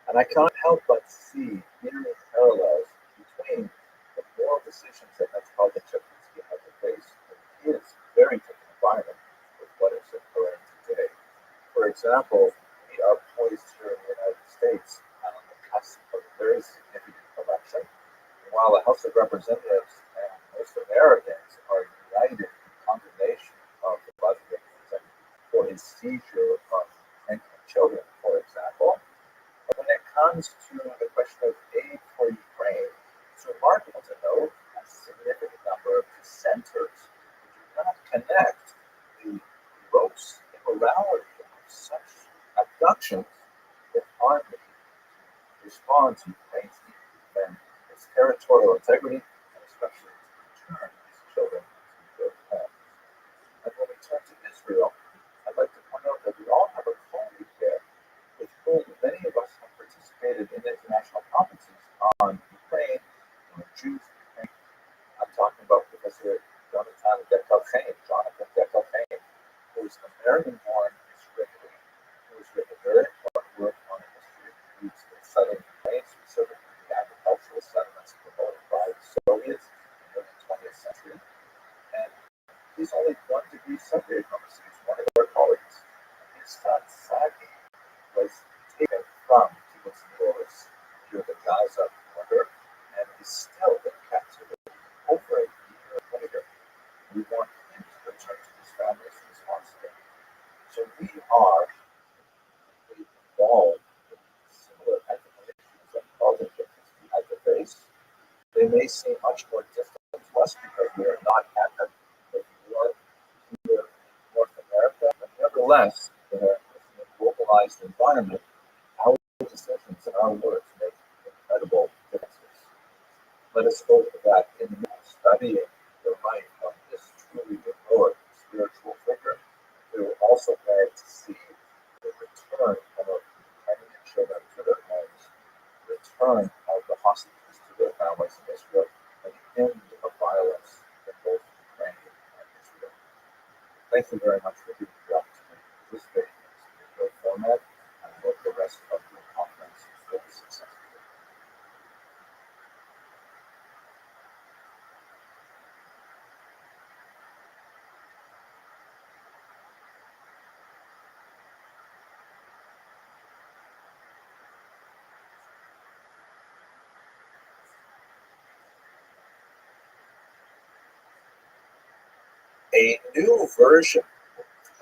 And I can't help but see myriad parallels between the moral decisions that Metropolitan Cheptisky had to face in his very different environment with what is occurring today. For example, we are poised here in the United States on the cusp of a very significant election. And while the House of Representatives and most Americans are united in condemnation of the president for his seizure of Ukrainian children, for example, but when it comes to the question of aid for Ukraine, it's remarkable to note a significant number of dissenters who do not connect the gross immorality of such abductions with harm to respond to Ukraine's need to defend its territorial integrity and especially to return these children to their homes. And when we turn to Israel, I'd like to point out that we all have a colleague there with whom many of us have participated in international conferences on Ukraine and Jews in Ukraine. I'm talking about Professor Jonathan Dekel-Chaim, who is American-born Israeli, who has written very important work on the history of Jews in southern Ukraine, specifically the agricultural settlements promoted by the Soviets in the 20th century. And he's only 1 degree separated from us. He's one of our colleagues. His son, Sagi, was taken from Kibbutz Niloris near the Gaza border and is still in captivity over a year later. We want him to return to his family as soon as possible. So we are involved in similar ethical issues that politicians had to face. They may seem much more distant to us because we are not at the war here in North America, but nevertheless, in a globalized environment, our decisions and our words make incredible differences. Let us hope that in the midst of studying the life of this truly heroic spiritual figure, we will also glad to see the return of Ukrainian children to their homes, the return of the hostages to their families in Israel, and the end of violence in both Ukraine and Israel. Thank you very much for giving me the opportunity to participate in this particular format, and I hope the rest of the conference will be successful. A new version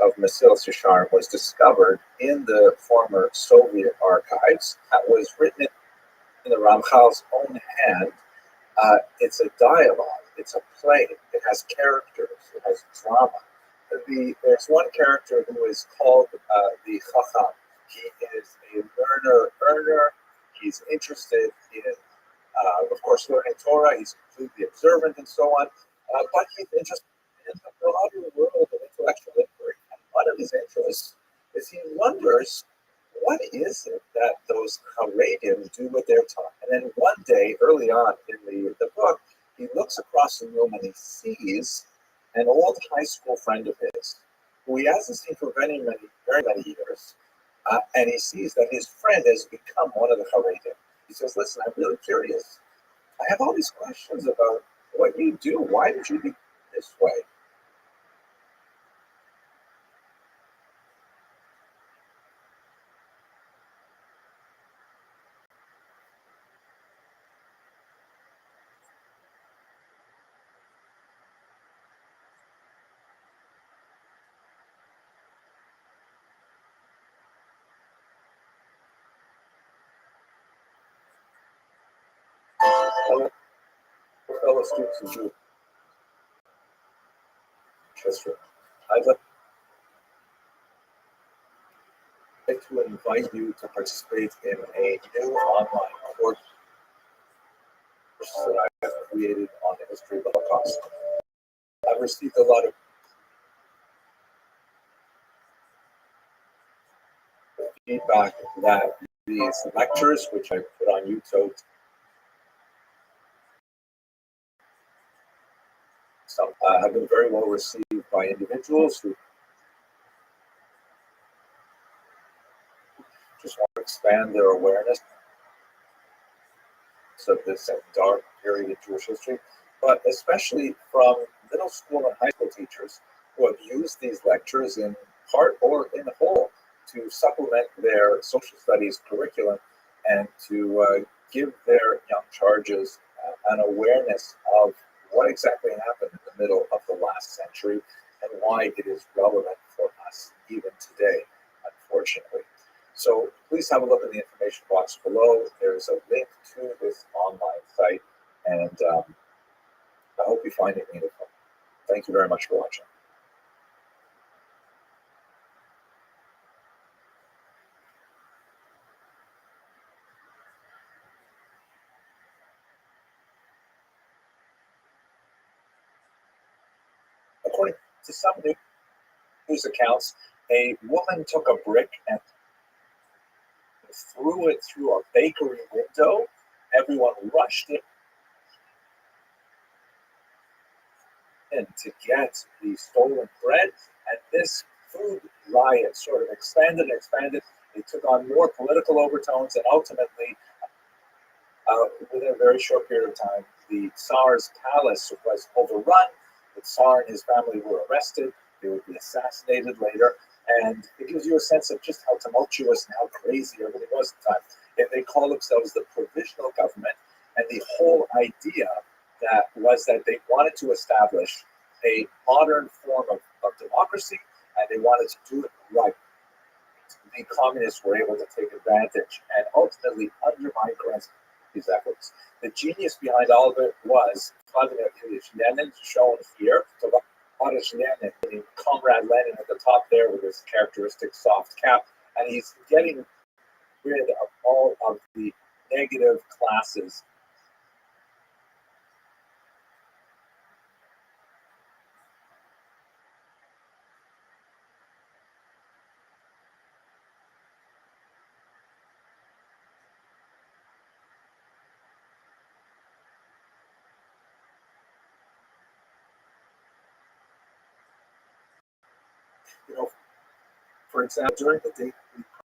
of Mesillas Yesharim was discovered in the former Soviet archives. That was written in the Ramchal's own hand. It's a dialogue, it's a play, it has characters, it has drama. There's one character who is called the Chacham. He is a earner. He's interested in, of course, learning Torah. He's completely observant and so on. But he's interested in the broader world of intellectual inquiry. And one of his interests is he wonders, what is it that those Haredim do with their time? And then one day, early on in the book, he looks across the room and he sees an old high school friend of his. who he hasn't seen for very many years, and he sees that his friend has become one of the Haredim. He says, "Listen, I'm really curious. I have all these questions about what you do. Why did you be this way?" Fellow students of Jewish history, I'd like to invite you to participate in a new online course that I have created on the history of the Holocaust. I've received a lot of feedback that these lectures, which I put on YouTube, have been very well received by individuals who just want to expand their awareness of this dark period in Jewish history, but especially from middle school and high school teachers who have used these lectures in part or in whole to supplement their social studies curriculum and to give their young charges an awareness of what exactly happened in the middle of the last century and why it is relevant for us even today, unfortunately. So please have a look in the information box below. There's a link to this online site, and I hope you find it meaningful. Thank you very much for watching. According to some news accounts, a woman took a brick and threw it through a bakery window. Everyone rushed in to get the stolen bread, and this food riot sort of expanded and expanded. It took on more political overtones, and ultimately, within a very short period of time, the Tsar's palace was overrun. The Tsar and his family were arrested. They would be assassinated later, and it gives you a sense of just how tumultuous and how crazy everything was at the time. And they call themselves the Provisional Government, and the whole idea that was that they wanted to establish a modern form of democracy, and they wanted to do it right. The communists were able to take advantage and ultimately undermine these efforts. The genius behind all of it was Vladimir Ilyich Lenin, shown here. So Lenin, Comrade Lenin at the top there with his characteristic soft cap, and he's getting rid of all of the negative classes. You know, for example, during the daily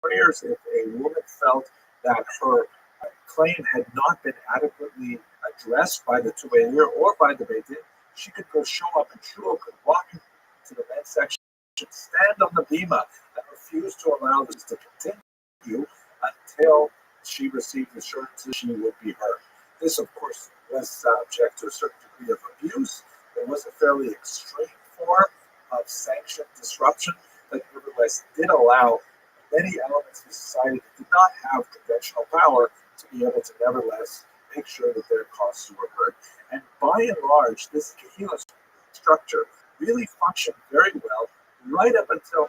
prayers, if a woman felt that her claim had not been adequately addressed by the Tuvelir or by the Beit Din, she could go show up in shul, could walk into the men's section, stand on the bima, and refuse to allow this to continue until she received assurance that she would be heard. This, of course, was subject to a certain degree of abuse. It was a fairly extreme form of sanctioned disruption, but nevertheless did allow many elements of society that did not have conventional power to be able to nevertheless make sure that their causes were heard. And by and large, this Kahila structure really functioned very well right up until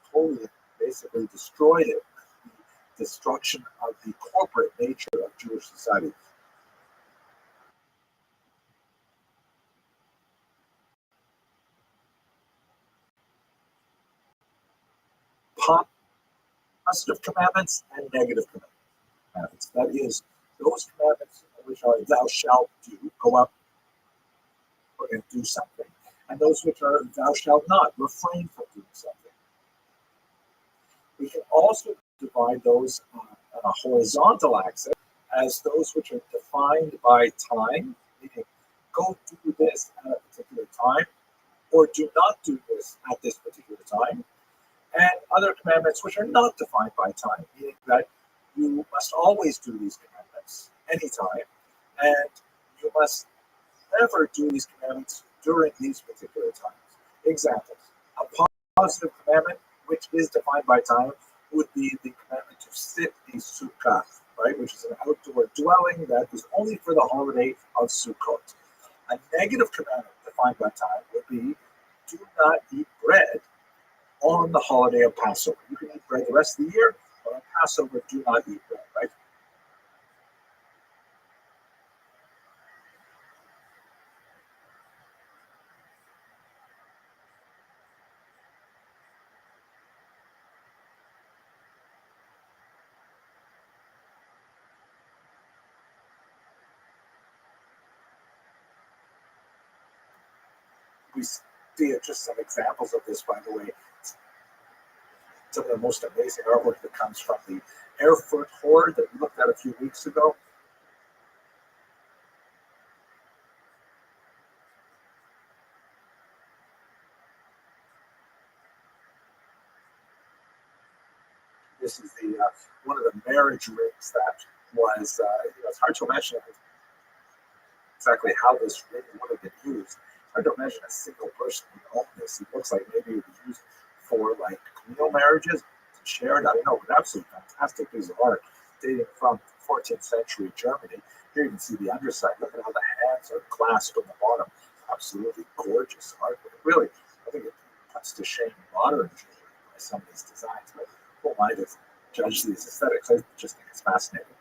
Napoleon basically destroyed it, the destruction of the corporate nature of Jewish society. Positive commandments and negative commandments. That is, those commandments which are thou shalt do, go out and do something. and those which are thou shalt not, refrain from doing something. We can also divide those on a horizontal axis as those which are defined by time, meaning go do this at a particular time, or do not do this at this particular time, and other commandments which are not defined by time, meaning that you must always do these commandments anytime, and you must never do these commandments during these particular times. Examples: a positive commandment which is defined by time would be the commandment to sit in sukkah, right, which is an outdoor dwelling that is only for the holiday of Sukkot. A negative commandment defined by time would be do not eat bread on the holiday of Passover. You can eat bread the rest of the year, but on Passover, do not eat bread, right? We see just some examples of this, by the way. Some of the most amazing artwork that comes from the Erfurt Horde that we looked at a few weeks ago. This is the one of the marriage rings that was, it's hard to imagine exactly how this ring would have been used. I don't imagine a single person would own this. It looks like maybe it was used for like communal marriages, to share it. I don't know, but absolutely fantastic piece of art dating from 14th century Germany. Here you can see the underside. Look at how the hands are clasped on the bottom. Absolutely gorgeous art. But really, I think it puts to shame modern jewelry by some of these designs. But who am I to judge these aesthetics? I just think it's fascinating.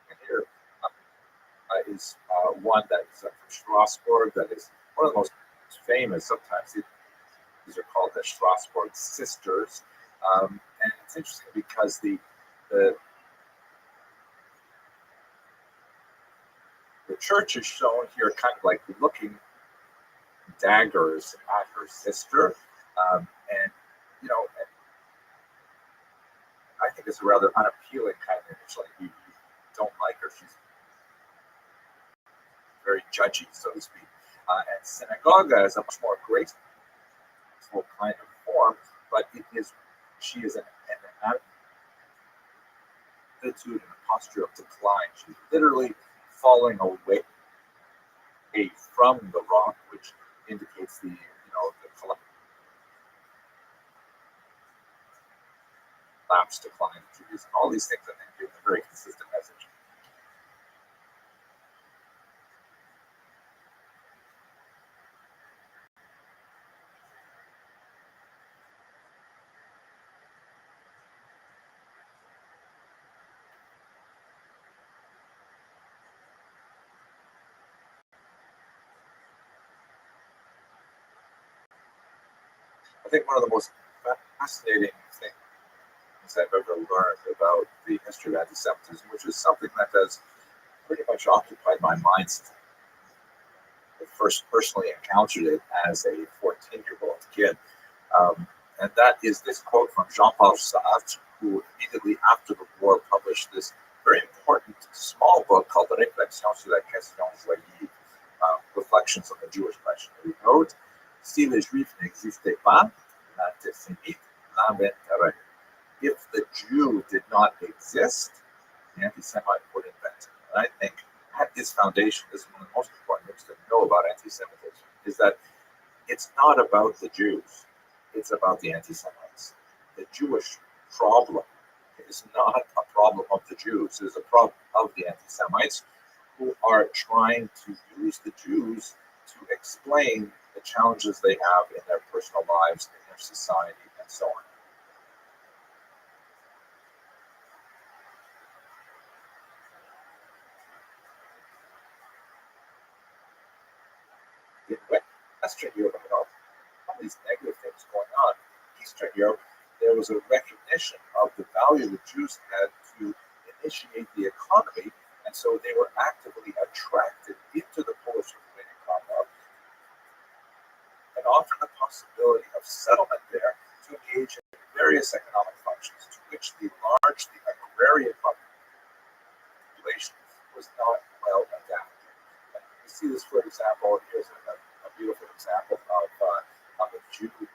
And here is one that is from Strasbourg, that is one of the most famous. Sometimes these are called the Strasbourg sisters, and it's interesting because the the church is shown here, kind of like looking daggers at her sister, and you know, I think it's a rather unappealing kind of image. Like you don't like her; she's very judgy, so to speak. And synagoga is a much more graceful kind of form, but she is an attitude and a posture of decline. She's literally falling away from the rock, which indicates the collapse, decline of Judaism. All these things, I think, give a very consistent message. I think one of the most fascinating things I've ever learned about the history of anti-Semitism, which is something that has pretty much occupied my mind since I first personally encountered it as a 14-year-old kid. And that is this quote from Jean-Paul Sartre, who immediately after the war published this very important small book called Réflexions sur la question juive, Reflections on the Jewish Question. He wrote, Si les Juifs n'existaient pas, l'antisémite l'inventerait. If the Jew did not exist, the anti-Semite would invent it. And I think at its foundation, this is one of the most important things to know about anti-Semitism, is that it's not about the Jews, it's about the anti-Semites. The Jewish problem is not a problem of the Jews, it is a problem of the anti-Semites who are trying to use the Jews to explain the challenges they have in their personal lives, in their society, and so on. In Western Europe, all these negative things going on. In Eastern Europe, there was a recognition of the value the Jews had to initiate the economy, and so they were actively attracted into the Polish-Lithuanian Commonwealth and offered the possibility of settlement there to engage in various economic functions to which the largely agrarian population was not well adapted. And you see this, for example, here's a beautiful example of a Jew who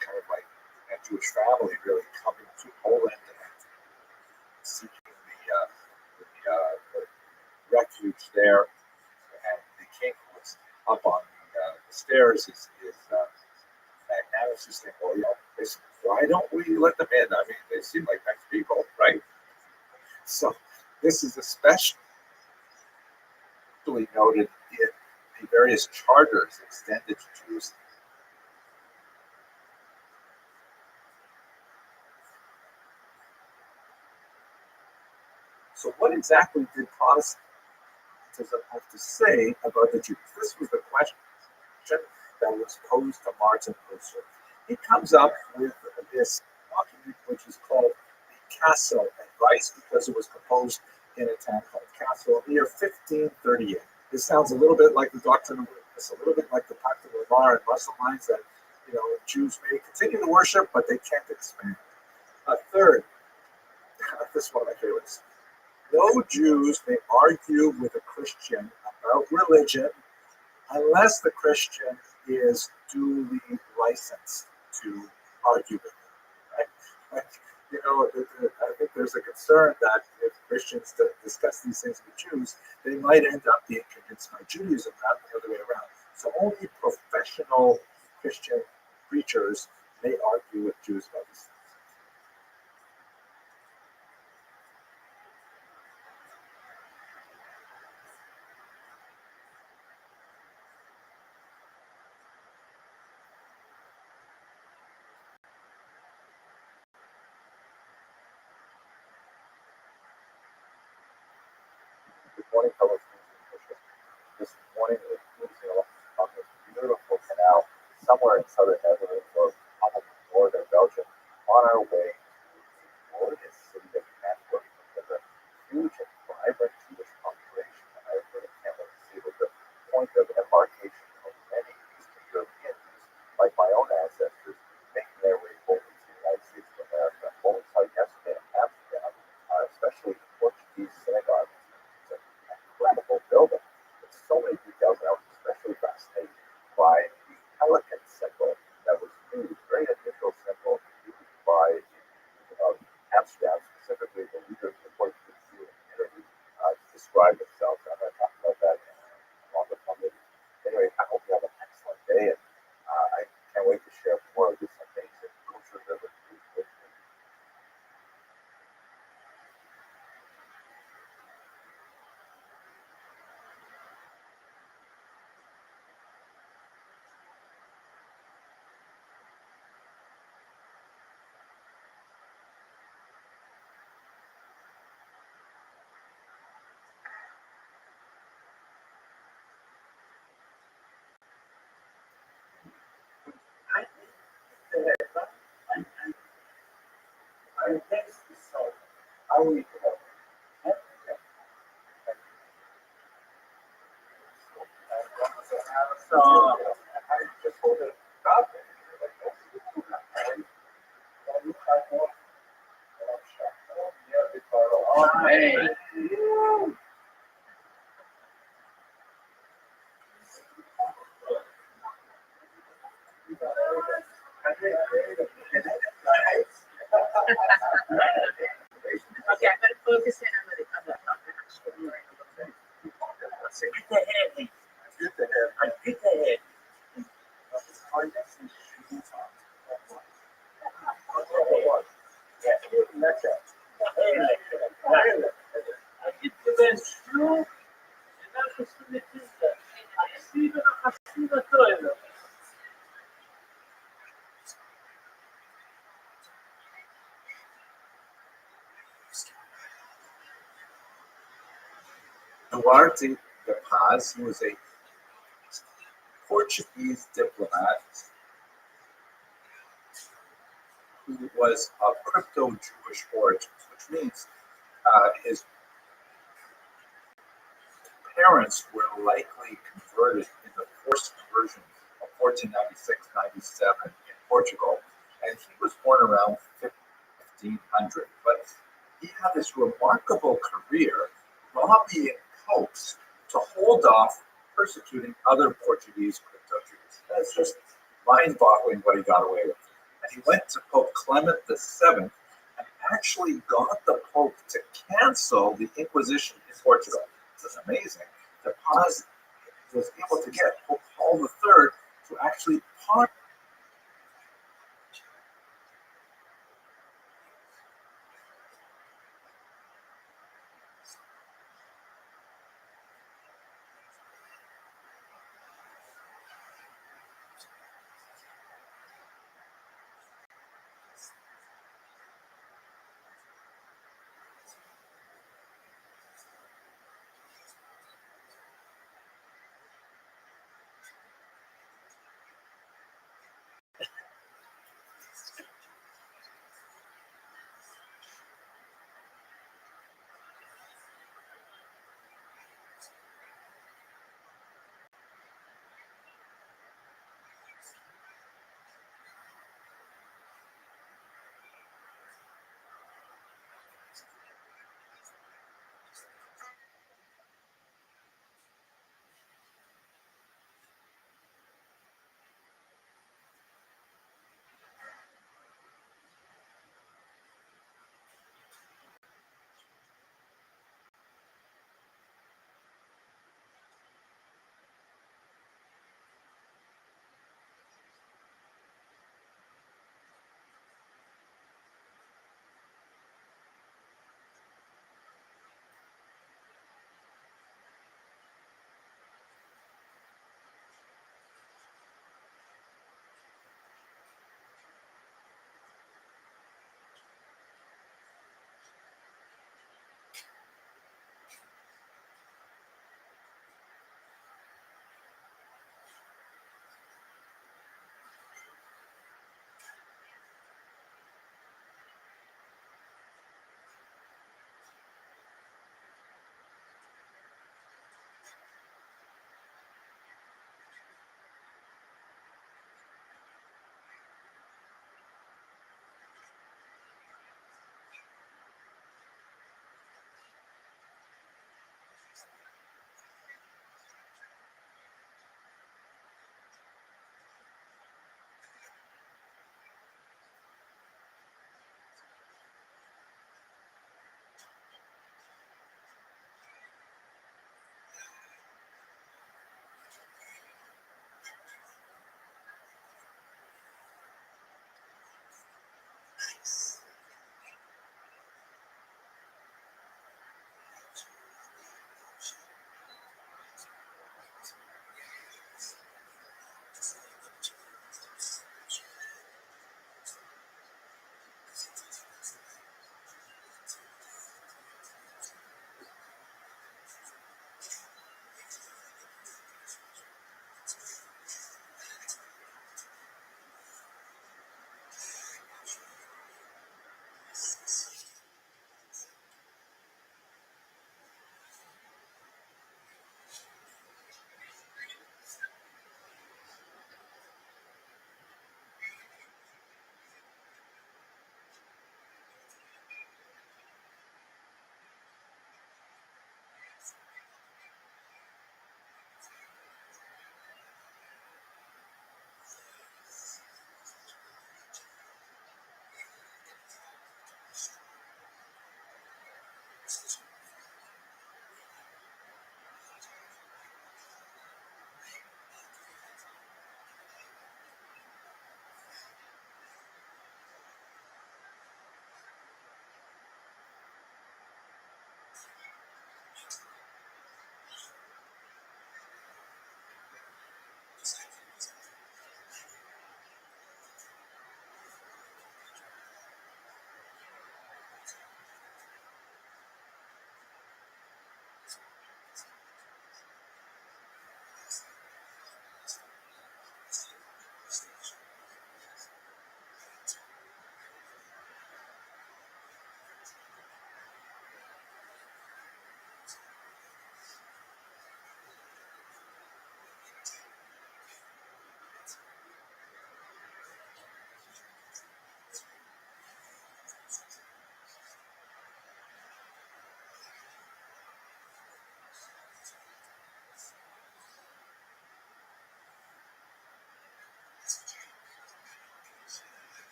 kind of like a Jewish family really coming to Poland and seeking the refuge there. And the king who was up on the stairs is magnanimously saying, well, why don't we let them in? I mean, they seem like nice people, right? So this is especially noted in the various charters extended to Jews. So what exactly did Protestantism have to say about the Jews? This was the question that was posed to Martin Luther. He comes up with this document which is called the Cassel Advice because it was composed in a town called Cassel in the year 1538. This sounds a little bit like the Doctrine of Witness, a little bit like the Pact of Lamar and Muslim lines that Jews may continue to worship, but they can't expand. Third, this is one of my favorites. No Jews may argue with a Christian about religion unless the Christian is duly licensed to argue with them. Right? I think there's a concern that if Christians discuss these things with Jews, they might end up being convinced by Judaism, not the other way around. So only professional Christian preachers may argue with Jews about these things. Good morning, fellow students. This morning we're cruising on this beautiful canal somewhere in southern Netherlands or probably northern Belgium on our way to the glorious city of Antwerp. There's a huge and vibrant Jewish population, and I really can't wait to see that the point of embarkation of many Eastern Europeans, like my own ancestors, making their way over to the United States of America. What we saw yesterday in Amsterdam, especially the Portuguese synagogue, incredible building with so many details, and I was especially fascinated by the pelican symbol that was used, very unusual symbol used by Amsterdam, specifically the leader of the Portuguese Jewish community, to describe themselves. I'm going to talk about that along with others. Anyway, I hope you have an excellent day, and I can't wait to share more of this amazing culture river with you. I will eat it. So, I just hold it up. Oh, man. Okay, I'm gonna focus in on the other. So get the head. Get the head. I get the head. Duarte de Paz, who was a Portuguese diplomat who was of crypto-Jewish origins, which means his parents were likely converted in the forced conversion of 1496-97 in Portugal, and he was born around 1500. But he had this remarkable career lobbying popes to hold off persecuting other Portuguese crypto-Jews. That's just mind-boggling what he got away with. And he went to Pope Clement VII and actually got the Pope to cancel the Inquisition in Portugal. This is amazing. The pause was able to get Pope Paul III to actually pardon.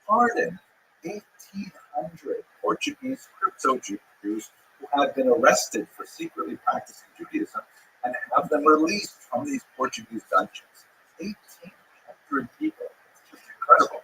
Pardon 1,800 Portuguese crypto Jews who had been arrested for secretly practicing Judaism and have them released from these Portuguese dungeons. 1,800 people. It's just incredible.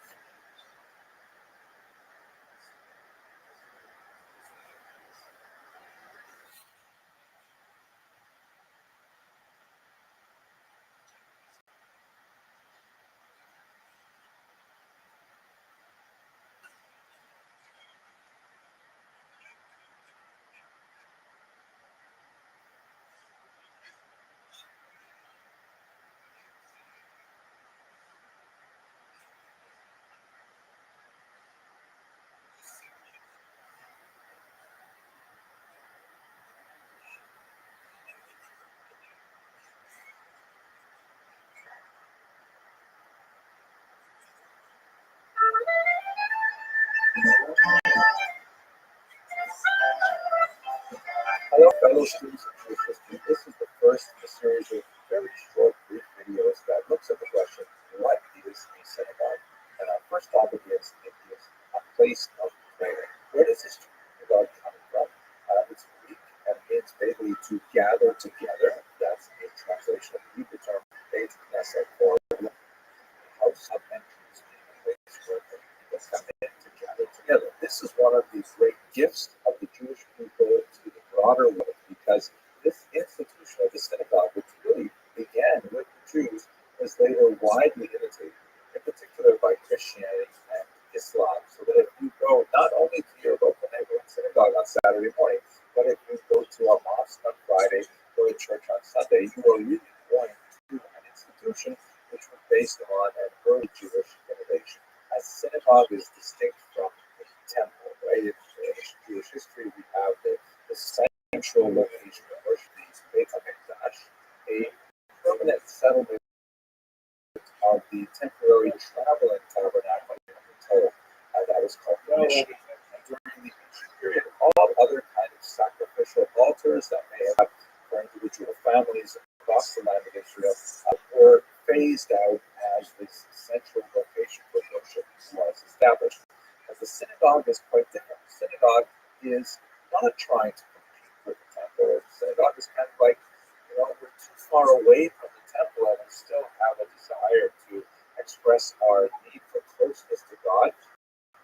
Hello, fellow students of Jewish history. This is the first in a series of very short, brief videos that looks at the question, what is a synagogue? And our first topic is, it is a place of prayer. Where does this synagogue come from? It's Greek and means basically to gather together. That's a translation of the Hebrew term, Beit Knesset, or house of entrance, a place where people come in to gather together. This is one of the great gifts of the Jewish people to the broader world, because this institution of the synagogue, which really began with the Jews, was later widely imitated, in particular by Christianity and Islam. So that if you go not only to your local neighborhood synagogue on Saturday morning, but if you go to a mosque on Friday or a church on Sunday, you are really going to an institution which was based on an early Jewish innovation. A synagogue is distinct from a temple, right? In Jewish history, we have the central location of worship, the Beit HaMikdash, a permanent settlement of the temporary traveling tabernacle in the Torah that was called the Mishkan. And during the ancient period, all other kind of sacrificial altars that may have for individual families across the land of Israel were phased out as this central location for worship was established. As the synagogue is quite different. The synagogue is not trying to compete with the temple. The synagogue is kind of like, we're too far away from the temple and we still have a desire to express our need for closeness to God,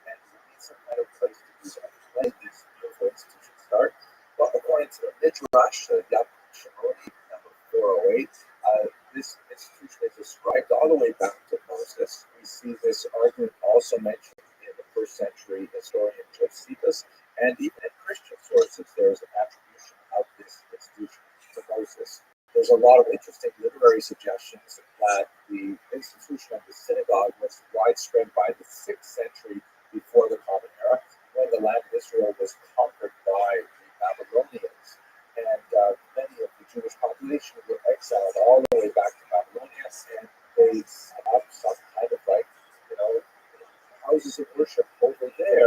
and we need some kind of place to do that. When did these beautiful institutions start? Well, according to the Midrash, Yad Shemoni, number 408, this institution is described all the way back to Moses. We see this argument also mentioned in the first century historian Josephus, and even in Christian sources, there is an attribution of this institution to Moses. There's a lot of interesting literary suggestions that the institution of the synagogue was widespread by the 6th century before the Common Era, when the land of Israel was conquered by the Babylonians. And many of the Jewish population were exiled all the way back to Babylonia, and they set up some kind of houses of worship over there,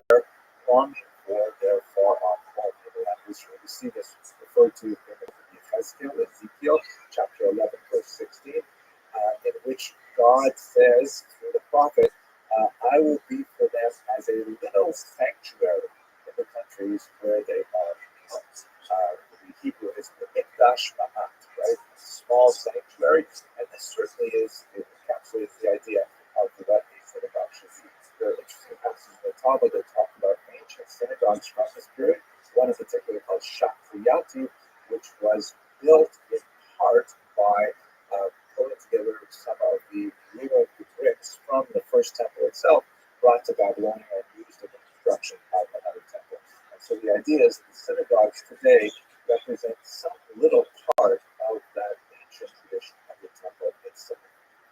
longing for their far-off home in the land of Israel. We see this referred to in Ezekiel chapter 11, verse 16, in which God says through the prophet, I will be for them as a little sanctuary in the countries where they are. The Hebrew is the Mikdash Ma'at, right? A small sanctuary, and this certainly encapsulates the idea of what a synagogue should be. There are interesting passages in the Talmud that talk about ancient synagogues from this period. One in particular called Shakriyati, which was built in part by pulling together some of the ruined bricks from the first temple itself, brought to Babylonia and used in the construction of another temple. And so the idea is that the synagogues today represent some little part of that ancient tradition of the temple itself.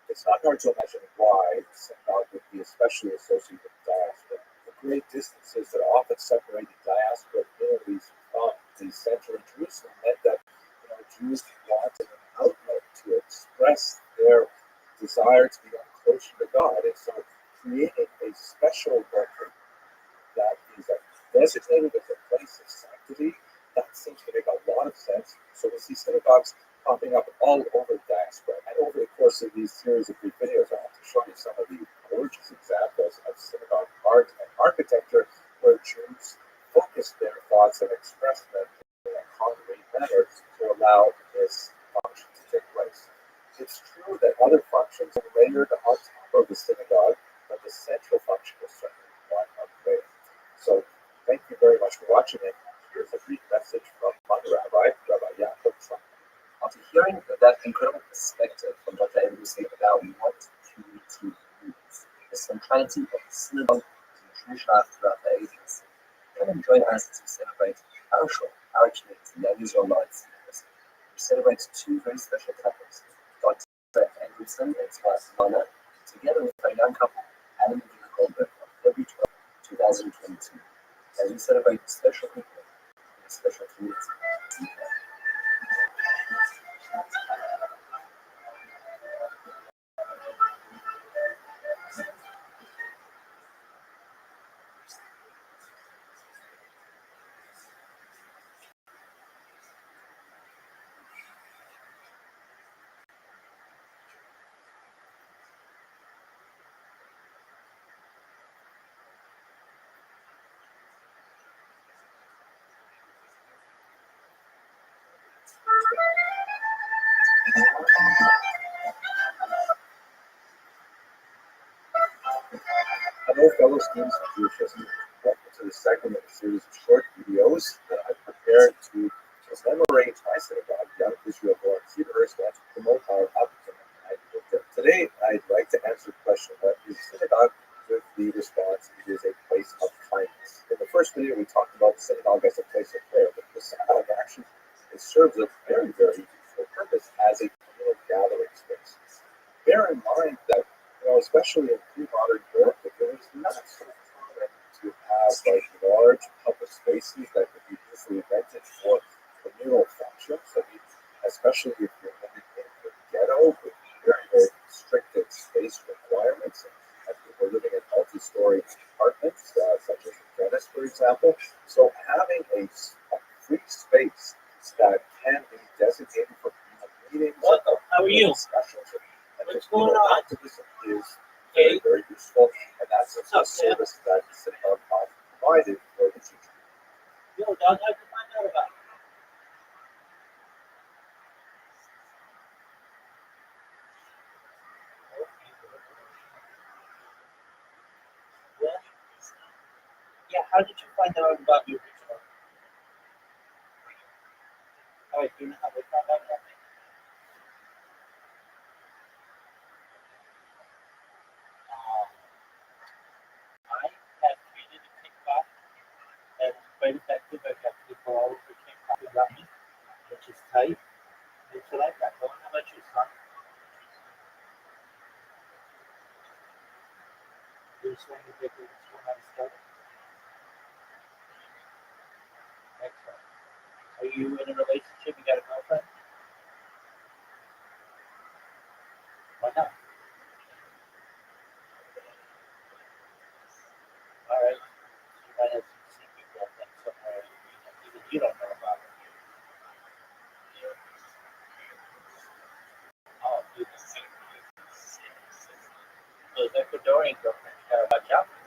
It's not hard to imagine why the synagogue would be especially associated with diaspora. The great distances that often separate the diaspora communities from the center of Jerusalem meant that Jews wanted an outlet to express their desire to become closer to God. And so creating a special location designated as a place of sanctity, that seems to make a lot of sense. So we see synagogues popping up all over the diaspora. And over the course of these series of 3 videos, I want to show you some of the gorgeous examples of synagogue art and architecture where Jews focused their thoughts and expressed them in a concrete manner to allow this function to take place. It's true that other functions are layered on top of the synagogue, but the central function is certainly one of prayer. So thank you very much for watching it. Here's a brief message from my Rabbi, Rabbi Yaakov. After hearing that incredible perspective from Dr. Avery about what to use, the centrality of the synagogue to Jewish life throughout the ages, come and join us to celebrate our shul, our community, young Israelites. We celebrate 2 very special couples, Dr. Anderson and his wife Lana, together with a young couple, Adam and Gina Goldberg, on February 12, 2022, as we celebrate special people in a special community. Hello, fellow students of Jewish history. Welcome to the second of a series of short videos that I prepared to commemorate my synagogue, Young Israel Born Cedars, and to promote our upcoming. Today, I'd like to answer the question, what is synagogue? With the response, it is a place of kindness. In the first video, we talked about synagogue as a place of prayer, but the synagogue actually it serves a very, very useful purpose as a communal gathering space. Bear in mind that especially in pre-modern Europe, it was not so common to have like large public spaces that could be easily rented for communal functions. I mean, especially if you're living in the ghetto with very, very restricted space requirements, and people living in multi-story apartments, such as in Venice, for example. So having a free space that can be designated for meetings, how are you? discussions, and What's going on? activism is very, very useful, and that's a service that the synagogue provided for the teacher. Yo, dog, how'd you find out about it? Yeah, how did you find out about the original? Oh, wait, do you know how they found out about it? I have created a TikTok that's quite effective. I've got people all over TikTok about me, which is tight. It's what I've got going. How about you, son? You're just going to get this one out of stuff? Excellent. Are you in a relationship? You got a girlfriend? Why not? All right. You might have some secret girlfriend somewhere even you don't know about it. Oh, dude. Those Ecuadorian girlfriends, you gotta watch out for.